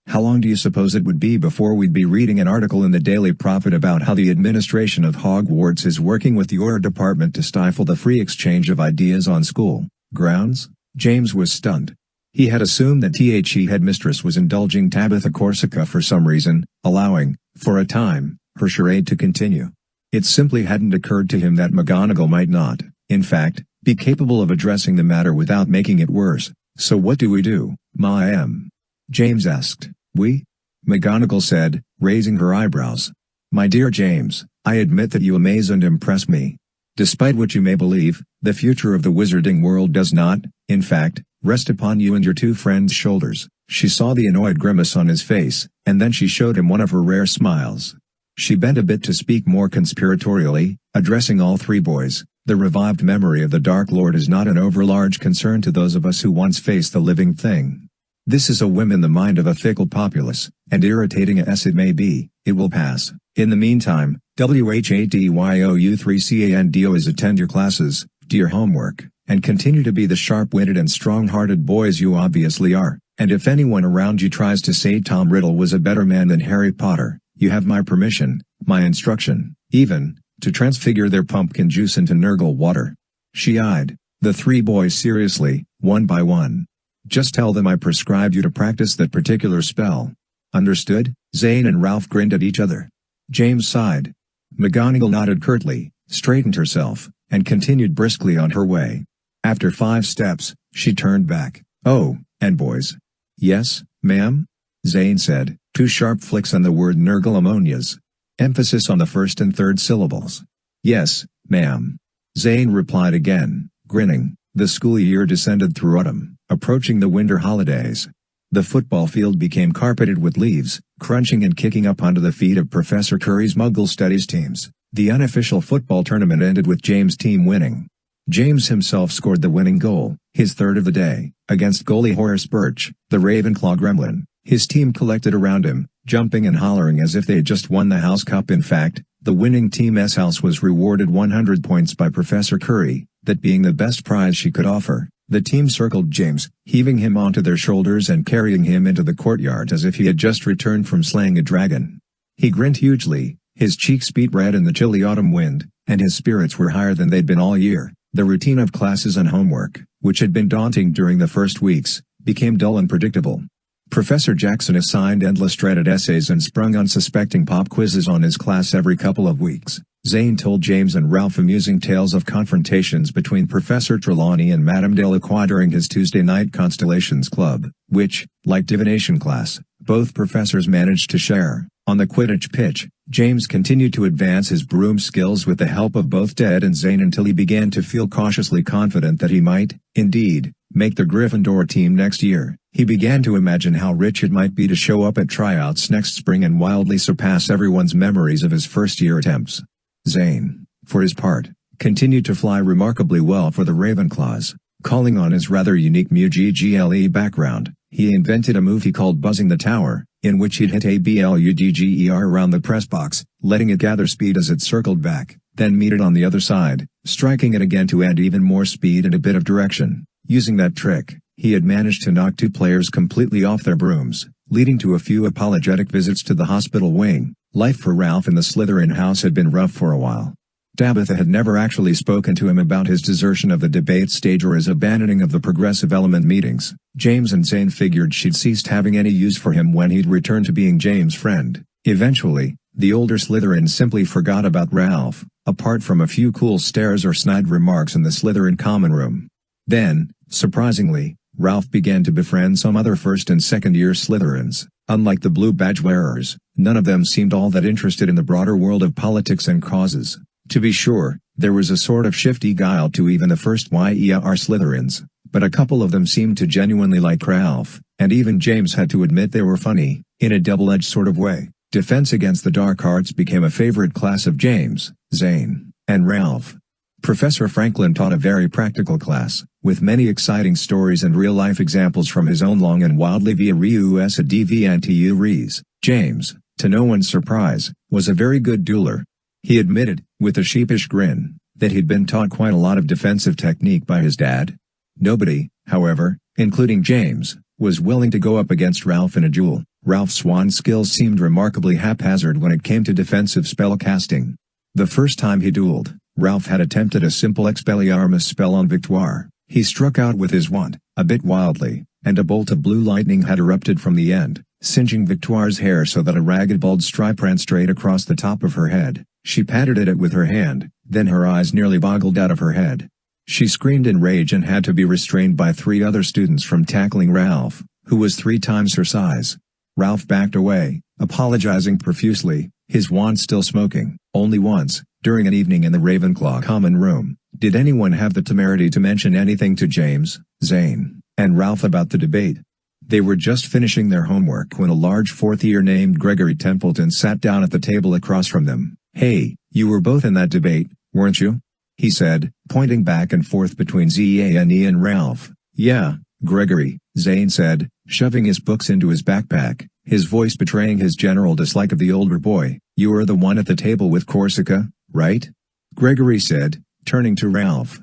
How long do you suppose it would be before we'd be reading an article in the Daily Prophet about how the administration of Hogwarts is working with your department to stifle the free exchange of ideas on school grounds? James was stunned. He had assumed that the headmistress was indulging Tabitha Corsica for some reason, allowing, for a time, her charade to continue. It simply hadn't occurred to him that McGonagall might not, in fact, be capable of addressing the matter without making it worse. So what do we do, Ma-am? James asked. We? McGonagall said, raising her eyebrows. My dear James, I admit that you amaze and impress me. Despite what you may believe, the future of the wizarding world does not, in fact, rest upon you and your two friends' shoulders. She saw the annoyed grimace on his face, and then she showed him one of her rare smiles. She bent a bit to speak more conspiratorially, addressing all three boys. The revived memory of the Dark Lord is not an overlarge concern to those of us who once faced the living thing. This is a whim in the mind of a fickle populace, and irritating as it may be, it will pass. In the meantime, WHATYOU3CANDO is attend your classes, do your homework, and continue to be the sharp-witted and strong-hearted boys you obviously are. And if anyone around you tries to say Tom Riddle was a better man than Harry Potter, you have my permission, my instruction, even, to transfigure their pumpkin juice into Nurgle water. She eyed the three boys seriously, one by one. Just tell them I prescribed you to practice that particular spell. Understood? Zane and Ralph grinned at each other. James sighed. McGonagall nodded curtly, straightened herself, and continued briskly on her way. After 5 steps, she turned back. Oh, and boys. Yes, ma'am? Zane said, 2 sharp flicks on the word Nurgle ammonias. Emphasis on the first and third syllables. Yes, ma'am. Zane replied again, grinning. The school year descended through autumn, approaching the winter holidays. The football field became carpeted with leaves, crunching and kicking up onto the feet of Professor Curry's Muggle Studies teams. The unofficial football tournament ended with James' team winning. James himself scored the winning goal, his third of the day, against goalie Horace Birch, the Ravenclaw gremlin. His team collected around him, jumping and hollering as if they had just won the House Cup. In fact, the winning team's house was rewarded 100 points by Professor Curry, that being the best prize she could offer. The team circled James, heaving him onto their shoulders and carrying him into the courtyard as if he had just returned from slaying a dragon. He grinned hugely, his cheeks beat red in the chilly autumn wind, and his spirits were higher than they'd been all year. The routine of classes and homework, which had been daunting during the first weeks, became dull and predictable. Professor Jackson assigned endless dreaded essays and sprung unsuspecting pop quizzes on his class every couple of weeks. Zane told James and Ralph amusing tales of confrontations between Professor Trelawney and Madame Delacroix during his Tuesday night Constellations Club, which, like divination class, both professors managed to share. On the Quidditch pitch, James continued to advance his broom skills with the help of both Ted and Zane until he began to feel cautiously confident that he might, indeed, make the Gryffindor team next year. He began to imagine how rich it might be to show up at tryouts next spring and wildly surpass everyone's memories of his first-year attempts. Zane, for his part, continued to fly remarkably well for the Ravenclaws. Calling on his rather unique MUGGLE background, he invented a move he called Buzzing the Tower, in which he'd hit a BLUDGER around the press box, letting it gather speed as it circled back, then meet it on the other side, striking it again to add even more speed and a bit of direction. Using that trick, he had managed to knock 2 players completely off their brooms, leading to a few apologetic visits to the hospital wing. Life for Ralph in the Slytherin house had been rough for a while. Tabitha had never actually spoken to him about his desertion of the debate stage or his abandoning of the progressive element meetings. James and Zane figured she'd ceased having any use for him when he'd returned to being James' friend. Eventually, the older Slytherins simply forgot about Ralph, apart from a few cool stares or snide remarks in the Slytherin common room. Then, surprisingly, Ralph began to befriend some other first and second-year Slytherins. Unlike the blue badge wearers, none of them seemed all that interested in the broader world of politics and causes. To be sure, there was a sort of shifty guile to even the first YER Slytherins, but a couple of them seemed to genuinely like Ralph, and even James had to admit they were funny, in a double-edged sort of way. Defense against the dark arts became a favorite class of James, Zane, and Ralph. Professor Franklin taught a very practical class, with many exciting stories and real-life examples from his own long and wildly via devianti res. James, to no one's surprise, was a very good dueler. He admitted, with a sheepish grin, that he'd been taught quite a lot of defensive technique by his dad. Nobody, however, including James, was willing to go up against Ralph in a duel. Ralph's swan skills seemed remarkably haphazard when it came to defensive spell casting. The first time he dueled, Ralph had attempted a simple Expelliarmus spell on Victoire. He struck out with his wand, a bit wildly, and a bolt of blue lightning had erupted from the end, singeing Victoire's hair so that a ragged bald stripe ran straight across the top of her head. She patted at it with her hand, then her eyes nearly boggled out of her head. She screamed in rage and had to be restrained by 3 other students from tackling Ralph, who was 3 times her size. Ralph backed away, apologizing profusely, his wand still smoking. Only once, during an evening in the Ravenclaw common room, did anyone have the temerity to mention anything to James, Zane, and Ralph about the debate. They were just finishing their homework when a large 4th-year named Gregory Templeton sat down at the table across from them. "Hey, you were both in that debate, weren't you?" he said, pointing back and forth between Zane and Ralph. "Yeah, Gregory," Zane said, shoving his books into his backpack, his voice betraying his general dislike of the older boy. "You were the one at the table with Corsica, right?" Gregory said, turning to Ralph.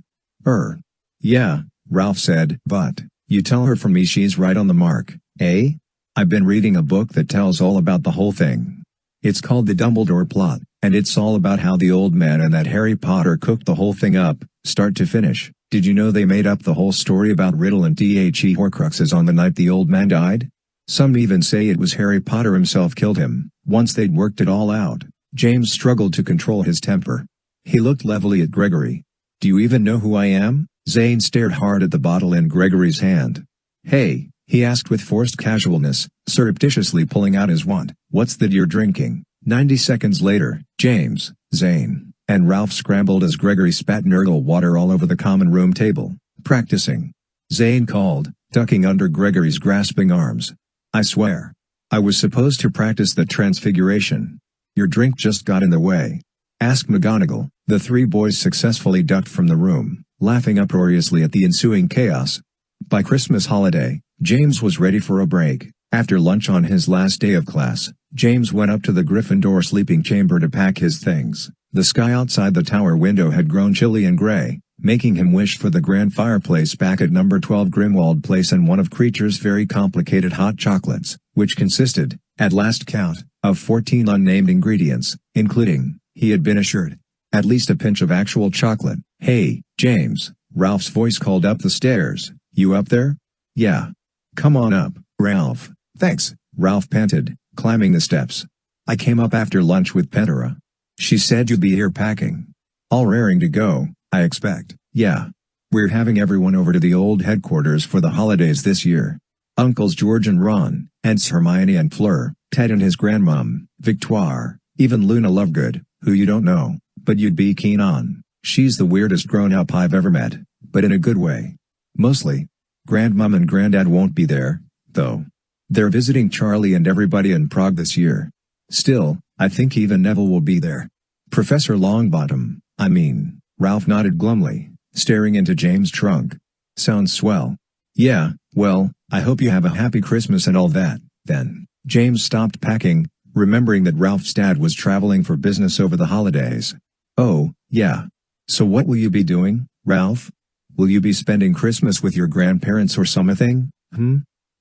Yeah," Ralph said. "But, you tell her from me she's right on the mark, eh? I've been reading a book that tells all about the whole thing. It's called The Dumbledore Plot, and it's all about how the old man and that Harry Potter cooked the whole thing up, start to finish. Did you know they made up the whole story about Riddle and The Horcruxes on the night the old man died? Some even say it was Harry Potter himself killed him, once they'd worked it all out." James struggled to control his temper. He looked levelly at Gregory. "Do you even know who I am?" Zane stared hard at the bottle in Gregory's hand. "Hey," he asked with forced casualness, surreptitiously pulling out his wand, "what's that you're drinking?" 90 seconds later, James, Zane, and Ralph scrambled as Gregory spat Nurgle water all over the common room table. "Practicing," Zane called, ducking under Gregory's grasping arms. "I swear. I was supposed to practice the transfiguration. Your drink just got in the way." "Ask McGonagall." The 3 boys successfully ducked from the room, laughing uproariously at the ensuing chaos. By Christmas holiday, James was ready for a break. After lunch on his last day of class, James went up to the Gryffindor sleeping chamber to pack his things. The sky outside the tower window had grown chilly and gray, making him wish for the grand fireplace back at number 12 Grimmauld Place and one of Creature's very complicated hot chocolates, which consisted, at last count, of 14 unnamed ingredients, including, he had been assured, at least a pinch of actual chocolate. "Hey, James," Ralph's voice called up the stairs. "You up there?" "Yeah. Come on up, Ralph." "Thanks," Ralph panted, climbing the steps. "I came up after lunch with Petera. She said you'd be here packing. All raring to go, I expect." "Yeah. We're having everyone over to the old headquarters for the holidays this year. Uncles George and Ron, Aunts Hermione and Fleur, Ted and his grandmom, Victoire, even Luna Lovegood, who you don't know, but you'd be keen on. She's the weirdest grown-up I've ever met, but in a good way. Mostly. Grandmom and Granddad won't be there, though. They're visiting Charlie and everybody in Prague this year. Still, I think even Neville will be there. Professor Longbottom, I mean." Ralph nodded glumly, staring into James' trunk. "Sounds swell." "Yeah, well, I hope you have a happy Christmas and all that, then." James stopped packing, remembering that Ralph's dad was traveling for business over the holidays. "Oh, yeah. So what will you be doing, Ralph? Will you be spending Christmas with your grandparents or something?"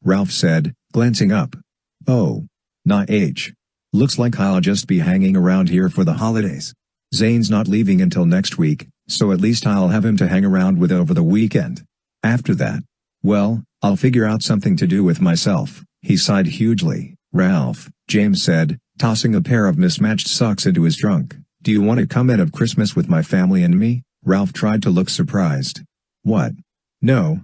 Ralph said, glancing up. "Oh. Nah. Looks like I'll just be hanging around here for the holidays. Zane's not leaving until next week, so at least I'll have him to hang around with over the weekend. After that, well, I'll figure out something to do with myself." He sighed hugely. "Ralph," James said, tossing a pair of mismatched socks into his trunk, "do you want to come and have Christmas with my family and me?" Ralph tried to look surprised. "What? No,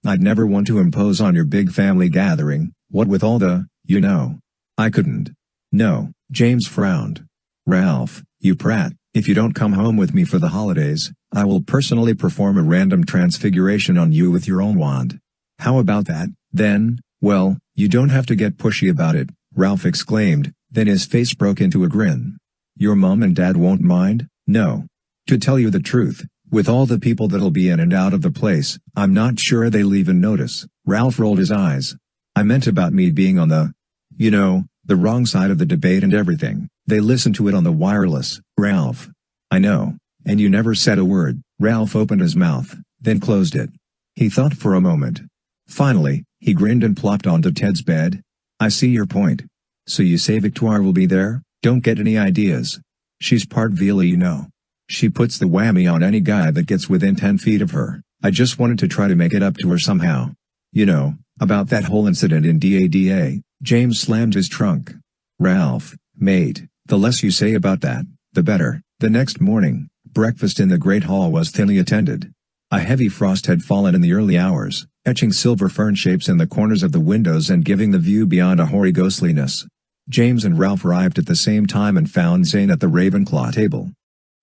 I'd never want to impose on your big family gathering, what with all the, you know. I couldn't." "No," James frowned. "Ralph, you prat, if you don't come home with me for the holidays, I will personally perform a random transfiguration on you with your own wand." "How about that, then?" "Well, you don't have to get pushy about it," Ralph exclaimed, then his face broke into a grin. "Your mom and dad won't mind?" "No. To tell you the truth, with all the people that'll be in and out of the place, I'm not sure they'll even notice." Ralph rolled his eyes. "I meant about me being on the wrong side of the debate and everything. They listen to it on the wireless, Ralph." "I know, and you never said a word." Ralph opened his mouth, then closed it. He thought for a moment. Finally, he grinned and plopped onto Ted's bed. "I see your point. So you say Victoire will be there? Don't get any ideas. She's part Vila, you know. She puts the whammy on any guy that gets within 10 feet of her. I just wanted to try to make it up to her somehow. You know, about that whole incident in DADA." James slammed his trunk. "Ralph, mate, the less you say about that, the better." The next morning, breakfast in the Great Hall was thinly attended. A heavy frost had fallen in the early hours, etching silver fern shapes in the corners of the windows and giving the view beyond a hoary ghostliness. James and Ralph arrived at the same time and found Zane at the Ravenclaw table.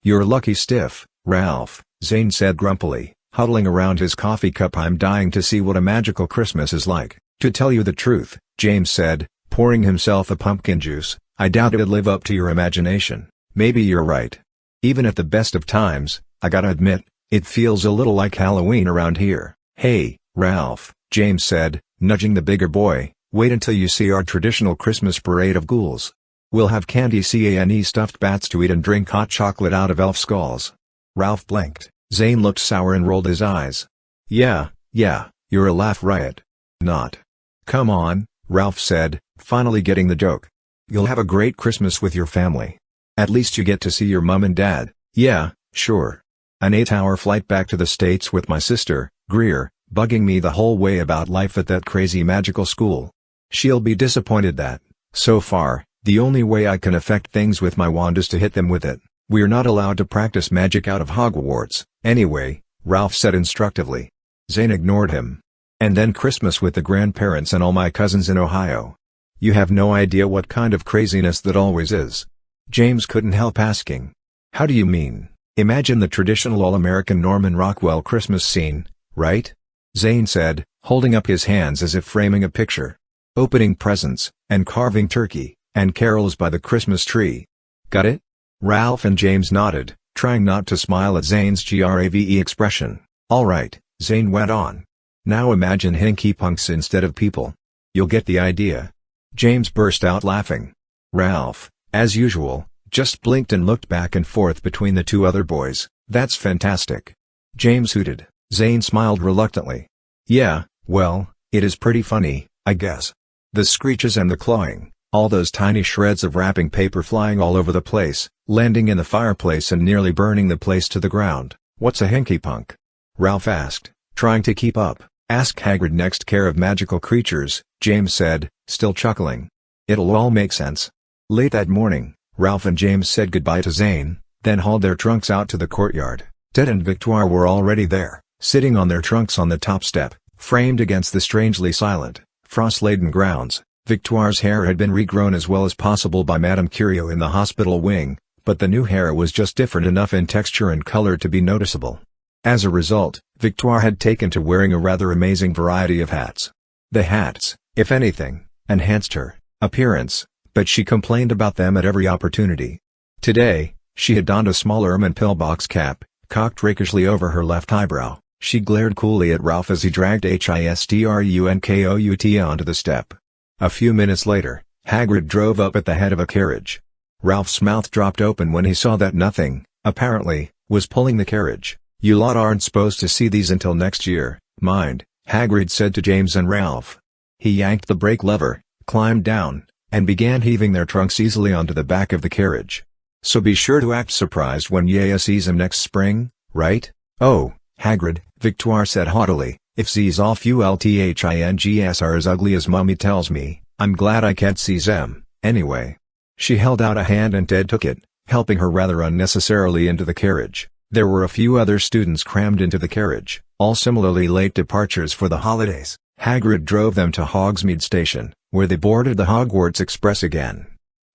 "You're lucky stiff, Ralph," Zane said grumpily, huddling around his coffee cup. "I'm dying to see what a magical Christmas is like." "To tell you the truth," James said, pouring himself a pumpkin juice, "I doubt it'd live up to your imagination." "Maybe you're right. Even at the best of times, I gotta admit, it feels a little like Halloween around here." "Hey, Ralph," James said, nudging the bigger boy, "wait until you see our traditional Christmas parade of ghouls. We'll have candy cane stuffed bats to eat and drink hot chocolate out of elf skulls." Ralph blinked. Zane looked sour and rolled his eyes. Yeah, you're a laugh riot." "Not." "Come on," Ralph said, finally getting the joke. "You'll have a great Christmas with your family. At least you get to see your mum and dad." "Yeah, sure. An 8-hour flight back to the States with my sister, Greer, bugging me the whole way about life at that crazy magical school. She'll be disappointed that, so far, the only way I can affect things with my wand is to hit them with it. We're not allowed to practice magic out of Hogwarts, anyway," Ralph said instructively. Zane ignored him. "And then Christmas with the grandparents and all my cousins in Ohio. You have no idea what kind of craziness that always is." James couldn't help asking. "How do you mean?" "Imagine the traditional all-American Norman Rockwell Christmas scene, right?" Zane said, holding up his hands as if framing a picture. "Opening presents, and carving turkey, and carols by the Christmas tree. Got it?" Ralph and James nodded, trying not to smile at Zane's grave expression. "All right," Zane went on. "Now imagine hinky punks instead of people. You'll get the idea." James burst out laughing. Ralph, as usual, just blinked and looked back and forth between the two other boys. "That's fantastic." James hooted. Zane smiled reluctantly. "Yeah, well, it is pretty funny, I guess. The screeches and the clawing, all those tiny shreds of wrapping paper flying all over the place, landing in the fireplace and nearly burning the place to the ground." "What's a hinky punk?" Ralph asked, trying to keep up. "Ask Hagrid next. Care of magical creatures," James said, still chuckling. "It'll all make sense." Late that morning, Ralph and James said goodbye to Zane, then hauled their trunks out to the courtyard. Ted and Victoire were already there, sitting on their trunks on the top step, framed against the strangely silent, frost-laden grounds. Victoire's hair had been regrown as well as possible by Madame Curio in the hospital wing, but the new hair was just different enough in texture and color to be noticeable. As a result, Victoire had taken to wearing a rather amazing variety of hats. The hats, if anything, enhanced her appearance, but she complained about them at every opportunity. Today, she had donned a small ermine pillbox cap, cocked rakishly over her left eyebrow. She glared coolly at Ralph as he dragged Histrunkout onto the step. A few minutes later, Hagrid drove up at the head of a carriage. Ralph's mouth dropped open when he saw that nothing, apparently, was pulling the carriage. "You lot aren't supposed to see these until next year, mind," Hagrid said to James and Ralph. He yanked the brake lever, climbed down, and began heaving their trunks easily onto the back of the carriage. "So be sure to act surprised when Yaya sees him next spring, right?" "Oh, Hagrid," Victoire said haughtily, "if these all things are as ugly as Mummy tells me, I'm glad I can't see them, anyway." She held out a hand and Ted took it, helping her rather unnecessarily into the carriage. There were a few other students crammed into the carriage, all similarly late departures for the holidays. Hagrid drove them to Hogsmeade Station, where they boarded the Hogwarts Express again.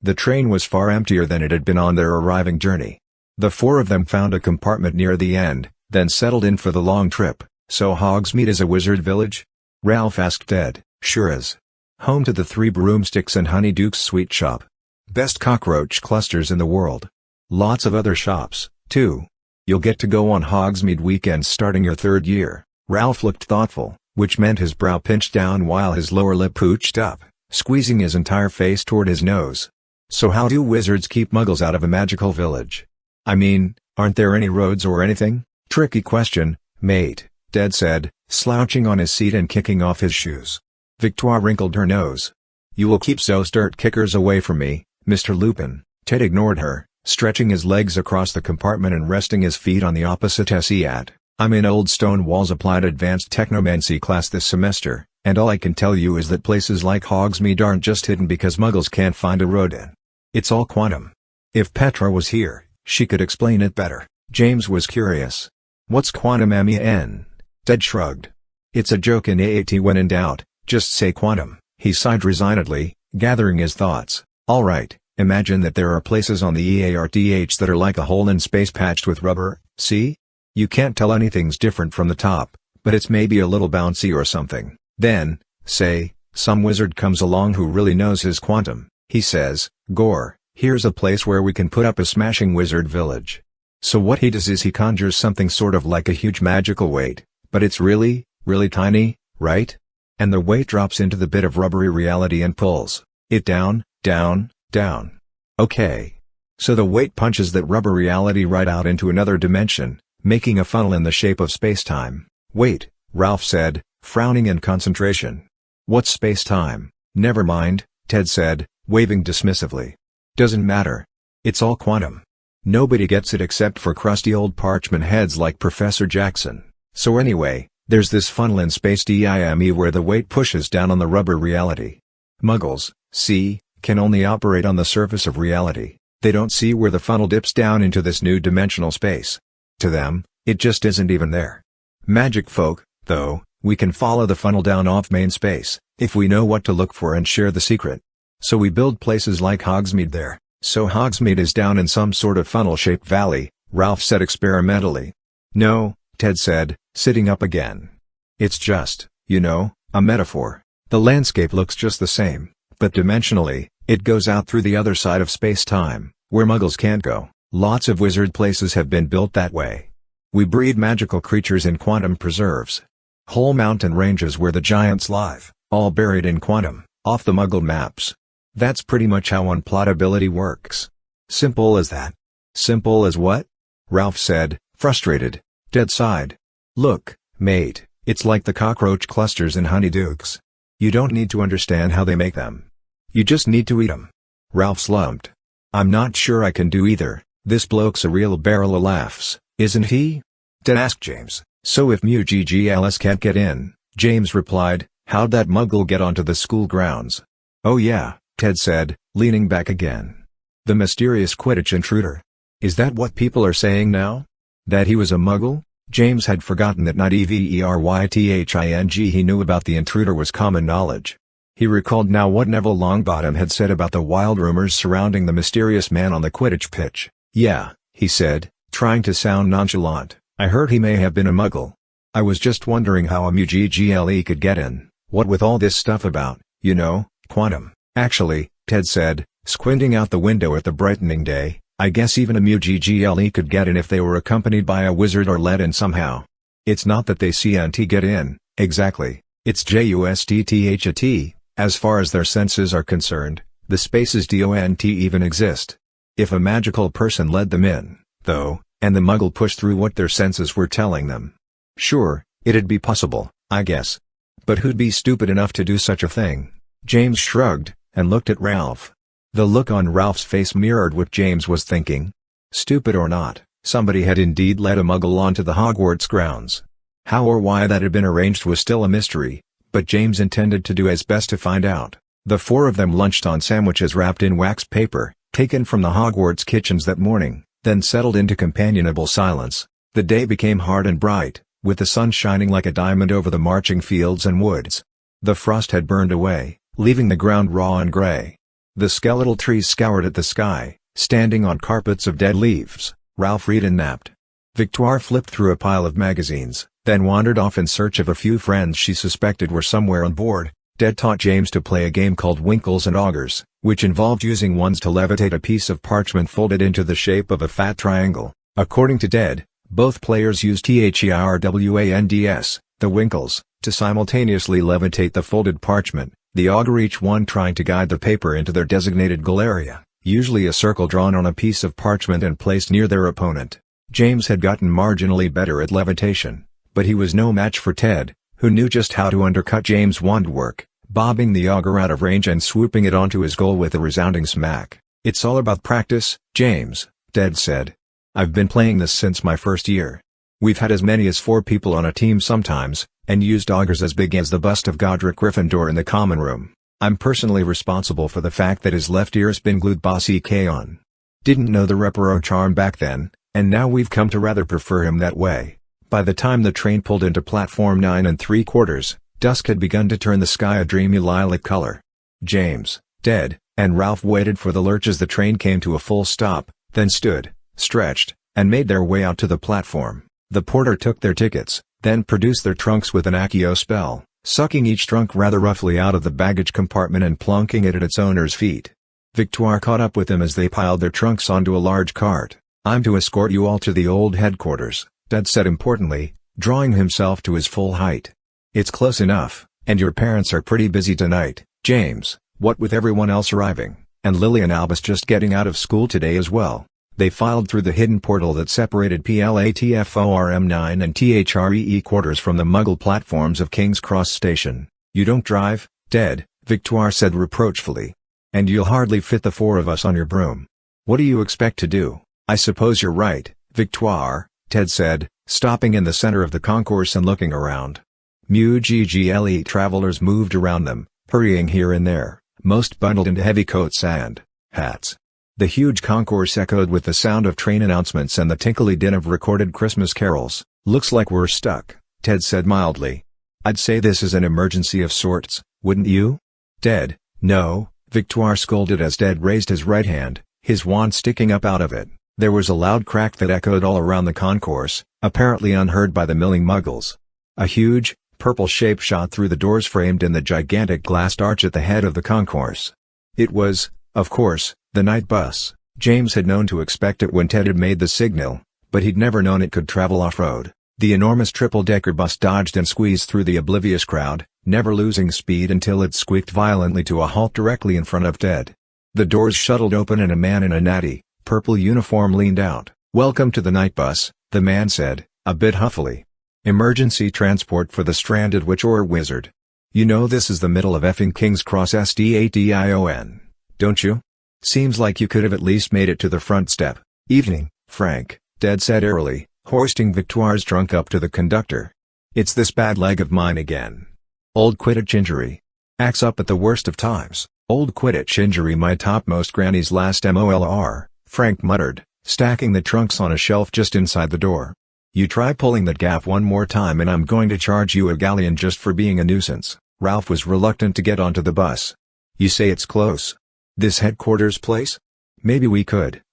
The train was far emptier than it had been on their arriving journey. The four of them found a compartment near the end, then settled in for the long trip. "So Hogsmeade is a wizard village?" Ralph asked Ted. "Sure is. Home to the Three Broomsticks and Honeyduke's sweet shop. Best cockroach clusters in the world. Lots of other shops, too. You'll get to go on Hogsmeade weekends starting your 3rd year. Ralph looked thoughtful, which meant his brow pinched down while his lower lip pooched up, squeezing his entire face toward his nose. So how do wizards keep muggles out of a magical village? I mean, aren't there any roads or anything? Tricky question, mate, Ted said, slouching on his seat and kicking off his shoes. Victoire wrinkled her nose. You will keep those dirt kickers away from me, Mr. Lupin. Ted ignored her, stretching his legs across the compartment and resting his feet on the opposite seat. I'm in Old Stonewall's Applied Advanced Technomancy class this semester, and all I can tell you is that places like Hogsmeade aren't just hidden because muggles can't find a road in. It's all quantum. If Petra was here, she could explain it better. James was curious. What's quantum MEN? Ted shrugged. It's a joke in AAT when in doubt, just say quantum. He sighed resignedly, gathering his thoughts. Alright, imagine that there are places on the EARTH that are like a hole in space patched with rubber, see? You can't tell anything's different from the top, but it's maybe a little bouncy or something. Then, say, some wizard comes along who really knows his quantum. He says, Gore, here's a place where we can put up a smashing wizard village. So what he does is he conjures something sort of like a huge magical weight, but it's really, really tiny, right? And the weight drops into the bit of rubbery reality and pulls it down, down, down. Okay. So the weight punches that rubber reality right out into another dimension, making a funnel in the shape of space-time. Wait, Ralph said, frowning in concentration. What's space-time? Never mind, Ted said, waving dismissively. Doesn't matter. It's all quantum. Nobody gets it except for crusty old parchment heads like Professor Jackson. So anyway, there's this funnel in space time where the weight pushes down on the rubber reality. Muggles, see, can only operate on the surface of reality. They don't see where the funnel dips down into this new dimensional space. To them, it just isn't even there. Magic folk, though, we can follow the funnel down off main space, if we know what to look for and share the secret. So we build places like Hogsmeade there. So Hogsmeade is down in some sort of funnel-shaped valley, Ralph said experimentally. No, Ted said, sitting up again. It's just, a metaphor. The landscape looks just the same, but dimensionally, it goes out through the other side of space-time, where muggles can't go. Lots of wizard places have been built that way. We breed magical creatures in quantum preserves. Whole mountain ranges where the giants live, all buried in quantum, off the muggle maps. That's pretty much how unplottability works. Simple as that. Simple as what? Ralph said, frustrated. Ted sighed. Look, mate, it's like the cockroach clusters in honeydukes. You don't need to understand how they make them. You just need to eat them. Ralph slumped. I'm not sure I can do either. This bloke's a real barrel of laughs, isn't he? Ted asked James. So if MUGGLS can't get in, James replied, how'd that muggle get onto the school grounds? Oh yeah, Ted said, leaning back again. The mysterious Quidditch intruder. Is that what people are saying now? That he was a muggle? James had forgotten that not EVERYTHING he knew about the intruder was common knowledge. He recalled now what Neville Longbottom had said about the wild rumors surrounding the mysterious man on the Quidditch pitch. Yeah, he said, trying to sound nonchalant, I heard he may have been a muggle. I was just wondering how a MUGGLE could get in, what with all this stuff about, quantum. Actually, Ted said, squinting out the window at the brightening day, I guess even a MUGGLE could get in if they were accompanied by a wizard or let in somehow. It's not that they CNT get in, exactly, it's JUSTTHAT, as far as their senses are concerned, the spaces DONT even exist. If a magical person led them in, though, and the muggle pushed through what their senses were telling them. Sure, it'd be possible, I guess. But who'd be stupid enough to do such a thing? James shrugged, and looked at Ralph. The look on Ralph's face mirrored what James was thinking. Stupid or not, somebody had indeed led a muggle onto the Hogwarts grounds. How or why that had been arranged was still a mystery, but James intended to do his best to find out. The four of them lunched on sandwiches wrapped in wax paper, taken from the Hogwarts kitchens that morning, then settled into companionable silence. The day became hard and bright, with the sun shining like a diamond over the marching fields and woods. The frost had burned away, leaving the ground raw and gray. The skeletal trees scoured at the sky, standing on carpets of dead leaves. Ralph read and napped. Victoire flipped through a pile of magazines, then wandered off in search of a few friends she suspected were somewhere on board. Ted taught James to play a game called Winkles and Augers, which involved using wands to levitate a piece of parchment folded into the shape of a fat triangle. According to Ted, Both players use THERWANDS, the Winkles, to simultaneously levitate the folded parchment, the augur, each one trying to guide the paper into their designated goal area, usually a circle drawn on a piece of parchment and placed near their opponent. James had gotten marginally better at levitation, but he was no match for Ted, who knew just how to undercut James' wand work, bobbing the augur out of range and swooping it onto his goal with a resounding smack. "It's all about practice, James," Ted said. "I've been playing this since my first year. We've had as many as 4 people on a team sometimes, and used augurs as big as the bust of Godric Gryffindor in the common room. I'm personally responsible for the fact that his left ear's been glued Boss EK on. Didn't know the Reparo charm back then, and now we've come to rather prefer him that way." By the time the train pulled into platform 9 3/4, dusk had begun to turn the sky a dreamy lilac color. James, Ted, and Ralph waited for the lurch as the train came to a full stop, then stood, stretched, and made their way out to the platform. The porter took their tickets, then produced their trunks with an Accio spell, sucking each trunk rather roughly out of the baggage compartment and plunking it at its owner's feet. Victoire caught up with them as they piled their trunks onto a large cart. "I'm to escort you all to the old headquarters," Ted said importantly, drawing himself to his full height. "It's close enough, and your parents are pretty busy tonight, James, what with everyone else arriving, and Lily and Albus just getting out of school today as well." They filed through the hidden portal that separated PLATFORM 9 and THREE quarters from the Muggle platforms of King's Cross Station. "You don't drive, Ted," Victoire said reproachfully. "And you'll hardly fit the 4 of us on your broom. What do you expect to do?" "I suppose you're right, Victoire," Ted said, stopping in the center of the concourse and looking around. Muggle travelers moved around them, hurrying here and there, most bundled into heavy coats and hats. The huge concourse echoed with the sound of train announcements and the tinkly din of recorded Christmas carols. "Looks like we're stuck," Ted said mildly. "I'd say this is an emergency of sorts, wouldn't you?" "Ted, no," Victoire scolded as Ted raised his right hand, his wand sticking up out of it. There was a loud crack that echoed all around the concourse, apparently unheard by the milling Muggles. A huge, purple shape shot through the doors framed in the gigantic glassed arch at the head of the concourse. It was, of course, the night bus. James had known to expect it when Ted had made the signal, but he'd never known it could travel off-road. The enormous triple-decker bus dodged and squeezed through the oblivious crowd, never losing speed until it squeaked violently to a halt directly in front of Ted. The doors shuttled open and a man in a natty, purple uniform leaned out. "Welcome to the night bus," the man said, a bit huffily. "Emergency transport for the stranded witch or wizard. You know this is the middle of effing King's Cross SDATION, don't you? Seems like you could have at least made it to the front step." "Evening, Frank," Ted said airily, hoisting Victoire's trunk up to the conductor. "It's this bad leg of mine again. Old Quidditch injury. Acts up at the worst of times." "Old Quidditch injury, my topmost granny's last MOLR, Frank muttered, stacking the trunks on a shelf just inside the door. "You try pulling that gaff one more time and I'm going to charge you a galleon just for being a nuisance." Ralph was reluctant to get onto the bus. "You say it's close? This headquarters place? Maybe we could,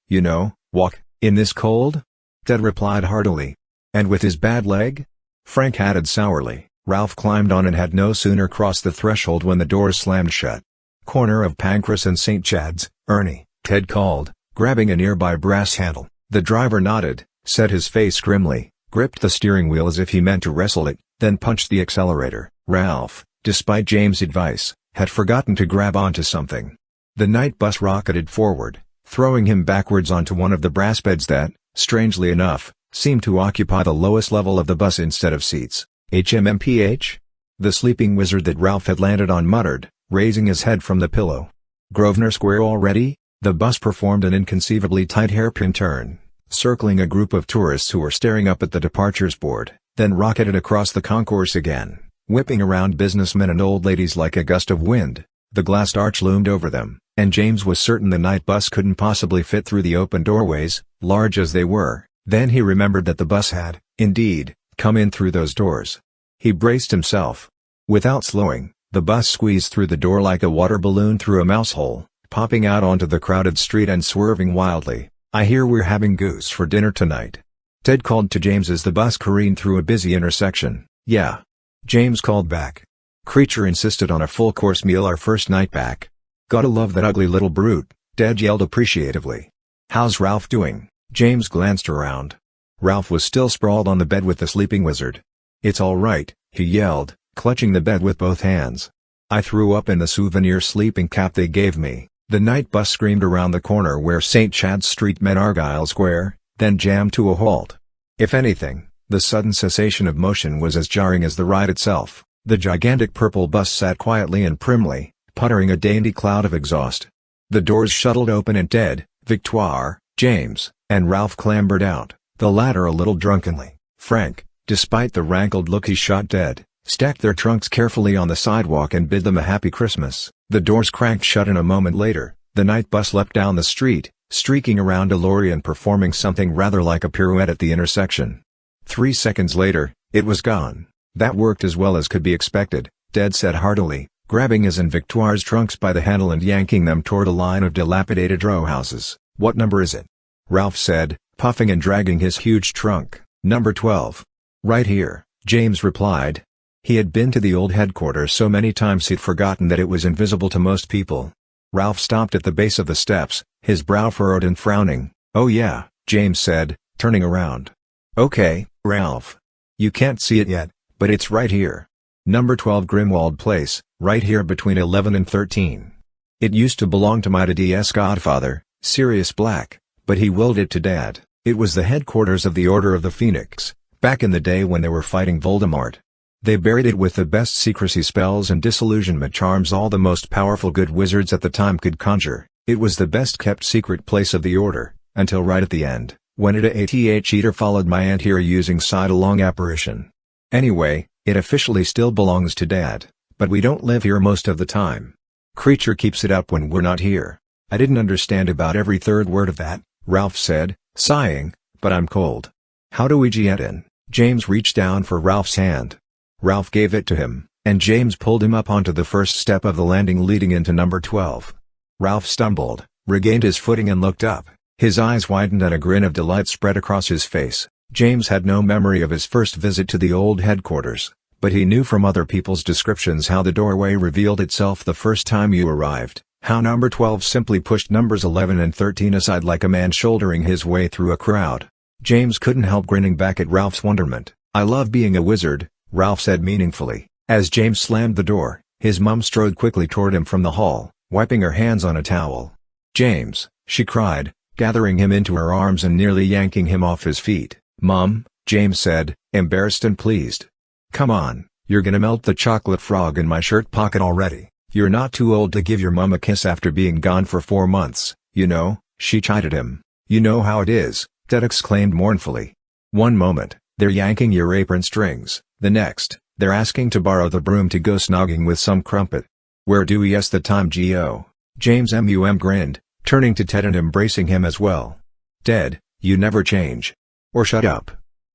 walk, in this cold?" Ted replied heartily. "And with his bad leg?" Frank added sourly. Ralph climbed on and had no sooner crossed the threshold when the doors slammed shut. "Corner of Pancras and St. Chad's, Ernie," Ted called, grabbing a nearby brass handle. The driver nodded, set his face grimly, gripped the steering wheel as if he meant to wrestle it, then punched the accelerator. Ralph, despite James' advice, had forgotten to grab onto something. The night bus rocketed forward, throwing him backwards onto one of the brass beds that, strangely enough, seemed to occupy the lowest level of the bus instead of seats. "HMMPH?" The sleeping wizard that Ralph had landed on muttered, raising his head from the pillow. "Grosvenor Square already?" The bus performed an inconceivably tight hairpin turn, circling a group of tourists who were staring up at the departures board, then rocketed across the concourse again, whipping around businessmen and old ladies like a gust of wind. The glassed arch loomed over them, and James was certain the night bus couldn't possibly fit through the open doorways, large as they were. Then he remembered that the bus had, indeed, come in through those doors. He braced himself. Without slowing, the bus squeezed through the door like a water balloon through a mouse hole, popping out onto the crowded street and swerving wildly. "I hear we're having goose for dinner tonight," Ted called to James as the bus careened through a busy intersection. "Yeah," James called back. Creature insisted on a full-course meal our first night back. "Gotta love that ugly little brute," Ted yelled appreciatively. "How's Ralph doing?" James glanced around. Ralph was still sprawled on the bed with the sleeping wizard. "It's all right," he yelled, clutching the bed with both hands. "I threw up in the souvenir sleeping cap they gave me." The night bus screamed around the corner where St. Chad's Street met Argyle Square, then jammed to a halt. If anything, the sudden cessation of motion was as jarring as the ride itself. The gigantic purple bus sat quietly and primly, puttering a dainty cloud of exhaust. The doors shuttled open and Ted, Victoire, James, and Ralph clambered out, the latter a little drunkenly. Frank, despite the rankled look he shot Ted, stacked their trunks carefully on the sidewalk and bid them a happy Christmas. The doors cranked shut and a moment later, the night bus leapt down the street, streaking around a lorry and performing something rather like a pirouette at the intersection. 3 seconds later, it was gone. "That worked as well as could be expected," Ted said heartily, grabbing his and Victoire's trunks by the handle and yanking them toward a line of dilapidated row houses. "What number is it?" Ralph said, puffing and dragging his huge trunk. "Number 12. "Right here," James replied. He had been to the old headquarters so many times he'd forgotten that it was invisible to most people. Ralph stopped at the base of the steps, his brow furrowed and frowning. "Oh yeah," James said, turning around. "Okay, Ralph. You can't see it yet, but it's right here. Number 12 Grimmauld Place, right here between 11 and 13. It used to belong to my dad's godfather, Sirius Black, but he willed it to Dad. It was the headquarters of the Order of the Phoenix, back in the day when they were fighting Voldemort. They buried it with the best secrecy spells and disillusionment charms all the most powerful good wizards at the time could conjure. It was the best kept secret place of the Order, until right at the end, when a eater followed my aunt here using side-along apparition. Anyway, it officially still belongs to Dad, but we don't live here most of the time. Creature keeps it up when we're not here." "I didn't understand about every third word of that," Ralph said, sighing, "but I'm cold. How do we get in?" James reached down for Ralph's hand. Ralph gave it to him, and James pulled him up onto the first step of the landing leading into number 12. Ralph stumbled, regained his footing and looked up. His eyes widened and a grin of delight spread across his face. James had no memory of his first visit to the old headquarters, but he knew from other people's descriptions how the doorway revealed itself the first time you arrived, how number 12 simply pushed numbers 11 and 13 aside like a man shouldering his way through a crowd. James couldn't help grinning back at Ralph's wonderment. "I love being a wizard," Ralph said meaningfully. As James slammed the door, his mum strode quickly toward him from the hall, wiping her hands on a towel. "James," she cried, gathering him into her arms and nearly yanking him off his feet. "Mum," James said, embarrassed and pleased. "Come on, you're gonna melt the chocolate frog in my shirt pocket already. You're not too old to give your mum a kiss after being gone for 4 months, you know," she chided him. "You know how it is," Ted exclaimed mournfully. "One moment, they're yanking your apron strings, the next, they're asking to borrow the broom to go snogging with some crumpet. Where do we the time G.O.?" James grinned, turning to Ted and embracing him as well. "Ted, you never change. Or shut up.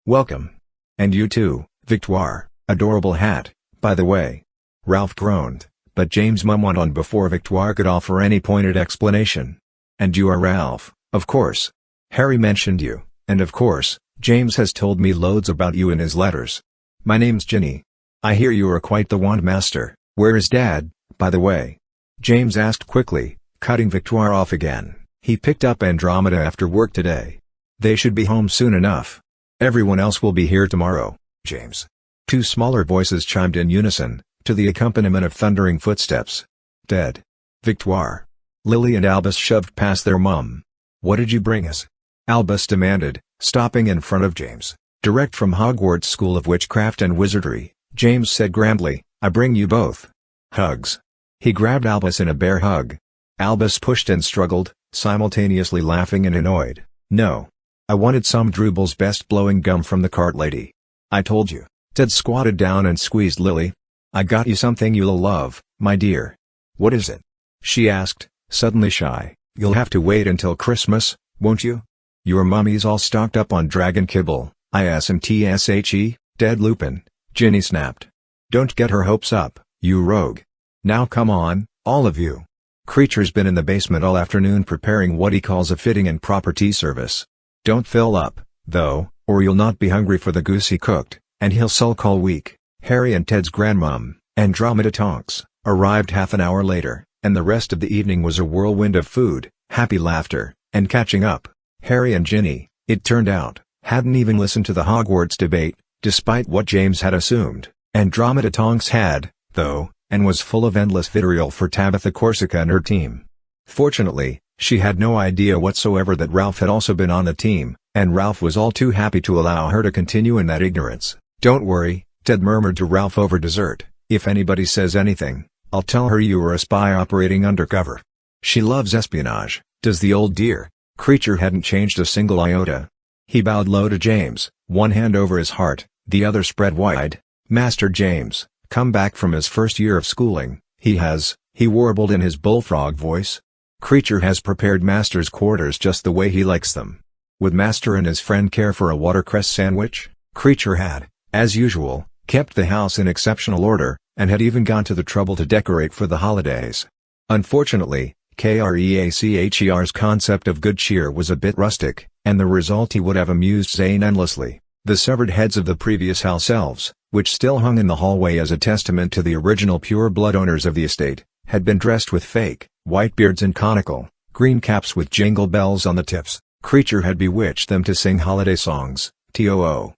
Welcome. And you too, Victoire, adorable hat, by the way." Ralph groaned, but James' mum went on before Victoire could offer any pointed explanation. "And you are Ralph, of course. Harry mentioned you, and of course, James has told me loads about you in his letters. My name's Ginny. I hear you are quite the wand master. Where is Dad, by the way?" James asked quickly, cutting Victoire off again. "He picked up Andromeda after work today. They should be home soon enough. Everyone else will be here tomorrow, James." Two smaller voices chimed in unison, to the accompaniment of thundering footsteps. "Ted. Victoire." Lily and Albus shoved past their mum. "What did you bring us?" Albus demanded, stopping in front of James. "Direct from Hogwarts School of Witchcraft and Wizardry," James said grandly. "I bring you both. Hugs." He grabbed Albus in a bear hug. Albus pushed and struggled, simultaneously laughing and annoyed. "No. I wanted some Drooble's best blowing gum from the cart lady. I told you." Ted squatted down and squeezed Lily. "I got you something you'll love, my dear." "What is it?" she asked, suddenly shy. "You'll have to wait until Christmas, won't you? Your mummy's all stocked up on dragon kibble, ISNTSHE, dead Lupin," Ginny snapped. "Don't get her hopes up, you rogue. Now come on, all of you." Creature's been in the basement all afternoon preparing what he calls a fitting and proper tea service. Don't fill up, though, or you'll not be hungry for the goose he cooked, and he'll sulk all week. Harry and Ted's grandmom, Andromeda Tonks, arrived half an hour later, and the rest of the evening was a whirlwind of food, happy laughter, and catching up. Harry and Ginny, it turned out, Hadn't even listened to the Hogwarts debate, despite what James had assumed. Andromeda Tonks had, though, and was full of endless vitriol for Tabitha Corsica and her team. Fortunately, she had no idea whatsoever that Ralph had also been on the team, and Ralph was all too happy to allow her to continue in that ignorance. "Don't worry," Ted murmured to Ralph over dessert, "if anybody says anything, I'll tell her you were a spy operating undercover. She loves espionage, does the old dear." Creature hadn't changed a single iota. He bowed low to James, one hand over his heart, the other spread wide. "Master James, come back from his first year of schooling, he warbled in his bullfrog voice. Creature has prepared Master's quarters just the way he likes them. Would Master and his friend care for a watercress sandwich?" Creature had, as usual, kept the house in exceptional order, and had even gone to the trouble to decorate for the holidays. Unfortunately, Creacher's concept of good cheer was a bit rustic, and the result he would have amused Zane endlessly. The severed heads of the previous house elves, which still hung in the hallway as a testament to the original pure-blood owners of the estate, had been dressed with fake, white beards and conical, green caps with jingle bells on the tips. Creature had bewitched them to sing holiday songs, "Toohed,"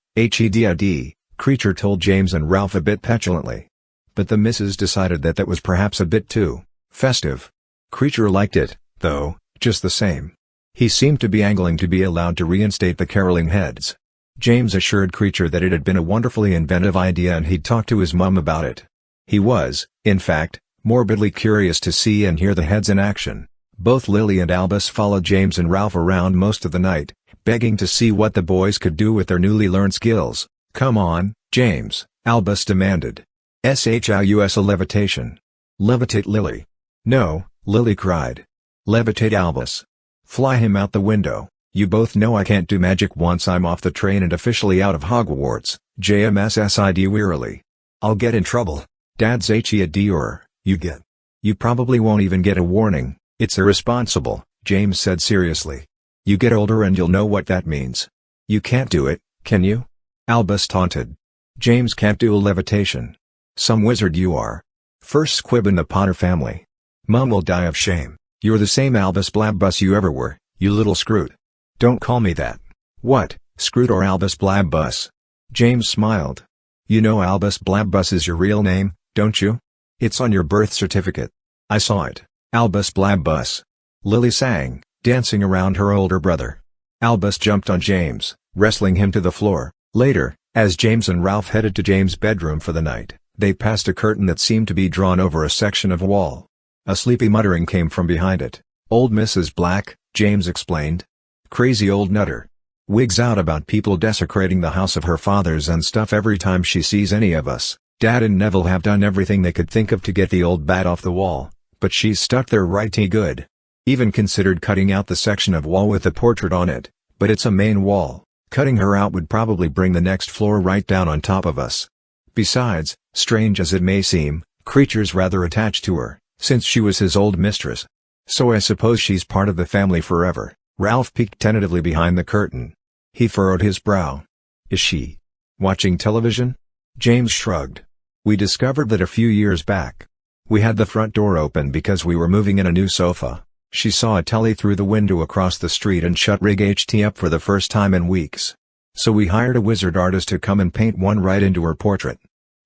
Creature told James and Ralph a bit petulantly. But the missus decided that was perhaps a bit too festive. Creature liked it, though, just the same. He seemed to be angling to be allowed to reinstate the caroling heads. James assured Creature that it had been a wonderfully inventive idea and he'd talk to his mum about it. He was, in fact, morbidly curious to see and hear the heads in action. Both Lily and Albus followed James and Ralph around most of the night, begging to see what the boys could do with their newly learned skills. "Come on, James," Albus demanded. "Shous a levitation." "Levitate Lily." "No," Lily cried. "Levitate Albus. Fly him out the window." "You both know I can't do magic once I'm off the train and officially out of Hogwarts," James said wearily. "I'll get in trouble." "Dad's or you get. You probably won't even get a warning. It's irresponsible," James said seriously. "You get older and you'll know what that means." "You can't do it, can you?" Albus taunted. "James can't do a levitation. Some wizard you are. First squib in the Potter family. Mum will die of shame." "You're the same Albus Blabbus you ever were, you little scroot." "Don't call me that." "What, Scroot or Albus Blabbus?" James smiled. "You know Albus Blabbus is your real name, don't you? It's on your birth certificate. I saw it, Albus Blabbus." Lily sang, dancing around her older brother. Albus jumped on James, wrestling him to the floor. Later, as James and Ralph headed to James' bedroom for the night, they passed a curtain that seemed to be drawn over a section of wall. A sleepy muttering came from behind it. "Old Mrs. Black," James explained. "Crazy old nutter. Wigs out about people desecrating the house of her fathers and stuff every time she sees any of us. Dad and Neville have done everything they could think of to get the old bat off the wall, but she's stuck there righty good. Even considered cutting out the section of wall with the portrait on it, but it's a main wall. Cutting her out would probably bring the next floor right down on top of us. Besides, strange as it may seem, Creature's rather attached to her, since she was his old mistress. So I suppose she's part of the family forever." Ralph peeked tentatively behind the curtain. He furrowed his brow. "Is she watching television?" James shrugged. "We discovered that a few years back. We had the front door open because we were moving in a new sofa. She saw a telly through the window across the street and shut Rig HT up for the first time in weeks. So we hired a wizard artist to come and paint one right into her portrait.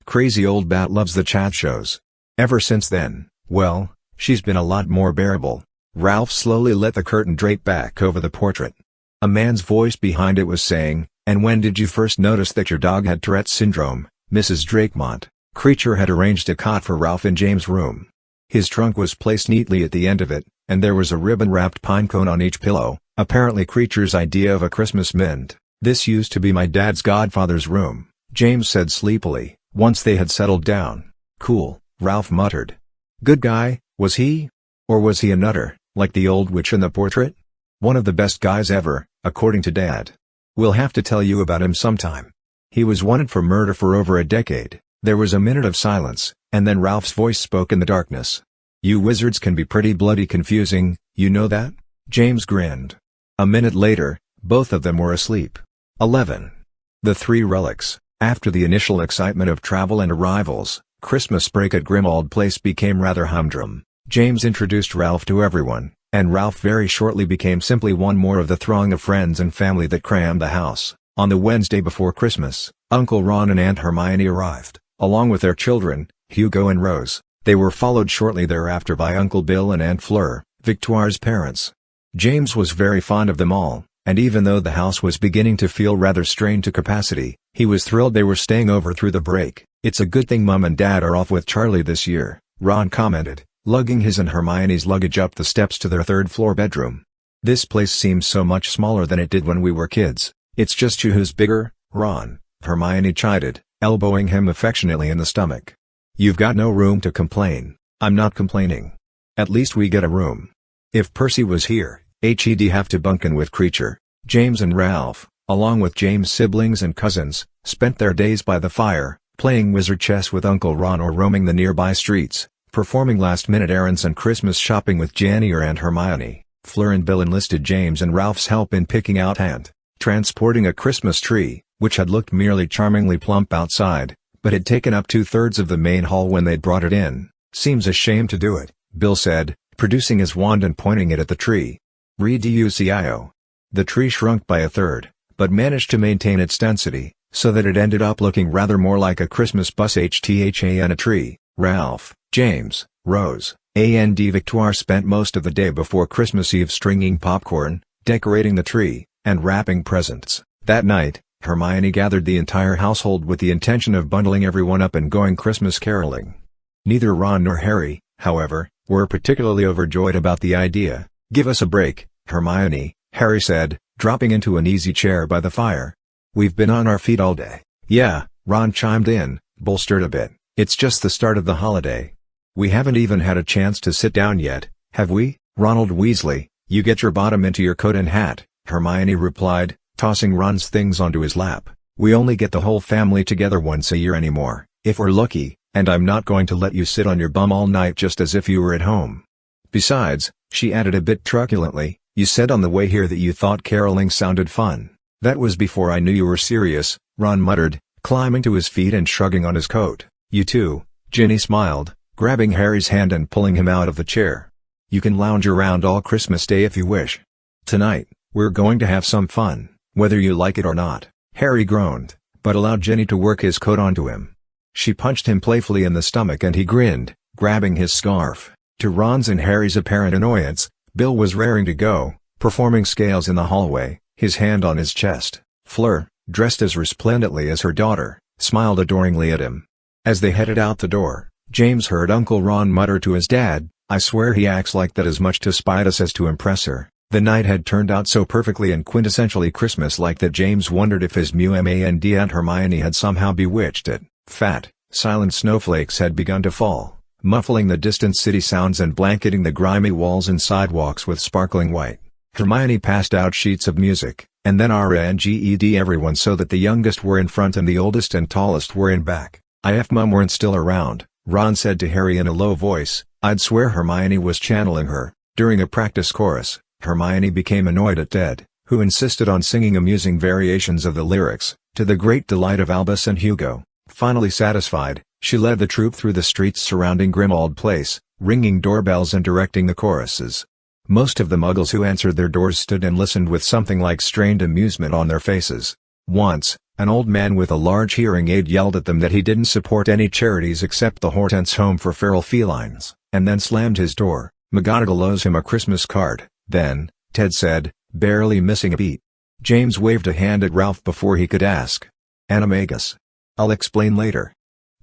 Crazy old bat loves the chat shows. Ever since then, well, she's been a lot more bearable." Ralph slowly let the curtain drape back over the portrait. A man's voice behind it was saying, "And when did you first notice that your dog had Tourette's syndrome, Mrs. Drakemont?" Creature had arranged a cot for Ralph in James' room. His trunk was placed neatly at the end of it, and there was a ribbon-wrapped pine cone on each pillow, apparently Creature's idea of a Christmas mint. "This used to be my dad's godfather's room," James said sleepily, once they had settled down. "Cool," Ralph muttered. "Good guy, was he? Or was he a nutter, like the old witch in the portrait?" "One of the best guys ever, according to Dad. We'll have to tell you about him sometime. He was wanted for murder for over a decade." There was a minute of silence, and then Ralph's voice spoke in the darkness. "You wizards can be pretty bloody confusing, you know that?" James grinned. A minute later, both of them were asleep. 11. The Three Relics. After the initial excitement of travel and arrivals, Christmas break at Grimmauld Place became rather humdrum. James introduced Ralph to everyone, and Ralph very shortly became simply one more of the throng of friends and family that crammed the house. On the Wednesday before Christmas, Uncle Ron and Aunt Hermione arrived, along with their children, Hugo and Rose. They were followed shortly thereafter by Uncle Bill and Aunt Fleur, Victoire's parents. James was very fond of them all, and even though the house was beginning to feel rather strained to capacity, he was thrilled they were staying over through the break. "It's a good thing Mum and Dad are off with Charlie this year," Ron commented, lugging his and Hermione's luggage up the steps to their third-floor bedroom. "This place seems so much smaller than it did when we were kids." "It's just you who's bigger, Ron," Hermione chided, elbowing him affectionately in the stomach. "You've got no room to complain." "I'm not complaining. At least we get a room. If Percy was here, he'd have to bunk in with Creature." James and Ralph, along with James' siblings and cousins, spent their days by the fire, playing wizard chess with Uncle Ron or roaming the nearby streets, performing last-minute errands and Christmas shopping with Janier and Hermione. Fleur and Bill enlisted James and Ralph's help in picking out and transporting a Christmas tree, which had looked merely charmingly plump outside, but had taken up 2/3 of the main hall when they'd brought it in. "Seems a shame to do it," Bill said, producing his wand and pointing it at the tree. Reducio. The tree shrunk by 1/3, but managed to maintain its density, so that it ended up looking rather more like a Christmas bus than a tree. Ralph, James, Rose, and Victoire spent most of the day before Christmas Eve stringing popcorn, decorating the tree, and wrapping presents. That night, Hermione gathered the entire household with the intention of bundling everyone up and going Christmas caroling. Neither Ron nor Harry, however, were particularly overjoyed about the idea. "Give us a break, Hermione," Harry said, dropping into an easy chair by the fire. "We've been on our feet all day." "Yeah," Ron chimed in, bolstered a bit. "It's just the start of the holiday. We haven't even had a chance to sit down yet, have we?" "Ronald Weasley, you get your bottom into your coat and hat," Hermione replied, tossing Ron's things onto his lap. "We only get the whole family together once a year anymore, if we're lucky, and I'm not going to let you sit on your bum all night just as if you were at home. Besides," she added a bit truculently, "you said on the way here that you thought caroling sounded fun." "That was before I knew you were serious," Ron muttered, climbing to his feet and shrugging on his coat. "You too," Ginny smiled, grabbing Harry's hand and pulling him out of the chair. "You can lounge around all Christmas Day if you wish. Tonight, we're going to have some fun, whether you like it or not." Harry groaned, but allowed Ginny to work his coat onto him. She punched him playfully in the stomach and he grinned, grabbing his scarf. To Ron's and Harry's apparent annoyance, Bill was raring to go, performing scales in the hallway, his hand on his chest. Fleur, dressed as resplendently as her daughter, smiled adoringly at him. As they headed out the door, James heard Uncle Ron mutter to his dad, "I swear he acts like that as much to spite us as to impress her." The night had turned out so perfectly and quintessentially Christmas-like that James wondered if his and Aunt Hermione had somehow bewitched it. Fat, silent snowflakes had begun to fall, muffling the distant city sounds and blanketing the grimy walls and sidewalks with sparkling white. Hermione passed out sheets of music, and then RNGED everyone so that the youngest were in front and the oldest and tallest were in back. "If Mum weren't still around," Ron said to Harry in a low voice, "I'd swear Hermione was channeling her." During a practice chorus, Hermione became annoyed at Ted, who insisted on singing amusing variations of the lyrics, to the great delight of Albus and Hugo. Finally satisfied, she led the troupe through the streets surrounding Grimmauld Place, ringing doorbells and directing the choruses. Most of the Muggles who answered their doors stood and listened with something like strained amusement on their faces. Once, an old man with a large hearing aid yelled at them that he didn't support any charities except the Hortense Home for Feral Felines, and then slammed his door. "McGonagall owes him a Christmas card." "Then," Ted said, barely missing a beat. James waved a hand at Ralph before he could ask. "Animagus. I'll explain later."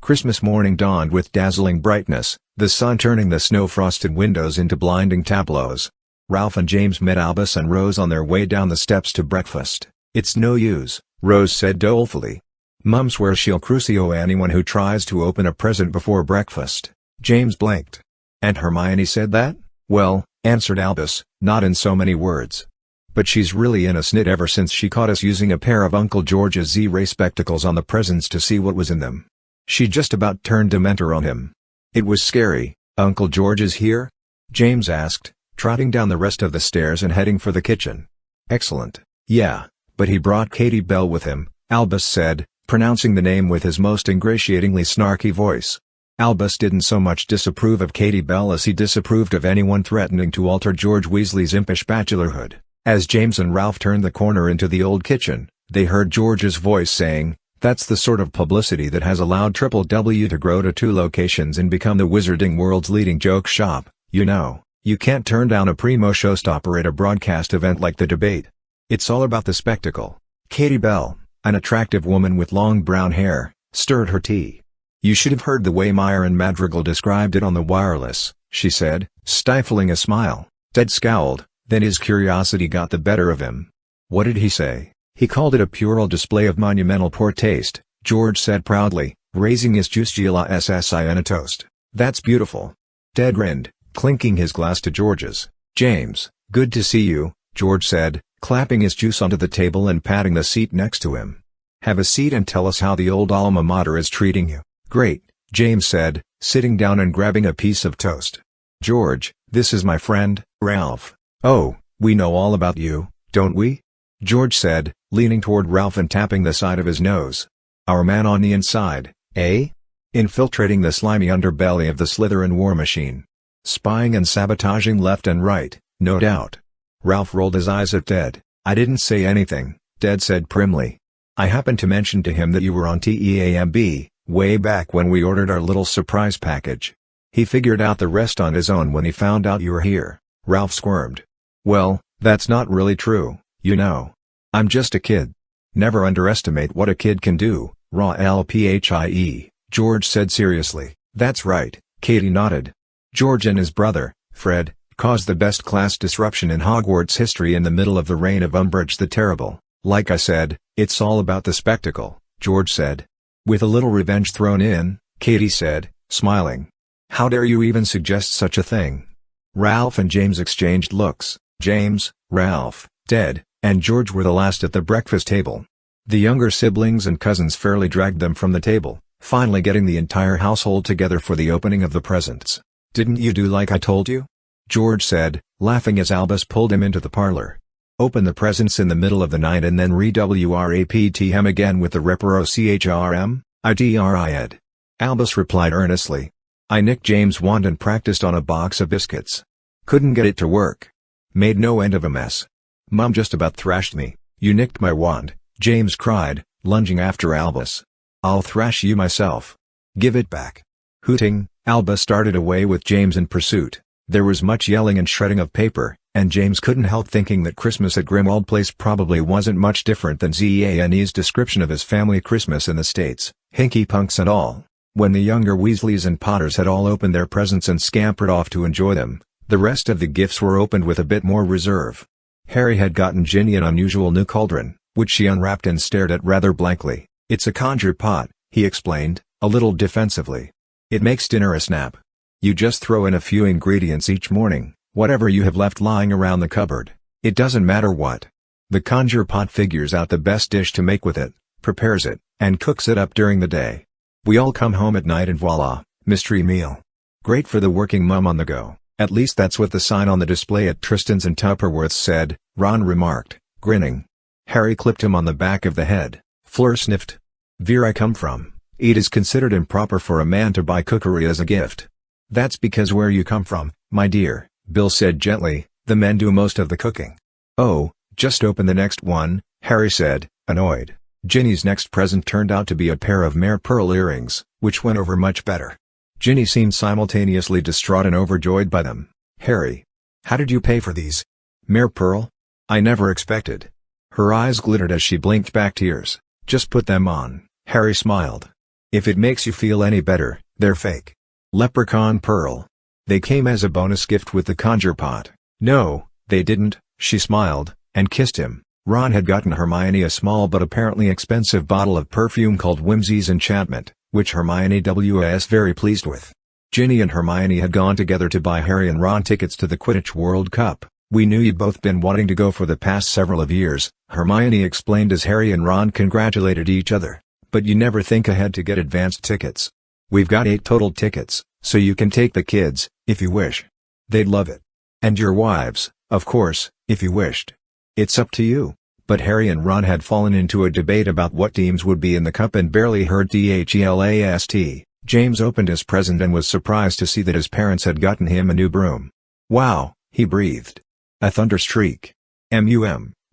Christmas morning dawned with dazzling brightness, the sun turning the snow-frosted windows into blinding tableaus. Ralph and James met Albus and Rose on their way down the steps to breakfast. "It's no use," Rose said dolefully. "Mum swears she'll crucio anyone who tries to open a present before breakfast." James blinked. "And Hermione said that?" "Well," answered Albus, "not in so many words. But she's really in a snit ever since she caught us using a pair of Uncle George's Z-ray spectacles on the presents to see what was in them. She just about turned Dementor on him." "It was scary." "Uncle George is here?" James asked, trotting down the rest of the stairs and heading for the kitchen. "Excellent." "Yeah, but he brought Katie Bell with him," Albus said, pronouncing the name with his most ingratiatingly snarky voice. Albus didn't so much disapprove of Katie Bell as he disapproved of anyone threatening to alter George Weasley's impish bachelorhood. As James and Ralph turned the corner into the old kitchen, They heard George's voice saying, "That's the sort of publicity that has allowed Triple W to grow to 2 locations and become the wizarding world's leading joke shop. You know, you can't turn down a primo showstopper at a broadcast event like the debate. It's all about the spectacle." Katie Bell, an attractive woman with long brown hair, stirred her tea. "You should have heard the way Meyer and Madrigal described it on the wireless," she said, stifling a smile. Ted scowled, then his curiosity got the better of him. "What did he say?" "He called it a puerile display of monumental poor taste," George said proudly, raising his juice glassi in a toast. "That's beautiful." Ted grinned, clinking his glass to George's. "James, good to see you," George said, clapping his juice onto the table and patting the seat next to him. "Have a seat and tell us how the old alma mater is treating you." "Great," James said, sitting down and grabbing a piece of toast. "George, this is my friend, Ralph." "Oh, we know all about you, don't we?" George said, leaning toward Ralph and tapping the side of his nose. "Our man on the inside, eh? Infiltrating the slimy underbelly of the Slytherin war machine. Spying and sabotaging left and right, no doubt." Ralph rolled his eyes at Ted. "I didn't say anything," Ted said primly. "I happened to mention to him that you were on TEAMB, way back when we ordered our little surprise package. He figured out the rest on his own when he found out you were here." Ralph squirmed. "Well, that's not really true, you know. I'm just a kid." "Never underestimate what a kid can do, RALPHIE, George said seriously. "That's right," Katie nodded. "George and his brother, Fred, caused the best class disruption in Hogwarts history in the middle of the reign of Umbridge the Terrible. Like I said, it's all about the spectacle," George said. "With a little revenge thrown in," Katie said, smiling. "How dare you even suggest such a thing?" Ralph and James exchanged looks. James, Ralph, Ted, and George were the last at the breakfast table. The younger siblings and cousins fairly dragged them from the table, finally getting the entire household together for the opening of the presents. "Didn't you do like I told you?" George said, laughing as Albus pulled him into the parlor. "Open the presents in the middle of the night and then re-WRAPTM again with the Reprochrm, Ed." Albus replied earnestly. "I nicked James' wand and practiced on a box of biscuits. Couldn't get it to work. Made no end of a mess. Mom just about thrashed me." "You nicked my wand," James cried, lunging after Albus. "I'll thrash you myself. Give it back." Hooting, Albus started away with James in pursuit. There was much yelling and shredding of paper, and James couldn't help thinking that Christmas at Grimmauld Place probably wasn't much different than Zane's description of his family Christmas in the States, hinky punks and all. When the younger Weasleys and Potters had all opened their presents and scampered off to enjoy them, the rest of the gifts were opened with a bit more reserve. Harry had gotten Ginny an unusual new cauldron, which she unwrapped and stared at rather blankly. "It's a conjure pot," he explained, a little defensively. "It makes dinner a snap. You just throw in a few ingredients each morning, whatever you have left lying around the cupboard. It doesn't matter what. The conjure pot figures out the best dish to make with it, prepares it, and cooks it up during the day. We all come home at night and voila, mystery meal. Great for the working mum on the go. At least that's what the sign on the display at Tristan's and Tupperworth's said," Ron remarked, grinning. Harry clipped him on the back of the head. Fleur sniffed. "Where I come from, it is considered improper for a man to buy cookery as a gift." "That's because where you come from, my dear," Bill said gently, "the men do most of the cooking." "Oh, just open the next one," Harry said, annoyed. Ginny's next present turned out to be a pair of mare pearl earrings, which went over much better. Ginny seemed simultaneously distraught and overjoyed by them. "Harry, how did you pay for these?" "Mare pearl? I never expected." Her eyes glittered as she blinked back tears. "Just put them on," Harry smiled. "If it makes you feel any better, they're fake. Leprechaun pearl. They came as a bonus gift with the conjure pot." "No, they didn't," she smiled, and kissed him. Ron had gotten Hermione a small but apparently expensive bottle of perfume called Whimsy's Enchantment, which Hermione was very pleased with. Ginny and Hermione had gone together to buy Harry and Ron tickets to the Quidditch World Cup. "We knew you'd both been wanting to go for the past several of years," Hermione explained as Harry and Ron congratulated each other. "But you never think ahead to get advanced tickets. We've got 8 total tickets, so you can take the kids, if you wish. They'd love it. And your wives, of course, if you wished. It's up to you." But Harry and Ron had fallen into a debate about what teams would be in the cup and barely heard DHELAST. James opened his present and was surprised to see that his parents had gotten him a new broom. "Wow," he breathed. "A thunderstreak.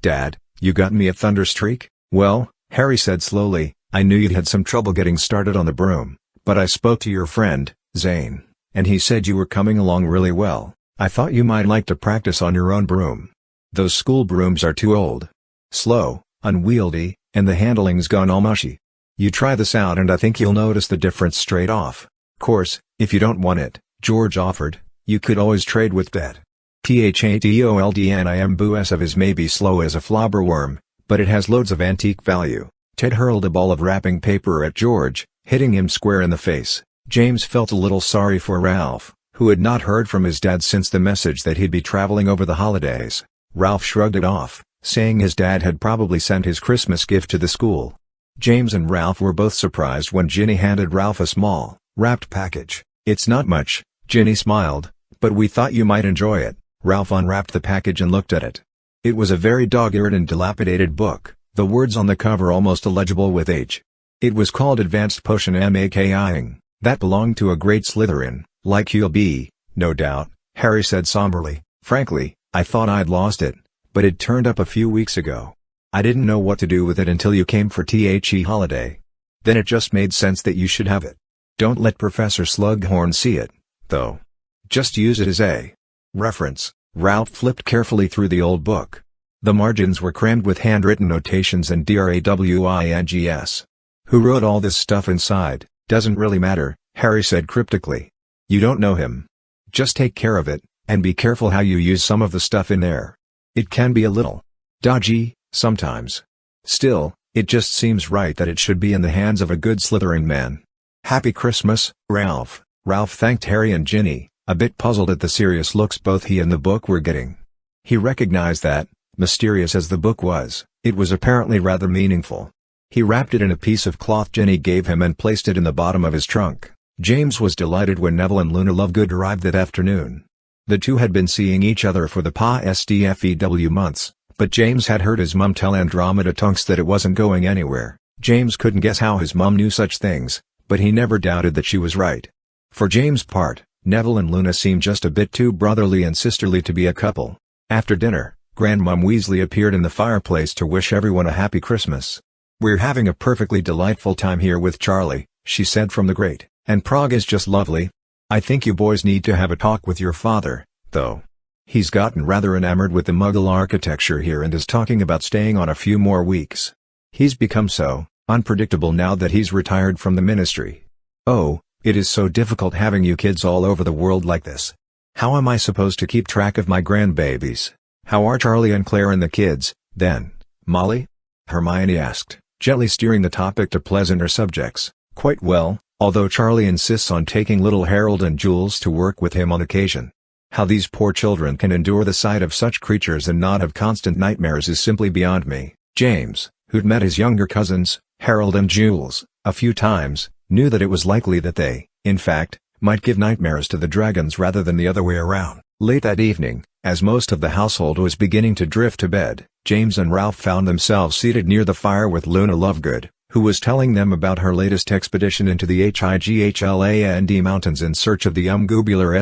Dad, you got me a thunderstreak?" Well, Harry said slowly, I knew you'd had some trouble getting started on the broom, but I spoke to your friend, Zane, and he said you were coming along really well. I thought you might like to practice on your own broom. Those school brooms are too old. Slow, unwieldy, and the handling's gone all mushy. You try this out and I think you'll notice the difference straight off. Course, if you don't want it, George offered, you could always trade with Ted. THATOLDNIM BOOS of his may be slow as a flobberworm, but it has loads of antique value. Ted hurled a ball of wrapping paper at George, hitting him square in the face. James felt a little sorry for Ralph, who had not heard from his dad since the message that he'd be traveling over the holidays. Ralph shrugged it off, saying his dad had probably sent his Christmas gift to the school. James and Ralph were both surprised when Ginny handed Ralph a small, wrapped package. It's not much, Ginny smiled, but we thought you might enjoy it. Ralph unwrapped the package and looked at it. It was a very dog-eared and dilapidated book, the words on the cover almost illegible with H. It was called Advanced Potion Making. That belonged to a great Slytherin, like you'll be, no doubt, Harry said somberly. Frankly, I thought I'd lost it, but it turned up a few weeks ago. I didn't know what to do with it until you came for The holiday. Then it just made sense that you should have it. Don't let Professor Slughorn see it, though. Just use it as a reference. Ralph flipped carefully through the old book. The margins were crammed with handwritten notations and drawings. Who wrote all this stuff inside? Doesn't really matter, Harry said cryptically. You don't know him. Just take care of it, and be careful how you use some of the stuff in there. It can be a little dodgy, sometimes. Still, it just seems right that it should be in the hands of a good Slytherin man. Happy Christmas, Ralph. Ralph thanked Harry and Ginny, a bit puzzled at the serious looks both he and the book were getting. He recognized that, mysterious as the book was, it was apparently rather meaningful. He wrapped it in a piece of cloth Ginny gave him and placed it in the bottom of his trunk. James was delighted when Neville and Luna Lovegood arrived that afternoon. The two had been seeing each other for the past few months, but James had heard his mum tell Andromeda Tonks that it wasn't going anywhere. James couldn't guess how his mum knew such things, but he never doubted that she was right. For James' part, Neville and Luna seemed just a bit too brotherly and sisterly to be a couple. After dinner, Grandmum Weasley appeared in the fireplace to wish everyone a happy Christmas. We're having a perfectly delightful time here with Charlie, she said from the grate, and Prague is just lovely. I think you boys need to have a talk with your father, though. He's gotten rather enamored with the Muggle architecture here and is talking about staying on a few more weeks. He's become so unpredictable now that he's retired from the ministry. Oh, it is so difficult having you kids all over the world like this. How am I supposed to keep track of my grandbabies? How are Charlie and Claire and the kids, then, Molly? Hermione asked, gently steering the topic to pleasanter subjects. Quite well, although Charlie insists on taking little Harold and Jules to work with him on occasion. How these poor children can endure the sight of such creatures and not have constant nightmares is simply beyond me. James, who'd met his younger cousins, Harold and Jules, a few times, knew that it was likely that they, in fact, might give nightmares to the dragons rather than the other way around. Late that evening, as most of the household was beginning to drift to bed, James and Ralph found themselves seated near the fire with Luna Lovegood, who was telling them about her latest expedition into the Higland mountains in search of the Umgubular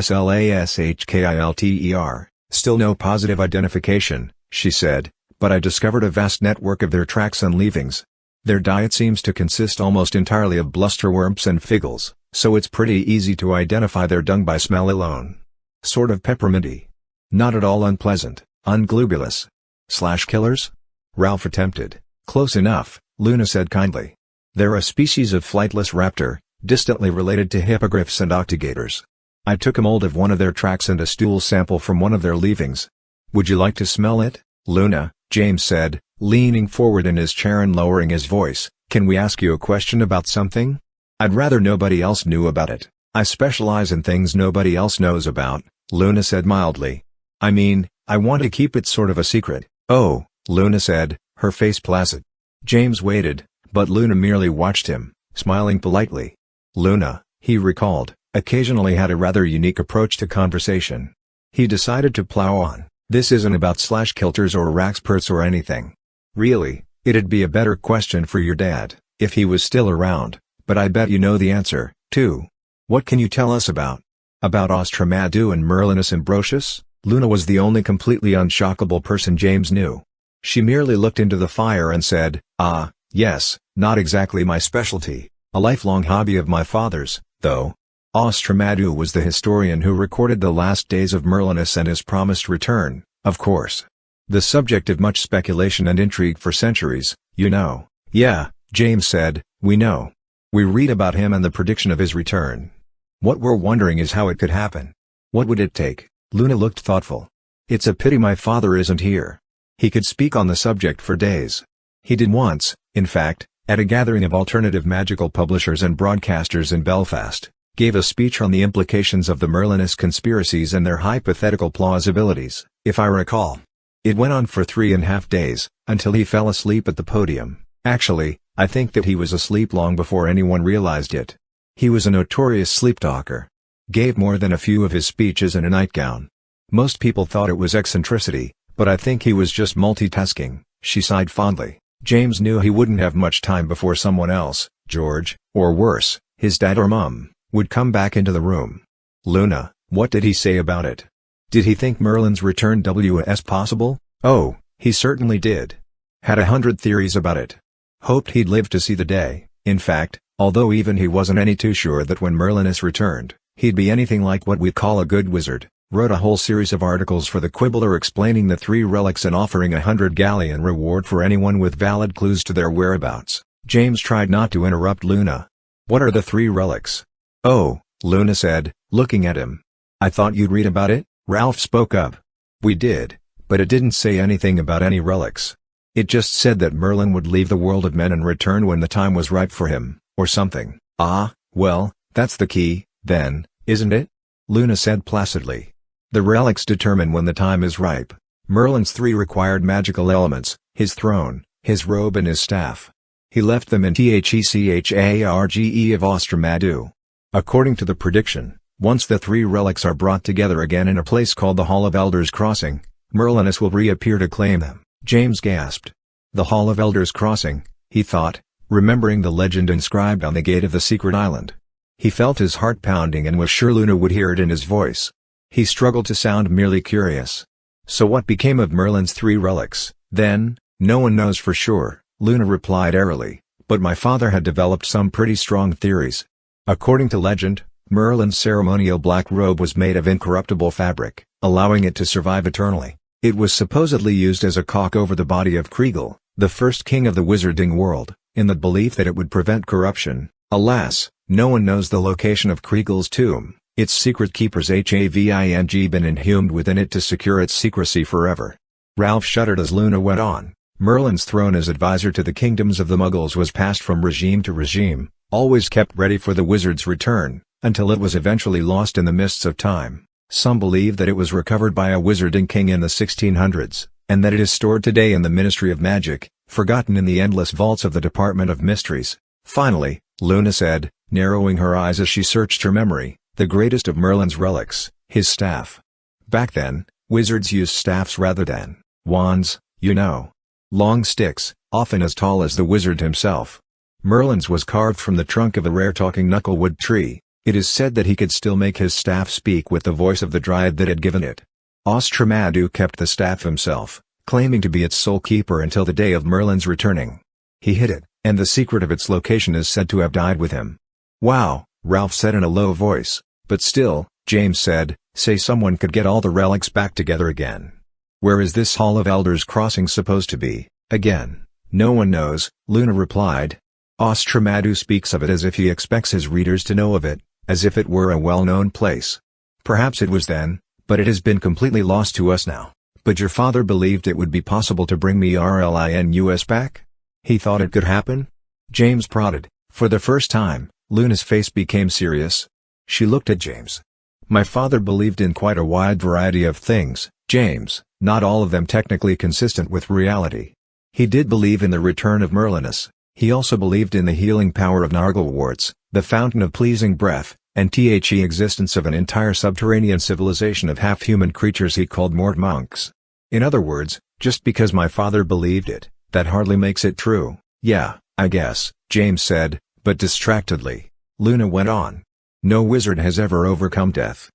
Slashkilter. Still no positive identification, she said, but I discovered a vast network of their tracks and leavings. Their diet seems to consist almost entirely of blusterworms and figgles, so it's pretty easy to identify their dung by smell alone. Sort of pepperminty. Not at all unpleasant, unglobulous. Slashkillers? Ralph attempted. Close enough, Luna said kindly. They're a species of flightless raptor, distantly related to hippogriffs and octogators. I took a mold of one of their tracks and a stool sample from one of their leavings. Would you like to smell it, Luna? James said, leaning forward in his chair and lowering his voice. Can we ask you a question about something? I'd rather nobody else knew about it. I specialize in things nobody else knows about, Luna said mildly. I mean, I want to keep it sort of a secret. Oh, Luna said, her face placid. James waited, but Luna merely watched him, smiling politely. Luna, he recalled, occasionally had a rather unique approach to conversation. He decided to plow on. This isn't about slashkilters or raxperts or anything. Really, it'd be a better question for your dad, if he was still around, but I bet you know the answer, too. What can you tell us about? About Austramaddux and Merlinus Ambrosius? Luna was the only completely unshockable person James knew. She merely looked into the fire and said, "Ah, yes, not exactly my specialty, a lifelong hobby of my father's, though." Austramaddux was the historian who recorded the last days of Merlinus and his promised return, of course. The subject of much speculation and intrigue for centuries, you know. "Yeah," James said, "we know. We read about him and the prediction of his return. What we're wondering is how it could happen. What would it take?" Luna looked thoughtful. "It's a pity my father isn't here. He could speak on the subject for days. He did once, in fact, at a gathering of alternative magical publishers and broadcasters in Belfast, gave a speech on the implications of the Merlinus conspiracies and their hypothetical plausibilities, if I recall. It went on for 3.5 days, until he fell asleep at the podium. Actually, I think that he was asleep long before anyone realized it. He was a notorious sleeptalker. Gave more than a few of his speeches in a nightgown. Most people thought it was eccentricity, but I think he was just multitasking," she sighed fondly. James knew he wouldn't have much time before someone else, George, or worse, his dad or mum, would come back into the room. "Luna, what did he say about it? Did he think Merlin's return was possible?" "Oh, he certainly did. Had 100 theories about it. Hoped he'd live to see the day, in fact, although even he wasn't any too sure that when Merlinus returned, he'd be anything like what we'd call a good wizard. Wrote a whole series of articles for the Quibbler explaining the 3 relics and offering 100 galleon reward for anyone with valid clues to their whereabouts." James tried not to interrupt Luna. "What are the 3 relics?" "Oh," Luna said, looking at him. "I thought you'd read about it," Ralph spoke up. "We did, but it didn't say anything about any relics. It just said that Merlin would leave the world of men and return when the time was ripe for him, or something." "Ah, well, that's the key, then, isn't it?" Luna said placidly. "The relics determine when the time is ripe. Merlin's 3 required magical elements, his throne, his robe and his staff. He left them in Thecharge of Austramaddux. According to the prediction, once the 3 relics are brought together again in a place called the Hall of Elders Crossing, Merlinus will reappear to claim them." James gasped. The Hall of Elders Crossing, he thought, remembering the legend inscribed on the gate of the secret island. He felt his heart pounding and was sure Luna would hear it in his voice. He struggled to sound merely curious. "So what became of Merlin's 3 relics, then?" "No one knows for sure," Luna replied airily, "but my father had developed some pretty strong theories. According to legend, Merlin's ceremonial black robe was made of incorruptible fabric, allowing it to survive eternally. It was supposedly used as a cock over the body of Kriegel, the first king of the wizarding world, in the belief that it would prevent corruption. Alas, no one knows the location of Kriegel's tomb. Its secret keepers having been inhumed within it to secure its secrecy forever." Ralph shuddered as Luna went on. "Merlin's throne as advisor to the kingdoms of the Muggles was passed from regime to regime, always kept ready for the wizard's return, until it was eventually lost in the mists of time. Some believe that it was recovered by a wizarding king in the 1600s, and that it is stored today in the Ministry of Magic, forgotten in the endless vaults of the Department of Mysteries." Finally, Luna said, narrowing her eyes as she searched her memory, "The greatest of Merlin's relics, his staff. Back then, wizards used staffs rather than wands, you know. Long sticks, often as tall as the wizard himself. Merlin's was carved from the trunk of a rare talking knucklewood tree. It is said that he could still make his staff speak with the voice of the dryad that had given it. Austramaddux kept the staff himself, claiming to be its sole keeper until the day of Merlin's returning. He hid it, and the secret of its location is said to have died with him." "Wow," Ralph said in a low voice. "But still," James said, "say someone could get all the relics back together again. Where is this Hall of Elders Crossing supposed to be, again?" "No one knows," Luna replied. "Austramaddux speaks of it as if he expects his readers to know of it, as if it were a well-known place. Perhaps it was then, but it has been completely lost to us now." "But your father believed it would be possible to bring Merlinus back? He thought it could happen?" James prodded. For the first time, Luna's face became serious. She looked at James. "My father believed in quite a wide variety of things, James, not all of them technically consistent with reality. He did believe in the return of Merlinus. He also believed in the healing power of Nargleworts, the fountain of pleasing breath, and the existence of an entire subterranean civilization of half-human creatures he called Mort monks. In other words, just because my father believed it, that hardly makes it true." "Yeah, I guess," James said, but distractedly. Luna went on. "No wizard has ever overcome death.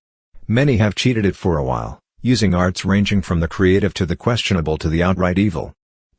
Many have cheated it for a while, using arts ranging from the creative to the questionable to the outright evil.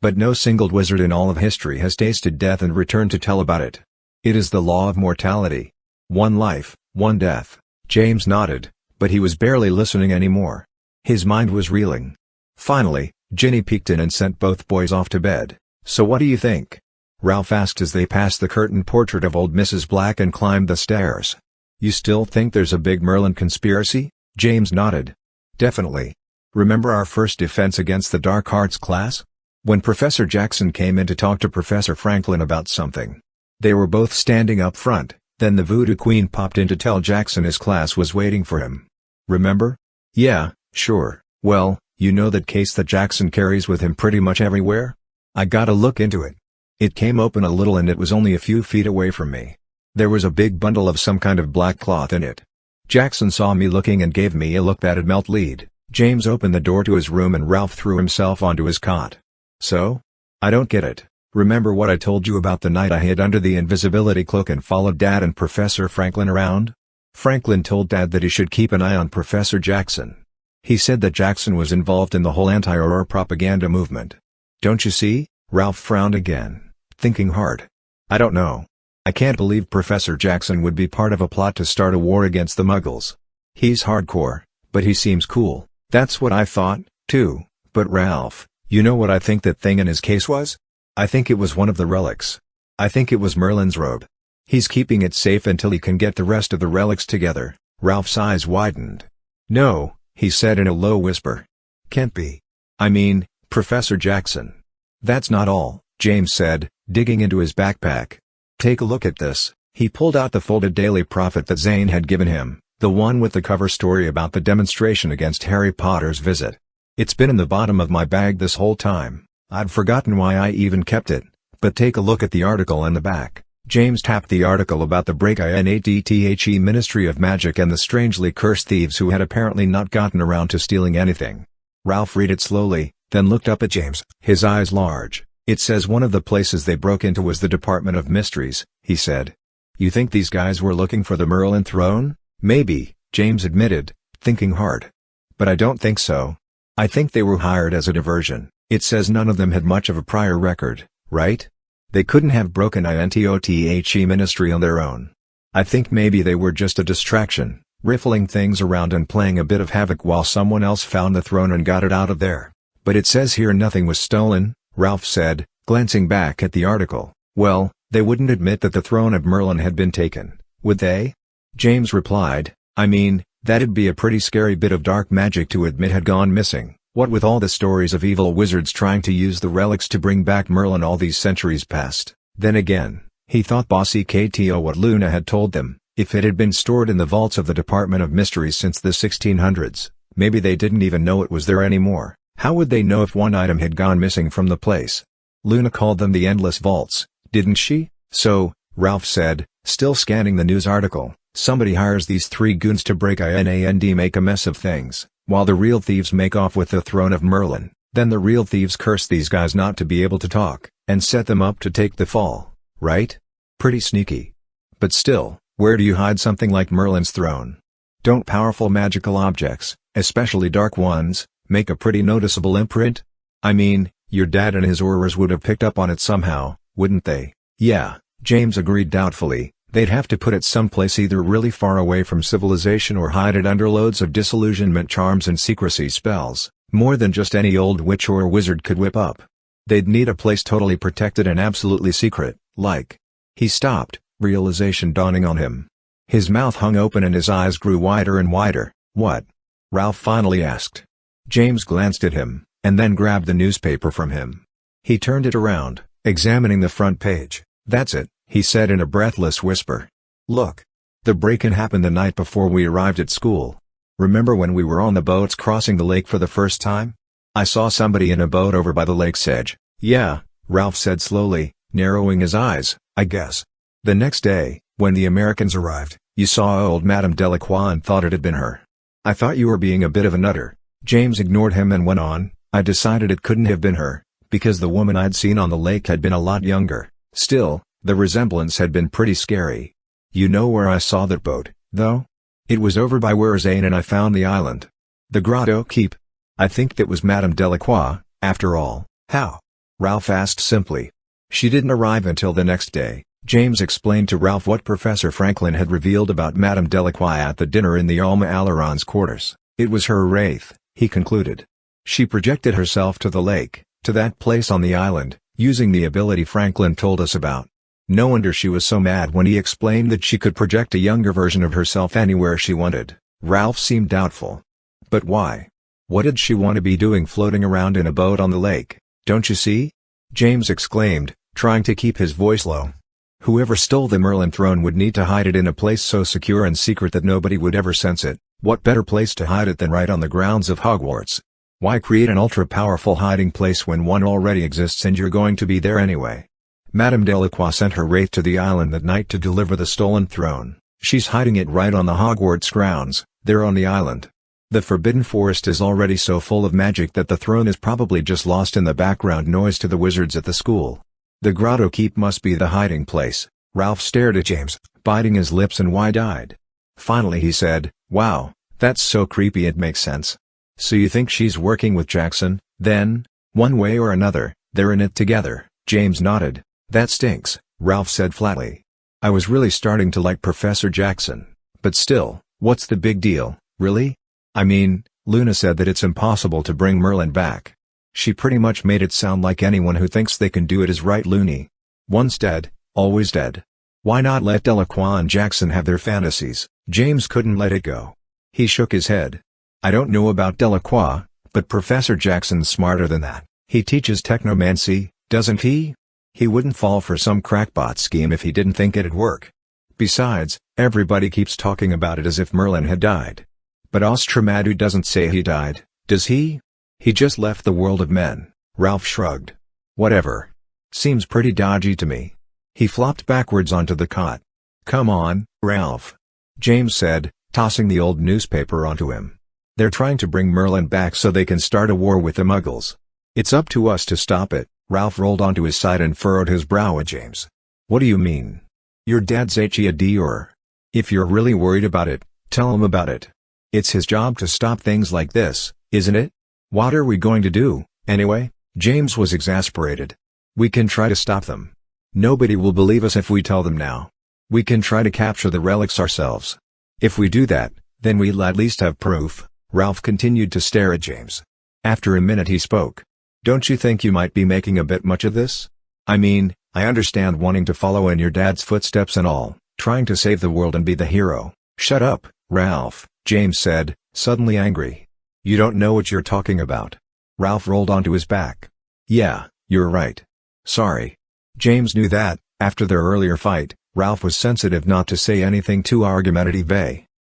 But no single wizard in all of history has tasted death and returned to tell about it. It is the law of mortality. One life, one death. James nodded, but he was barely listening anymore. His mind was reeling. Finally, Ginny peeked in and sent both boys off to bed. "So what do you think?" Ralph asked as they passed the curtained portrait of old Mrs. Black and climbed the stairs. "You still think there's a big Merlin conspiracy?" James nodded. "Definitely. Remember our first defense against the dark arts class? When Professor Jackson came in to talk to Professor Franklin about something. They were both standing up front, then the Voodoo Queen popped in to tell Jackson his class was waiting for him. Remember?" "Yeah, sure. Well, you know that case that Jackson carries with him pretty much everywhere? I gotta look into it. It came open a little and it was only a few feet away from me. There was a big bundle of some kind of black cloth in it. Jackson saw me looking and gave me a look that'd melt lead." James opened the door to his room and Ralph threw himself onto his cot. "So? I don't get it. Remember what I told you about the night I hid under the invisibility cloak and followed Dad and Professor Franklin around? Franklin told Dad that he should keep an eye on Professor Jackson. He said that Jackson was involved in the whole anti-Aurora propaganda movement. Don't you see?" Ralph frowned again, thinking hard. "I don't know. I can't believe Professor Jackson would be part of a plot to start a war against the Muggles. He's hardcore, but he seems cool." "That's what I thought, too, but Ralph, you know what I think that thing in his case was? I think it was one of the relics. I think it was Merlin's robe. He's keeping it safe until he can get the rest of the relics together." Ralph's eyes widened. "No," he said in a low whisper. "Can't be. I mean, Professor Jackson." "That's not all," James said, digging into his backpack. "Take a look at this." He pulled out the folded Daily Prophet that Zane had given him, the one with the cover story about the demonstration against Harry Potter's visit. "It's been in the bottom of my bag this whole time. I'd forgotten why I even kept it, but take a look at the article in the back." James tapped the article about the Break-In-A-D-T-H-E Ministry of Magic and the strangely cursed thieves who had apparently not gotten around to stealing anything. Ralph read it slowly, then looked up at James, his eyes large. "It says one of the places they broke into was the Department of Mysteries," he said. "You think these guys were looking for the Merlin throne?" "Maybe," James admitted, thinking hard. "But I don't think so. I think they were hired as a diversion." "It says none of them had much of a prior record, right? They couldn't have broken INTOTHE Ministry on their own. I think maybe they were just a distraction, riffling things around and playing a bit of havoc while someone else found the throne and got it out of there." "But it says here nothing was stolen," Ralph said, glancing back at the article. "Well, they wouldn't admit that the throne of Merlin had been taken, would they?" James replied, "I mean, that'd be a pretty scary bit of dark magic to admit had gone missing. What with all the stories of evil wizards trying to use the relics to bring back Merlin all these centuries past." Then again, he thought bossy KTO what Luna had told them, if it had been stored in the vaults of the Department of Mysteries since the 1600s, maybe they didn't even know it was there anymore. How would they know if one item had gone missing from the place? Luna called them the Endless Vaults, didn't she? "So," Ralph said, still scanning the news article, "somebody hires these three goons to break in and make a mess of things, while the real thieves make off with the throne of Merlin. Then the real thieves curse these guys not to be able to talk, and set them up to take the fall, right? Pretty sneaky. But still, where do you hide something like Merlin's throne? Don't powerful magical objects, especially dark ones, make a pretty noticeable imprint? I mean, your dad and his aurors would have picked up on it somehow, wouldn't they?" "Yeah," James agreed doubtfully, "they'd have to put it someplace either really far away from civilization or hide it under loads of disillusionment charms and secrecy spells, more than just any old witch or wizard could whip up. They'd need a place totally protected and absolutely secret, like..." He stopped, realization dawning on him. His mouth hung open and his eyes grew wider and wider. "What?" Ralph finally asked. James glanced at him, and then grabbed the newspaper from him. He turned it around, examining the front page. "That's it," he said in a breathless whisper. "Look. The break-in happened the night before we arrived at school. Remember when we were on the boats crossing the lake for the first time? I saw somebody in a boat over by the lake's edge." "Yeah," Ralph said slowly, narrowing his eyes, "I guess. The next day, when the Americans arrived, you saw old Madame Delacroix and thought it had been her. I thought you were being a bit of a nutter." James ignored him and went on, "I decided it couldn't have been her, because the woman I'd seen on the lake had been a lot younger. Still, the resemblance had been pretty scary. You know where I saw that boat, though? It was over by where Zane and I found the island. The Grotto Keep. I think that was Madame Delacroix, after all." "How?" Ralph asked simply. She didn't arrive until the next day. James explained to Ralph what Professor Franklin had revealed about Madame Delacroix at the dinner in the Alma Alerons quarters. It was her wraith, he concluded. She projected herself to the lake, to that place on the island, using the ability Franklin told us about. No wonder she was so mad when he explained that she could project a younger version of herself anywhere she wanted. Ralph seemed doubtful. But why? What did she want to be doing floating around in a boat on the lake? Don't you see? James exclaimed, trying to keep his voice low. Whoever stole the Merlin throne would need to hide it in a place so secure and secret that nobody would ever sense it. What better place to hide it than right on the grounds of Hogwarts? Why create an ultra-powerful hiding place when one already exists and you're going to be there anyway? Madame Delacroix sent her wraith to the island that night to deliver the stolen throne. She's hiding it right on the Hogwarts grounds, there on the island. The Forbidden Forest is already so full of magic that the throne is probably just lost in the background noise to the wizards at the school. The Grotto Keep must be the hiding place. Ralph stared at James, biting his lips and wide-eyed. Finally he said, "Wow, that's so creepy it makes sense. So you think she's working with Jackson, then? One way or another, they're in it together." James nodded. "That stinks," Ralph said flatly. "I was really starting to like Professor Jackson. But still, what's the big deal, really? I mean, Luna said that it's impossible to bring Merlin back. She pretty much made it sound like anyone who thinks they can do it is right loony. Once dead, always dead. Why not let Delacroix and Jackson have their fantasies?" James couldn't let it go. He shook his head. "I don't know about Delacroix, but Professor Jackson's smarter than that. He teaches technomancy, doesn't he? He wouldn't fall for some crackpot scheme if he didn't think it'd work. Besides, everybody keeps talking about it as if Merlin had died. But Austramaddux doesn't say he died, does he? He just left the world of men." Ralph shrugged. "Whatever. Seems pretty dodgy to me." He flopped backwards onto the cot. "Come on, Ralph," James said, tossing the old newspaper onto him. "They're trying to bring Merlin back so they can start a war with the Muggles. It's up to us to stop it." Ralph rolled onto his side and furrowed his brow at James. "What do you mean? Your dad's HED or? If you're really worried about it, tell him about it. It's his job to stop things like this, isn't it? What are we going to do, anyway?" James was exasperated. "We can try to stop them. Nobody will believe us if we tell them now. We can try to capture the relics ourselves. If we do that, then we'll at least have proof." Ralph continued to stare at James. After a minute he spoke. "Don't you think you might be making a bit much of this? I mean, I understand wanting to follow in your dad's footsteps and all, trying to save the world and be the hero." "Shut up, Ralph," James said, suddenly angry. "You don't know what you're talking about." Ralph rolled onto his back. "Yeah, you're right. Sorry." James knew that, after their earlier fight, Ralph was sensitive not to say anything too argumentative.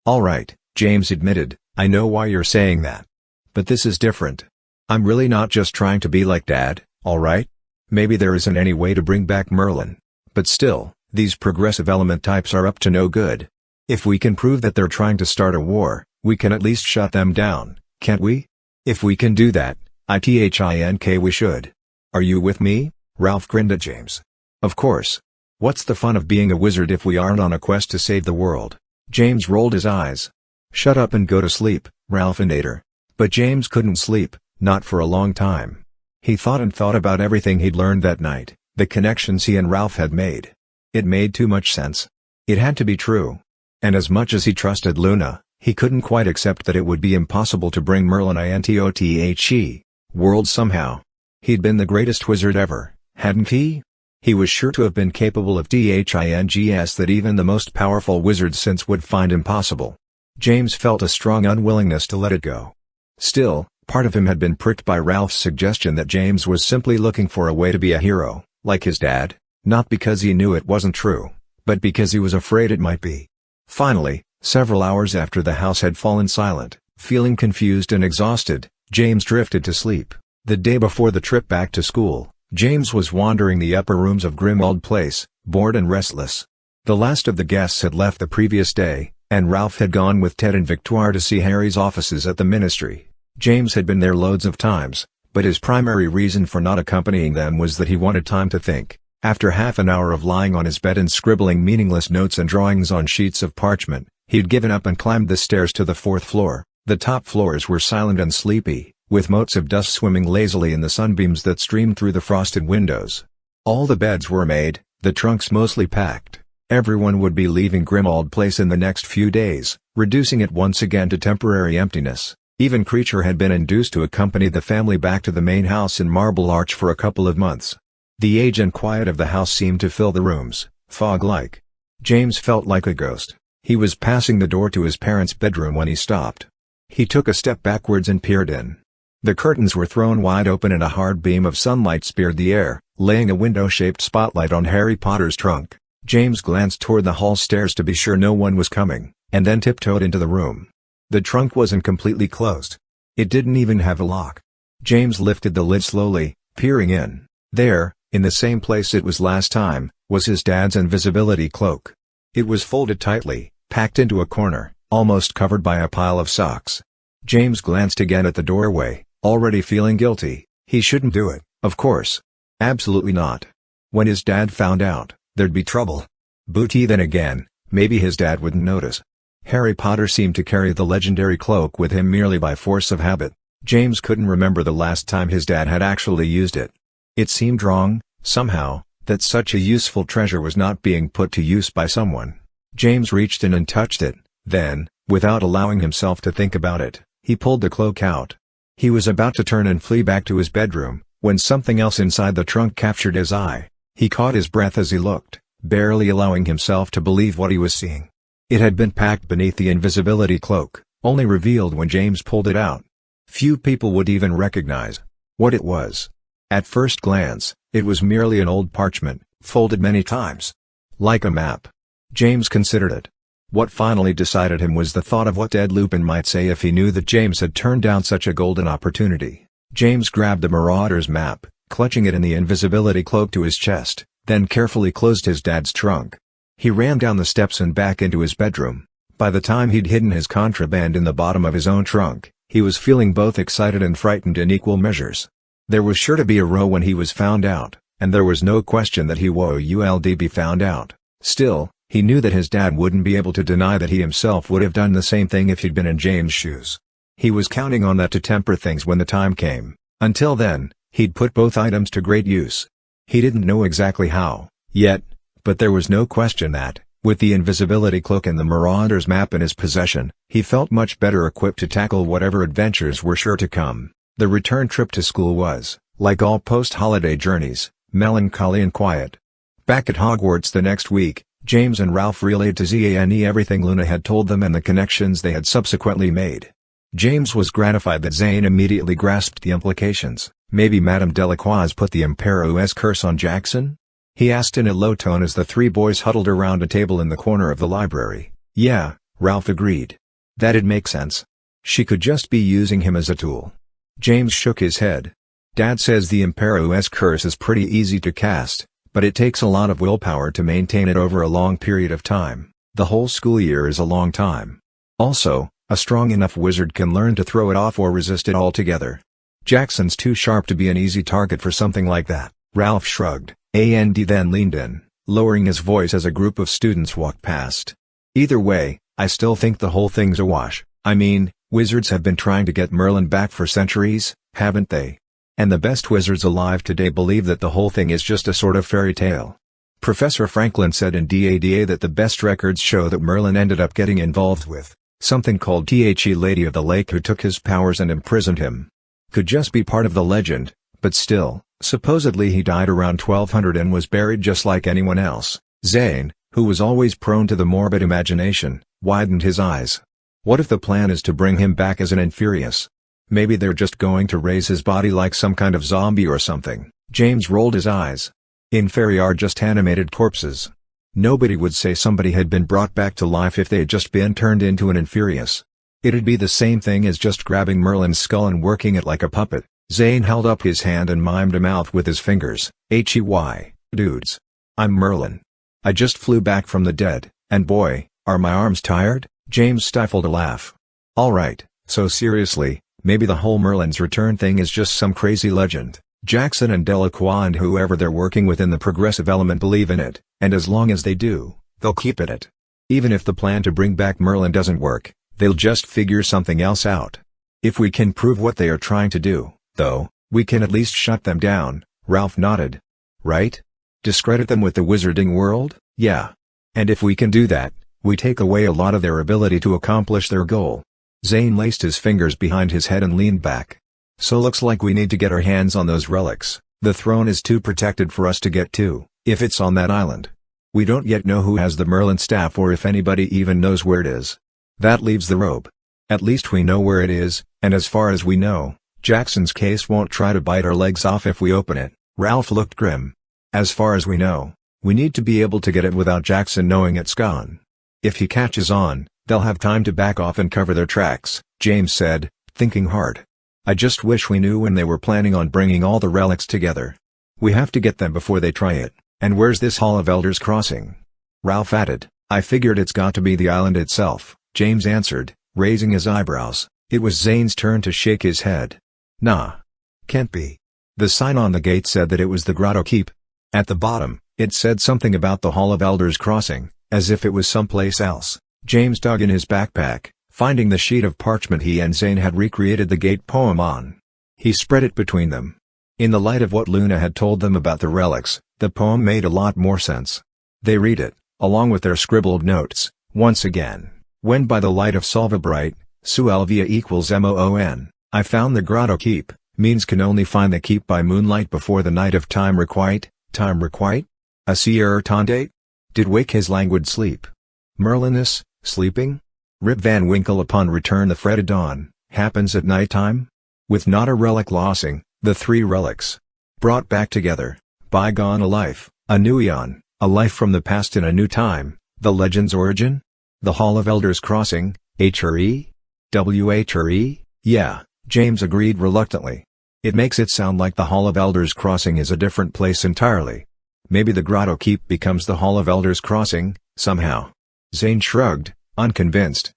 "All right," James admitted, "I know why you're saying that. But this is different. I'm really not just trying to be like Dad, all right? Maybe there isn't any way to bring back Merlin. But still, these progressive element types are up to no good. If we can prove that they're trying to start a war, we can at least shut them down, can't we? If we can do that, I think we should. Are you with me?" Ralph grinned at James. "Of course. What's the fun of being a wizard if we aren't on a quest to save the world?" James rolled his eyes. "Shut up and go to sleep, Ralphinator." But James couldn't sleep, not for a long time. He thought and thought about everything he'd learned that night, the connections he and Ralph had made. It made too much sense. It had to be true. And as much as he trusted Luna, he couldn't quite accept that it would be impossible to bring Merlin into the world somehow. He'd been the greatest wizard ever, hadn't he? He was sure to have been capable of things that even the most powerful wizards since would find impossible. James felt a strong unwillingness to let it go. Still, part of him had been pricked by Ralph's suggestion that James was simply looking for a way to be a hero, like his dad, not because he knew it wasn't true, but because he was afraid it might be. Finally, several hours after the house had fallen silent, feeling confused and exhausted, James drifted to sleep. The day before the trip back to school, James was wandering the upper rooms of Grimmauld Place, bored and restless. The last of the guests had left the previous day, and Ralph had gone with Ted and Victoire to see Harry's offices at the ministry. James had been there loads of times, but his primary reason for not accompanying them was that he wanted time to think. After half an hour of lying on his bed and scribbling meaningless notes and drawings on sheets of parchment, he'd given up and climbed the stairs to the 4th floor. The top floors were silent and sleepy, with motes of dust swimming lazily in the sunbeams that streamed through the frosted windows. All the beds were made, the trunks mostly packed. Everyone would be leaving Grimmauld Place in the next few days, reducing it once again to temporary emptiness. Even Creature had been induced to accompany the family back to the main house in Marble Arch for a couple of months. The age and quiet of the house seemed to fill the rooms, fog-like. James felt like a ghost. He was passing the door to his parents' bedroom when he stopped. He took a step backwards and peered in. The curtains were thrown wide open and a hard beam of sunlight speared the air, laying a window-shaped spotlight on Harry Potter's trunk. James glanced toward the hall stairs to be sure no one was coming, and then tiptoed into the room. The trunk wasn't completely closed. It didn't even have a lock. James lifted the lid slowly, peering in. There, in the same place it was last time, was his dad's invisibility cloak. It was folded tightly, packed into a corner, almost covered by a pile of socks. James glanced again at the doorway, already feeling guilty. He shouldn't do it, of course. Absolutely not. When his dad found out, there'd be trouble. Booty then again, maybe his dad wouldn't notice. Harry Potter seemed to carry the legendary cloak with him merely by force of habit. James couldn't remember the last time his dad had actually used it. It seemed wrong, somehow, that such a useful treasure was not being put to use by someone. James reached in and touched it, then, without allowing himself to think about it, he pulled the cloak out. He was about to turn and flee back to his bedroom, when something else inside the trunk captured his eye. He caught his breath as he looked, barely allowing himself to believe what he was seeing. It had been packed beneath the invisibility cloak, only revealed when James pulled it out. Few people would even recognize what it was. At first glance, it was merely an old parchment, folded many times. Like a map. James considered it. What finally decided him was the thought of what Ed Lupin might say if he knew that James had turned down such a golden opportunity. James grabbed the Marauder's map, clutching it in the invisibility cloak to his chest, then carefully closed his dad's trunk. He ran down the steps and back into his bedroom. By the time he'd hidden his contraband in the bottom of his own trunk, he was feeling both excited and frightened in equal measures. There was sure to be a row when he was found out, and there was no question that he would be found out. Still, he knew that his dad wouldn't be able to deny that he himself would have done the same thing if he'd been in James' shoes. He was counting on that to temper things when the time came. Until then, he'd put both items to great use. He didn't know exactly how, yet, but there was no question that, with the invisibility cloak and the Marauder's map in his possession, he felt much better equipped to tackle whatever adventures were sure to come. The return trip to school was, like all post-holiday journeys, melancholy and quiet. Back at Hogwarts the next week, James and Ralph relayed to Zane everything Luna had told them and the connections they had subsequently made. James was gratified that Zane immediately grasped the implications. Maybe Madame Delacroix put the Emperor's curse on Jackson? He asked in a low tone as the three boys huddled around a table in the corner of the library. Yeah, Ralph agreed. That'd make sense. She could just be using him as a tool. James shook his head. Dad says the Emperor's curse is pretty easy to cast, but it takes a lot of willpower to maintain it over a long period of time. The whole school year is a long time. Also, a strong enough wizard can learn to throw it off or resist it altogether. Jackson's too sharp to be an easy target for something like that. Ralph shrugged, and then leaned in, lowering his voice as a group of students walked past. Either way, I still think the whole thing's a wash. I mean, wizards have been trying to get Merlin back for centuries, haven't they? And the best wizards alive today believe that the whole thing is just a sort of fairy tale. Professor Franklin said in DADA that the best records show that Merlin ended up getting involved with something called The Lady of the Lake who took his powers and imprisoned him. Could just be part of the legend, but still, supposedly he died around 1200 and was buried just like anyone else. Zane, who was always prone to the morbid imagination, widened his eyes. What if the plan is to bring him back as an Inferius? Maybe they're just going to raise his body like some kind of zombie or something. James rolled his eyes. Inferi are just animated corpses. Nobody would say somebody had been brought back to life if they had just been turned into an Inferius. It'd be the same thing as just grabbing Merlin's skull and working it like a puppet. Zane held up his hand and mimed a mouth with his fingers. Dudes. I'm Merlin. I just flew back from the dead, and boy, are my arms tired? James stifled a laugh. Alright, so seriously, maybe the whole Merlin's return thing is just some crazy legend. Jackson and Delacroix and whoever they're working with in the progressive element believe in it, and as long as they do, they'll keep it. Even if the plan to bring back Merlin doesn't work, they'll just figure something else out. If we can prove what they are trying to do, though, we can at least shut them down, Ralph nodded. Right? Discredit them with the wizarding world? Yeah. And if we can do that, we take away a lot of their ability to accomplish their goal. Zane laced his fingers behind his head and leaned back. So looks like we need to get our hands on those relics. The throne is too protected for us to get to, if it's on that island. We don't yet know who has the Merlin staff or if anybody even knows where it is. That leaves the robe. At least we know where it is, and as far as we know, Jackson's case won't try to bite our legs off if we open it. Ralph looked grim. As far as we know, we need to be able to get it without Jackson knowing it's gone. If he catches on, they'll have time to back off and cover their tracks, James said, thinking hard. I just wish we knew when they were planning on bringing all the relics together. We have to get them before they try it. And where's this Hall of Elders crossing? Ralph added. I figured it's got to be the island itself, James answered, raising his eyebrows. It was Zane's turn to shake his head. Nah. Can't be. The sign on the gate said that it was the Grotto Keep. At the bottom, it said something about the Hall of Elders crossing, as if it was someplace else. James dug in his backpack, finding the sheet of parchment he and Zane had recreated the gate poem on. He spread it between them. In the light of what Luna had told them about the relics, the poem made a lot more sense. They read it, along with their scribbled notes, once again. When by the light of Solvabright, Suelvia equals MOON, I found the Grotto Keep, means can only find the keep by moonlight before the night of time requite. Time requite? A seer tondate? Did wake his languid sleep. Merlinus, sleeping? Rip Van Winkle upon return the fretted dawn, happens at night time? With not a relic lossing, the three relics. Brought back together, bygone a life, a new eon, a life from the past in a new time, the legend's origin? The Hall of Elders crossing, HRE? WHRE? Yeah, James agreed reluctantly. It makes it sound like the Hall of Elders crossing is a different place entirely. Maybe the Grotto Keep becomes the Hall of Elders crossing, somehow. Zane shrugged, unconvinced.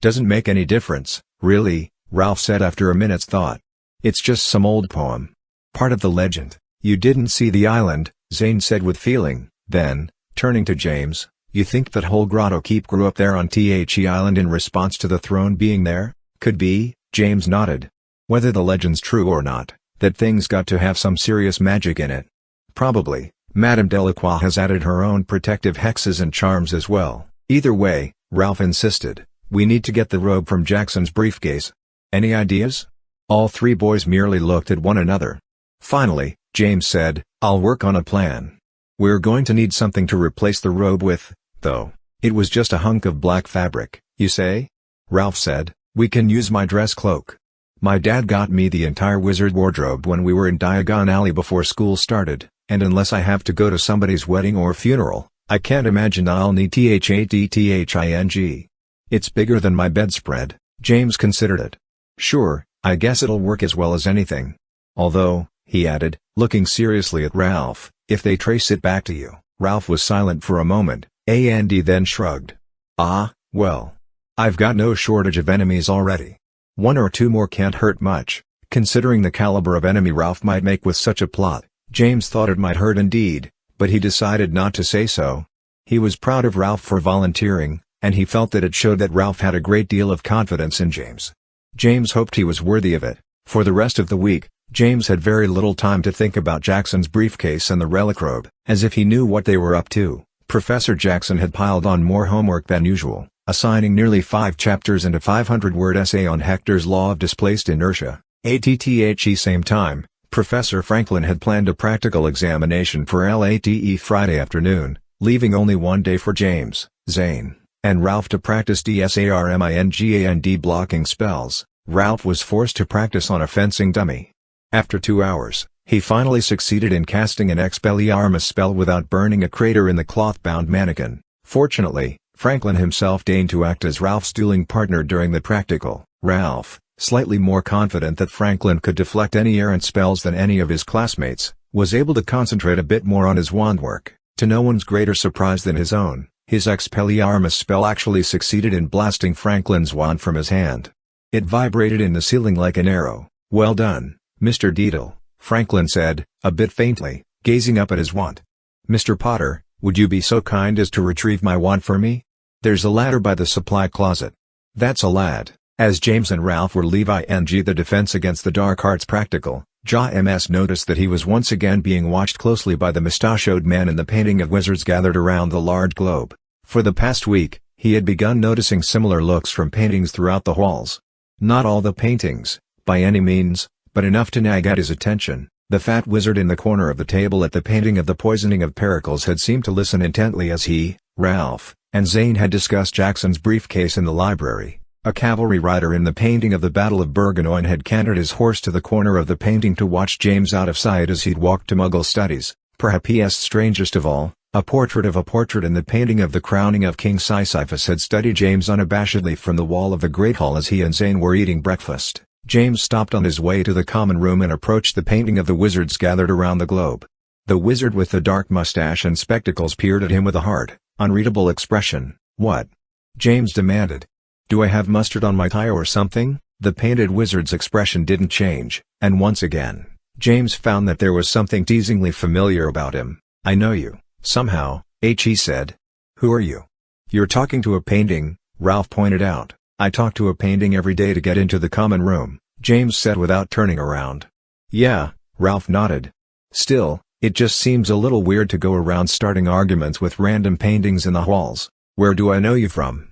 Doesn't make any difference, really, Ralph said after a minute's thought. It's just some old poem. Part of the legend. You didn't see the island, Zane said with feeling, then, turning to James, you think that whole Grotto Keep grew up there on The Island in response to the throne being there? Could be, James nodded. Whether the legend's true or not, that thing's got to have some serious magic in it. Probably, Madame Delacroix has added her own protective hexes and charms as well. Either way, Ralph insisted, we need to get the robe from Jackson's briefcase. Any ideas? All three boys merely looked at one another. Finally, James said, I'll work on a plan. We're going to need something to replace the robe with, though. It was just a hunk of black fabric, you say? Ralph said, we can use my dress cloak. My dad got me the entire wizard wardrobe when we were in Diagon Alley before school started, and unless I have to go to somebody's wedding or funeral, I can't imagine I'll need THADTHING. It's bigger than my bedspread, James considered it. Sure, I guess it'll work as well as anything. Although, he added, looking seriously at Ralph, if they trace it back to you. Ralph was silent for a moment, and then shrugged. Ah, well. I've got no shortage of enemies already. One or two more can't hurt much, considering the caliber of enemy Ralph might make with such a plot. James thought it might hurt indeed, but he decided not to say so. He was proud of Ralph for volunteering, and he felt that it showed that Ralph had a great deal of confidence in James. James hoped he was worthy of it. For the rest of the week, James had very little time to think about Jackson's briefcase and the relic robe, as if he knew what they were up to. Professor Jackson had piled on more homework than usual, assigning nearly 5 chapters and a 500-word essay on Hector's law of displaced inertia. Same time, Professor Franklin had planned a practical examination for LATE Friday afternoon, leaving only one day for James, Zane, and Ralph to practice DSARMINGAND blocking spells. Ralph was forced to practice on a fencing dummy. After 2 hours, he finally succeeded in casting an Expelliarmus spell without burning a crater in the cloth-bound mannequin. Fortunately, Franklin himself deigned to act as Ralph's dueling partner during the practical. Ralph, slightly more confident that Franklin could deflect any errant spells than any of his classmates, was able to concentrate a bit more on his wand work. To no one's greater surprise than his own, his Expelliarmus spell actually succeeded in blasting Franklin's wand from his hand. It vibrated in the ceiling like an arrow. Well done, Mr. Deedle, Franklin said, a bit faintly, gazing up at his wand. Mr. Potter, would you be so kind as to retrieve my wand for me? There's a ladder by the supply closet. That's a lad, As James and Ralph were leaving the defense against the dark arts practical, James noticed that he was once again being watched closely by the mustachioed man in the painting of wizards gathered around the large globe. For the past week, he had begun noticing similar looks from paintings throughout the halls. Not all the paintings, by any means, but enough to nag at his attention. The fat wizard in the corner of the table at the painting of the poisoning of Pericles had seemed to listen intently as he, Ralph, and Zane had discussed Jackson's briefcase in the library. A cavalry rider in the painting of the Battle of Burgoyne had cantered his horse to the corner of the painting to watch James out of sight as he'd walked to Muggle studies. Perhaps strangest of all, a portrait in the painting of the crowning of King Sisyphus had studied James unabashedly from the wall of the Great Hall as he and Zane were eating breakfast. James stopped on his way to the common room and approached the painting of the wizards gathered around the globe. The wizard with the dark mustache and spectacles peered at him with a hard, unreadable expression. "What?" James demanded. "Do I have mustard on my tie or something?" The painted wizard's expression didn't change, and once again, James found that there was something teasingly familiar about him. "I know you, somehow," he said. "Who are you?" "You're talking to a painting," Ralph pointed out. "I talk to a painting every day to get into the common room," James said without turning around. "Yeah," Ralph nodded. "Still, it just seems a little weird to go around starting arguments with random paintings in the halls." "Where do I know you from?"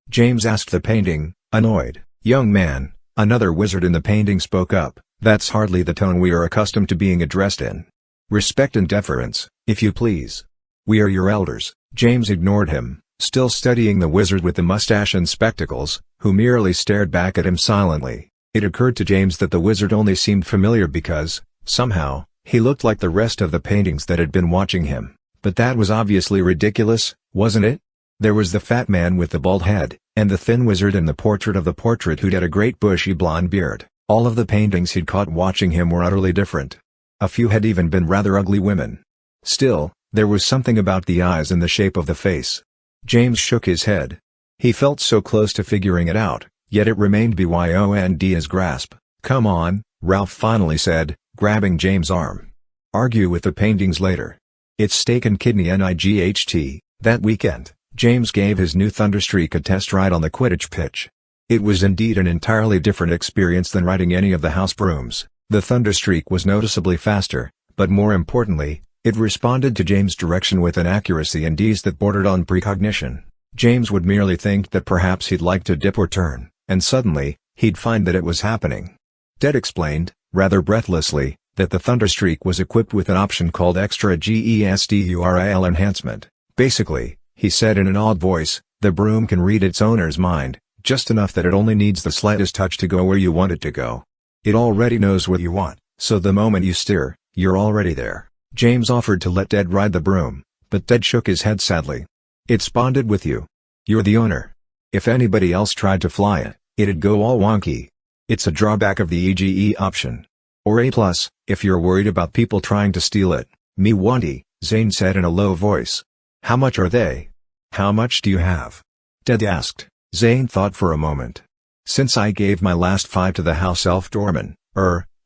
James asked the painting, annoyed. "Young man," another wizard in the painting spoke up, "that's hardly the tone we are accustomed to being addressed in. Respect and deference, if you please. We are your elders." James ignored him, still studying the wizard with the mustache and spectacles, who merely stared back at him silently. It occurred to James that the wizard only seemed familiar because, somehow, he looked like the rest of the paintings that had been watching him. But that was obviously ridiculous, wasn't it? There was the fat man with the bald head, and the thin wizard in the portrait who'd had a great bushy blonde beard. All of the paintings he'd caught watching him were utterly different. A few had even been rather ugly women. Still, there was something about the eyes and the shape of the face. James shook his head. He felt so close to figuring it out, yet it remained beyond his grasp. "Come on," Ralph finally said, grabbing James' arm. "Argue with the paintings later. It's steak and kidney night." That weekend, James gave his new Thunderstreak a test ride on the Quidditch pitch. It was indeed an entirely different experience than riding any of the house brooms. The Thunderstreak was noticeably faster, but more importantly, it responded to James' direction with an accuracy and ease that bordered on precognition. James would merely think that perhaps he'd like to dip or turn, and suddenly, he'd find that it was happening. Ted explained, rather breathlessly, that the Thunderstreak was equipped with an option called Extra Gesturl enhancement. Basically, he said in an odd voice, the broom can read its owner's mind, just enough that it only needs the slightest touch to go where you want it to go. It already knows what you want, so the moment you steer, you're already there. James offered to let Ted ride the broom, but Ted shook his head sadly. "It's bonded with you. You're the owner. If anybody else tried to fly it, it'd go all wonky. It's a drawback of the EGE option. Or A+, if you're worried about people trying to steal it." "Me wanty," Zane said in a low voice. "How much are they?" "How much do you have?" Ted asked. Zane thought for a moment. "Since I gave my last 5 to the house elf doorman,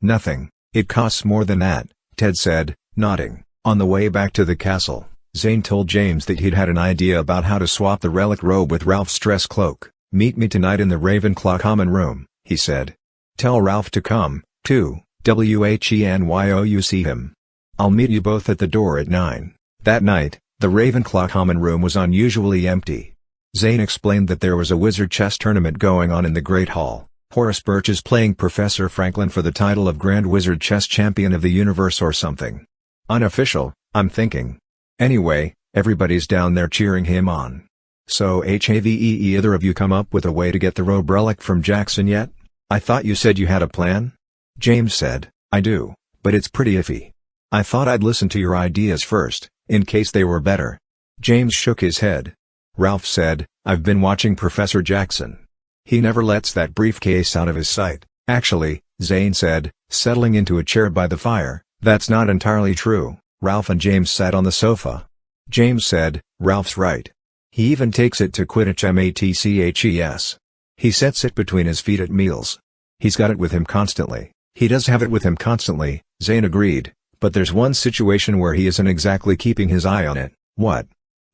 nothing. It costs more than that," Ted said, nodding. On the way back to the castle, Zane told James that he'd had an idea about how to swap the relic robe with Ralph's dress cloak. "Meet me tonight in the Ravenclaw common room," he said. "Tell Ralph to come, too, when you see him. I'll meet you both at the door at 9. That night, the Ravenclaw common room was unusually empty. Zane explained that there was a wizard chess tournament going on in the Great Hall. Horace Birch is playing Professor Franklin for the title of Grand Wizard Chess Champion of the Universe or something. Unofficial, I'm thinking. Anyway, everybody's down there cheering him on. So either of you come up with a way to get the Robe relic from Jackson yet? I thought you said you had a plan?" James said, "I do, but it's pretty iffy. I thought I'd listen to your ideas first, in case they were better." James shook his head. Ralph said, "I've been watching Professor Jackson. He never lets that briefcase out of his sight." "Actually," Zane said, settling into a chair by the fire, "that's not entirely true." Ralph and James sat on the sofa. James said, "Ralph's right. He even takes it to Quidditch matches. He sets it between his feet at meals. He's got it with him constantly." "He does have it with him constantly," Zane agreed, "but there's one situation where he isn't exactly keeping his eye on it." "What?"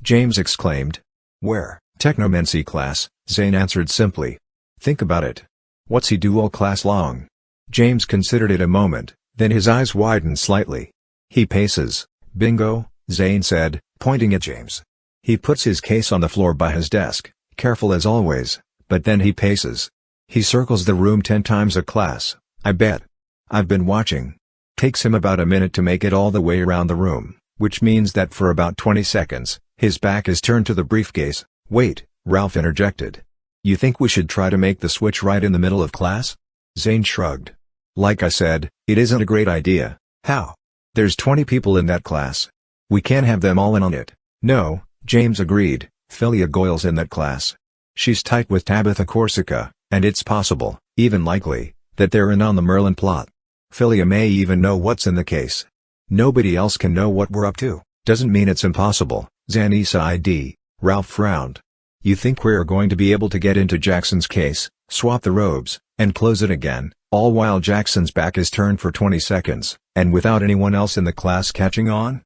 James exclaimed. "Where?" "Technomancy class," Zane answered simply. "Think about it. What's he do all class long? James considered it a moment, then his eyes widened slightly. He paces. Bingo, Zane said, pointing at James. He puts his case on the floor by his desk, careful as always, but then he paces. He circles the room 10 times a class, I bet. I've been watching. Takes him about a minute to make it all the way around the room, which means that for about 20 seconds, his back is turned to the briefcase. Wait, Ralph interjected. You think we should try to make the switch right in the middle of class? Zane shrugged. Like I said, it isn't a great idea. How? There's 20 people in that class. We can't have them all in on it. No, James agreed. Philia Goyle's in that class. She's tight with Tabitha Corsica, and it's possible, even likely, that they're in on the Merlin plot. Philia may even know what's in the case. Nobody else can know what we're up to. Doesn't mean it's impossible, Zanny sighed. Ralph frowned. You think we're going to be able to get into Jackson's case, swap the robes, and close it again, all while Jackson's back is turned for 20 seconds, and without anyone else in the class catching on?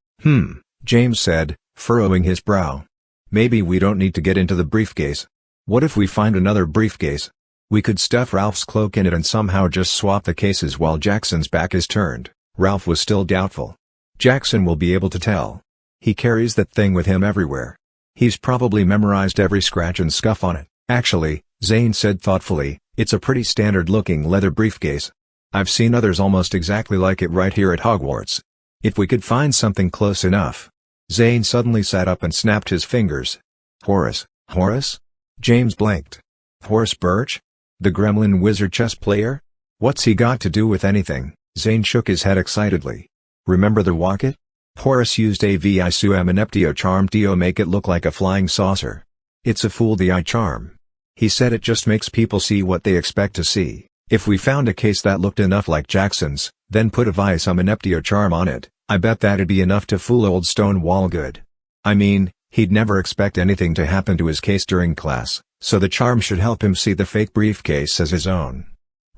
James said, furrowing his brow. Maybe we don't need to get into the briefcase. What if we find another briefcase? We could stuff Ralph's cloak in it and somehow just swap the cases while Jackson's back is turned. Ralph was still doubtful. Jackson will be able to tell. He carries that thing with him everywhere. He's probably memorized every scratch and scuff on it. Actually, Zane said thoughtfully, it's a pretty standard-looking leather briefcase. I've seen others almost exactly like it right here at Hogwarts. If we could find something close enough. Zane suddenly sat up and snapped his fingers. Horace? James blinked. Horace Birch? The gremlin wizard chess player? What's he got to do with anything? Zane shook his head excitedly. Remember the Wocket? Horace used a Visum-Ineptio charm to make it look like a flying saucer. It's a fool-the-eye charm. He said it just makes people see what they expect to see. If we found a case that looked enough like Jackson's, then put a Visum-Ineptio charm on it, I bet that'd be enough to fool old Stonewall good. I mean, he'd never expect anything to happen to his case during class, so the charm should help him see the fake briefcase as his own.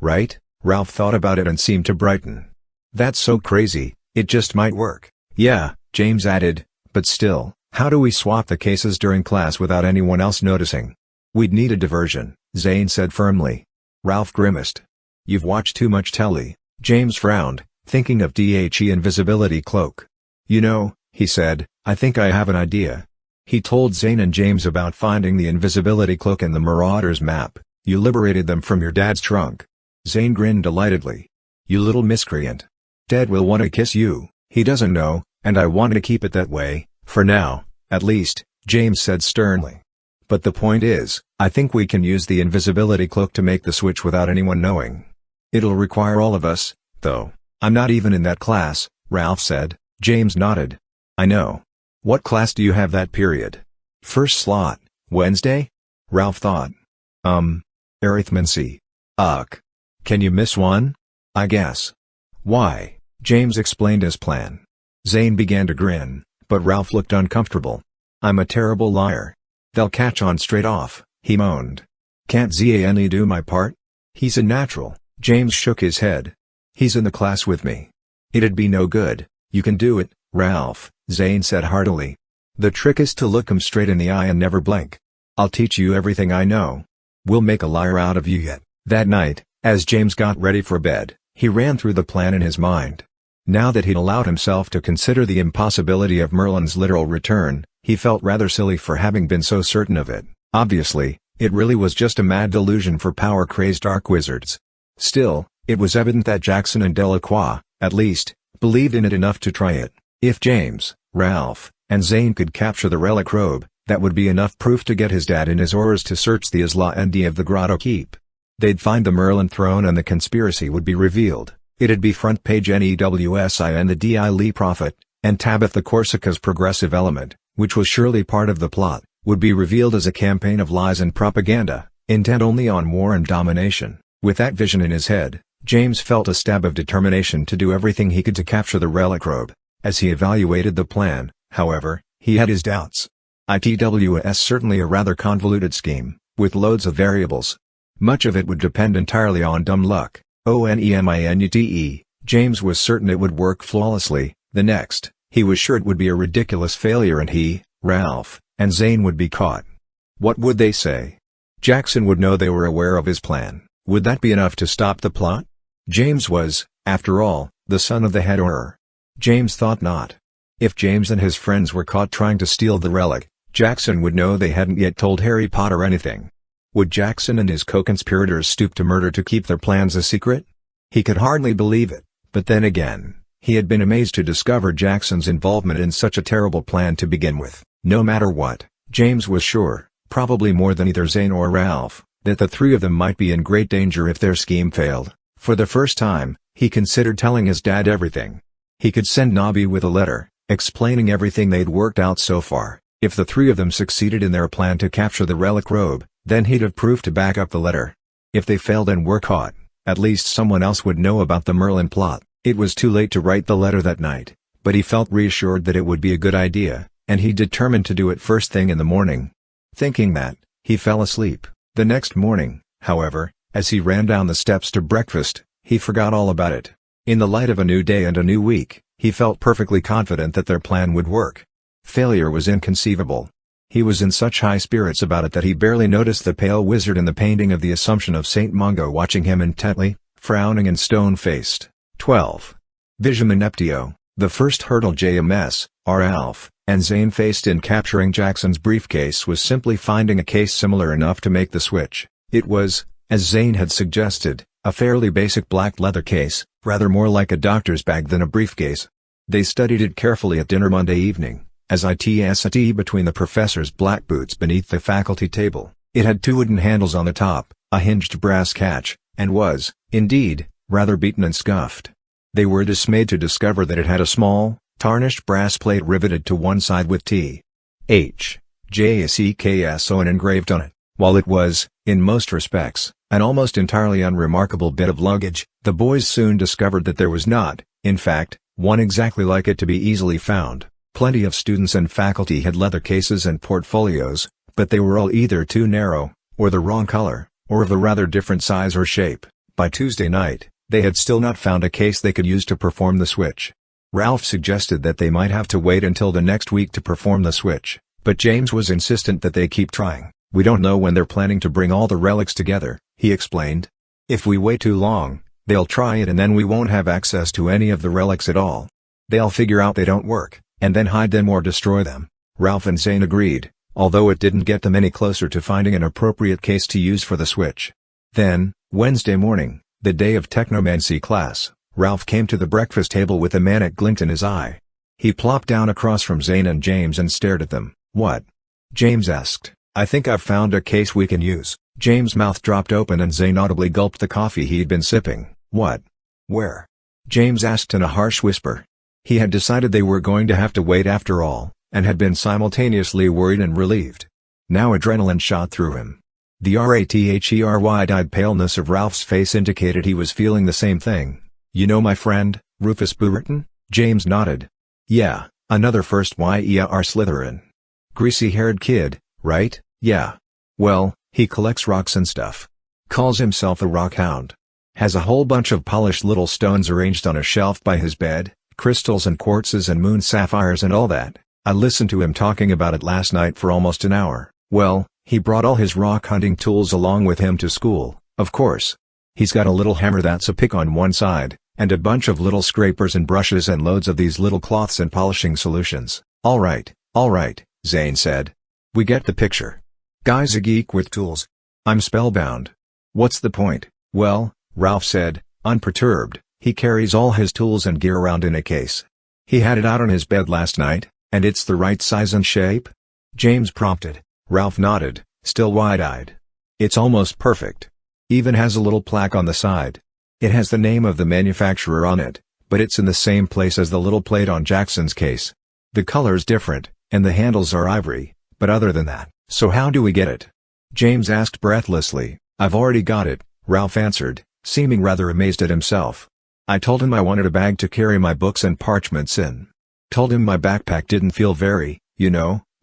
Right? Ralph thought about it and seemed to brighten. That's so crazy, it just might work. Yeah, James added, but still, how do we swap the cases during class without anyone else noticing? We'd need a diversion, Zane said firmly. Ralph grimaced. You've watched too much telly. James frowned, thinking of the invisibility cloak. You know, he said, I think I have an idea. He told Zane and James about finding the invisibility cloak in the Marauders map. You liberated them from your dad's trunk. Zane grinned delightedly. You little miscreant. Dad will want to kiss you. He doesn't know, and I want to keep it that way, for now, at least, James said sternly. But the point is, I think we can use the invisibility cloak to make the switch without anyone knowing. It'll require all of us, though. I'm not even in that class, Ralph said. James nodded. I know. What class do you have that period? First slot, Wednesday? Ralph thought. Arithmancy. Uck. Can you miss one? I guess. Why? James explained his plan. Zane began to grin, but Ralph looked uncomfortable. I'm a terrible liar. They'll catch on straight off, he moaned. Can't Zane do my part? He's a natural. James shook his head. He's in the class with me. It'd be no good. You can do it, Ralph, Zane said heartily. The trick is to look him straight in the eye and never blink. I'll teach you everything I know. We'll make a liar out of you yet. That night, as James got ready for bed, he ran through the plan in his mind. Now that he'd allowed himself to consider the impossibility of Merlin's literal return, he felt rather silly for having been so certain of it. Obviously, it really was just a mad delusion for power-crazed dark wizards. Still, it was evident that Jackson and Delacroix, at least, believed in it enough to try it. If James, Ralph, and Zane could capture the relic robe, that would be enough proof to get his dad and his Aurors to search the Isla Nd of the Grotto Keep. They'd find the Merlin throne and the conspiracy would be revealed. It'd be front-page NEWSI and the D.I. Lee Prophet, and Tabitha Corsica's progressive element, which was surely part of the plot, would be revealed as a campaign of lies and propaganda, intent only on war and domination. With that vision in his head, James felt a stab of determination to do everything he could to capture the relic robe. As he evaluated the plan, however, he had his doubts. It was certainly a rather convoluted scheme, with loads of variables. Much of it would depend entirely on dumb luck. ONEMINUTE, James was certain it would work flawlessly. The next, he was sure it would be a ridiculous failure and he, Ralph, and Zane would be caught. What would they say? Jackson would know they were aware of his plan. Would that be enough to stop the plot? James was, after all, the son of the head Auror. James thought not. If James and his friends were caught trying to steal the relic, Jackson would know they hadn't yet told Harry Potter anything. Would Jackson and his co-conspirators stoop to murder to keep their plans a secret? He could hardly believe it, but then again, he had been amazed to discover Jackson's involvement in such a terrible plan to begin with. No matter what, James was sure, probably more than either Zane or Ralph, that the three of them might be in great danger if their scheme failed. For the first time, he considered telling his dad everything. He could send Nobby with a letter, explaining everything they'd worked out so far. If the three of them succeeded in their plan to capture the relic Robe, then he'd have proof to back up the letter. If they failed and were caught, at least someone else would know about the Merlin plot. It was too late to write the letter that night, but he felt reassured that it would be a good idea, and he determined to do it first thing in the morning. Thinking that, he fell asleep. The next morning, however, as he ran down the steps to breakfast, he forgot all about it. In the light of a new day and a new week, he felt perfectly confident that their plan would work. Failure was inconceivable. He was in such high spirits about it that he barely noticed the pale wizard in the painting of the Assumption of St. Mungo watching him intently, frowning and stone-faced. 12. Visum-Ineptio, the first hurdle JMS, Ralph, and Zane faced in capturing Jackson's briefcase was simply finding a case similar enough to make the switch. It was, as Zane had suggested, a fairly basic black leather case, rather more like a doctor's bag than a briefcase. They studied it carefully at dinner Monday evening, as it sat between the professor's black boots beneath the faculty table. It had two wooden handles on the top, a hinged brass catch, and was, indeed, rather beaten and scuffed. They were dismayed to discover that it had a small, tarnished brass plate riveted to one side with T.H.J.C.K.S.O.N. engraved on it. While it was, in most respects, an almost entirely unremarkable bit of luggage, the boys soon discovered that there was not, in fact, one exactly like it to be easily found. Plenty of students and faculty had leather cases and portfolios, but they were all either too narrow, or the wrong color, or of a rather different size or shape. By Tuesday night, they had still not found a case they could use to perform the switch. Ralph suggested that they might have to wait until the next week to perform the switch, but James was insistent that they keep trying. "We don't know when they're planning to bring all the relics together," he explained. "If we wait too long, they'll try it and then we won't have access to any of the relics at all. They'll figure out they don't work, and then hide them or destroy them." Ralph and Zane agreed, although it didn't get them any closer to finding an appropriate case to use for the switch. Then, Wednesday morning, the day of technomancy class, Ralph came to the breakfast table with a manic glint in his eye. He plopped down across from Zane and James and stared at them. "What?" James asked. "I think I've found a case we can use." James' mouth dropped open and Zane audibly gulped the coffee he'd been sipping. "What? Where?" James asked in a harsh whisper. He had decided they were going to have to wait after all, and had been simultaneously worried and relieved. Now adrenaline shot through him. The wide-eyed paleness of Ralph's face indicated he was feeling the same thing. "You know my friend, Rufus Brereton?" James nodded. "Yeah, another first year Slytherin. Greasy-haired kid, right?" "Yeah. Well, he collects rocks and stuff. Calls himself a rock hound. Has a whole bunch of polished little stones arranged on a shelf by his bed, crystals and quartzes and moon sapphires and all that. I listened to him talking about it last night for almost an hour. Well, he brought all his rock hunting tools along with him to school, of course. He's got a little hammer that's a pick on one side, and a bunch of little scrapers and brushes and loads of these little cloths and polishing solutions." All right, Zane said. "We get the picture. Guy's a geek with tools. I'm spellbound. What's the point?" "Well," Ralph said, unperturbed, "he carries all his tools and gear around in a case. He had it out on his bed last night, and it's the right size and shape?" James prompted. Ralph nodded, still wide-eyed. "It's almost perfect. Even has a little plaque on the side. It has the name of the manufacturer on it, but it's in the same place as the little plate on Jackson's case. The color's different, and the handles are ivory, but other than that." "So how do we get it?" James asked breathlessly. "I've already got it," Ralph answered, seeming rather amazed at himself. "I told him I wanted a bag to carry my books and parchments in. Told him my backpack didn't feel very,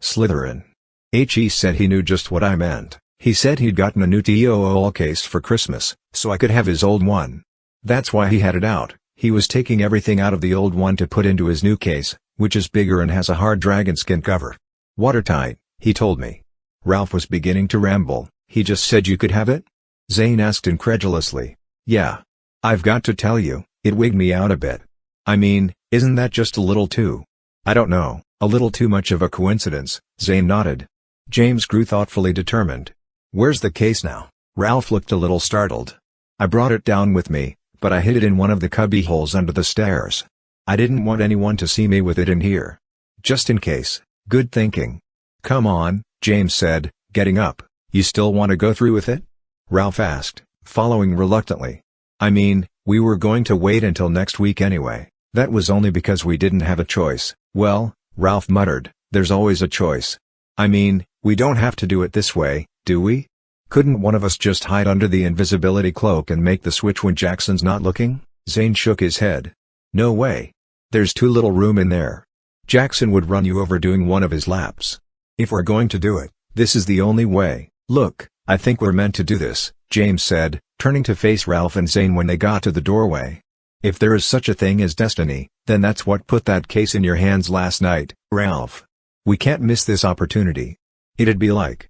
Slytherin. He said he knew just what I meant. He said he'd gotten a new TOOL case for Christmas, so I could have his old one. That's why he had it out. He was taking everything out of the old one to put into his new case, which is bigger and has a hard dragon skin cover. Watertight, he told me." Ralph was beginning to ramble. "He just said you could have it?" Zane asked incredulously. Yeah. I've got to tell you, it wigged me out a bit. I mean, isn't that just a little too? I don't know, a little too much of a coincidence, Zane nodded. James grew thoughtfully determined. Where's the case now? Ralph looked a little startled. I brought it down with me, but I hid it in one of the cubby holes under the stairs. I didn't want anyone to see me with it in here. Just in case. Good thinking. Come on, James said, getting up. You still want to go through with it? Ralph asked, following reluctantly. I mean, we were going to wait until next week anyway. That was only because we didn't have a choice. Well, Ralph muttered, there's always a choice. I mean, we don't have to do it this way, do we? Couldn't one of us just hide under the invisibility cloak and make the switch when Jackson's not looking? Zane shook his head. No way. There's too little room in there. Jackson would run you over doing one of his laps. If we're going to do it, this is the only way. Look, I think we're meant to do this, James said, turning to face Ralph and Zane when they got to the doorway. If there is such a thing as destiny, then that's what put that case in your hands last night, Ralph. We can't miss this opportunity. It'd be like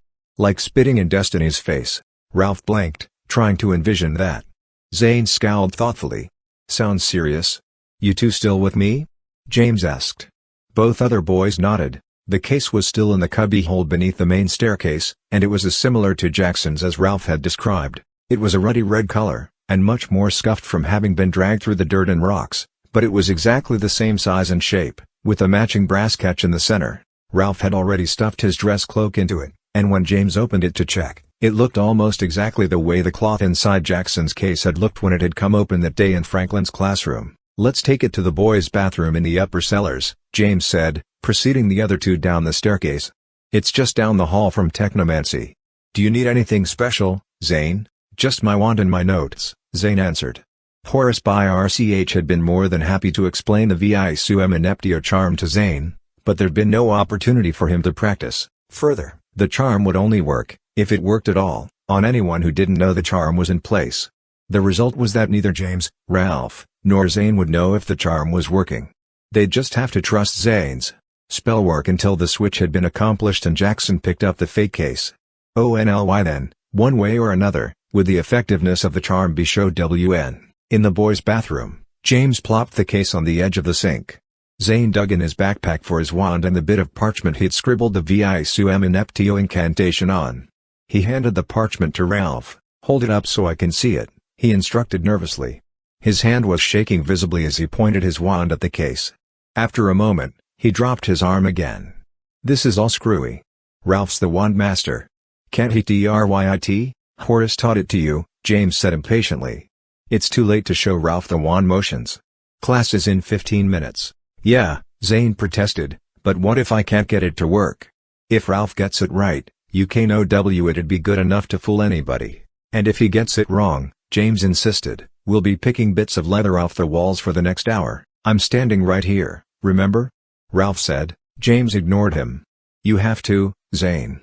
spitting in destiny's face. Ralph blinked, trying to envision that. Zane scowled thoughtfully. Sounds serious? You two still with me? James asked. Both other boys nodded. The case was still in the cubbyhole beneath the main staircase, and it was as similar to Jackson's as Ralph had described. It was a ruddy red color, and much more scuffed from having been dragged through the dirt and rocks, but it was exactly the same size and shape, with a matching brass catch in the center. Ralph had already stuffed his dress cloak into it, and when James opened it to check, it looked almost exactly the way the cloth inside Jackson's case had looked when it had come open that day in Franklin's classroom. Let's take it to the boys' bathroom in the upper cellars, James said, preceding the other two down the staircase. It's just down the hall from Technomancy. Do you need anything special, Zane? Just my wand and my notes, Zane answered. Horace by RCH had been more than happy to explain the Visum-Ineptio charm to Zane, but there'd been no opportunity for him to practice. Further, the charm would only work, if it worked at all, on anyone who didn't know the charm was in place. The result was that neither James, Ralph, nor Zane would know if the charm was working. They'd just have to trust Zane's spell work until the switch had been accomplished and Jackson picked up the fake case. ONLY then, one way or another, would the effectiveness of the charm be showed WN. In the boys' bathroom, James plopped the case on the edge of the sink. Zane dug in his backpack for his wand and the bit of parchment he'd scribbled the Visum-Ineptio incantation on. He handed the parchment to Ralph. Hold it up so I can see it, he instructed nervously. His hand was shaking visibly as he pointed his wand at the case. After a moment, he dropped his arm again. This is all screwy. Ralph's the wand master. Can't he TRYIT? Horace taught it to you, James said impatiently. It's too late to show Ralph the wand motions. Class is in 15 minutes. Yeah, Zane protested, but what if I can't get it to work? If Ralph gets it right, UKNOW it'd be good enough to fool anybody. And if he gets it wrong, James insisted, we'll be picking bits of leather off the walls for the next hour. I'm standing right here, remember? Ralph said. James ignored him. You have to, Zane.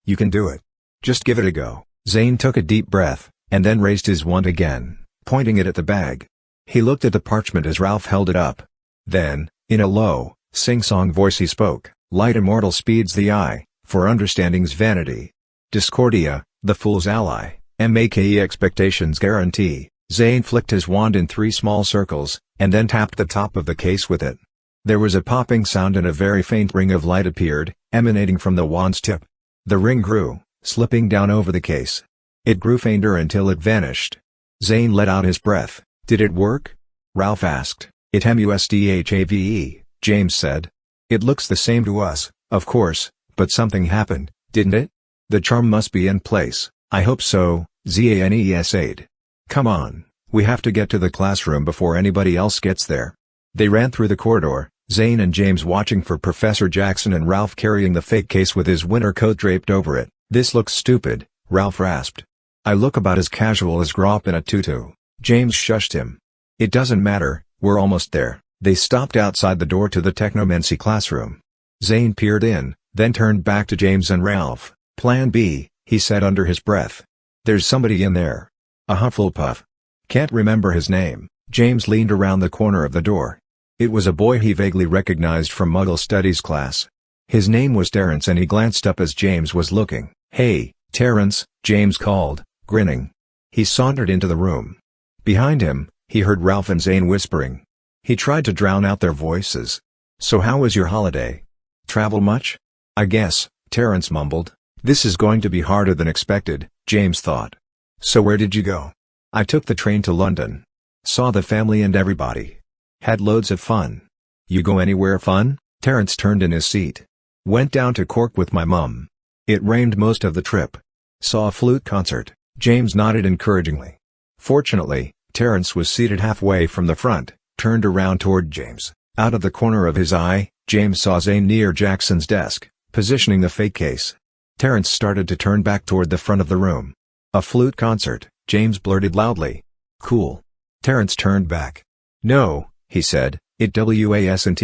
You can do it. Just give it a go. Zane took a deep breath, and then raised his wand again, pointing it at the bag. He looked at the parchment as Ralph held it up. Then, in a low, sing-song voice he spoke, light immortal speeds the eye, for understanding's vanity. Discordia, the fool's ally, make expectations guarantee. Zane flicked his wand in 3 small circles, and then tapped the top of the case with it. There was a popping sound and a very faint ring of light appeared, emanating from the wand's tip. The ring grew, slipping down over the case. It grew fainter until it vanished. Zane let out his breath. Did it work? Ralph asked. It MUSDHAVE, James said. It looks the same to us, of course, but something happened, didn't it? The charm must be in place. I hope so, ZANES8. Come on, we have to get to the classroom before anybody else gets there. They ran through the corridor, Zane and James watching for Professor Jackson and Ralph carrying the fake case with his winter coat draped over it. This looks stupid, Ralph rasped. I look about as casual as Grop in a tutu. James shushed him. It doesn't matter, we're almost there. They stopped outside the door to the Technomancy classroom. Zane peered in, then turned back to James and Ralph. Plan B, he said under his breath. There's somebody in there. A Hufflepuff. Can't remember his name. James leaned around the corner of the door. It was a boy he vaguely recognized from Muggle Studies class. His name was Terence and he glanced up as James was looking. Hey, Terence, James called, grinning. He sauntered into the room. Behind him, he heard Ralph and Zane whispering. He tried to drown out their voices. "So how was your holiday? Travel much?" "I guess," Terence mumbled. "This is going to be harder than expected," James thought. "So where did you go?" "I took the train to London. Saw the family and everybody. Had loads of fun." "You go anywhere fun?" Terence turned in his seat. "Went down to Cork with my mum. It rained most of the trip. Saw a flute concert." James nodded encouragingly. Fortunately, Terence was seated halfway from the front, turned around toward James. Out of the corner of his eye, James saw Zane near Jackson's desk, positioning the fake case. Terence started to turn back toward the front of the room. "A flute concert," James blurted loudly. "Cool." Terence turned back. "No," he said, "it wasn't."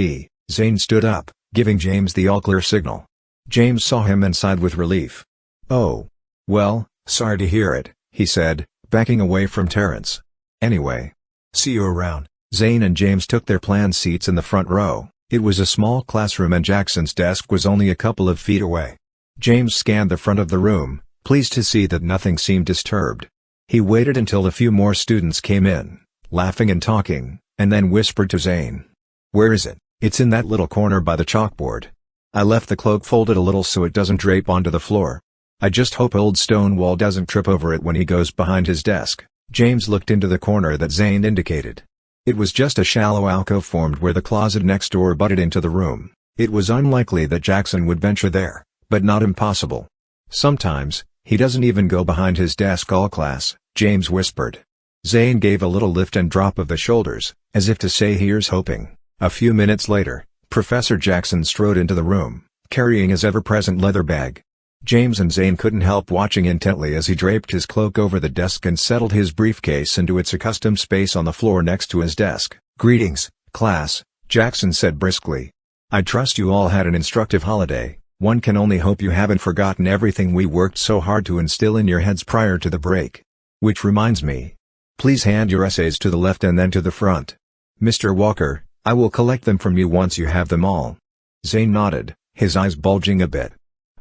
Zane stood up, giving James the all-clear signal. James saw him and sighed with relief. "Oh. Well, sorry to hear it," he said, backing away from Terence. "Anyway. See you around." Zane and James took their planned seats in the front row. It was a small classroom and Jackson's desk was only a couple of feet away. James scanned the front of the room, pleased to see that nothing seemed disturbed. He waited until a few more students came in, laughing and talking, and then whispered to Zane. "Where is it?" "It's in that little corner by the chalkboard. I left the cloak folded a little so it doesn't drape onto the floor. I just hope old Stonewall doesn't trip over it when he goes behind his desk." James looked into the corner that Zane indicated. It was just a shallow alcove formed where the closet next door butted into the room. It was unlikely that Jackson would venture there, but not impossible. "Sometimes, he doesn't even go behind his desk all class," James whispered. Zane gave a little lift and drop of the shoulders, as if to say here's hoping. A few minutes later, Professor Jackson strode into the room, carrying his ever-present leather bag. James and Zane couldn't help watching intently as he draped his cloak over the desk and settled his briefcase into its accustomed space on the floor next to his desk. "Greetings, class," Jackson said briskly. "I trust you all had an instructive holiday. One can only hope you haven't forgotten everything we worked so hard to instill in your heads prior to the break. Which reminds me. Please hand your essays to the left and then to the front. Mr. Walker, I will collect them from you once you have them all." Zane nodded, his eyes bulging a bit.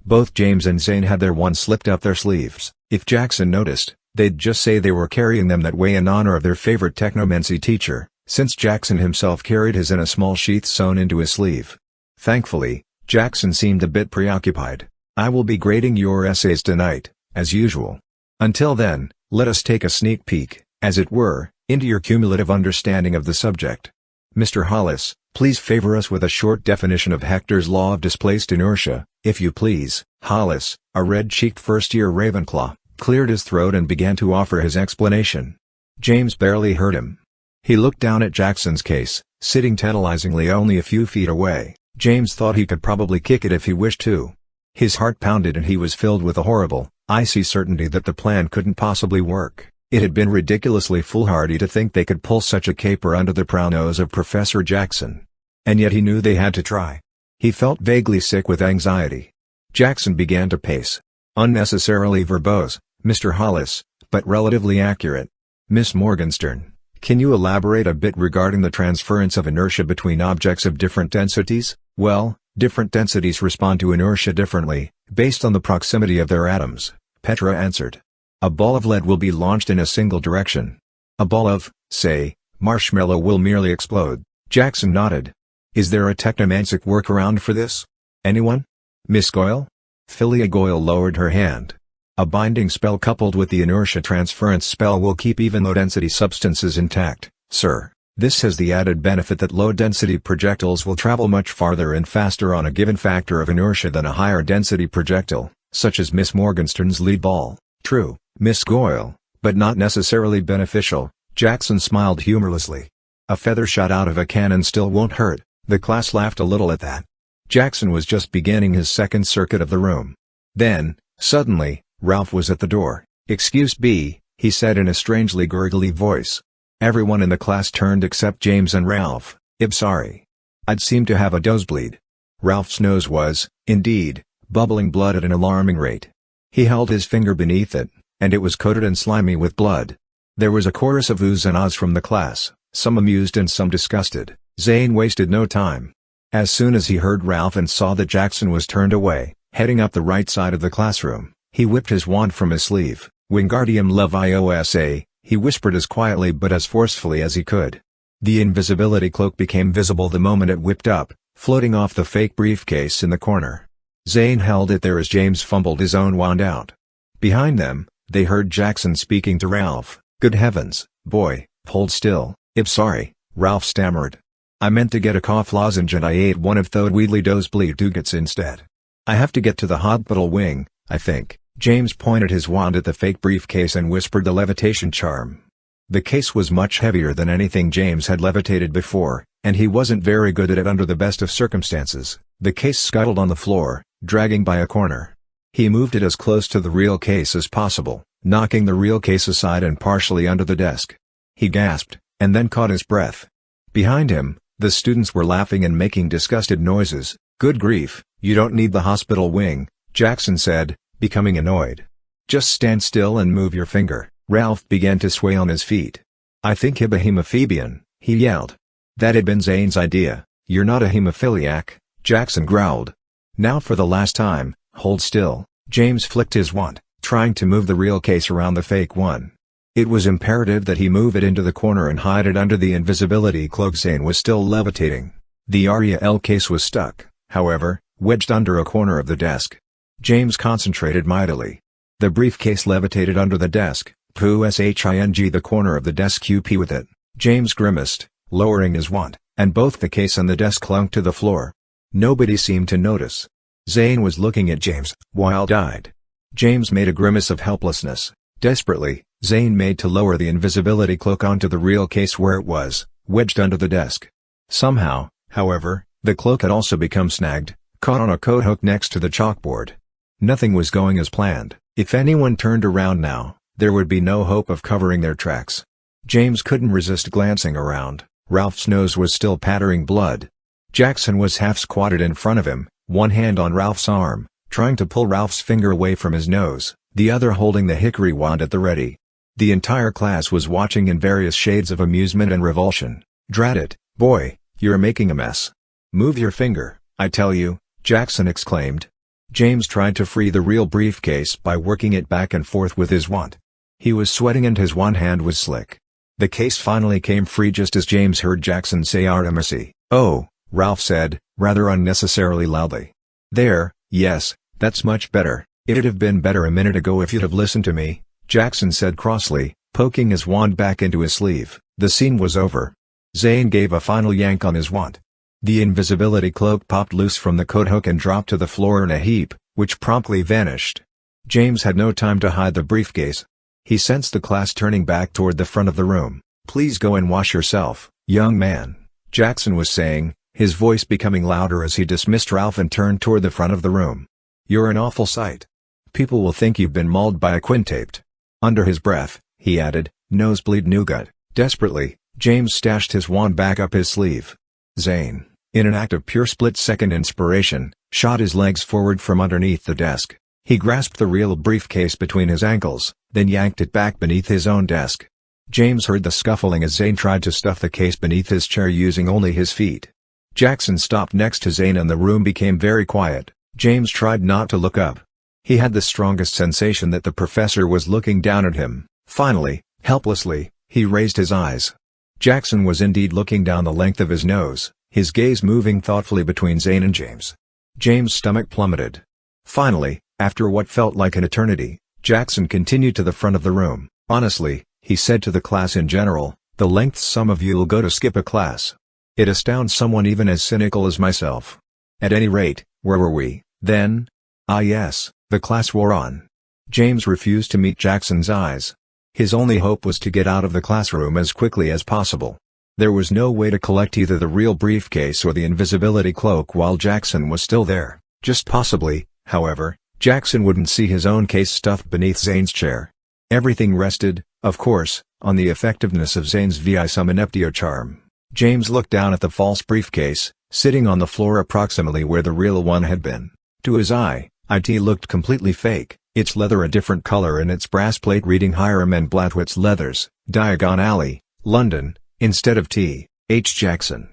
Both James and Zane had their ones slipped up their sleeves. If Jackson noticed, they'd just say they were carrying them that way in honor of their favorite technomancy teacher, since Jackson himself carried his in a small sheath sewn into his sleeve. Thankfully, Jackson seemed a bit preoccupied. "I will be grading your essays tonight, as usual. Until then, let us take a sneak peek, as it were, into your cumulative understanding of the subject. Mr. Hollis, please favor us with a short definition of Hector's law of displaced inertia, if you please." Hollis, a red-cheeked first-year Ravenclaw, cleared his throat and began to offer his explanation. James barely heard him. He looked down at Jackson's case, sitting tantalizingly only a few feet away. James thought he could probably kick it if he wished to. His heart pounded and he was filled with a horrible, icy certainty that the plan couldn't possibly work. It had been ridiculously foolhardy to think they could pull such a caper under the proud nose of Professor Jackson. And yet he knew they had to try. He felt vaguely sick with anxiety. Jackson began to pace. "Unnecessarily verbose, Mr. Hollis, but relatively accurate. Miss Morgenstern, can you elaborate a bit regarding the transference of inertia between objects of different densities?" "Well, different densities respond to inertia differently, based on the proximity of their atoms," Petra answered. "A ball of lead will be launched in a single direction. A ball of, say, marshmallow will merely explode." Jackson nodded. "Is there a technomantic workaround for this? Anyone? Miss Goyle?" Philia Goyle lowered her hand. "A binding spell coupled with the inertia transference spell will keep even low-density substances intact, sir. This has the added benefit that low-density projectiles will travel much farther and faster on a given factor of inertia than a higher-density projectile, such as Miss Morgenstern's lead ball." "True, Miss Goyle, but not necessarily beneficial," Jackson smiled humorlessly. "A feather shot out of a cannon still won't hurt." The class laughed a little at that. Jackson was just beginning his second circuit of the room. Then, suddenly, Ralph was at the door. "Excuse me," he said in a strangely gurgly voice. Everyone in the class turned except James and Ralph. "I'm sorry. I'd seem to have a nosebleed." Ralph's nose was, indeed, bubbling blood at an alarming rate. He held his finger beneath it, and it was coated and slimy with blood. There was a chorus of oohs and ahs from the class, some amused and some disgusted. Zane wasted no time. As soon as he heard Ralph and saw that Jackson was turned away, heading up the right side of the classroom, he whipped his wand from his sleeve. Wingardium Leviosa, he whispered as quietly but as forcefully as he could. The invisibility cloak became visible the moment it whipped up, floating off the fake briefcase in the corner. Zane held it there as James fumbled his own wand out. Behind them, they heard Jackson speaking to Ralph. "Good heavens, boy, hold still." Sorry," Ralph stammered. "I meant to get a cough lozenge and I ate one of those Weedly-Do's bleed Dougats instead. I have to get to the hospital wing, I think." James pointed his wand at the fake briefcase and whispered the levitation charm. The case was much heavier than anything James had levitated before, and he wasn't very good at it under the best of circumstances. The case scuttled on the floor, dragging by a corner. He moved it as close to the real case as possible, knocking the real case aside and partially under the desk. He gasped, and then caught his breath. Behind him, the students were laughing and making disgusted noises. "Good grief, you don't need the hospital wing," Jackson said, becoming annoyed. "Just stand still and move your finger." Ralph began to sway on his feet. "I think I'm a hemophibian," he yelled. That had been Zane's idea. "You're not a hemophiliac," Jackson growled. "Now for the last time, hold still." James flicked his wand, trying to move the real case around the fake one. It was imperative that he move it into the corner and hide it under the invisibility cloak. Zane was still levitating. The Ariel case was stuck, however, wedged under a corner of the desk. James concentrated mightily. The briefcase levitated under the desk, pushing the corner of the desk up with it. James grimaced, lowering his wand, and both the case and the desk clunked to the floor. Nobody seemed to notice. Zane was looking at James, wild-eyed. James made a grimace of helplessness. Desperately, Zane made to lower the invisibility cloak onto the real case where it was, wedged under the desk. Somehow, however, the cloak had also become snagged, caught on a coat hook next to the chalkboard. Nothing was going as planned. If anyone turned around now, there would be no hope of covering their tracks. James couldn't resist glancing around. Ralph's nose was still pattering blood. Jackson was half squatted in front of him, one hand on Ralph's arm, trying to pull Ralph's finger away from his nose, the other holding the hickory wand at the ready. The entire class was watching in various shades of amusement and revulsion. "Drat it, boy, you're making a mess. Move your finger, I tell you," Jackson exclaimed. James tried to free the real briefcase by working it back and forth with his wand. He was sweating and his one hand was slick. The case finally came free just as James heard Jackson say Artemisi. "Oh," Ralph said, rather unnecessarily loudly. "There, yes, that's much better. It'd have been better a minute ago if you'd have listened to me," Jackson said crossly, poking his wand back into his sleeve. The scene was over. Zane gave a final yank on his wand. The invisibility cloak popped loose from the coat hook and dropped to the floor in a heap, which promptly vanished. James had no time to hide the briefcase. He sensed the class turning back toward the front of the room. "Please go and wash yourself, young man," Jackson was saying, his voice becoming louder as he dismissed Ralph and turned toward the front of the room. "You're an awful sight. People will think you've been mauled by a quintaped." Under his breath, he added, "Nosebleed nougat." Desperately, James stashed his wand back up his sleeve. Zane, in an act of pure split-second inspiration, shot his legs forward from underneath the desk. He grasped the real briefcase between his ankles, then yanked it back beneath his own desk. James heard the scuffling as Zane tried to stuff the case beneath his chair using only his feet. Jackson stopped next to Zane and the room became very quiet. James tried not to look up. He had the strongest sensation that the professor was looking down at him. Finally, helplessly, he raised his eyes. Jackson was indeed looking down the length of his nose, his gaze moving thoughtfully between Zane and James. James' stomach plummeted. Finally, after what felt like an eternity, Jackson continued to the front of the room. "Honestly," he said to the class in general, "the lengths some of you'll go to skip a class. It astounds someone even as cynical as myself. At any rate, where were we, then?" "Ah yes, the class wore on." James refused to meet Jackson's eyes. His only hope was to get out of the classroom as quickly as possible. There was no way to collect either the real briefcase or the invisibility cloak while Jackson was still there. Just possibly, however, Jackson wouldn't see his own case stuffed beneath Zane's chair. Everything rested, of course, on the effectiveness of Zane's Visum-Ineptio charm. James looked down at the false briefcase, sitting on the floor approximately where the real one had been. To his eye, it looked completely fake, its leather a different color and its brass plate reading Hiram and Blathwaite's Leathers, Diagon Alley, London, instead of T.H. Jackson.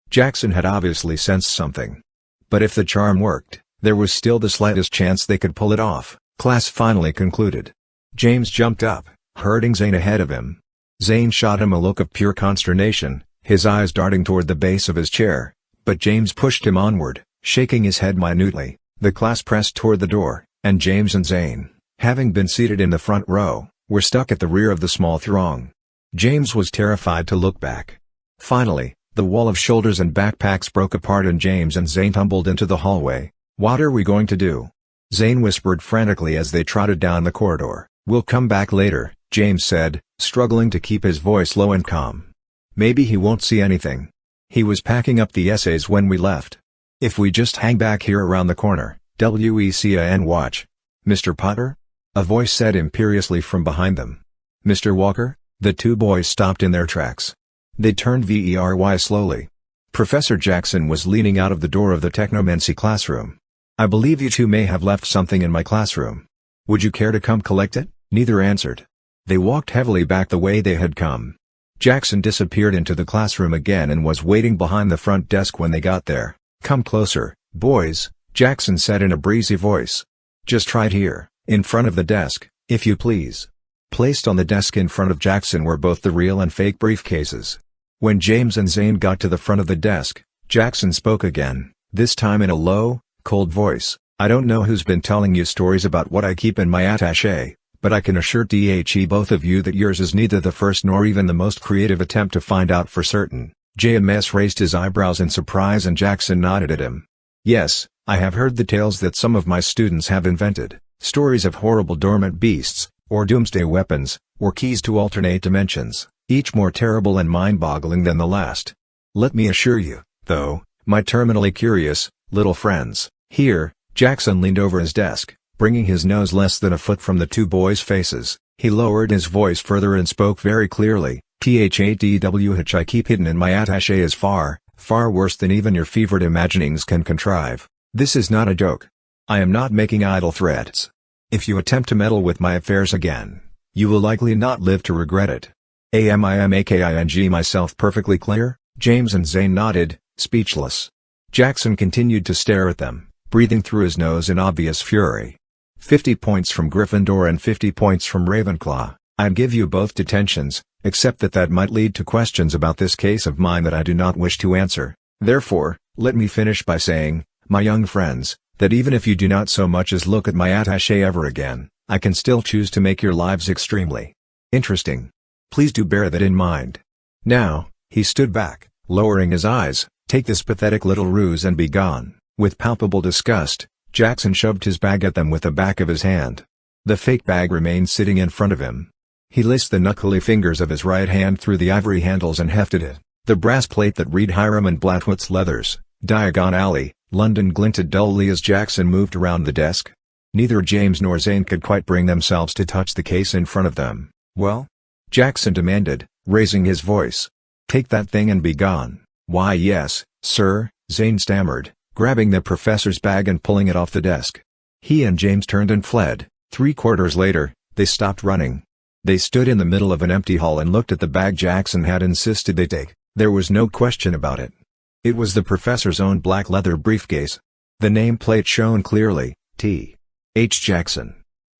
Jackson had obviously sensed something. But if the charm worked, there was still the slightest chance they could pull it off. Class finally concluded. James jumped up, herding Zane ahead of him. Zane shot him a look of pure consternation, his eyes darting toward the base of his chair, but James pushed him onward, shaking his head minutely. The class pressed toward the door, and James and Zane, having been seated in the front row, were stuck at the rear of the small throng. James was terrified to look back. Finally, the wall of shoulders and backpacks broke apart and James and Zane tumbled into the hallway. "What are we going to do?" Zane whispered frantically as they trotted down the corridor. "We'll come back later," James said, struggling to keep his voice low and calm. "Maybe he won't see anything. He was packing up the essays when we left. If we just hang back here around the corner, and watch." "Mr. Potter?" a voice said imperiously from behind them. "Mr. Walker?" The two boys stopped in their tracks. They turned very slowly. Professor Jackson was leaning out of the door of the technomancy classroom. "I believe you two may have left something in my classroom. Would you care to come collect it?" Neither answered. They walked heavily back the way they had come. Jackson disappeared into the classroom again and was waiting behind the front desk when they got there. "Come closer, boys," Jackson said in a breezy voice. "Just right here, in front of the desk, if you please." Placed on the desk in front of Jackson were both the real and fake briefcases. When James and Zane got to the front of the desk, Jackson spoke again, this time in a low, cold voice. "I don't know who's been telling you stories about what I keep in my attaché, but I can assure both of you that yours is neither the first nor even the most creative attempt to find out for certain." JMS raised his eyebrows in surprise and Jackson nodded at him. "Yes, I have heard the tales that some of my students have invented, stories of horrible dormant beasts, or doomsday weapons, or keys to alternate dimensions, each more terrible and mind-boggling than the last. Let me assure you, though, my terminally curious, little friends." Here, Jackson leaned over his desk, bringing his nose less than a foot from the two boys' faces. He lowered his voice further and spoke very clearly. "Which I keep hidden in my attaché is far, far worse than even your fevered imaginings can contrive. This is not a joke. I am not making idle threats. If you attempt to meddle with my affairs again, you will likely not live to regret it. Am I making myself perfectly clear?" James and Zane nodded, speechless. Jackson continued to stare at them, breathing through his nose in obvious fury. 50 points from Gryffindor and 50 points from Ravenclaw. "I'd give you both detentions, except that might lead to questions about this case of mine that I do not wish to answer. Therefore, let me finish by saying, my young friends, that even if you do not so much as look at my attaché ever again, I can still choose to make your lives extremely interesting. Please do bear that in mind. Now," he stood back, lowering his eyes, "take this pathetic little ruse and be gone." With palpable disgust, Jackson shoved his bag at them with the back of his hand. The fake bag remained sitting in front of him. He laced the knuckly fingers of his right hand through the ivory handles and hefted it. The brass plate that read Hiram and Blattwood's Leathers, Diagon Alley, London glinted dully as Jackson moved around the desk. Neither James nor Zane could quite bring themselves to touch the case in front of them. "Well?" Jackson demanded, raising his voice. "Take that thing and be gone." "Why yes, sir," Zane stammered, grabbing the professor's bag and pulling it off the desk. He and James turned and fled. 3 quarters later, they stopped running. They stood in the middle of an empty hall and looked at the bag Jackson had insisted they take. There was no question about it. It was the professor's own black leather briefcase. The nameplate shone clearly, T.H. Jackson.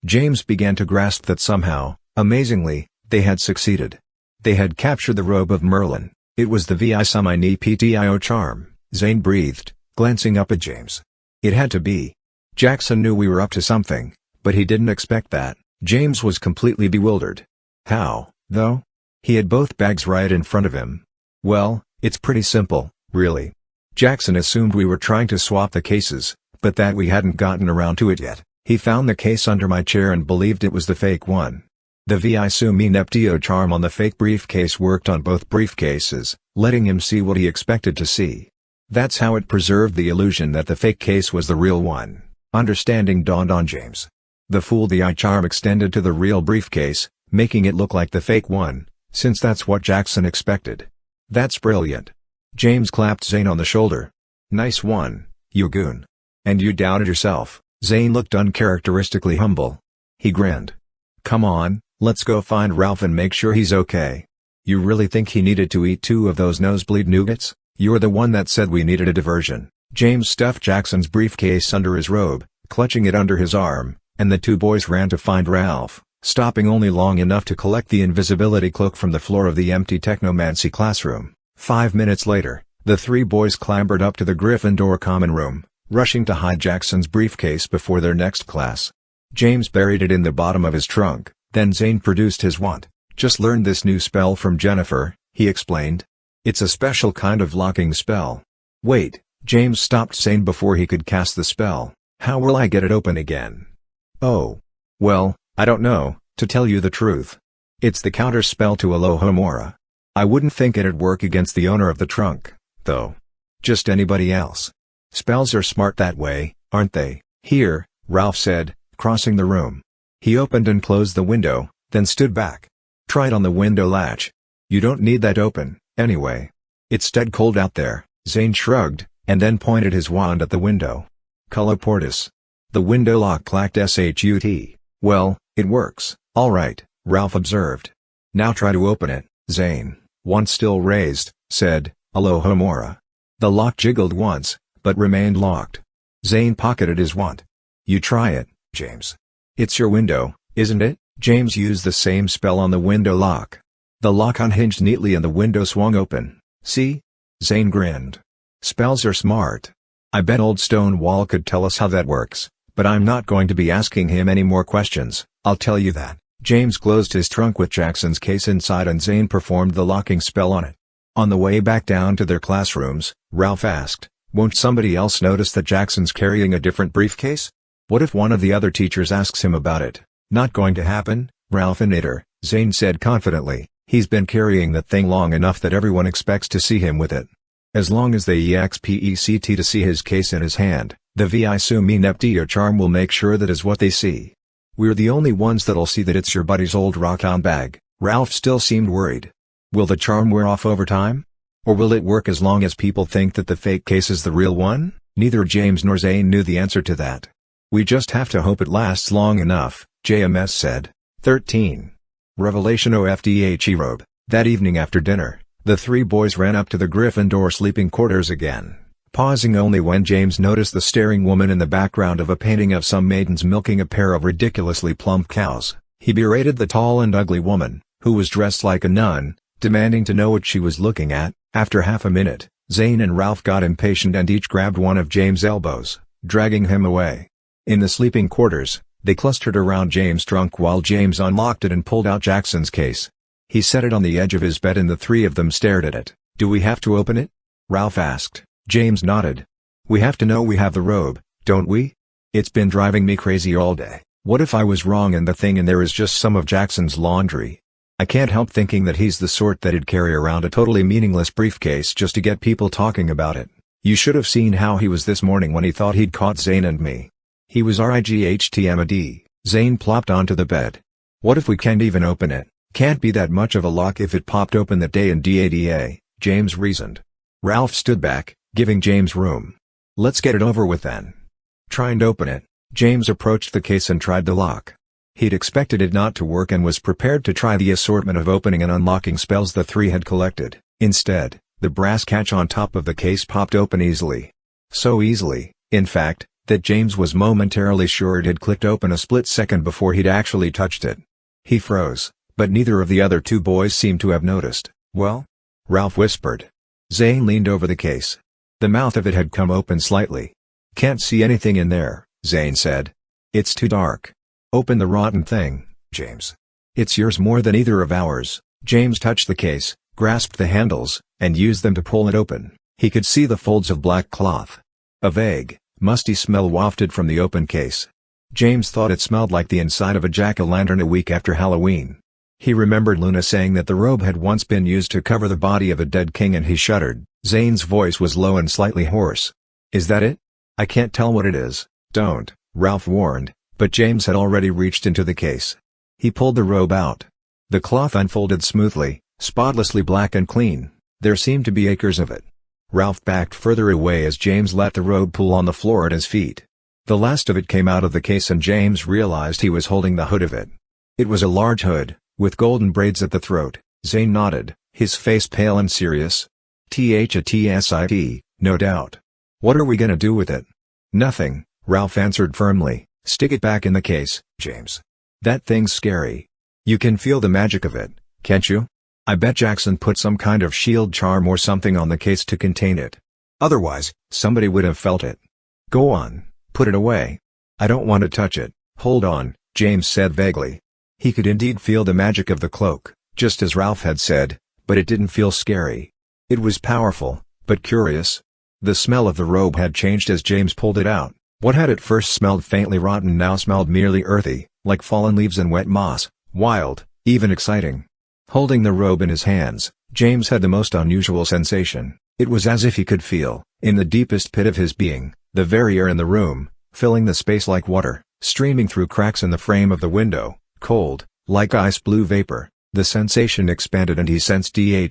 James began to grasp that somehow, amazingly, they had succeeded. They had captured the Robe of Merlin. It was the Visum-Ineptio charm, Zane breathed, glancing up at James. It had to be. Jackson knew we were up to something, but he didn't expect that. James was completely bewildered. How, though? He had both bags right in front of him. "Well, it's pretty simple, really. Jackson assumed we were trying to swap the cases, but that we hadn't gotten around to it yet. He found the case under my chair and believed it was the fake one. The Visum-Ineptio charm on the fake briefcase worked on both briefcases, letting him see what he expected to see. That's how it preserved the illusion that the fake case was the real one." Understanding dawned on James. The fool the eye charm extended to the real briefcase, making it look like the fake one, since that's what Jackson expected. "That's brilliant." James clapped Zane on the shoulder. "Nice one, you goon. And you doubted yourself." Zane looked uncharacteristically humble. He grinned. "Come on, let's go find Ralph and make sure he's okay. You really think he needed to eat 2 of those nosebleed nougats? You're the one that said we needed a diversion." James stuffed Jackson's briefcase under his robe, clutching it under his arm, and the two boys ran to find Ralph, stopping only long enough to collect the invisibility cloak from the floor of the empty technomancy classroom. 5 minutes later, the three boys clambered up to the Gryffindor common room, rushing to hide Jackson's briefcase before their next class. James buried it in the bottom of his trunk, then Zane produced his wand. "Just learned this new spell from Jennifer," he explained. "It's a special kind of locking spell." "Wait," James stopped Zane before he could cast the spell. "How will I get it open again?" "Oh. Well, I don't know, to tell you the truth. It's the counter spell to Alohomora. I wouldn't think it'd work against the owner of the trunk, though. Just anybody else. Spells are smart that way, aren't they?" "Here," Ralph said, crossing the room. He opened and closed the window, then stood back. "Try it on the window latch. You don't need that open, anyway. It's dead cold out there." Zane shrugged, and then pointed his wand at the window. "Colloportus." The window lock clacked shut. "Well, it works, all right," Ralph observed. "Now try to open it," Zane, wand still raised, said, "Alohomora." The lock jiggled once, but remained locked. Zane pocketed his wand. "You try it, James. It's your window, isn't it?" James used the same spell on the window lock. The lock unhinged neatly and the window swung open. "See?" Zane grinned. "Spells are smart. I bet old Stonewall could tell us how that works, but I'm not going to be asking him any more questions, I'll tell you that." James closed his trunk with Jackson's case inside and Zane performed the locking spell on it. On the way back down to their classrooms, Ralph asked, "Won't somebody else notice that Jackson's carrying a different briefcase? What if one of the other teachers asks him about it?" "Not going to happen, Ralphinator," Zane said confidently. "He's been carrying that thing long enough that everyone expects to see him with it. As long as they expect to see his case in his hand, the Visum-Ineptio charm will make sure that is what they see. We're the only ones that'll see that it's your buddy's old rock-on bag." Ralph still seemed worried. "Will the charm wear off over time? Or will it work as long as people think that the fake case is the real one?" Neither James nor Zane knew the answer to that. "We just have to hope it lasts long enough," JMS said. 13. Revelation of Robe. That evening after dinner, the three boys ran up to the Gryffindor sleeping quarters again, pausing only when James noticed the staring woman in the background of a painting of some maidens milking a pair of ridiculously plump cows. He berated the tall and ugly woman, who was dressed like a nun, demanding to know what she was looking at. After half a minute, Zane and Ralph got impatient and each grabbed one of James' elbows, dragging him away. In the sleeping quarters, they clustered around James' trunk while James unlocked it and pulled out Jackson's case. He set it on the edge of his bed and the three of them stared at it. "Do we have to open it?" Ralph asked. James nodded. "We have to know we have the robe, don't we? It's been driving me crazy all day. What if I was wrong and the thing in there is just some of Jackson's laundry? I can't help thinking that he's the sort that'd carry around a totally meaningless briefcase just to get people talking about it. You should have seen how he was this morning when he thought he'd caught Zane and me. He was rightmad." Zane plopped onto the bed. "What if we can't even open it? Can't be that much of a lock if it popped open that day in DADA, James reasoned. Ralph stood back, giving James room. "Let's get it over with then. Try and open it." James approached the case and tried the lock. He'd expected it not to work and was prepared to try the assortment of opening and unlocking spells the three had collected. Instead, the brass catch on top of the case popped open easily. So easily, in fact, that James was momentarily sure it had clicked open a split second before he'd actually touched it. He froze, but neither of the other two boys seemed to have noticed. "Well?" Ralph whispered. Zane leaned over the case. The mouth of it had come open slightly. "Can't see anything in there," Zane said. "It's too dark. Open the rotten thing, James. It's yours more than either of ours." James touched the case, grasped the handles, and used them to pull it open. He could see the folds of black cloth. A vague, musty smell wafted from the open case. James thought it smelled like the inside of a jack-o'-lantern a week after Halloween. He remembered Luna saying that the robe had once been used to cover the body of a dead king and he shuddered. Zane's voice was low and slightly hoarse. "Is that it? I can't tell what it is." "Don't," Ralph warned, but James had already reached into the case. He pulled the robe out. The cloth unfolded smoothly, spotlessly black and clean. There seemed to be acres of it. Ralph backed further away as James let the robe pool on the floor at his feet. The last of it came out of the case and James realized he was holding the hood of it. It was a large hood, with golden braids at the throat. Zane nodded, his face pale and serious. "Tsit, no doubt. What are we gonna do with it?" "Nothing," Ralph answered firmly. "Stick it back in the case, James. That thing's scary. You can feel the magic of it, can't you? I bet Jackson put some kind of shield charm or something on the case to contain it. Otherwise, somebody would have felt it. Go on, put it away. I don't want to touch it. Hold on, James said vaguely. He could indeed feel the magic of the cloak, just as Ralph had said, but it didn't feel scary. It was powerful, but curious. The smell of the robe had changed as James pulled it out. What had at first smelled faintly rotten now smelled merely earthy, like fallen leaves and wet moss, wild, even exciting. Holding the robe in his hands, James had the most unusual sensation. It was as if he could feel, in the deepest pit of his being, the very air in the room, filling the space like water, streaming through cracks in the frame of the window, cold, like ice blue vapor. The sensation expanded and he sensed the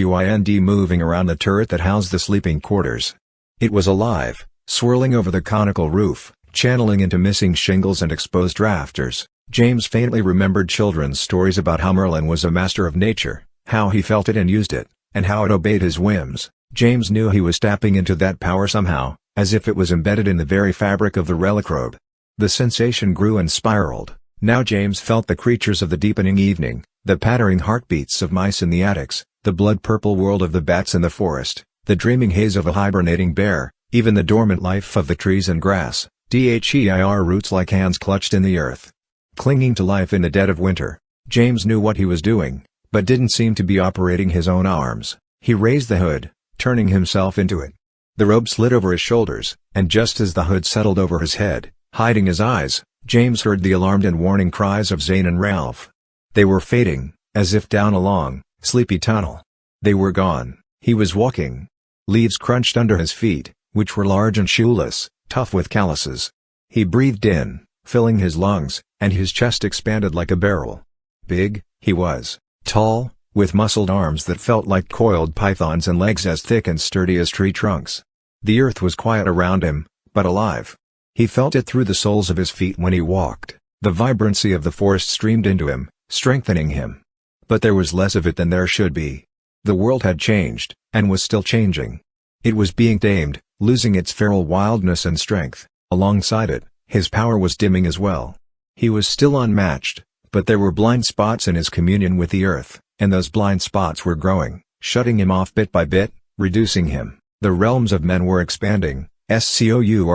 wind moving around the turret that housed the sleeping quarters. It was alive, swirling over the conical roof, channeling into missing shingles and exposed rafters. James faintly remembered children's stories about how Merlin was a master of nature, how he felt it and used it, and how it obeyed his whims. James knew he was tapping into that power somehow, as if it was embedded in the very fabric of the relic robe. The sensation grew and spiraled. Now James felt the creatures of the deepening evening, the pattering heartbeats of mice in the attics, the blood-purple world of the bats in the forest, the dreaming haze of a hibernating bear, even the dormant life of the trees and grass, their roots like hands clutched in the earth. Clinging to life in the dead of winter, James knew what he was doing, but didn't seem to be operating his own arms. He raised the hood, turning himself into it. The robe slid over his shoulders, and just as the hood settled over his head, hiding his eyes, James heard the alarmed and warning cries of Zane and Ralph. They were fading, as if down a long, sleepy tunnel. They were gone. He was walking. Leaves crunched under his feet, which were large and shoeless, tough with calluses. He breathed in, filling his lungs, and his chest expanded like a barrel. Big, he was. Tall, with muscled arms that felt like coiled pythons and legs as thick and sturdy as tree trunks. The earth was quiet around him, but alive. He felt it through the soles of his feet when he walked. The vibrancy of the forest streamed into him, strengthening him. But there was less of it than there should be. The world had changed, and was still changing. It was being tamed, losing its feral wildness and strength. Alongside it, his power was dimming as well. He was still unmatched, but there were blind spots in his communion with the earth, and those blind spots were growing, shutting him off bit by bit, reducing him. The realms of men were expanding, scouring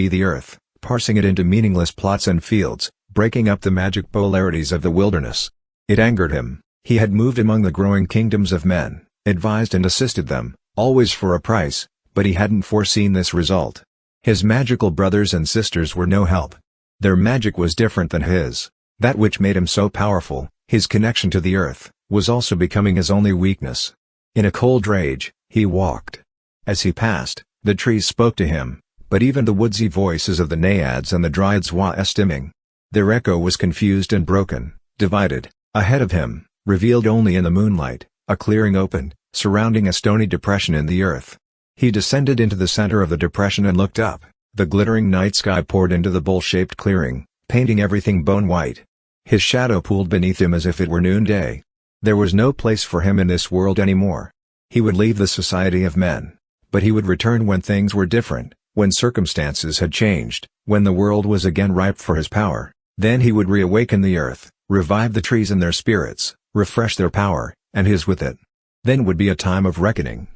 the earth, parsing it into meaningless plots and fields, breaking up the magic polarities of the wilderness. It angered him. He had moved among the growing kingdoms of men, advised and assisted them, always for a price, but he hadn't foreseen this result. His magical brothers and sisters were no help. Their magic was different than his. That which made him so powerful, his connection to the earth, was also becoming his only weakness. In a cold rage, he walked. As he passed, the trees spoke to him, but even the woodsy voices of the naiads and the dryads were stimming. Their echo was confused and broken, divided. Ahead of him, revealed only in the moonlight, a clearing opened, surrounding a stony depression in the earth. He descended into the center of the depression and looked up. The glittering night sky poured into the bowl-shaped clearing, painting everything bone-white. His shadow pooled beneath him as if it were noonday. There was no place for him in this world anymore. He would leave the society of men. But he would return when things were different, when circumstances had changed, when the world was again ripe for his power. Then he would reawaken the earth, revive the trees and their spirits, refresh their power, and his with it. Then would be a time of reckoning.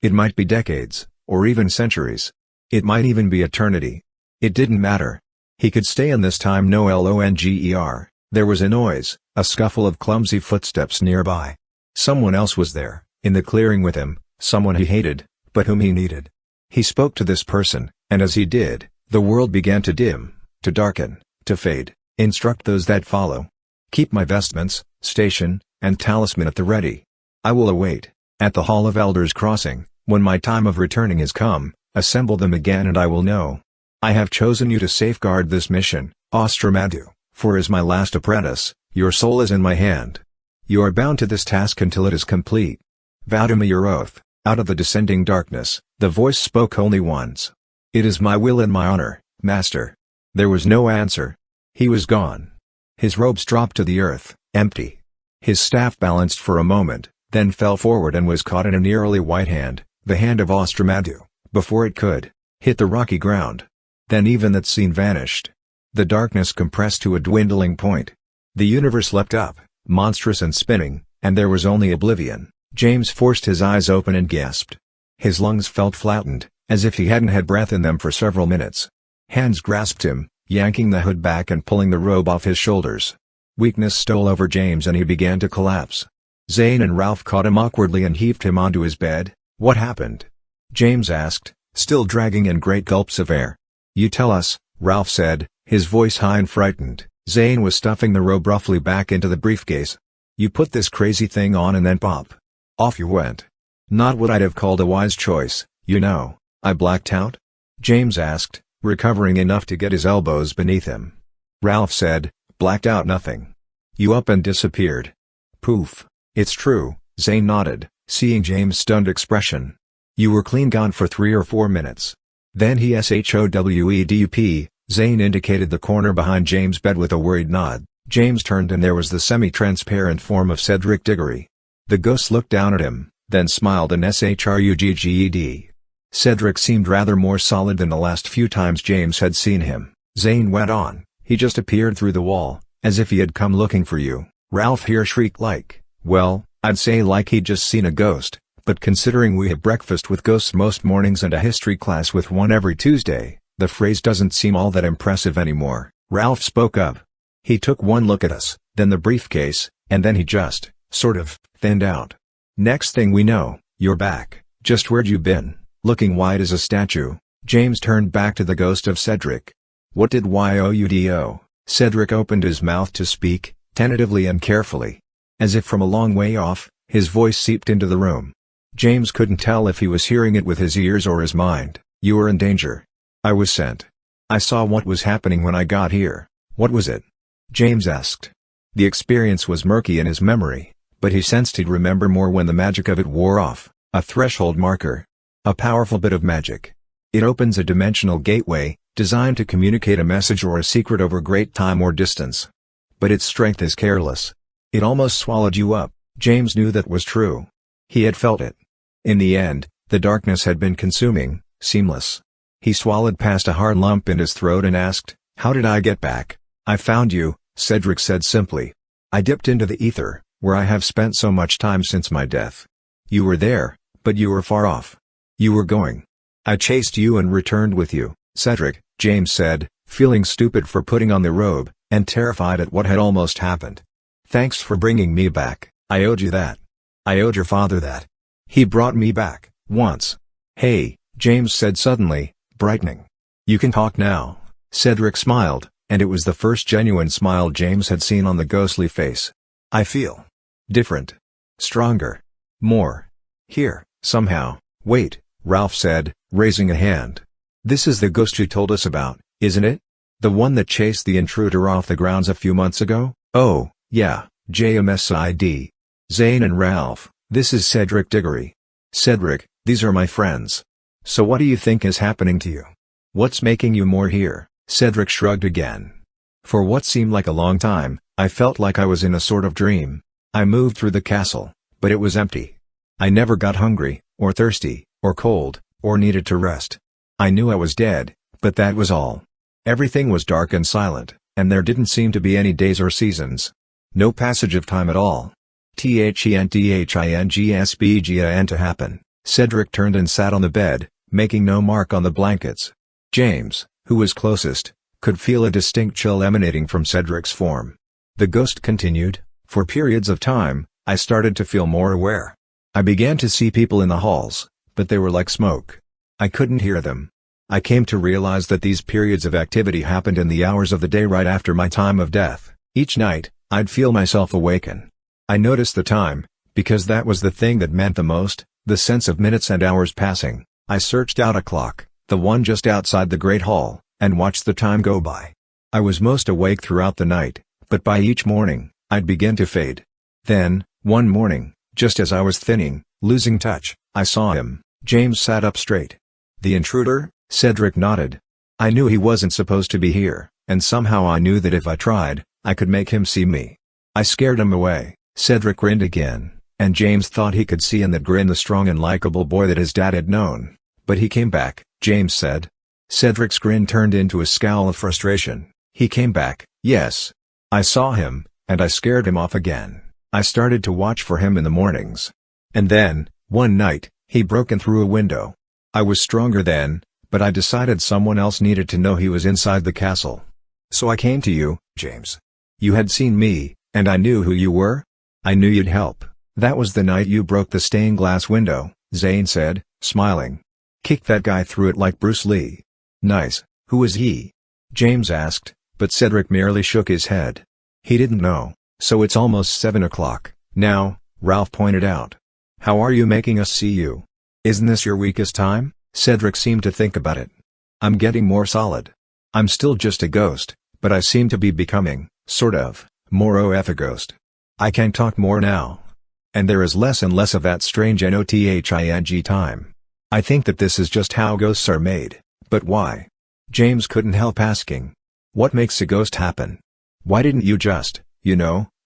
It might be decades, or even centuries. It might even be eternity. It didn't matter. He could stay in this time no longer. There was a noise, a scuffle of clumsy footsteps nearby. Someone else was there, in the clearing with him, someone he hated, but whom he needed. He spoke to this person, and as he did, the world began to dim, to darken, to fade. Instruct those that follow. Keep my vestments, station, and talisman at the ready. I will await, at the Hall of Elders Crossing, when my time of returning is come, assemble them again and I will know. I have chosen you to safeguard this mission, Austramaddux, for as my last apprentice, your soul is in my hand. You are bound to this task until it is complete. Vow to me your oath. Out of the descending darkness, the voice spoke only once. It is my will and my honor, master. There was no answer. He was gone. His robes dropped to the earth, empty. His staff balanced for a moment, then fell forward and was caught in an eerily white hand, the hand of Austramaddux, before it could hit the rocky ground. Then even that scene vanished. The darkness compressed to a dwindling point, The universe leapt up, monstrous and spinning, and there was only oblivion. James forced his eyes open and gasped. His lungs felt flattened, as if he hadn't had breath in them for several minutes. Hands grasped him, yanking the hood back and pulling the robe off his shoulders. Weakness stole over James and he began to collapse. Zane and Ralph caught him awkwardly and heaved him onto his bed. "What happened?" James asked, still dragging in great gulps of air. "You tell us," Ralph said, his voice high and frightened. Zane was stuffing the robe roughly back into the briefcase. "You put this crazy thing on and then pop. Off you went. Not what I'd have called a wise choice, you know." "I blacked out?" James asked, recovering enough to get his elbows beneath him. Ralph said, "Blacked out nothing. You up and disappeared." "Poof. It's true," Zane nodded, seeing James' stunned expression. "You were clean gone for 3 or 4 minutes. Then he showed. Zane indicated the corner behind James' bed with a worried nod. James turned and there was the semi-transparent form of Cedric Diggory. The ghost looked down at him, then smiled and shrugged. Cedric seemed rather more solid than the last few times James had seen him. Zane went on, "He just appeared through the wall, as if he had come looking for you." Ralph here shrieked like, "Well, I'd say like he'd just seen a ghost, but considering we have breakfast with ghosts most mornings and a history class with one every Tuesday, the phrase doesn't seem all that impressive anymore." Ralph spoke up. "He took one look at us, then the briefcase, and then he just, sort of, thinned out. Next thing we know, you're back. Just where'd you been?" "Looking white as a statue." James turned back to the ghost of Cedric. "What did you?" Cedric opened his mouth to speak, tentatively and carefully. As if from a long way off, his voice seeped into the room. James couldn't tell if he was hearing it with his ears or his mind. "You were in danger. I was sent. I saw what was happening when I got here." "What was it?" James asked. The experience was murky in his memory, but he sensed he'd remember more when the magic of it wore off. A threshold marker. A powerful bit of magic. It opens a dimensional gateway, designed to communicate a message or a secret over great time or distance. But its strength is careless. It almost swallowed you up. James knew that was true. He had felt it. In the end, the darkness had been consuming, seamless. He swallowed past a hard lump in his throat and asked, "How did I get back?" "I found you," Cedric said simply. "I dipped into the ether, where I have spent so much time since my death. You were there, but you were far off. You were going. I chased you and returned with you." "Cedric," James said, feeling stupid for putting on the robe, and terrified at what had almost happened. "Thanks for bringing me back. I owed you that. I owed your father that. He brought me back, once." "Hey," James said suddenly, brightening. "You can talk now." Cedric smiled, and it was the first genuine smile James had seen on the ghostly face. "I feel different. Stronger. More. Here, somehow." "Wait," Ralph said, raising a hand. "This is the ghost you told us about, isn't it? The one that chased the intruder off the grounds a few months ago?" "Oh, yeah, JMSID. Zane and Ralph, this is Cedric Diggory." "Cedric, these are my friends. So what do you think is happening to you? What's making you more here?" Cedric shrugged again. "For what seemed like a long time, I felt like I was in a sort of dream. I moved through the castle, but it was empty. I never got hungry, or thirsty, or cold, or needed to rest. I knew I was dead, but that was all. Everything was dark and silent, and there didn't seem to be any days or seasons. No passage of time at all. THENTHINGSBGAN to happen." Cedric turned and sat on the bed, making no mark on the blankets. James, who was closest, could feel a distinct chill emanating from Cedric's form. The ghost continued, "For periods of time, I started to feel more aware. I began to see people in the halls, but they were like smoke. I couldn't hear them. I came to realize that these periods of activity happened in the hours of the day right after my time of death. Each night, I'd feel myself awaken. I noticed the time, because that was the thing that meant the most, the sense of minutes and hours passing. I searched out a clock, the one just outside the Great Hall, and watched the time go by. I was most awake throughout the night, but by each morning, I'd begin to fade. Then, one morning, just as I was thinning, losing touch, I saw him." James sat up straight. "The intruder?" Cedric nodded. "I knew he wasn't supposed to be here, and somehow I knew that if I tried, I could make him see me. I scared him away." Cedric grinned again, and James thought he could see in that grin the strong and likable boy that his dad had known. "But he came back," James said. Cedric's grin turned into a scowl of frustration. "He came back, yes. I saw him, and I scared him off again. I started to watch for him in the mornings. And then, one night, he broke in through a window. I was stronger then, but I decided someone else needed to know he was inside the castle. So I came to you, James. You had seen me, and I knew who you were. I knew you'd help. That was the night you broke the stained glass window, Zane said, smiling. Kicked that guy through it like Bruce Lee. Nice. Who was he? James asked, but Cedric merely shook his head. He didn't know. So it's almost 7 o'clock now, Ralph pointed out. How are you making us see you? Isn't this your weakest time? Cedric seemed to think about it. I'm getting more solid. I'm still just a ghost, but I seem to be becoming, sort of, more of a ghost. I can talk more now. And there is less and less of that strange nothing time. I think that this is just how ghosts are made, but why? James couldn't help asking. What makes a ghost happen? Why didn't you just,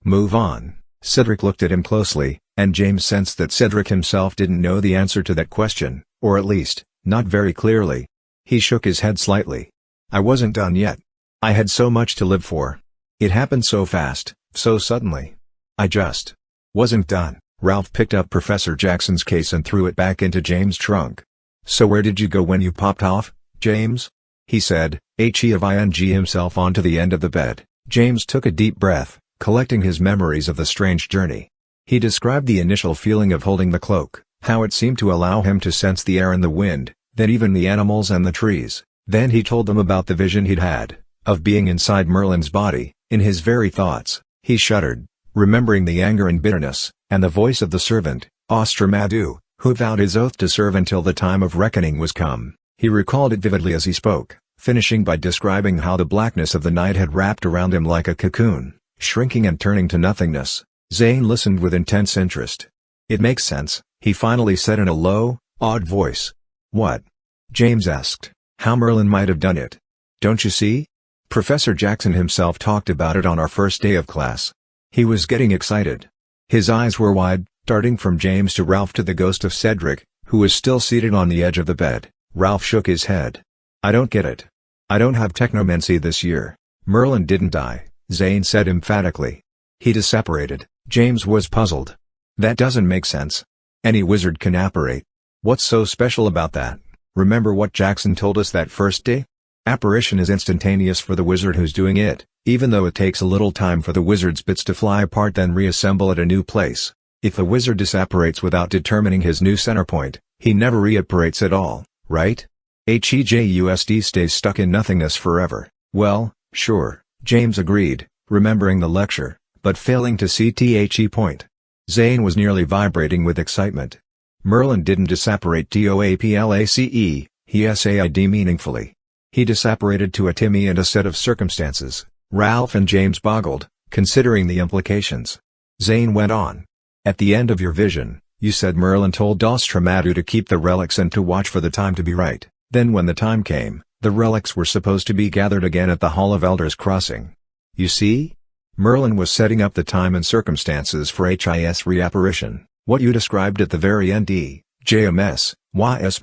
move on? Cedric looked at him closely, and James sensed that Cedric himself didn't know the answer to that question, or at least, not very clearly. He shook his head slightly. I wasn't done yet. I had so much to live for. It happened so fast, so suddenly. I just wasn't done. Ralph picked up Professor Jackson's case and threw it back into James' trunk. So where did you go when you popped off, James? He said, heaving himself onto the end of the bed. James took a deep breath, collecting his memories of the strange journey. He described the initial feeling of holding the cloak, how it seemed to allow him to sense the air and the wind, then even the animals and the trees. Then he told them about the vision he'd had, of being inside Merlin's body, in his very thoughts. He shuddered, remembering the anger and bitterness, and the voice of the servant, Austramaddux, who vowed his oath to serve until the time of reckoning was come. He recalled it vividly as he spoke, finishing by describing how the blackness of the night had wrapped around him like a cocoon, shrinking and turning to nothingness. Zane listened with intense interest. It makes sense, he finally said in a low, awed voice. What? James asked. How Merlin might have done it. Don't you see? Professor Jackson himself talked about it on our first day of class. He was getting excited. His eyes were wide, darting from James to Ralph to the ghost of Cedric, who was still seated on the edge of the bed. Ralph shook his head. I don't get it. I don't have technomancy this year. Merlin didn't die, Zane said emphatically. He disapparated. James was puzzled. That doesn't make sense. Any wizard can apparate. What's so special about that? Remember what Jackson told us that first day? Apparition is instantaneous for the wizard who's doing it, even though it takes a little time for the wizard's bits to fly apart then reassemble at a new place. If a wizard disapparates without determining his new center point, he never reapparates at all, right? Hejust stays stuck in nothingness forever. Well, sure, James agreed, remembering the lecture, but failing to see the point. Zane was nearly vibrating with excitement. Merlin didn't disapparate DOAPLACE, he said meaningfully. He disapparated to a Timmy and a set of circumstances. Ralph and James boggled, considering the implications. Zane went on. At the end of your vision, you said Merlin told Austramaddux to keep the relics and to watch for the time to be right. Then when the time came, the relics were supposed to be gathered again at the Hall of Elders Crossing. You see? Merlin was setting up the time and circumstances for his reapparition. What you described at the very end YS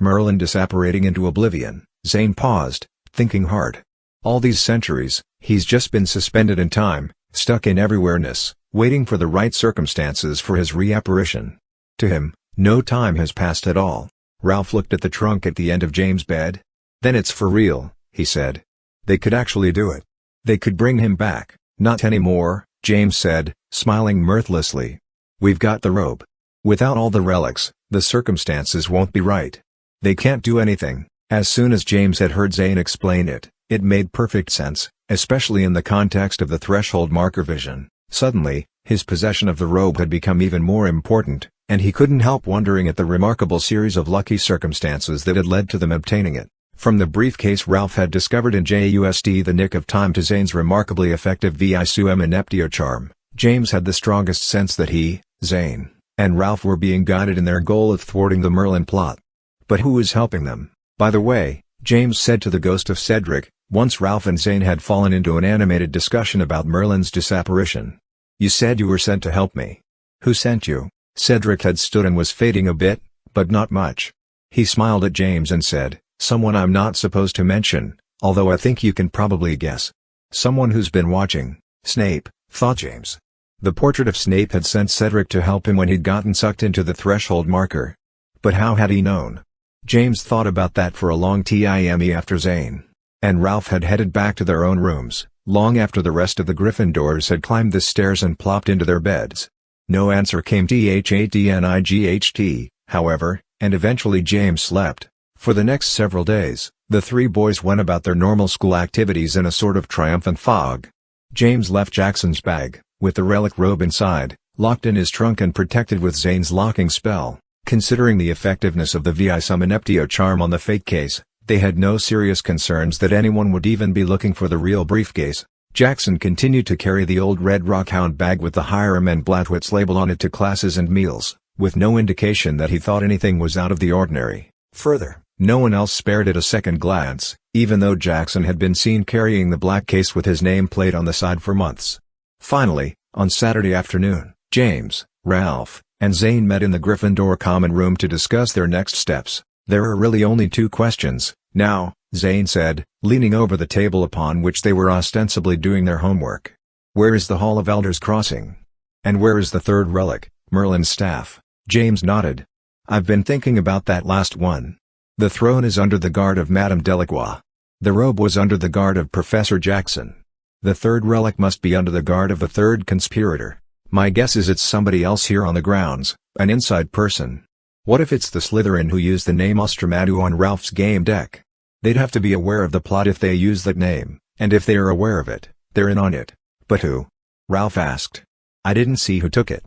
Merlin disapparating into oblivion. Zane paused, thinking hard. All these centuries, he's just been suspended in time, stuck in everywhereness, waiting for the right circumstances for his reapparition. To him, no time has passed at all. Ralph looked at the trunk at the end of James' bed. Then it's for real, he said. They could actually do it. They could bring him back. Not anymore, James said, smiling mirthlessly. We've got the robe. Without all the relics, the circumstances won't be right. They can't do anything. As soon as James had heard Zane explain it, it made perfect sense, especially in the context of the threshold marker vision. Suddenly, his possession of the robe had become even more important, and he couldn't help wondering at the remarkable series of lucky circumstances that had led to them obtaining it. From the briefcase Ralph had discovered in Just the nick of time to Zane's remarkably effective Visum-Ineptio charm, James had the strongest sense that he, Zane, and Ralph were being guided in their goal of thwarting the Merlin plot. But who was helping them? By the way, James said to the ghost of Cedric, once Ralph and Zane had fallen into an animated discussion about Merlin's disapparition. You said you were sent to help me. Who sent you? Cedric had stood and was fading a bit, but not much. He smiled at James and said, someone I'm not supposed to mention, although I think you can probably guess. Someone who's been watching. Snape, thought James. The portrait of Snape had sent Cedric to help him when he'd gotten sucked into the threshold marker. But how had he known? James thought about that for a long time after Zane and Ralph had headed back to their own rooms, long after the rest of the Gryffindors had climbed the stairs and plopped into their beds. No answer came THATNIGHT, however, and eventually James slept. For the next several days, the three boys went about their normal school activities in a sort of triumphant fog. James left Jackson's bag, with the relic robe inside, locked in his trunk and protected with Zane's locking spell. Considering the effectiveness of the Visum-Ineptio charm on the fake case, they had no serious concerns that anyone would even be looking for the real briefcase. Jackson continued to carry the old red Rockhound bag with the Hiram and Blattwitz label on it to classes and meals, with no indication that he thought anything was out of the ordinary. Further, no one else spared it a second glance, even though Jackson had been seen carrying the black case with his name plate on the side for months. Finally, on Saturday afternoon, James, Ralph, and Zane met in the Gryffindor common room to discuss their next steps. There are really only two questions now, Zane said, leaning over the table upon which they were ostensibly doing their homework. Where is the Hall of Elders crossing? And where is the third relic, Merlin's staff? James nodded. I've been thinking about that last one. The throne is under the guard of Madame Delacroix. The robe was under the guard of Professor Jackson. The third relic must be under the guard of the third conspirator. My guess is it's somebody else here on the grounds, an inside person. What if it's the Slytherin who used the name Austramaddux on Ralph's game deck? They'd have to be aware of the plot if they use that name, and if they are aware of it, they're in on it. But who? Ralph asked. I didn't see who took it.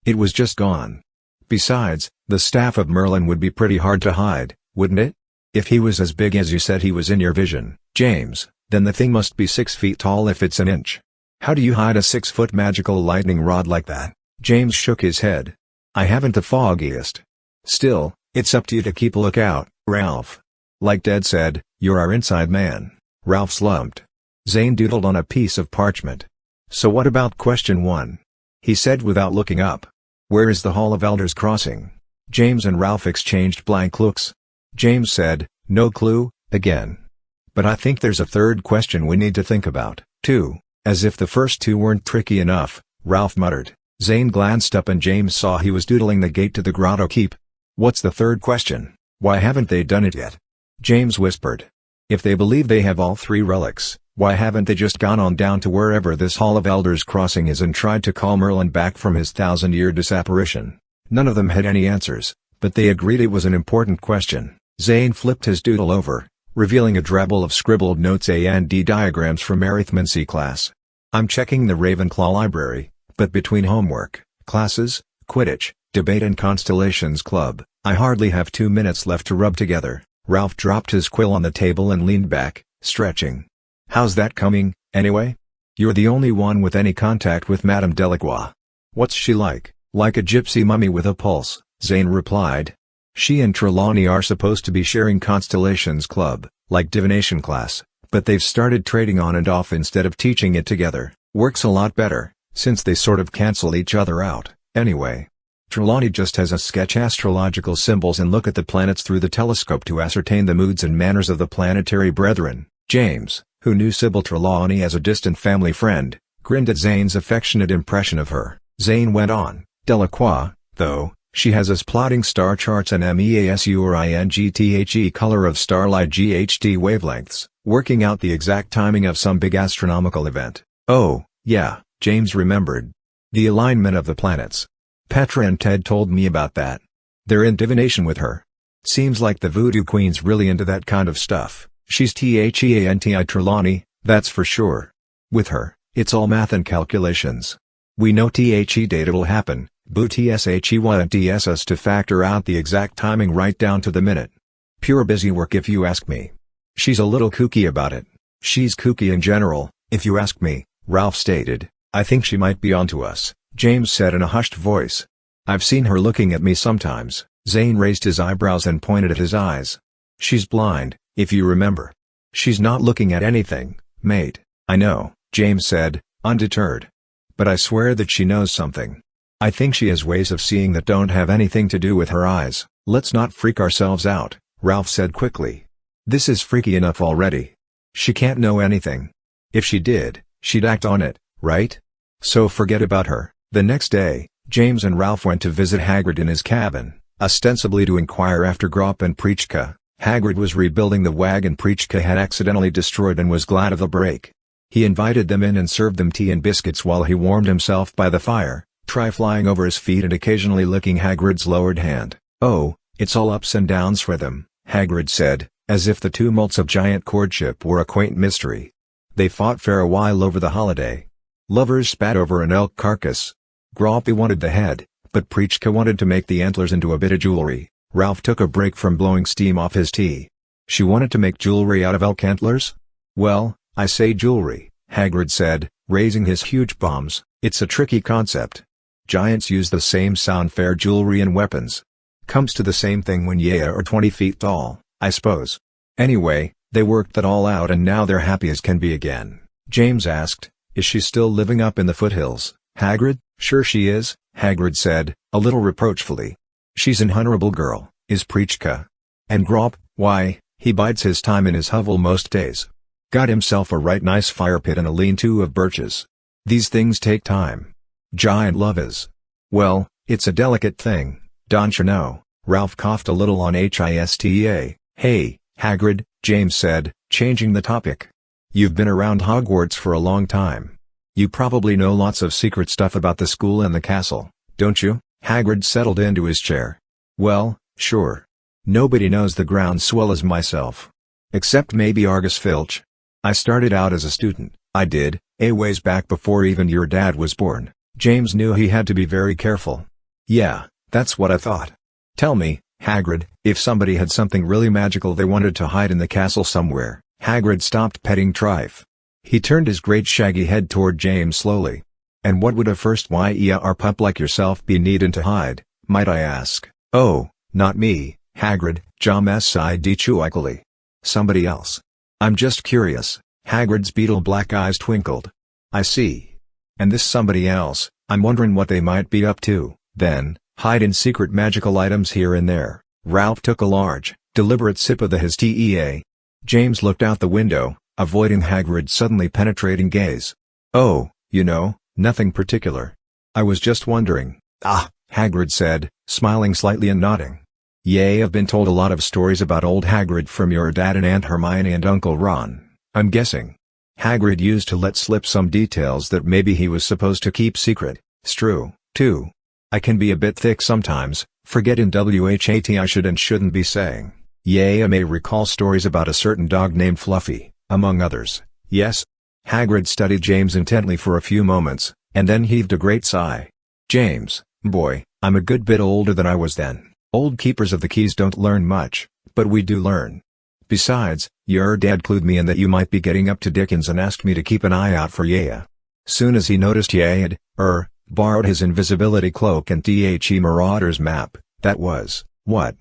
It was just gone. Besides, the staff of Merlin would be pretty hard to hide, wouldn't it? If he was as big as you said he was in your vision, James, then the thing must be 6 feet tall if it's an inch. How do you hide a 6-foot magical lightning rod like that? James shook his head. I haven't the foggiest. Still, it's up to you to keep a lookout, Ralph. Like Dad said, you're our inside man. Ralph slumped. Zane doodled on a piece of parchment. So what about question 1? He said without looking up. Where is the Hall of Elders crossing? James and Ralph exchanged blank looks. James said, no clue, again. But I think there's a third question we need to think about, too. As if the first two weren't tricky enough, Ralph muttered. Zane glanced up and James saw he was doodling the gate to the Grotto Keep. What's the third question? Why haven't they done it yet? James whispered. If they believe they have all 3 relics, why haven't they just gone on down to wherever this Hall of Elders crossing is and tried to call Merlin back from his 1,000-year disapparition? None of them had any answers, but they agreed it was an important question. Zane flipped his doodle over, revealing a drabble of scribbled notes and diagrams from arithmancy class. I'm checking the Ravenclaw library, but between homework, classes, Quidditch, debate and Constellations Club, I hardly have 2 minutes left to rub together. Ralph dropped his quill on the table and leaned back, stretching. How's that coming, anyway? You're the only one with any contact with Madame Delacroix. What's she like? Like a gypsy mummy with a pulse, Zane replied. She and Trelawney are supposed to be sharing Constellations Club, like divination class, but they've started trading on and off instead of teaching it together. Works a lot better, since they sort of cancel each other out, anyway. Trelawney just has us sketch astrological symbols and look at the planets through the telescope to ascertain the moods and manners of the planetary brethren. James, who knew Sybil Trelawney as a distant family friend, grinned at Zane's affectionate impression of her. Zane went on, Delacroix, though, she has us plotting star charts and MEASURINGTHE color of starlight GHT wavelengths, working out the exact timing of some big astronomical event. Oh, yeah, James remembered. The alignment of the planets. Petra and Ted told me about that. They're in divination with her. Seems like the Voodoo Queen's really into that kind of stuff. She's THEANTI Trelawney, that's for sure. With her, it's all math and calculations. We know THE date it'll happen, but TSHEYTS us to factor out the exact timing right down to the minute. Pure busy work if you ask me. She's a little kooky about it. She's kooky in general, if you ask me, Ralph stated. I think she might be onto us, James said in a hushed voice. I've seen her looking at me sometimes. Zane raised his eyebrows and pointed at his eyes. She's blind, if you remember. She's not looking at anything, mate. I know, James said, undeterred. But I swear that she knows something. I think she has ways of seeing that don't have anything to do with her eyes. Let's not freak ourselves out, Ralph said quickly. This is freaky enough already. She can't know anything. If she did, she'd act on it, right? So forget about her. The next day, James and Ralph went to visit Hagrid in his cabin, ostensibly to inquire after Grop and Preachka. Hagrid was rebuilding the wagon Preachka had accidentally destroyed and was glad of the break. He invited them in and served them tea and biscuits while he warmed himself by the fire, flying over his feet and occasionally licking Hagrid's lowered hand. "Oh, it's all ups and downs for them," Hagrid said, as if the tumults of giant courtship were a quaint mystery. They fought fair a while over the holiday. Lovers spat over an elk carcass. Groppy wanted the head, but Preachka wanted to make the antlers into a bit of jewelry. Ralph took a break from blowing steam off his tea. She wanted to make jewelry out of elk antlers? "Well, I say jewelry," Hagrid said, raising his huge palms. "It's a tricky concept. Giants use the same sound for jewelry and weapons. Comes to the same thing when you are 20 feet tall, I suppose. Anyway, they worked that all out and now they're happy as can be again." James asked, "Is she still living up in the foothills, Hagrid?" "Sure she is," Hagrid said, a little reproachfully. "She's an honorable girl, is Preachka. And Grop, why, he bides his time in his hovel most days. Got himself a right nice fire pit and a lean-to of birches. These things take time. Giant love is. Well, it's a delicate thing, don't you know?" Ralph coughed a little on HISTA. "Hey, Hagrid," James said, changing the topic. "You've been around Hogwarts for a long time. You probably know lots of secret stuff about the school and the castle, don't you?" Hagrid settled into his chair. "Well, sure. Nobody knows the groundswell as myself. Except maybe Argus Filch. I started out as a student, I did, a ways back before even your dad was born." James knew he had to be very careful. "Yeah, that's what I thought. Tell me, Hagrid, if somebody had something really magical they wanted to hide in the castle somewhere." Hagrid stopped petting Trife. He turned his great shaggy head toward James slowly. "And what would a first YER pup like yourself be needin' to hide, might I ask?" "Oh, not me, Hagrid," James sighed dechuically. "Somebody else. I'm just curious." Hagrid's beetle black eyes twinkled. "I see. And this somebody else, I'm wondering what they might be up to, then, hiding secret magical items here and there." Ralph took a large, deliberate sip of his tea. James looked out the window, avoiding Hagrid's suddenly penetrating gaze. "Oh, you know, nothing particular. I was just wondering." "Ah," Hagrid said, smiling slightly and nodding. "I've been told a lot of stories about old Hagrid from your dad and Aunt Hermione and Uncle Ron, I'm guessing. Hagrid used to let slip some details that maybe he was supposed to keep secret. It's true, too. I can be a bit thick sometimes, forgetting WHAT I should and shouldn't be saying. I may recall stories about a certain dog named Fluffy, among others." "Yes?" Hagrid studied James intently for a few moments, and then heaved a great sigh. "James, boy, I'm a good bit older than I was then. Old keepers of the keys don't learn much, but we do learn. Besides, your dad clued me in that you might be getting up to Dickens and asked me to keep an eye out for ya. Soon as he noticed ya had, borrowed his invisibility cloak and The Marauder's map, that was, what?"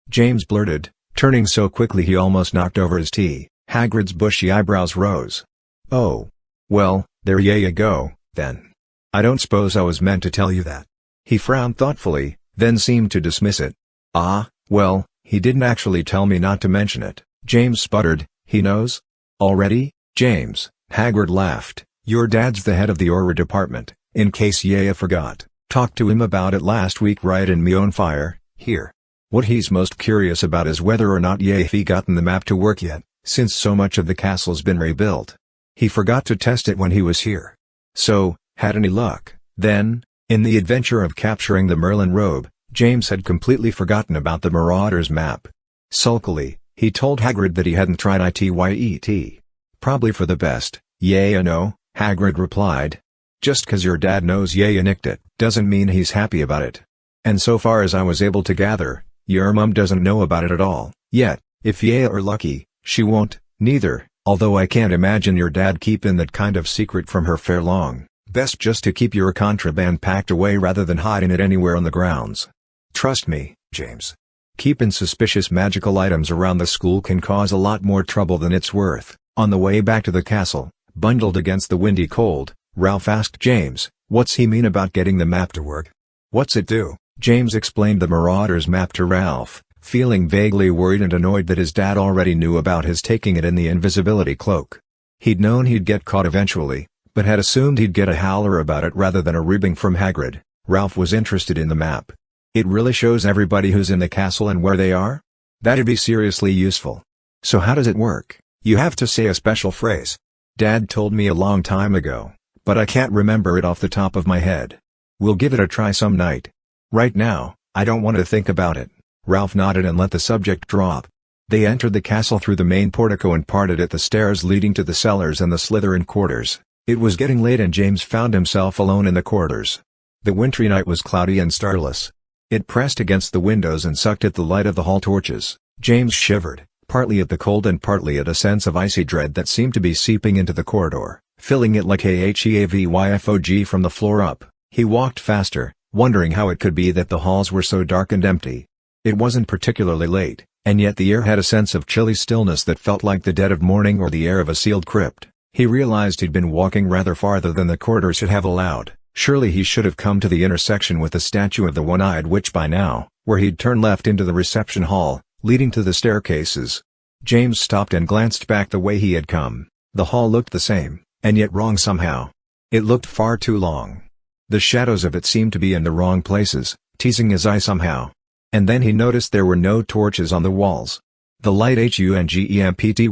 James blurted, turning so quickly he almost knocked over his tea. Hagrid's bushy eyebrows rose. "Oh. Well, there you go, then. I don't suppose I was meant to tell you that." He frowned thoughtfully, then seemed to dismiss it. "Ah, well, he didn't actually tell me not to mention it," James sputtered. "He knows? Already?" "James," Hagrid laughed, "your dad's the head of the Auror department, in case ya forgot. Talked to him about it last week right in me own fire, here. What he's most curious about is whether or not he gotten the map to work yet, since so much of the castle's been rebuilt. He forgot to test it when he was here. So, had any luck, then?" In the adventure of capturing the Merlin robe, James had completely forgotten about the Marauder's map. Sulkily, he told Hagrid that he hadn't tried it. "Probably for the best, no," Hagrid replied. "Just 'cause your dad knows ya nicked it, doesn't mean he's happy about it. And so far as I was able to gather, your mum doesn't know about it at all, yet. If ya are lucky, she won't, neither, although I can't imagine your dad keepin' that kind of secret from her fair long. Best just to keep your contraband packed away rather than hiding it anywhere on the grounds. Trust me, James. Keeping suspicious magical items around the school can cause a lot more trouble than it's worth." On the way back to the castle, bundled against the windy cold, Ralph asked James, "What's he mean about getting the map to work?" "What's it do?" James explained the Marauder's map to Ralph, feeling vaguely worried and annoyed that his dad already knew about his taking it in the invisibility cloak. He'd known he'd get caught eventually, but had assumed he'd get a howler about it rather than a ribbing from Hagrid. Ralph was interested in the map. It really shows everybody who's in the castle and where they are? That'd be seriously useful. So how does it work? You have to say a special phrase. Dad told me a long time ago, but I can't remember it off the top of my head. We'll give it a try some night. Right now, I don't want to think about it. Ralph nodded and let the subject drop. They entered the castle through the main portico and parted at the stairs leading to the cellars and the Slytherin quarters. It was getting late and James found himself alone in the quarters. The wintry night was cloudy and starless. It pressed against the windows and sucked at the light of the hall torches. James shivered, partly at the cold and partly at a sense of icy dread that seemed to be seeping into the corridor, filling it like a heavyfog from the floor up. He walked faster, wondering how it could be that the halls were so dark and empty. It wasn't particularly late, and yet the air had a sense of chilly stillness that felt like the dead of morning or the air of a sealed crypt. He realized he'd been walking rather farther than the corridor should have allowed. Surely he should have come to the intersection with the statue of the one-eyed witch by now, where he'd turn left into the reception hall, leading to the staircases. James stopped and glanced back the way he had come. The hall looked the same, and yet wrong somehow. It looked far too long. The shadows of it seemed to be in the wrong places, teasing his eye somehow. And then he noticed there were no torches on the walls. The light HUNGEMPTY,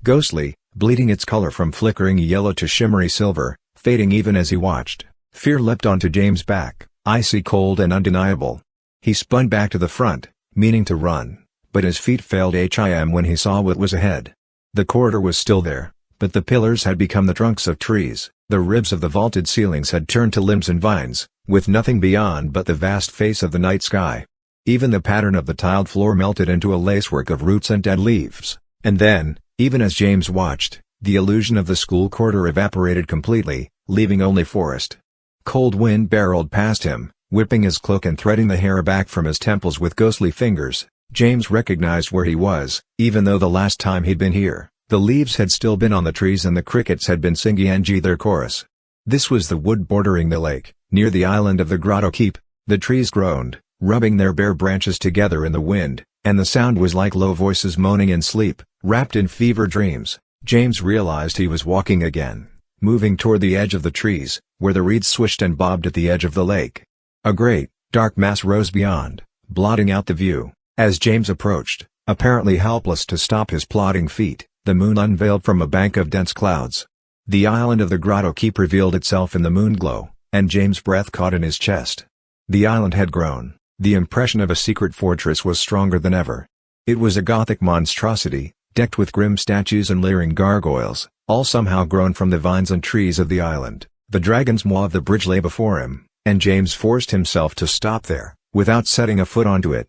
ghostly, bleeding its color from flickering yellow to shimmery silver, fading even as he watched. Fear leapt onto James' back, icy cold and undeniable. He spun back to the front, meaning to run, but his feet failed him when he saw what was ahead. The corridor was still there, but the pillars had become the trunks of trees, the ribs of the vaulted ceilings had turned to limbs and vines, with nothing beyond but the vast face of the night sky. Even the pattern of the tiled floor melted into a lacework of roots and dead leaves, and then, even as James watched, the illusion of the school corridor evaporated completely, leaving only forest. Cold wind barreled past him, whipping his cloak and threading the hair back from his temples with ghostly fingers. James recognized where he was, even though the last time he'd been here, the leaves had still been on the trees and the crickets had been singing their chorus. This was the wood bordering the lake, near the island of the Grotto Keep. The trees groaned, rubbing their bare branches together in the wind, and the sound was like low voices moaning in sleep, wrapped in fever dreams. James realized he was walking again, moving toward the edge of the trees, where the reeds swished and bobbed at the edge of the lake. A great, dark mass rose beyond, blotting out the view. As James approached, apparently helpless to stop his plodding feet, the moon unveiled from a bank of dense clouds. The island of the Grotto Keep revealed itself in the moonglow, and James' breath caught in his chest. The island had grown. The impression of a secret fortress was stronger than ever. It was a Gothic monstrosity, decked with grim statues and leering gargoyles, all somehow grown from the vines and trees of the island. The dragon's maw of the bridge lay before him, and James forced himself to stop there, without setting a foot onto it.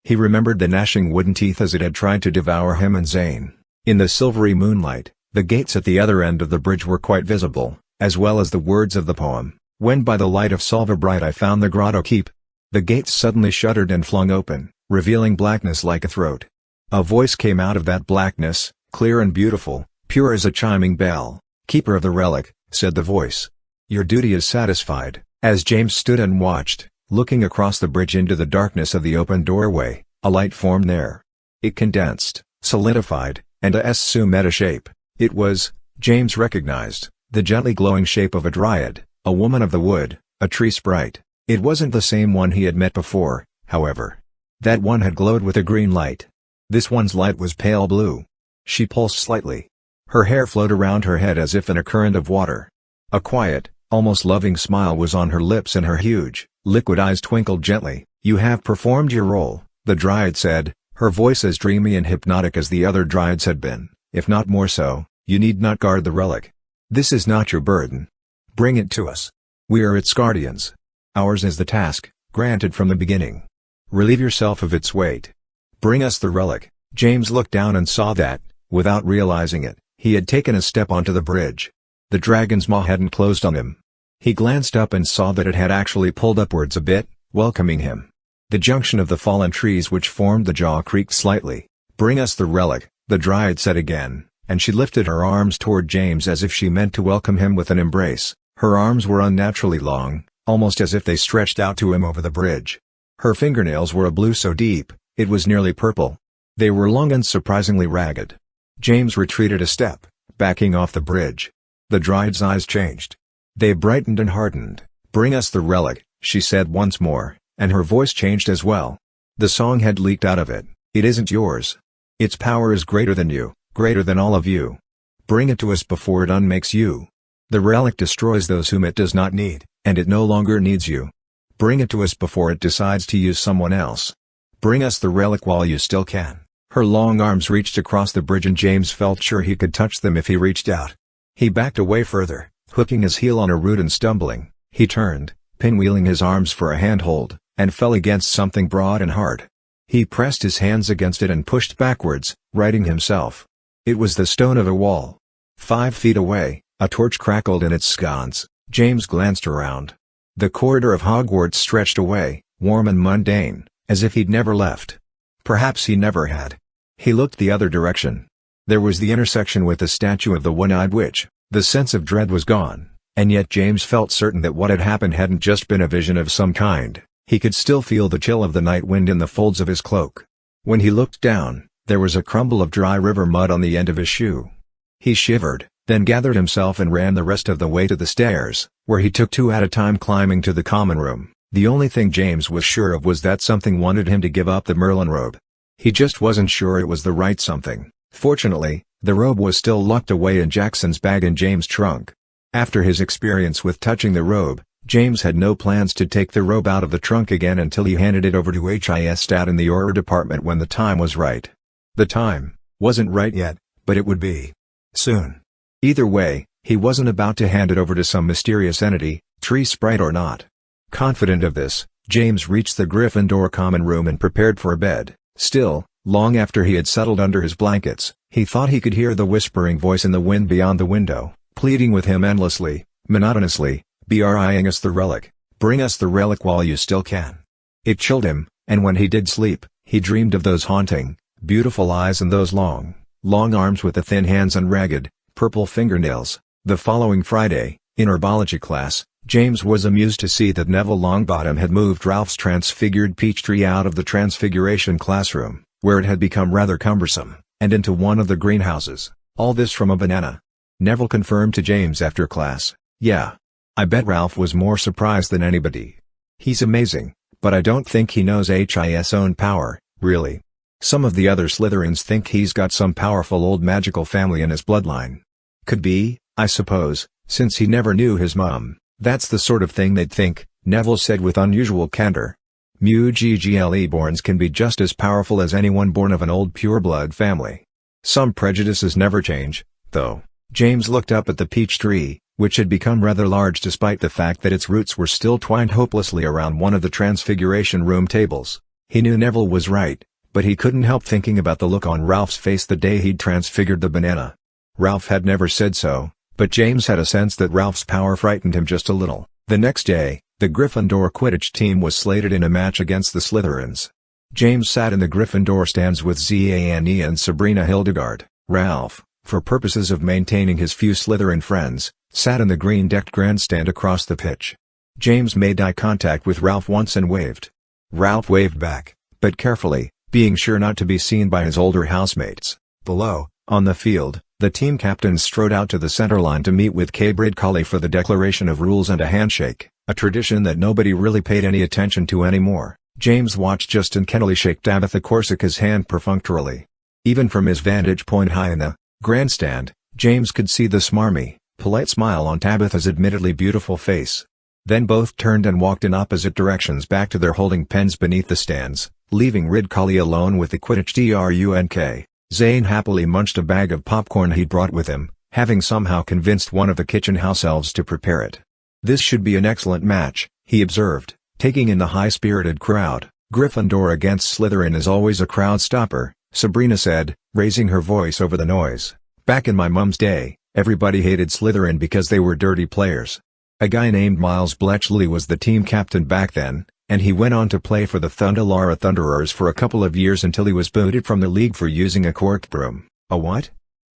He remembered the gnashing wooden teeth as it had tried to devour him and Zane. In the silvery moonlight, the gates at the other end of the bridge were quite visible, as well as the words of the poem, "When by the light of Silver bright I found the Grotto Keep." The gates suddenly shuddered and flung open, revealing blackness like a throat. A voice came out of that blackness, clear and beautiful, pure as a chiming bell. "Keeper of the relic," said the voice. "Your duty is satisfied." As James stood and watched, looking across the bridge into the darkness of the open doorway, a light formed there. It condensed, solidified, and assumed a shape. It was, James recognized, the gently glowing shape of a dryad, a woman of the wood, a tree sprite. It wasn't the same one he had met before, however. That one had glowed with a green light. This one's light was pale blue. She pulsed slightly. Her hair flowed around her head as if in a current of water. A quiet, almost loving smile was on her lips and her huge, liquid eyes twinkled gently. "You have performed your role," the dryad said, her voice as dreamy and hypnotic as the other dryads had been, if not more so. "You need not guard the relic. This is not your burden. Bring it to us. We are its guardians. Ours is the task, granted from the beginning. Relieve yourself of its weight. Bring us the relic." James looked down and saw that, without realizing it, he had taken a step onto the bridge. The dragon's maw hadn't closed on him. He glanced up and saw that it had actually pulled upwards a bit, welcoming him. The junction of the fallen trees which formed the jaw creaked slightly. "Bring us the relic," the dryad said again, and she lifted her arms toward James as if she meant to welcome him with an embrace. Her arms were unnaturally long, almost as if they stretched out to him over the bridge. Her fingernails were a blue so deep, it was nearly purple. They were long and surprisingly ragged. James retreated a step, backing off the bridge. The Dryad's eyes changed. They brightened and hardened. "Bring us the relic," she said once more, and her voice changed as well. The song had leaked out of it. "It isn't yours. Its power is greater than you, greater than all of you. Bring it to us before it unmakes you. The relic destroys those whom it does not need, and it no longer needs you. Bring it to us before it decides to use someone else. Bring us the relic while you still can." Her long arms reached across the bridge and James felt sure he could touch them if he reached out. He backed away further, hooking his heel on a root and stumbling. He turned, pinwheeling his arms for a handhold, and fell against something broad and hard. He pressed his hands against it and pushed backwards, righting himself. It was the stone of a wall. 5 feet away, a torch crackled in its sconce. James glanced around. The corridor of Hogwarts stretched away, warm and mundane, as if he'd never left. Perhaps he never had. He looked the other direction. There was the intersection with the statue of the One-Eyed Witch. The sense of dread was gone, and yet James felt certain that what had happened hadn't just been a vision of some kind. He could still feel the chill of the night wind in the folds of his cloak. When he looked down, there was a crumble of dry river mud on the end of his shoe. He shivered, then gathered himself and ran the rest of the way to the stairs, where he took 2 at a time climbing to the common room. The only thing James was sure of was that something wanted him to give up the Merlin robe. He just wasn't sure it was the right something. Fortunately, the robe was still locked away in Jackson's bag in James' trunk. After his experience with touching the robe, James had no plans to take the robe out of the trunk again until he handed it over to HIS Stat in the Auror department when the time was right. The time wasn't right yet, but it would be soon. Either way, he wasn't about to hand it over to some mysterious entity, tree sprite or not. Confident of this, James reached the Gryffindor common room and prepared for a bed. Still, long after he had settled under his blankets, he thought he could hear the whispering voice in the wind beyond the window, pleading with him endlessly, monotonously, "Bring us the relic. Bring us the relic while you still can." It chilled him, and when he did sleep, he dreamed of those haunting, beautiful eyes and those long, long arms with the thin hands and ragged, purple fingernails. The following Friday, in herbology class, James was amused to see that Neville Longbottom had moved Ralph's transfigured peach tree out of the transfiguration classroom, where it had become rather cumbersome, and into one of the greenhouses. All this from a banana. Neville confirmed to James after class, "Yeah. I bet Ralph was more surprised than anybody. He's amazing, but I don't think he knows HIS own power, really. Some of the other Slytherins think he's got some powerful old magical family in his bloodline. Could be, I suppose, since he never knew his mom. That's the sort of thing they'd think," Neville said with unusual candor. Muggle-borns can be just as powerful as anyone born of an old pureblood family. Some prejudices never change, though. James looked up at the peach tree, which had become rather large despite the fact that its roots were still twined hopelessly around one of the transfiguration room tables. He knew Neville was right, but he couldn't help thinking about the look on Ralph's face the day he'd transfigured the banana. Ralph had never said so, but James had a sense that Ralph's power frightened him just a little. The next day, the Gryffindor Quidditch team was slated in a match against the Slytherins. James sat in the Gryffindor stands with Zane and Sabrina Hildegard. Ralph, for purposes of maintaining his few Slytherin friends, sat in the green-decked grandstand across the pitch. James made eye contact with Ralph once and waved. Ralph waved back, but carefully, being sure not to be seen by his older housemates. Below, on the field, the team captains strode out to the center line to meet with Cambridge Colley for the declaration of rules and a handshake, a tradition that nobody really paid any attention to anymore. James watched Justin Kennelly shake Tabitha Corsica's hand perfunctorily. Even from his vantage point high in the grandstand, James could see the smarmy, polite smile on Tabitha's admittedly beautiful face. Then both turned and walked in opposite directions back to their holding pens beneath the stands, leaving Rid Colley alone with the Quidditch drunk. Zane happily munched a bag of popcorn he'd brought with him, having somehow convinced one of the kitchen house elves to prepare it. "This should be an excellent match," he observed, taking in the high-spirited crowd. "Gryffindor against Slytherin is always a crowd stopper," Sabrina said, raising her voice over the noise. "Back in my mum's day, everybody hated Slytherin because they were dirty players. A guy named Miles Bletchley was the team captain back then, and he went on to play for the Thundelara Thunderers for a couple of years until he was booted from the league for using a corked broom." "A what?"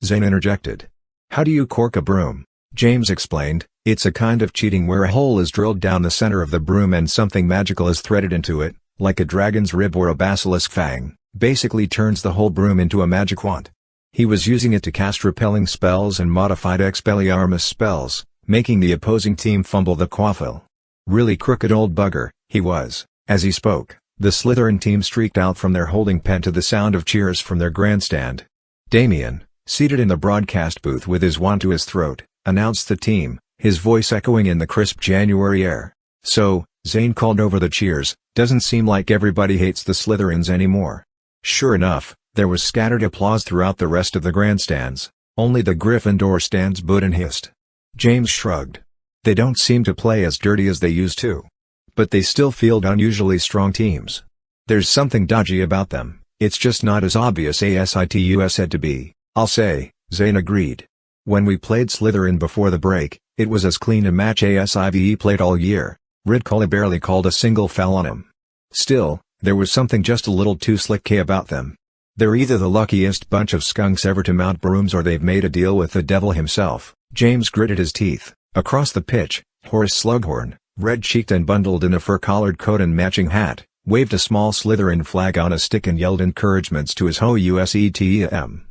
Zane interjected. "How do you cork a broom?" James explained. "It's a kind of cheating where a hole is drilled down the center of the broom and something magical is threaded into it, like a dragon's rib or a basilisk fang, basically turns the whole broom into a magic wand." He was using it to cast repelling spells and modified Expelliarmus spells, making the opposing team fumble the quaffle. Really crooked old bugger, he was. As he spoke, the Slytherin team streaked out from their holding pen to the sound of cheers from their grandstand. Damien, seated in the broadcast booth with his wand to his throat, announced the team, his voice echoing in the crisp January air. "So," Zane called over the cheers, "doesn't seem like everybody hates the Slytherins anymore." Sure enough, there was scattered applause throughout the rest of the grandstands. Only the Gryffindor stands booed and hissed. James shrugged. "They don't seem to play as dirty as they used to. But they still field unusually strong teams. There's something dodgy about them, it's just not as obvious as it said to be, I'll say," Zane agreed. "When we played Slytherin before the break, it was as clean a match as I've played all year. Ridcully barely called a single foul on him. Still, there was something just a little too slick about them. They're either the luckiest bunch of skunks ever to mount brooms or they've made a deal with the devil himself." James gritted his teeth. Across the pitch, Horace Slughorn, red-cheeked and bundled in a fur-collared coat and matching hat, waved a small Slytherin flag on a stick and yelled encouragements to his HOUSETEM.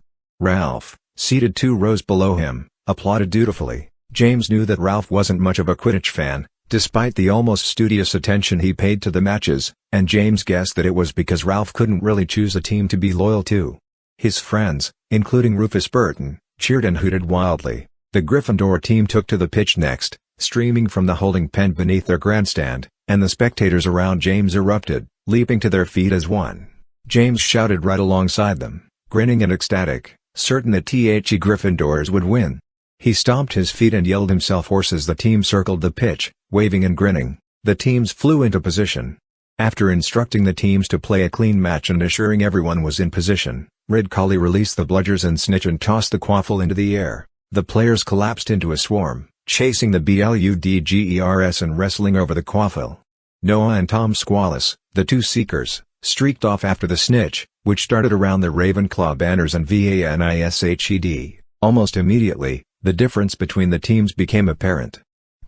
Ralph, seated 2 rows below him, applauded dutifully. James knew that Ralph wasn't much of a Quidditch fan, despite the almost studious attention he paid to the matches, and James guessed that it was because Ralph couldn't really choose a team to be loyal to. His friends, including Rufus Burton, cheered and hooted wildly. The Gryffindor team took to the pitch next, streaming from the holding pen beneath their grandstand, and the spectators around James erupted, leaping to their feet as one. James shouted right alongside them, grinning and ecstatic, certain that Gryffindors would win. He stomped his feet and yelled himself hoarse as the team circled the pitch, waving and grinning. The teams flew into position. After instructing the teams to play a clean match and assuring everyone was in position, Ridcully released the bludgers and snitch and tossed the quaffle into the air. The players collapsed into a swarm, chasing the Bludgers and wrestling over the quaffle. Noah and Tom Squallis, the 2 seekers, streaked off after the snitch, which started around the Ravenclaw banners and vanished. Almost immediately, the difference between the teams became apparent.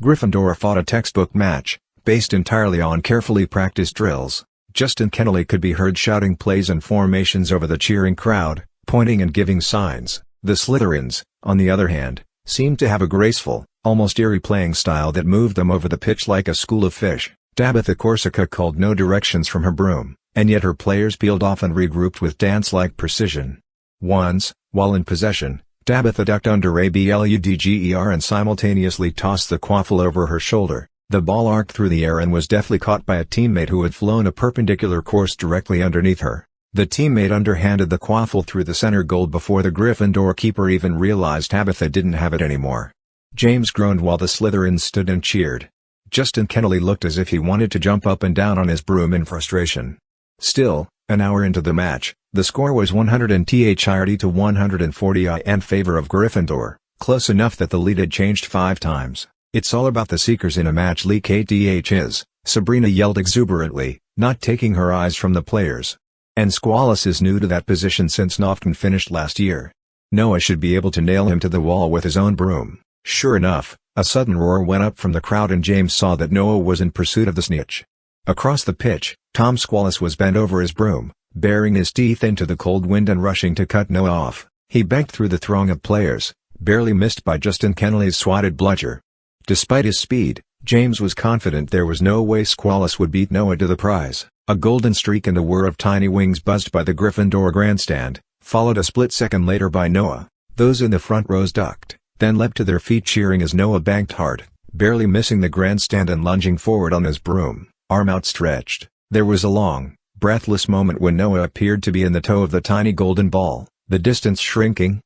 Gryffindor fought a textbook match, based entirely on carefully practiced drills. Justin Kennelly could be heard shouting plays and formations over the cheering crowd, pointing and giving signs. The Slytherins, on the other hand, seemed to have a graceful, almost eerie playing style that moved them over the pitch like a school of fish. Tabitha Corsica called no directions from her broom, and yet her players peeled off and regrouped with dance-like precision. Once, while in possession, Tabitha ducked under a Bludger and simultaneously tossed the quaffle over her shoulder. The ball arced through the air and was deftly caught by a teammate who had flown a perpendicular course directly underneath her. The teammate underhanded the quaffle through the center goal before the Gryffindor keeper even realized Tabitha didn't have it anymore. James groaned while the Slytherins stood and cheered. Justin Kennelly looked as if he wanted to jump up and down on his broom in frustration. Still, an hour into the match, the score was 130 to 140 in favor of Gryffindor, close enough that the lead had changed 5 times. "It's all about the Seekers in a match league is," Sabrina yelled exuberantly, not taking her eyes from the players. "And Squallis is new to that position since Nofton finished last year. Noah should be able to nail him to the wall with his own broom." Sure enough, a sudden roar went up from the crowd and James saw that Noah was in pursuit of the snitch. Across the pitch, Tom Squallis was bent over his broom, baring his teeth into the cold wind and rushing to cut Noah off. He banked through the throng of players, barely missed by Justin Kennelly's swatted bludger. Despite his speed, James was confident there was no way Squallis would beat Noah to the prize. A golden streak and a whir of tiny wings buzzed by the Gryffindor grandstand, followed a split second later by Noah. Those in the front rows ducked, then leapt to their feet cheering as Noah banked hard, barely missing the grandstand and lunging forward on his broom, arm outstretched. There was a long, breathless moment when Noah appeared to be in the toe of the tiny golden ball, the distance shrinking,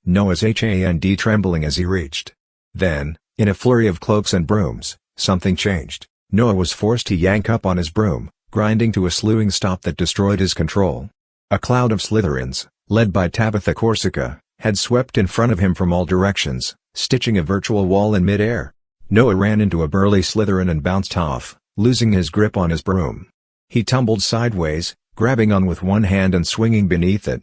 Noah's hand trembling as he reached. Then, in a flurry of cloaks and brooms, something changed. Noah was forced to yank up on his broom, grinding to a slewing stop that destroyed his control. A cloud of Slytherins, led by Tabitha Corsica, had swept in front of him from all directions, stitching a virtual wall in mid-air. Noah ran into a burly Slytherin and bounced off, losing his grip on his broom. He tumbled sideways, grabbing on with one hand and swinging beneath it.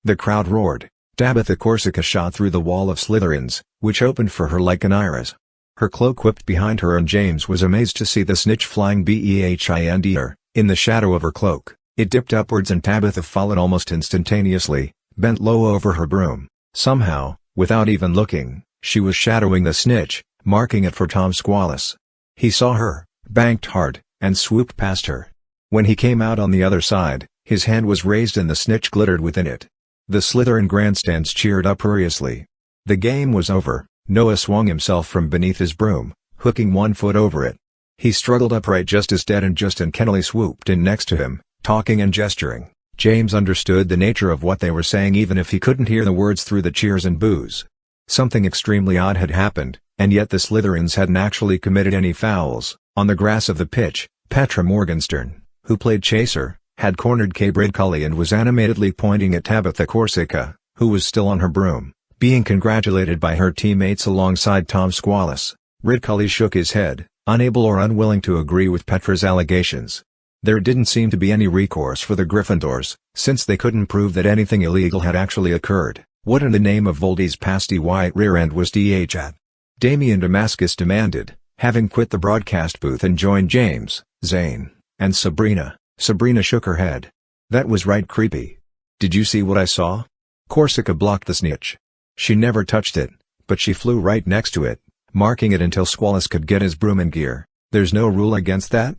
The crowd roared. Tabitha Corsica shot through the wall of Slytherins, which opened for her like an iris. Her cloak whipped behind her and James was amazed to see the snitch flying behind her. In the shadow of her cloak, it dipped upwards and Tabitha followed almost instantaneously, bent low over her broom. Somehow, without even looking, she was shadowing the snitch, marking it for Tom Squallis. He saw her, banked hard, and swooped past her. When he came out on the other side, his hand was raised and the snitch glittered within it. The Slytherin grandstands cheered uproariously. The game was over. Noah swung himself from beneath his broom, hooking one foot over it. He struggled upright just as Dead and Just and Kennelly swooped in next to him, talking and gesturing. James understood the nature of what they were saying even if he couldn't hear the words through the cheers and boos. Something extremely odd had happened, and yet the Slytherins hadn't actually committed any fouls. On the grass of the pitch, Petra Morgenstern, who played Chaser, had cornered Kay Bridcully and was animatedly pointing at Tabitha Corsica, who was still on her broom, being congratulated by her teammates alongside Tom Squallis. Bridcully shook his head, unable or unwilling to agree with Petra's allegations. There didn't seem to be any recourse for the Gryffindors, since they couldn't prove that anything illegal had actually occurred. What in the name of Voldy's pasty white rear end was DH at? Damien Damascus demanded, having quit the broadcast booth and joined James, Zane, and Sabrina. Sabrina shook her head. That was right creepy. Did you see what I saw? Corsica blocked the snitch. She never touched it, but she flew right next to it, marking it until Squallis could get his broom in gear. There's no rule against that?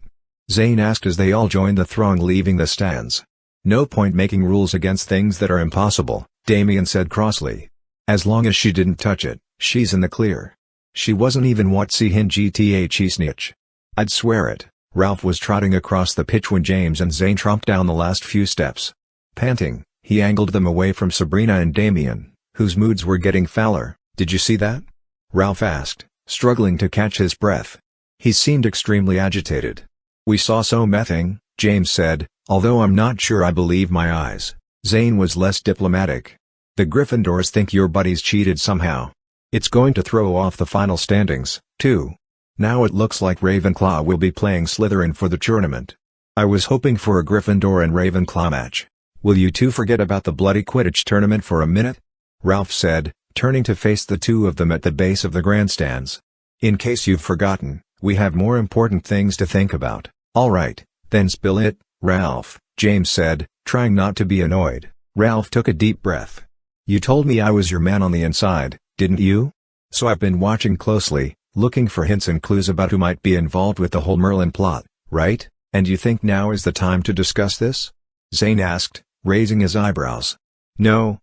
Zane asked as they all joined the throng leaving the stands. No point making rules against things that are impossible, Damien said crossly. As long as she didn't touch it, she's in the clear. She wasn't even what CHINGTHE snitch. I'd swear it. Ralph was trotting across the pitch when James and Zane tromped down the last few steps. Panting, he angled them away from Sabrina and Damien, whose moods were getting fouler. Did you see that? Ralph asked, struggling to catch his breath. He seemed extremely agitated. We saw nothing, James said, although I'm not sure I believe my eyes. Zane was less diplomatic. The Gryffindors think your buddies cheated somehow. It's going to throw off the final standings, too. Now it looks like Ravenclaw will be playing Slytherin for the tournament. I was hoping for a Gryffindor and Ravenclaw match. Will you two forget about the bloody Quidditch tournament for a minute? Ralph said, turning to face the two of them at the base of the grandstands. In case you've forgotten, we have more important things to think about. All right, then spill it, Ralph, James said, trying not to be annoyed. Ralph took a deep breath. You told me I was your man on the inside, didn't you? So I've been watching closely, looking for hints and clues about who might be involved with the whole Merlin plot, right? And you think now is the time to discuss this? Zane asked, raising his eyebrows. No,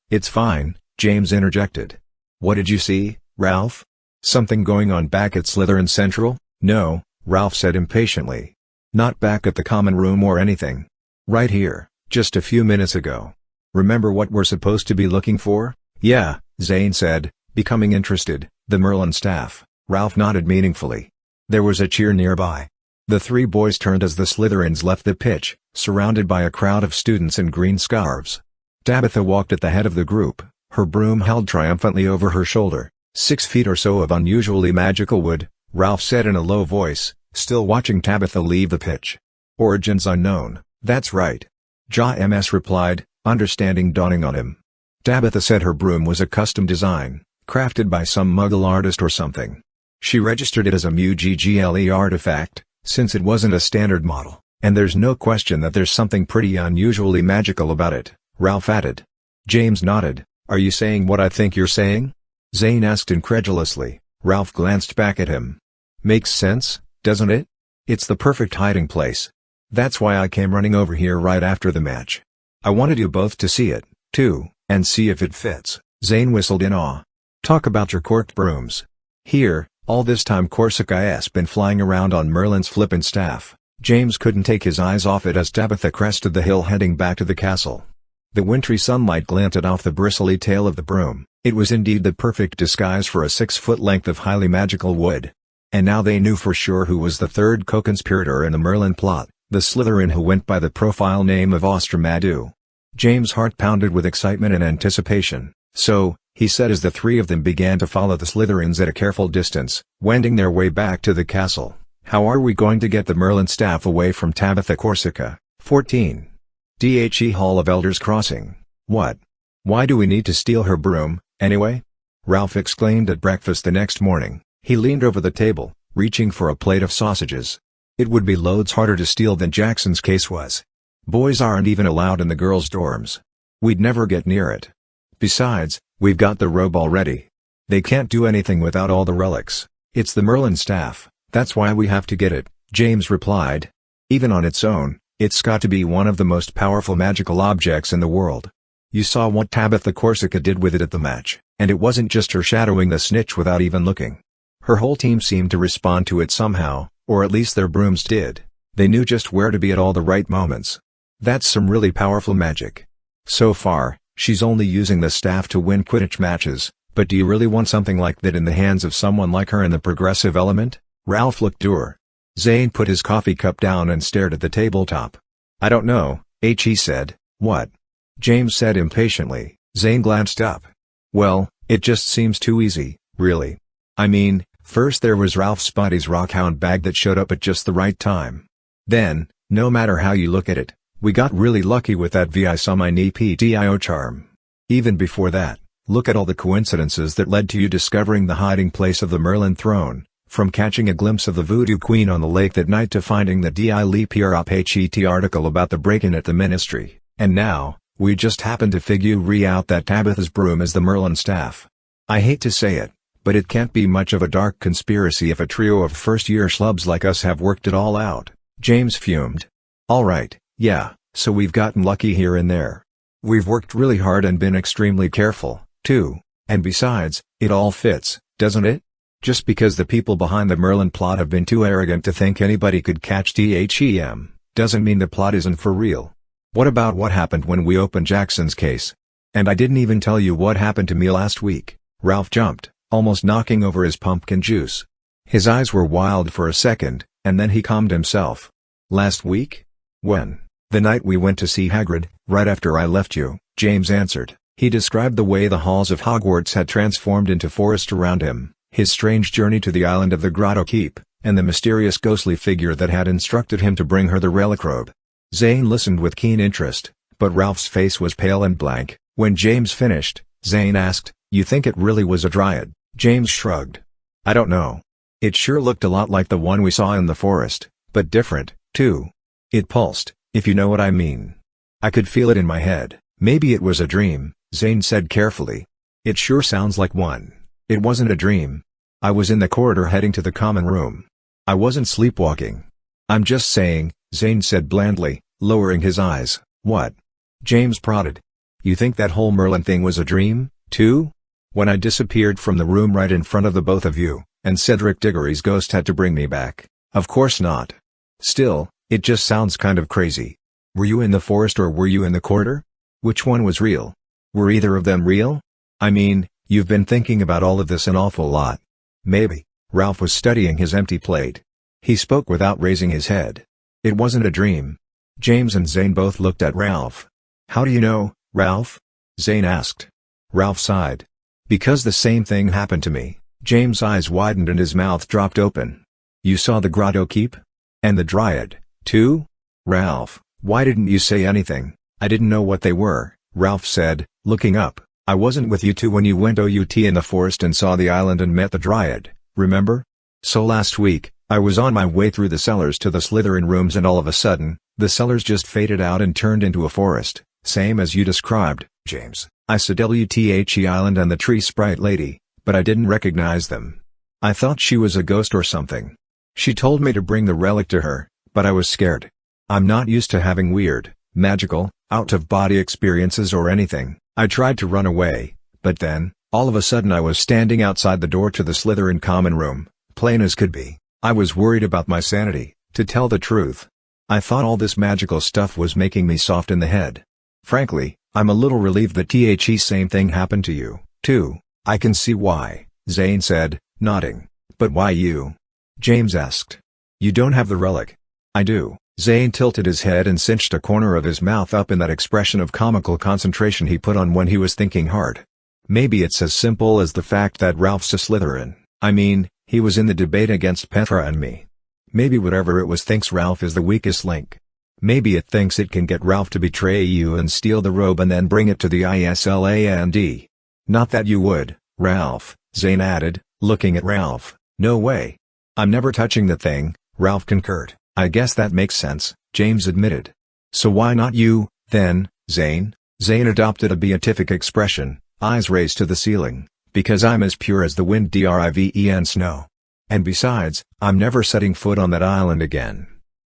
it's fine, James interjected. What did you see, Ralph? Something going on back at Slytherin Central? No, Ralph said impatiently. Not back at the common room or anything. Right here, just a few minutes ago. Remember what we're supposed to be looking for? Yeah, Zane said, becoming interested. The Merlin staff. Ralph nodded meaningfully. There was a cheer nearby. The three boys turned as the Slytherins left the pitch, surrounded by a crowd of students in green scarves. Tabitha walked at the head of the group, her broom held triumphantly over her shoulder. 6 feet or so of unusually magical wood, Ralph said in a low voice, still watching Tabitha leave the pitch. Origins unknown, that's right. Ja-MS replied, understanding dawning on him. Tabitha said her broom was a custom design, crafted by some Muggle artist or something. She registered it as a Muggle artifact, since it wasn't a standard model, and there's no question that there's something pretty unusually magical about it, Ralph added. James nodded. Are you saying what I think you're saying? Zane asked incredulously. Ralph glanced back at him. Makes sense, doesn't it? It's the perfect hiding place. That's why I came running over here right after the match. I wanted you both to see it, too, and see if it fits. Zane whistled in awe. Talk about your corked brooms. Here, all this time Corsica's been flying around on Merlin's flippant staff. James couldn't take his eyes off it as Tabitha crested the hill heading back to the castle. The wintry sunlight glinted off the bristly tail of the broom. It was indeed the perfect disguise for a 6-foot length of highly magical wood. And now they knew for sure who was the third co-conspirator in the Merlin plot, the Slytherin who went by the profile name of Austramaddux. James' heart pounded with excitement and anticipation. So, he said as the three of them began to follow the Slytherins at a careful distance, wending their way back to the castle. How are we going to get the Merlin staff away from Tabitha Corsica? 14. The Hall of Elders Crossing. What? Why do we need to steal her broom, anyway? Ralph exclaimed at breakfast the next morning. He leaned over the table, reaching for a plate of sausages. It would be loads harder to steal than Jackson's case was. Boys aren't even allowed in the girls' dorms. We'd never get near it. Besides, we've got the robe already. They can't do anything without all the relics. It's the Merlin staff, that's why we have to get it, James replied. Even on its own, it's got to be one of the most powerful magical objects in the world. You saw what Tabitha Corsica did with it at the match, and it wasn't just her shadowing the snitch without even looking. Her whole team seemed to respond to it somehow, or at least their brooms did. They knew just where to be at all the right moments. That's some really powerful magic. So far, she's only using the staff to win Quidditch matches, but do you really want something like that in the hands of someone like her in the progressive element? Ralph looked dour. Zane put his coffee cup down and stared at the tabletop. I don't know, he said. What? James said impatiently. Zane glanced up. Well, it just seems too easy, really. I mean, first there was Ralph Spotty's Rockhound bag that showed up at just the right time. Then, no matter how you look at it, we got really lucky with that Visum-Ineptio charm. Even before that, look at all the coincidences that led to you discovering the hiding place of the Merlin throne, from catching a glimpse of the Voodoo Queen on the lake that night to finding the DILPROPHET article about the break-in at the ministry, and now, we just happen to figure out that Tabitha's broom is the Merlin staff. I hate to say it, but it can't be much of a dark conspiracy if a trio of first-year schlubs like us have worked it all out, James fumed. Alright, yeah, so we've gotten lucky here and there. We've worked really hard and been extremely careful, too, and besides, it all fits, doesn't it? Just because the people behind the Merlin plot have been too arrogant to think anybody could catch THEM, doesn't mean the plot isn't for real. What about what happened when we opened Jackson's case? And I didn't even tell you what happened to me last week. Ralph jumped, almost knocking over his pumpkin juice. His eyes were wild for a second, and then he calmed himself. Last week? When? The night we went to see Hagrid, right after I left you, James answered. He described the way the halls of Hogwarts had transformed into forest around him, his strange journey to the island of the Grotto Keep, and the mysterious ghostly figure that had instructed him to bring her the relic robe. Zane listened with keen interest, but Ralph's face was pale and blank. When James finished, Zane asked, "You think it really was a dryad?" James shrugged. "I don't know. It sure looked a lot like the one we saw in the forest, but different, too. It pulsed, if you know what I mean. I could feel it in my head." "Maybe it was a dream," Zane said carefully. "It sure sounds like one." "It wasn't a dream. I was in the corridor heading to the common room. I wasn't sleepwalking." "I'm just saying," Zane said blandly, lowering his eyes. "What?" James prodded. "You think that whole Merlin thing was a dream, too? When I disappeared from the room right in front of the both of you, and Cedric Diggory's ghost had to bring me back?" "Of course not. Still, it just sounds kind of crazy. Were you in the forest or were you in the corridor? Which one was real? Were either of them real? I mean, you've been thinking about all of this an awful lot." "Maybe." Ralph was studying his empty plate. He spoke without raising his head. "It wasn't a dream." James and Zane both looked at Ralph. "How do you know, Ralph?" Zane asked. Ralph sighed. "Because the same thing happened to me." James' eyes widened and his mouth dropped open. "You saw the Grotto Keep? And the Dryad, too?" "Ralph, why didn't you say anything?" "I didn't know what they were," Ralph said, looking up. "I wasn't with you two when you went OUT in the forest and saw the island and met the Dryad, remember? So last week, I was on my way through the cellars to the Slytherin rooms and all of a sudden, the cellars just faded out and turned into a forest, same as you described, James. I saw WTHE Island and the tree sprite lady, but I didn't recognize them. I thought she was a ghost or something. She told me to bring the relic to her, but I was scared. I'm not used to having weird, magical, out-of-body experiences or anything. I tried to run away, but then, all of a sudden I was standing outside the door to the Slytherin common room, plain as could be. I was worried about my sanity, to tell the truth. I thought all this magical stuff was making me soft in the head. Frankly, I'm a little relieved that the same thing happened to you, too." "I can see why," Zane said, nodding. "But why you?" James asked. "You don't have the relic." "I do." Zane tilted his head and cinched a corner of his mouth up in that expression of comical concentration he put on when he was thinking hard. "Maybe it's as simple as the fact that Ralph's a Slytherin. I mean, he was in the debate against Petra and me. Maybe whatever it was thinks Ralph is the weakest link. Maybe it thinks it can get Ralph to betray you and steal the robe and then bring it to the Island. Not that you would, Ralph," Zane added, looking at Ralph. "No way. I'm never touching the thing," Ralph concurred. "I guess that makes sense," James admitted. "So why not you, then, Zane?" Zane adopted a beatific expression, eyes raised to the ceiling. Because I'm as pure as the wind driven snow. And besides, I'm never setting foot on that island again.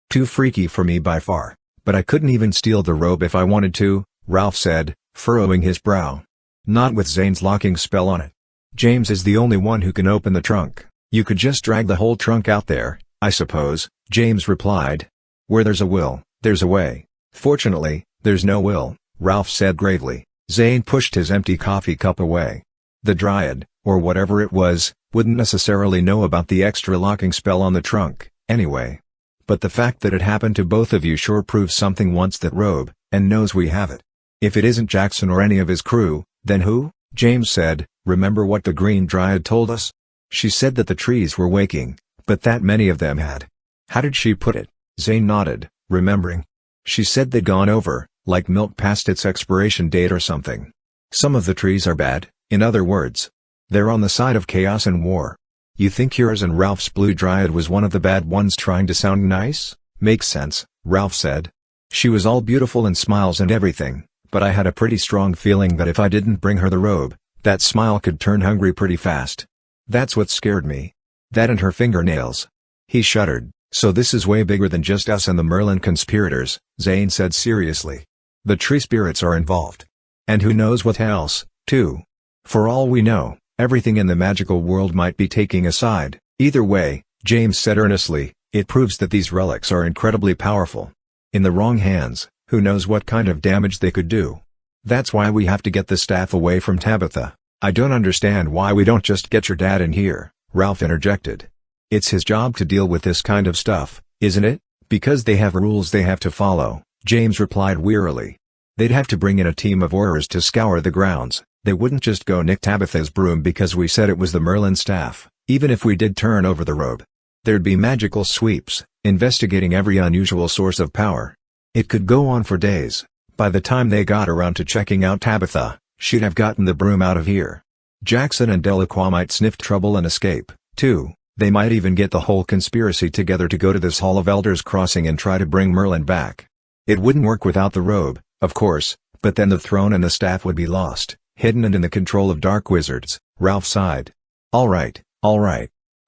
Too freaky for me by far, but I couldn't even steal the robe if I wanted to, Ralph said, furrowing his brow. Not with Zane's locking spell on it. James is the only one who can open the trunk. You could just drag the whole trunk out there, I suppose, James replied. Where there's a will, there's a way. Fortunately, there's no will, Ralph said gravely. Zane pushed his empty coffee cup away. The Dryad, or whatever it was, wouldn't necessarily know about the extra locking spell on the trunk, anyway. But the fact that it happened to both of you sure proves something once that Robe, and knows we have it. If it isn't Jackson or any of his crew, then who? James said, remember what the Green Dryad told us? She said that the trees were waking, but that many of them had. How did she put it? Zane nodded, remembering. She said they'd gone over, like milk past its expiration date or something. Some of the trees are bad. In other words, they're on the side of chaos and war. You think yours and Ralph's Blue Dryad was one of the bad ones trying to sound nice? Makes sense, Ralph said. She was all beautiful and smiles and everything, but I had a pretty strong feeling that if I didn't bring her the robe, that smile could turn hungry pretty fast. That's what scared me. That and her fingernails. He shuddered. So this is way bigger than just us and the Merlin conspirators, Zane said seriously. The tree spirits are involved. And who knows what else, too. For all we know, everything in the magical world might be taking a side. Either way, James said earnestly, it proves that these relics are incredibly powerful. In the wrong hands, who knows what kind of damage they could do. That's why we have to get the staff away from Tabitha. I don't understand why we don't just get your dad in here, Ralph interjected. It's his job to deal with this kind of stuff, isn't it? Because they have rules they have to follow, James replied wearily. They'd have to bring in a team of Aurors to scour the grounds. They wouldn't just go nick Tabitha's broom because we said it was the Merlin staff, even if we did turn over the robe. There'd be magical sweeps, investigating every unusual source of power. It could go on for days. By the time they got around to checking out Tabitha, she'd have gotten the broom out of here. Jackson and Delacroix might sniff trouble and escape, too. They might even get the whole conspiracy together to go to this Hall of Elders crossing and try to bring Merlin back. It wouldn't work without the robe, of course, but then the throne and the staff would be lost. Hidden and in the control of dark wizards, Ralph sighed. All right.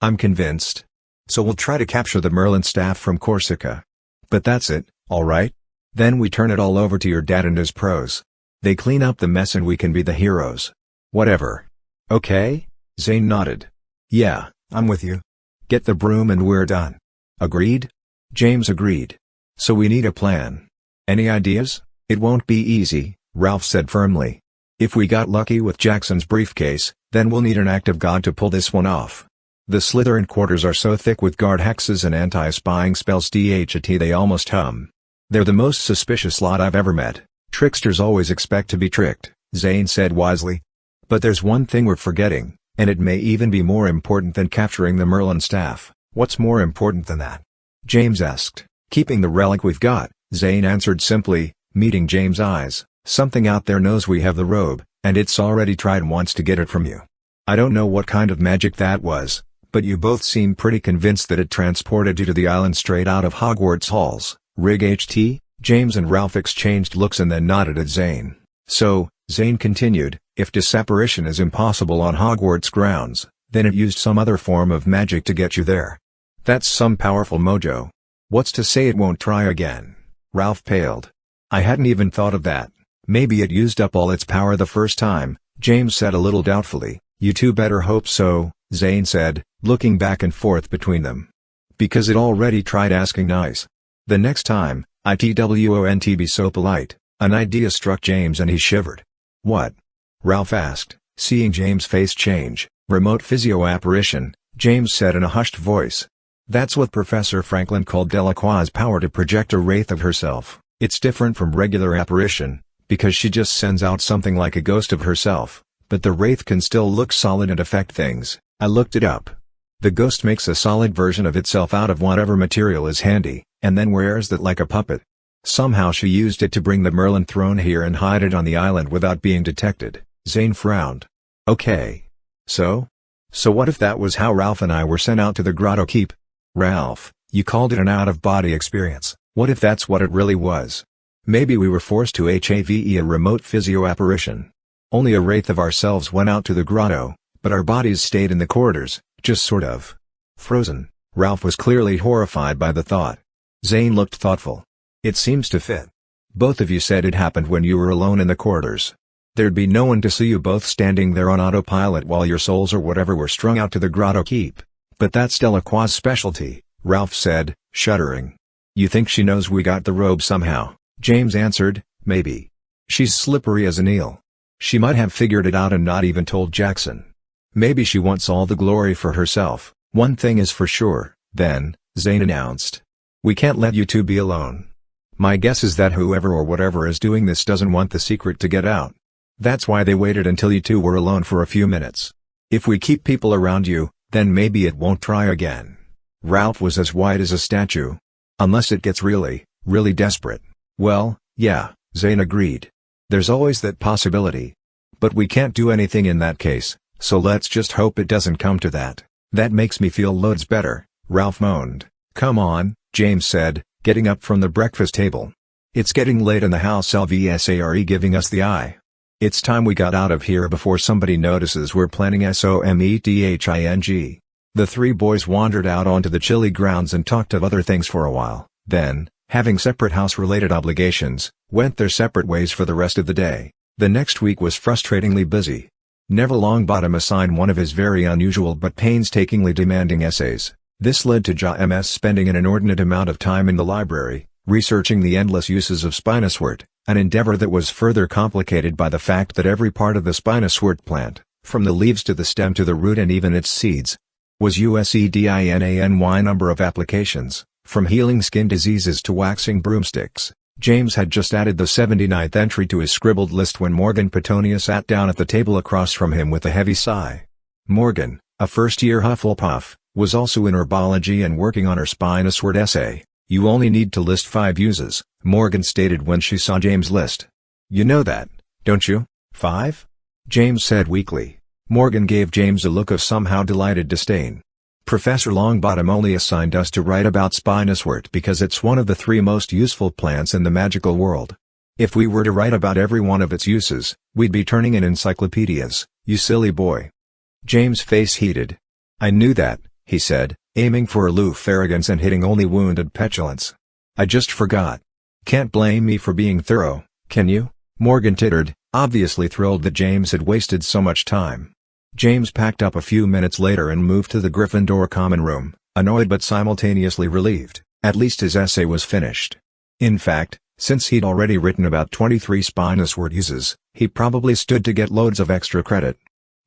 I'm convinced. So we'll try to capture the Merlin staff from Corsica. But that's it, all right? Then we turn it all over to your dad and his pros. They clean up the mess and we can be the heroes. Whatever. Okay? Zane nodded. Yeah, I'm with you. Get the broom and we're done. Agreed? James agreed. So we need a plan. Any ideas? It won't be easy, Ralph said firmly. If we got lucky with Jackson's briefcase, then we'll need an act of God to pull this one off. The Slytherin quarters are so thick with guard hexes and anti-spying spells that they almost hum. They're the most suspicious lot I've ever met. Tricksters always expect to be tricked, Zane said wisely. But there's one thing we're forgetting, and it may even be more important than capturing the Merlin staff. What's more important than that? James asked. Keeping the relic we've got, Zane answered simply, meeting James' eyes. Something out there knows we have the robe, and it's already tried once to get it from you. I don't know what kind of magic that was, but you both seem pretty convinced that it transported you to the island straight out of Hogwarts halls. Rig HT? James and Ralph exchanged looks and then nodded at Zane. So, Zane continued, if disapparition is impossible on Hogwarts grounds, then it used some other form of magic to get you there. That's some powerful mojo. What's to say it won't try again? Ralph paled. I hadn't even thought of that. Maybe it used up all its power the first time, James said a little doubtfully. You two better hope so, Zane said, looking back and forth between them. Because it already tried asking nice. The next time, itwont be so polite, an idea struck James and he shivered. What? Ralph asked, seeing James' face change. Remote physio-apparition, James said in a hushed voice. That's what Professor Franklin called Delacroix's power to project a wraith of herself. It's different from regular apparition, because she just sends out something like a ghost of herself, but the wraith can still look solid and affect things. I looked it up. The ghost makes a solid version of itself out of whatever material is handy, and then wears that like a puppet. Somehow she used it to bring the Merlin throne here and hide it on the island without being detected. Zane frowned. Okay. So what if that was how Ralph and I were sent out to the Grotto Keep? Ralph, you called it an out-of-body experience. What if that's what it really was? Maybe we were forced to have a remote physio-apparition. Only a wraith of ourselves went out to the grotto, but our bodies stayed in the corridors, just sort of frozen. Ralph was clearly horrified by the thought. Zane looked thoughtful. It seems to fit. Both of you said it happened when you were alone in the corridors. There'd be no one to see you both standing there on autopilot while your souls or whatever were strung out to the Grotto Keep. But that's Delacroix's specialty, Ralph said, shuddering. You think she knows we got the robe somehow? James answered, maybe. She's slippery as an eel. She might have figured it out and not even told Jackson. Maybe she wants all the glory for herself. One thing is for sure, then, Zane announced. We can't let you two be alone. My guess is that whoever or whatever is doing this doesn't want the secret to get out. That's why they waited until you two were alone for a few minutes. If we keep people around you, then maybe it won't try again. Ralph was as white as a statue. Unless it gets really, really desperate. Well, yeah, Zane agreed. There's always that possibility. But we can't do anything in that case, so let's just hope it doesn't come to that. That makes me feel loads better, Ralph moaned. Come on, James said, getting up from the breakfast table. It's getting late in the house. LVSARE giving us the eye. It's time we got out of here before somebody notices we're planning SOMETHING. The three boys wandered out onto the chilly grounds and talked of other things for a while, then, having separate house-related obligations, went their separate ways for the rest of the day. The next week was frustratingly busy. Neville Longbottom assigned one of his very unusual but painstakingly demanding essays. This led to JMS spending an inordinate amount of time in the library, researching the endless uses of Spinoswort, an endeavor that was further complicated by the fact that every part of the Spinoswort plant, from the leaves to the stem to the root and even its seeds, was USEDINANY number of applications, from healing skin diseases to waxing broomsticks. James had just added the 79th entry to his scribbled list when Morgan Petunia sat down at the table across from him with a heavy sigh. Morgan, a first-year Hufflepuff, was also in herbology and working on her Spinoswort essay. You only need to list 5 uses, Morgan stated when she saw James' list. You know that, don't you? 5? James said weakly. Morgan gave James a look of somehow delighted disdain. Professor Longbottom only assigned us to write about Spinoswort because it's one of the 3 most useful plants in the magical world. If we were to write about every one of its uses, we'd be turning in encyclopedias, you silly boy. James' face heated. I knew that, he said, aiming for aloof arrogance and hitting only wounded petulance. I just forgot. Can't blame me for being thorough, can you? Morgan tittered, obviously thrilled that James had wasted so much time. James packed up a few minutes later and moved to the Gryffindor common room, annoyed but simultaneously relieved. At least his essay was finished. In fact, since he'd already written about 23 Spinoswort uses, he probably stood to get loads of extra credit.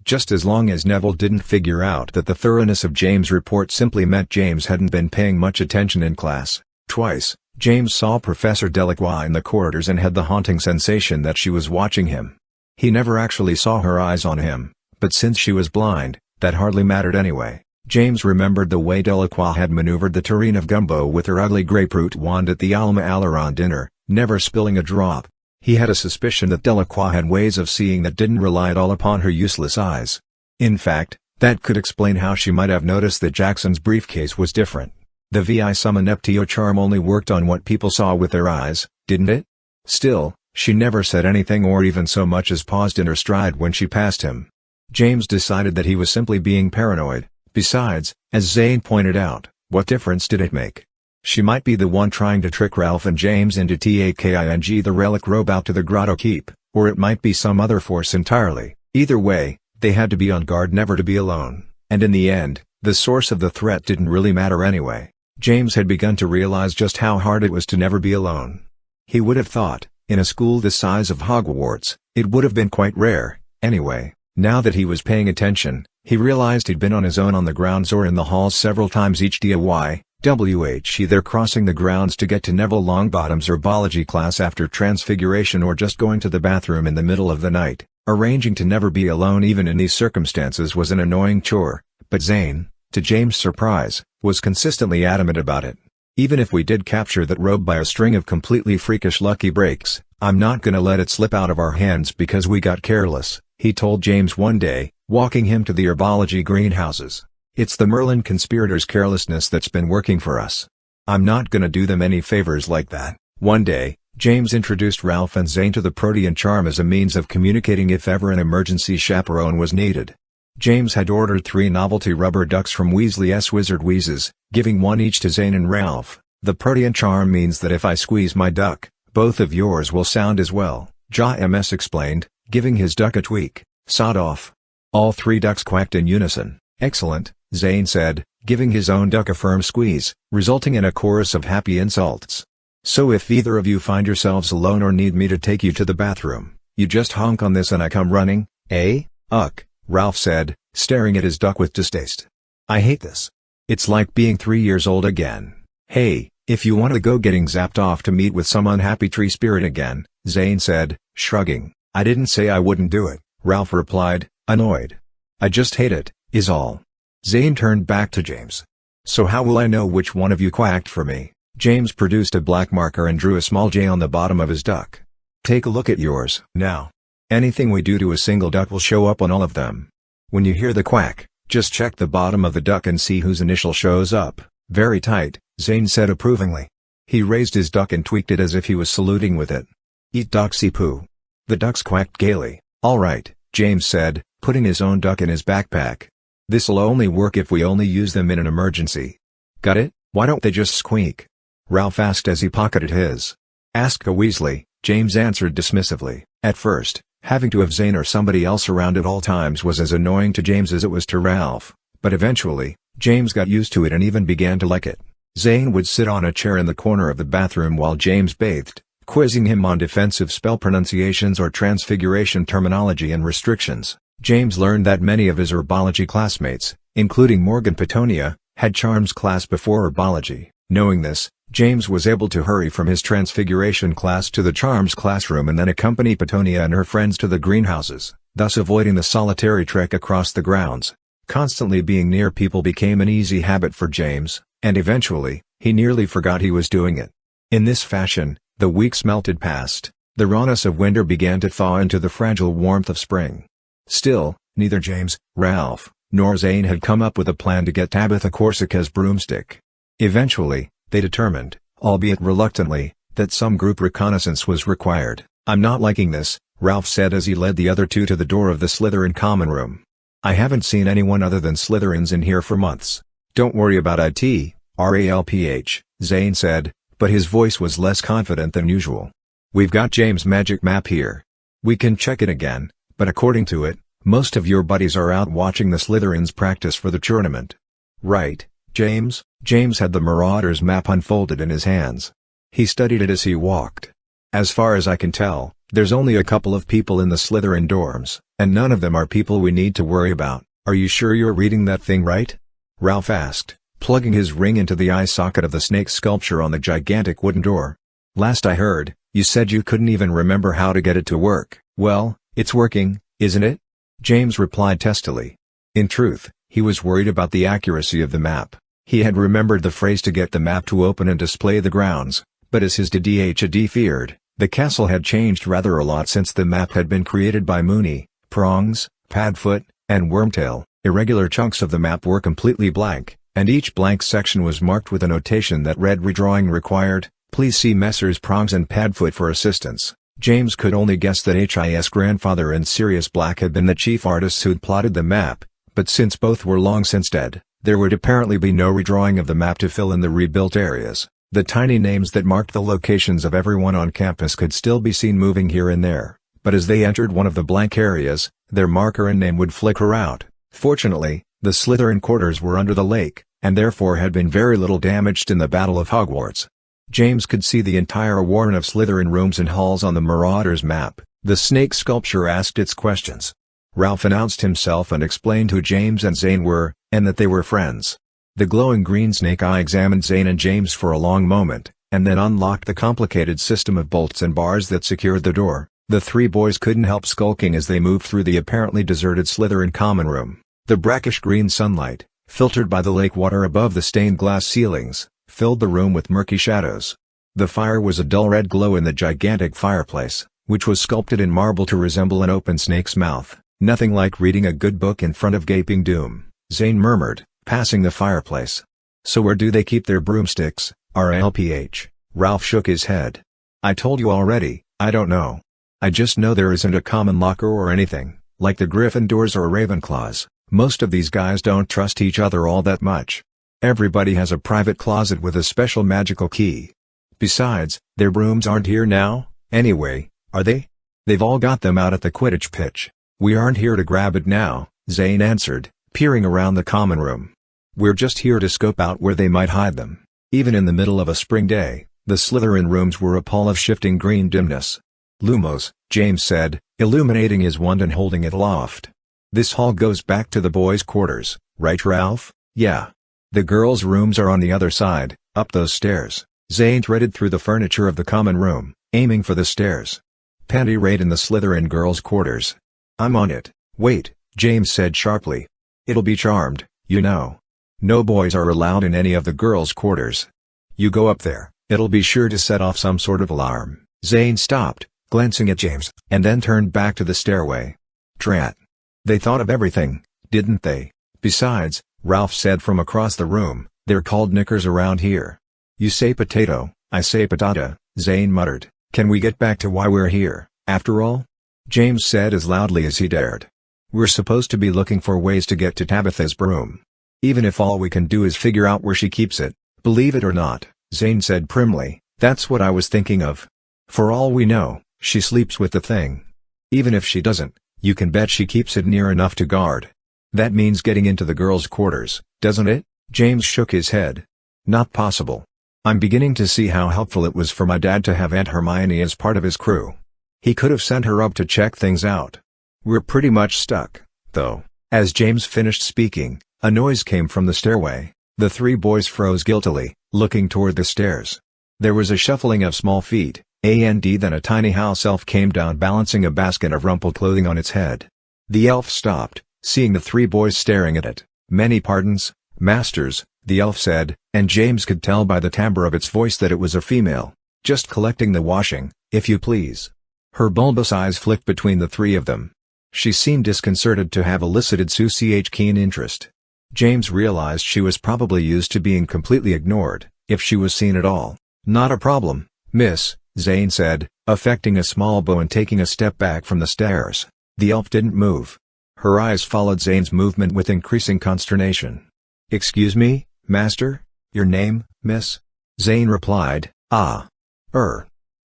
Just as long as Neville didn't figure out that the thoroughness of James' report simply meant James hadn't been paying much attention in class. Twice, James saw Professor Delacroix in the corridors and had the haunting sensation that she was watching him. He never actually saw her eyes on him, but since she was blind, that hardly mattered anyway. James remembered the way Delacroix had maneuvered the tureen of gumbo with her ugly grapefruit wand at the Alma Aleron dinner, never spilling a drop. He had a suspicion that Delacroix had ways of seeing that didn't rely at all upon her useless eyes. In fact, that could explain how she might have noticed that Jackson's briefcase was different. The Visum-Ineptio charm only worked on what people saw with their eyes, didn't it? Still, she never said anything or even so much as paused in her stride when she passed him. James decided that he was simply being paranoid. Besides, as Zane pointed out, what difference did it make? She might be the one trying to trick Ralph and James into taking the relic robe out to the Grotto Keep, or it might be some other force entirely. Either way, they had to be on guard never to be alone, and in the end, the source of the threat didn't really matter anyway. James had begun to realize just how hard it was to never be alone. He would have thought, in a school the size of Hogwarts, it would have been quite rare, anyway. Now that he was paying attention, he realized he'd been on his own on the grounds or in the halls several times each day. Either crossing the grounds to get to Neville Longbottom's herbology class after transfiguration or just going to the bathroom in the middle of the night. Arranging to never be alone even in these circumstances was an annoying chore, but Zane, to James' surprise, was consistently adamant about it. Even if we did capture that robe by a string of completely freakish lucky breaks, I'm not gonna let it slip out of our hands because we got careless, he told James one day, walking him to the herbology greenhouses. It's the Merlin conspirators' carelessness that's been working for us. I'm not gonna do them any favors like that. One day, James introduced Ralph and Zane to the Protean charm as a means of communicating if ever an emergency chaperone was needed. James had ordered 3 novelty rubber ducks from Weasley's Wizard Wheezes, giving one each to Zane and Ralph. The Protean charm means that if I squeeze my duck, both of yours will sound as well, Ja-MS explained, giving his duck a tweak. Sod off. All 3 ducks quacked in unison. Excellent, Zane said, giving his own duck a firm squeeze, resulting in a chorus of happy insults. So if either of you find yourselves alone or need me to take you to the bathroom, you just honk on this and I come running, eh? Uck, Ralph said, staring at his duck with distaste. I hate this. It's like being 3 years old again. Hey, if you want to go getting zapped off to meet with some unhappy tree spirit again, Zane said, shrugging. I didn't say I wouldn't do it, Ralph replied, annoyed. I just hate it, is all. Zane turned back to James. So how will I know which one of you quacked for me? James produced a black marker and drew a small J on the bottom of his duck. Take a look at yours. Now. Anything we do to a single duck will show up on all of them. When you hear the quack, just check the bottom of the duck and see whose initial shows up. Very tight, Zane said approvingly. He raised his duck and tweaked it as if he was saluting with it. Eat doxy poo. The ducks quacked gaily. All right, James said, putting his own duck in his backpack. This'll only work if we only use them in an emergency. Got it? Why don't they just squeak? Ralph asked as he pocketed his. Ask a Weasley, James answered dismissively. At first, having to have Zane or somebody else around at all times was as annoying to James as it was to Ralph, but eventually, James got used to it and even began to like it. Zane would sit on a chair in the corner of the bathroom while James bathed, quizzing him on defensive spell pronunciations or transfiguration terminology and restrictions. James learned that many of his herbology classmates, including Morgan Petunia, had charms class before herbology. Knowing this, James was able to hurry from his transfiguration class to the charms classroom and then accompany Petunia and her friends to the greenhouses, thus avoiding the solitary trek across the grounds. Constantly being near people became an easy habit for James, and eventually, he nearly forgot he was doing it. In this fashion, the weeks melted past, the rawness of winter began to thaw into the fragile warmth of spring. Still, neither James, Ralph, nor Zane had come up with a plan to get Tabitha Corsica's broomstick. Eventually, they determined, albeit reluctantly, that some group reconnaissance was required. I'm not liking this, Ralph said as he led the other 2 to the door of the Slytherin common room. I haven't seen anyone other than Slytherins in here for months. Don't worry about it, Ralph, Zane said, but his voice was less confident than usual. We've got James' magic map here. We can check it again, but according to it, most of your buddies are out watching the Slytherins practice for the tournament. Right, James? James had the Marauders map unfolded in his hands. He studied it as he walked. As far as I can tell, there's only a couple of people in the Slytherin dorms, and none of them are people we need to worry about. Are you sure you're reading that thing right? Ralph asked, plugging his ring into the eye socket of the snake sculpture on the gigantic wooden door. Last I heard, you said you couldn't even remember how to get it to work. Well, it's working, isn't it? James replied testily. In truth, he was worried about the accuracy of the map. He had remembered the phrase to get the map to open and display the grounds, but as his DDHD feared, the castle had changed rather a lot since the map had been created by Moony, Prongs, Padfoot, and Wormtail. Irregular chunks of the map were completely blank, and each blank section was marked with a notation that read redrawing required, please see Messrs Prongs and Padfoot for assistance. James could only guess that HIS grandfather and Sirius Black had been the chief artists who'd plotted the map, but since both were long since dead, there would apparently be no redrawing of the map to fill in the rebuilt areas. The tiny names that marked the locations of everyone on campus could still be seen moving here and there, but as they entered one of the blank areas, their marker and name would flicker out. Fortunately, the Slytherin quarters were under the lake, and therefore had been very little damaged in the Battle of Hogwarts. James could see the entire warren of Slytherin rooms and halls on the Marauders map. The snake sculpture asked its questions. Ralph announced himself and explained who James and Zane were, and that they were friends. The glowing green snake eye examined Zane and James for a long moment, and then unlocked the complicated system of bolts and bars that secured the door. The 3 boys couldn't help skulking as they moved through the apparently deserted Slytherin common room. The brackish green sunlight, filtered by the lake water above the stained glass ceilings, filled the room with murky shadows. The fire was a dull red glow in the gigantic fireplace, which was sculpted in marble to resemble an open snake's mouth. Nothing like reading a good book in front of gaping doom, Zane murmured, passing the fireplace. So where do they keep their broomsticks, RLPH? Ralph shook his head. I told you already, I don't know. I just know there isn't a common locker or anything, like the Gryffindors or Ravenclaws. Most of these guys don't trust each other all that much. Everybody has a private closet with a special magical key. Besides, their brooms aren't here now, anyway, are they? They've all got them out at the Quidditch pitch. We aren't here to grab it now, Zane answered, peering around the common room. We're just here to scope out where they might hide them. Even in the middle of a spring day, the Slytherin rooms were a pall of shifting green dimness. Lumos, James said, illuminating his wand and holding it aloft. This hall goes back to the boys' quarters, right Ralph? Yeah. The girls' rooms are on the other side, up those stairs. Zane threaded through the furniture of the common room, aiming for the stairs. Panty raid in the Slytherin girls' quarters. I'm on it. Wait, James said sharply. It'll be charmed, you know. No boys are allowed in any of the girls' quarters. You go up there, it'll be sure to set off some sort of alarm. Zane stopped, glancing at James, and then turned back to the stairway. Drat. They thought of everything, didn't they? Besides, Ralph said from across the room, they're called knickers around here. You say potato, I say patata, Zane muttered. Can we get back to why we're here, after all? James said as loudly as he dared. We're supposed to be looking for ways to get to Tabitha's broom. Even if all we can do is figure out where she keeps it, believe it or not, Zane said primly, that's what I was thinking of. For all we know, she sleeps with the thing. Even if she doesn't, you can bet she keeps it near enough to guard. That means getting into the girls' quarters, doesn't it? James shook his head. Not possible. I'm beginning to see how helpful it was for my dad to have Aunt Hermione as part of his crew. He could have sent her up to check things out. We're pretty much stuck, though. As James finished speaking, a noise came from the stairway. The three boys froze guiltily, looking toward the stairs. There was a shuffling of small feet, and then a tiny house elf came down balancing a basket of rumpled clothing on its head. The elf stopped, seeing the three boys staring at it. Many pardons, masters, the elf said, and James could tell by the timbre of its voice that it was a female. Just collecting the washing, if you please. Her bulbous eyes flicked between the three of them. She seemed disconcerted to have elicited Susie's keen interest. James realized she was probably used to being completely ignored, if she was seen at all. Not a problem, miss, Zane said, affecting a small bow and taking a step back from the stairs. The elf didn't move. Her eyes followed Zane's movement with increasing consternation. Excuse me, master? Your name, miss? Zane replied,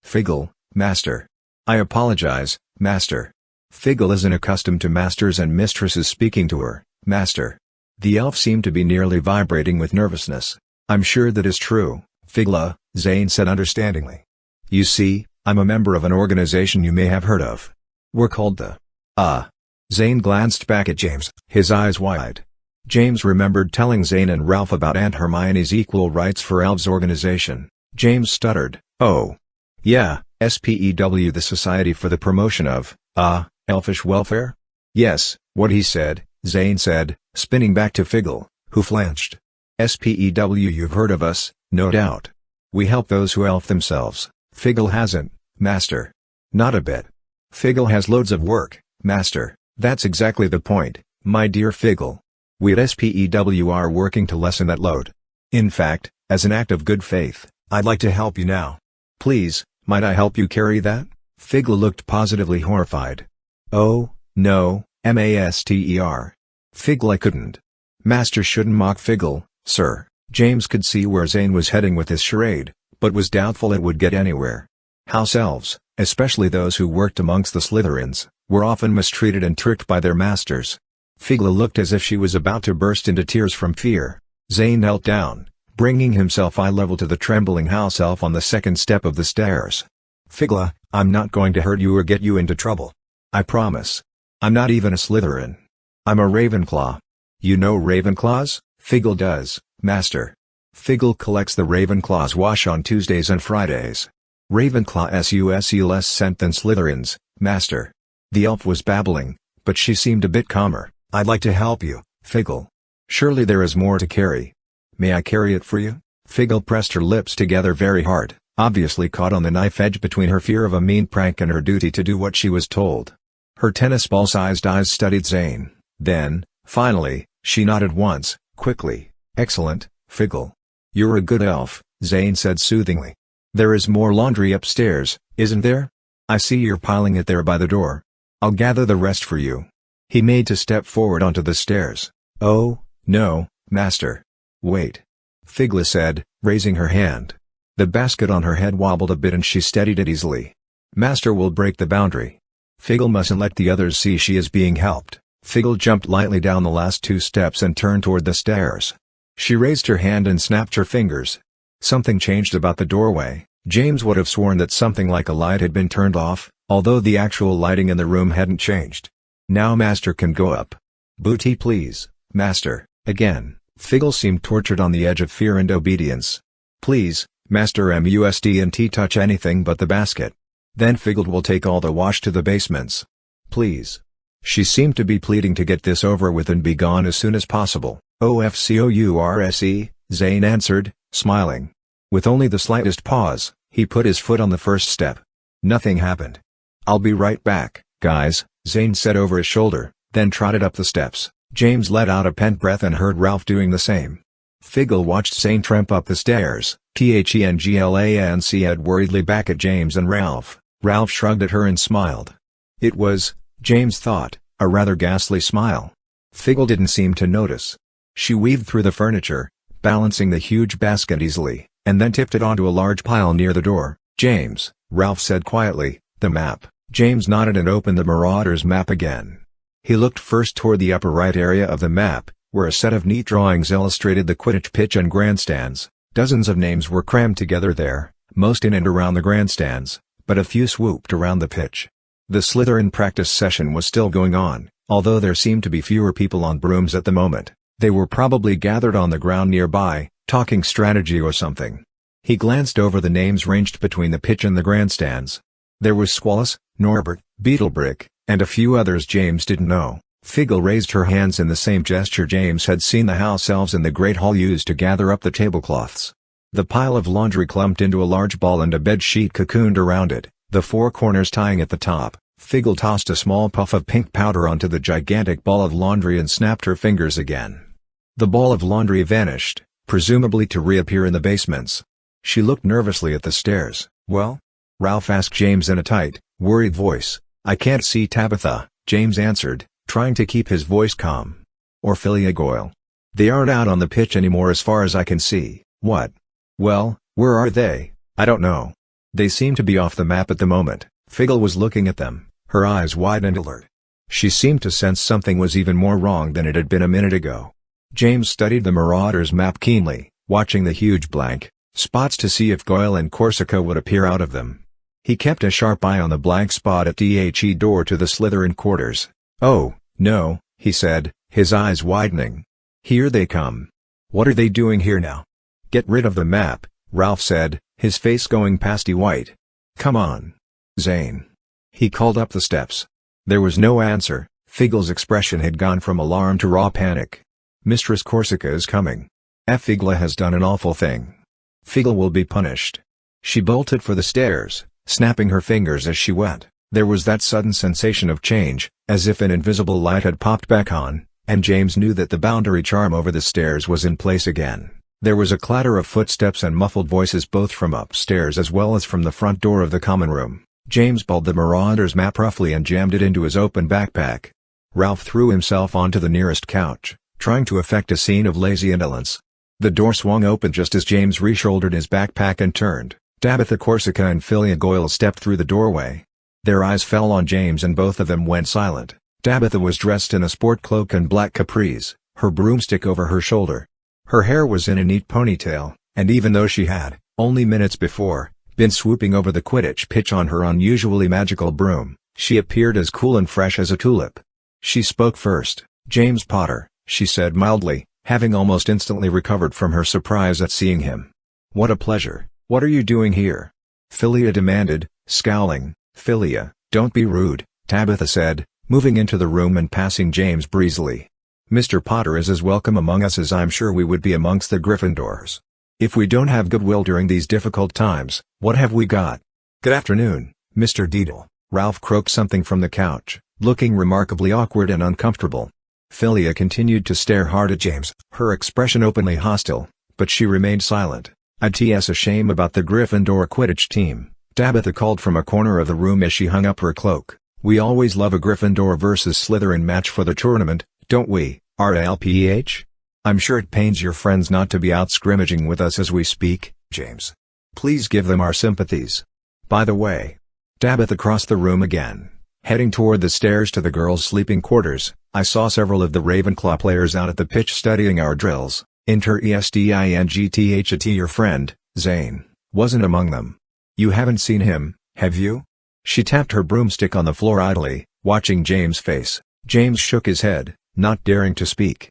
Figgle, master. I apologize, master. Figgle isn't accustomed to masters and mistresses speaking to her, master. The elf seemed to be nearly vibrating with nervousness. I'm sure that is true, Figla, Zane said understandingly. You see, I'm a member of an organization you may have heard of. We're called the Zane glanced back at James, his eyes wide. James remembered telling Zane and Ralph about Aunt Hermione's Equal Rights for Elves organization. James stuttered, oh. Yeah, SPEW, the Society for the Promotion of, Elfish Welfare? Yes, what he said, Zane said, spinning back to Figgle, who flinched. SPEW, you've heard of us, no doubt. We help those who elf themselves. Figgle hasn't, master. Not a bit. Figgle has loads of work, master. That's exactly the point, my dear Figgle. We at SPEW are working to lessen that load. In fact, as an act of good faith, I'd like to help you now. Please, might I help you carry that? Figgle looked positively horrified. Oh, no, master. Figgle, I couldn't. Master shouldn't mock Figgle, sir. James could see where Zane was heading with this charade, but was doubtful it would get anywhere. House elves, especially those who worked amongst the Slytherins, were often mistreated and tricked by their masters. Figla looked as if she was about to burst into tears from fear. Zane knelt down, bringing himself eye level to the trembling house elf on the second step of the stairs. Figla, I'm not going to hurt you or get you into trouble. I promise. I'm not even a Slytherin. I'm a Ravenclaw. You know Ravenclaws? Figgle does, master. Figgle collects the Ravenclaw's wash on Tuesdays and Fridays. Ravenclaw SUSE less scent than Slytherins, master. The elf was babbling, but she seemed a bit calmer. I'd like to help you, Figgle. Surely there is more to carry. May I carry it for you? Figgle pressed her lips together very hard, obviously caught on the knife edge between her fear of a mean prank and her duty to do what she was told. Her tennis ball-sized eyes studied Zane. Then, finally, she nodded once, quickly. Excellent, Figgle. You're a good elf, Zane said soothingly. There is more laundry upstairs, isn't there? I see you're piling it there by the door. I'll gather the rest for you. He made to step forward onto the stairs. Oh, no, master. Wait. Figla said, raising her hand. The basket on her head wobbled a bit and she steadied it easily. Master will break the boundary. Figla mustn't let the others see she is being helped. Figla jumped lightly down the last 2 steps and turned toward the stairs. She raised her hand and snapped her fingers. Something changed about the doorway. James would have sworn that something like a light had been turned off, although the actual lighting in the room hadn't changed. Now master can go up. Booty please, master, again. Figla seemed tortured on the edge of fear and obedience. Please, master must touch anything but the basket. Then Figla will take all the wash to the basements. Please. She seemed to be pleading to get this over with and be gone as soon as possible. OFCOURSE, Zane answered, smiling. With only the slightest pause, he put his foot on the first step. Nothing happened. I'll be right back, guys, Zane said over his shoulder, then trotted up the steps. James let out a pent breath and heard Ralph doing the same. Figla watched Zane tramp up the stairs. Thenglance head worriedly back at James and Ralph. Ralph shrugged at her and smiled. It was, James thought, a rather ghastly smile. Figla didn't seem to notice. She weaved through the furniture, balancing the huge basket easily, and then tipped it onto a large pile near the door. James, Ralph said quietly, the map. James nodded and opened the Marauder's map again. He looked first toward the upper right area of the map, where a set of neat drawings illustrated the Quidditch pitch and grandstands. Dozens of names were crammed together there, most in and around the grandstands, but a few swooped around the pitch. The Slytherin practice session was still going on, although there seemed to be fewer people on brooms at the moment. They were probably gathered on the ground nearby, talking strategy or something. He glanced over the names ranged between the pitch and the grandstands. There was Squalus, Norbert, Beetlebrick, and a few others James didn't know. Figla raised her hands in the same gesture James had seen the house elves in the Great Hall use to gather up the tablecloths. The pile of laundry clumped into a large ball and a bed sheet cocooned around it, the 4 corners tying at the top. Figla tossed a small puff of pink powder onto the gigantic ball of laundry and snapped her fingers again. The ball of laundry vanished, presumably to reappear in the basements. She looked nervously at the stairs. Well? Ralph asked James in a tight, worried voice. I can't see Tabitha, James answered, trying to keep his voice calm. Or Philia Goyle. They aren't out on the pitch anymore as far as I can see. What? Well, where are they? I don't know. They seem to be off the map at the moment. Figla was looking at them, her eyes wide and alert. She seemed to sense something was even more wrong than it had been a minute ago. James studied the Marauder's map keenly, watching the huge blank spots to see if Goyle and Corsica would appear out of them. He kept a sharp eye on the blank spot at the door to the Slytherin quarters. Oh, no, he said, his eyes widening. Here they come. What are they doing here now? Get rid of the map, Ralph said, his face going pasty white. Come on. Zane. He called up the steps. There was no answer. Figla's expression had gone from alarm to raw panic. Mistress Corsica is coming. Figla has done an awful thing. Figla will be punished. She bolted for the stairs, snapping her fingers as she went. There was that sudden sensation of change, as if an invisible light had popped back on, and James knew that the boundary charm over the stairs was in place again. There was a clatter of footsteps and muffled voices both from upstairs as well as from the front door of the common room. James pulled the Marauder's map roughly and jammed it into his open backpack. Ralph threw himself onto the nearest couch, trying to effect a scene of lazy indolence. The door swung open just as James reshouldered his backpack and turned. Tabitha Corsica and Philia Goyle stepped through the doorway. Their eyes fell on James and both of them went silent. Tabitha was dressed in a sport cloak and black capris, her broomstick over her shoulder. Her hair was in a neat ponytail, and even though she had, only minutes before, been swooping over the Quidditch pitch on her unusually magical broom, she appeared as cool and fresh as a tulip. She spoke first. James Potter, she said mildly, having almost instantly recovered from her surprise at seeing him. What a pleasure. What are you doing here? Philia demanded, scowling. Philia, don't be rude, Tabitha said, moving into the room and passing James breezily. Mr. Potter is as welcome among us as I'm sure we would be amongst the Gryffindors. If we don't have goodwill during these difficult times, what have we got? Good afternoon, Mr. Deedle. Ralph croaked something from the couch, looking remarkably awkward and uncomfortable. Philia continued to stare hard at James, her expression openly hostile, but she remained silent. "It's a shame about the Gryffindor Quidditch team," Tabitha called from a corner of the room as she hung up her cloak. "We always love a Gryffindor versus Slytherin match for the tournament, don't we, RLPH? I'm sure it pains your friends not to be out scrimmaging with us as we speak, James. Please give them our sympathies. By the way," Tabitha crossed the room again, heading toward the stairs to the girls' sleeping quarters, "I saw several of the Ravenclaw players out at the pitch studying our drills. Interestingth, your friend, Zane, wasn't among them. You haven't seen him, have you?" She tapped her broomstick on the floor idly, watching James' face. James shook his head, not daring to speak.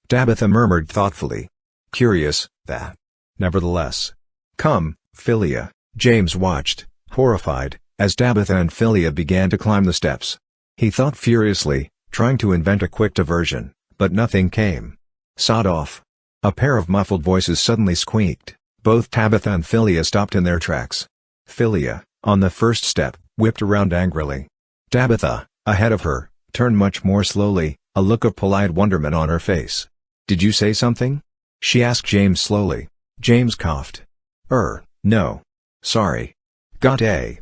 Tabitha murmured thoughtfully. "Curious, that. Nevertheless. Come, Philia." James watched, horrified, as Tabitha and Philia began to climb the steps. He thought furiously, trying to invent a quick diversion, but nothing came. "Sod off." A pair of muffled voices suddenly squeaked. Both Tabitha and Philia stopped in their tracks. Philia, on the first step, whipped around angrily. Tabitha, ahead of her, turned much more slowly, a look of polite wonderment on her face. "Did you say something?" she asked James slowly. James coughed. No. Sorry. Got a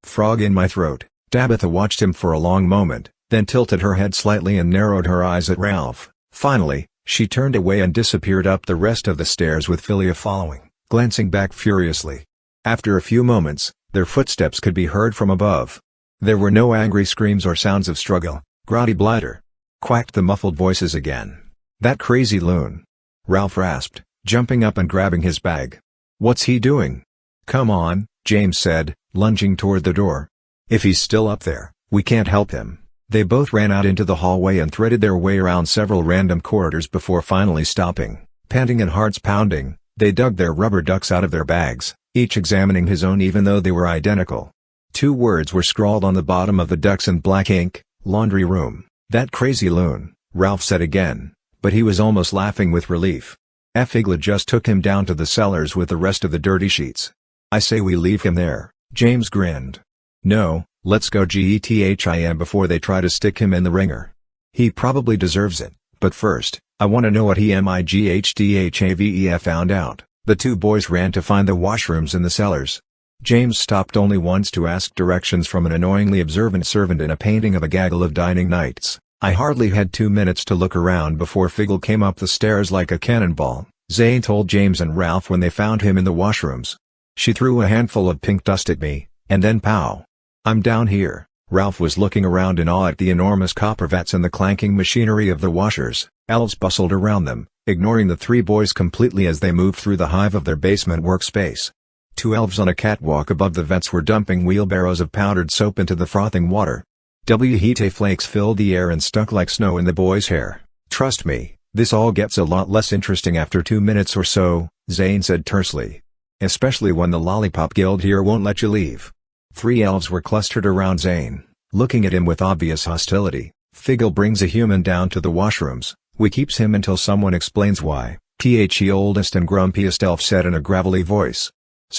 frog in my throat." Tabitha watched him for a long moment, then tilted her head slightly and narrowed her eyes at Ralph. Finally, she turned away and disappeared up the rest of the stairs with Philia following, glancing back furiously. After a few moments, their footsteps could be heard from above. There were no angry screams or sounds of struggle. "Grotty Blighter!" quacked the muffled voices again. "That crazy loon!" Ralph rasped, jumping up and grabbing his bag. "What's he doing?" "Come on," James said, lunging toward the door. "If he's still up there, we can't help him." They both ran out into the hallway and threaded their way around several random corridors before finally stopping. Panting and hearts pounding, they dug their rubber ducks out of their bags, each examining his own even though they were identical. 2 words were scrawled on the bottom of the ducks in black ink: "Laundry room." "That crazy loon," Ralph said again, but he was almost laughing with relief. "Figla just took him down to the cellars with the rest of the dirty sheets. I say we leave him there." James grinned. "No, let's go get him before they try to stick him in the ringer. He probably deserves it, but first, I want to know what Mighthdhave found out." The 2 boys ran to find the washrooms in the cellars. James stopped only once to ask directions from an annoyingly observant servant in a painting of a gaggle of dining knights. "I hardly had 2 minutes to look around before Figgle came up the stairs like a cannonball," Zane told James and Ralph when they found him in the washrooms. "She threw a handful of pink dust at me, and then pow! I'm down here." Ralph was looking around in awe at the enormous copper vats and the clanking machinery of the washers. Elves bustled around them, ignoring the 3 boys completely as they moved through the hive of their basement workspace. 2 elves on a catwalk above the vents were dumping wheelbarrows of powdered soap into the frothing water. Heat flakes filled the air and stuck like snow in the boys' hair. "Trust me, this all gets a lot less interesting after 2 minutes or so," Zane said tersely. "Especially when the Lollipop Guild here won't let you leave." 3 elves were clustered around Zane, looking at him with obvious hostility. "Figgle brings a human down to the washrooms. We keeps him until someone explains why," the oldest and grumpiest elf said in a gravelly voice.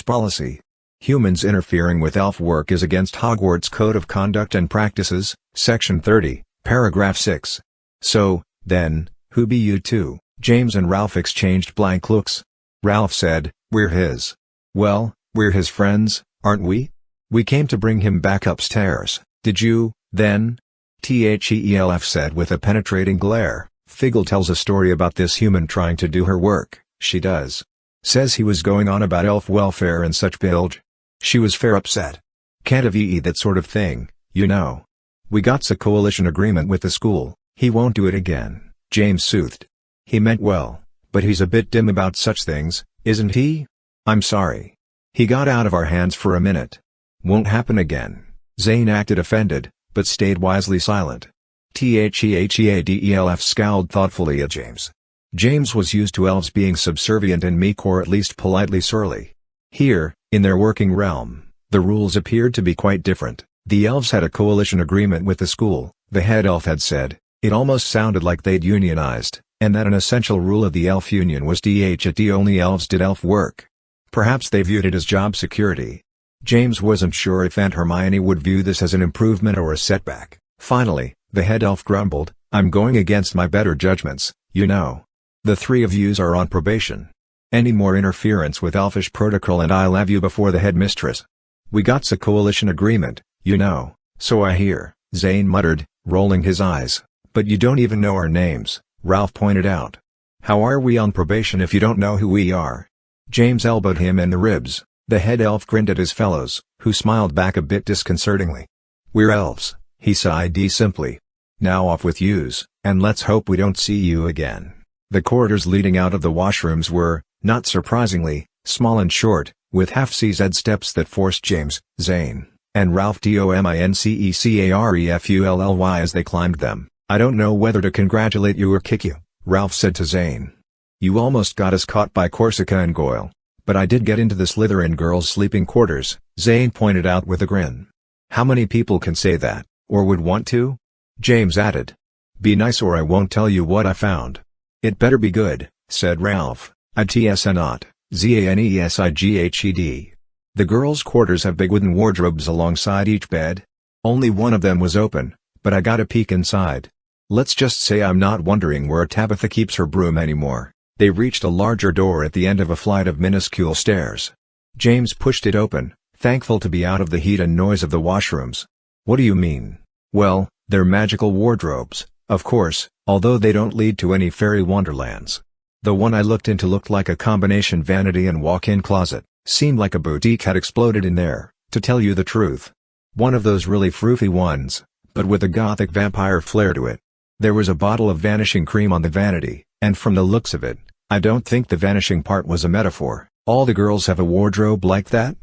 "Policy. Humans interfering with elf work is against Hogwarts Code of Conduct and Practices, Section 30, Paragraph 6. So, then, who be you 2? James and Ralph exchanged blank looks. Ralph said, "We're his." "Well, we're his friends, aren't we? We came to bring him back upstairs." "Did you, then?" Thelf said with a penetrating glare. "Figgle tells a story about this human trying to do her work, she does. Says he was going on about elf welfare and such bilge. She was fair upset. Can't have that sort of thing, you know. We got's a coalition agreement with the school." "He won't do it again," James soothed. "He meant well, but he's a bit dim about such things, isn't he? I'm sorry. He got out of our hands for a minute. Won't happen again." Zane acted offended, but stayed wisely silent. Theadelf scowled thoughtfully at James. James was used to elves being subservient and meek or at least politely surly. Here, in their working realm, the rules appeared to be quite different. The elves had a coalition agreement with the school, the head elf had said. It almost sounded like they'd unionized, and that an essential rule of the elf union was that only elves did elf work. Perhaps they viewed it as job security. James wasn't sure if Aunt Hermione would view this as an improvement or a setback. Finally, the head elf grumbled, "I'm going against my better judgments, you know. The 3 of yous are on probation." Any more interference with Elfish protocol and I'll have you before the headmistress. We got's a coalition agreement, you know, so I hear, Zane muttered, rolling his eyes. But you don't even know our names, Ralph pointed out. How are we on probation if you don't know who we are? James elbowed him in the ribs. The head elf grinned at his fellows, who smiled back a bit disconcertingly. We're elves, he sighed simply. Now off with yous, and let's hope we don't see you again. The corridors leading out of the washrooms were, not surprisingly, small and short, with half-CZ steps that forced James, Zane, and Ralph Domincecarefully as they climbed them. I don't know whether to congratulate you or kick you, Ralph said to Zane. You almost got us caught by Corsica and Goyle. But I did get into the Slytherin girls' sleeping quarters, Zane pointed out with a grin. How many people can say that, or would want to? James added. Be nice or I won't tell you what I found. It better be good, said Ralph, ITSNOT, ZANESIGHED. The girls' quarters have big wooden wardrobes alongside each bed. Only one of them was open, but I got a peek inside. Let's just say I'm not wondering where Tabitha keeps her broom anymore. They reached a larger door at the end of a flight of minuscule stairs. James pushed it open, thankful to be out of the heat and noise of the washrooms. What do you mean? Well, they're magical wardrobes, of course, although they don't lead to any fairy wonderlands. The one I looked into looked like a combination vanity and walk-in closet, seemed like a boutique had exploded in there, to tell you the truth. One of those really froofy ones, but with a gothic vampire flair to it. There was a bottle of vanishing cream on the vanity, and from the looks of it, I don't think the vanishing part was a metaphor. All the girls have a wardrobe like that?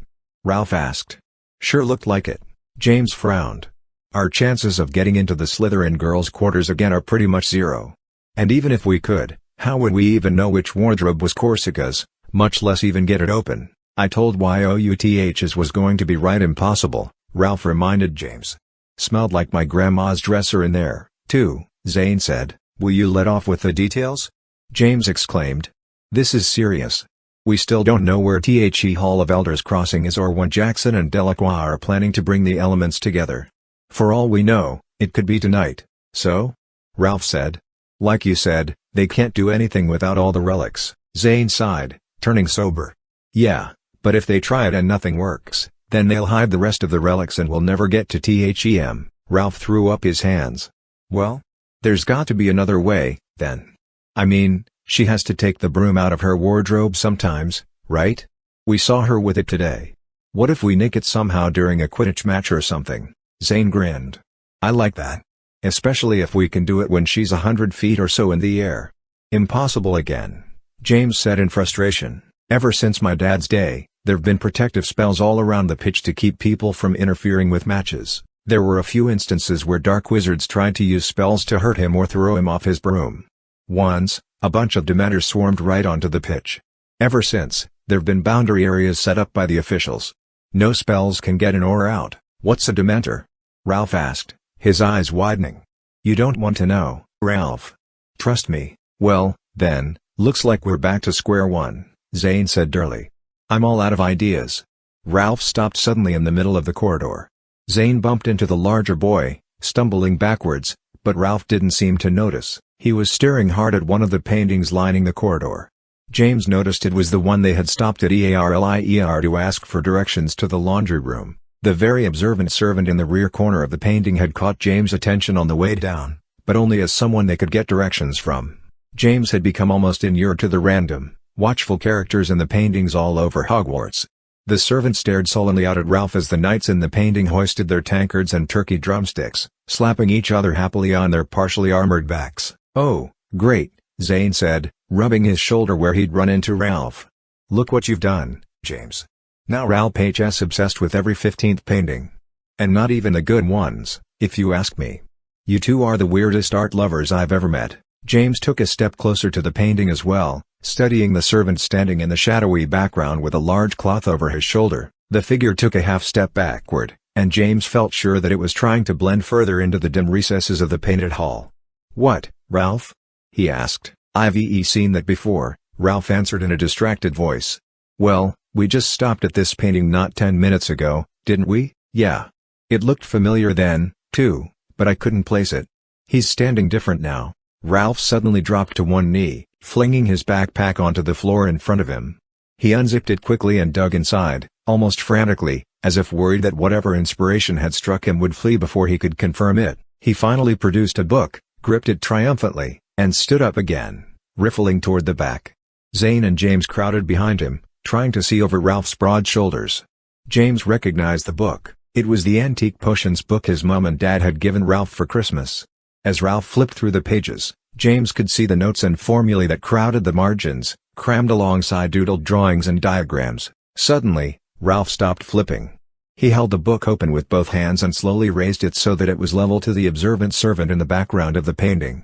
Ralph asked. Sure looked like it. James frowned. Our chances of getting into the Slytherin girls' quarters again are pretty much zero. And even if we could, how would we even know which wardrobe was Corsica's, much less even get it open? I told YOUTHs was going to be right impossible, Ralph reminded James. Smelled like my grandma's dresser in there, too, Zane said. Will you let off with the details? James exclaimed. This is serious. We still don't know where The Hall of Elders Crossing is or when Jackson and Delacroix are planning to bring the elements together. For all we know, it could be tonight. So? Ralph said. Like you said, they can't do anything without all the relics, Zane sighed, turning sober. Yeah, but if they try it and nothing works, then they'll hide the rest of the relics and we'll never get to THEM. Ralph threw up his hands. Well? There's got to be another way, then. I mean, she has to take the broom out of her wardrobe sometimes, right? We saw her with it today. What if we nick it somehow during a Quidditch match or something? Zane grinned. I like that. Especially if we can do it when she's 100 feet or so in the air. Impossible again, James said in frustration. Ever since my dad's day, there've been protective spells all around the pitch to keep people from interfering with matches. There were a few instances where dark wizards tried to use spells to hurt him or throw him off his broom. Once, a bunch of Dementors swarmed right onto the pitch. Ever since, there've been boundary areas set up by the officials. No spells can get in or out. What's a Dementor? Ralph asked, his eyes widening. You don't want to know, Ralph. Trust me. Well, then, looks like we're back to square one, Zane said dully. I'm all out of ideas. Ralph stopped suddenly in the middle of the corridor. Zane bumped into the larger boy, stumbling backwards, but Ralph didn't seem to notice. He was staring hard at one of the paintings lining the corridor. James noticed it was the one they had stopped at EARLIER to ask for directions to the laundry room. The very observant servant in the rear corner of the painting had caught James' attention on the way down, but only as someone they could get directions from. James had become almost inured to the random, watchful characters in the paintings all over Hogwarts. The servant stared sullenly out at Ralph as the knights in the painting hoisted their tankards and turkey drumsticks, slapping each other happily on their partially armored backs. Oh, great, Zane said, rubbing his shoulder where he'd run into Ralph. Look what you've done, James. Now Ralph H's obsessed with every 15th painting. And not even the good ones, if you ask me. You two are the weirdest art lovers I've ever met. James took a step closer to the painting as well, studying the servant standing in the shadowy background with a large cloth over his shoulder. The figure took a half step backward, and James felt sure that it was trying to blend further into the dim recesses of the painted hall. What, Ralph? He asked. I've seen that before, Ralph answered in a distracted voice. Well, we just stopped at this painting not 10 minutes ago, didn't we? Yeah. It looked familiar then, too, but I couldn't place it. He's standing different now. Ralph suddenly dropped to one knee, flinging his backpack onto the floor in front of him. He unzipped it quickly and dug inside, almost frantically, as if worried that whatever inspiration had struck him would flee before he could confirm it. He finally produced a book, gripped it triumphantly, and stood up again, riffling toward the back. Zane and James crowded behind him, trying to see over Ralph's broad shoulders. James recognized the book. It was the antique potions book his mom and dad had given Ralph for Christmas. As Ralph flipped through the pages, James could see the notes and formulae that crowded the margins, crammed alongside doodled drawings and diagrams. Suddenly, Ralph stopped flipping. He held the book open with both hands and slowly raised it so that it was level to the observant servant in the background of the painting.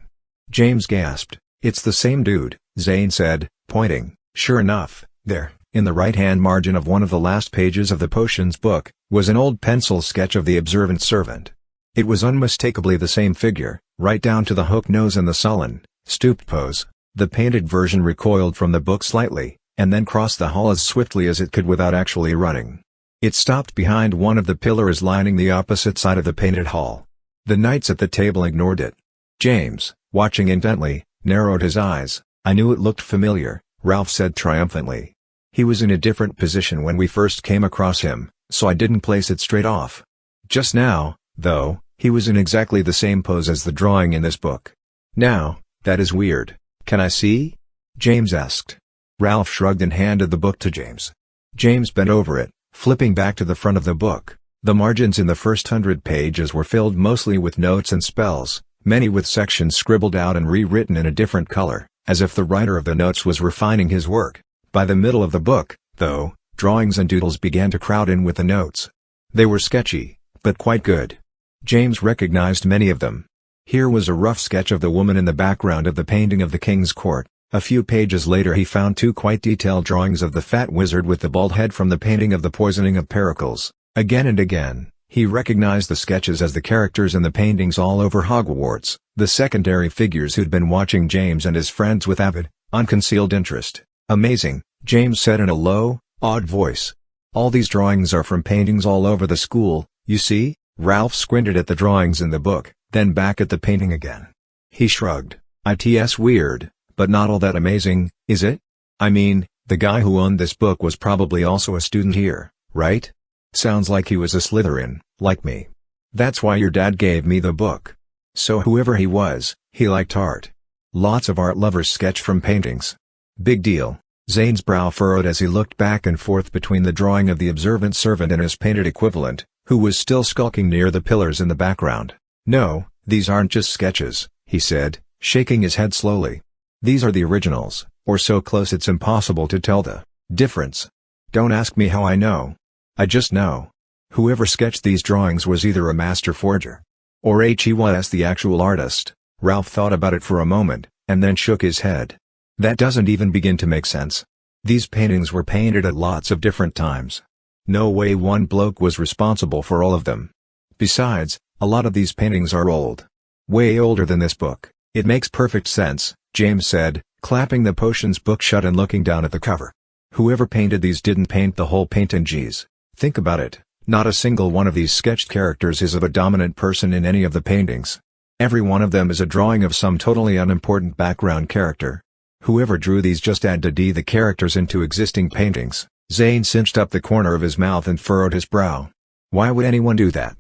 James gasped. "It's the same dude," Zane said, pointing. Sure enough, there, in the right-hand margin of one of the last pages of the potions book, was an old pencil sketch of the observant servant. It was unmistakably the same figure, right down to the hooked nose and the sullen, stooped pose. The painted version recoiled from the book slightly, and then crossed the hall as swiftly as it could without actually running. It stopped behind one of the pillars lining the opposite side of the painted hall. The knights at the table ignored it. James, watching intently, narrowed his eyes. "I knew it looked familiar," Ralph said triumphantly. "He was in a different position when we first came across him, so I didn't place it straight off. Just now, though, he was in exactly the same pose as the drawing in this book. Now, that is weird. Can I see?" James asked. Ralph shrugged and handed the book to James. James bent over it, flipping back to the front of the book. The margins in the first 100 pages were filled mostly with notes and spells, many with sections scribbled out and rewritten in a different color, as if the writer of the notes was refining his work. By the middle of the book, though, drawings and doodles began to crowd in with the notes. They were sketchy, but quite good. James recognized many of them. Here was a rough sketch of the woman in the background of the painting of the king's court. A few pages later he found two quite detailed drawings of the fat wizard with the bald head from the painting of the poisoning of Pericles. Again and again, he recognized the sketches as the characters in the paintings all over Hogwarts, the secondary figures who'd been watching James and his friends with avid, unconcealed interest. "Amazing," James said in a low, awed voice. "All these drawings are from paintings all over the school, you see?" Ralph squinted at the drawings in the book, then back at the painting again. He shrugged. "It's weird, but not all that amazing, is it? I mean, the guy who owned this book was probably also a student here, right? Sounds like he was a Slytherin, like me. That's why your dad gave me the book. So whoever he was, he liked art. Lots of art lovers sketch from paintings. Big deal." Zane's brow furrowed as he looked back and forth between the drawing of the observant servant and his painted equivalent, who was still skulking near the pillars in the background. "No, these aren't just sketches," he said, shaking his head slowly. "These are the originals, or so close it's impossible to tell the difference. Don't ask me how I know. I just know. Whoever sketched these drawings was either a master forger, or he was the actual artist." Ralph thought about it for a moment, and then shook his head. "That doesn't even begin to make sense. These paintings were painted at lots of different times. No way one bloke was responsible for all of them. Besides, a lot of these paintings are old. Way older than this book." "It makes perfect sense," James said, clapping the potions book shut and looking down at the cover. "Whoever painted these didn't paint the whole paint, and geez, think about it, not a single one of these sketched characters is of a dominant person in any of the paintings. Every one of them is a drawing of some totally unimportant background character. Whoever drew these just had to the characters into existing paintings." Zane cinched up the corner of his mouth and furrowed his brow. "Why would anyone do that?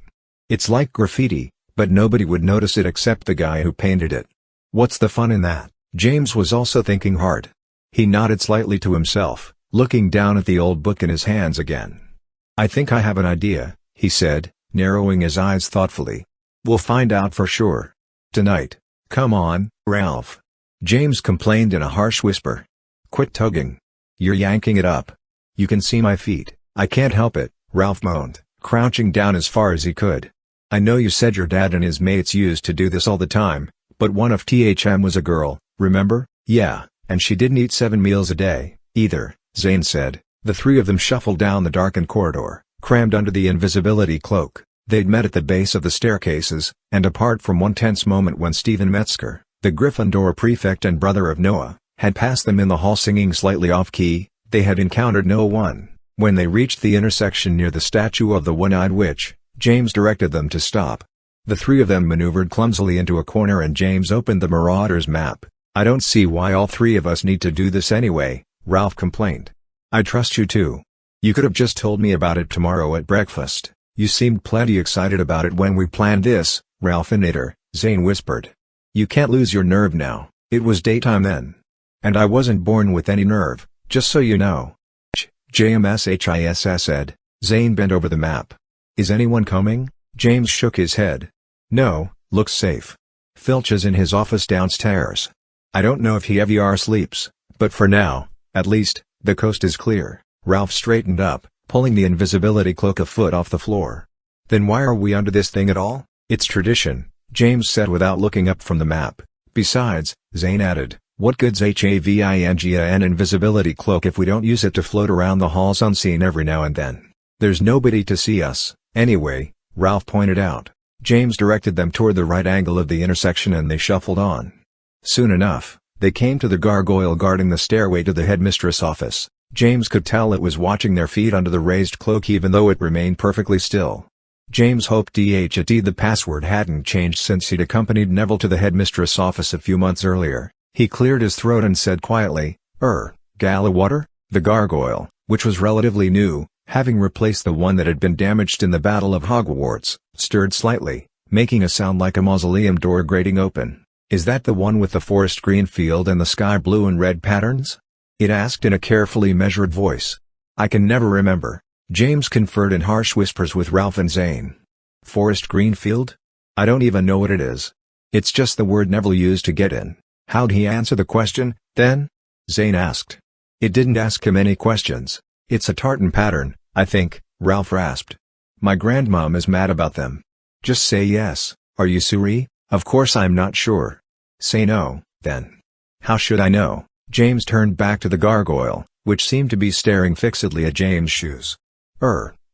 It's like graffiti, but nobody would notice it except the guy who painted it. What's the fun in that?" James was also thinking hard. He nodded slightly to himself, looking down at the old book in his hands again. "I think I have an idea," he said, narrowing his eyes thoughtfully. "We'll find out for sure tonight." "Come on, Ralph," James complained in a harsh whisper. "Quit tugging. You're yanking it up. You can see my feet." "I can't help it," Ralph moaned, crouching down as far as he could. "I know you said your dad and his mates used to do this all the time, but one of them was a girl, remember?" "Yeah, and she didn't eat 7 meals a day, either," Zane said. The three of them shuffled down the darkened corridor, crammed under the invisibility cloak. They'd met at the base of the staircases, and apart from one tense moment when Stephen Metzger, the Gryffindor prefect and brother of Noah, had passed them in the hall singing slightly off-key, they had encountered no one. When they reached the intersection near the statue of the One-Eyed Witch, James directed them to stop. The three of them maneuvered clumsily into a corner and James opened the Marauder's map. I don't see why all three of us need to do this anyway, Ralph complained. I trust you too. You could have just told me about it tomorrow at breakfast. You seemed plenty excited about it when we planned this, Ralphinator, Zane whispered. You can't lose your nerve now, it was daytime then. And I wasn't born with any nerve, just so you know. JMSHISS said. Zane bent over the map. Is anyone coming? James shook his head. No, looks safe. Filch is in his office downstairs. I don't know if he ever sleeps, but for now, at least, the coast is clear. Ralph straightened up, pulling the invisibility cloak a foot off the floor. Then why are we under this thing at all? It's tradition, James said without looking up from the map. Besides, Zane added, what good's an invisibility cloak if we don't use it to float around the halls unseen every now and then? There's nobody to see us, anyway, Ralph pointed out. James directed them toward the right angle of the intersection and they shuffled on. Soon enough, they came to the gargoyle guarding the stairway to the headmistress' office. James could tell it was watching their feet under the raised cloak even though it remained perfectly still. James hoped the password hadn't changed since he'd accompanied Neville to the headmistress' office a few months earlier. He cleared his throat and said quietly, gala water? The gargoyle, which was relatively new, having replaced the one that had been damaged in the Battle of Hogwarts, stirred slightly, making a sound like a mausoleum door grating open. Is that the one with the forest green field and the sky blue and red patterns? It asked in a carefully measured voice. I can never remember. James conferred in harsh whispers with Ralph and Zane. Forest green field? I don't even know what it is. It's just the word Neville used to get in. How'd he answer the question, then? Zane asked. It didn't ask him any questions. It's a tartan pattern, I think, Ralph rasped. My grandmom is mad about them. Just say yes. Are you Suri? Of course I'm not sure. Say no, then. How should I know? James turned back to the gargoyle, which seemed to be staring fixedly at James' shoes.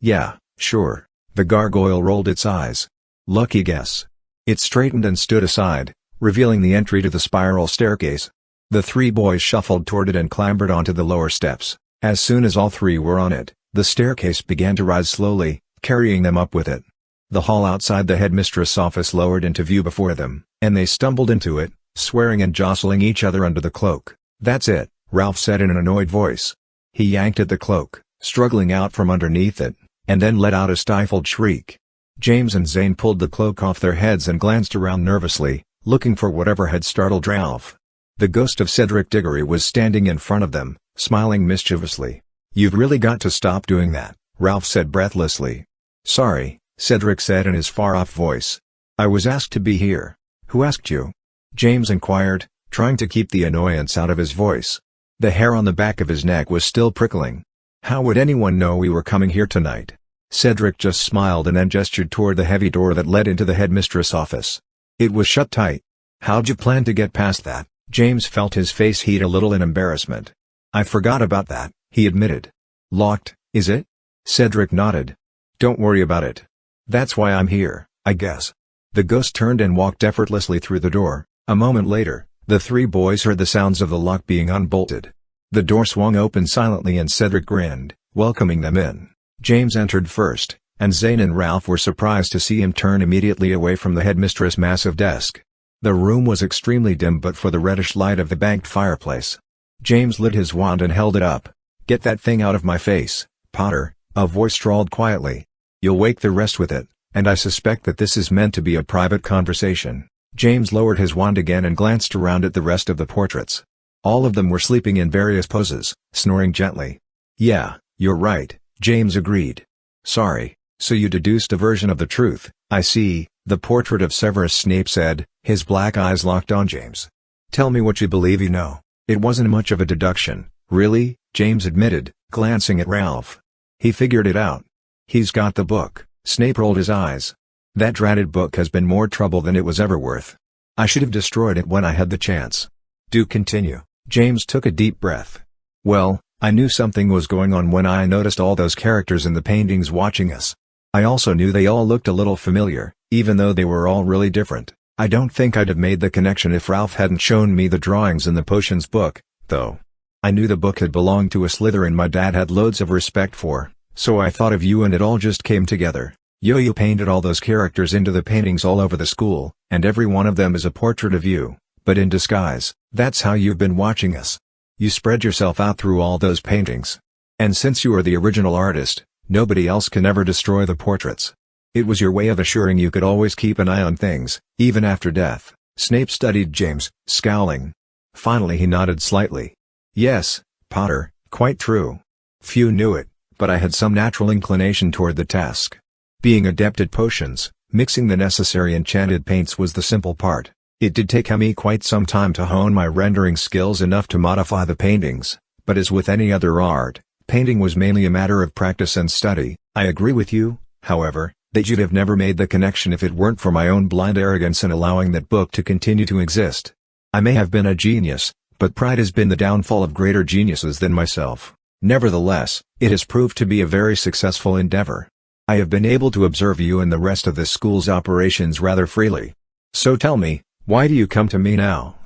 Yeah, sure. The gargoyle rolled its eyes. Lucky guess. It straightened and stood aside, revealing the entry to the spiral staircase. The three boys shuffled toward it and clambered onto the lower steps. As soon as all three were on it, the staircase began to rise slowly, carrying them up with it. The hall outside the headmistress' office lowered into view before them, and they stumbled into it, swearing and jostling each other under the cloak. That's it, Ralph said in an annoyed voice. He yanked at the cloak, struggling out from underneath it, and then let out a stifled shriek. James and Zane pulled the cloak off their heads and glanced around nervously, looking for whatever had startled Ralph. The ghost of Cedric Diggory was standing in front of them, smiling mischievously. You've really got to stop doing that, Ralph said breathlessly. Sorry, Cedric said in his far-off voice. I was asked to be here. Who asked you? James inquired, trying to keep the annoyance out of his voice. The hair on the back of his neck was still prickling. How would anyone know we were coming here tonight? Cedric just smiled and then gestured toward the heavy door that led into the headmistress' office. It was shut tight. How'd you plan to get past that? James felt his face heat a little in embarrassment. I forgot about that, he admitted. Locked, is it? Cedric nodded. Don't worry about it. That's why I'm here, I guess. The ghost turned and walked effortlessly through the door. A moment later, the three boys heard the sounds of the lock being unbolted. The door swung open silently and Cedric grinned, welcoming them in. James entered first, and Zane and Ralph were surprised to see him turn immediately away from the headmistress' massive desk. The room was extremely dim but for the reddish light of the banked fireplace. James lit his wand and held it up. Get that thing out of my face, Potter, a voice drawled quietly. You'll wake the rest with it, and I suspect that this is meant to be a private conversation. James lowered his wand again and glanced around at the rest of the portraits. All of them were sleeping in various poses, snoring gently. Yeah, you're right, James agreed. Sorry, so you deduced a version of the truth, I see, the portrait of Severus Snape said, his black eyes locked on James. Tell me what you believe you know. It wasn't much of a deduction, really, James admitted, glancing at Ralph. He figured it out. He's got the book. Snape rolled his eyes. That dratted book has been more trouble than it was ever worth. I should have destroyed it when I had the chance. Do continue. James took a deep breath. Well, I knew something was going on when I noticed all those characters in the paintings watching us. I also knew they all looked a little familiar, even though they were all really different. I don't think I'd have made the connection if Ralph hadn't shown me the drawings in the potions book, though. I knew the book had belonged to a Slytherin my dad had loads of respect for, so I thought of you and it all just came together. You painted all those characters into the paintings all over the school, and every one of them is a portrait of you, but in disguise. That's how you've been watching us. You spread yourself out through all those paintings. And since you are the original artist, nobody else can ever destroy the portraits. It was your way of assuring you could always keep an eye on things, even after death." Snape studied James, scowling. Finally he nodded slightly. "Yes, Potter, quite true. Few knew it, but I had some natural inclination toward the task. Being adept at potions, mixing the necessary enchanted paints was the simple part. It did take me quite some time to hone my rendering skills enough to modify the paintings, but as with any other art, painting was mainly a matter of practice and study. I agree with you, however, that you'd have never made the connection if it weren't for my own blind arrogance in allowing that book to continue to exist. I may have been a genius, but pride has been the downfall of greater geniuses than myself. Nevertheless, it has proved to be a very successful endeavor. I have been able to observe you and the rest of the school's operations rather freely. So tell me, why do you come to me now?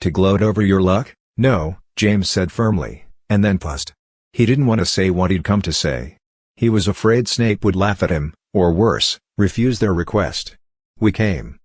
To gloat over your luck?" "No," James said firmly, and then paused. He didn't want to say what he'd come to say. He was afraid Snape would laugh at him, or worse, refuse their request. We came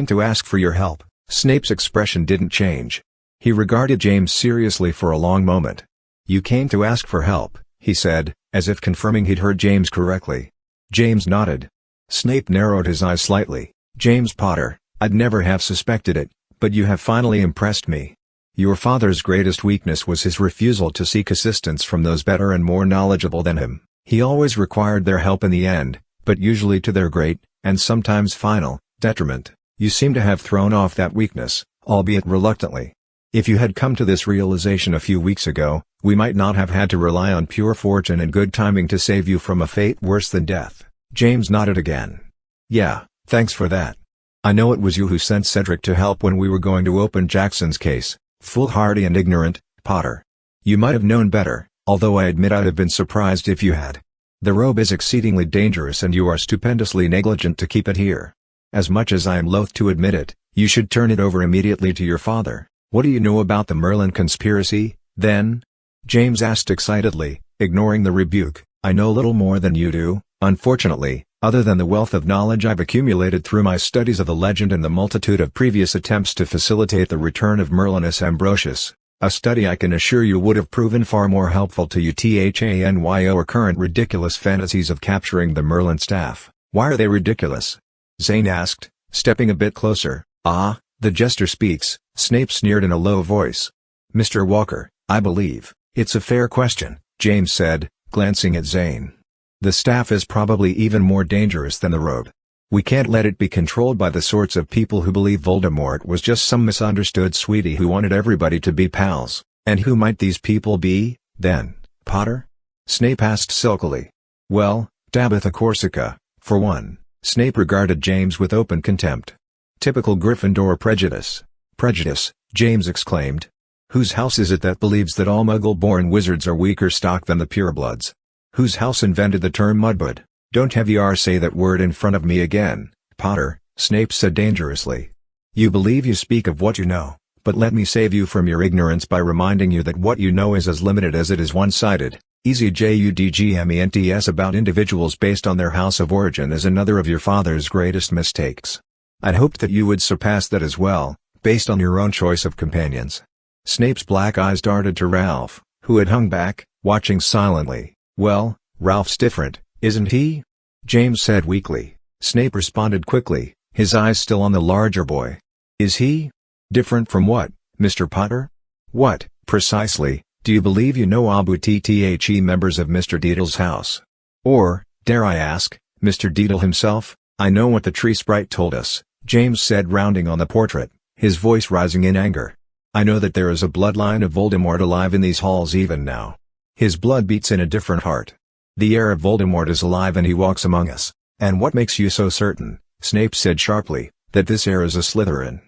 to ask for your help." Snape's expression didn't change. He regarded James seriously for a long moment. "You came to ask for help," he said, as if confirming he'd heard James correctly. James nodded. Snape narrowed his eyes slightly. "James Potter, I'd never have suspected it, but you have finally impressed me. Your father's greatest weakness was his refusal to seek assistance from those better and more knowledgeable than him. He always required their help in the end, but usually to their great, and sometimes final, detriment. You seem to have thrown off that weakness, albeit reluctantly. If you had come to this realization a few weeks ago, we might not have had to rely on pure fortune and good timing to save you from a fate worse than death." James nodded again. "Yeah, thanks for that. I know it was you who sent Cedric to help when we were going to open Jackson's case. Foolhardy and ignorant, Potter. You might have known better, although I admit I'd have been surprised if you had. The robe is exceedingly dangerous and you are stupendously negligent to keep it here. As much as I am loath to admit it, you should turn it over immediately to your father." "What do you know about the Merlin conspiracy, then?" James asked excitedly, ignoring the rebuke. "I know little more than you do, unfortunately, other than the wealth of knowledge I've accumulated through my studies of the legend and the multitude of previous attempts to facilitate the return of Merlinus Ambrosius, a study I can assure you would have proven far more helpful to you than your current ridiculous fantasies of capturing the Merlin staff." "Why are they ridiculous?" Zane asked, stepping a bit closer. "Ah, the jester speaks," Snape sneered in a low voice. "Mr. Walker, I believe it's a fair question," James said, glancing at Zane. "The staff is probably even more dangerous than the robe. We can't let it be controlled by the sorts of people who believe Voldemort was just some misunderstood sweetie who wanted everybody to be pals." "And who might these people be, then, Potter?" Snape asked silkily. "Well, Tabitha Corsica, for one." Snape regarded James with open contempt. "Typical Gryffindor prejudice." "Prejudice," James exclaimed. "Whose house is it that believes that all Muggle-born wizards are weaker stock than the purebloods? Whose house invented the term mudblood?" "Don't have you say that word in front of me again, Potter," Snape said dangerously. "You believe you speak of what you know, but let me save you from your ignorance by reminding you that what you know is as limited as it is one-sided. Easy judgments about individuals based on their house of origin is another of your father's greatest mistakes. I'd hoped that you would surpass that as well, based on your own choice of companions." Snape's black eyes darted to Ralph, who had hung back, watching silently. "Well, Ralph's different, isn't he?" James said weakly. Snape responded quickly, his eyes still on the larger boy. "Is he? Different from what, Mr. Potter? What, precisely, do you believe you know Abu-Tthe members of Mr. Deedle's house? Or, dare I ask, Mr. Deedle himself?" "I know what the tree sprite told us," James said, rounding on the portrait, his voice rising in anger. "I know that there is a bloodline of Voldemort alive in these halls even now. His blood beats in a different heart. The heir of Voldemort is alive and he walks among us." "And what makes you so certain," Snape said sharply, "that this heir is a Slytherin?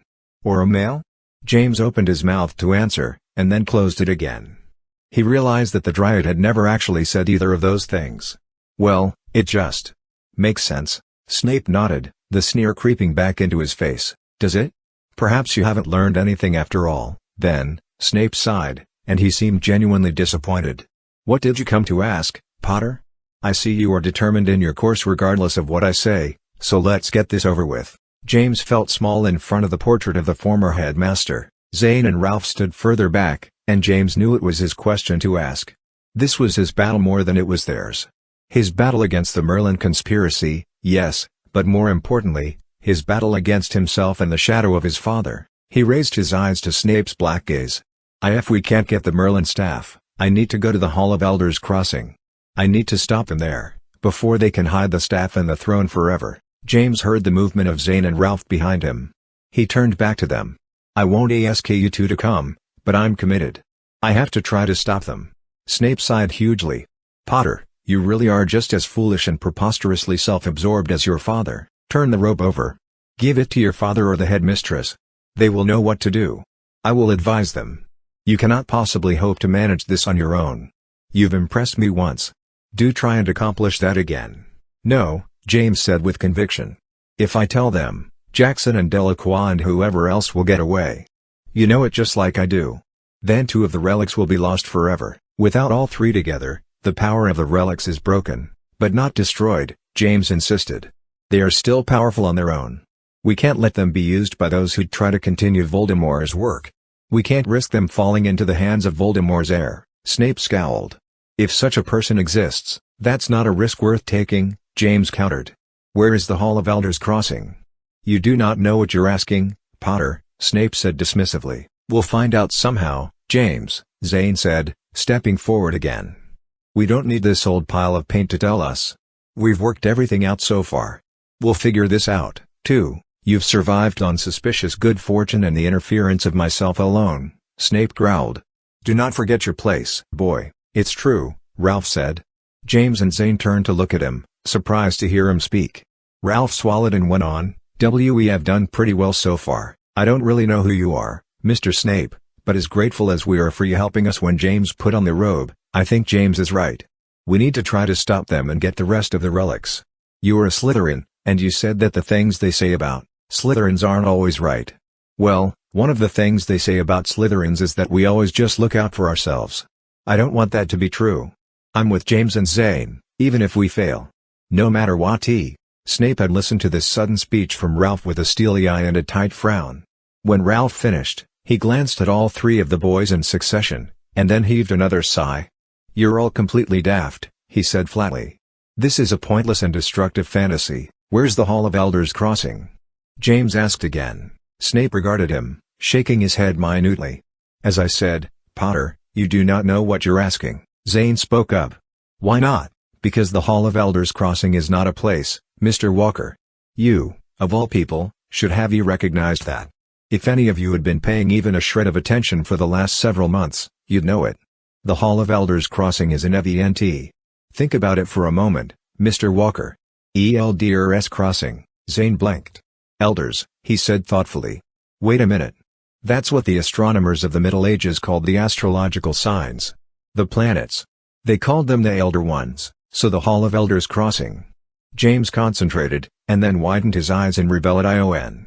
Or a male?" James opened his mouth to answer, and then closed it again. He realized that the Dryad had never actually said either of those things. "Well, it just makes sense." Snape nodded, the sneer creeping back into his face. "Does it? Perhaps you haven't learned anything after all, then." Snape sighed, and he seemed genuinely disappointed. "What did you come to ask, Potter? I see you are determined in your course regardless of what I say, so let's get this over with." James felt small in front of the portrait of the former headmaster. Zane and Ralph stood further back, and James knew it was his question to ask. This was his battle more than it was theirs. His battle against the Merlin conspiracy, yes, but more importantly, his battle against himself and the shadow of his father. He raised his eyes to Snape's black gaze. If we can't get the Merlin staff, I need to go to the Hall of Elders Crossing. I need to stop them there, before they can hide the staff and the throne forever. James heard the movement of Zane and Ralph behind him. He turned back to them. I won't ask you two to come, but I'm committed. I have to try to stop them. Snape sighed hugely. Potter, you really are just as foolish and preposterously self-absorbed as your father. Turn the robe over. Give it to your father or the headmistress. They will know what to do. I will advise them. You cannot possibly hope to manage this on your own. You've impressed me once. Do try and accomplish that again. No, James said with conviction. If I tell them, Jackson and Delacroix and whoever else will get away. You know it just like I do. Then 2 of the relics will be lost forever. Without all 3 together, the power of the relics is broken, but not destroyed, James insisted. They are still powerful on their own. We can't let them be used by those who'd try to continue Voldemort's work. We can't risk them falling into the hands of Voldemort's heir. Snape scowled. If such a person exists, that's not a risk worth taking, James countered. Where is the Hall of Elders Crossing? You do not know what you're asking, Potter, Snape said dismissively. We'll find out somehow, James, Zane said, stepping forward again. We don't need this old pile of paint to tell us. We've worked everything out so far. We'll figure this out, too. You've survived on suspicious good fortune and the interference of myself alone, Snape growled. Do not forget your place, boy. It's true, Ralph said. James and Zane turned to look at him, surprised to hear him speak. Ralph swallowed and went on. We have done pretty well so far. I don't really know who you are, Mr. Snape, but as grateful as we are for you helping us when James put on the robe, I think James is right. We need to try to stop them and get the rest of the relics. You are a Slytherin, and you said that the things they say about Slytherins aren't always right. Well, one of the things they say about Slytherins is that we always just look out for ourselves. I don't want that to be true. I'm with James and Zane, even if we fail. No matter what. Snape had listened to this sudden speech from Ralph with a steely eye and a tight frown. When Ralph finished, he glanced at all 3 of the boys in succession, and then heaved another sigh. You're all completely daft, he said flatly. This is a pointless and destructive fantasy. Where's the Hall of Elders Crossing? James asked again. Snape regarded him, shaking his head minutely. As I said, Potter, you do not know what you're asking. Zane spoke up. Why not? Because the Hall of Elders Crossing is not a place, Mr. Walker. You, of all people, should have recognized that. If any of you had been paying even a shred of attention for the last several months, you'd know it. The Hall of Elders Crossing is an event. Think about it for a moment, Mr. Walker. Elders Crossing, Zane blinked. Elders, he said thoughtfully. Wait a minute. That's what the astronomers of the Middle Ages called the astrological signs. The planets. They called them the Elder Ones, so the Hall of Elders Crossing. James concentrated, and then widened his eyes in revelation.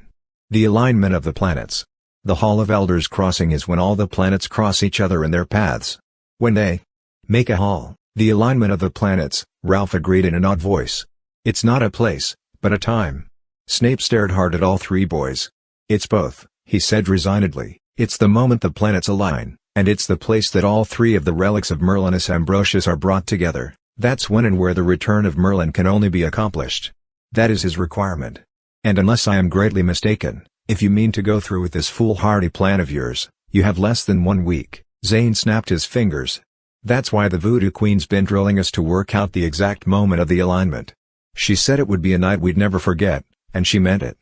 The alignment of the planets. The Hall of Elders Crossing is when all the planets cross each other in their paths. When they make a hall. The alignment of the planets, Ralph agreed in an odd voice. It's not a place, but a time. Snape stared hard at all 3 boys. It's both, he said resignedly. It's the moment the planets align, and it's the place that all 3 of the relics of Merlinus Ambrosius are brought together. That's when and where the return of Merlin can only be accomplished. That is his requirement. And unless I am greatly mistaken, if you mean to go through with this foolhardy plan of yours, you have less than 1 week. Zane snapped his fingers. That's why the Voodoo Queen's been drilling us to work out the exact moment of the alignment. She said it would be a night we'd never forget, and she meant it.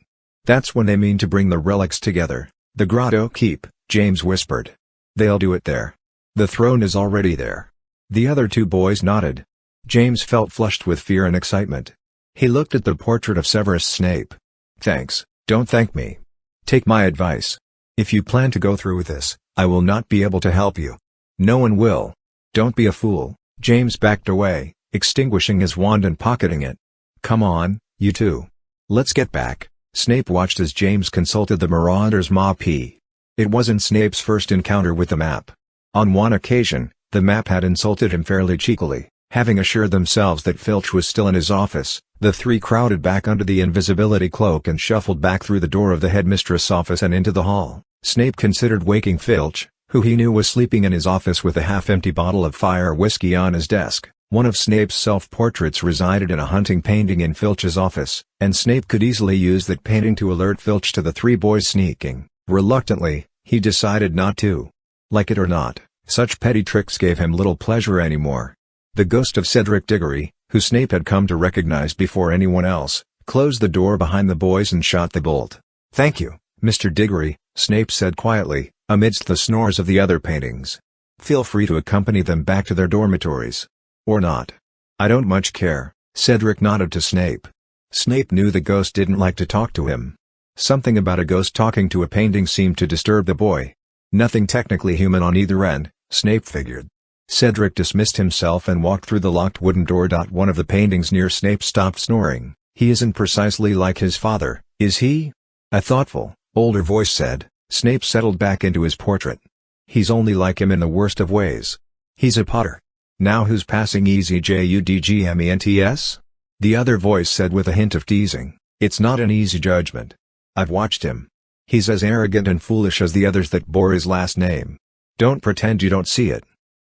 That's when they mean to bring the relics together. The Grotto Keep, James whispered. They'll do it there. The throne is already there. The other 2 boys nodded. James felt flushed with fear and excitement. He looked at the portrait of Severus Snape. Thanks, don't thank me. Take my advice. If you plan to go through with this, I will not be able to help you. No one will. Don't be a fool. James backed away, extinguishing his wand and pocketing it. Come on, you two. Let's get back. Snape watched as James consulted the Marauder's map. It wasn't Snape's first encounter with the map. On one occasion, the map had insulted him fairly cheekily. Having assured themselves that Filch was still in his office, the 3 crowded back under the invisibility cloak and shuffled back through the door of the headmistress' office and into the hall. Snape considered waking Filch, who he knew was sleeping in his office with a half-empty bottle of fire whiskey on his desk. One of Snape's self-portraits resided in a hunting painting in Filch's office, and Snape could easily use that painting to alert Filch to the three boys sneaking. Reluctantly, he decided not to. Like it or not, such petty tricks gave him little pleasure anymore. The ghost of Cedric Diggory, who Snape had come to recognize before anyone else, closed the door behind the boys and shot the bolt. "Thank you, Mr. Diggory," Snape said quietly, amidst the snores of the other paintings. "Feel free to accompany them back to their dormitories. Or not. I don't much care." Cedric nodded to Snape. Snape knew the ghost didn't like to talk to him. Something about a ghost talking to a painting seemed to disturb the boy. Nothing technically human on either end, Snape figured. Cedric dismissed himself and walked through the locked wooden door. One of the paintings near Snape stopped snoring. "He isn't precisely like his father, is he?" a thoughtful, older voice said. Snape settled back into his portrait. "He's only like him in the worst of ways. He's a Potter. Now who's passing easy Judgments?" the other voice said with a hint of teasing. "It's not an easy judgment. I've watched him. He's as arrogant and foolish as the others that bore his last name. Don't pretend you don't see it."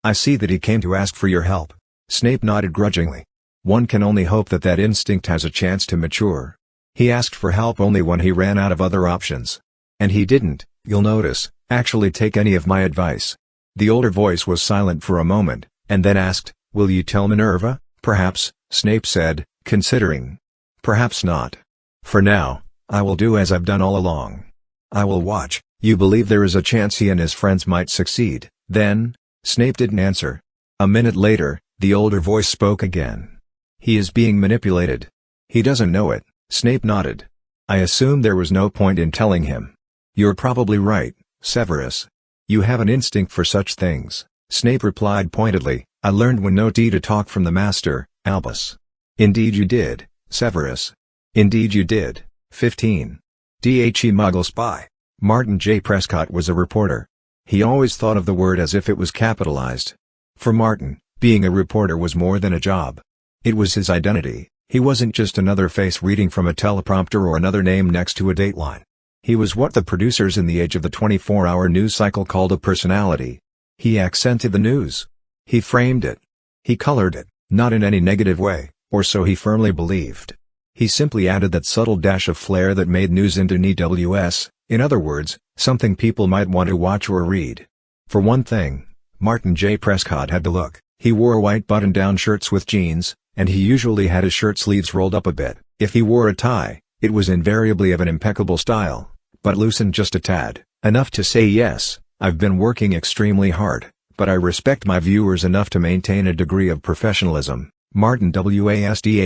"I see that he came to ask for your help." Snape nodded grudgingly. One can only hope that that instinct has a chance to mature. He asked for help only when he ran out of other options. And he didn't, you'll notice, actually take any of my advice. The older voice was silent for a moment, and then asked, "Will you tell Minerva?" "Perhaps," Snape said, considering. "Perhaps not. For now, I will do as I've done all along. I will watch." "You believe there is a chance he and his friends might succeed, then?" Snape didn't answer. A minute later, the older voice spoke again. "He is being manipulated. He doesn't know it." Snape nodded. "I assume there was no point in telling him." "You're probably right, Severus. You have an instinct for such things." Snape replied pointedly, "I learned when not to talk from the master, Albus." "Indeed you did, Severus." "Indeed you did." 15. The Muggle Spy. Martin J. Prescott was a reporter. He always thought of the word as if it was capitalized. For Martin, being a reporter was more than a job. It was his identity. He wasn't just another face reading from a teleprompter or another name next to a dateline. He was what the producers in the age of the 24-hour news cycle called a personality. He accented the news. He framed it. He colored it, not in any negative way, or so he firmly believed. He simply added that subtle dash of flair that made news into NWS, in other words, something people might want to watch or read. For one thing, Martin J. Prescott had the look. He wore white button-down shirts with jeans, and he usually had his shirt sleeves rolled up a bit. If he wore a tie, it was invariably of an impeccable style, but loosened just a tad, enough to say, "Yes, I've been working extremely hard, but I respect my viewers enough to maintain a degree of professionalism." Martin Wastdhin,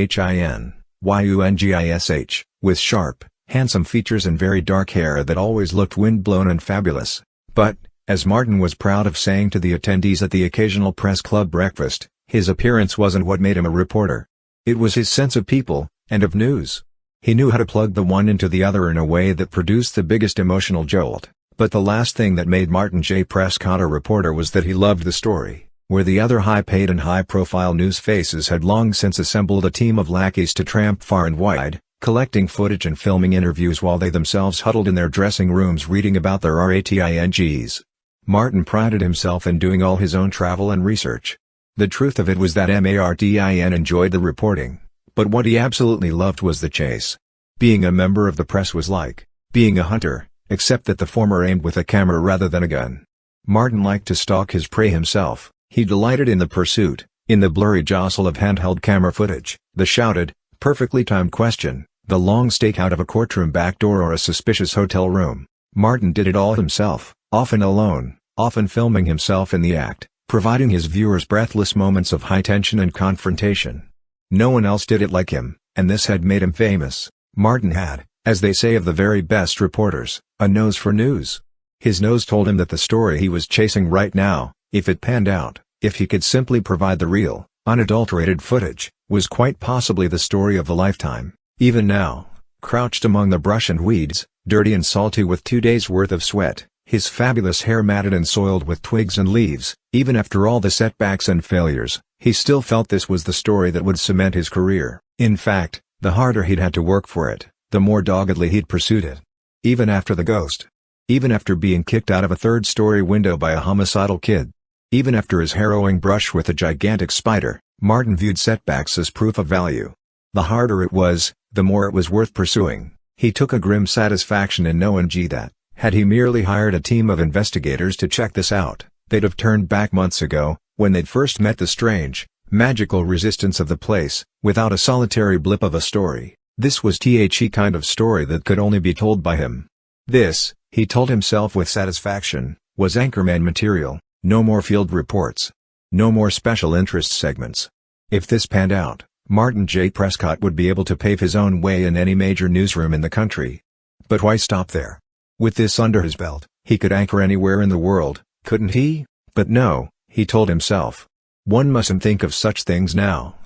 Yungish, with sharp, handsome features and very dark hair that always looked windblown and fabulous. But, as Martin was proud of saying to the attendees at the occasional press club breakfast, his appearance wasn't what made him a reporter. It was his sense of people, and of news. He knew how to plug the one into the other in a way that produced the biggest emotional jolt. But the last thing that made Martin J. Prescott a reporter was that he loved the story, where the other high-paid and high-profile news faces had long since assembled a team of lackeys to tramp far and wide, collecting footage and filming interviews while they themselves huddled in their dressing rooms reading about their ratings. Martin prided himself in doing all his own travel and research. The truth of it was that Martin enjoyed the reporting, but what he absolutely loved was the chase. Being a member of the press was like being a hunter, except that the former aimed with a camera rather than a gun. Martin liked to stalk his prey himself. He delighted in the pursuit, in the blurry jostle of handheld camera footage, the shouted, perfectly timed question, the long stakeout of a courtroom back door or a suspicious hotel room. Martin did it all himself, often alone, often filming himself in the act, providing his viewers breathless moments of high tension and confrontation. No one else did it like him, and this had made him famous. Martin had, as they say of the very best reporters, a nose for news. His nose told him that the story he was chasing right now, if it panned out, if he could simply provide the real, unadulterated footage, was quite possibly the story of a lifetime. Even now, crouched among the brush and weeds, dirty and salty with 2 days' worth of sweat, his fabulous hair matted and soiled with twigs and leaves, even after all the setbacks and failures, he still felt this was the story that would cement his career. In fact, the harder he'd had to work for it, the more doggedly he'd pursued it. Even after the ghost Even after being kicked out of a third-story window by a homicidal kid. Even after his harrowing brush with a gigantic spider, Martin viewed setbacks as proof of value. The harder it was, the more it was worth pursuing. He took a grim satisfaction in knowing that, had he merely hired a team of investigators to check this out, they'd have turned back months ago, when they'd first met the strange, magical resistance of the place, without a solitary blip of a story. This was the kind of story that could only be told by him. This, he told himself with satisfaction, was Anchorman material. No more field reports. No more special interest segments. If this panned out, Martin J. Prescott would be able to pave his own way in any major newsroom in the country. But why stop there? With this under his belt, he could anchor anywhere in the world, couldn't he? But no, he told himself. One mustn't think of such things now.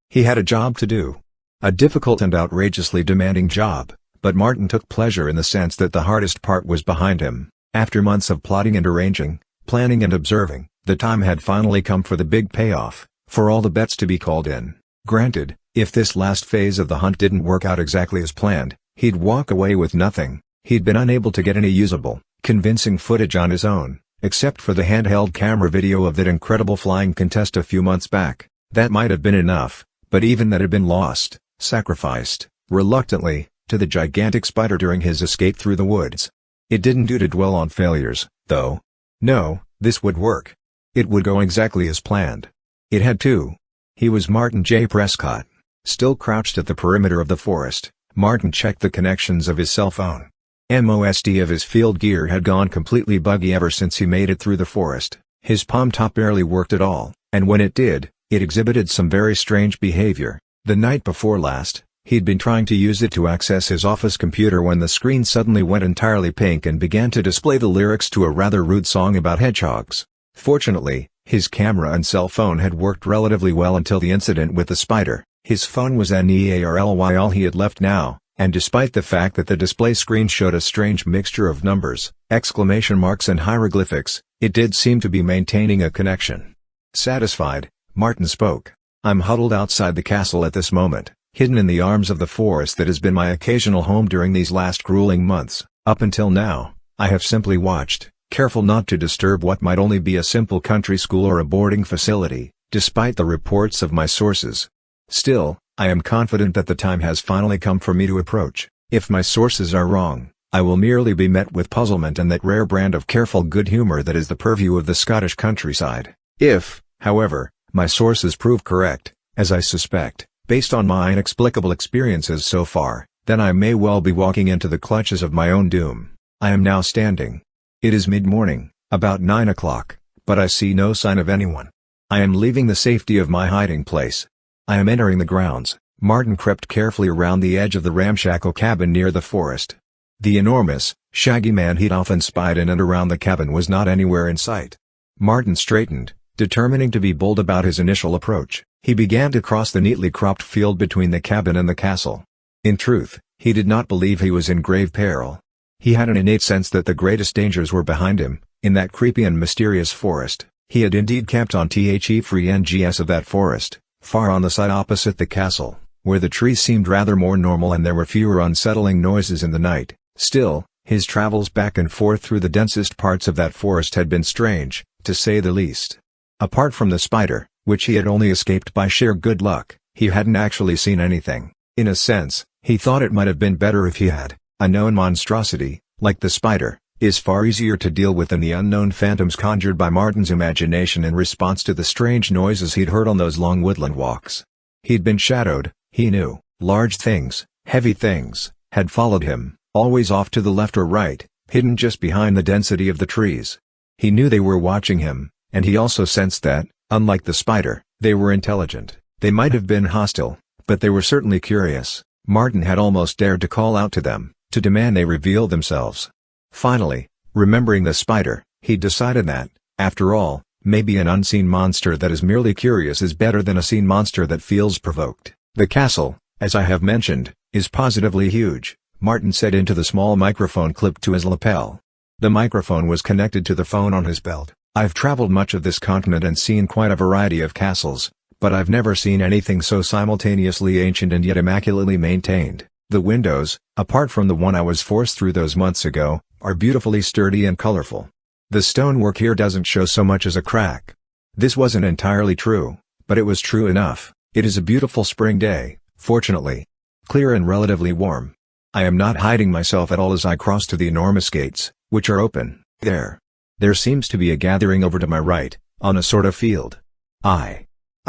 He had a job to do. A difficult and outrageously demanding job, but Martin took pleasure in the sense that the hardest part was behind him. After months of plotting and arranging, planning and observing, the time had finally come for the big payoff, for all the bets to be called in. Granted, if this last phase of the hunt didn't work out exactly as planned, he'd walk away with nothing. He'd been unable to get any usable, convincing footage on his own, except for the handheld camera video of that incredible flying contest a few months back. That might have been enough, but even that had been lost, sacrificed, reluctantly, to the gigantic spider during his escape through the woods. It didn't do to dwell on failures, though. No, this would work. It would go exactly as planned. It had to. He was Martin J. Prescott. Still crouched at the perimeter of the forest, Martin checked the connections of his cell phone. Most of his field gear had gone completely buggy ever since he made it through the forest. His palm top barely worked at all, and when it did, it exhibited some very strange behavior. The night before last, he'd been trying to use it to access his office computer when the screen suddenly went entirely pink and began to display the lyrics to a rather rude song about hedgehogs. Fortunately, his camera and cell phone had worked relatively well until the incident with the spider. His phone was nearly all he had left now, and despite the fact that the display screen showed a strange mixture of numbers, exclamation marks and hieroglyphics, it did seem to be maintaining a connection. Satisfied, Martin spoke. "I'm huddled outside the castle at this moment, hidden in the arms of the forest that has been my occasional home during these last grueling months. Up until now, I have simply watched, careful not to disturb what might only be a simple country school or a boarding facility, despite the reports of my sources. Still, I am confident that the time has finally come for me to approach. If my sources are wrong, I will merely be met with puzzlement and that rare brand of careful good humor that is the purview of the Scottish countryside. If, however, my sources prove correct, as I suspect, based on my inexplicable experiences so far, then I may well be walking into the clutches of my own doom. I am now standing. It is mid-morning, about 9 o'clock, but I see no sign of anyone. I am leaving the safety of my hiding place. I am entering the grounds." Martin crept carefully around the edge of the ramshackle cabin near the forest. The enormous, shaggy man he'd often spied in and around the cabin was not anywhere in sight. Martin straightened, determining to be bold about his initial approach. He began to cross the neatly cropped field between the cabin and the castle. In truth, he did not believe he was in grave peril. He had an innate sense that the greatest dangers were behind him, in that creepy and mysterious forest. He had indeed camped on the fringes of that forest, far on the side opposite the castle, where the trees seemed rather more normal and there were fewer unsettling noises in the night. Still, his travels back and forth through the densest parts of that forest had been strange, to say the least. Apart from the spider, which he had only escaped by sheer good luck, he hadn't actually seen anything. In a sense, he thought it might have been better if he had. A known monstrosity, like the spider, is far easier to deal with than the unknown phantoms conjured by Martin's imagination in response to the strange noises he'd heard on those long woodland walks. He'd been shadowed, he knew. Large things, heavy things, had followed him, always off to the left or right, hidden just behind the density of the trees. He knew they were watching him, and he also sensed that, unlike the spider, they were intelligent. They might have been hostile, but they were certainly curious. Martin had almost dared to call out to them, to demand they reveal themselves. Finally, remembering the spider, he decided that, after all, maybe an unseen monster that is merely curious is better than a seen monster that feels provoked. "The castle, as I have mentioned, is positively huge," Martin said into the small microphone clipped to his lapel. The microphone was connected to the phone on his belt. "I've traveled much of this continent and seen quite a variety of castles, but I've never seen anything so simultaneously ancient and yet immaculately maintained. The windows, apart from the one I was forced through those months ago, are beautifully sturdy and colorful. The stonework here doesn't show so much as a crack. This wasn't entirely true, but it was true enough. It is a beautiful spring day, fortunately. Clear and relatively warm. I am not hiding myself at all as I cross to the enormous gates, which are open. There seems to be a gathering over to my right, on a sort of field. I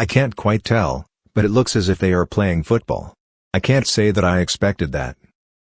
can't quite tell, but it looks as if they are playing football. I can't say that I expected that.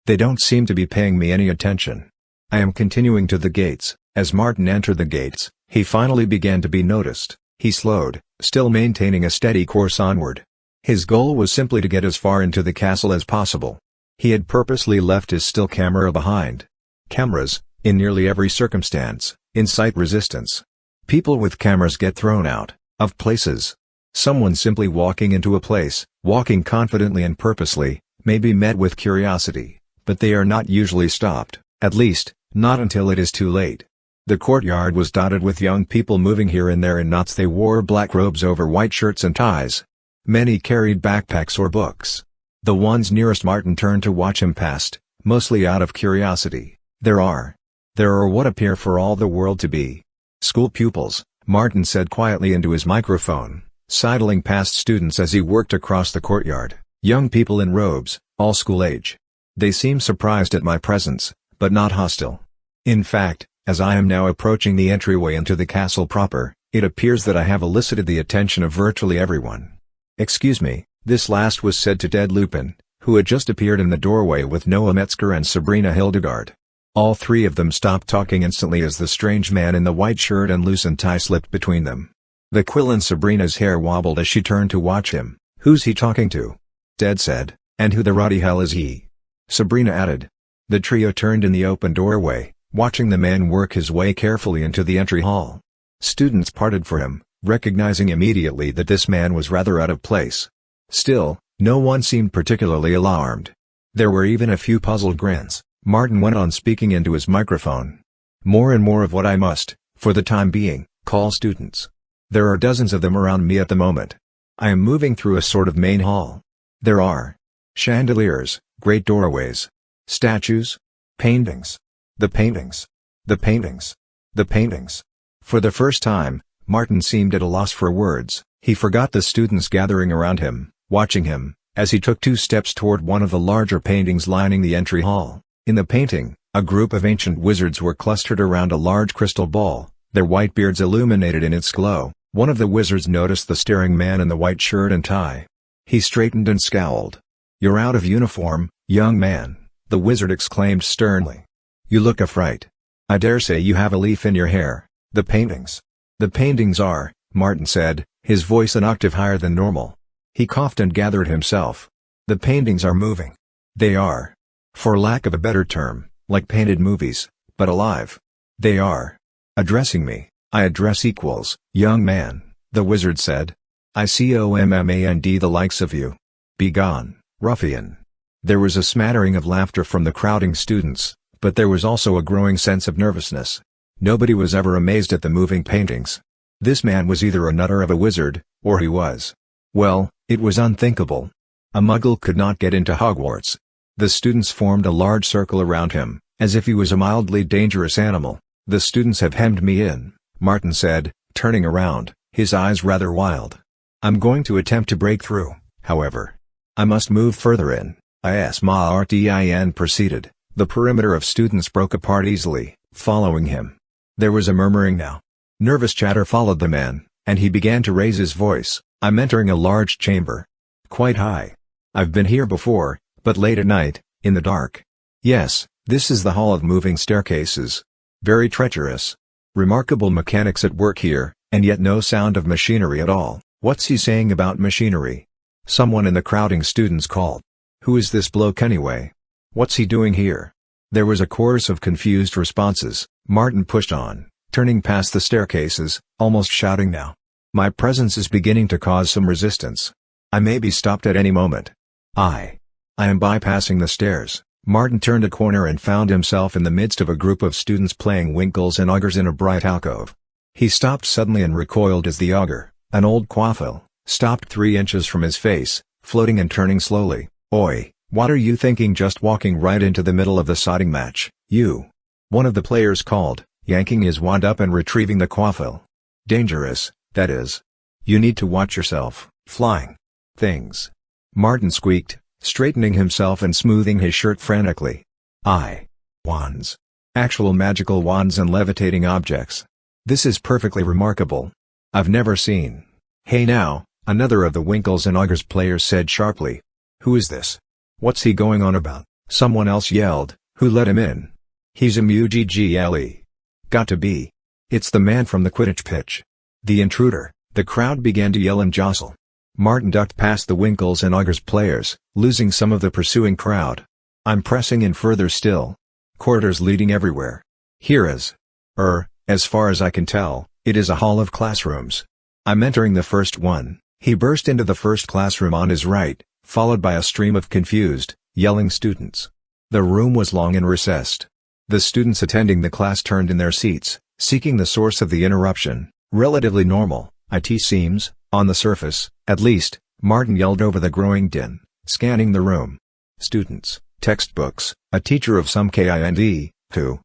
They don't seem to be paying me any attention. I am continuing to the gates. As Martin entered the gates, he finally began to be noticed. He slowed, still maintaining a steady course onward. His goal was simply to get as far into the castle as possible. He had purposely left his still camera behind. Cameras, in nearly every circumstance, incite resistance. People with cameras get thrown out of places. Someone simply walking into a place, walking confidently and purposely, may be met with curiosity, but they are not usually stopped, at least, not until it is too late. The courtyard was dotted with young people moving here and there in knots. They wore black robes over white shirts and ties. Many carried backpacks or books. The ones nearest Martin turned to watch him past, mostly out of curiosity. There are what appear for all the world to be school pupils, Martin said quietly into his microphone, sidling past students as he worked across the courtyard. Young people in robes, all school age. They seem surprised at my presence, but not hostile. In fact, as I am now approaching the entryway into the castle proper, it appears that I have elicited the attention of virtually everyone. Excuse me, this last was said to Ted Lupin, who had just appeared in the doorway with Noah Metzger and Sabrina Hildegard. All three of them stopped talking instantly as the strange man in the white shirt and loosened tie slipped between them. The quill in Sabrina's hair wobbled as she turned to watch him. "Who's he talking to?" Ted said. "And who the ruddy hell is he?" Sabrina added. The trio turned in the open doorway, watching the man work his way carefully into the entry hall. Students parted for him, recognizing immediately that this man was rather out of place. Still, no one seemed particularly alarmed. There were even a few puzzled grins. Martin went on speaking into his microphone. "More and more of what I must, for the time being, call students. There are dozens of them around me at the moment. I am moving through a sort of main hall. There are chandeliers, great doorways, statues, paintings. The paintings. The paintings. The paintings." For the first time, Martin seemed at a loss for words. He forgot the students gathering around him, watching him, as he took 2 steps toward one of the larger paintings lining the entry hall. In the painting, a group of ancient wizards were clustered around a large crystal ball, their white beards illuminated in its glow. One of the wizards noticed the staring man in the white shirt and tie. He straightened and scowled. "You're out of uniform, young man," the wizard exclaimed sternly. "You look a fright. I dare say you have a leaf in your hair." "The paintings. The paintings are," Martin said, his voice an octave higher than normal. He coughed and gathered himself. "The paintings are moving. They are, for lack of a better term, like painted movies, but alive. They are addressing me." "I address equals, young man," the wizard said. "I command the likes of you. Be gone, ruffian." There was a smattering of laughter from the crowding students, but there was also a growing sense of nervousness. Nobody was ever amazed at the moving paintings. This man was either a nutter of a wizard, or he was. Well, it was unthinkable. A Muggle could not get into Hogwarts. The students formed a large circle around him, as if he was a mildly dangerous animal. "The students have hemmed me in," Martin said, turning around, his eyes rather wild. "I'm going to attempt to break through, however. I must move further in." Martin proceeded. The perimeter of students broke apart easily, following him. There was a murmuring now. Nervous chatter followed the man, and he began to raise his voice. "I'm entering a large chamber. Quite high. I've been here before, but late at night, in the dark. Yes, this is the hall of moving staircases. Very treacherous. Remarkable mechanics at work here, and yet no sound of machinery at all." "What's he saying about machinery?" someone in the crowding students called. "Who is this bloke anyway? What's he doing here?" There was a chorus of confused responses. Martin pushed on, turning past the staircases, almost shouting now. "My presence is beginning to cause some resistance. I may be stopped at any moment. I am bypassing the stairs." Martin turned a corner and found himself in the midst of a group of students playing winkles and ogres in a bright alcove. He stopped suddenly and recoiled as the ogre, an old quaffle, stopped 3 inches from his face, floating and turning slowly. "Oi, what are you thinking just walking right into the middle of the sodding match, you? One of the players called, yanking his wand up and retrieving the quaffle. Dangerous, that is. You need to watch yourself. Flying things. Martin squeaked, straightening himself and smoothing his shirt frantically. Wands. Actual magical wands and levitating objects. This is perfectly remarkable. I've never seen. Hey now, another of the Winkles and Augurs players said sharply. Who is this? What's he going on about? Someone else yelled, who let him in? He's a Muggle. Got to be. It's the man from the Quidditch pitch. The intruder. The crowd began to yell and jostle. Martin ducked past the Winkles and Augurs players, losing some of the pursuing crowd. I'm pressing in further still. Corridors leading everywhere. Here is. As far as I can tell, it is a hall of classrooms. I'm entering the first one. He burst into the first classroom on his right, followed by a stream of confused, yelling students. The room was long and recessed. The students attending the class turned in their seats, seeking the source of the interruption. Relatively normal, it seems, on the surface, at least, Martin yelled over the growing din, scanning the room. Students, textbooks, a teacher of some kind, who,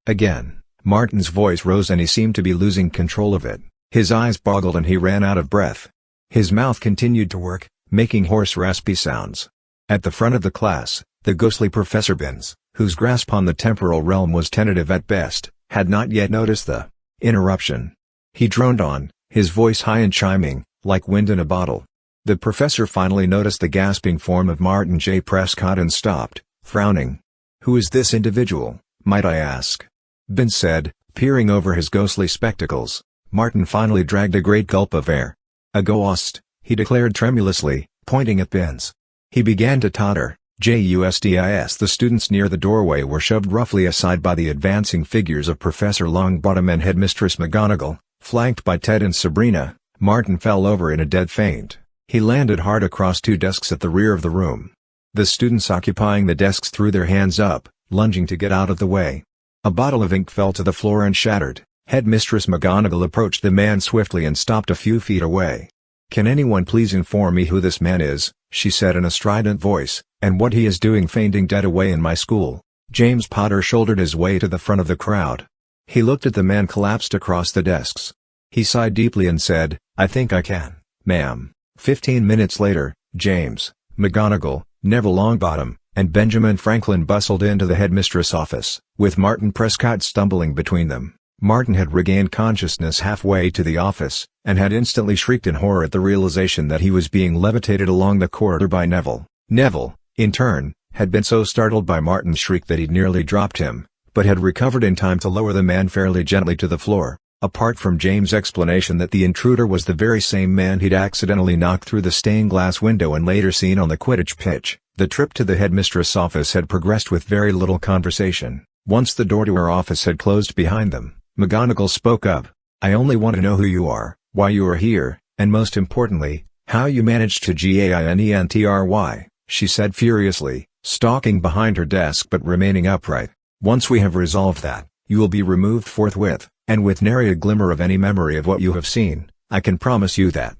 again. Martin's voice rose and he seemed to be losing control of it. His eyes boggled and he ran out of breath. His mouth continued to work, making hoarse raspy sounds. At the front of the class, the ghostly Professor Binns, whose grasp on the temporal realm was tentative at best, had not yet noticed the interruption. He droned on, his voice high and chiming, like wind in a bottle. The professor finally noticed the gasping form of Martin J. Prescott and stopped, frowning. Who is this individual, might I ask? Binns said, peering over his ghostly spectacles. Martin finally dragged a great gulp of air. A ghost, he declared tremulously, pointing at Binns. He began to totter. Justis. The students near the doorway were shoved roughly aside by the advancing figures of Professor Longbottom and Headmistress McGonagall, flanked by Ted and Sabrina. Martin fell over in a dead faint. He landed hard across two desks at the rear of the room. The students occupying the desks threw their hands up, lunging to get out of the way. A bottle of ink fell to the floor and shattered. Headmistress McGonagall approached the man swiftly and stopped a few feet away. Can anyone please inform me who this man is, she said in a strident voice, and what he is doing fainting dead away in my school? James Potter shouldered his way to the front of the crowd. He looked at the man collapsed across the desks. He sighed deeply and said, I think I can, ma'am. 15 minutes later, James, McGonagall, Neville Longbottom, and Benjamin Franklin bustled into the headmistress' office, with Martin Prescott stumbling between them. Martin had regained consciousness halfway to the office, and had instantly shrieked in horror at the realization that he was being levitated along the corridor by Neville. Neville, in turn, had been so startled by Martin's shriek that he'd nearly dropped him, but had recovered in time to lower the man fairly gently to the floor. Apart from James' explanation that the intruder was the very same man he'd accidentally knocked through the stained glass window and later seen on the Quidditch pitch, the trip to the headmistress' office had progressed with very little conversation. Once the door to her office had closed behind them, McGonagall spoke up. I only want to know who you are, why you are here, and most importantly, how you managed to gainentry, she said furiously, stalking behind her desk but remaining upright. Once we have resolved that, you will be removed forthwith, and with nary a glimmer of any memory of what you have seen, I can promise you that.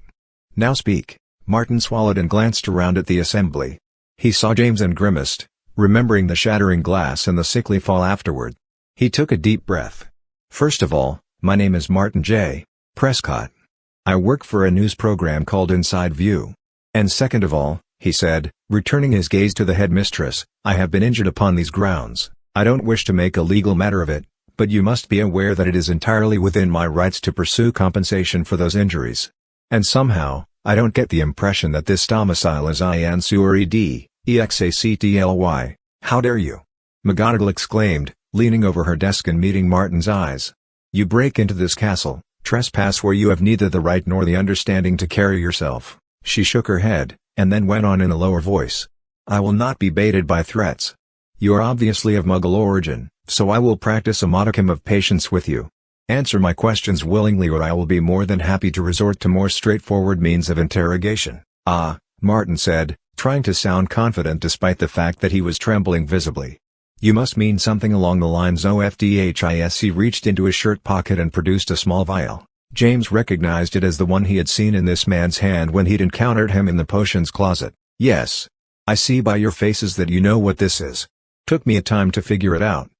Now speak. Martin swallowed and glanced around at the assembly. He saw James and grimaced, remembering the shattering glass and the sickly fall afterward. He took a deep breath. First of all, my name is Martin J. Prescott. I work for a news program called Inside View. And second of all, he said, returning his gaze to the headmistress, I have been injured upon these grounds. I don't wish to make a legal matter of it, but you must be aware that it is entirely within my rights to pursue compensation for those injuries. And somehow, I don't get the impression that this domicile is INSURED, EXACTLY. How dare you? McGonagall exclaimed, leaning over her desk and meeting Martin's eyes. You break into this castle, trespass where you have neither the right nor the understanding to carry yourself. She shook her head, and then went on in a lower voice. I will not be baited by threats. You are obviously of Muggle origin, so I will practice a modicum of patience with you. Answer my questions willingly or I will be more than happy to resort to more straightforward means of interrogation. Ah, Martin said, trying to sound confident despite the fact that he was trembling visibly. You must mean something along the lines OFDHIS. He reached into his shirt pocket and produced a small vial. James recognized it as the one he had seen in this man's hand when he'd encountered him in the potions closet. Yes. I see by your faces that you know what this is. Took me a time to figure it out.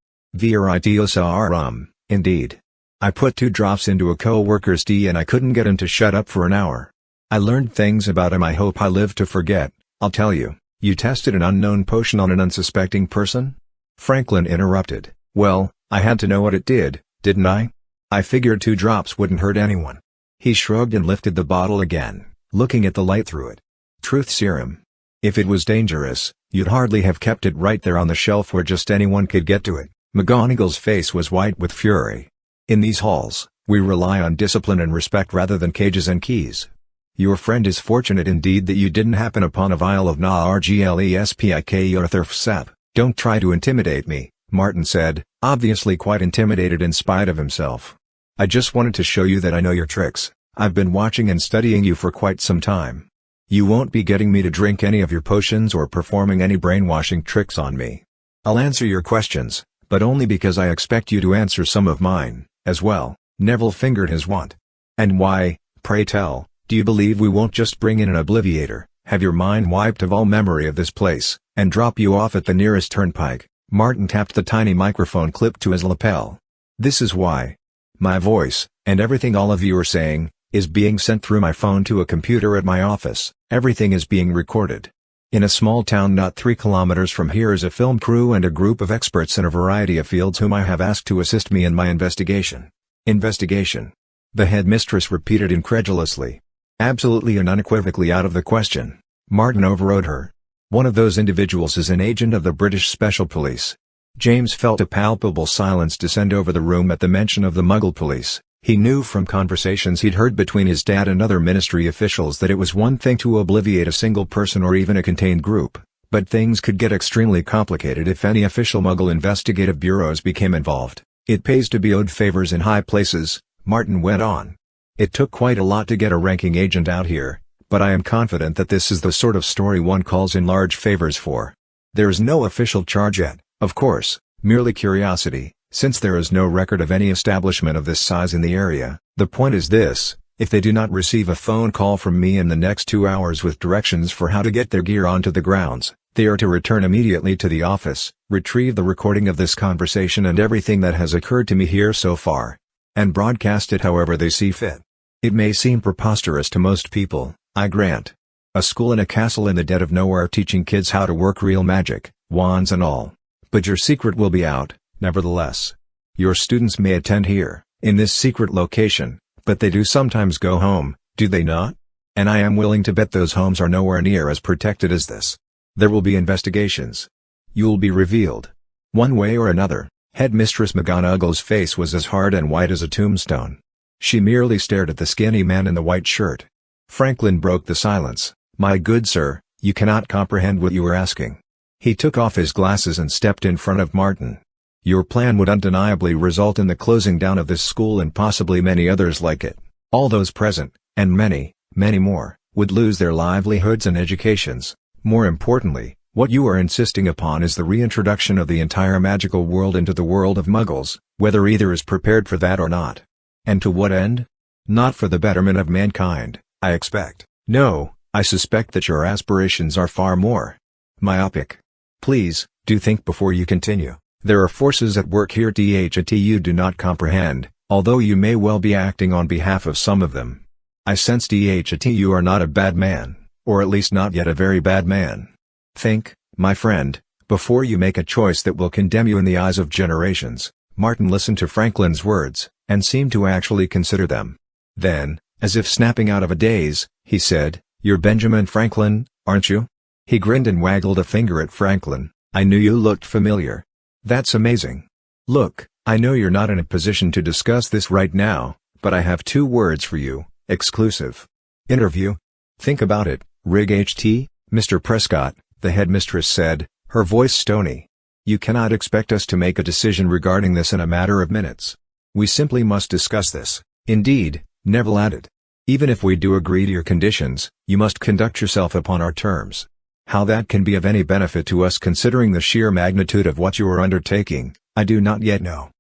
Indeed. I put 2 drops into a co-worker's tea and I couldn't get him to shut up for an hour. I learned things about him I hope I live to forget. I'll tell you. You tested an unknown potion on an unsuspecting person? Franklin interrupted. Well, I had to know what it did, didn't I? I figured 2 drops wouldn't hurt anyone. He shrugged and lifted the bottle again, looking at the light through it. Truth serum. If it was dangerous, you'd hardly have kept it right there on the shelf where just anyone could get to it. McGonagall's face was white with fury. In these halls, we rely on discipline and respect rather than cages and keys. Your friend is fortunate indeed that you didn't happen upon a vial of Narglespik or Thurf sap. Don't try to intimidate me, Martin said, obviously quite intimidated in spite of himself. I just wanted to show you that I know your tricks. I've been watching and studying you for quite some time. You won't be getting me to drink any of your potions or performing any brainwashing tricks on me. I'll answer your questions, but only because I expect you to answer some of mine, as well. Neville fingered his wand. And why, pray tell, do you believe we won't just bring in an obliviator, have your mind wiped of all memory of this place, and drop you off at the nearest turnpike? Martin tapped the tiny microphone clipped to his lapel. This is why. My voice, and everything all of you are saying, is being sent through my phone to a computer at my office. Everything is being recorded. In a small town not 3 kilometers from here is a film crew and a group of experts in a variety of fields whom I have asked to assist me in my investigation. Investigation? The headmistress repeated incredulously. Absolutely and unequivocally out of the question. Martin overrode her. One of those individuals is an agent of the British Special Police. James felt a palpable silence descend over the room at the mention of the Muggle Police. He knew from conversations he'd heard between his dad and other ministry officials that it was one thing to obliviate a single person or even a contained group, but things could get extremely complicated if any official Muggle investigative bureaus became involved. It pays to be owed favors in high places, Martin went on. It took quite a lot to get a ranking agent out here, but I am confident that this is the sort of story one calls in large favors for. There is no official charge yet, of course, merely curiosity, since there is no record of any establishment of this size in the area. The point is this: if they do not receive a phone call from me in the next 2 hours with directions for how to get their gear onto the grounds, they are to return immediately to the office, retrieve the recording of this conversation and everything that has occurred to me here so far, and broadcast it however they see fit. It may seem preposterous to most people, I grant. A school in a castle in the dead of nowhere teaching kids how to work real magic, wands and all. But your secret will be out, nevertheless. Your students may attend here, in this secret location, but they do sometimes go home, do they not? And I am willing to bet those homes are nowhere near as protected as this. There will be investigations. You'll be revealed. One way or another. Headmistress McGonagall's face was as hard and white as a tombstone. She merely stared at the skinny man in the white shirt. Franklin broke the silence. My good sir, you cannot comprehend what you are asking. He took off his glasses and stepped in front of Martin. Your plan would undeniably result in the closing down of this school and possibly many others like it. All those present, and many, many more, would lose their livelihoods and educations. More importantly, what you are insisting upon is the reintroduction of the entire magical world into the world of Muggles, whether either is prepared for that or not. And to what end? Not for the betterment of mankind, I expect. No, I suspect that your aspirations are far more myopic. Please, do think before you continue. There are forces at work here that you do not comprehend, although you may well be acting on behalf of some of them. I sense that you are not a bad man, or at least not yet a very bad man. Think, my friend, before you make a choice that will condemn you in the eyes of generations. Martin listened to Franklin's words, and seemed to actually consider them. Then, as if snapping out of a daze, he said, You're Benjamin Franklin, aren't you? He grinned and waggled a finger at Franklin. I knew you looked familiar. That's amazing. Look, I know you're not in a position to discuss this right now, but I have 2 words for you, exclusive. Interview? Think about it, Rig HT, Mr. Prescott, the headmistress said, her voice stony. You cannot expect us to make a decision regarding this in a matter of minutes. We simply must discuss this. Indeed, Neville added. Even if we do agree to your conditions, you must conduct yourself upon our terms. How that can be of any benefit to us considering the sheer magnitude of what you are undertaking, I do not yet know.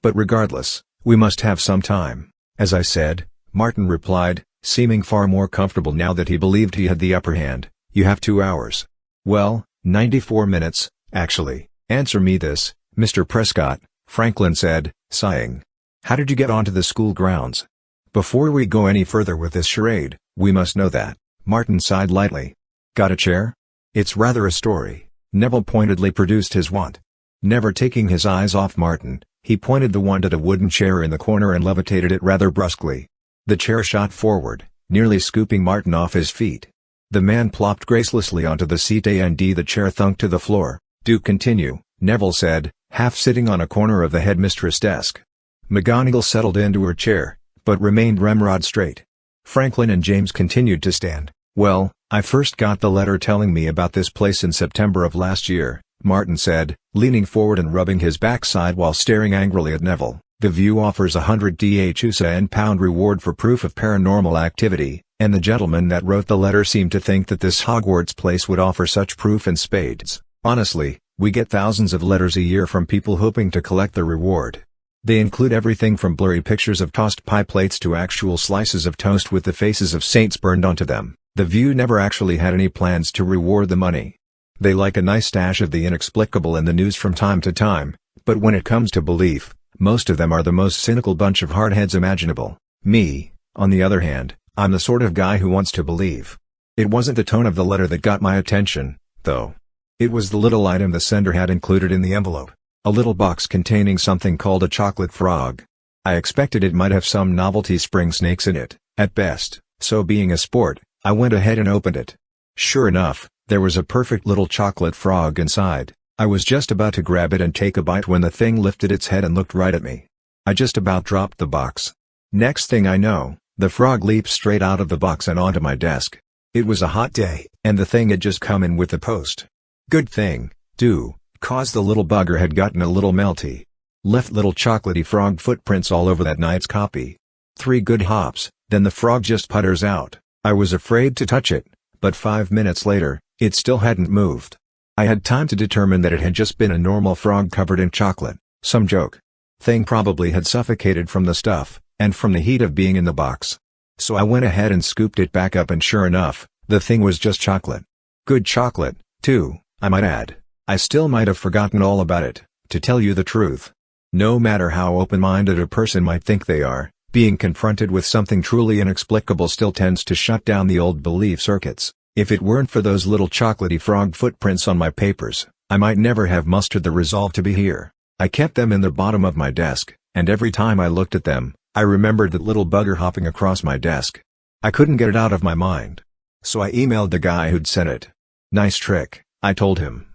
But regardless, we must have some time. As I said, Martin replied, seeming far more comfortable now that he believed he had the upper hand, you have 2 hours. Well, 94 minutes, actually. "Answer me this, Mr. Prescott," Franklin said, sighing. "How did you get onto the school grounds?" "Before we go any further with this charade, we must know that." Martin sighed lightly. "Got a chair?" "It's rather a story." Neville pointedly produced his wand. Never taking his eyes off Martin, he pointed the wand at a wooden chair in the corner and levitated it rather brusquely. The chair shot forward, nearly scooping Martin off his feet. The man plopped gracelessly onto the seat and the chair thunked to the floor. "Do continue," Neville said, half sitting on a corner of the headmistress' desk. McGonagall settled into her chair, but remained ramrod straight. Franklin and James continued to stand. "Well, I first got the letter telling me about this place in September of last year," Martin said, leaning forward and rubbing his backside while staring angrily at Neville. "The View offers £100 reward for proof of paranormal activity, and the gentleman that wrote the letter seemed to think that this Hogwarts place would offer such proof in spades. Honestly, we get thousands of letters a year from people hoping to collect the reward. They include everything from blurry pictures of tossed pie plates to actual slices of toast with the faces of saints burned onto them. The View never actually had any plans to reward the money. They like a nice stash of the inexplicable in the news from time to time, but when it comes to belief, most of them are the most cynical bunch of hardheads imaginable. Me, on the other hand, I'm the sort of guy who wants to believe. It wasn't the tone of the letter that got my attention, though. It was the little item the sender had included in the envelope. A little box containing something called a chocolate frog. I expected it might have some novelty spring snakes in it, at best, so being a sport, I went ahead and opened it. Sure enough, there was a perfect little chocolate frog inside. I was just about to grab it and take a bite when the thing lifted its head and looked right at me. I just about dropped the box. Next thing I know, the frog leaped straight out of the box and onto my desk. It was a hot day, and the thing had just come in with the post. Good thing, too, 'cause the little bugger had gotten a little melty. Left little chocolatey frog footprints all over that night's copy. 3 good hops, then the frog just putters out. I was afraid to touch it, but 5 minutes later, it still hadn't moved. I had time to determine that it had just been a normal frog covered in chocolate, some joke. Thing probably had suffocated from the stuff, and from the heat of being in the box. So I went ahead and scooped it back up and sure enough, the thing was just chocolate. Good chocolate, too, I might add. I still might have forgotten all about it, to tell you the truth. No matter how open-minded a person might think they are, being confronted with something truly inexplicable still tends to shut down the old belief circuits. If it weren't for those little chocolatey frog footprints on my papers, I might never have mustered the resolve to be here. I kept them in the bottom of my desk, and every time I looked at them, I remembered that little bugger hopping across my desk. I couldn't get it out of my mind. So I emailed the guy who'd sent it. "Nice trick," I told him.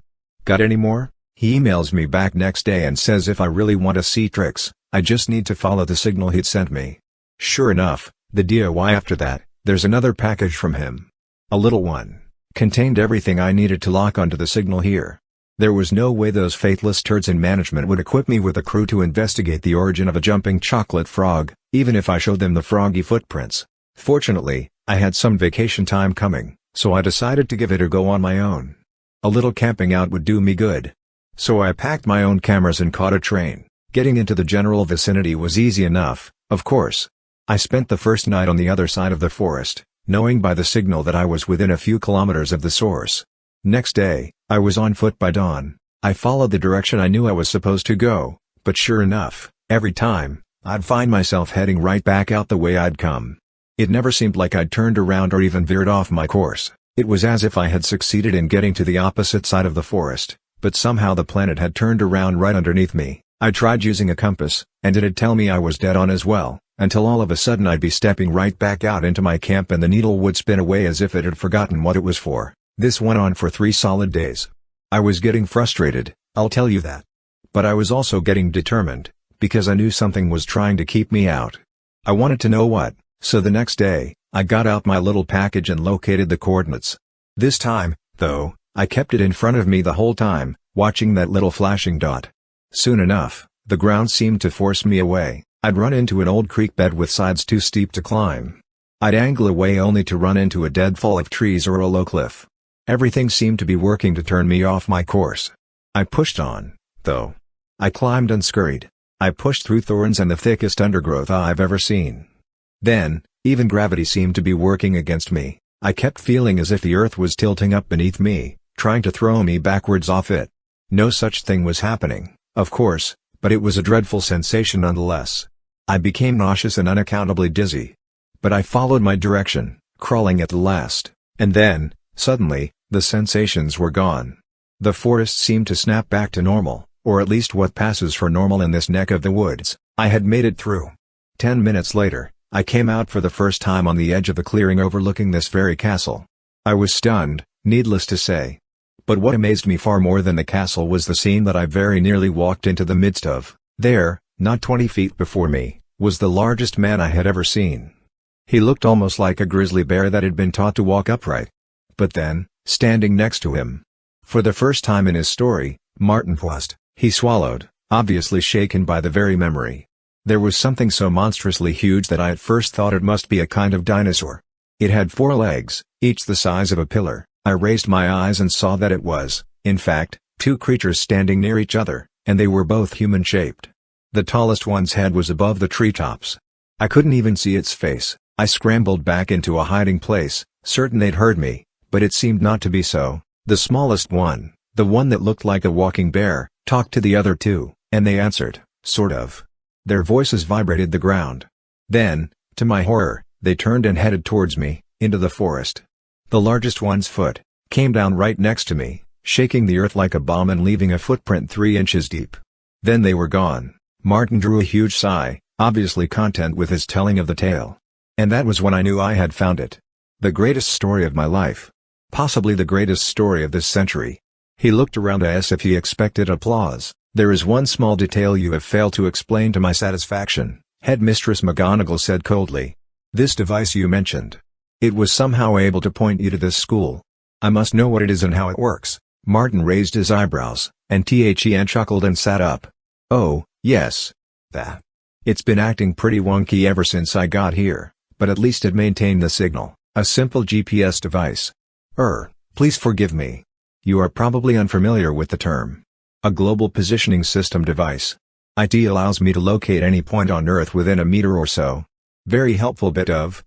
"Got any more?" He emails me back next day and says if I really want to see tricks, I just need to follow the signal he'd sent me. Sure enough, the DOY after that, there's another package from him. A little one. Contained everything I needed to lock onto the signal here. There was no way those faithless turds in management would equip me with a crew to investigate the origin of a jumping chocolate frog, even if I showed them the froggy footprints. Fortunately, I had some vacation time coming, so I decided to give it a go on my own. A little camping out would do me good. So I packed my own cameras and caught a train. Getting into the general vicinity was easy enough, of course. I spent the first night on the other side of the forest, knowing by the signal that I was within a few kilometers of the source. Next day, I was on foot by dawn. I followed the direction I knew I was supposed to go, but sure enough, every time, I'd find myself heading right back out the way I'd come. It never seemed like I'd turned around or even veered off my course. It was as if I had succeeded in getting to the opposite side of the forest, but somehow the planet had turned around right underneath me. I tried using a compass, and it'd tell me I was dead on as well, until all of a sudden I'd be stepping right back out into my camp and the needle would spin away as if it had forgotten what it was for. This went on for 3 solid days. I was getting frustrated, I'll tell you that. But I was also getting determined, because I knew something was trying to keep me out. I wanted to know what, so the next day, I got out my little package and located the coordinates. This time, though, I kept it in front of me the whole time, watching that little flashing dot. Soon enough, the ground seemed to force me away. I'd run into an old creek bed with sides too steep to climb. I'd angle away only to run into a deadfall of trees or a low cliff. Everything seemed to be working to turn me off my course. I pushed on, though. I climbed and scurried. I pushed through thorns and the thickest undergrowth I've ever seen. Then, even gravity seemed to be working against me. I kept feeling as if the earth was tilting up beneath me, trying to throw me backwards off it. No such thing was happening, of course, but it was a dreadful sensation nonetheless. I became nauseous and unaccountably dizzy. But I followed my direction, crawling at the last, and then, suddenly, the sensations were gone. The forest seemed to snap back to normal, or at least what passes for normal in this neck of the woods. I had made it through. 10 minutes later, I came out for the first time on the edge of the clearing overlooking this very castle. I was stunned, needless to say. But what amazed me far more than the castle was the scene that I very nearly walked into the midst of. There, not 20 feet before me, was the largest man I had ever seen. He looked almost like a grizzly bear that had been taught to walk upright. But then, standing next to him, for the first time in his story, Martin paused. He swallowed, obviously shaken by the very memory. There was something so monstrously huge that I at first thought it must be a kind of dinosaur. It had 4 legs, each the size of a pillar. I raised my eyes and saw that it was, in fact, 2 creatures standing near each other, and they were both human-shaped. The tallest one's head was above the treetops. I couldn't even see its face. I scrambled back into a hiding place, certain they'd heard me, but it seemed not to be so. The smallest one, the one that looked like a walking bear, talked to the other 2, and they answered, sort of. Their voices vibrated the ground. Then, to my horror, they turned and headed towards me, into the forest. The largest one's foot came down right next to me, shaking the earth like a bomb and leaving a footprint 3 inches deep. Then they were gone. Martin drew a huge sigh, obviously content with his telling of the tale. And that was when I knew I had found it. The greatest story of my life. Possibly the greatest story of this century. He looked around as if he expected applause. There is one small detail you have failed to explain to my satisfaction, Headmistress McGonagall said coldly. This device you mentioned. It was somehow able to point you to this school. I must know what it is and how it works. Martin raised his eyebrows, and THEN chuckled and sat up. Oh, yes. That. It's been acting pretty wonky ever since I got here, but at least it maintained the signal, a simple GPS device. Please forgive me. You are probably unfamiliar with the term. A global positioning system device. IT allows me to locate any point on Earth within a meter or so. Very helpful bit of,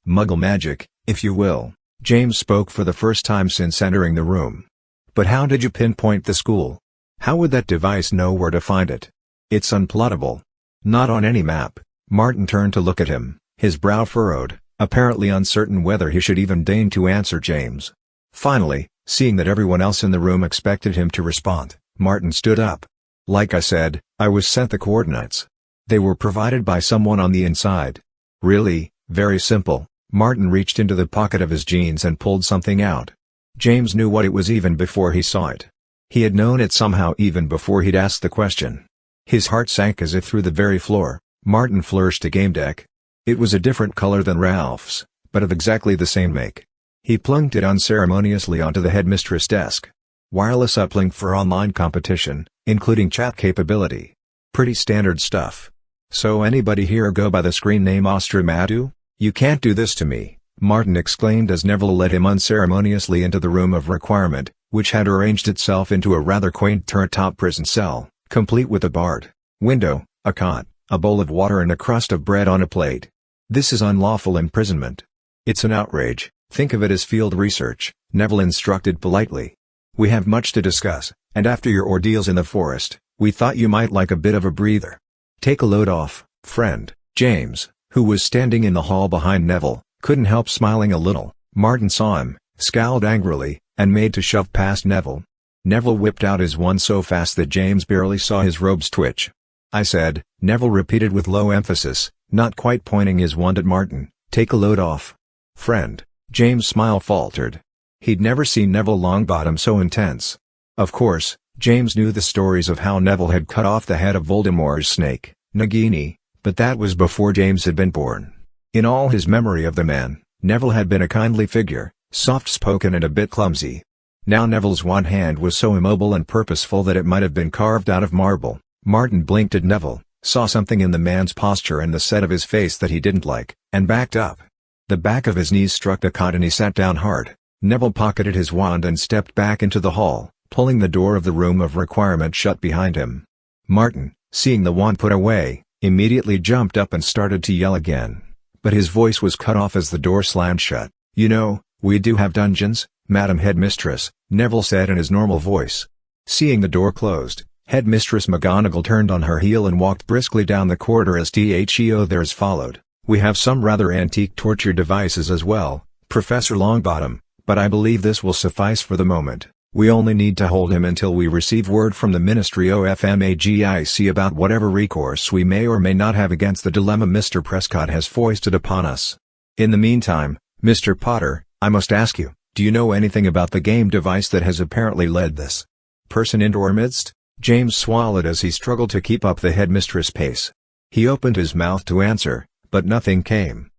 Muggle magic, if you will. James spoke for the first time since entering the room. But how did you pinpoint the school? How would that device know where to find it? It's unplottable. Not on any map. Martin turned to look at him, his brow furrowed, apparently uncertain whether he should even deign to answer James. Finally, seeing that everyone else in the room expected him to respond, Martin stood up. Like I said, I was sent the coordinates. They were provided by someone on the inside. Really, very simple. Martin reached into the pocket of his jeans and pulled something out. James knew what it was even before he saw it. He had known it somehow even before he'd asked the question. His heart sank as if through the very floor. Martin flourished a game deck. It was a different color than Ralph's, but of exactly the same make. He plunked it unceremoniously onto the headmistress' desk. Wireless uplink for online competition, including chat capability. Pretty standard stuff. So anybody here go by the screen name Austramaddux? You can't do this to me, Martin exclaimed as Neville led him unceremoniously into the room of requirement, which had arranged itself into a rather quaint turret-top prison cell, complete with a barred window, a cot, a bowl of water and a crust of bread on a plate. This is unlawful imprisonment. It's an outrage. Think of it as field research, Neville instructed politely. We have much to discuss, and after your ordeals in the forest, we thought you might like a bit of a breather. Take a load off, friend. James, who was standing in the hall behind Neville, couldn't help smiling a little. Martin saw him, scowled angrily, and made to shove past Neville. Neville whipped out his wand so fast that James barely saw his robes twitch. I said, Neville repeated with low emphasis, not quite pointing his wand at Martin, take a load off. Friend. James' smile faltered. He'd never seen Neville Longbottom so intense. Of course, James knew the stories of how Neville had cut off the head of Voldemort's snake, Nagini, but that was before James had been born. In all his memory of the man, Neville had been a kindly figure, soft-spoken and a bit clumsy. Now Neville's one hand was so immobile and purposeful that it might have been carved out of marble. Martin blinked at Neville, saw something in the man's posture and the set of his face that he didn't like, and backed up. The back of his knees struck the cot and he sat down hard. Neville pocketed his wand and stepped back into the hall, pulling the door of the room of requirement shut behind him. Martin, seeing the wand put away, immediately jumped up and started to yell again. But his voice was cut off as the door slammed shut. You know, we do have dungeons, Madam Headmistress, Neville said in his normal voice. Seeing the door closed, Headmistress McGonagall turned on her heel and walked briskly down the corridor as theirs followed. "We have some rather antique torture devices as well, Professor Longbottom, but I believe this will suffice for the moment. We only need to hold him until we receive word from the Ministry OFMAGIC about whatever recourse we may or may not have against the dilemma Mr. Prescott has foisted upon us. In the meantime, Mr. Potter, I must ask you, do you know anything about the game device that has apparently led this person into our midst?" James swallowed as he struggled to keep up the headmistress' pace. He opened his mouth to answer, but nothing came.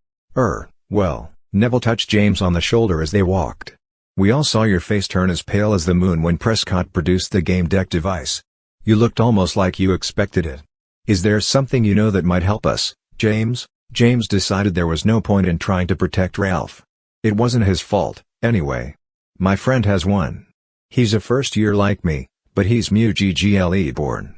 Well, Neville touched James on the shoulder as they walked. "We all saw your face turn as pale as the moon when Prescott produced the game deck device. You looked almost like you expected it. Is there something you know that might help us, James?" James decided there was no point in trying to protect Ralph. It wasn't his fault, anyway. "My friend has one. He's a first year like me, but he's Muggle born.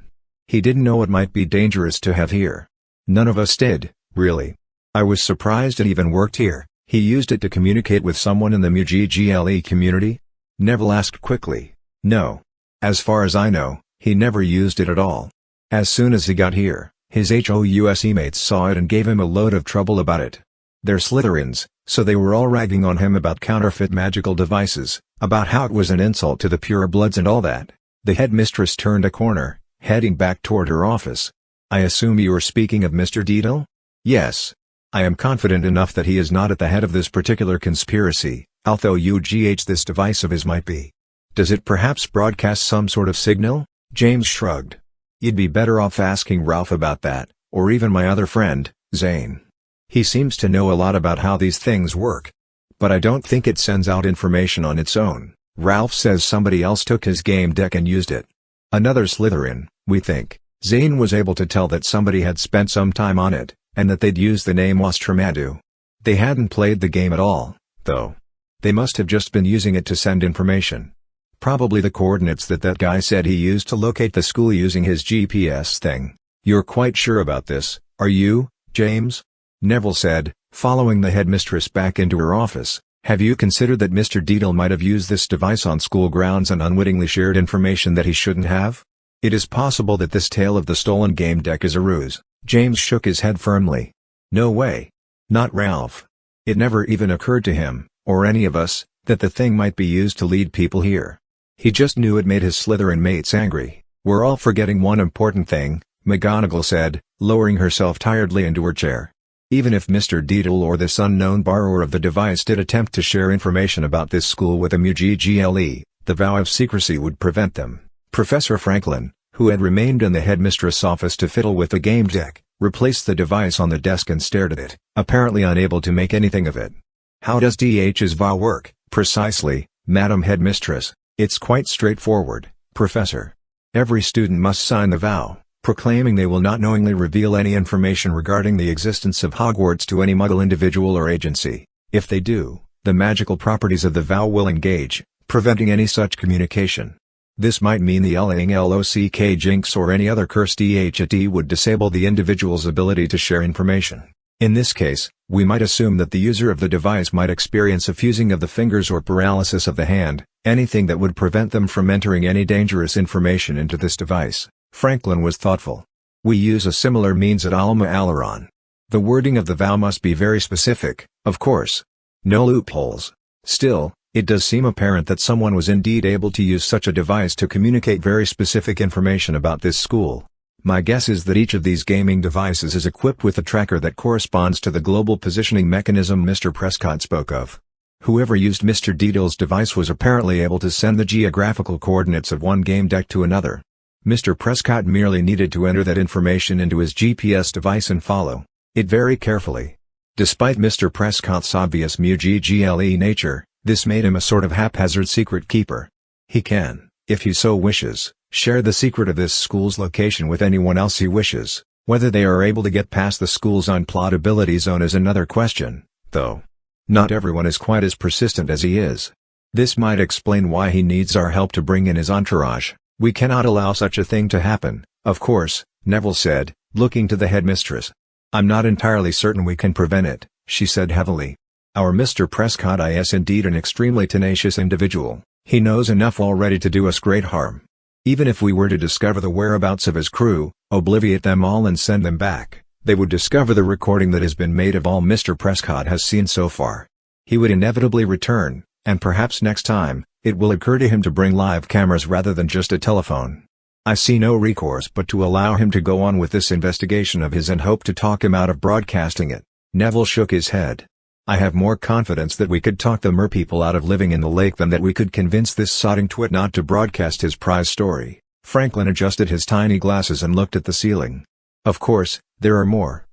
He didn't know it might be dangerous to have here. None of us did, really. I was surprised it even worked here." "He used it to communicate with someone in the Muggle community?" Neville asked quickly. "No. As far as I know, he never used it at all. As soon as he got here, his HOUSE mates saw it and gave him a load of trouble about it. They're Slytherins, so they were all ragging on him about counterfeit magical devices, about how it was an insult to the purebloods and all that." The headmistress turned a corner, heading back toward her office. "I assume you are speaking of Mr. Deedle?" "Yes. I am confident enough that he is not at the head of this particular conspiracy, although this device of his might be. Does it perhaps broadcast some sort of signal?" James shrugged. "You'd be better off asking Ralph about that, or even my other friend, Zane. He seems to know a lot about how these things work. But I don't think it sends out information on its own. Ralph says somebody else took his game deck and used it. Another Slytherin, we think." Zane was able to tell that somebody had spent some time on it, and that they'd used the name Austramaddux. They hadn't played the game at all, though. They must have just been using it to send information. Probably the coordinates that guy said he used to locate the school using his GPS thing. "You're quite sure about this, are you, James?" Neville said, following the headmistress back into her office. "Have you considered that Mr. Deedle might have used this device on school grounds and unwittingly shared information that he shouldn't have? It is possible that this tale of the stolen game deck is a ruse." James shook his head firmly. "No way. Not Ralph. It never even occurred to him, or any of us, that the thing might be used to lead people here. He just knew it made his Slytherin mates angry." "We're all forgetting one important thing," McGonagall said, lowering herself tiredly into her chair. "Even if Mr. Deedle or this unknown borrower of the device did attempt to share information about this school with the Muggle, the vow of secrecy would prevent them." Professor Franklin, who had remained in the headmistress' office to fiddle with the game deck, replaced the device on the desk and stared at it, apparently unable to make anything of it. "How does DH's vow work, precisely, Madam Headmistress?" "It's quite straightforward, Professor. Every student must sign the vow, proclaiming they will not knowingly reveal any information regarding the existence of Hogwarts to any Muggle individual or agency. If they do, the magical properties of the vow will engage, preventing any such communication. This might mean the LOCK jinx or any other curse DHT would disable the individual's ability to share information. In this case, we might assume that the user of the device might experience a fusing of the fingers or paralysis of the hand, anything that would prevent them from entering any dangerous information into this device." Franklin was thoughtful. "We use a similar means at Alma Aleron. The wording of the vow must be very specific, of course. No loopholes. Still, it does seem apparent that someone was indeed able to use such a device to communicate very specific information about this school. My guess is that each of these gaming devices is equipped with a tracker that corresponds to the global positioning mechanism Mr. Prescott spoke of. Whoever used Mr. Deedle's device was apparently able to send the geographical coordinates of one game deck to another. Mr. Prescott merely needed to enter that information into his GPS device and follow it very carefully. Despite Mr. Prescott's obvious Muggle nature, this made him a sort of haphazard secret keeper. He can, if he so wishes, share the secret of this school's location with anyone else he wishes. Whether they are able to get past the school's unplottability zone is another question, though. Not everyone is quite as persistent as he is. This might explain why he needs our help to bring in his entourage. We cannot allow such a thing to happen, of course," Neville said, looking to the headmistress. "I'm not entirely certain we can prevent it," she said heavily. "Our Mr. Prescott is indeed an extremely tenacious individual. He knows enough already to do us great harm. Even if we were to discover the whereabouts of his crew, obliviate them all and send them back, they would discover the recording that has been made of all Mr. Prescott has seen so far. He would inevitably return, and perhaps next time, it will occur to him to bring live cameras rather than just a telephone. I see no recourse but to allow him to go on with this investigation of his and hope to talk him out of broadcasting it." Neville shook his head. "I have more confidence that we could talk the merpeople out of living in the lake than that we could convince this sodding twit not to broadcast his prize story." Franklin adjusted his tiny glasses and looked at the ceiling. "Of course, there are more,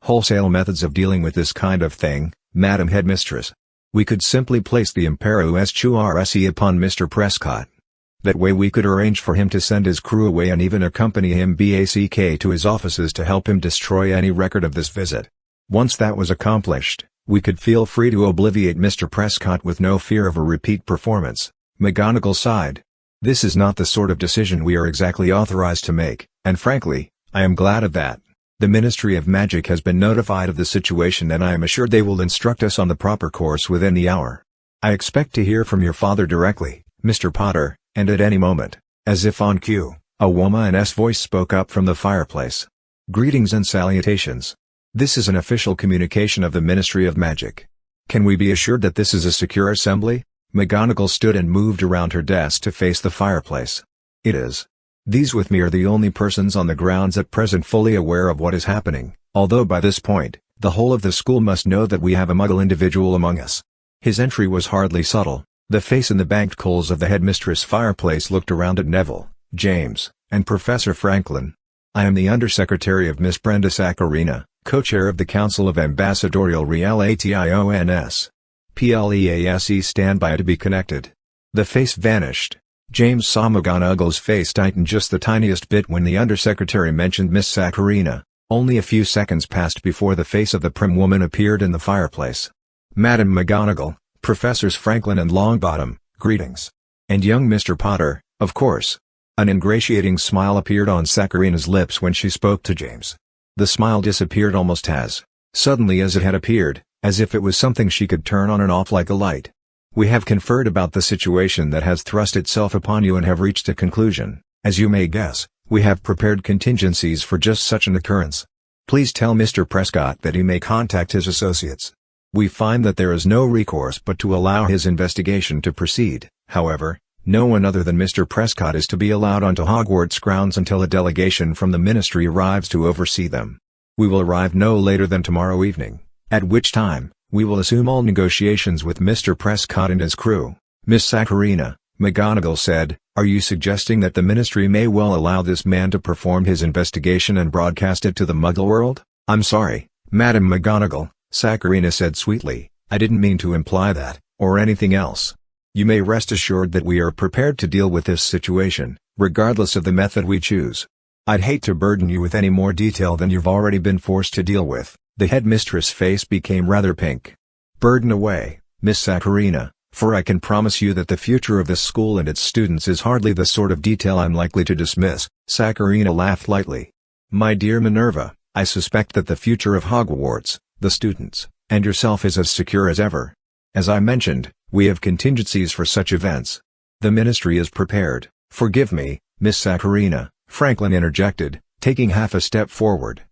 wholesale methods of dealing with this kind of thing, Madam Headmistress. We could simply place the Imperus upon Mr. Prescott. That way we could arrange for him to send his crew away and even accompany him back to his offices to help him destroy any record of this visit. Once that was accomplished, we could feel free to obliviate Mr. Prescott with no fear of a repeat performance." McGonagall sighed. "This is not the sort of decision we are exactly authorized to make, and frankly, I am glad of that. The Ministry of Magic has been notified of the situation and I am assured they will instruct us on the proper course within the hour. I expect to hear from your father directly, Mr. Potter, and at any moment." As if on cue, a woman's voice spoke up from the fireplace. "Greetings and salutations. This is an official communication of the Ministry of Magic. Can we be assured that this is a secure assembly?" McGonagall stood and moved around her desk to face the fireplace. "It is. These with me are the only persons on the grounds at present fully aware of what is happening, although by this point, the whole of the school must know that we have a Muggle individual among us." His entry was hardly subtle. The face in the banked coals of the headmistress' fireplace looked around at Neville, James, and Professor Franklin. "I am the Undersecretary of Miss Brenda Saccharina, co-chair of the Council of Ambassadorial Relations. Please stand by to be connected." The face vanished. James saw McGonagall's face tighten just the tiniest bit when the Undersecretary mentioned Miss Saccharina. Only a few seconds passed before the face of the prim woman appeared in the fireplace. "Madam McGonagall, Professors Franklin and Longbottom, greetings. And young Mr. Potter, of course." An ingratiating smile appeared on Saccharina's lips when she spoke to James. The smile disappeared almost as suddenly as it had appeared, as if it was something she could turn on and off like a light. "We have conferred about the situation that has thrust itself upon you and have reached a conclusion. As you may guess, we have prepared contingencies for just such an occurrence. Please tell Mr. Prescott that he may contact his associates. We find that there is no recourse but to allow his investigation to proceed. However, no one other than Mr. Prescott is to be allowed onto Hogwarts grounds until a delegation from the Ministry arrives to oversee them. We will arrive no later than tomorrow evening, at which time, we will assume all negotiations with Mr. Prescott and his crew." "Miss Saccharina," McGonagall said, "are you suggesting that the Ministry may well allow this man to perform his investigation and broadcast it to the Muggle world?" "I'm sorry, Madam McGonagall," Saccharina said sweetly, "I didn't mean to imply that, or anything else. You may rest assured that we are prepared to deal with this situation, regardless of the method we choose. I'd hate to burden you with any more detail than you've already been forced to deal with." The headmistress' face became rather pink. "Burden away, Miss Saccharina, for I can promise you that the future of this school and its students is hardly the sort of detail I'm likely to dismiss." Saccharina laughed lightly. "My dear Minerva, I suspect that the future of Hogwarts, the students, and yourself is as secure as ever. As I mentioned, we have contingencies for such events. The Ministry is prepared." "Forgive me, Miss Saccharina," Franklin interjected, taking half a step forward.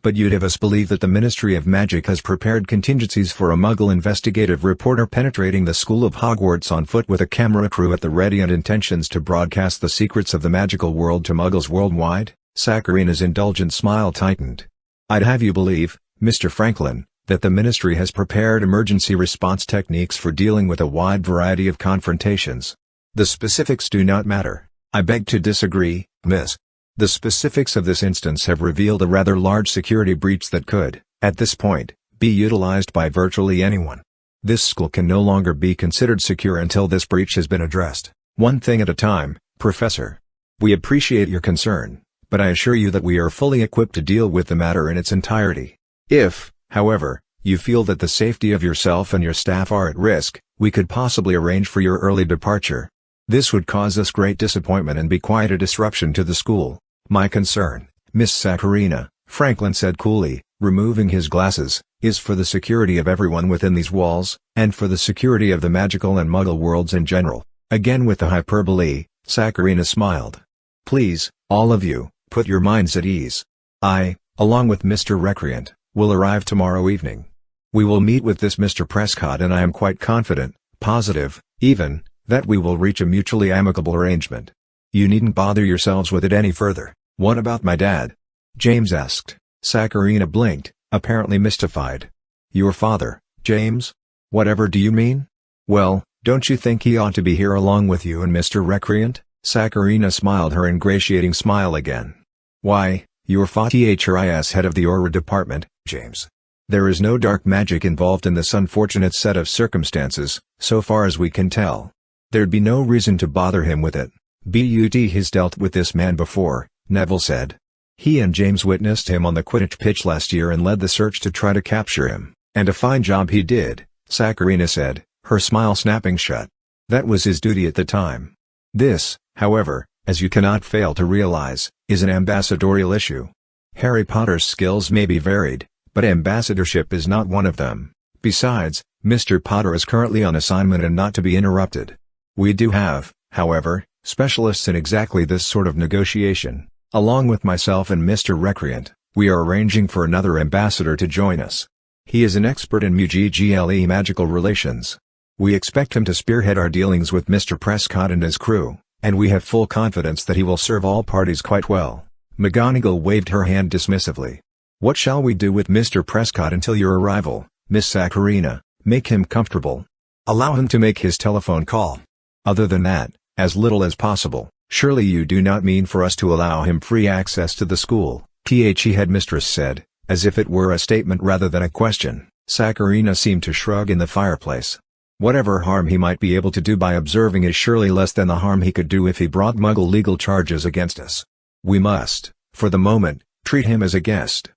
"But you'd have us believe that the Ministry of Magic has prepared contingencies for a Muggle investigative reporter penetrating the school of Hogwarts on foot with a camera crew at the ready and intentions to broadcast the secrets of the magical world to Muggles worldwide?" Saccharina's indulgent smile tightened. "I'd have you believe, Mr. Franklin, that the Ministry has prepared emergency response techniques for dealing with a wide variety of confrontations. The specifics do not matter." "I beg to disagree, miss. The specifics of this instance have revealed a rather large security breach that could, at this point, be utilized by virtually anyone. This school can no longer be considered secure until this breach has been addressed. One thing at a time, Professor. We appreciate your concern, but I assure you that we are fully equipped to deal with the matter in its entirety. If, however, you feel that the safety of yourself and your staff are at risk, we could possibly arrange for your early departure. This would cause us great disappointment and be quite a disruption to the school." "My concern, Miss Saccharina," Franklin said coolly, removing his glasses, "is for the security of everyone within these walls, and for the security of the magical and Muggle worlds in general." Again with the hyperbole, Saccharina smiled. Please, all of you, put your minds at ease. I, along with Mr. Recreant, will arrive tomorrow evening. We will meet with this Mr. Prescott and I am quite confident, positive, even, that we will reach a mutually amicable arrangement. You needn't bother yourselves with it any further. What about my dad? James asked. Saccharina blinked, apparently mystified. Your father, James? Whatever do you mean? Well, don't you think he ought to be here along with you and Mr. Recreant? Saccharina smiled her ingratiating smile again. Why, your father's head of the Aura department, James. There is no dark magic involved in this unfortunate set of circumstances, so far as we can tell. There'd be no reason to bother him with it. But he's dealt with this man before, Neville said. He and James witnessed him on the Quidditch pitch last year and led the search to try to capture him. And a fine job he did, Saccharina said, her smile snapping shut. That was his duty at the time. This, however, as you cannot fail to realize, is an ambassadorial issue. Harry Potter's skills may be varied, but ambassadorship is not one of them. Besides, Mr. Potter is currently on assignment and not to be interrupted. We do have, however, specialists in exactly this sort of negotiation. Along with myself and Mr. Recreant, we are arranging for another ambassador to join us. He is an expert in MUGGLE magical relations. We expect him to spearhead our dealings with Mr. Prescott and his crew, and we have full confidence that he will serve all parties quite well. McGonagall waved her hand dismissively. What shall we do with Mr. Prescott until your arrival, Miss Saccharina? Make him comfortable. Allow him to make his telephone call. Other than that, as little as possible. Surely you do not mean for us to allow him free access to the school, the headmistress said, as if it were a statement rather than a question. Saccharina seemed to shrug in the fireplace. Whatever harm he might be able to do by observing is surely less than the harm he could do if he brought Muggle legal charges against us. We must, for the moment, treat him as a guest.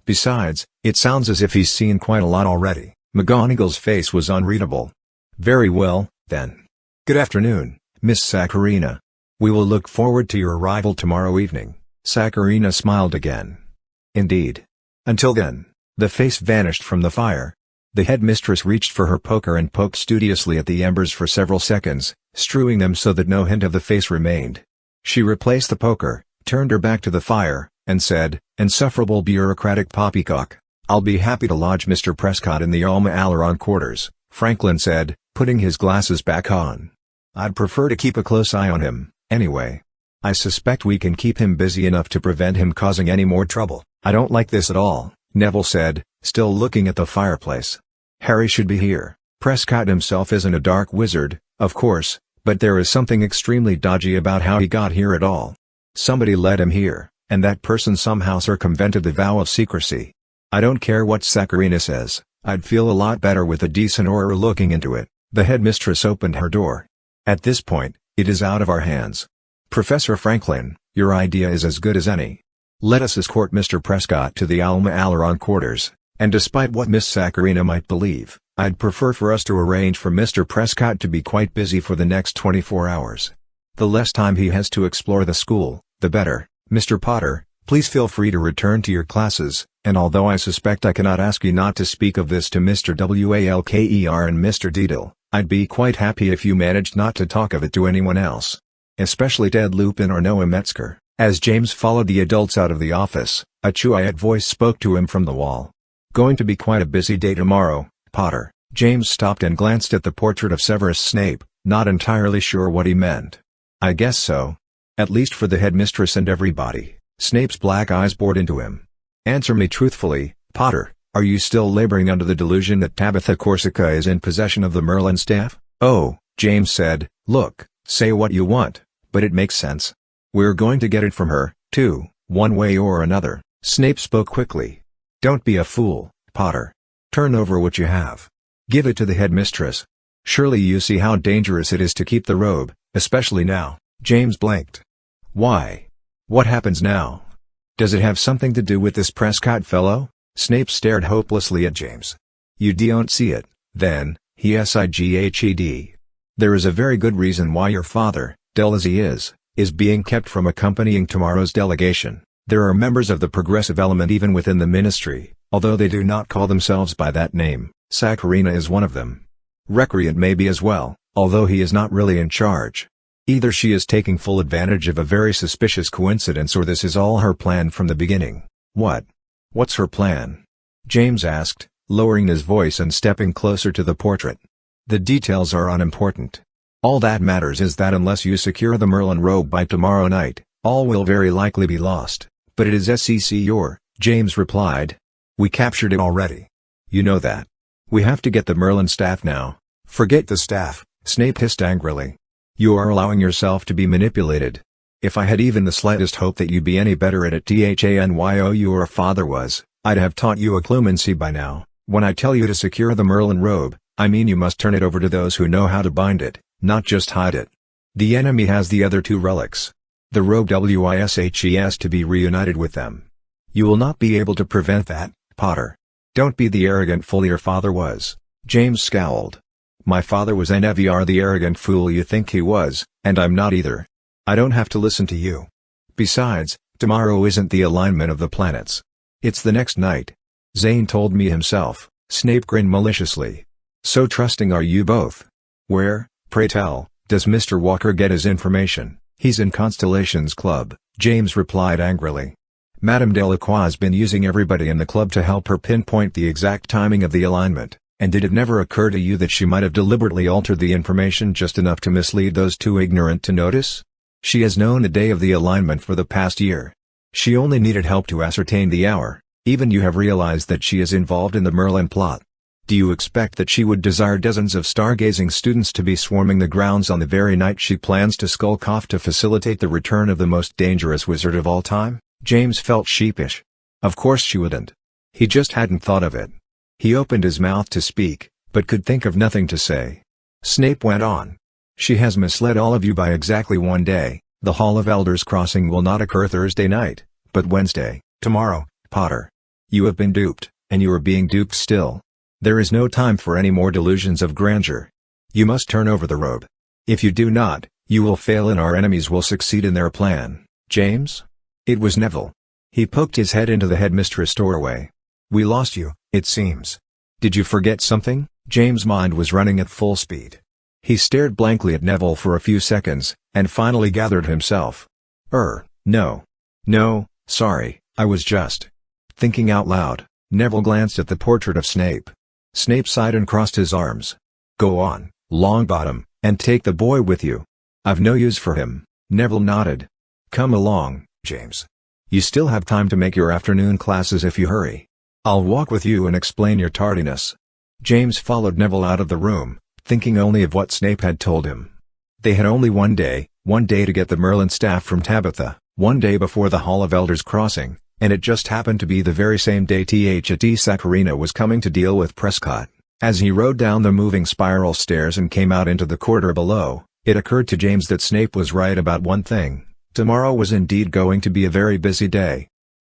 Besides, it sounds as if he's seen quite a lot already. McGonagall's face was unreadable. Very well, then. Good afternoon, Miss Saccharina. We will look forward to your arrival tomorrow evening. Saccharina smiled again. Indeed. Until then. The face vanished from the fire. The headmistress reached for her poker and poked studiously at the embers for several seconds, strewing them so that no hint of the face remained. She replaced the poker, turned her back to the fire, and said, "Insufferable bureaucratic poppycock. I'll be happy to lodge Mr. Prescott in the Alma Aleron quarters," Franklin said, putting his glasses back on. "I'd prefer to keep a close eye on him, anyway. I suspect we can keep him busy enough to prevent him causing any more trouble." "I don't like this at all," Neville said, still looking at the fireplace. "Harry should be here. Prescott himself isn't a dark wizard, of course, but there is something extremely dodgy about how he got here at all. Somebody led him here, and that person somehow circumvented the vow of secrecy. I don't care what Saccharina says, I'd feel a lot better with a decent Auror looking into it." The headmistress opened her door. "At this point, it is out of our hands. Professor Franklin, your idea is as good as any. Let us escort Mr. Prescott to the Alma Aleron quarters, and despite what Miss Saccharina might believe, I'd prefer for us to arrange for Mr. Prescott to be quite busy for the next 24 hours. The less time he has to explore the school, the better. Mr. Potter, please feel free to return to your classes, and although I suspect I cannot ask you not to speak of this to Mr. Walker and Mr. Deedle, I'd be quite happy if you managed not to talk of it to anyone else. Especially Ted Lupin or Noah Metzger." As James followed the adults out of the office, a quiet voice spoke to him from the wall. "Going to be quite a busy day tomorrow, Potter." James stopped and glanced at the portrait of Severus Snape, not entirely sure what he meant. "I guess so. At least for the headmistress and everybody." Snape's black eyes bored into him. "Answer me truthfully, Potter, are you still laboring under the delusion that Tabitha Corsica is in possession of the Merlin staff?" "Oh," James said, "look, say what you want, but it makes sense. We're going to get it from her, too, one way or another." Snape spoke quickly. "Don't be a fool, Potter. Turn over what you have. Give it to the headmistress. Surely you see how dangerous it is to keep the robe, especially now." James blinked. "Why? What happens now? Does it have something to do with this Prescott fellow?" Snape stared hopelessly at James. "You don't see it, then," he sighed. "There is a very good reason why your father, dull as he is being kept from accompanying tomorrow's delegation. There are members of the progressive element even within the ministry, although they do not call themselves by that name. Saccharina is one of them. Recreant may be as well, although he is not really in charge. Either she is taking full advantage of a very suspicious coincidence or this is all her plan from the beginning. What's her plan? James asked, lowering his voice and stepping closer to the portrait. The details are unimportant. All that matters is that unless you secure the Merlin robe by tomorrow night, all will very likely be lost. But it is your, James replied. We captured it already. You know that. We have to get the Merlin staff now. Forget the staff, Snape hissed angrily. You are allowing yourself to be manipulated. If I had even the slightest hope that you'd be any better at it than your father was, I'd have taught you occlumency by now. When I tell you to secure the Merlin robe, I mean you must turn it over to those who know how to bind it, not just hide it. The enemy has the other two relics. The robe wishes to be reunited with them. You will not be able to prevent that, Potter. Don't be the arrogant fool your father was. James scowled. My father was never the arrogant fool you think he was, and I'm not either. I don't have to listen to you. Besides, tomorrow isn't the alignment of the planets. It's the next night. Zane told me himself. Snape grinned maliciously. So trusting are you both? Where, pray tell, does Mr. Walker get his information? He's in Constellations Club, James replied angrily. Madame Delacroix's been using everybody in the club to help her pinpoint the exact timing of the alignment. And did it never occur to you that she might have deliberately altered the information just enough to mislead those too ignorant to notice? She has known the day of the alignment for the past year. She only needed help to ascertain the hour. Even you have realized that she is involved in the Merlin plot. Do you expect that she would desire dozens of stargazing students to be swarming the grounds on the very night she plans to skulk off to facilitate the return of the most dangerous wizard of all time? James felt sheepish. Of course she wouldn't. He just hadn't thought of it. He opened his mouth to speak, but could think of nothing to say. Snape went on. She has misled all of you by exactly one day. The Hall of Elders crossing will not occur Thursday night, but Wednesday, tomorrow, Potter. You have been duped, and you are being duped still. There is no time for any more delusions of grandeur. You must turn over the robe. If you do not, you will fail and our enemies will succeed in their plan. James? It was Neville. He poked his head into the headmistress doorway. We lost you, it seems. Did you forget something? James' mind was running at full speed. He stared blankly at Neville for a few seconds, and finally gathered himself. No. No, sorry, I was just thinking out loud. Neville glanced at the portrait of Snape. Snape sighed and crossed his arms. Go on, Longbottom, and take the boy with you. I've no use for him. Neville nodded. Come along, James. You still have time to make your afternoon classes if you hurry. I'll walk with you and explain your tardiness. James followed Neville out of the room, thinking only of what Snape had told him. They had only one day to get the Merlin staff from Tabitha, one day before the Hall of Elders crossing, and it just happened to be the very same day Saccharina was coming to deal with Prescott. As he rode down the moving spiral stairs and came out into the corridor below, it occurred to James that Snape was right about one thing. Tomorrow was indeed going to be a very busy day.